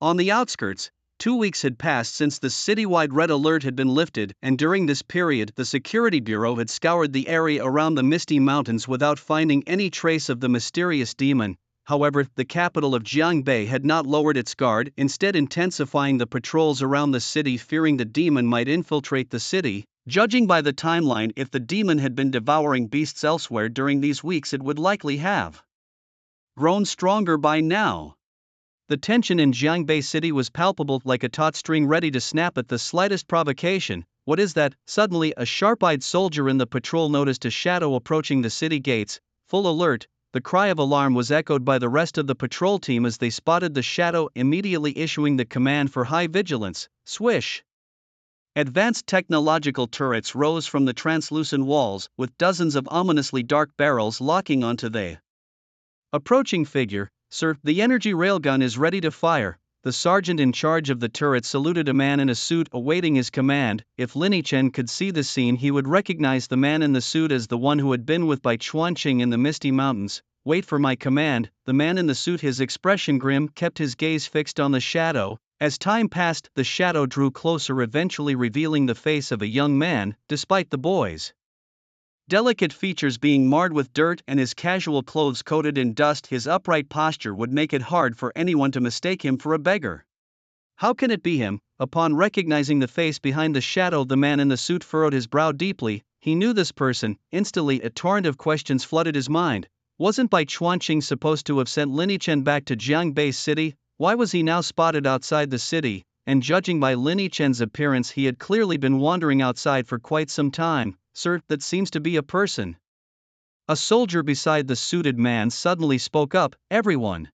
on the outskirts. 2 weeks had passed since the citywide red alert had been lifted, and during this period the Security Bureau had scoured the area around the Misty Mountains without finding any trace of the mysterious demon. However, the capital of Jiangbei had not lowered its guard, instead intensifying the patrols around the city, fearing the demon might infiltrate the city. Judging by the timeline, if the demon had been devouring beasts elsewhere during these weeks, it would likely have grown stronger by now. The tension in Jiangbei City was palpable, like a taut string ready to snap at the slightest provocation. What is that? Suddenly, a sharp-eyed soldier in the patrol noticed a shadow approaching the city gates. Full alert! The cry of alarm was echoed by the rest of the patrol team as they spotted the shadow, immediately issuing the command for high vigilance. Swish! Advanced technological turrets rose from the translucent walls, with dozens of ominously dark barrels locking onto the approaching figure. "Sir, the energy railgun is ready to fire." The sergeant in charge of the turret saluted a man in a suit, awaiting his command. If Lin Chen could see the scene, he would recognize the man in the suit as the one who had been with Bai Chuanqing in the Misty Mountains. "Wait for my command." The man in the suit, his expression grim, kept his gaze fixed on the shadow. As time passed, the shadow drew closer, eventually revealing the face of a young man. Despite the boy's delicate features being marred with dirt and his casual clothes coated in dust, his upright posture would make it hard for anyone to mistake him for a beggar. How can it be him? Upon recognizing the face behind the shadow, the man in the suit furrowed his brow deeply. He knew this person. Instantly, a torrent of questions flooded his mind. Wasn't Bai Chuanqing supposed to have sent Lin Chen back to Jiangbei City? Why was he now spotted outside the city? And judging by Lin Chen's appearance, he had clearly been wandering outside for quite some time. "Sir, that seems to be a person." A soldier beside the suited man suddenly spoke up. Everyone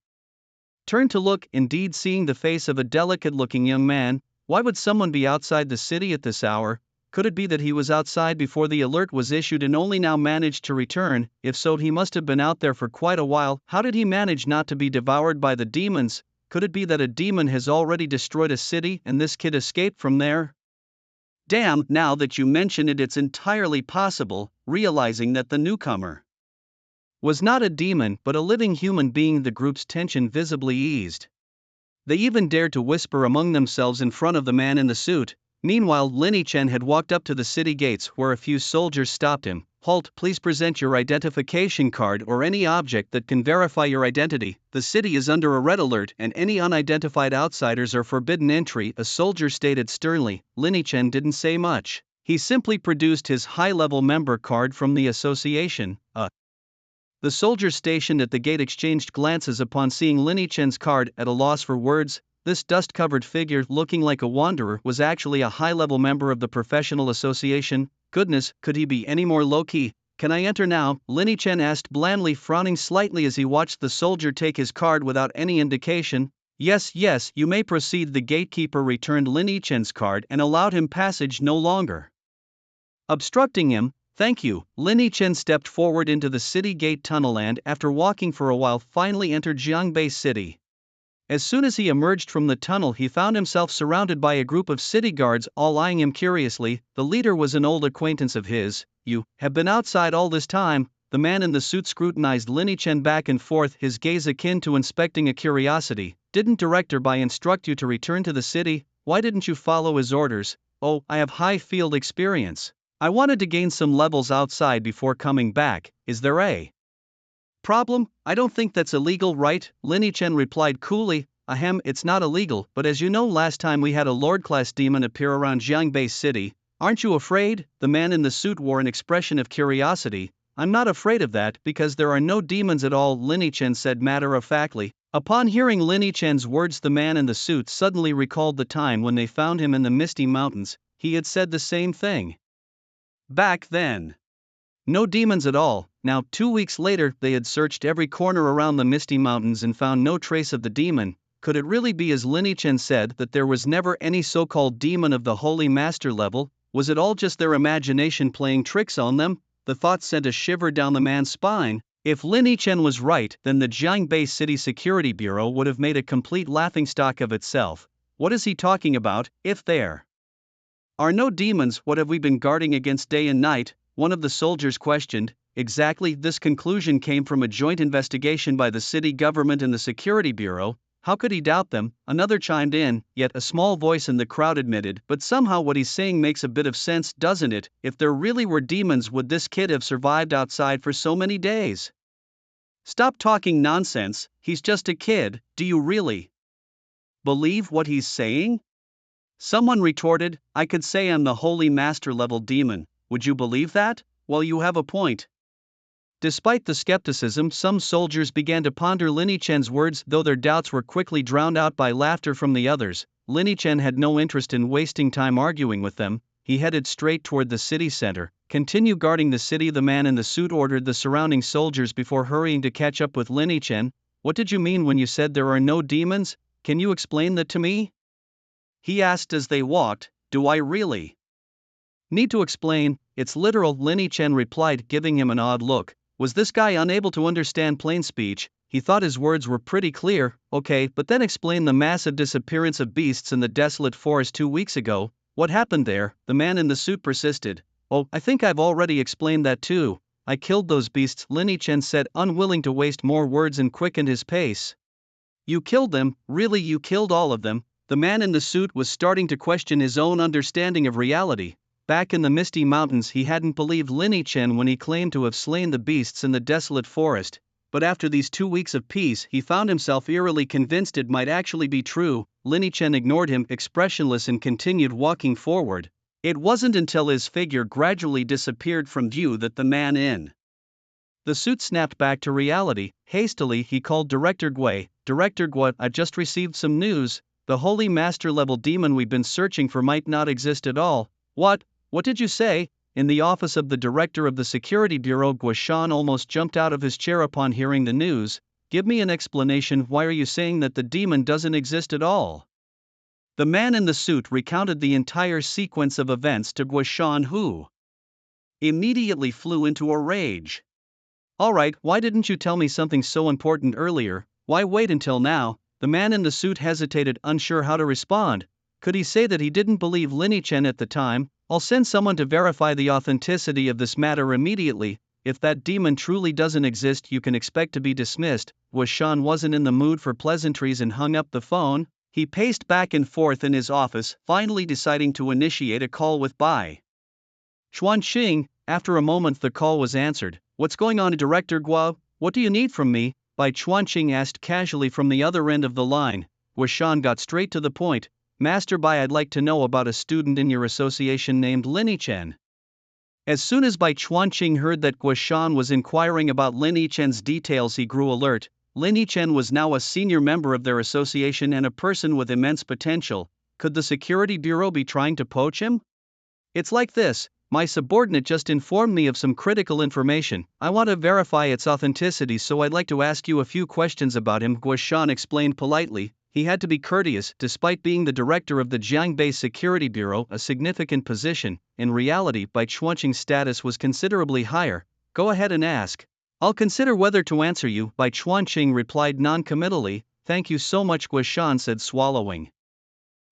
turned to look, indeed seeing the face of a delicate-looking young man. Why would someone be outside the city at this hour? Could it be that he was outside before the alert was issued and only now managed to return? If so, he must have been out there for quite a while. How did he manage not to be devoured by the demons? Could it be that a demon has already destroyed a city and this kid escaped from there? Damn, now that you mention it, it's entirely possible. Realizing that the newcomer was not a demon but a living human being, the group's tension visibly eased. They even dared to whisper among themselves in front of the man in the suit. Meanwhile, Lin Chen had walked up to the city gates, where a few soldiers stopped him. "Halt, please present your identification card or any object that can verify your identity. The city is under a red alert and any unidentified outsiders are forbidden entry," a soldier stated sternly. Lin Chen didn't say much. He simply produced his high-level member card from the association. The soldiers stationed at the gate exchanged glances upon seeing Lin Chen's card, at a loss for words. This dust-covered figure, looking like a wanderer, was actually a high-level member of the professional association. Goodness, could he be any more low-key? "Can I enter now?" Lin Chen asked blandly, frowning slightly as he watched the soldier take his card without any indication. Yes, you may proceed." The gatekeeper returned Lin Chen's card and allowed him passage, no longer obstructing him. "Thank you." Lin Chen stepped forward into the city gate tunnel and, after walking for a while, finally entered Jiangbei City. As soon as he emerged from the tunnel, he found himself surrounded by a group of city guards, all eyeing him curiously. The leader was an old acquaintance of his. "You have been outside all this time?" The man in the suit scrutinized Lin Chen back and forth, his gaze akin to inspecting a curiosity. "Didn't Director Bai instruct you to return to the city? Why didn't you follow his orders?" "Oh, I have high field experience. I wanted to gain some levels outside before coming back." "Is there a problem?" "I don't think that's illegal, right?" Lin Chen replied coolly. Ahem, it's not illegal, but as you know, last time we had a Lord-class demon appear around Jiangbei City. Aren't you afraid? The man in the suit wore an expression of curiosity. I'm not afraid of that because there are no demons at all, Lin Chen said matter-of-factly. Upon hearing Lin Chen's words, the man in the suit suddenly recalled the time when they found him in the Misty Mountains. He had said the same thing back then. No demons at all. Now, 2 weeks later, they had searched every corner around the Misty Mountains and found no trace of the demon. Could it really be as Lin Chen said, that there was never any so-called demon of the Holy Master level? Was it all just their imagination playing tricks on them? The thought sent a shiver down the man's spine. If Lin Chen was right, then the Jiangbei City Security Bureau would have made a complete laughingstock of itself. What is he talking about? If there are no demons, what have we been guarding against day and night? One of the soldiers questioned. Exactly, this conclusion came from a joint investigation by the city government and the Security Bureau. How could he doubt them? Another chimed in, yet a small voice in the crowd admitted, but somehow what he's saying makes a bit of sense, doesn't it? If there really were demons, would this kid have survived outside for so many days? Stop talking nonsense, he's just a kid. Do you really believe what he's saying? Someone retorted, I could say I'm the Holy Master level demon. Would you believe that? Well, you have a point. Despite the skepticism, some soldiers began to ponder Lin Chen's words, though their doubts were quickly drowned out by laughter from the others. Lin Chen had no interest in wasting time arguing with them. He headed straight toward the city center. Continue guarding the city, the man in the suit ordered the surrounding soldiers before hurrying to catch up with Lin Chen. What did you mean when you said there are no demons? Can you explain that to me? He asked as they walked. Do I really need to explain? It's literal, Lin Chen replied, giving him an odd look. Was this guy unable to understand plain speech? He thought his words were pretty clear. Okay, but then explain the massive disappearance of beasts in the desolate forest 2 weeks ago. What happened there? The man in the suit persisted. Oh, I think I've already explained that too. I killed those beasts, Lin Chen said, unwilling to waste more words, and quickened his pace. You killed them? Really, you killed all of them? The man in the suit was starting to question his own understanding of reality. Back in the Misty Mountains, he hadn't believed Lin Chen when he claimed to have slain the beasts in the desolate forest, but after these 2 weeks of peace, he found himself eerily convinced it might actually be true. Lin Chen ignored him, expressionless, and continued walking forward. It wasn't until his figure gradually disappeared from view that the man in the suit snapped back to reality. Hastily, he called Director Gui. Director Gui, I've just received some news. The Holy Master level demon we've been searching for might not exist at all. What? What did you say? In the office of the director of the Security Bureau, Guishan almost jumped out of his chair upon hearing the news. Give me an explanation. Why are you saying that the demon doesn't exist at all? The man in the suit recounted the entire sequence of events to Guishan, who immediately flew into a rage. Alright, why didn't you tell me something so important earlier? Why wait until now? The man in the suit hesitated, unsure how to respond. Could he say that he didn't believe Lin Chen at the time? I'll send someone to verify the authenticity of this matter immediately. If that demon truly doesn't exist, you can expect to be dismissed. Guishan wasn't in the mood for pleasantries and hung up the phone. He paced back and forth in his office, finally deciding to initiate a call with Bai Chuanqing. After a moment, the call was answered. What's going on, Director Guo? What do you need from me? Bai Chuanqing asked casually from the other end of the line. Guishan got straight to the point. Master Bai, I'd like to know about a student in your association named Lin Chen. As soon as Bai Chuanqing heard that Guishan was inquiring about Lin Chen's details, he grew alert. Lin Chen was now a senior member of their association and a person with immense potential. Could the Security Bureau be trying to poach him? It's like this. My subordinate just informed me of some critical information. I want to verify its authenticity, so I'd like to ask you a few questions about him, Guishan explained politely. He had to be courteous, despite being the director of the Jiangbei Security Bureau, a significant position. In reality, Bai Chuanqing's status was considerably higher. Go ahead and ask. I'll consider whether to answer you, Bai Chuanqing replied non-committally. Thank you so much, Guishan said, swallowing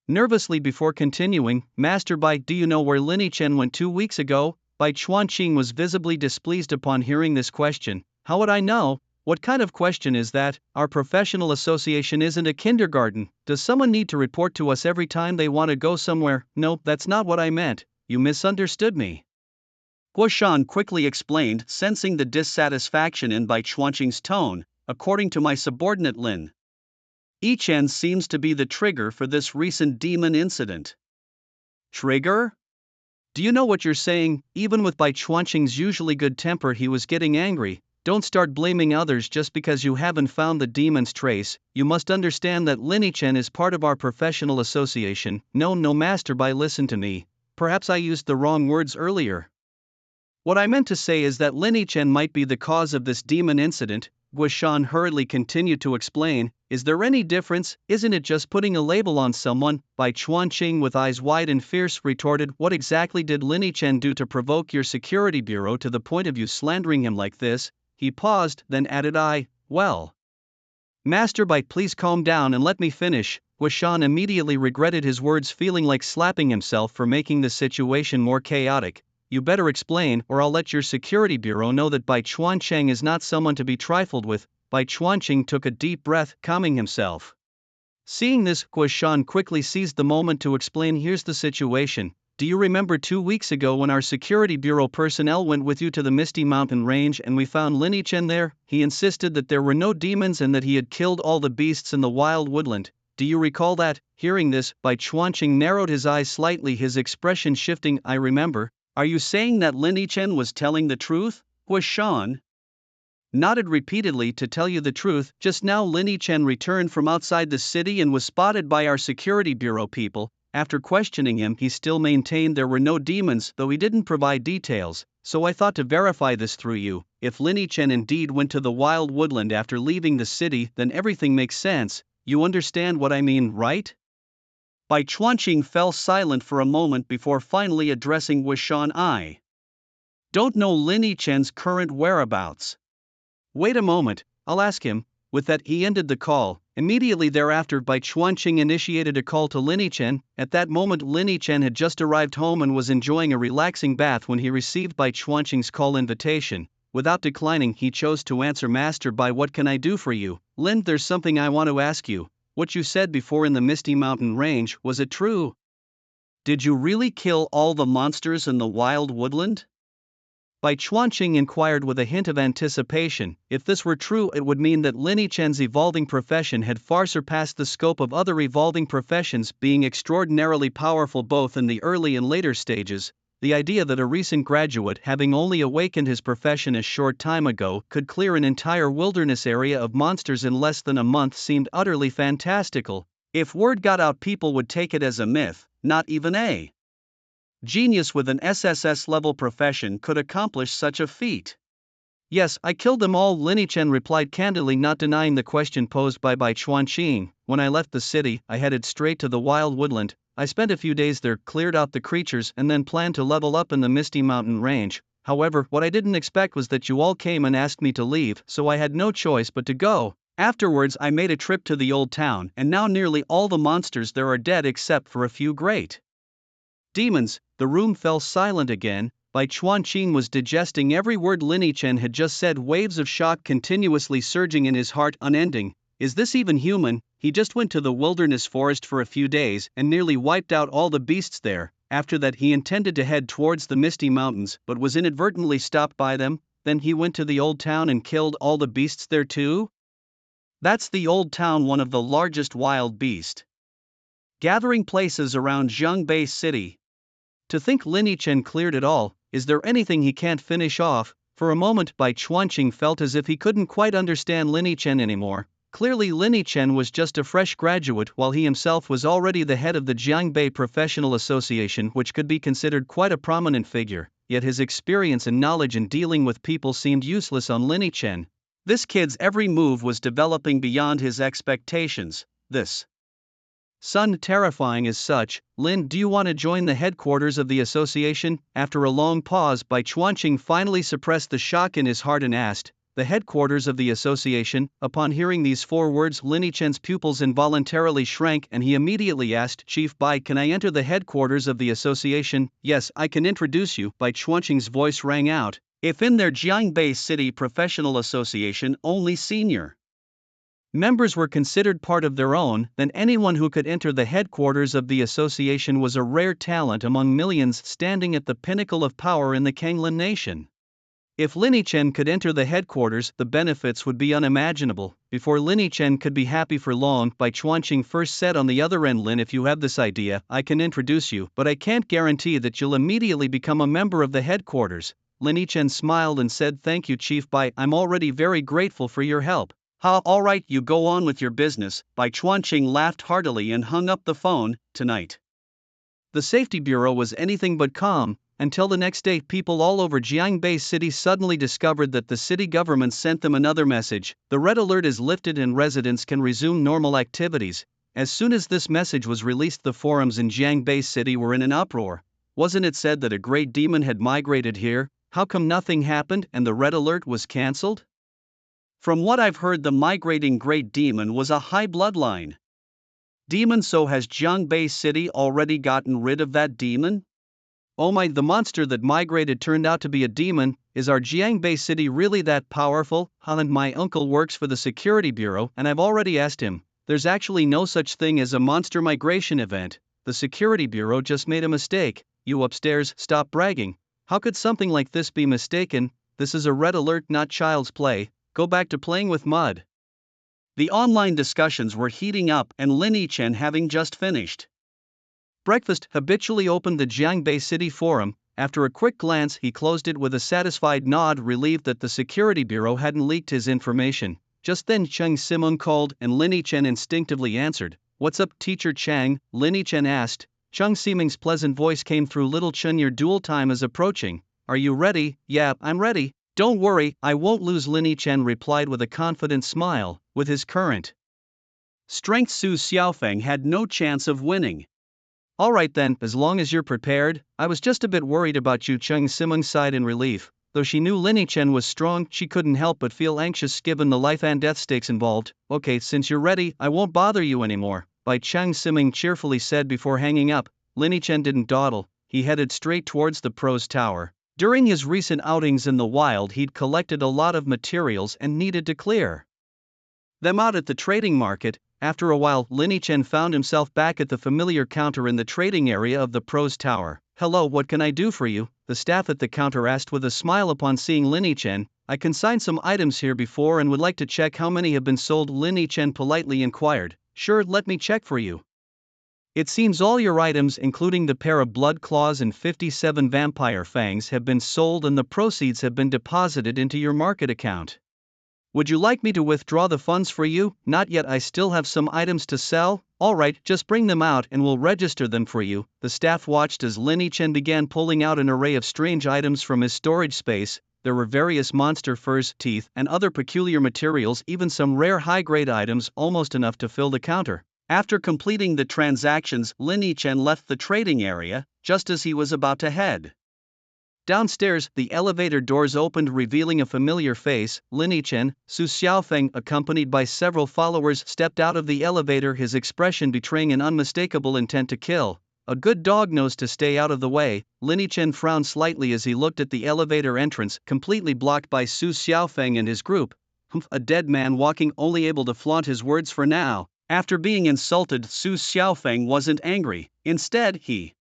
nervously before continuing. Master Bai, do you know where Lin Chen went 2 weeks ago? Bai Chuanqing was visibly displeased upon hearing this question. How would I know? What kind of question is that? Our professional association isn't a kindergarten. Does someone need to report to us every time they want to go somewhere? No, that's not what I meant. You misunderstood me. Guishan quickly explained, sensing the dissatisfaction in Bai Chuanqing's tone. According to my subordinate Lin Yi-Chen seems to be the trigger for this recent demon incident. Trigger? Do you know what you're saying? Even with Bai Chuanqing's usually good temper, he was getting angry. Don't start blaming others just because you haven't found the demon's trace. You must understand that Lin Yi-Chen is part of our professional association. No, Master Bai, listen to me. Perhaps I used the wrong words earlier. What I meant to say is that Lin Yi-Chen might be the cause of this demon incident. Guishan hurriedly continued to explain. Is there any difference? Isn't it just putting a label on someone? Bai Chuanqing, with eyes wide and fierce, retorted. What exactly did Lin Yi-Chen do to provoke your security bureau to the point of you slandering him like this? He paused, then added, well. Master Bai, please calm down and let me finish. Guishan immediately regretted his words, feeling like slapping himself for making the situation more chaotic. You better explain, or I'll let your security bureau know that Bai Chuanqing is not someone to be trifled with. Bai Chuanqing took a deep breath, calming himself. Seeing this, Guishan quickly seized the moment to explain. Here's the situation. Do you remember 2 weeks ago when our security bureau personnel went with you to the Misty Mountain Range and we found Lin Yi-Chen there? He insisted that there were no demons and that he had killed all the beasts in the wild woodland. Do you recall that? Hearing this, Bai Chuanqing narrowed his eyes slightly, his expression shifting. I remember. Are you saying that Lin Yi-Chen was telling the truth? Guishan nodded repeatedly. To tell you the truth, just now Lin Yi-Chen returned from outside the city and was spotted by our security bureau people. After questioning him, he still maintained there were no demons, though he didn't provide details, so I thought to verify this through you. If Lin Yi-Chen indeed went to the wild woodland after leaving the city, then everything makes sense. You understand what I mean, right? Bai Chuanqing fell silent for a moment before finally addressing Guishan. I don't know Lin Yi-Chen's current whereabouts. Wait a moment, I'll ask him. With that, he ended the call. Immediately thereafter, Bai Chuanqing initiated a call to Lin Yi-Chen. At that moment, Lin Yi-Chen had just arrived home and was enjoying a relaxing bath when he received Bai Chuanqing's call invitation. Without declining, he chose to answer. Master Bai, what can I do for you? Lin, there's something I want to ask you. What you said before in the Misty Mountain Range, was it true? Did you really kill all the monsters in the wild woodland? Bai Chuanqing inquired with a hint of anticipation. If this were true, it would mean that Lin Yi-Chen's evolving profession had far surpassed the scope of other evolving professions, being extraordinarily powerful both in the early and later stages. The idea that a recent graduate, having only awakened his profession a short time ago, could clear an entire wilderness area of monsters in less than a month seemed utterly fantastical. If word got out, people would take it as a myth. Not even a genius with an SSS-level profession could accomplish such a feat. Yes, I killed them all, Lin Yi-Chen replied candidly, not denying the question posed by Bai Chuanqing. When I left the city, I headed straight to the wild woodland. I spent a few days there, cleared out the creatures, and then planned to level up in the Misty Mountain Range. However, what I didn't expect was that you all came and asked me to leave, so I had no choice but to go. Afterwards, I made a trip to the old town, and now nearly all the monsters there are dead except for a few great demons. The room fell silent again. Bai Chuanqing was digesting every word Lin Yi-Chen had just said, waves of shock continuously surging in his heart, unending. Is this even human? He just went to the wilderness forest for a few days and nearly wiped out all the beasts there. After that, he intended to head towards the Misty Mountains but was inadvertently stopped by them. Then he went to the old town and killed all the beasts there too? That's the old town, one of the largest wild beast gathering places around Zhongbei City. To think Lin Yi-Chen cleared it all. Is there anything he can't finish off? For a moment, Bai Chuanqing felt as if he couldn't quite understand Lin Yi-Chen anymore. Clearly, Lin Yi-Chen was just a fresh graduate, while he himself was already the head of the Jiangbei Professional Association, which could be considered quite a prominent figure. Yet his experience and knowledge in dealing with people seemed useless on Lin Yi-Chen. This kid's every move was developing beyond his expectations. This son terrifying as such. Lin, do you want to join the headquarters of the association? After a long pause, Bai Chuanqing finally suppressed the shock in his heart and asked, the headquarters of the association? Upon hearing these 4 words, Lin Yi-Chen's pupils involuntarily shrank and he immediately asked, Chief Bai, can I enter the headquarters of the association? Yes, I can introduce you. Bai Chuanqing's voice rang out. If in their Jiangbei City Professional Association only senior members were considered part of their own, then anyone who could enter the headquarters of the association was a rare talent among millions standing at the pinnacle of power in the Kanglin nation. If Lin Chen could enter the headquarters, the benefits would be unimaginable. Before Lin Chen could be happy for long, Bai Chuanqing first said on the other end, Lin, if you have this idea, I can introduce you, but I can't guarantee that you'll immediately become a member of the headquarters. Lin Chen smiled and said, thank you, Chief Bai, I'm already very grateful for your help. Ha, alright, you go on with your business. Bai Chuanqing laughed heartily and hung up the phone. Tonight, the Safety Bureau was anything but calm. Until the next day, people all over Jiangbei City suddenly discovered that the city government sent them another message. The red alert is lifted and residents can resume normal activities. As soon as this message was released, the forums in Jiangbei City were in an uproar. Wasn't it said that a great demon had migrated here? How come nothing happened and the red alert was cancelled? From what I've heard, the migrating great demon was a high bloodline demon, so has Jiangbei City already gotten rid of that demon? Oh my, the monster that migrated turned out to be a demon. Is our Jiangbei City really that powerful? And my uncle works for the security bureau and I've already asked him. There's actually no such thing as a monster migration event. The security bureau just made a mistake. You upstairs, stop bragging. How could something like this be mistaken? This is a red alert, not child's play. Go back to playing with mud. The online discussions were heating up and Lin Chen, having just finished breakfast, habitually opened the Jiangbei City Forum. After a quick glance, he closed it with a satisfied nod, relieved that the security bureau hadn't leaked his information. Just then Cheng Simon called and Lin Chen instinctively answered. What's up, Teacher Chang? Lin Chen asked. Cheng Siming's pleasant voice came through. Little Chen, your duel time is approaching. Are you ready? Yeah, I'm ready. Don't worry, I won't lose, Lin Chen replied with a confident smile. With his current strength, Su Xiaofeng had no chance of winning. Alright then, as long as you're prepared. I was just a bit worried about you, Cheng Simon sighed in relief. Though she knew Lin Chen was strong, she couldn't help but feel anxious given the life and death stakes involved. Okay, since you're ready, I won't bother you anymore, Bai Cheng Siming cheerfully said before hanging up. Lin Chen didn't dawdle, he headed straight towards the pro's tower. During his recent outings in the wild, he'd collected a lot of materials and needed to clear them out at the trading market. After a while, Lin Chen found himself back at the familiar counter in the trading area of the pro's tower. Hello, what can I do for you? The staff at the counter asked with a smile upon seeing Lin Chen. I consigned some items here before and would like to check how many have been sold, Lin Chen politely inquired. Sure, let me check for you. It seems all your items, including the pair of blood claws and 57 vampire fangs, have been sold and the proceeds have been deposited into your market account. Would you like me to withdraw the funds for you? Not yet, I still have some items to sell. Alright, just bring them out and we'll register them for you. The staff watched as Lin Chen began pulling out an array of strange items from his storage space. There were various monster furs, teeth, and other peculiar materials, even some rare high-grade items, almost enough to fill the counter. After completing the transactions, Lin Chen left the trading area. Just as he was about to head downstairs, the elevator doors opened, revealing a familiar face. Lin Chen, Su Xiaofeng, accompanied by several followers, stepped out of the elevator, his expression betraying an unmistakable intent to kill. A good dog knows to stay out of the way. Lin Chen frowned slightly as he looked at the elevator entrance, completely blocked by Su Xiaofeng and his group. A dead man walking, only able to flaunt his words for now. After being insulted, Su Xiaofeng wasn't angry. Instead, he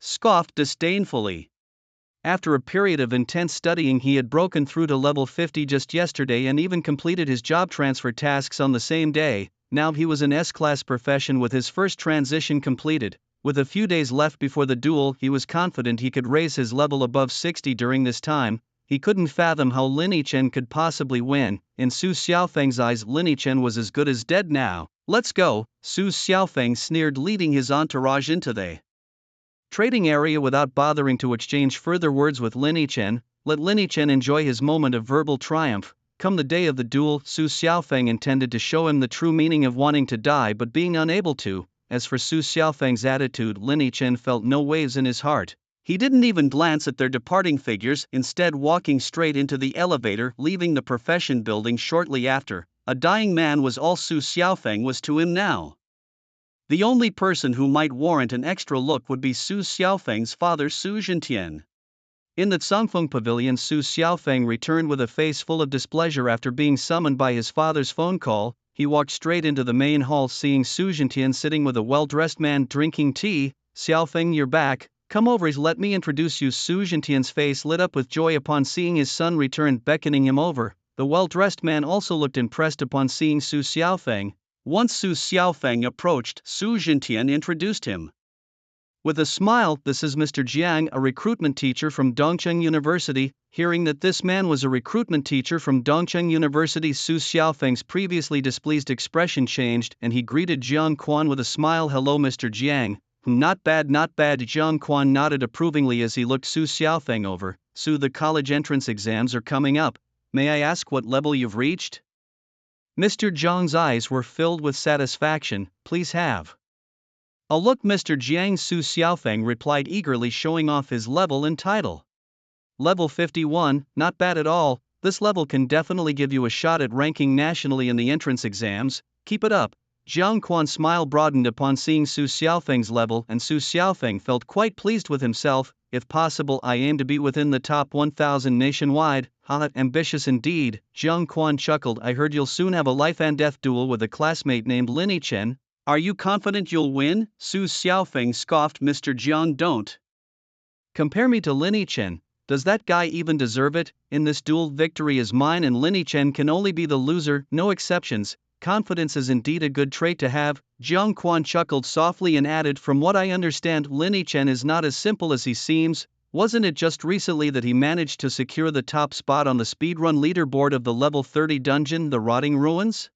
scoffed disdainfully. After a period of intense studying, he had broken through to level 50 just yesterday and even completed his job transfer tasks on the same day. Now he was an S-class profession with his first transition completed. With a few days left before the duel, he was confident he could raise his level above 60 during this time. He couldn't fathom how Lin Chen could possibly win. In Su Xiaofeng's eyes, Lin Chen was as good as dead now. Let's go, Su Xiaofeng sneered, leading his entourage into the trading area without bothering to exchange further words with Lin Chen. Let Lin Chen enjoy his moment of verbal triumph. Come the day of the duel, Su Xiaofeng intended to show him the true meaning of wanting to die but being unable to. As for Su Xiaofeng's attitude, Lin Chen felt no waves in his heart. He didn't even glance at their departing figures, instead walking straight into the elevator, leaving the profession building shortly after. A dying man was all Su Xiaofeng was to him now. The only person who might warrant an extra look would be Su Xiaofeng's father, Su Zhentian. In the Cangfeng Pavilion, Su Xiaofeng returned with a face full of displeasure after being summoned by his father's phone call. He walked straight into the main hall, seeing Su Zhentian sitting with a well-dressed man drinking tea. Xiaofeng, you're back. Come over, let me introduce you. Su Zhentian's face lit up with joy upon seeing his son return, beckoning him over. The well-dressed man also looked impressed upon seeing Su Xiaofeng. Once Su Xiaofeng approached, Su Zhentian introduced him with a smile. This is Mr. Jiang, a recruitment teacher from Dongcheng University. Hearing that this man was a recruitment teacher from Dongcheng University, Su Xiaofeng's previously displeased expression changed and he greeted Jiang Quan with a smile. Hello, Mr. Jiang. Not bad, not bad. Jiang Quan nodded approvingly as he looked Su Xiaofeng over. Su, the college entrance exams are coming up. May I ask what level you've reached? Mr. Jiang's eyes were filled with satisfaction. Please have a look, Mr. Jiang. Su Xiaofeng replied eagerly, showing off his level and title. Level 51, not bad at all. This level can definitely give you a shot at ranking nationally in the entrance exams. Keep it up. Jiang Quan's smile broadened upon seeing Su Xiaofeng's level, and Su Xiaofeng felt quite pleased with himself. If possible, I aim to be within the top 1,000 nationwide. Ha, ambitious indeed. Jiang Quan chuckled. I heard you'll soon have a life and death duel with a classmate named Lin Chen. Are you confident you'll win? Su Xiaofeng scoffed. Mr. Jiang, don't compare me to Lin Chen. Does that guy even deserve it? In this duel, victory is mine and Lin Chen can only be the loser, no exceptions. Confidence is indeed a good trait to have. Jiang Quan chuckled softly and added, from what I understand, Lin Chen is not as simple as he seems. Wasn't it just recently that he managed to secure the top spot on the speedrun leaderboard of the level 30 dungeon, the Rotting Ruins?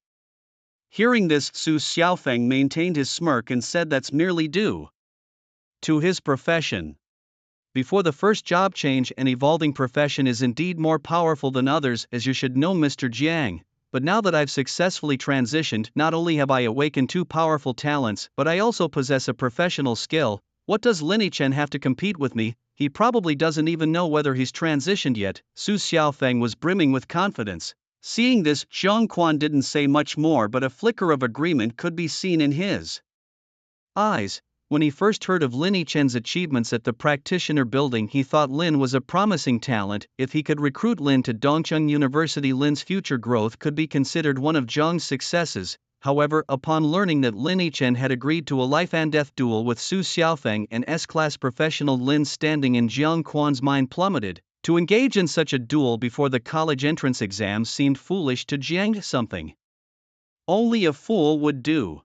Hearing this, Su Xiaofeng maintained his smirk and said that's merely due to his profession. Before the first job change, an evolving profession is indeed more powerful than others, as you should know, Mr. Jiang. But now that I've successfully transitioned, not only have I awakened two powerful talents, but I also possess a professional skill. What does Lin Chen have to compete with me? He probably doesn't even know whether he's transitioned yet. Su Xiaofeng was brimming with confidence. Seeing this, Jiang Quan didn't say much more, but a flicker of agreement could be seen in his eyes. When he first heard of Lin Chen's achievements at the practitioner building, he thought Lin was a promising talent. If he could recruit Lin to Dongcheng University, Lin's future growth could be considered one of Zhang's successes. However, upon learning that Lin Chen had agreed to a life and death duel with Su Xiaofeng, an S-class professional, Lin's standing in Jiang Quan's mind plummeted. To engage in such a duel before the college entrance exams seemed foolish to Jiang. Something only a fool would do.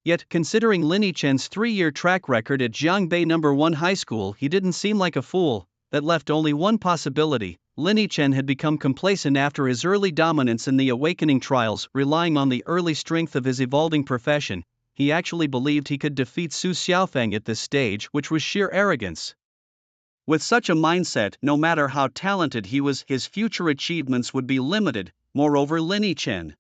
Yet, considering Lin Chen's 3-year track record at Jiangbei No. 1 High School, he didn't seem like a fool. That left only one possibility. Lin Chen had become complacent after his early dominance in the awakening trials, relying on the early strength of his evolving profession. He actually believed he could defeat Su Xiaofeng at this stage, which was sheer arrogance. With such a mindset, no matter how talented he was, his future achievements would be limited. Moreover, Lin Chen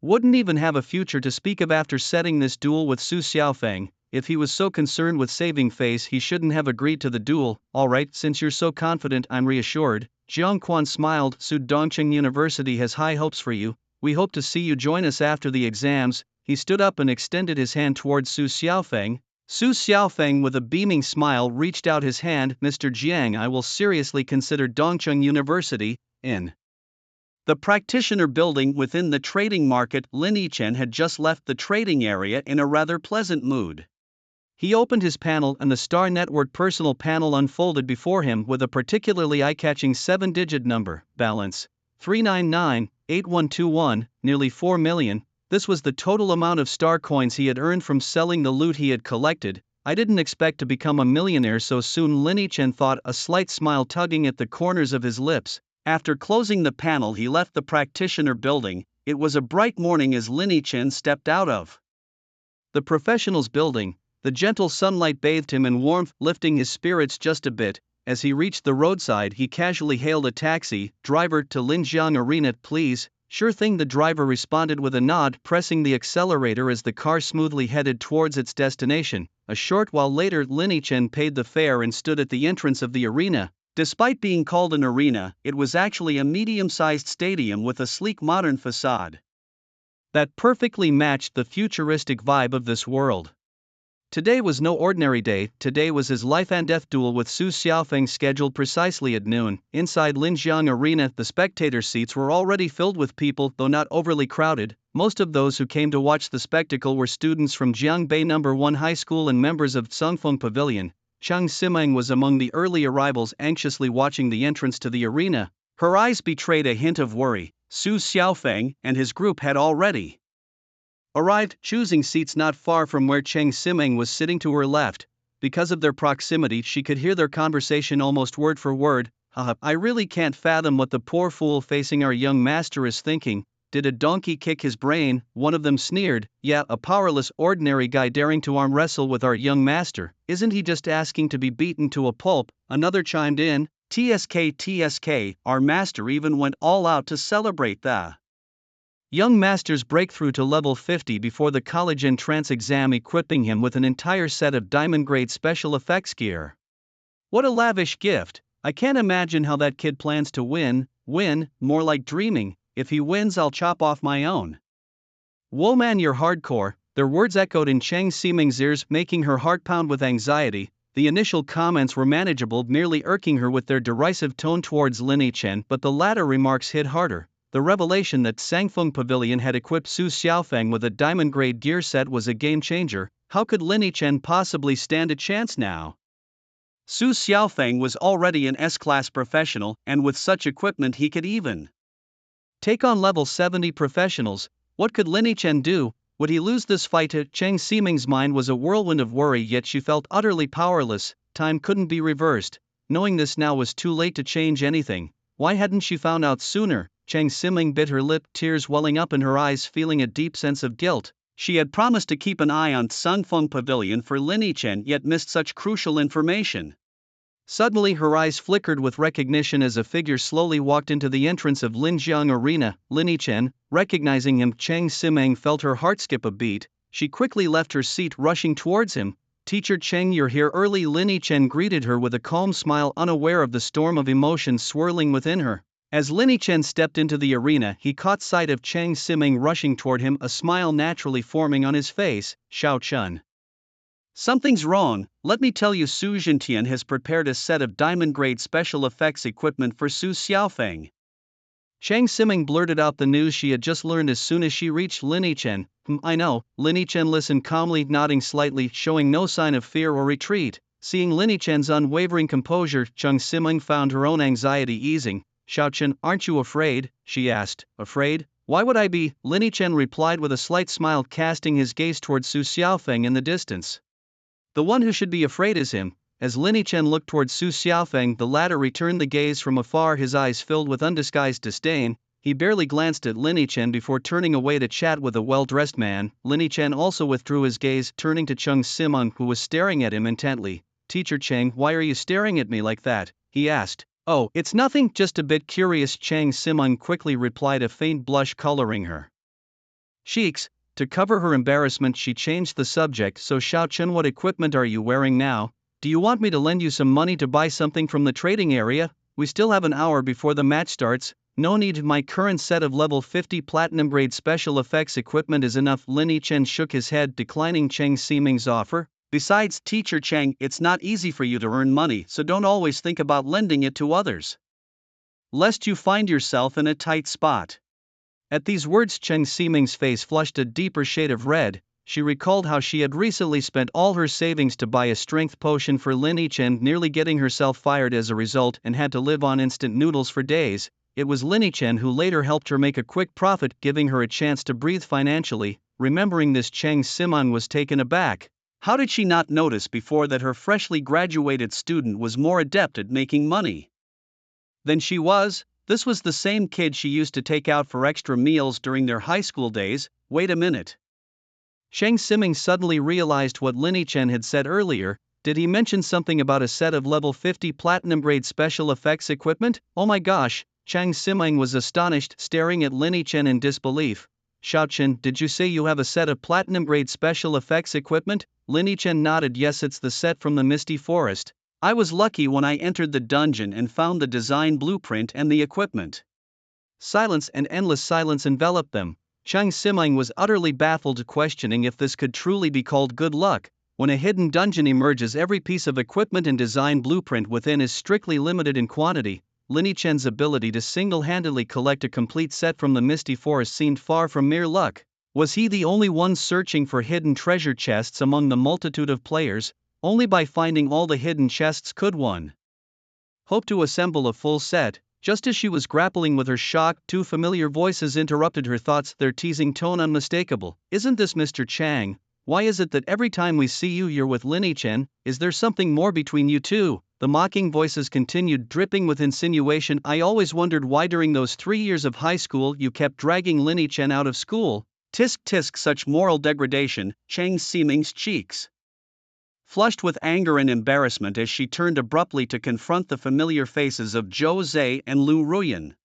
wouldn't even have a future to speak of after setting this duel with Su Xiaofeng. If he was so concerned with saving face, he shouldn't have agreed to the duel. Alright, since you're so confident, I'm reassured. Jiang Quan smiled. Su, Dongcheng University has high hopes for you. We hope to see you join us after the exams. He stood up and extended his hand towards Su Xiaofeng. Su Xiaofeng, with a beaming smile, reached out his hand. Mr. Jiang, I will seriously consider Dongcheng University. In the practitioner building within the trading market, Lin Chen had just left the trading area in a rather pleasant mood. He opened his panel and the Star Network personal panel unfolded before him with a particularly eye-catching 7-digit number, balance 3998121, nearly 4 million. This was the total amount of star coins he had earned from selling the loot he had collected. I didn't expect to become a millionaire so soon, Lin Chen thought, a slight smile tugging at the corners of his lips. After closing the panel, he left the practitioner building. It was a bright morning as Lin Chen stepped out of the professionals building. The gentle sunlight bathed him in warmth, lifting his spirits just a bit. As he reached the roadside, he casually hailed a taxi. Driver, to Linjiang Arena, please. Sure thing, the driver responded with a nod, pressing the accelerator as the car smoothly headed towards its destination. A short while later, Lin Chen paid the fare and stood at the entrance of the arena. Despite being called an arena, it was actually a medium-sized stadium with a sleek modern facade that perfectly matched the futuristic vibe of this world. Today was no ordinary day. Today was his life and death duel with Su Xiaofeng, scheduled precisely at noon. Inside Linjiang Arena, the spectator seats were already filled with people, though not overly crowded. Most of those who came to watch the spectacle were students from Jiangbei No. 1 High School and members of Tsungfeng Pavilion. Chang Simeng was among the early arrivals, anxiously watching the entrance to the arena. Her eyes betrayed a hint of worry. Su Xiaofeng and his group had already arrived, choosing seats not far from where Chang Simeng was sitting to her left. Because of their proximity, she could hear their conversation almost word for word. Haha, I really can't fathom what the poor fool facing our young master is thinking. Did a donkey kick his brain? One of them sneered. Yeah, a powerless, ordinary guy daring to arm wrestle with our young master. Isn't he just asking to be beaten to a pulp? Another chimed in. TSK, our master even went all out to celebrate the young master's breakthrough to level 50 before the college entrance exam, equipping him with an entire set of diamond-grade special effects gear. What a lavish gift! I can't imagine how that kid plans to win, more like dreaming. If he wins, I'll chop off my own. Whoa man, you're hardcore. Their words echoed in Chang Siming's ears, making her heart pound with anxiety. The initial comments were manageable, merely irking her with their derisive tone towards Lin Yichen, but the latter remarks hit harder. The revelation that Sangfeng Pavilion had equipped Su Xiaofeng with a diamond-grade gear set was a game-changer. How could Lin Yichen possibly stand a chance now? Su Xiaofeng was already an S-class professional, and with such equipment he could even take on level 70 professionals. What could Lin Yichen do? Would he lose this fight? Chang Siming's mind was a whirlwind of worry, yet she felt utterly powerless. Time couldn't be reversed. Knowing this now was too late to change anything. Why hadn't she found out sooner? Chang Siming bit her lip, tears welling up in her eyes, feeling a deep sense of guilt. She had promised to keep an eye on Sangfeng Pavilion for Lin Yichen, yet missed such crucial information. Suddenly her eyes flickered with recognition as a figure slowly walked into the entrance of Linjiang Arena. Lin Yichen, recognizing him, Chang Siming felt her heart skip a beat. She quickly left her seat, rushing towards him. Teacher Cheng, you're here early. Lin Yichen greeted her with a calm smile, unaware of the storm of emotions swirling within her. As Lin Yichen stepped into the arena, he caught sight of Chang Siming rushing toward him, a smile naturally forming on his face. Xiao Chun, something's wrong. Let me tell you, Su Zhentian has prepared a set of diamond-grade special effects equipment for Su Xiaofeng. Chang Siming blurted out the news she had just learned as soon as she reached Lin Yichen. I know. Lin Yichen listened calmly, nodding slightly, showing no sign of fear or retreat. Seeing Lin Yichen's unwavering composure, Chang Siming found her own anxiety easing. Xiaochen, aren't you afraid? She asked. Afraid? Why would I be? Lin Yichen replied with a slight smile, casting his gaze towards Su Xiaofeng in the distance. The one who should be afraid is him. As Lin Yichen looked towards Su Xiaofeng, the latter returned the gaze from afar, his eyes filled with undisguised disdain. He barely glanced at Lin Yichen before turning away to chat with a well-dressed man. Lin Yichen also withdrew his gaze, turning to Chang Siming, who was staring at him intently. Teacher Cheng, why are you staring at me like that? He asked. Oh, it's nothing, just a bit curious, Chang Siming quickly replied, a faint blush coloring her cheeks. To cover her embarrassment, she changed the subject. So Xiao Chen, what equipment are you wearing now? Do you want me to lend you some money to buy something from the trading area? We still have an hour before the match starts. No need, my current set of level 50 platinum grade special effects equipment is enough. Lin Yichen shook his head, declining Chang Siming's offer. Besides, Teacher Cheng, it's not easy for you to earn money, so don't always think about lending it to others, lest you find yourself in a tight spot. At these words, Chang Siming's face flushed a deeper shade of red. She recalled how she had recently spent all her savings to buy a strength potion for Lin Yichen, nearly getting herself fired as a result, and had to live on instant noodles for days. It was Lin Yichen who later helped her make a quick profit, giving her a chance to breathe financially. Remembering this, Chang Siming was taken aback. How did she not notice before that her freshly graduated student was more adept at making money than she was? This was the same kid she used to take out for extra meals during their high school days. Wait a minute. Chang Siming suddenly realized what Lin Yichen had said earlier. Did he mention something about a set of level 50 platinum grade special effects equipment? Oh my gosh, Chang Siming was astonished, staring at Lin Yichen in disbelief. Xiaochen, did you say you have a set of platinum grade special effects equipment? Lin Yichen nodded. Yes, it's the set from the Misty Forest. I was lucky when I entered the dungeon and found the design blueprint and the equipment. Silence and endless silence enveloped them. Chang Siming was utterly baffled, questioning if this could truly be called good luck. When a hidden dungeon emerges, every piece of equipment and design blueprint within is strictly limited in quantity. Lin Yichen's ability to single-handedly collect a complete set from the Misty Forest seemed far from mere luck. Was he the only one searching for hidden treasure chests among the multitude of players? Only by finding all the hidden chests could one hope to assemble a full set. Just as she was grappling with her shock, two familiar voices interrupted her thoughts, their teasing tone unmistakable. "Isn't this Mr. Chang? Why is it that every time we see you you're with Linny Chen? Is there something more between you two?" The mocking voices continued, dripping with insinuation. "I always wondered why during those 3 years of high school you kept dragging Linny Chen out of school." Tisk tisk, such moral degradation. Chang Ximing's cheeks flushed with anger and embarrassment as she turned abruptly to confront the familiar faces of Zhou Zhe and Lu Ruyan.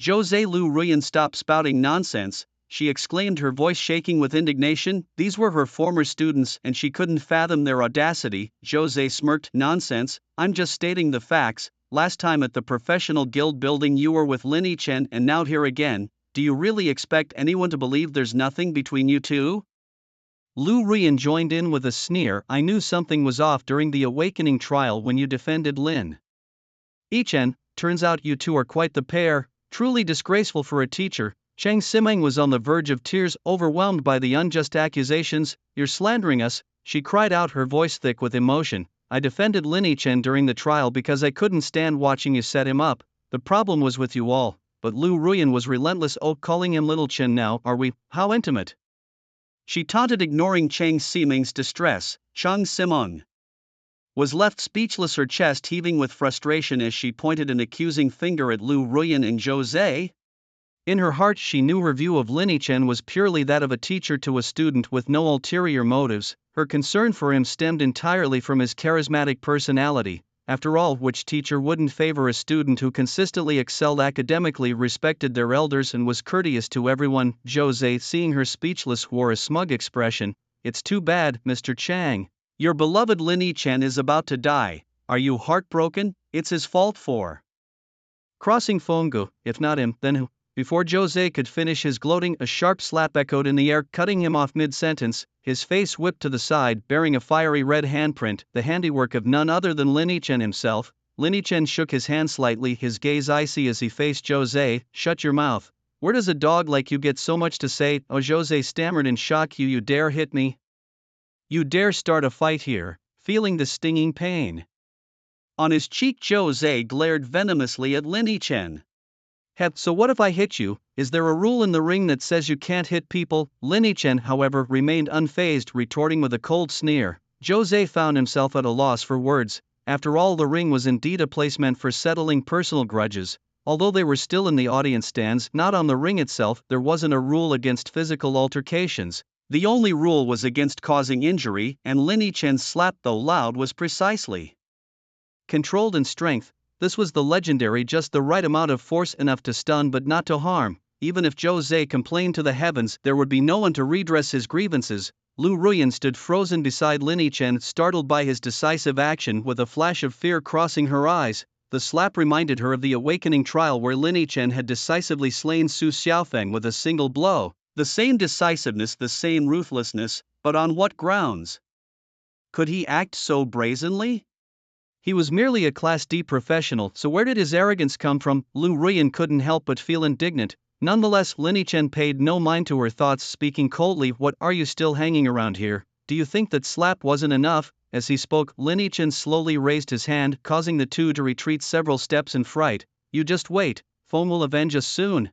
"Zhou Lu Ruyan, stop spouting nonsense," she exclaimed, her voice shaking with indignation. These were her former students and she couldn't fathom their audacity. Zhou smirked. "Nonsense, I'm just stating the facts. Last time at the professional guild building you were with Linny Chen and now here again. Do you really expect anyone to believe there's nothing between you two?" Lu Ruyan joined in with a sneer. "I knew something was off during the awakening trial when you defended Lin Yichen. Turns out you two are quite the pair. Truly disgraceful for a teacher." Chang Ximing was on the verge of tears, overwhelmed by the unjust accusations. "You're slandering us," she cried out, her voice thick with emotion. "I defended Lin Yichen during the trial because I couldn't stand watching you set him up. The problem was with you all." But Lu Ruyan was relentless. "Oh, calling him Little Chen now, are we? How intimate?" she taunted, ignoring Chang Ximing's distress. Chang Ximing was left speechless, her chest heaving with frustration as she pointed an accusing finger at Lu Ruyan and Zhou Zhe. In her heart she knew her view of Linny Chen was purely that of a teacher to a student with no ulterior motives. Her concern for him stemmed entirely from his charismatic personality. After all, which teacher wouldn't favor a student who consistently excelled academically, respected their elders, and was courteous to everyone? Zhou Zhe, seeing her speechless, wore a smug expression. "It's too bad, Mr. Chang. Your beloved Linny Chen is about to die. Are you heartbroken? It's his fault for crossing Fenggu. If not him, then who?" Before Zhou Zhe could finish his gloating, a sharp slap echoed in the air, cutting him off mid-sentence. His face whipped to the side, bearing a fiery red handprint, the handiwork of none other than Linny Chen himself. Linny Chen shook his hand slightly, his gaze icy as he faced Zhou Zhe. "Shut your mouth. Where does a dog like you get so much to say?" "Oh," Zhou Zhe stammered in shock. You dare hit me? You dare start a fight here?" Feeling the stinging pain on his cheek, Zhou Zhe glared venomously at Linny Chen. "So what if I hit you? Is there a rule in the ring that says you can't hit people?" Linny Chen, however, remained unfazed, retorting with a cold sneer. Zhou Zhe found himself at a loss for words. After all, the ring was indeed a place meant for settling personal grudges. Although they were still in the audience stands, not on the ring itself, there wasn't a rule against physical altercations. The only rule was against causing injury, and Linny Chen's slap, though loud, was precisely controlled in strength. This was the legendary, just the right amount of force, enough to stun but not to harm. Even if Zhou Zhe complained to the heavens, there would be no one to redress his grievances. Lu Ruyan stood frozen beside Linny Chen, startled by his decisive action, with a flash of fear crossing her eyes. The slap reminded her of the awakening trial where Linny Chen had decisively slain Su Xiaofeng with a single blow. The same decisiveness, the same ruthlessness, but on what grounds could he act so brazenly? He was merely a Class D professional, so where did his arrogance come from? Lu Ruyan couldn't help but feel indignant. Nonetheless, Linny Chen paid no mind to her thoughts, speaking coldly. "What, are you still hanging around here? Do you think that slap wasn't enough?" As he spoke, Linny Chen slowly raised his hand, causing the two to retreat several steps in fright. "You just wait, Feng will avenge us soon."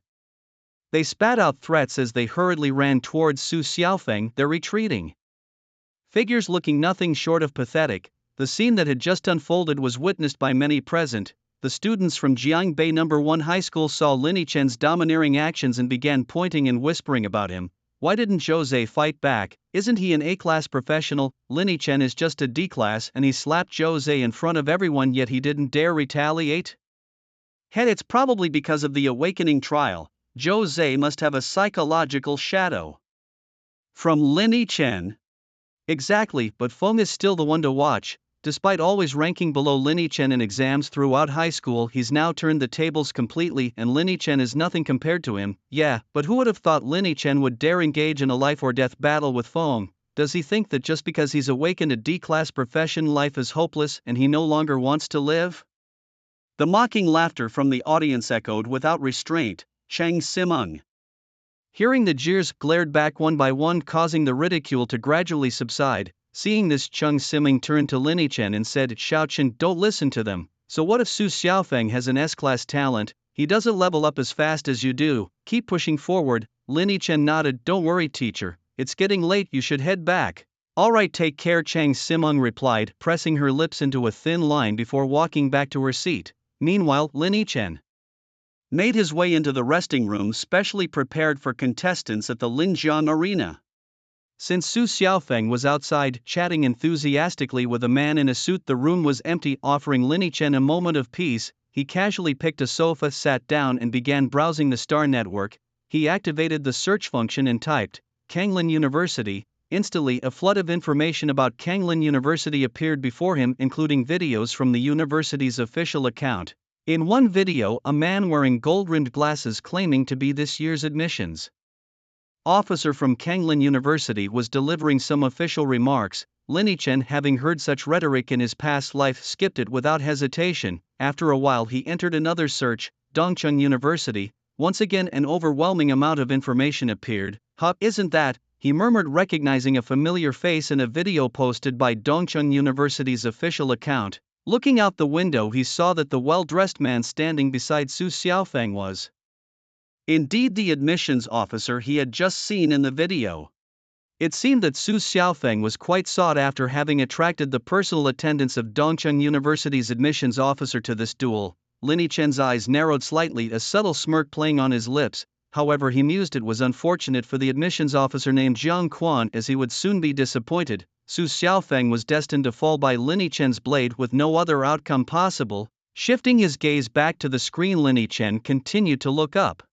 They spat out threats as they hurriedly ran towards Su Xiaofeng, their retreating figures looking nothing short of pathetic. The scene that had just unfolded was witnessed by many present. The students from Jiangbei No. 1 High School saw Linny Chen's domineering actions and began pointing and whispering about him. Why didn't Zhou Zhe fight back? Isn't he an A-class professional? Linny Chen is just a D-class, and he slapped Zhou Zhe in front of everyone, yet he didn't dare retaliate? It's probably because of the awakening trial. Zhou Zhe must have a psychological shadow from Linny Chen. Exactly, but Feng is still the one to watch. Despite always ranking below Linny Chen in exams throughout high school, he's now turned the tables completely, and Linny Chen is nothing compared to him. Yeah, but who would have thought Linny Chen would dare engage in a life-or-death battle with Feng? Does he think that just because he's awakened a D-class profession, life is hopeless and he no longer wants to live? The mocking laughter from the audience echoed without restraint. Chang Ximing, hearing the jeers, glared back one by one, causing the ridicule to gradually subside. Seeing this, Cheng Siming turned to Lin Yichen and said, "Xiaochen, don't listen to them. So what if Su Xiaofeng has an S-class talent? He doesn't level up as fast as you do. Keep pushing forward." Lin Yichen nodded. "Don't worry, teacher. It's getting late, you should head back." "Alright, take care," Cheng Siming replied, pressing her lips into a thin line before walking back to her seat. Meanwhile, Lin Yichen made his way into the resting room specially prepared for contestants at the Linjiang Arena. Since Su Xiaofeng was outside chatting enthusiastically with a man in a suit, the room was empty, offering Lin Yichen a moment of peace. He casually picked a sofa, sat down, and began browsing the Star Network. He activated the search function and typed, "Kanglin University." Instantly, a flood of information about Kanglin University appeared before him, including videos from the university's official account. In one video, a man wearing gold-rimmed glasses claiming to be this year's admissions officer from Kanglin University was delivering some official remarks. Lin Yichen, having heard such rhetoric in his past life, skipped it without hesitation. After a while he entered another search, Dongcheng University. Once again an overwhelming amount of information appeared. "Huh, isn't that?" he murmured, recognizing a familiar face in a video posted by Dongcheng University's official account. Looking out the window, he saw that the well-dressed man standing beside Su Xiaofeng was indeed the admissions officer he had just seen in the video. It seemed that Su Xiaofeng was quite sought after, having attracted the personal attendance of Dongcheng University's admissions officer to this duel. Lin Yichen's eyes narrowed slightly, a subtle smirk playing on his lips. However, he mused it was unfortunate for the admissions officer named Jiang Quan, as he would soon be disappointed. Su Xiaofeng was destined to fall by Lin Yichen's blade with no other outcome possible. Shifting his gaze back to the screen, Lin Yichen continued to look up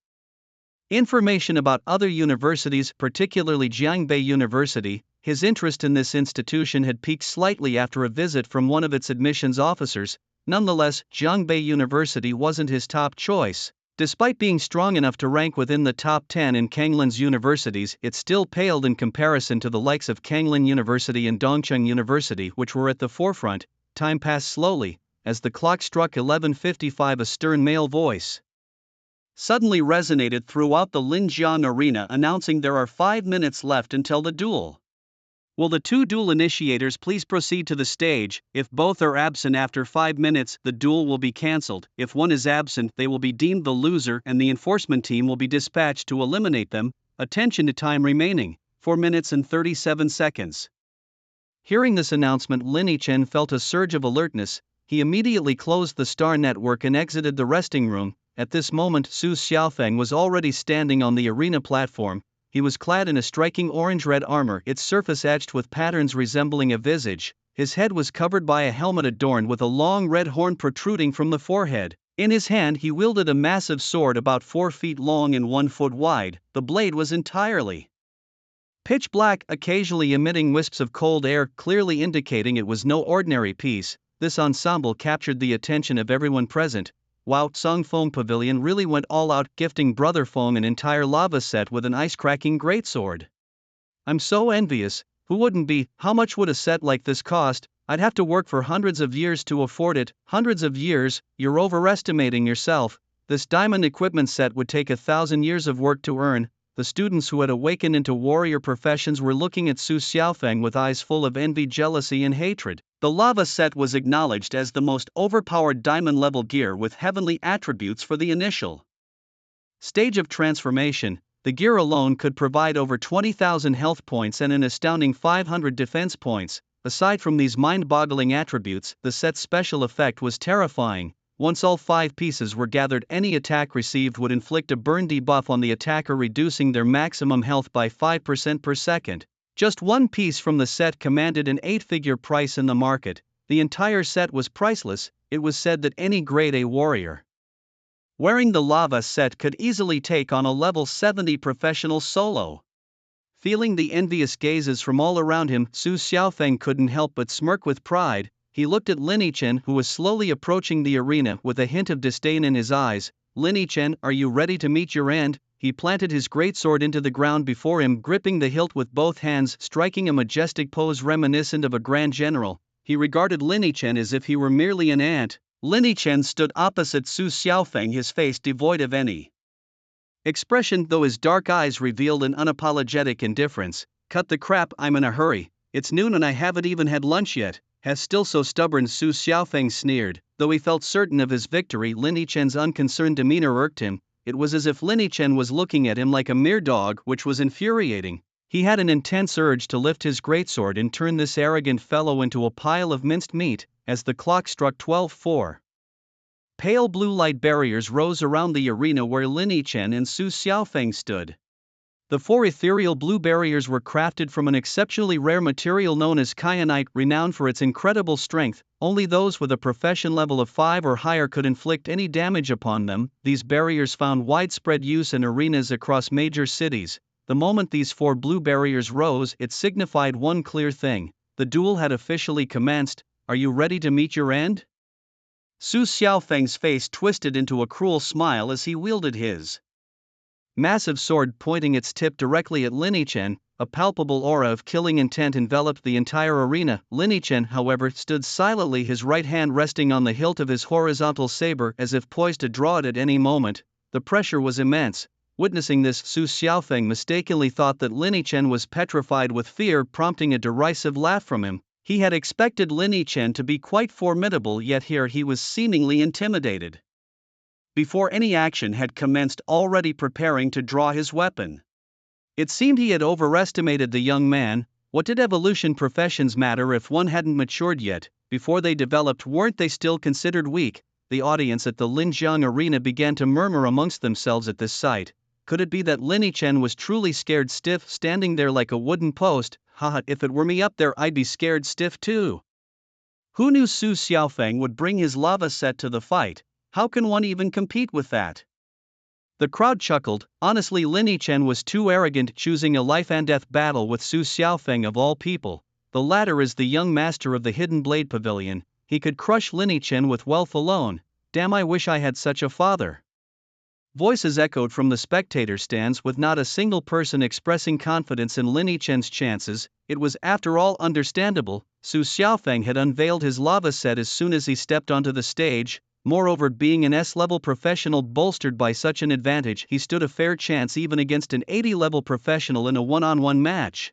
information about other universities, particularly Jiangbei University. His interest in this institution had peaked slightly after a visit from one of its admissions officers. Nonetheless, Jiangbei University wasn't his top choice. Despite being strong enough to rank within the top 10 in Kanglin's universities, it still paled in comparison to the likes of Kanglin University and Dongcheng University, which were at the forefront. Time passed slowly. As the clock struck 11:55, a stern male voice suddenly resonated throughout the Linjiang Arena, announcing there are 5 minutes left until the duel. Will the two duel initiators please proceed to the stage? If both are absent after 5 minutes, the duel will be cancelled. If one is absent, they will be deemed the loser and the enforcement team will be dispatched to eliminate them. Attention to time remaining, 4 minutes and 37 seconds. Hearing this announcement, Lin Yichen felt a surge of alertness. He immediately closed the Star Network and exited the resting room. At this moment, Su Xiaofeng was already standing on the arena platform. He was clad in a striking orange-red armor, its surface etched with patterns resembling a visage. His head was covered by a helmet adorned with a long red horn protruding from the forehead. In his hand he wielded a massive sword about 4 feet long and 1 foot wide. The blade was entirely pitch black, occasionally emitting wisps of cold air, clearly indicating it was no ordinary piece. This ensemble captured the attention of everyone present. Wow, Song Feng Pavilion really went all out, gifting Brother Feng an entire lava set with an ice-cracking greatsword. I'm so envious. Who wouldn't be? How much would a set like this cost? I'd have to work for hundreds of years to afford it. Hundreds of years? You're overestimating yourself. This diamond equipment set would take 1,000 years of work to earn. The students who had awakened into warrior professions were looking at Su Xiaofeng with eyes full of envy, jealousy, and hatred. The lava set was acknowledged as the most overpowered diamond-level gear with heavenly attributes for the initial stage of transformation. The gear alone could provide over 20,000 health points and an astounding 500 defense points. Aside from these mind-boggling attributes, the set's special effect was terrifying. Once all 5 pieces were gathered, any attack received would inflict a burn debuff on the attacker, reducing their maximum health by 5% per second. Just one piece from the set commanded an 8-figure price in the market. The entire set was priceless. It was said that any grade A warrior wearing the lava set could easily take on a level 70 professional solo. Feeling the envious gazes from all around him, Su Xiaofeng couldn't help but smirk with pride. He looked at Lin Yichen, who was slowly approaching the arena with a hint of disdain in his eyes. Lin Yichen, are you ready to meet your end? He planted his greatsword into the ground before him, gripping the hilt with both hands, striking a majestic pose reminiscent of a grand general. He regarded Lin Yichen as if he were merely an ant. Lin Yichen stood opposite Su Xiaofeng, his face devoid of any expression, though his dark eyes revealed an unapologetic indifference. Cut the crap, I'm in a hurry. It's noon and I haven't even had lunch yet. Has still so stubborn, Su Xiaofeng sneered. Though he felt certain of his victory, Lin Yichen's unconcerned demeanor irked him. It was as if Lin Yichen was looking at him like a mere dog, which was infuriating. He had an intense urge to lift his greatsword and turn this arrogant fellow into a pile of minced meat, as the clock struck 12:04. Pale blue light barriers rose around the arena where Lin Yichen and Su Xiaofeng stood. The four ethereal blue barriers were crafted from an exceptionally rare material known as kyanite, renowned for its incredible strength. Only those with a profession level of 5 or higher could inflict any damage upon them. These barriers found widespread use in arenas across major cities. The moment these four blue barriers rose, it signified one clear thing: the duel had officially commenced. Are you ready to meet your end? Su Xiaofeng's face twisted into a cruel smile as he wielded his massive sword, pointing its tip directly at Lin Yichen. A palpable aura of killing intent enveloped the entire arena. Lin Yichen, however, stood silently, his right hand resting on the hilt of his horizontal saber as if poised to draw it at any moment. The pressure was immense. Witnessing this, Su Xiaofeng mistakenly thought that Lin Yichen was petrified with fear, prompting a derisive laugh from him. He had expected Lin Yichen to be quite formidable, yet here he was seemingly intimidated. Before any action had commenced, already preparing to draw his weapon. It seemed he had overestimated the young man. What did evolution professions matter if one hadn't matured yet? Before they developed, weren't they still considered weak? The audience at the Linjiang arena began to murmur amongst themselves at this sight. Could it be that Lin Yichen was truly scared stiff, standing there like a wooden post? Haha, if it were me up there, I'd be scared stiff too. Who knew Su Xiaofeng would bring his lava set to the fight? How can one even compete with that? The crowd chuckled. Honestly, Lin Yichen was too arrogant, choosing a life-and-death battle with Su Xiaofeng of all people. The latter is the young master of the Hidden Blade Pavilion. He could crush Lin Yichen with wealth alone. Damn, I wish I had such a father. Voices echoed from the spectator stands, with not a single person expressing confidence in Lin Yichen's chances. It was, after all, understandable. Su Xiaofeng had unveiled his lava set as soon as he stepped onto the stage. Moreover, being an S-level professional bolstered by such an advantage, he stood a fair chance even against an 80-level professional in a one-on-one match.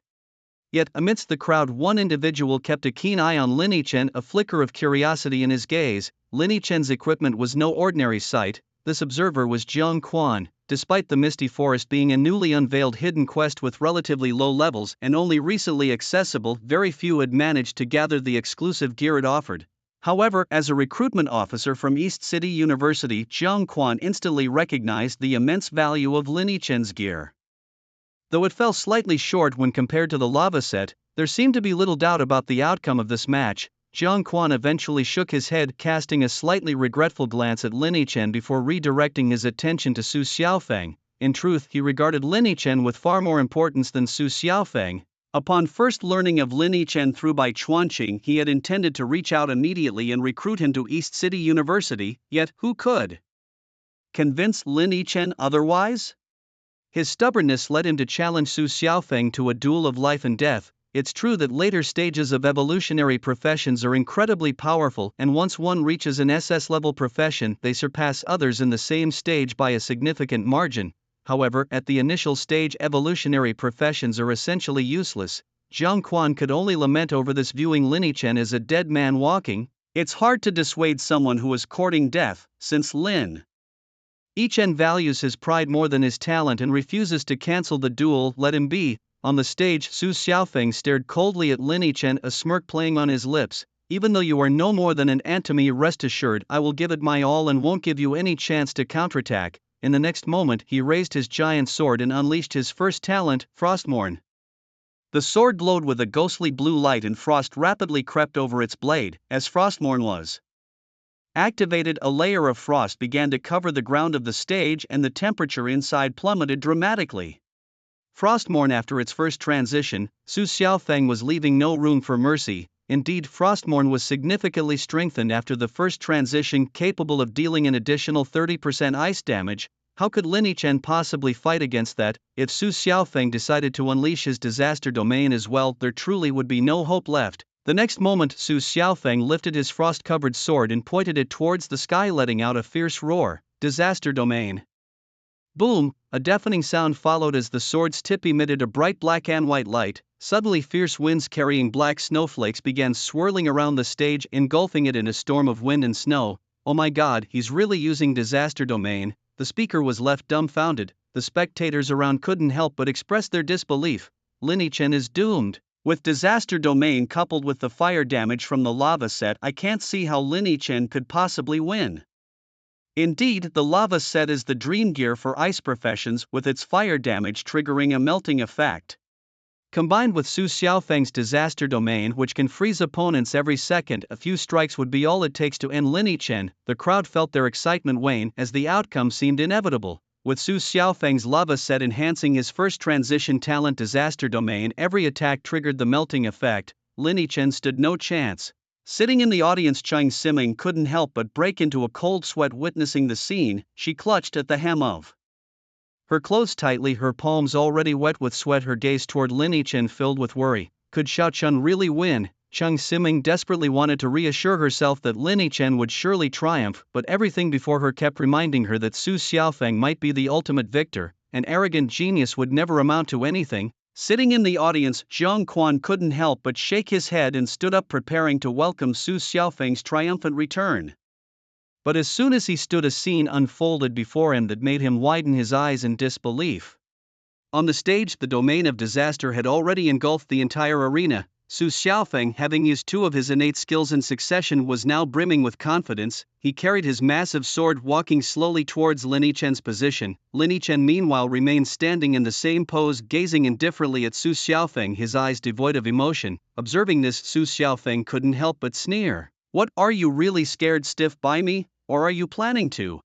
Yet, amidst the crowd, one individual kept a keen eye on Lin Yichen, a flicker of curiosity in his gaze. Lin Yichen's equipment was no ordinary sight. This observer was Jiang Quan. Despite the Misty Forest being a newly unveiled hidden quest with relatively low levels and only recently accessible, very few had managed to gather the exclusive gear it offered. However, as a recruitment officer from East City University, Jiang Quan instantly recognized the immense value of Lin Yichen's gear. Though it fell slightly short when compared to the lava set, there seemed to be little doubt about the outcome of this match. Jiang Quan eventually shook his head, casting a slightly regretful glance at Lin Yichen before redirecting his attention to Su Xiaofeng. In truth, he regarded Lin Yichen with far more importance than Su Xiaofeng. Upon first learning of Lin Yichen through Bai Chuanqing, he had intended to reach out immediately and recruit him to East City University, yet who could convince Lin Yichen otherwise? His stubbornness led him to challenge Su Xiaofeng to a duel of life and death. It's true that later stages of evolutionary professions are incredibly powerful, and once one reaches an SS-level profession, they surpass others in the same stage by a significant margin. However, at the initial stage, evolutionary professions are essentially useless. Jiang Quan could only lament over this, viewing Lin Yichen as a dead man walking. It's hard to dissuade someone who is courting death, since Lin Yichen values his pride more than his talent and refuses to cancel the duel. Let him be. On the stage, Su Xiaofeng stared coldly at Lin Yichen, a smirk playing on his lips. Even though you are no more than an ant to me, rest assured I will give it my all and won't give you any chance to counterattack. In the next moment, he raised his giant sword and unleashed his first talent, Frostmourne. The sword glowed with a ghostly blue light, and frost rapidly crept over its blade. As Frostmourne was activated, a layer of frost began to cover the ground of the stage, and the temperature inside plummeted dramatically. Frostmourne, after its first transition, Su Xiaofeng was leaving no room for mercy. Indeed, Frostmourne was significantly strengthened after the first transition, capable of dealing an additional 30% ice damage. How could Lin Yichen possibly fight against that? If Su Xiaofeng decided to unleash his disaster domain as well, there truly would be no hope left. The next moment, Su Xiaofeng lifted his frost-covered sword and pointed it towards the sky, letting out a fierce roar. Disaster domain. Boom! A deafening sound followed as the sword's tip emitted a bright black and white light. Suddenly fierce winds carrying black snowflakes began swirling around the stage, engulfing it in a storm of wind and snow. "Oh my god, he's really using disaster domain." The speaker was left dumbfounded. The spectators around couldn't help but express their disbelief. Lin Chen is doomed. With disaster domain coupled with the fire damage from the lava set, I can't see how Lin Chen could possibly win. Indeed, the lava set is the dream gear for ice professions, with its fire damage triggering a melting effect. Combined with Su Xiaofeng's disaster domain, which can freeze opponents every second, a few strikes would be all it takes to end Lin Chen. The crowd felt their excitement wane as the outcome seemed inevitable. With Su Xiaofeng's lava set enhancing his first transition talent disaster domain, every attack triggered the melting effect. Lin Chen stood no chance. Sitting in the audience, Chang Siming couldn't help but break into a cold sweat witnessing the scene. She clutched at the hem of her clothes tightly, her palms already wet with sweat, her gaze toward Lin Chen filled with worry. Could Xiao Chun really win? Chang Siming desperately wanted to reassure herself that Lin Chen would surely triumph, but everything before her kept reminding her that Su Xiaofeng might be the ultimate victor. An arrogant genius would never amount to anything. Sitting in the audience, Zhang Quan couldn't help but shake his head and stood up, preparing to welcome Su Xiaofeng's triumphant return. But as soon as he stood, a scene unfolded before him that made him widen his eyes in disbelief. On the stage, the domain of disaster had already engulfed the entire arena. Su Xiaofeng, having used two of his innate skills in succession, was now brimming with confidence. He carried his massive sword, walking slowly towards Lin Chen's position. Lin Chen meanwhile remained standing in the same pose, gazing indifferently at Su Xiaofeng, his eyes devoid of emotion. Observing this, Su Xiaofeng couldn't help but sneer. "What, are you really scared stiff by me, or are you planning to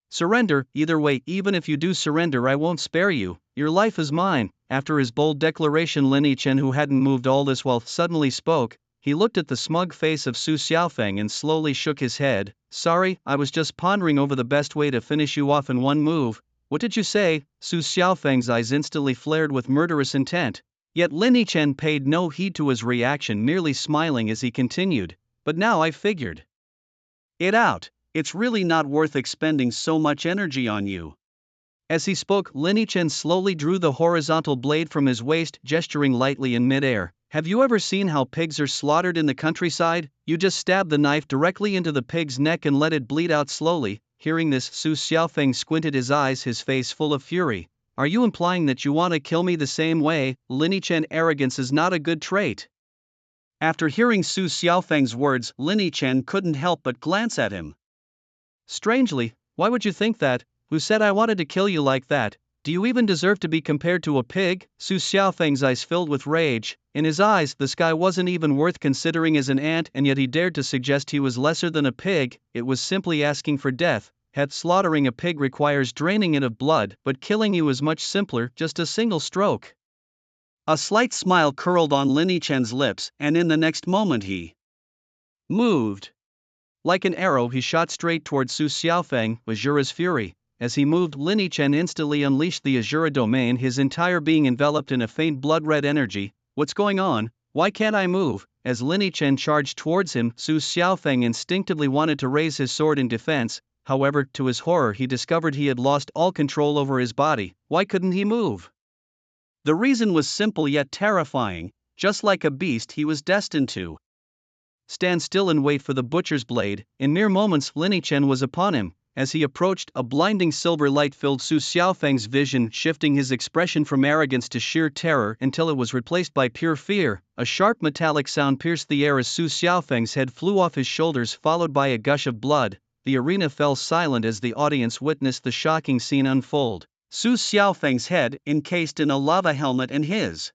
surrender? Either way, even if you do surrender, I won't spare you. Your life is mine." After his bold declaration, Lin Chen, who hadn't moved all this while, suddenly spoke. He looked at the smug face of Su Xiaofeng and slowly shook his head. "Sorry, I was just pondering over the best way to finish you off in one move." "What did you say?" Su Xiaofeng's eyes instantly flared with murderous intent. Yet Lin Chen paid no heed to his reaction, merely smiling as he continued. "But now I've figured it out. It's really not worth expending so much energy on you." As he spoke, Lin Chen slowly drew the horizontal blade from his waist, gesturing lightly in midair. "Have you ever seen how pigs are slaughtered in the countryside? You just stab the knife directly into the pig's neck and let it bleed out slowly." Hearing this, Su Xiaofeng squinted his eyes, his face full of fury. "Are you implying that you want to kill me the same way?" Lin Chen, arrogance is not a good trait. After hearing Su Xiaofeng's words, Lin Chen couldn't help but glance at him. "Strangely, why would you think that? Who said I wanted to kill you like that? Do you even deserve to be compared to a pig?" Su Xiaofeng's eyes filled with rage. In his eyes, this guy wasn't even worth considering as an ant, and yet he dared to suggest he was lesser than a pig. It was simply asking for death. Slaughtering a pig requires draining it of blood, but killing you is much simpler, just a single stroke. A slight smile curled on Lin Chen's lips, and in the next moment he moved. Like an arrow, he shot straight toward Su Xiaofeng, Azura's fury. As he moved, Lin Chen instantly unleashed the Azura domain, his entire being enveloped in a faint blood-red energy. "What's going on? Why can't I move?" As Lin Chen charged towards him, Su Xiaofeng instinctively wanted to raise his sword in defense. However, to his horror, he discovered he had lost all control over his body. Why couldn't he move? The reason was simple yet terrifying. Just like a beast, he was destined to stand still and wait for the butcher's blade. In mere moments, Lin Chen was upon him. As he approached, a blinding silver light filled Su Xiaofeng's vision, shifting his expression from arrogance to sheer terror until it was replaced by pure fear. A sharp metallic sound pierced the air as Su Xiaofeng's head flew off his shoulders, followed by a gush of blood. The arena fell silent as the audience witnessed the shocking scene unfold. Su Xiaofeng's head, encased in a lava helmet, and his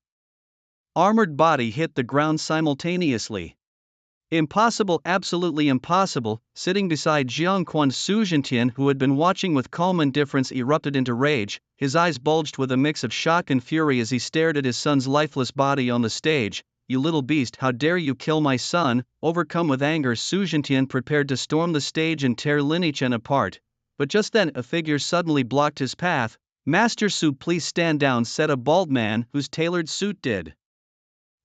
armored body hit the ground simultaneously. Impossible, absolutely impossible. Sitting beside Jiang Quan, Su Zhentian, who had been watching with calm indifference, erupted into rage. His eyes bulged with a mix of shock and fury as he stared at his son's lifeless body on the stage. "You little beast, how dare you kill my son?" Overcome with anger, Su Zhentian prepared to storm the stage and tear Lin Chen apart. But just then, a figure suddenly blocked his path. "Master Su, please stand down," said a bald man whose tailored suit did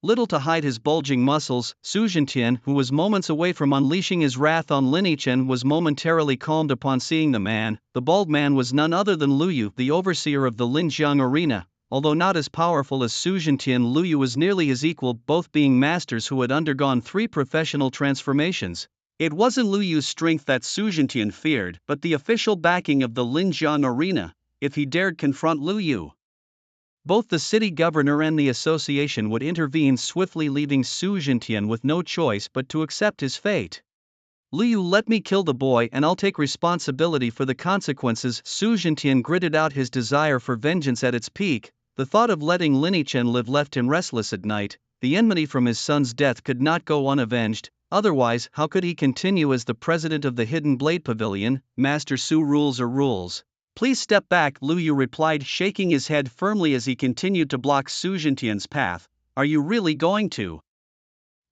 little to hide his bulging muscles. Su Zhentian, who was moments away from unleashing his wrath on Lin Chen, was momentarily calmed upon seeing the man. The bald man was none other than Lu Yu, the overseer of the Linjiang arena. although not as powerful as Su Jintian. Lu Yu was nearly his equal, both being masters who had undergone 3 professional transformations. It wasn't Lu Yu's strength that Su Jintian feared, but the official backing of the Linjiang arena. If he dared confront Lu Yu, both the city governor and the association would intervene swiftly, leaving Su Jintian with no choice but to accept his fate. Lu Yu, let me kill the boy and I'll take responsibility for the consequences. Su Jintian gritted out, his desire for vengeance at its peak. The thought of letting Lin Chen live left him restless at night. The enmity from his son's death could not go unavenged, otherwise how could he continue as the president of the Hidden Blade Pavilion? Master Su, rules are rules. Please step back, Lu Yu replied, shaking his head firmly as he continued to block Su Jintian's path. Are you really going to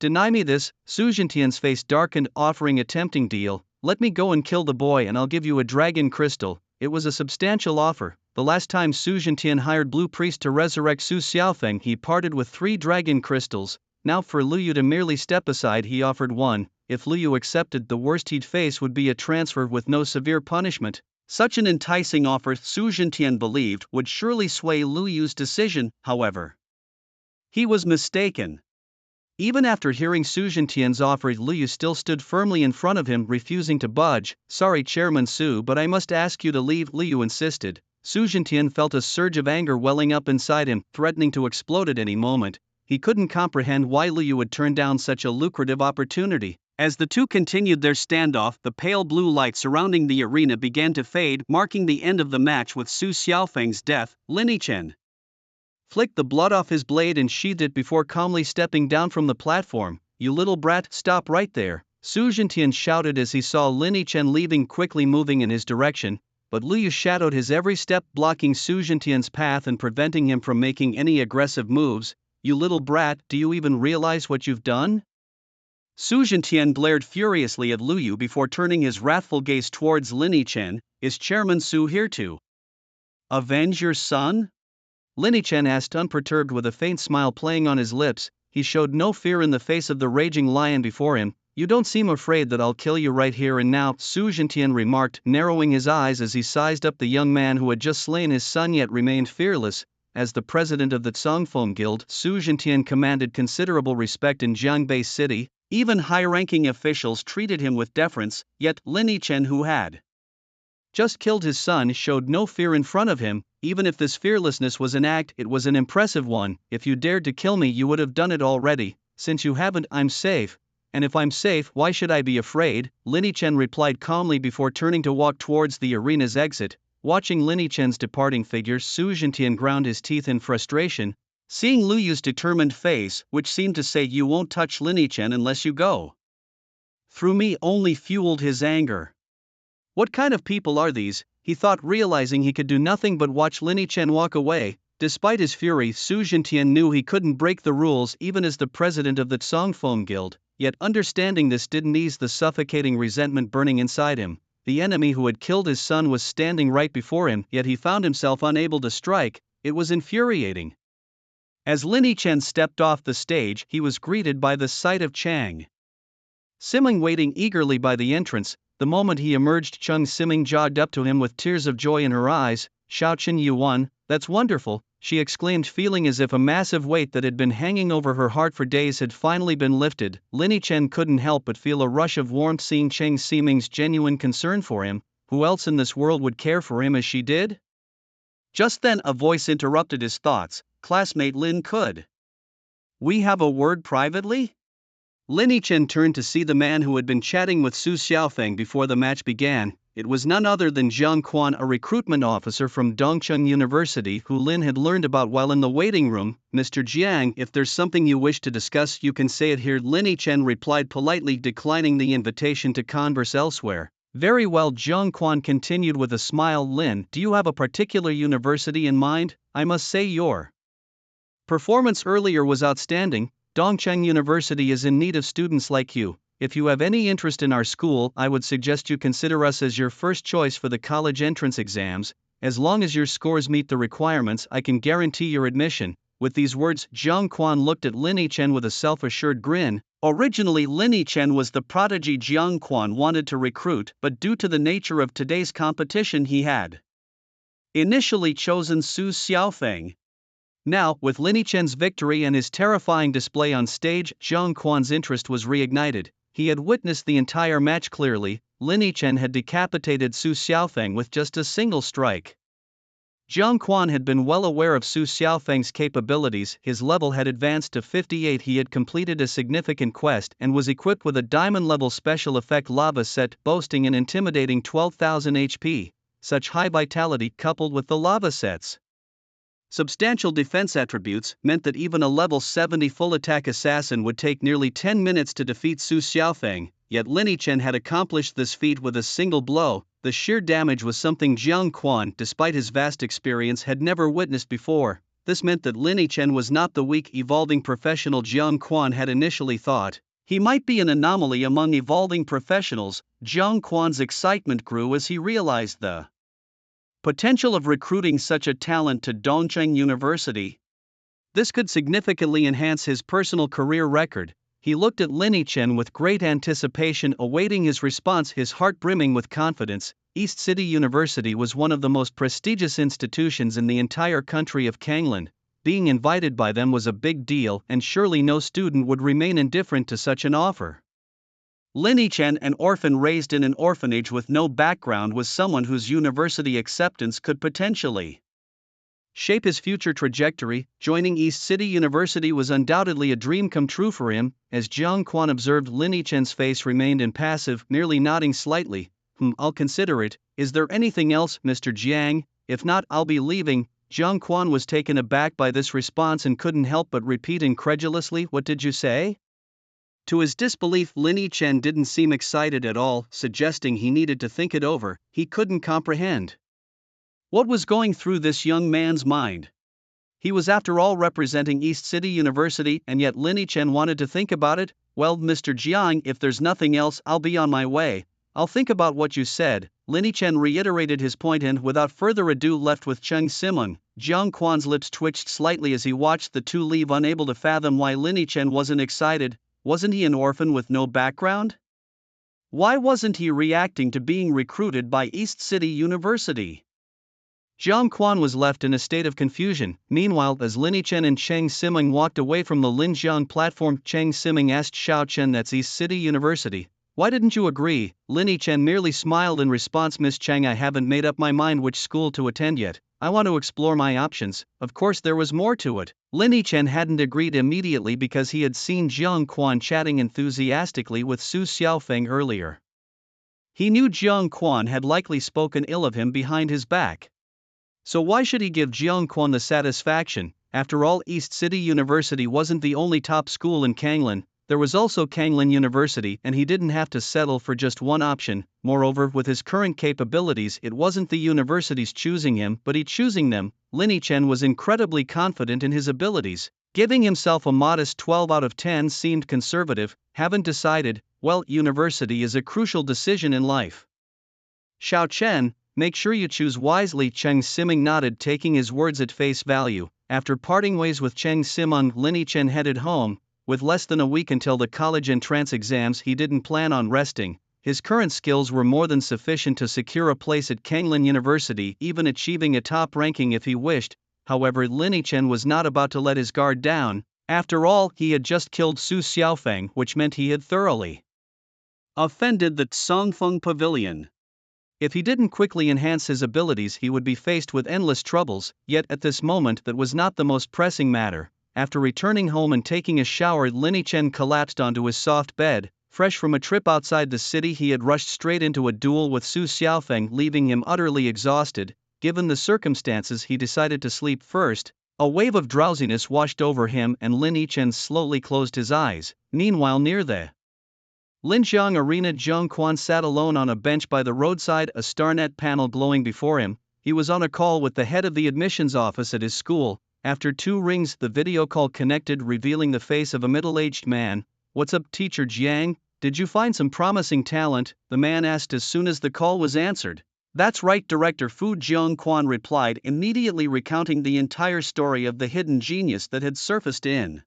deny me this? Su Jintian's face darkened, offering a tempting deal. Let me go and kill the boy and I'll give you a dragon crystal. It was a substantial offer. The last time Su Jintian hired Blue Priest to resurrect Su Xiaofeng, he parted with 3 dragon crystals. Now for Lu Yu to merely step aside, he offered 1. If Lu Yu accepted, the worst he'd face would be a transfer with no severe punishment. Such an enticing offer, Su Jintian believed, would surely sway Lu Yu's decision. However, he was mistaken. Even after hearing Su Jintian's offer, Lu Yu still stood firmly in front of him, refusing to budge. Sorry, Chairman Su, but I must ask you to leave, Lu Yu insisted. Su Jintian felt a surge of anger welling up inside him, threatening to explode at any moment. He couldn't comprehend why Lu Yu would turn down such a lucrative opportunity. As the two continued their standoff, the pale blue light surrounding the arena began to fade, marking the end of the match with Su Xiaofeng's death. Lin Chen flicked the blood off his blade and sheathed it before calmly stepping down from the platform. You little brat, stop right there, Su Jintian shouted as he saw Lin Chen leaving, quickly moving in his direction. But Lu Yu shadowed his every step, blocking Su Jintian's path and preventing him from making any aggressive moves. You little brat, do you even realize what you've done? Su Jintian glared furiously at Lu Yu before turning his wrathful gaze towards Lin Chen. Is Chairman Su here to avenge your son? Lin Chen asked, unperturbed, with a faint smile playing on his lips. He showed no fear in the face of the raging lion before him. You don't seem afraid that I'll kill you right here and now, Su Jintian remarked, narrowing his eyes as he sized up the young man who had just slain his son yet remained fearless. As the president of the Congfeng Guild, Su Jintian commanded considerable respect in Jiangbei City. Even high-ranking officials treated him with deference, yet Lin Chen, who had just killed his son, showed no fear in front of him. Even if this fearlessness was an act, it was an impressive one. If you dared to kill me, you would have done it already. Since you haven't, I'm safe. And if I'm safe, why should I be afraid? Lin Chen replied calmly before turning to walk towards the arena's exit. Watching Lin Chen's departing figure, Su Jintian ground his teeth in frustration. Seeing Lu Yu's determined face, which seemed to say you won't touch Lin Chen unless you go through me, only fueled his anger. What kind of people are these? He thought, realizing he could do nothing but watch Lin Chen walk away. Despite his fury, Su Jintian knew he couldn't break the rules even as the president of the Congfeng Guild, yet understanding this didn't ease the suffocating resentment burning inside him. The enemy who had killed his son was standing right before him, yet he found himself unable to strike. It was infuriating. As Lin Chen stepped off the stage, he was greeted by the sight of Chang Siming waiting eagerly by the entrance. The moment he emerged, Chang Siming jogged up to him with tears of joy in her eyes. Xiaoqin, you won, that's wonderful, she exclaimed, feeling as if a massive weight that had been hanging over her heart for days had finally been lifted. Lin Chen couldn't help but feel a rush of warmth seeing Chang Siming's genuine concern for him. Who else in this world would care for him as she did? Just then a voice interrupted his thoughts. Classmate Lin, could we have a word privately? Lin Chen turned to see the man who had been chatting with Su Xiaofeng before the match began. It was none other than Zhang Quan, a recruitment officer from Dongcheng University who Lin had learned about while in the waiting room. Mr. Jiang, if there's something you wish to discuss, you can say it here, Lin Chen replied politely, declining the invitation to converse elsewhere. Very well, Zhang Quan continued with a smile. Lin, do you have a particular university in mind? I must say your performance earlier was outstanding. Dongcheng University is in need of students like you. If you have any interest in our school, I would suggest you consider us as your first choice for the college entrance exams. As long as your scores meet the requirements, I can guarantee your admission. With these words, Zhang Quan looked at Lin Chen with a self-assured grin. Originally, Lin Chen was the prodigy Zhang Quan wanted to recruit, but due to the nature of today's competition, he had initially chosen Su Xiaofeng. Now, with Lin Chen's victory and his terrifying display on stage, Jiang Quan's interest was reignited. He had witnessed the entire match clearly. Lin Chen had decapitated Su Xiaofeng with just a single strike. Jiang Quan had been well aware of Su Xiaofeng's capabilities. His level had advanced to 58. He had completed a significant quest and was equipped with a diamond-level special effect lava set boasting an intimidating 12,000 HP. Such high vitality coupled with the lava set's substantial defense attributes meant that even a level 70 full-attack assassin would take nearly 10 minutes to defeat Su Xiaofeng, yet Lin Chen had accomplished this feat with a single blow. The sheer damage was something Jiang Quan, despite his vast experience, had never witnessed before. This meant that Lin Chen was not the weak, evolving professional Jiang Quan had initially thought. He might be an anomaly among evolving professionals. Jiang Quan's excitement grew as he realized the potential of recruiting such a talent to Dongcheng University. This could significantly enhance his personal career record. He looked at Lin Chen with great anticipation, awaiting his response, his heart brimming with confidence. East City University was one of the most prestigious institutions in the entire country of Kanglan. Being invited by them was a big deal, and surely no student would remain indifferent to such an offer. Lin Chen, an orphan raised in an orphanage with no background, was someone whose university acceptance could potentially shape his future trajectory. Joining East City University was undoubtedly a dream come true for him. As Jiang Quan observed, Lin Chen's face remained impassive, merely nodding slightly. I'll consider it. Is there anything else, Mr. Jiang? If not, I'll be leaving. Jiang Quan was taken aback by this response and couldn't help but repeat incredulously, what did you say? To his disbelief, Lin Chen didn't seem excited at all, suggesting he needed to think it over. He couldn't comprehend what was going through this young man's mind. He was after all representing East City University, and yet Lin Chen wanted to think about it. Well, Mr. Jiang, if there's nothing else, I'll be on my way. I'll think about what you said. Lin Chen reiterated his point and, without further ado, left with Cheng Simeng. Jiang Quan's lips twitched slightly as he watched the two leave, unable to fathom why Lin Chen wasn't excited. Wasn't he an orphan with no background? Why wasn't he reacting to being recruited by East City University? Jiang Quan was left in a state of confusion. Meanwhile, as Lin Chen and Cheng Simeng walked away from the Linjiang platform, Cheng Simeng asked Xiao Chen, that's East City University, why didn't you agree? Lin Chen merely smiled in response. Miss Cheng, I haven't made up my mind which school to attend yet. I want to explore my options. Of course there was more to it. Lin Chen hadn't agreed immediately because he had seen Jiang Quan chatting enthusiastically with Su Xiaofeng earlier. He knew Jiang Quan had likely spoken ill of him behind his back. So why should he give Jiang Quan the satisfaction? After all, East City University wasn't the only top school in Kanglan. There was also Kanglan University, and he didn't have to settle for just one option. Moreover, with his current capabilities, it wasn't the universities choosing him, but he choosing them. Lin Chen was incredibly confident in his abilities. Giving himself a modest 12 out of 10 seemed conservative. Haven't decided? Well, university is a crucial decision in life. Xiao Chen, make sure you choose wisely. Cheng Simeng nodded, taking his words at face value. After parting ways with Cheng Simeng, Lin Chen headed home. With less than a week until the college entrance exams, he didn't plan on resting. His current skills were more than sufficient to secure a place at Kanglan University, even achieving a top ranking if he wished. However, Lin Chen was not about to let his guard down. After all, he had just killed Su Xiaofeng, which meant he had thoroughly offended the Songfeng Pavilion. If he didn't quickly enhance his abilities, he would be faced with endless troubles. Yet at this moment, that was not the most pressing matter. After returning home and taking a shower, Lin Chen collapsed onto his soft bed. Fresh from a trip outside the city, he had rushed straight into a duel with Su Xiaofeng, leaving him utterly exhausted. Given the circumstances, he decided to sleep first. A wave of drowsiness washed over him, and Lin Chen slowly closed his eyes. Meanwhile, near the Linjiang Arena, Jiang Quan sat alone on a bench by the roadside, a StarNet panel glowing before him. He was on a call with the head of the admissions office at his school. After 2 rings, the video call connected, revealing the face of a middle-aged man. What's up, Teacher Jiang? Did you find some promising talent? The man asked as soon as the call was answered. That's right, Director Fu, Jiang Quan replied, immediately recounting the entire story of the hidden genius that had surfaced in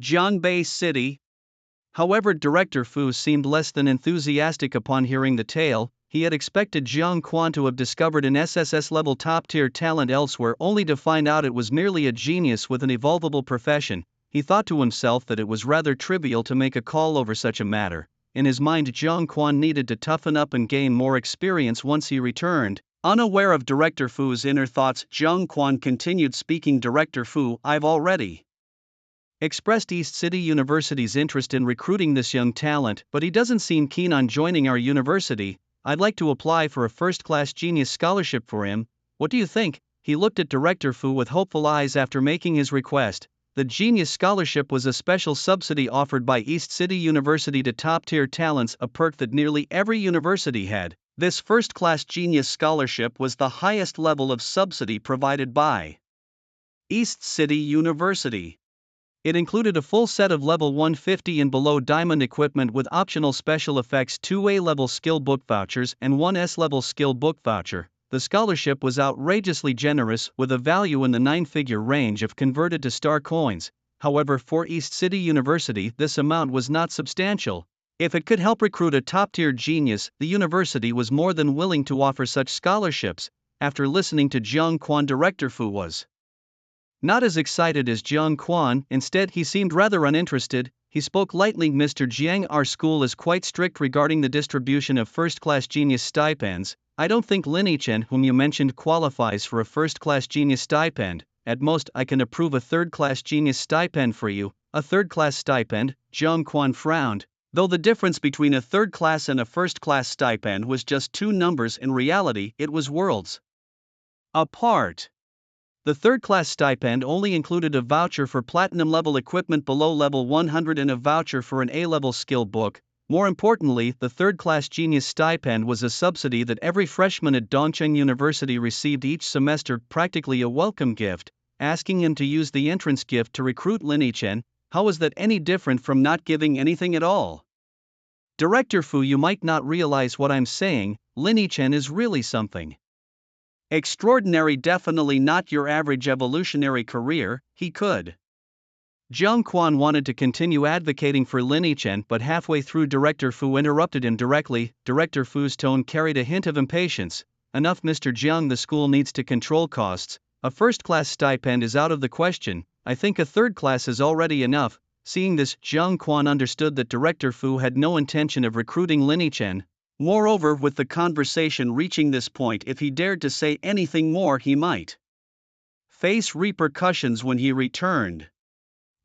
Jiangbei City. However, Director Fu seemed less than enthusiastic upon hearing the tale. He had expected Jiang Quan to have discovered an SSS-level top-tier talent elsewhere only to find out it was merely a genius with an evolvable profession. He thought to himself that it was rather trivial to make a call over such a matter. In his mind, Jiang Quan needed to toughen up and gain more experience once he returned. Unaware of Director Fu's inner thoughts, Jiang Quan continued speaking. Director Fu, I've already expressed East City University's interest in recruiting this young talent, but he doesn't seem keen on joining our university. I'd like to apply for a first-class genius scholarship for him. What do you think? He looked at Director Fu with hopeful eyes after making his request. The Genius Scholarship was a special subsidy offered by East City University to top-tier talents, a perk that nearly every university had. This first-class Genius Scholarship was the highest level of subsidy provided by East City University. It included a full set of level 150 and below diamond equipment with optional special effects, 2 A-level skill book vouchers and 1 S-level skill book voucher. The scholarship was outrageously generous, with a value in the 9-figure range if converted to star coins. However, for East City University, this amount was not substantial. If it could help recruit a top-tier genius, the university was more than willing to offer such scholarships. After listening to Jiang Quan, Director Fu was not as excited as Jiang Quan. Instead, he seemed rather uninterested. He spoke lightly. Mr. Jiang, our school is quite strict regarding the distribution of first-class genius stipends. I don't think Lin Yichen, whom you mentioned, qualifies for a first-class genius stipend. At most, I can approve a third-class genius stipend for you. A third-class stipend? Jiang Quan frowned. Though the difference between a third-class and a first-class stipend was just 2 numbers, in reality, it was worlds apart. The third-class stipend only included a voucher for platinum-level equipment below level 100 and a voucher for an A-level skill book. More importantly, the third-class genius stipend was a subsidy that every freshman at Dongcheng University received each semester, practically a welcome gift. Asking him to use the entrance gift to recruit Lin Yichen, how was that any different from not giving anything at all? Director Fu, you might not realize what I'm saying. Lin Yichen is really something extraordinary, definitely not your average evolutionary career. He could. Jiang Quan wanted to continue advocating for Lin Yichen, but halfway through, Director Fu interrupted him directly. Director Fu's tone carried a hint of impatience. Enough, Mr. Jiang, the school needs to control costs. A first-class stipend is out of the question. I think a third class is already enough. Seeing this, Jiang Quan understood that Director Fu had no intention of recruiting Lin Yichen. Moreover, with the conversation reaching this point, if he dared to say anything more, he might face repercussions when he returned.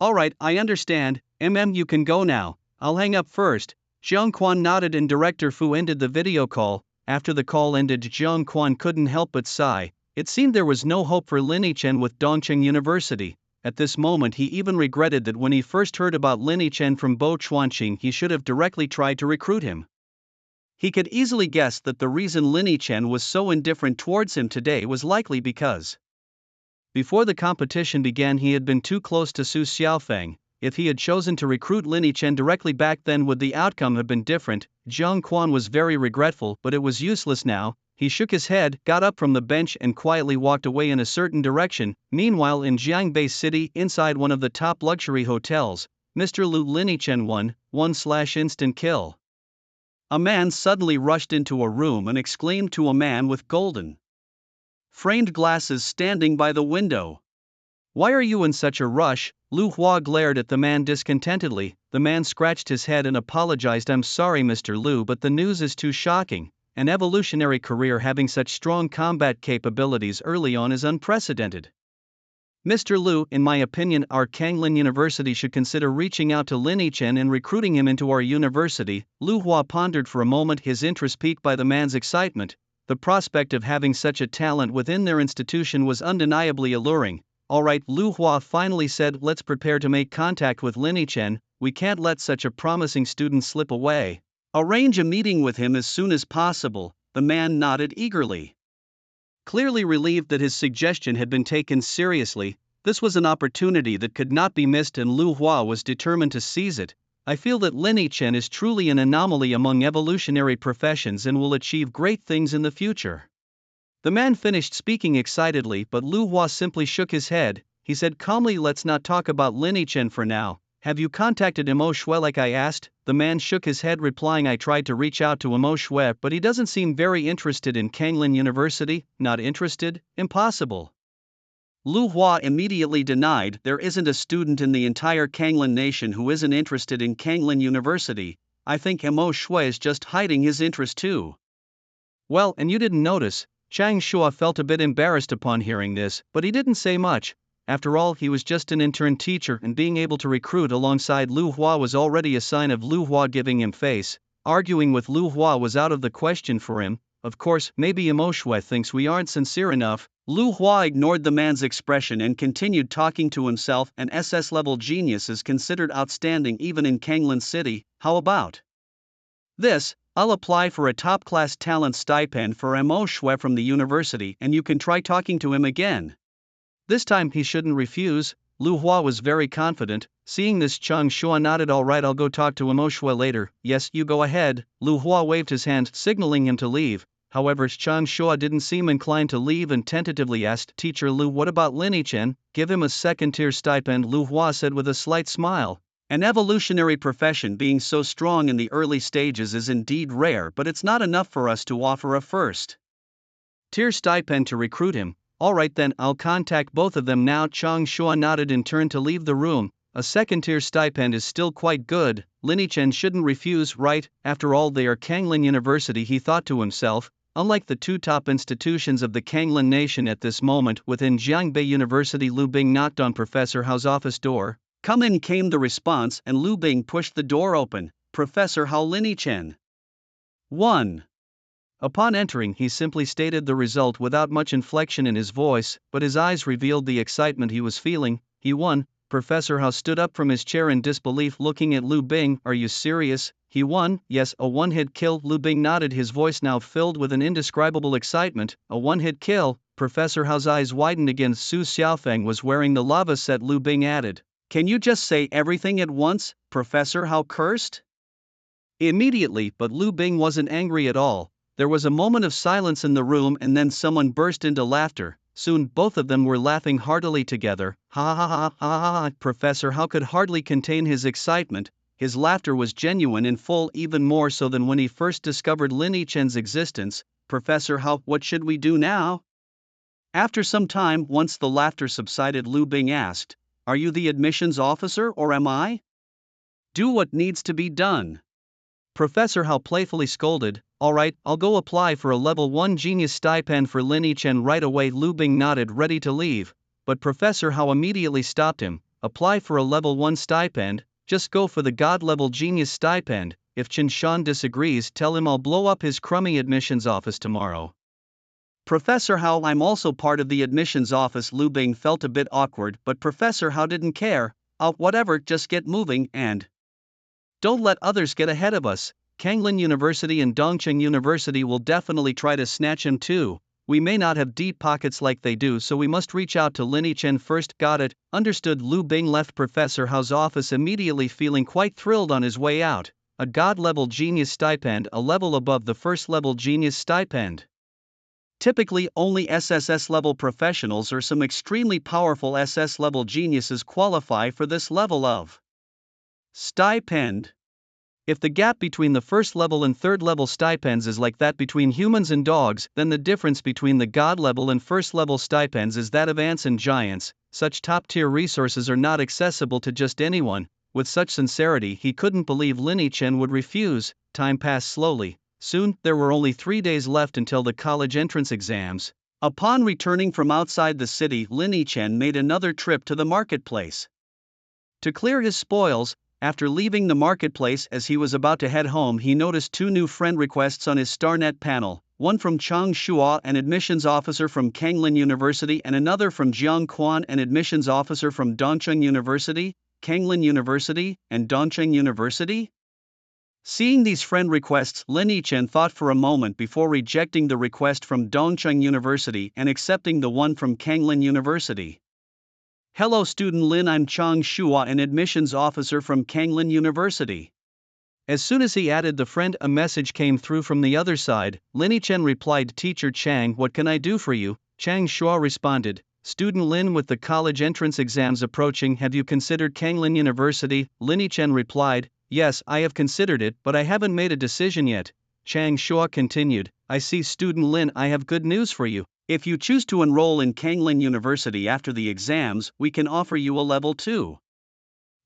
Alright, I understand. You can go now. I'll hang up first. Jiang Quan nodded and Director Fu ended the video call. After the call ended, Jiang Quan couldn't help but sigh. It seemed there was no hope for Lin Yichen with Dongcheng University. At this moment, he even regretted that when he first heard about Lin Yichen from Bo Chuanqing, he should have directly tried to recruit him. He could easily guess that the reason Lin Yichen was so indifferent towards him today was likely because before the competition began he had been too close to Su Xiaofeng. If he had chosen to recruit Lin Yichen directly back then, would the outcome have been different? Jiang Quan was very regretful, but it was useless now. He shook his head, got up from the bench and quietly walked away in a certain direction. Meanwhile, in Jiangbei City, inside one of the top luxury hotels, Mr. Lu, Lin Yichen 1/instant kill. A man suddenly rushed into a room and exclaimed to a man with golden framed glasses standing by the window, "Why are you in such a rush?" Lu Hua glared at the man discontentedly. The man scratched his head and apologized. "I'm sorry, Mr. Lu, but the news is too shocking. An evolutionary career having such strong combat capabilities early on is unprecedented. Mr. Lu, in my opinion, our Kanglin University should consider reaching out to Lin Yichen and recruiting him into our university." Lu Hua pondered for a moment, his interest piqued by the man's excitement. The prospect of having such a talent within their institution was undeniably alluring. "Alright," Lu Hua finally said, "let's prepare to make contact with Lin Yichen. We can't let such a promising student slip away. Arrange a meeting with him as soon as possible." The man nodded eagerly, clearly relieved that his suggestion had been taken seriously. This was an opportunity that could not be missed and Lu Hua was determined to seize it. "I feel that Lin Yichen is truly an anomaly among evolutionary professions and will achieve great things in the future." The man finished speaking excitedly, but Lu Hua simply shook his head. He said calmly, "Let's not talk about Lin Yichen for now. Have you contacted Imo Shui like I asked? The man shook his head, replying, I tried to reach out to Imo Shui, but he doesn't seem very interested in Kanglin University. Not interested? Impossible. Lu Hua immediately denied. There isn't a student in the entire Kanglin nation who isn't interested in Kanglin University. I think Imo Shui is just hiding his interest too. Well, and you didn't notice. Chang Shua felt a bit embarrassed upon hearing this, but he didn't say much. After all, he was just an intern teacher, and being able to recruit alongside Lu Hua was already a sign of Lu Hua giving him face. Arguing with Lu Hua was out of the question for him. Of course, maybe Imo Shui thinks we aren't sincere enough. Lu Hua ignored the man's expression and continued talking to himself. An SS-level genius is considered outstanding even in Kanglin City. How about this? I'll apply for a top-class talent stipend for Imo Shui from the university, and you can try talking to him again. This time he shouldn't refuse. Lu Hua was very confident. Seeing this, Chang Shua nodded. All right, I'll go talk to Imo Shui later. Yes, you go ahead. Lu Hua waved his hand, signaling him to leave. However, Chang Shua didn't seem inclined to leave and tentatively asked, Teacher Lu, what about Lin Yichen? Give him a second-tier stipend, Lu Hua said with a slight smile. An evolutionary profession being so strong in the early stages is indeed rare, but it's not enough for us to offer a first-tier stipend to recruit him. All right then, I'll contact both of them now. Chang Shua nodded and turned to leave the room. A second-tier stipend is still quite good. Lin Yichen shouldn't refuse, right? After all, they are Kanglin University, he thought to himself. Unlike the two top institutions of the Kanglin nation at this moment, within Jiangbei University, Lu Bing knocked on Professor Hao's office door. Come in, came the response, and Lu Bing pushed the door open. Professor Hao, Lin Yichen. 1. Upon entering, he simply stated the result without much inflection in his voice, but his eyes revealed the excitement he was feeling. He won. Professor Hao stood up from his chair in disbelief, looking at Lu Bing. Are you serious? He won? Yes, a one-hit kill. Lu Bing nodded, his voice now filled with an indescribable excitement. A one-hit kill? Professor Hao's eyes widened again. Su Xiaofeng was wearing the lava set. Lu Bing added, Can you just say everything at once? Professor Hao cursed immediately, but Lu Bing wasn't angry at all. There was a moment of silence in the room, and then someone burst into laughter. Soon both of them were laughing heartily together. Ha ha ha ha ha ha. Professor Hao could hardly contain his excitement. His laughter was genuine and full, even more so than when he first discovered Lin Yichen's existence. Professor Hao, what should we do now? After some time, once the laughter subsided, Lu Bing asked, Are you the admissions officer or am I? Do what needs to be done. Professor Hao playfully scolded, All right, I'll go apply for a level 1 genius stipend for Lin Yichen right away. Lu Bing nodded, ready to leave, but Professor Hao immediately stopped him. Apply for a level 1 stipend? Just go for the god-level genius stipend. If Chen Shan disagrees, tell him I'll blow up his crummy admissions office tomorrow. Professor Hao, I'm also part of the admissions office. Lu Bing felt a bit awkward, but Professor Hao didn't care. Whatever, just get moving and don't let others get ahead of us. Kanglin University and Dongcheng University will definitely try to snatch him too. We may not have deep pockets like they do, so we must reach out to Lin Yichen first. Got it, understood. Lu Bing left Professor Hao's office immediately, feeling quite thrilled on his way out. A god-level genius stipend, a level above the first-level genius stipend. Typically, only SSS-level professionals or some extremely powerful SS-level geniuses qualify for this level of stipend. If the gap between the first level and third level stipends is like that between humans and dogs, then the difference between the god level and first level stipends is that of ants and giants. Such top-tier resources are not accessible to just anyone. With such sincerity, he couldn't believe Lin Yichen would refuse. Time passed slowly. Soon, there were only 3 days left until the college entrance exams. Upon returning from outside the city, Lin Yichen made another trip to the marketplace to clear his spoils. After leaving the marketplace, as he was about to head home, he noticed 2 new friend requests on his StarNet panel, one from Chang Shua, an admissions officer from Kanglin University, and another from Jiang Quan, an admissions officer from Dongcheng University. Kanglin University and Dongcheng University? Seeing these friend requests, Lin Yichen thought for a moment before rejecting the request from Dongcheng University and accepting the one from Kanglin University. Hello student Lin, I'm Chang Shua, an admissions officer from Kanglin University. As soon as he added the friend, a message came through from the other side. Lin Yichen replied, Teacher Chang, what can I do for you? Chang Shua responded, Student Lin, with the college entrance exams approaching, have you considered Kanglin University? Lin Chen replied, yes, I have considered it, but I haven't made a decision yet. Chang Shua continued, I see Student Lin, I have good news for you. If you choose to enroll in Kanglin University after the exams, we can offer you a level 2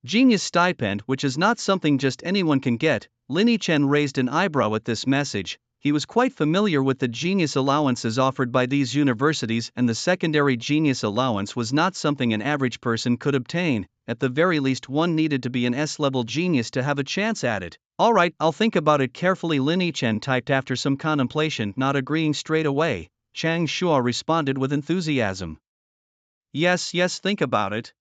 Genius stipend, which is not something just anyone can get. Lin Chen raised an eyebrow at this message. He was quite familiar with the genius allowances offered by these universities, and the secondary genius allowance was not something an average person could obtain. At the very least, one needed to be an S-level genius to have a chance at it. Alright, I'll think about it carefully, Lin Chen typed after some contemplation, not agreeing straight away. Chang Shua responded with enthusiasm. Yes, think about it.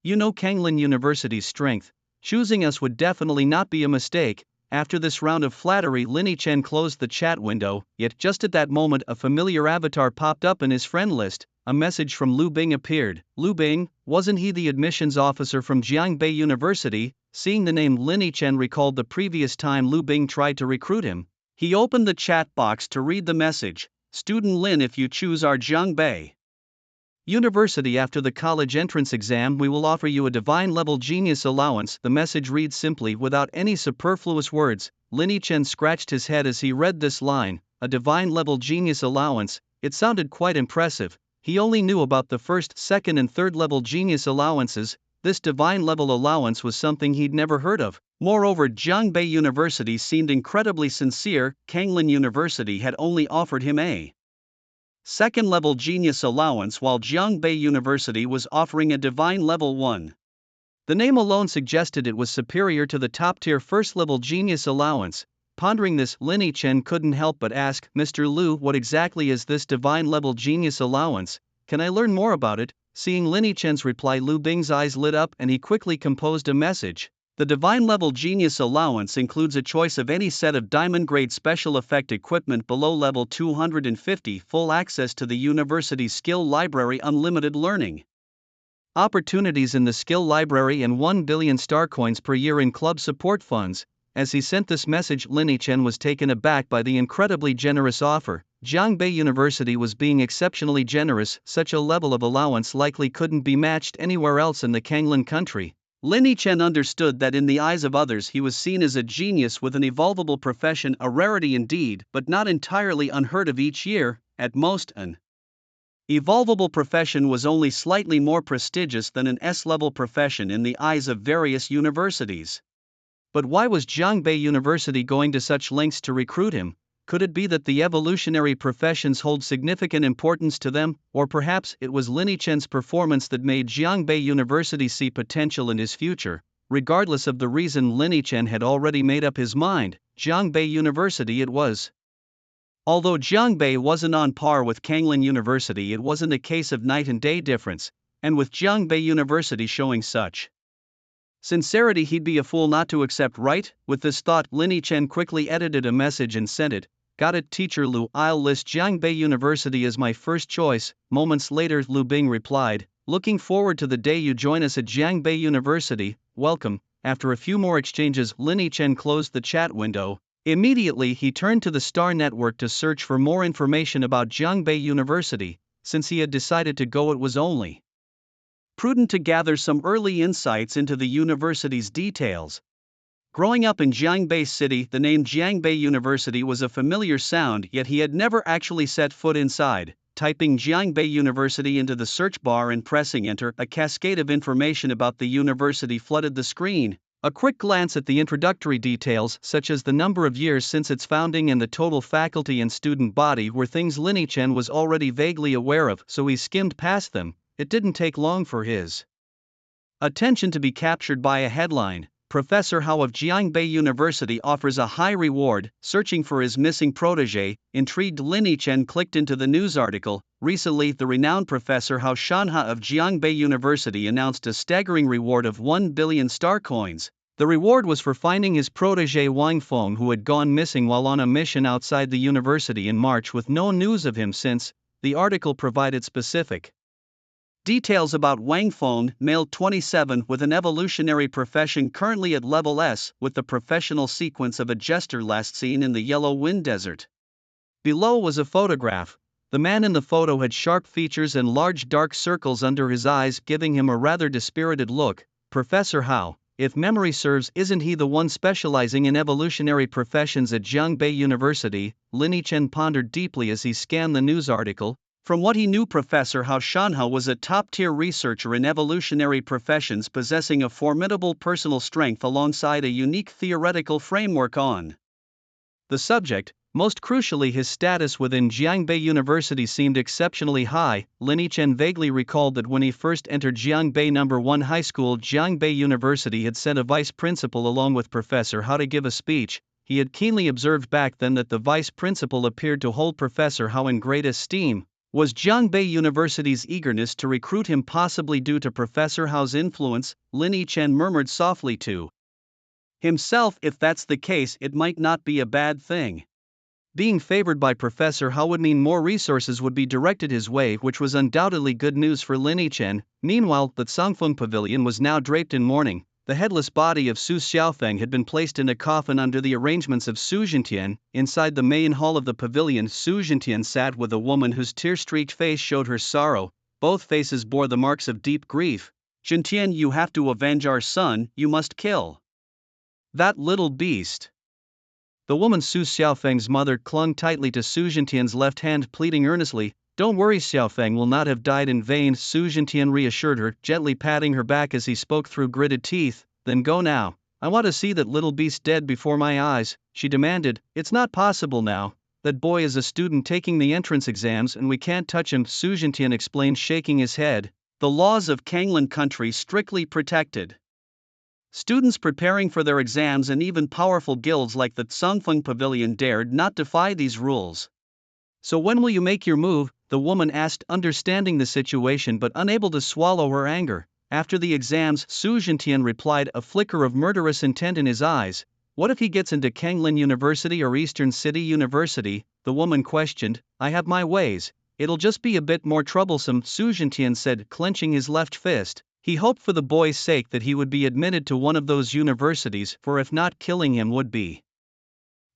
You know Kanglin University's strength. Choosing us would definitely not be a mistake. After this round of flattery, Lin Chen closed the chat window, yet just at that moment a familiar avatar popped up in his friend list. A message from Lu Bing appeared. Lu Bing, wasn't he the admissions officer from Jiangbei University? Seeing the name, Lin Chen recalled the previous time Lu Bing tried to recruit him. He opened the chat box to read the message. Student Lin, if you choose our Jiangbei University after the college entrance exam, we will offer you a divine level genius allowance. The message reads simply without any superfluous words. Lin Chen scratched his head as he read this line, a divine level genius allowance. It sounded quite impressive. He only knew about the first, second and third level genius allowances. This divine level allowance was something he'd never heard of. Moreover, Jiangbei University seemed incredibly sincere. Kanglin University had only offered him a second-level genius allowance, while Jiangbei University was offering a divine level 1. The name alone suggested it was superior to the top-tier first-level genius allowance. Pondering this, Lin Chen couldn't help but ask, Mr. Lu, what exactly is this divine level genius allowance? Can I learn more about it? Seeing Lin Chen's reply, Lu Bing's eyes lit up and he quickly composed a message. The Divine Level Genius Allowance includes a choice of any set of diamond-grade special effect equipment below level 250, full access to the university's skill library, unlimited learning opportunities in the skill library, and 1 billion star coins per year in club support funds. As he sent this message, Lin Chen was taken aback by the incredibly generous offer. Jiangbei University was being exceptionally generous. Such a level of allowance likely couldn't be matched anywhere else in the Kanglin country. Lin Chen understood that in the eyes of others he was seen as a genius with an evolvable profession, a rarity indeed, but not entirely unheard of. Each year, at most, an evolvable profession was only slightly more prestigious than an S-level profession in the eyes of various universities. But why was Jiangbei University going to such lengths to recruit him? Could it be that the evolutionary professions hold significant importance to them, or perhaps it was Lin Chen's performance that made Jiangbei University see potential in his future? Regardless of the reason, Lin Chen had already made up his mind. Jiangbei University it was. Although Jiangbei wasn't on par with Kanglin University, it wasn't a case of night and day difference, and with Jiangbei University showing such sincerity, he'd be a fool not to accept, right? With this thought, Lin Chen quickly edited a message and sent it. Got it, Teacher Lu, I'll list Jiangbei University as my first choice. Moments later, Lu Bing replied, looking forward to the day you join us at Jiangbei University, welcome. After a few more exchanges, Lin Chen closed the chat window. Immediately he turned to the Star Network to search for more information about Jiangbei University. Since he had decided to go, it was only prudent to gather some early insights into the university's details. Growing up in Jiangbei City, the name Jiangbei University was a familiar sound, yet he had never actually set foot inside. Typing Jiangbei University into the search bar and pressing enter, a cascade of information about the university flooded the screen. A quick glance at the introductory details, such as the number of years since its founding and the total faculty and student body, were things Lin Chen was already vaguely aware of, so he skimmed past them. It didn't take long for his attention to be captured by a headline. Professor Hao of Jiangbei University offers a high reward, searching for his missing protege. Intrigued, Lin Chen clicked into the news article. Recently, the renowned Professor Hao Shanha of Jiangbei University announced a staggering reward of 1 billion star coins. The reward was for finding his protege Wang Feng, who had gone missing while on a mission outside the university in March, with no news of him since. The article provided specific details about Wang Feng, male 27 with an evolutionary profession currently at level S, with the professional sequence of a jester last seen in the Yellow Wind Desert. Below was a photograph. The man in the photo had sharp features and large dark circles under his eyes, giving him a rather dispirited look. Professor Hao, if memory serves, isn't he the one specializing in evolutionary professions at Jiangbei University? Lin Yichen pondered deeply as he scanned the news article. From what he knew, Professor Hao Shanhao was a top-tier researcher in evolutionary professions, possessing a formidable personal strength alongside a unique theoretical framework on the subject. Most crucially, his status within Jiangbei University seemed exceptionally high. Lin Yichen vaguely recalled that when he first entered Jiangbei No. 1 High School, Jiangbei University had sent a vice principal along with Professor Hao to give a speech. He had keenly observed back then that the vice principal appeared to hold Professor Hao in great esteem. Was Jiangbei University's eagerness to recruit him possibly due to Professor Hao's influence? Lin Yichen murmured softly to himself, if that's the case, it might not be a bad thing. Being favored by Professor Hao would mean more resources would be directed his way, which was undoubtedly good news for Lin Yichen. Meanwhile, the Cangfeng Pavilion was now draped in mourning. The headless body of Su Xiaofeng had been placed in a coffin under the arrangements of Su Zhentian. Inside the main hall of the pavilion, Su Zhentian sat with a woman whose tear-streaked face showed her sorrow. Both faces bore the marks of deep grief. "Zhentian, you have to avenge our son, you must kill that little beast." The woman, Su Xiaofeng's mother, clung tightly to Su Zhentian's left hand, pleading earnestly. "Don't worry, Xiaofeng will not have died in vain," Su Zhentian reassured her, gently patting her back as he spoke through gritted teeth. "Then go now. I want to see that little beast dead before my eyes," she demanded. "It's not possible now. That boy is a student taking the entrance exams and we can't touch him," Su Zhentian explained, shaking his head. "The laws of Kanglan country strictly protected students preparing for their exams, and even powerful guilds like the Cangfeng Pavilion dared not defy these rules." "So when will you make your move?" the woman asked, understanding the situation but unable to swallow her anger. "After the exams," Su Zhentian replied, a flicker of murderous intent in his eyes. "What if he gets into Kanglan University or Eastern City University?" the woman questioned. "I have my ways. It'll just be a bit more troublesome," Su Zhentian said, clenching his left fist. He hoped for the boy's sake that he would be admitted to one of those universities, for if not, killing him would be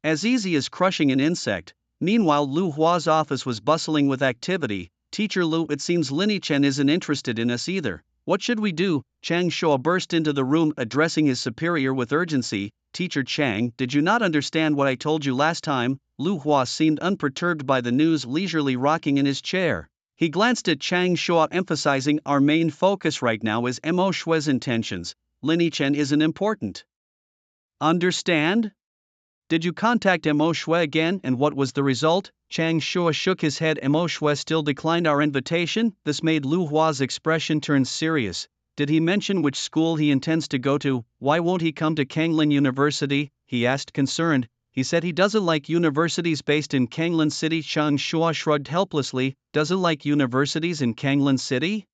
as easy as crushing an insect. Meanwhile, Lu Hua's office was bustling with activity. "Teacher Lu, it seems Lin Yichen isn't interested in us either. What should we do?" Chang Shuo burst into the room, addressing his superior with urgency. "Teacher Chang, did you not understand what I told you last time?" Lu Hua seemed unperturbed by the news, leisurely rocking in his chair. He glanced at Chang Shuo, emphasizing, "Our main focus right now is Mo Shue's intentions. Lin Yichen isn't important. Understand? Did you contact Mo Shue again, and what was the result?" Chang Shuo shook his head. "Mo Shue still declined our invitation." This made Lu Hua's expression turn serious. "Did he mention which school he intends to go to? Why won't he come to Kanglan University?" he asked, concerned. "He said he doesn't like universities based in Kanglan City." Chang Shuo shrugged helplessly. "Doesn't like universities in Kanglan City?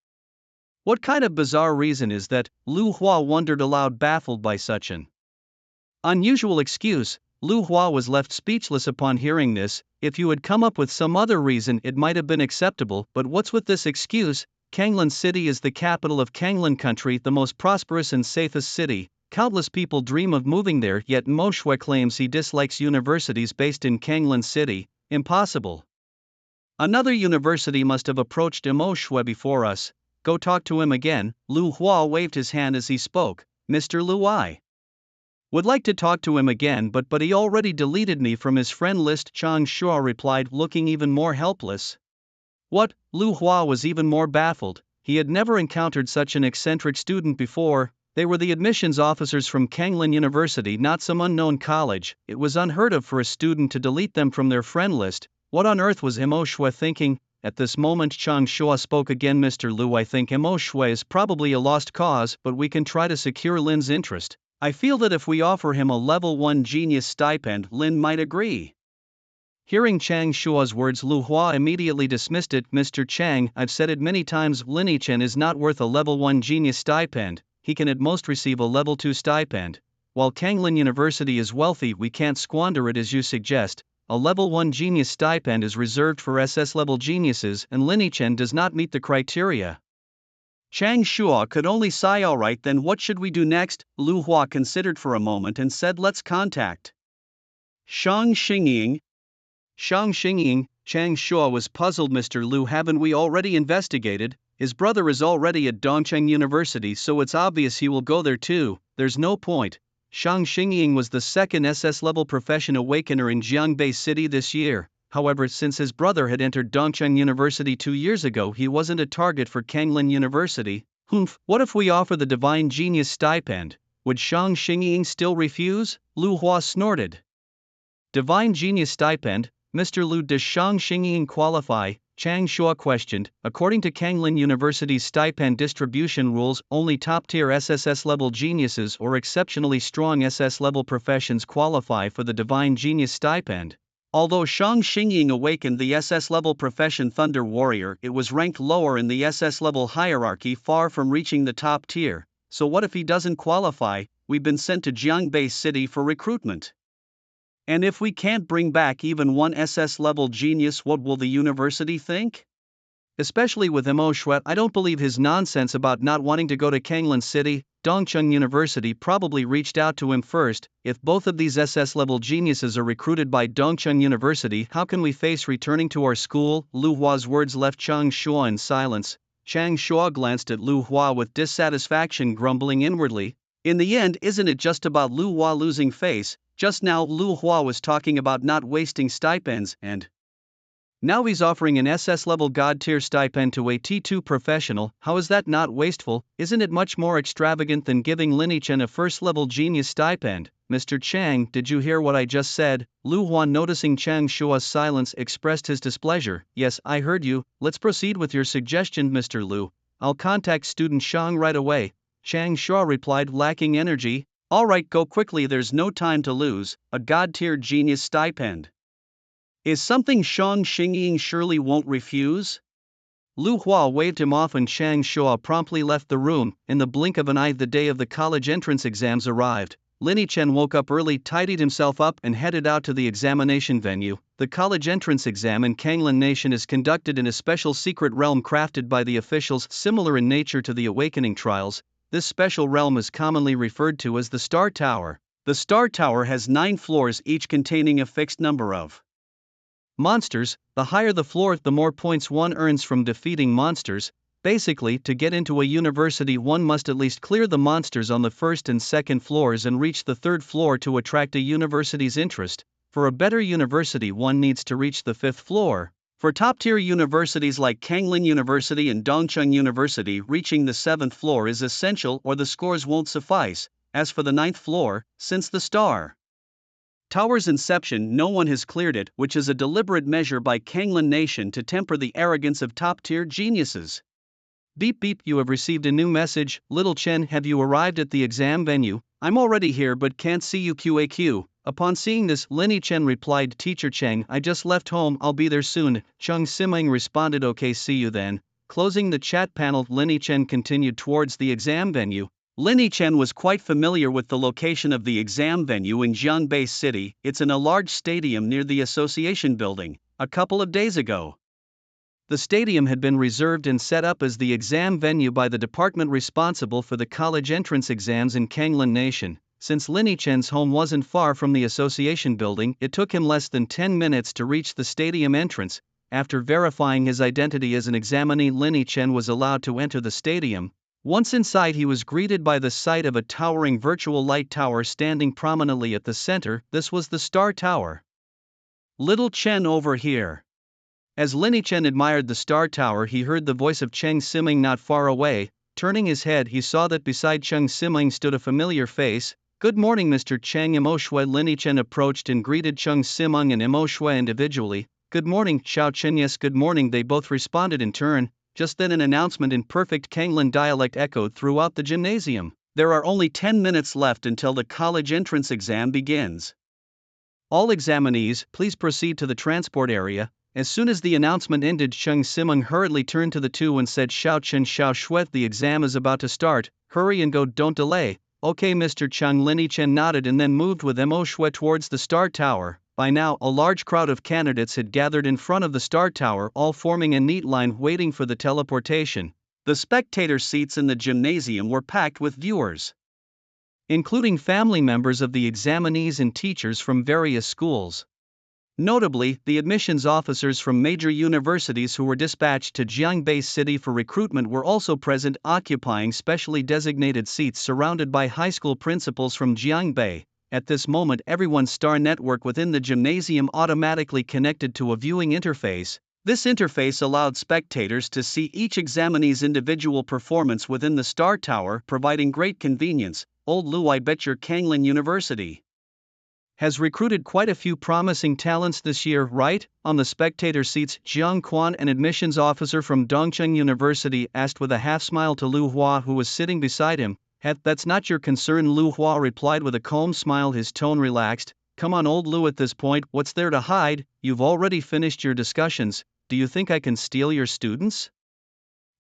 What kind of bizarre reason is that?" Lu Hua wondered aloud, baffled by such an unusual excuse. Lu Hua was left speechless upon hearing this. "If you had come up with some other reason, it might have been acceptable, but what's with this excuse? Kanglan City is the capital of Kanglan country, the most prosperous and safest city. Countless people dream of moving there, yet Mo Shui claims he dislikes universities based in Kanglan City. Impossible. Another university must have approached Mo Shui before us. Go talk to him again." Lu Hua waved his hand as he spoke. "Mr. Lu, I would like to talk to him again, but he already deleted me from his friend list," Chang Shuo replied, looking even more helpless. "What?" Lu Hua was even more baffled. He had never encountered such an eccentric student before. They were the admissions officers from Kanglan University, not some unknown college. It was unheard of for a student to delete them from their friend list. What on earth was Mo Shui thinking? At this moment, Chang Shuo spoke again. "Mr. Lu, I think Mo Shui is probably a lost cause, but we can try to secure Lin's interest. I feel that if we offer him a level 1 genius stipend, Lin might agree." Hearing Chang Shuo's words, Lu Hua immediately dismissed it. "Mr. Chang, I've said it many times, Lin Yichen is not worth a level 1 genius stipend. He can at most receive a level 2 stipend. While Kanglan University is wealthy, we can't squander it as you suggest. A level 1 genius stipend is reserved for SS level geniuses, and Lin Yichen does not meet the criteria." Chang Shuo could only sigh. "All right, then what should we do next?" Lu Hua considered for a moment and said, "Let's contact Shang Xingying." Shang Xingying, Chang Shuo was puzzled. Mr. Lu, haven't we already investigated? His brother is already at Dongcheng University, so it's obvious he will go there too. There's no point. Shang Xingying was the second SS-level profession awakener in Jiangbei City this year. However, since his brother had entered Dongcheng University 2 years ago, he wasn't a target for Kanglin University. Humph, what if we offer the Divine Genius stipend? Would Shang Xingying still refuse? Lu Hua snorted. Divine Genius stipend? Mr. Lu, does Shang Xingying qualify? Chang Shuo questioned. According to Kanglin University's stipend distribution rules, only top-tier SSS-level geniuses or exceptionally strong SS-level professions qualify for the Divine Genius stipend. Although Shang Xingying awakened the SS-level profession Thunder Warrior, it was ranked lower in the SS-level hierarchy, far from reaching the top tier. So what if he doesn't qualify? We've been sent to Jiangbei City for recruitment. And if we can't bring back even one SS-level genius, what will the university think? Especially with Mo Shuet, I don't believe his nonsense about not wanting to go to Kanglin City. Dongcheng University probably reached out to him first. If both of these SS-level geniuses are recruited by Dongcheng University, how can we face returning to our school? Lu Hua's words left Chang Shuo in silence. Chang Shuo glanced at Lu Hua with dissatisfaction, grumbling inwardly. In the end, isn't it just about Lu Hua losing face? Just now Lu Hua was talking about not wasting stipends, and now he's offering an SS-level god-tier stipend to a T2 professional. How is that not wasteful? Isn't it much more extravagant than giving Lini Chen a first-level genius stipend? Mr. Chang, did you hear what I just said? Lu Hua, noticing Chang Shuo's silence, expressed his displeasure. Yes, I heard you. Let's proceed with your suggestion, Mr. Lu. I'll contact student Shang right away. Chang Shuo replied, lacking energy. Alright, go quickly, there's no time to lose. A god-tier genius stipend is something Shang Xingying surely won't refuse. Lu Hua waved him off and Chang Shuo promptly left the room. In the blink of an eye, the day of the college entrance exams arrived. Lini Chen woke up early, tidied himself up, and headed out to the examination venue. The college entrance exam in Kanglin Nation is conducted in a special secret realm crafted by the officials, similar in nature to the Awakening Trials. This special realm is commonly referred to as the Star Tower. The Star Tower has 9 floors, each containing a fixed number of monsters. The higher the floor, the more points one earns from defeating monsters. Basically, to get into a university, one must at least clear the monsters on the first and second floors and reach the third floor to attract a university's interest. For a better university, one needs to reach the 5th floor. For top-tier universities like Kanglin University and Dongcheng University, reaching the 7th floor is essential or the scores won't suffice. As for the 9th floor, since the Star Tower's inception, no one has cleared it, which is a deliberate measure by Kanglin Nation to temper the arrogance of top-tier geniuses. Beep beep, you have received a new message. Little Chen, have you arrived at the exam venue? I'm already here but can't see you. QAQ. Upon seeing this, Lini Chen replied, Teacher Cheng, I just left home, I'll be there soon. Cheng Simeng responded, okay, see you then. Closing the chat panel, Lini Chen continued towards the exam venue. Lini Chen was quite familiar with the location of the exam venue in Jiangbei City. It's in a large stadium near the Association Building. A couple of days ago, the stadium had been reserved and set up as the exam venue by the department responsible for the college entrance exams in Kanglin Nation. Since Lini Chen's home wasn't far from the Association Building, it took him less than 10 minutes to reach the stadium entrance. After verifying his identity as an examinee, Lini Chen was allowed to enter the stadium. Once inside, he was greeted by the sight of a towering virtual light tower standing prominently at the center. This was the Star Tower. Little Chen, over here. As Lini Chen admired the Star Tower, he heard the voice of Cheng Simeng not far away. Turning his head, he saw that beside Cheng Simeng stood a familiar face. Good morning, Mr. Cheng. Mo Shui. Lini Chen approached and greeted Cheng Simeng and Mo Shui individually. Good morning, Xiao Chen. Yes, good morning, they both responded in turn. Just then an announcement in perfect Kanglin dialect echoed throughout the gymnasium. There are only 10 minutes left until the college entrance exam begins. All examinees, please proceed to the transport area. As soon as the announcement ended, Cheng Simeng hurriedly turned to the two and said, Xiao Chen, Xiao Shui, the exam is about to start. Hurry and go, don't delay. Okay, Mr. Cheng. Lini Chen nodded and then moved with Mo Shui towards the Star Tower. By now, a large crowd of candidates had gathered in front of the Star Tower, all forming a neat line waiting for the teleportation. The spectator seats in the gymnasium were packed with viewers, including family members of the examinees and teachers from various schools. Notably, the admissions officers from major universities who were dispatched to Jiangbei City for recruitment were also present, occupying specially designated seats surrounded by high school principals from Jiangbei. At this moment, everyone's star network within the gymnasium automatically connected to a viewing interface. This interface allowed spectators to see each examinee's individual performance within the star tower, providing great convenience. Old Lu, I bet your Kanglin University has recruited quite a few promising talents this year, right? On the spectator seats, Jiang Quan, an admissions officer from Dongcheng University, asked with a half-smile to Lu Hua, who was sitting beside him. That's not your concern, Lu Hua replied with a calm smile, his tone relaxed. Come on, old Lu, at this point, what's there to hide? You've already finished your discussions. Do you think I can steal your students?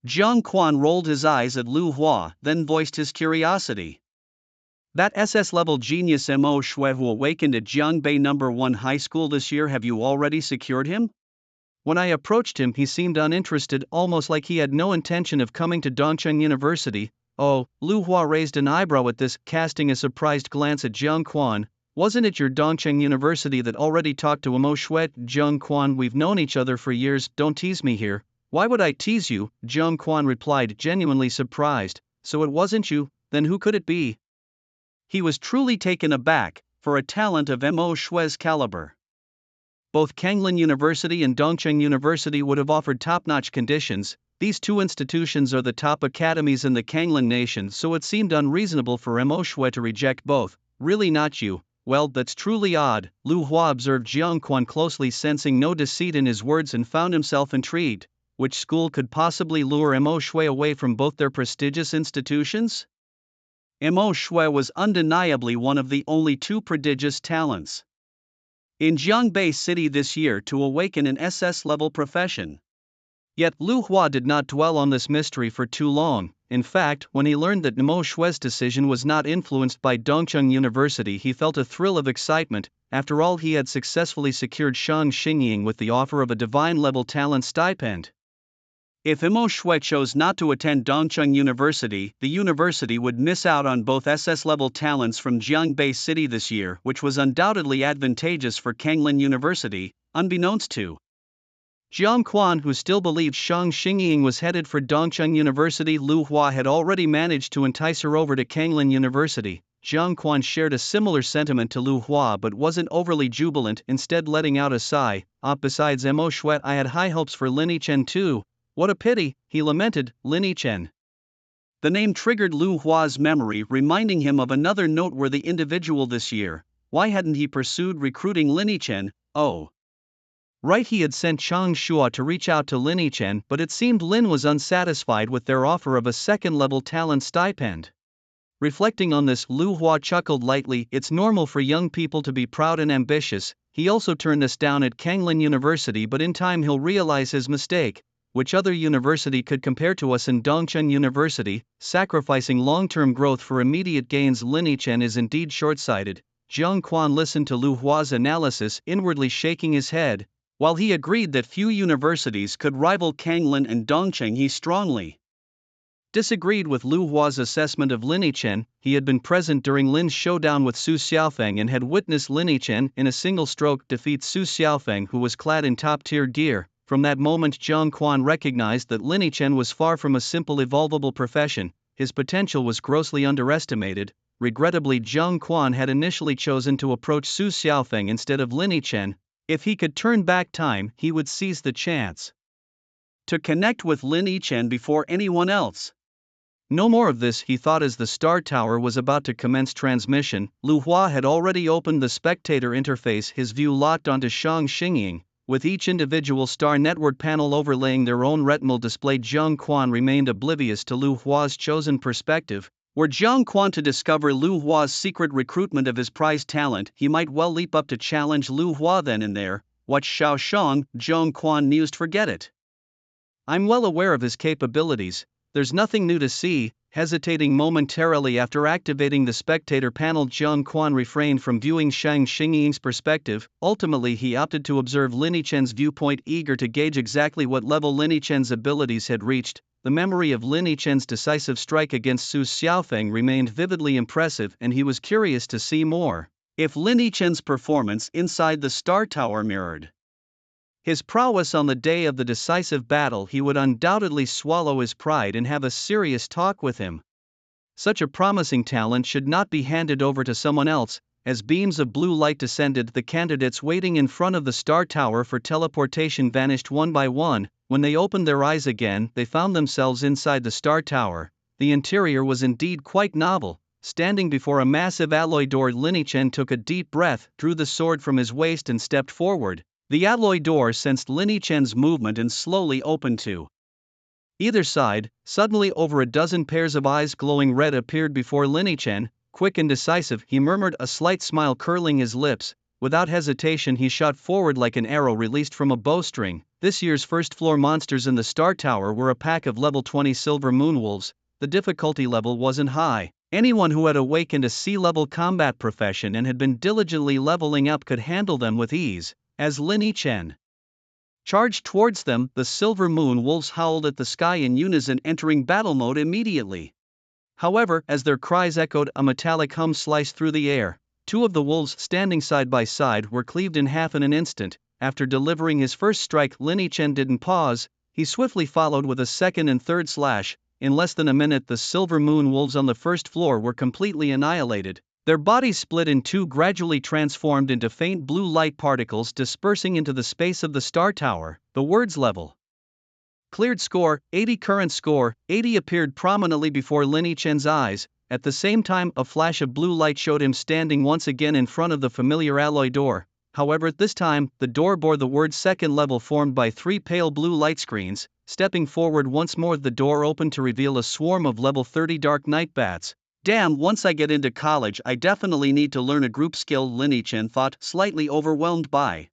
Jiang Quan rolled his eyes at Lu Hua, then voiced his curiosity. That SS-level genius Mo Shui who awakened at Jiangbei No. 1 High School this year, have you already secured him? When I approached him, he seemed uninterested, almost like he had no intention of coming to Dongcheng University. Oh, Lu Hua raised an eyebrow at this, casting a surprised glance at Jiang Quan. Wasn't it your Dongcheng University that already talked to Mo Shui? Jiang Quan, we've known each other for years, don't tease me here. Why would I tease you? Jiang Quan replied, genuinely surprised. So it wasn't you, then who could it be? He was truly taken aback, for a talent of Mo Shui's caliber. Both Kanglin University and Dongcheng University would have offered top-notch conditions. These two institutions are the top academies in the Kanglin nation, so it seemed unreasonable for Mo Shui to reject both. Really not you? Well, that's truly odd. Lu Hua observed Jiang Quan closely, sensing no deceit in his words, and found himself intrigued. Which school could possibly lure Mo Shui away from both their prestigious institutions? Mo Shui was undeniably one of the only two prodigious talents in Jiangbei City this year to awaken an SS-level profession. Yet Lu Hua did not dwell on this mystery for too long. In fact, when he learned that Mo Shui's decision was not influenced by Dongcheng University, he felt a thrill of excitement. After all, he had successfully secured Shang Xingying with the offer of a divine-level talent stipend. If Mo Shui chose not to attend Dongcheng University, the university would miss out on both SS-level talents from Jiangbei City this year, which was undoubtedly advantageous for Kanglin University, unbeknownst to Jiang Quan, who still believed Shang Xingying was headed for Dongcheng University. Lu Hua had already managed to entice her over to Kanglin University. Jiang Quan shared a similar sentiment to Lu Hua but wasn't overly jubilant, instead letting out a sigh. Besides Mo Shui, I had high hopes for Lin Yichen too. What a pity, he lamented. Lin Yichen. The name triggered Lu Hua's memory, reminding him of another noteworthy individual this year. Why hadn't he pursued recruiting Lin Yichen? Oh, right, he had sent Chang Shua to reach out to Lin Yichen, but it seemed Lin was unsatisfied with their offer of a second-level talent stipend. Reflecting on this, Lu Hua chuckled lightly. It's normal for young people to be proud and ambitious. He also turned us down at Kanglin University, but in time he'll realize his mistake. Which other university could compare to us in Dongcheng University, sacrificing long-term growth for immediate gains? Lin Yichen is indeed short-sighted. Jiang Quan listened to Lu Hua's analysis, inwardly shaking his head. While he agreed that few universities could rival Kanglin and Dongcheng, he strongly disagreed with Lu Hua's assessment of Lin Yichen. He had been present during Lin's showdown with Su Xiaofeng and had witnessed Lin Yichen in a single stroke defeat Su Xiaofeng, who was clad in top-tier gear. From that moment, Jiang Quan recognized that Lin Yichen was far from a simple evolvable profession. His potential was grossly underestimated. Regrettably, Jiang Quan had initially chosen to approach Su Xiaofeng instead of Lin Yichen. If he could turn back time, he would seize the chance to connect with Lin Yichen before anyone else. No more of this, he thought as the Star Tower was about to commence transmission. Lu Hua had already opened the spectator interface, his view locked onto Shang Xingying. With each individual star network panel overlaying their own retinal display, Jiang Quan remained oblivious to Lu Hua's chosen perspective. Were Jiang Quan to discover Lu Hua's secret recruitment of his prized talent, he might well leap up to challenge Lu Hua then and there. What Xiao Shang? Jiang Quan mused. Forget it. I'm well aware of his capabilities. There's nothing new to see. Hesitating momentarily after activating the spectator panel, Jiang Quan refrained from viewing Shang Xingying's perspective. Ultimately, he opted to observe Lin Yichen's viewpoint, eager to gauge exactly what level Lin Yichen's abilities had reached. The memory of Lin Yichen's decisive strike against Su Xiaofeng remained vividly impressive, and he was curious to see more. if Lin Yichen's performance inside the Star Tower mirrored his prowess on the day of the decisive battle, he would undoubtedly swallow his pride and have a serious talk with him. Such a promising talent should not be handed over to someone else. As beams of blue light descended, the candidates waiting in front of the Star Tower for teleportation vanished one by one. When they opened their eyes again, they found themselves inside the Star Tower. The interior was indeed quite novel. Standing before a massive alloy door, Lin Yichen took a deep breath, drew the sword from his waist and stepped forward. The alloy door sensed Lin Yichen's movement and slowly opened to either side. Suddenly over a dozen pairs of eyes glowing red appeared before Lin Yichen. Quick and decisive, he murmured, a slight smile curling his lips. Without hesitation he shot forward like an arrow released from a bowstring. This year's first-floor monsters in the Star Tower were a pack of level 20 silver moon wolves. The difficulty level wasn't high. Anyone who had awakened a sea-level combat profession and had been diligently leveling up could handle them with ease. As Lin Yichen charged towards them, the silver moon wolves howled at the sky in unison, entering battle mode immediately. However, as their cries echoed, a metallic hum sliced through the air. Two of the wolves, standing side by side, were cleaved in half in an instant. After delivering his first strike, Lin Yichen didn't pause. He swiftly followed with a second and third slash. In less than a minute, the silver moon wolves on the first floor were completely annihilated. Their bodies split in two, gradually transformed into faint blue light particles dispersing into the space of the Star Tower. The words level cleared score, 80 current score, 80 appeared prominently before Lin Yichen's eyes. At the same time, a flash of blue light showed him standing once again in front of the familiar alloy door. However, this time, the door bore the word second level formed by 3 pale blue light screens. Stepping forward once more, the door opened to reveal a swarm of level 30 dark night bats. Damn, once I get into college I definitely need to learn a group skill, Lin Yichen thought, slightly overwhelmed by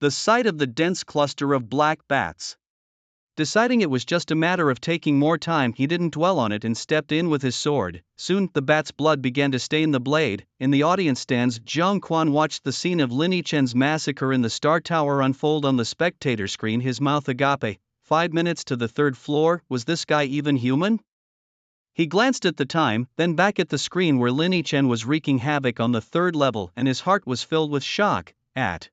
the sight of the dense cluster of black bats. Deciding it was just a matter of taking more time, he didn't dwell on it and stepped in with his sword. Soon, the bat's blood began to stain the blade. In the audience stands, Jiang Quan watched the scene of Lin Yichen's massacre in the Star Tower unfold on the spectator screen, his mouth agape. 5 minutes to the third floor, was this guy even human? He glanced at the time, then back at the screen where Lin Yichen was wreaking havoc on the third level, and his heart was filled with shock. At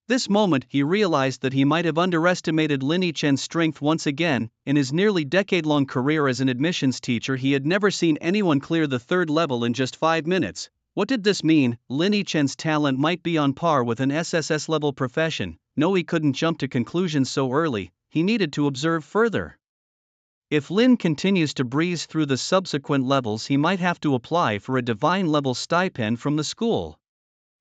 this moment, he realized that he might have underestimated Lin Yichen's strength once again. In his nearly decade-long career as an admissions teacher, he had never seen anyone clear the third level in just 5 minutes. What did this mean? Lin Yichen's talent might be on par with an SSS-level profession. No, he couldn't jump to conclusions so early. He needed to observe further. If Lin continues to breeze through the subsequent levels, he might have to apply for a divine-level stipend from the school.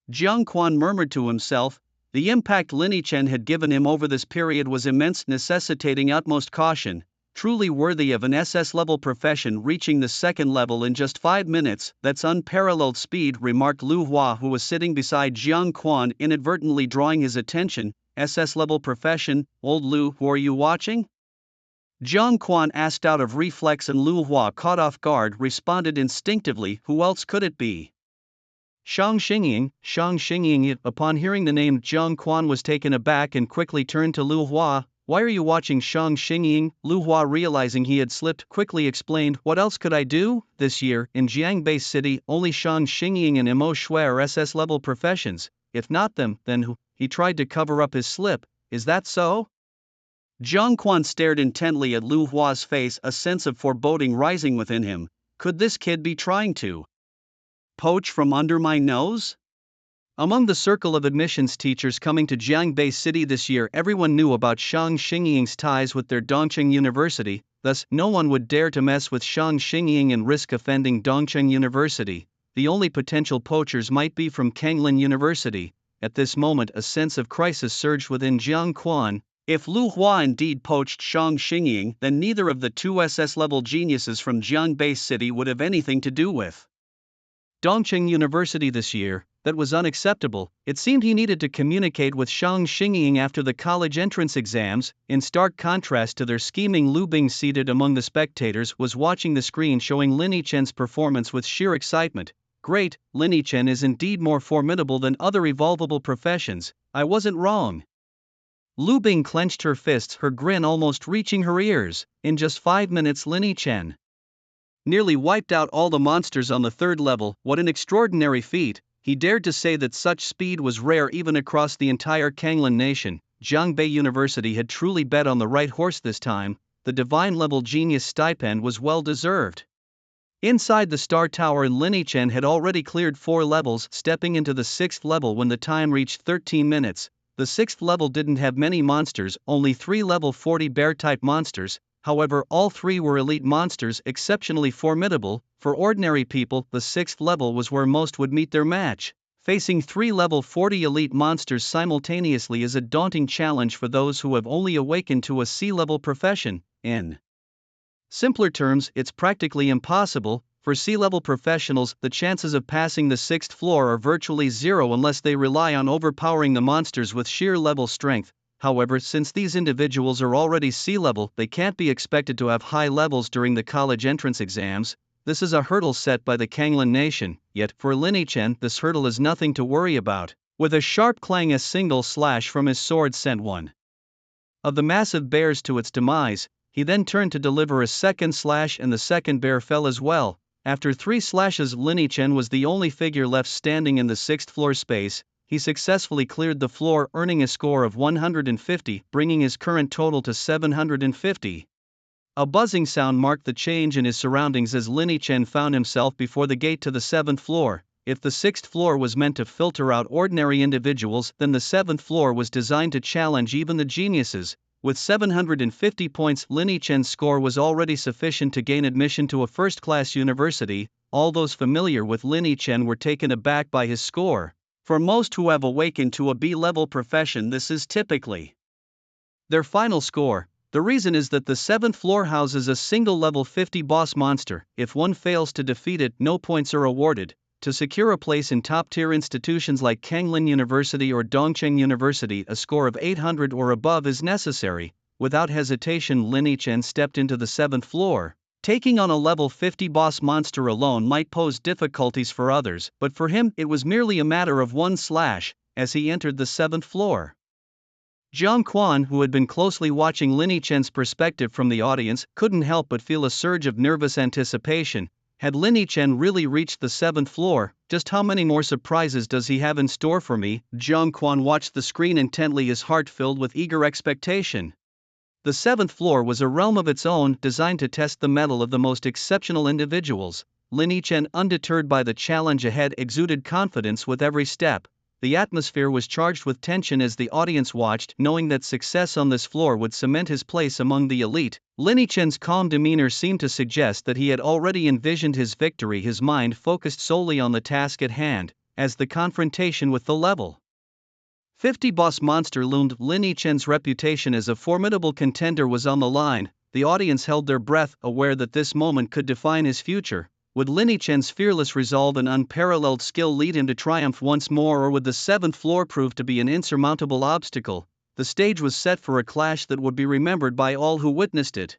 Jiang Quan murmured to himself. The impact Lin Yichen had given him over this period was immense, necessitating utmost caution. Truly worthy of an SS-level profession, reaching the second level in just 5 minutes, that's unparalleled speed, remarked Lu Hua, who was sitting beside Jiang Quan, inadvertently drawing his attention. SS-level profession, old Lu, who are you watching? Jiang Quan asked out of reflex, and Lu Hua, caught off guard, responded instinctively, who else could it be? Shang Xingying. Upon hearing the name, Jiang Quan was taken aback and quickly turned to Lu Hua. Why are you watching Shang Xingying? Lu Hua, realizing he had slipped, quickly explained. What else could I do? This year, in Jiangbei City, only Shang Xingying and Mo Shui are SS-level professions. If not them, then who? He tried to cover up his slip. Is that so? Jiang Quan stared intently at Lu Hua's face, a sense of foreboding rising within him. Could this kid be trying to poach from under my nose? Among the circle of admissions teachers coming to Jiangbei City this year, everyone knew about Shang Xingying's ties with their Dongcheng University, thus, no one would dare to mess with Shang Xingying and risk offending Dongcheng University. The only potential poachers might be from Kenglin University. At this moment, a sense of crisis surged within Jiang Quan. If Lu Hua indeed poached Shang Xingying, then neither of the two SS-level geniuses from Jiangbei City would have anything to do with Dongcheng University this year. That was unacceptable. It seemed he needed to communicate with Shang Xingying after the college entrance exams. In stark contrast to their scheming, Lu Bing, seated among the spectators, was watching the screen showing Lin Yichen's performance with sheer excitement. Great, Lin Yichen is indeed more formidable than other evolvable professions. I wasn't wrong. Lu Bing clenched her fists, her grin almost reaching her ears. In just 5 minutes, Lin Yichen nearly wiped out all the monsters on the third level. What an extraordinary feat! He dared to say that such speed was rare even across the entire Kanglan nation. Zhangbei University had truly bet on the right horse this time. The divine-level genius stipend was well deserved. Inside the Star Tower, Lin Yichen had already cleared 4 levels, stepping into the 6th level when the time reached 13 minutes. The 6th level didn't have many monsters, only 3 level 40 bear-type monsters. However, all 3 were elite monsters, exceptionally formidable. For ordinary people, the 6th level was where most would meet their match. Facing 3 level 40 elite monsters simultaneously is a daunting challenge for those who have only awakened to a C-level profession. In simpler terms, it's practically impossible. For C-level professionals, the chances of passing the 6th floor are virtually zero unless they rely on overpowering the monsters with sheer level strength. However, since these individuals are already C-level, they can't be expected to have high levels during the college entrance exams. This is a hurdle set by the Kanglan nation, yet for Lin Yichen this hurdle is nothing to worry about. With a sharp clang, a single slash from his sword sent one of the massive bears to its demise. He then turned to deliver a second slash and the second bear fell as well. After 3 slashes, Lin Yichen was the only figure left standing in the 6th floor space. He successfully cleared the floor, earning a score of 150, bringing his current total to 750. A buzzing sound marked the change in his surroundings as Lin Yichen found himself before the gate to the 7th floor. If the 6th floor was meant to filter out ordinary individuals, then the 7th floor was designed to challenge even the geniuses. With 750 points, Lin Yichen's score was already sufficient to gain admission to a first-class university. All those familiar with Lin Yichen were taken aback by his score. For most who have awakened to a B-level profession, this is typically their final score. The reason is that the 7th floor houses a single level 50 boss monster. If one fails to defeat it, no points are awarded. To secure a place in top-tier institutions like Kanglan University or Dongcheng University, a score of 800 or above is necessary. Without hesitation, Lin Yichen stepped into the 7th floor. Taking on a level 50 boss monster alone might pose difficulties for others, but for him it was merely a matter of 1 slash. As he entered the 7th floor, Jiang Quan, who had been closely watching Lin Yichen's perspective from the audience, couldn't help but feel a surge of nervous anticipation. Had Lin Yichen really reached the 7th floor? Just how many more surprises does he have in store for me? Jiang Quan watched the screen intently, his heart filled with eager expectation. The 7th floor was a realm of its own, designed to test the mettle of the most exceptional individuals. Lin Yichen, undeterred by the challenge ahead, exuded confidence with every step. The atmosphere was charged with tension as the audience watched, knowing that success on this floor would cement his place among the elite. Lin Yichen's calm demeanor seemed to suggest that he had already envisioned his victory, his mind focused solely on the task at hand. As the confrontation with the level 50 boss monster loomed, Lin Yichen's reputation as a formidable contender was on the line. The audience held their breath, aware that this moment could define his future. Would Lin Yichen's fearless resolve and unparalleled skill lead him to triumph once more, or would the 7th floor prove to be an insurmountable obstacle? The stage was set for a clash that would be remembered by all who witnessed it.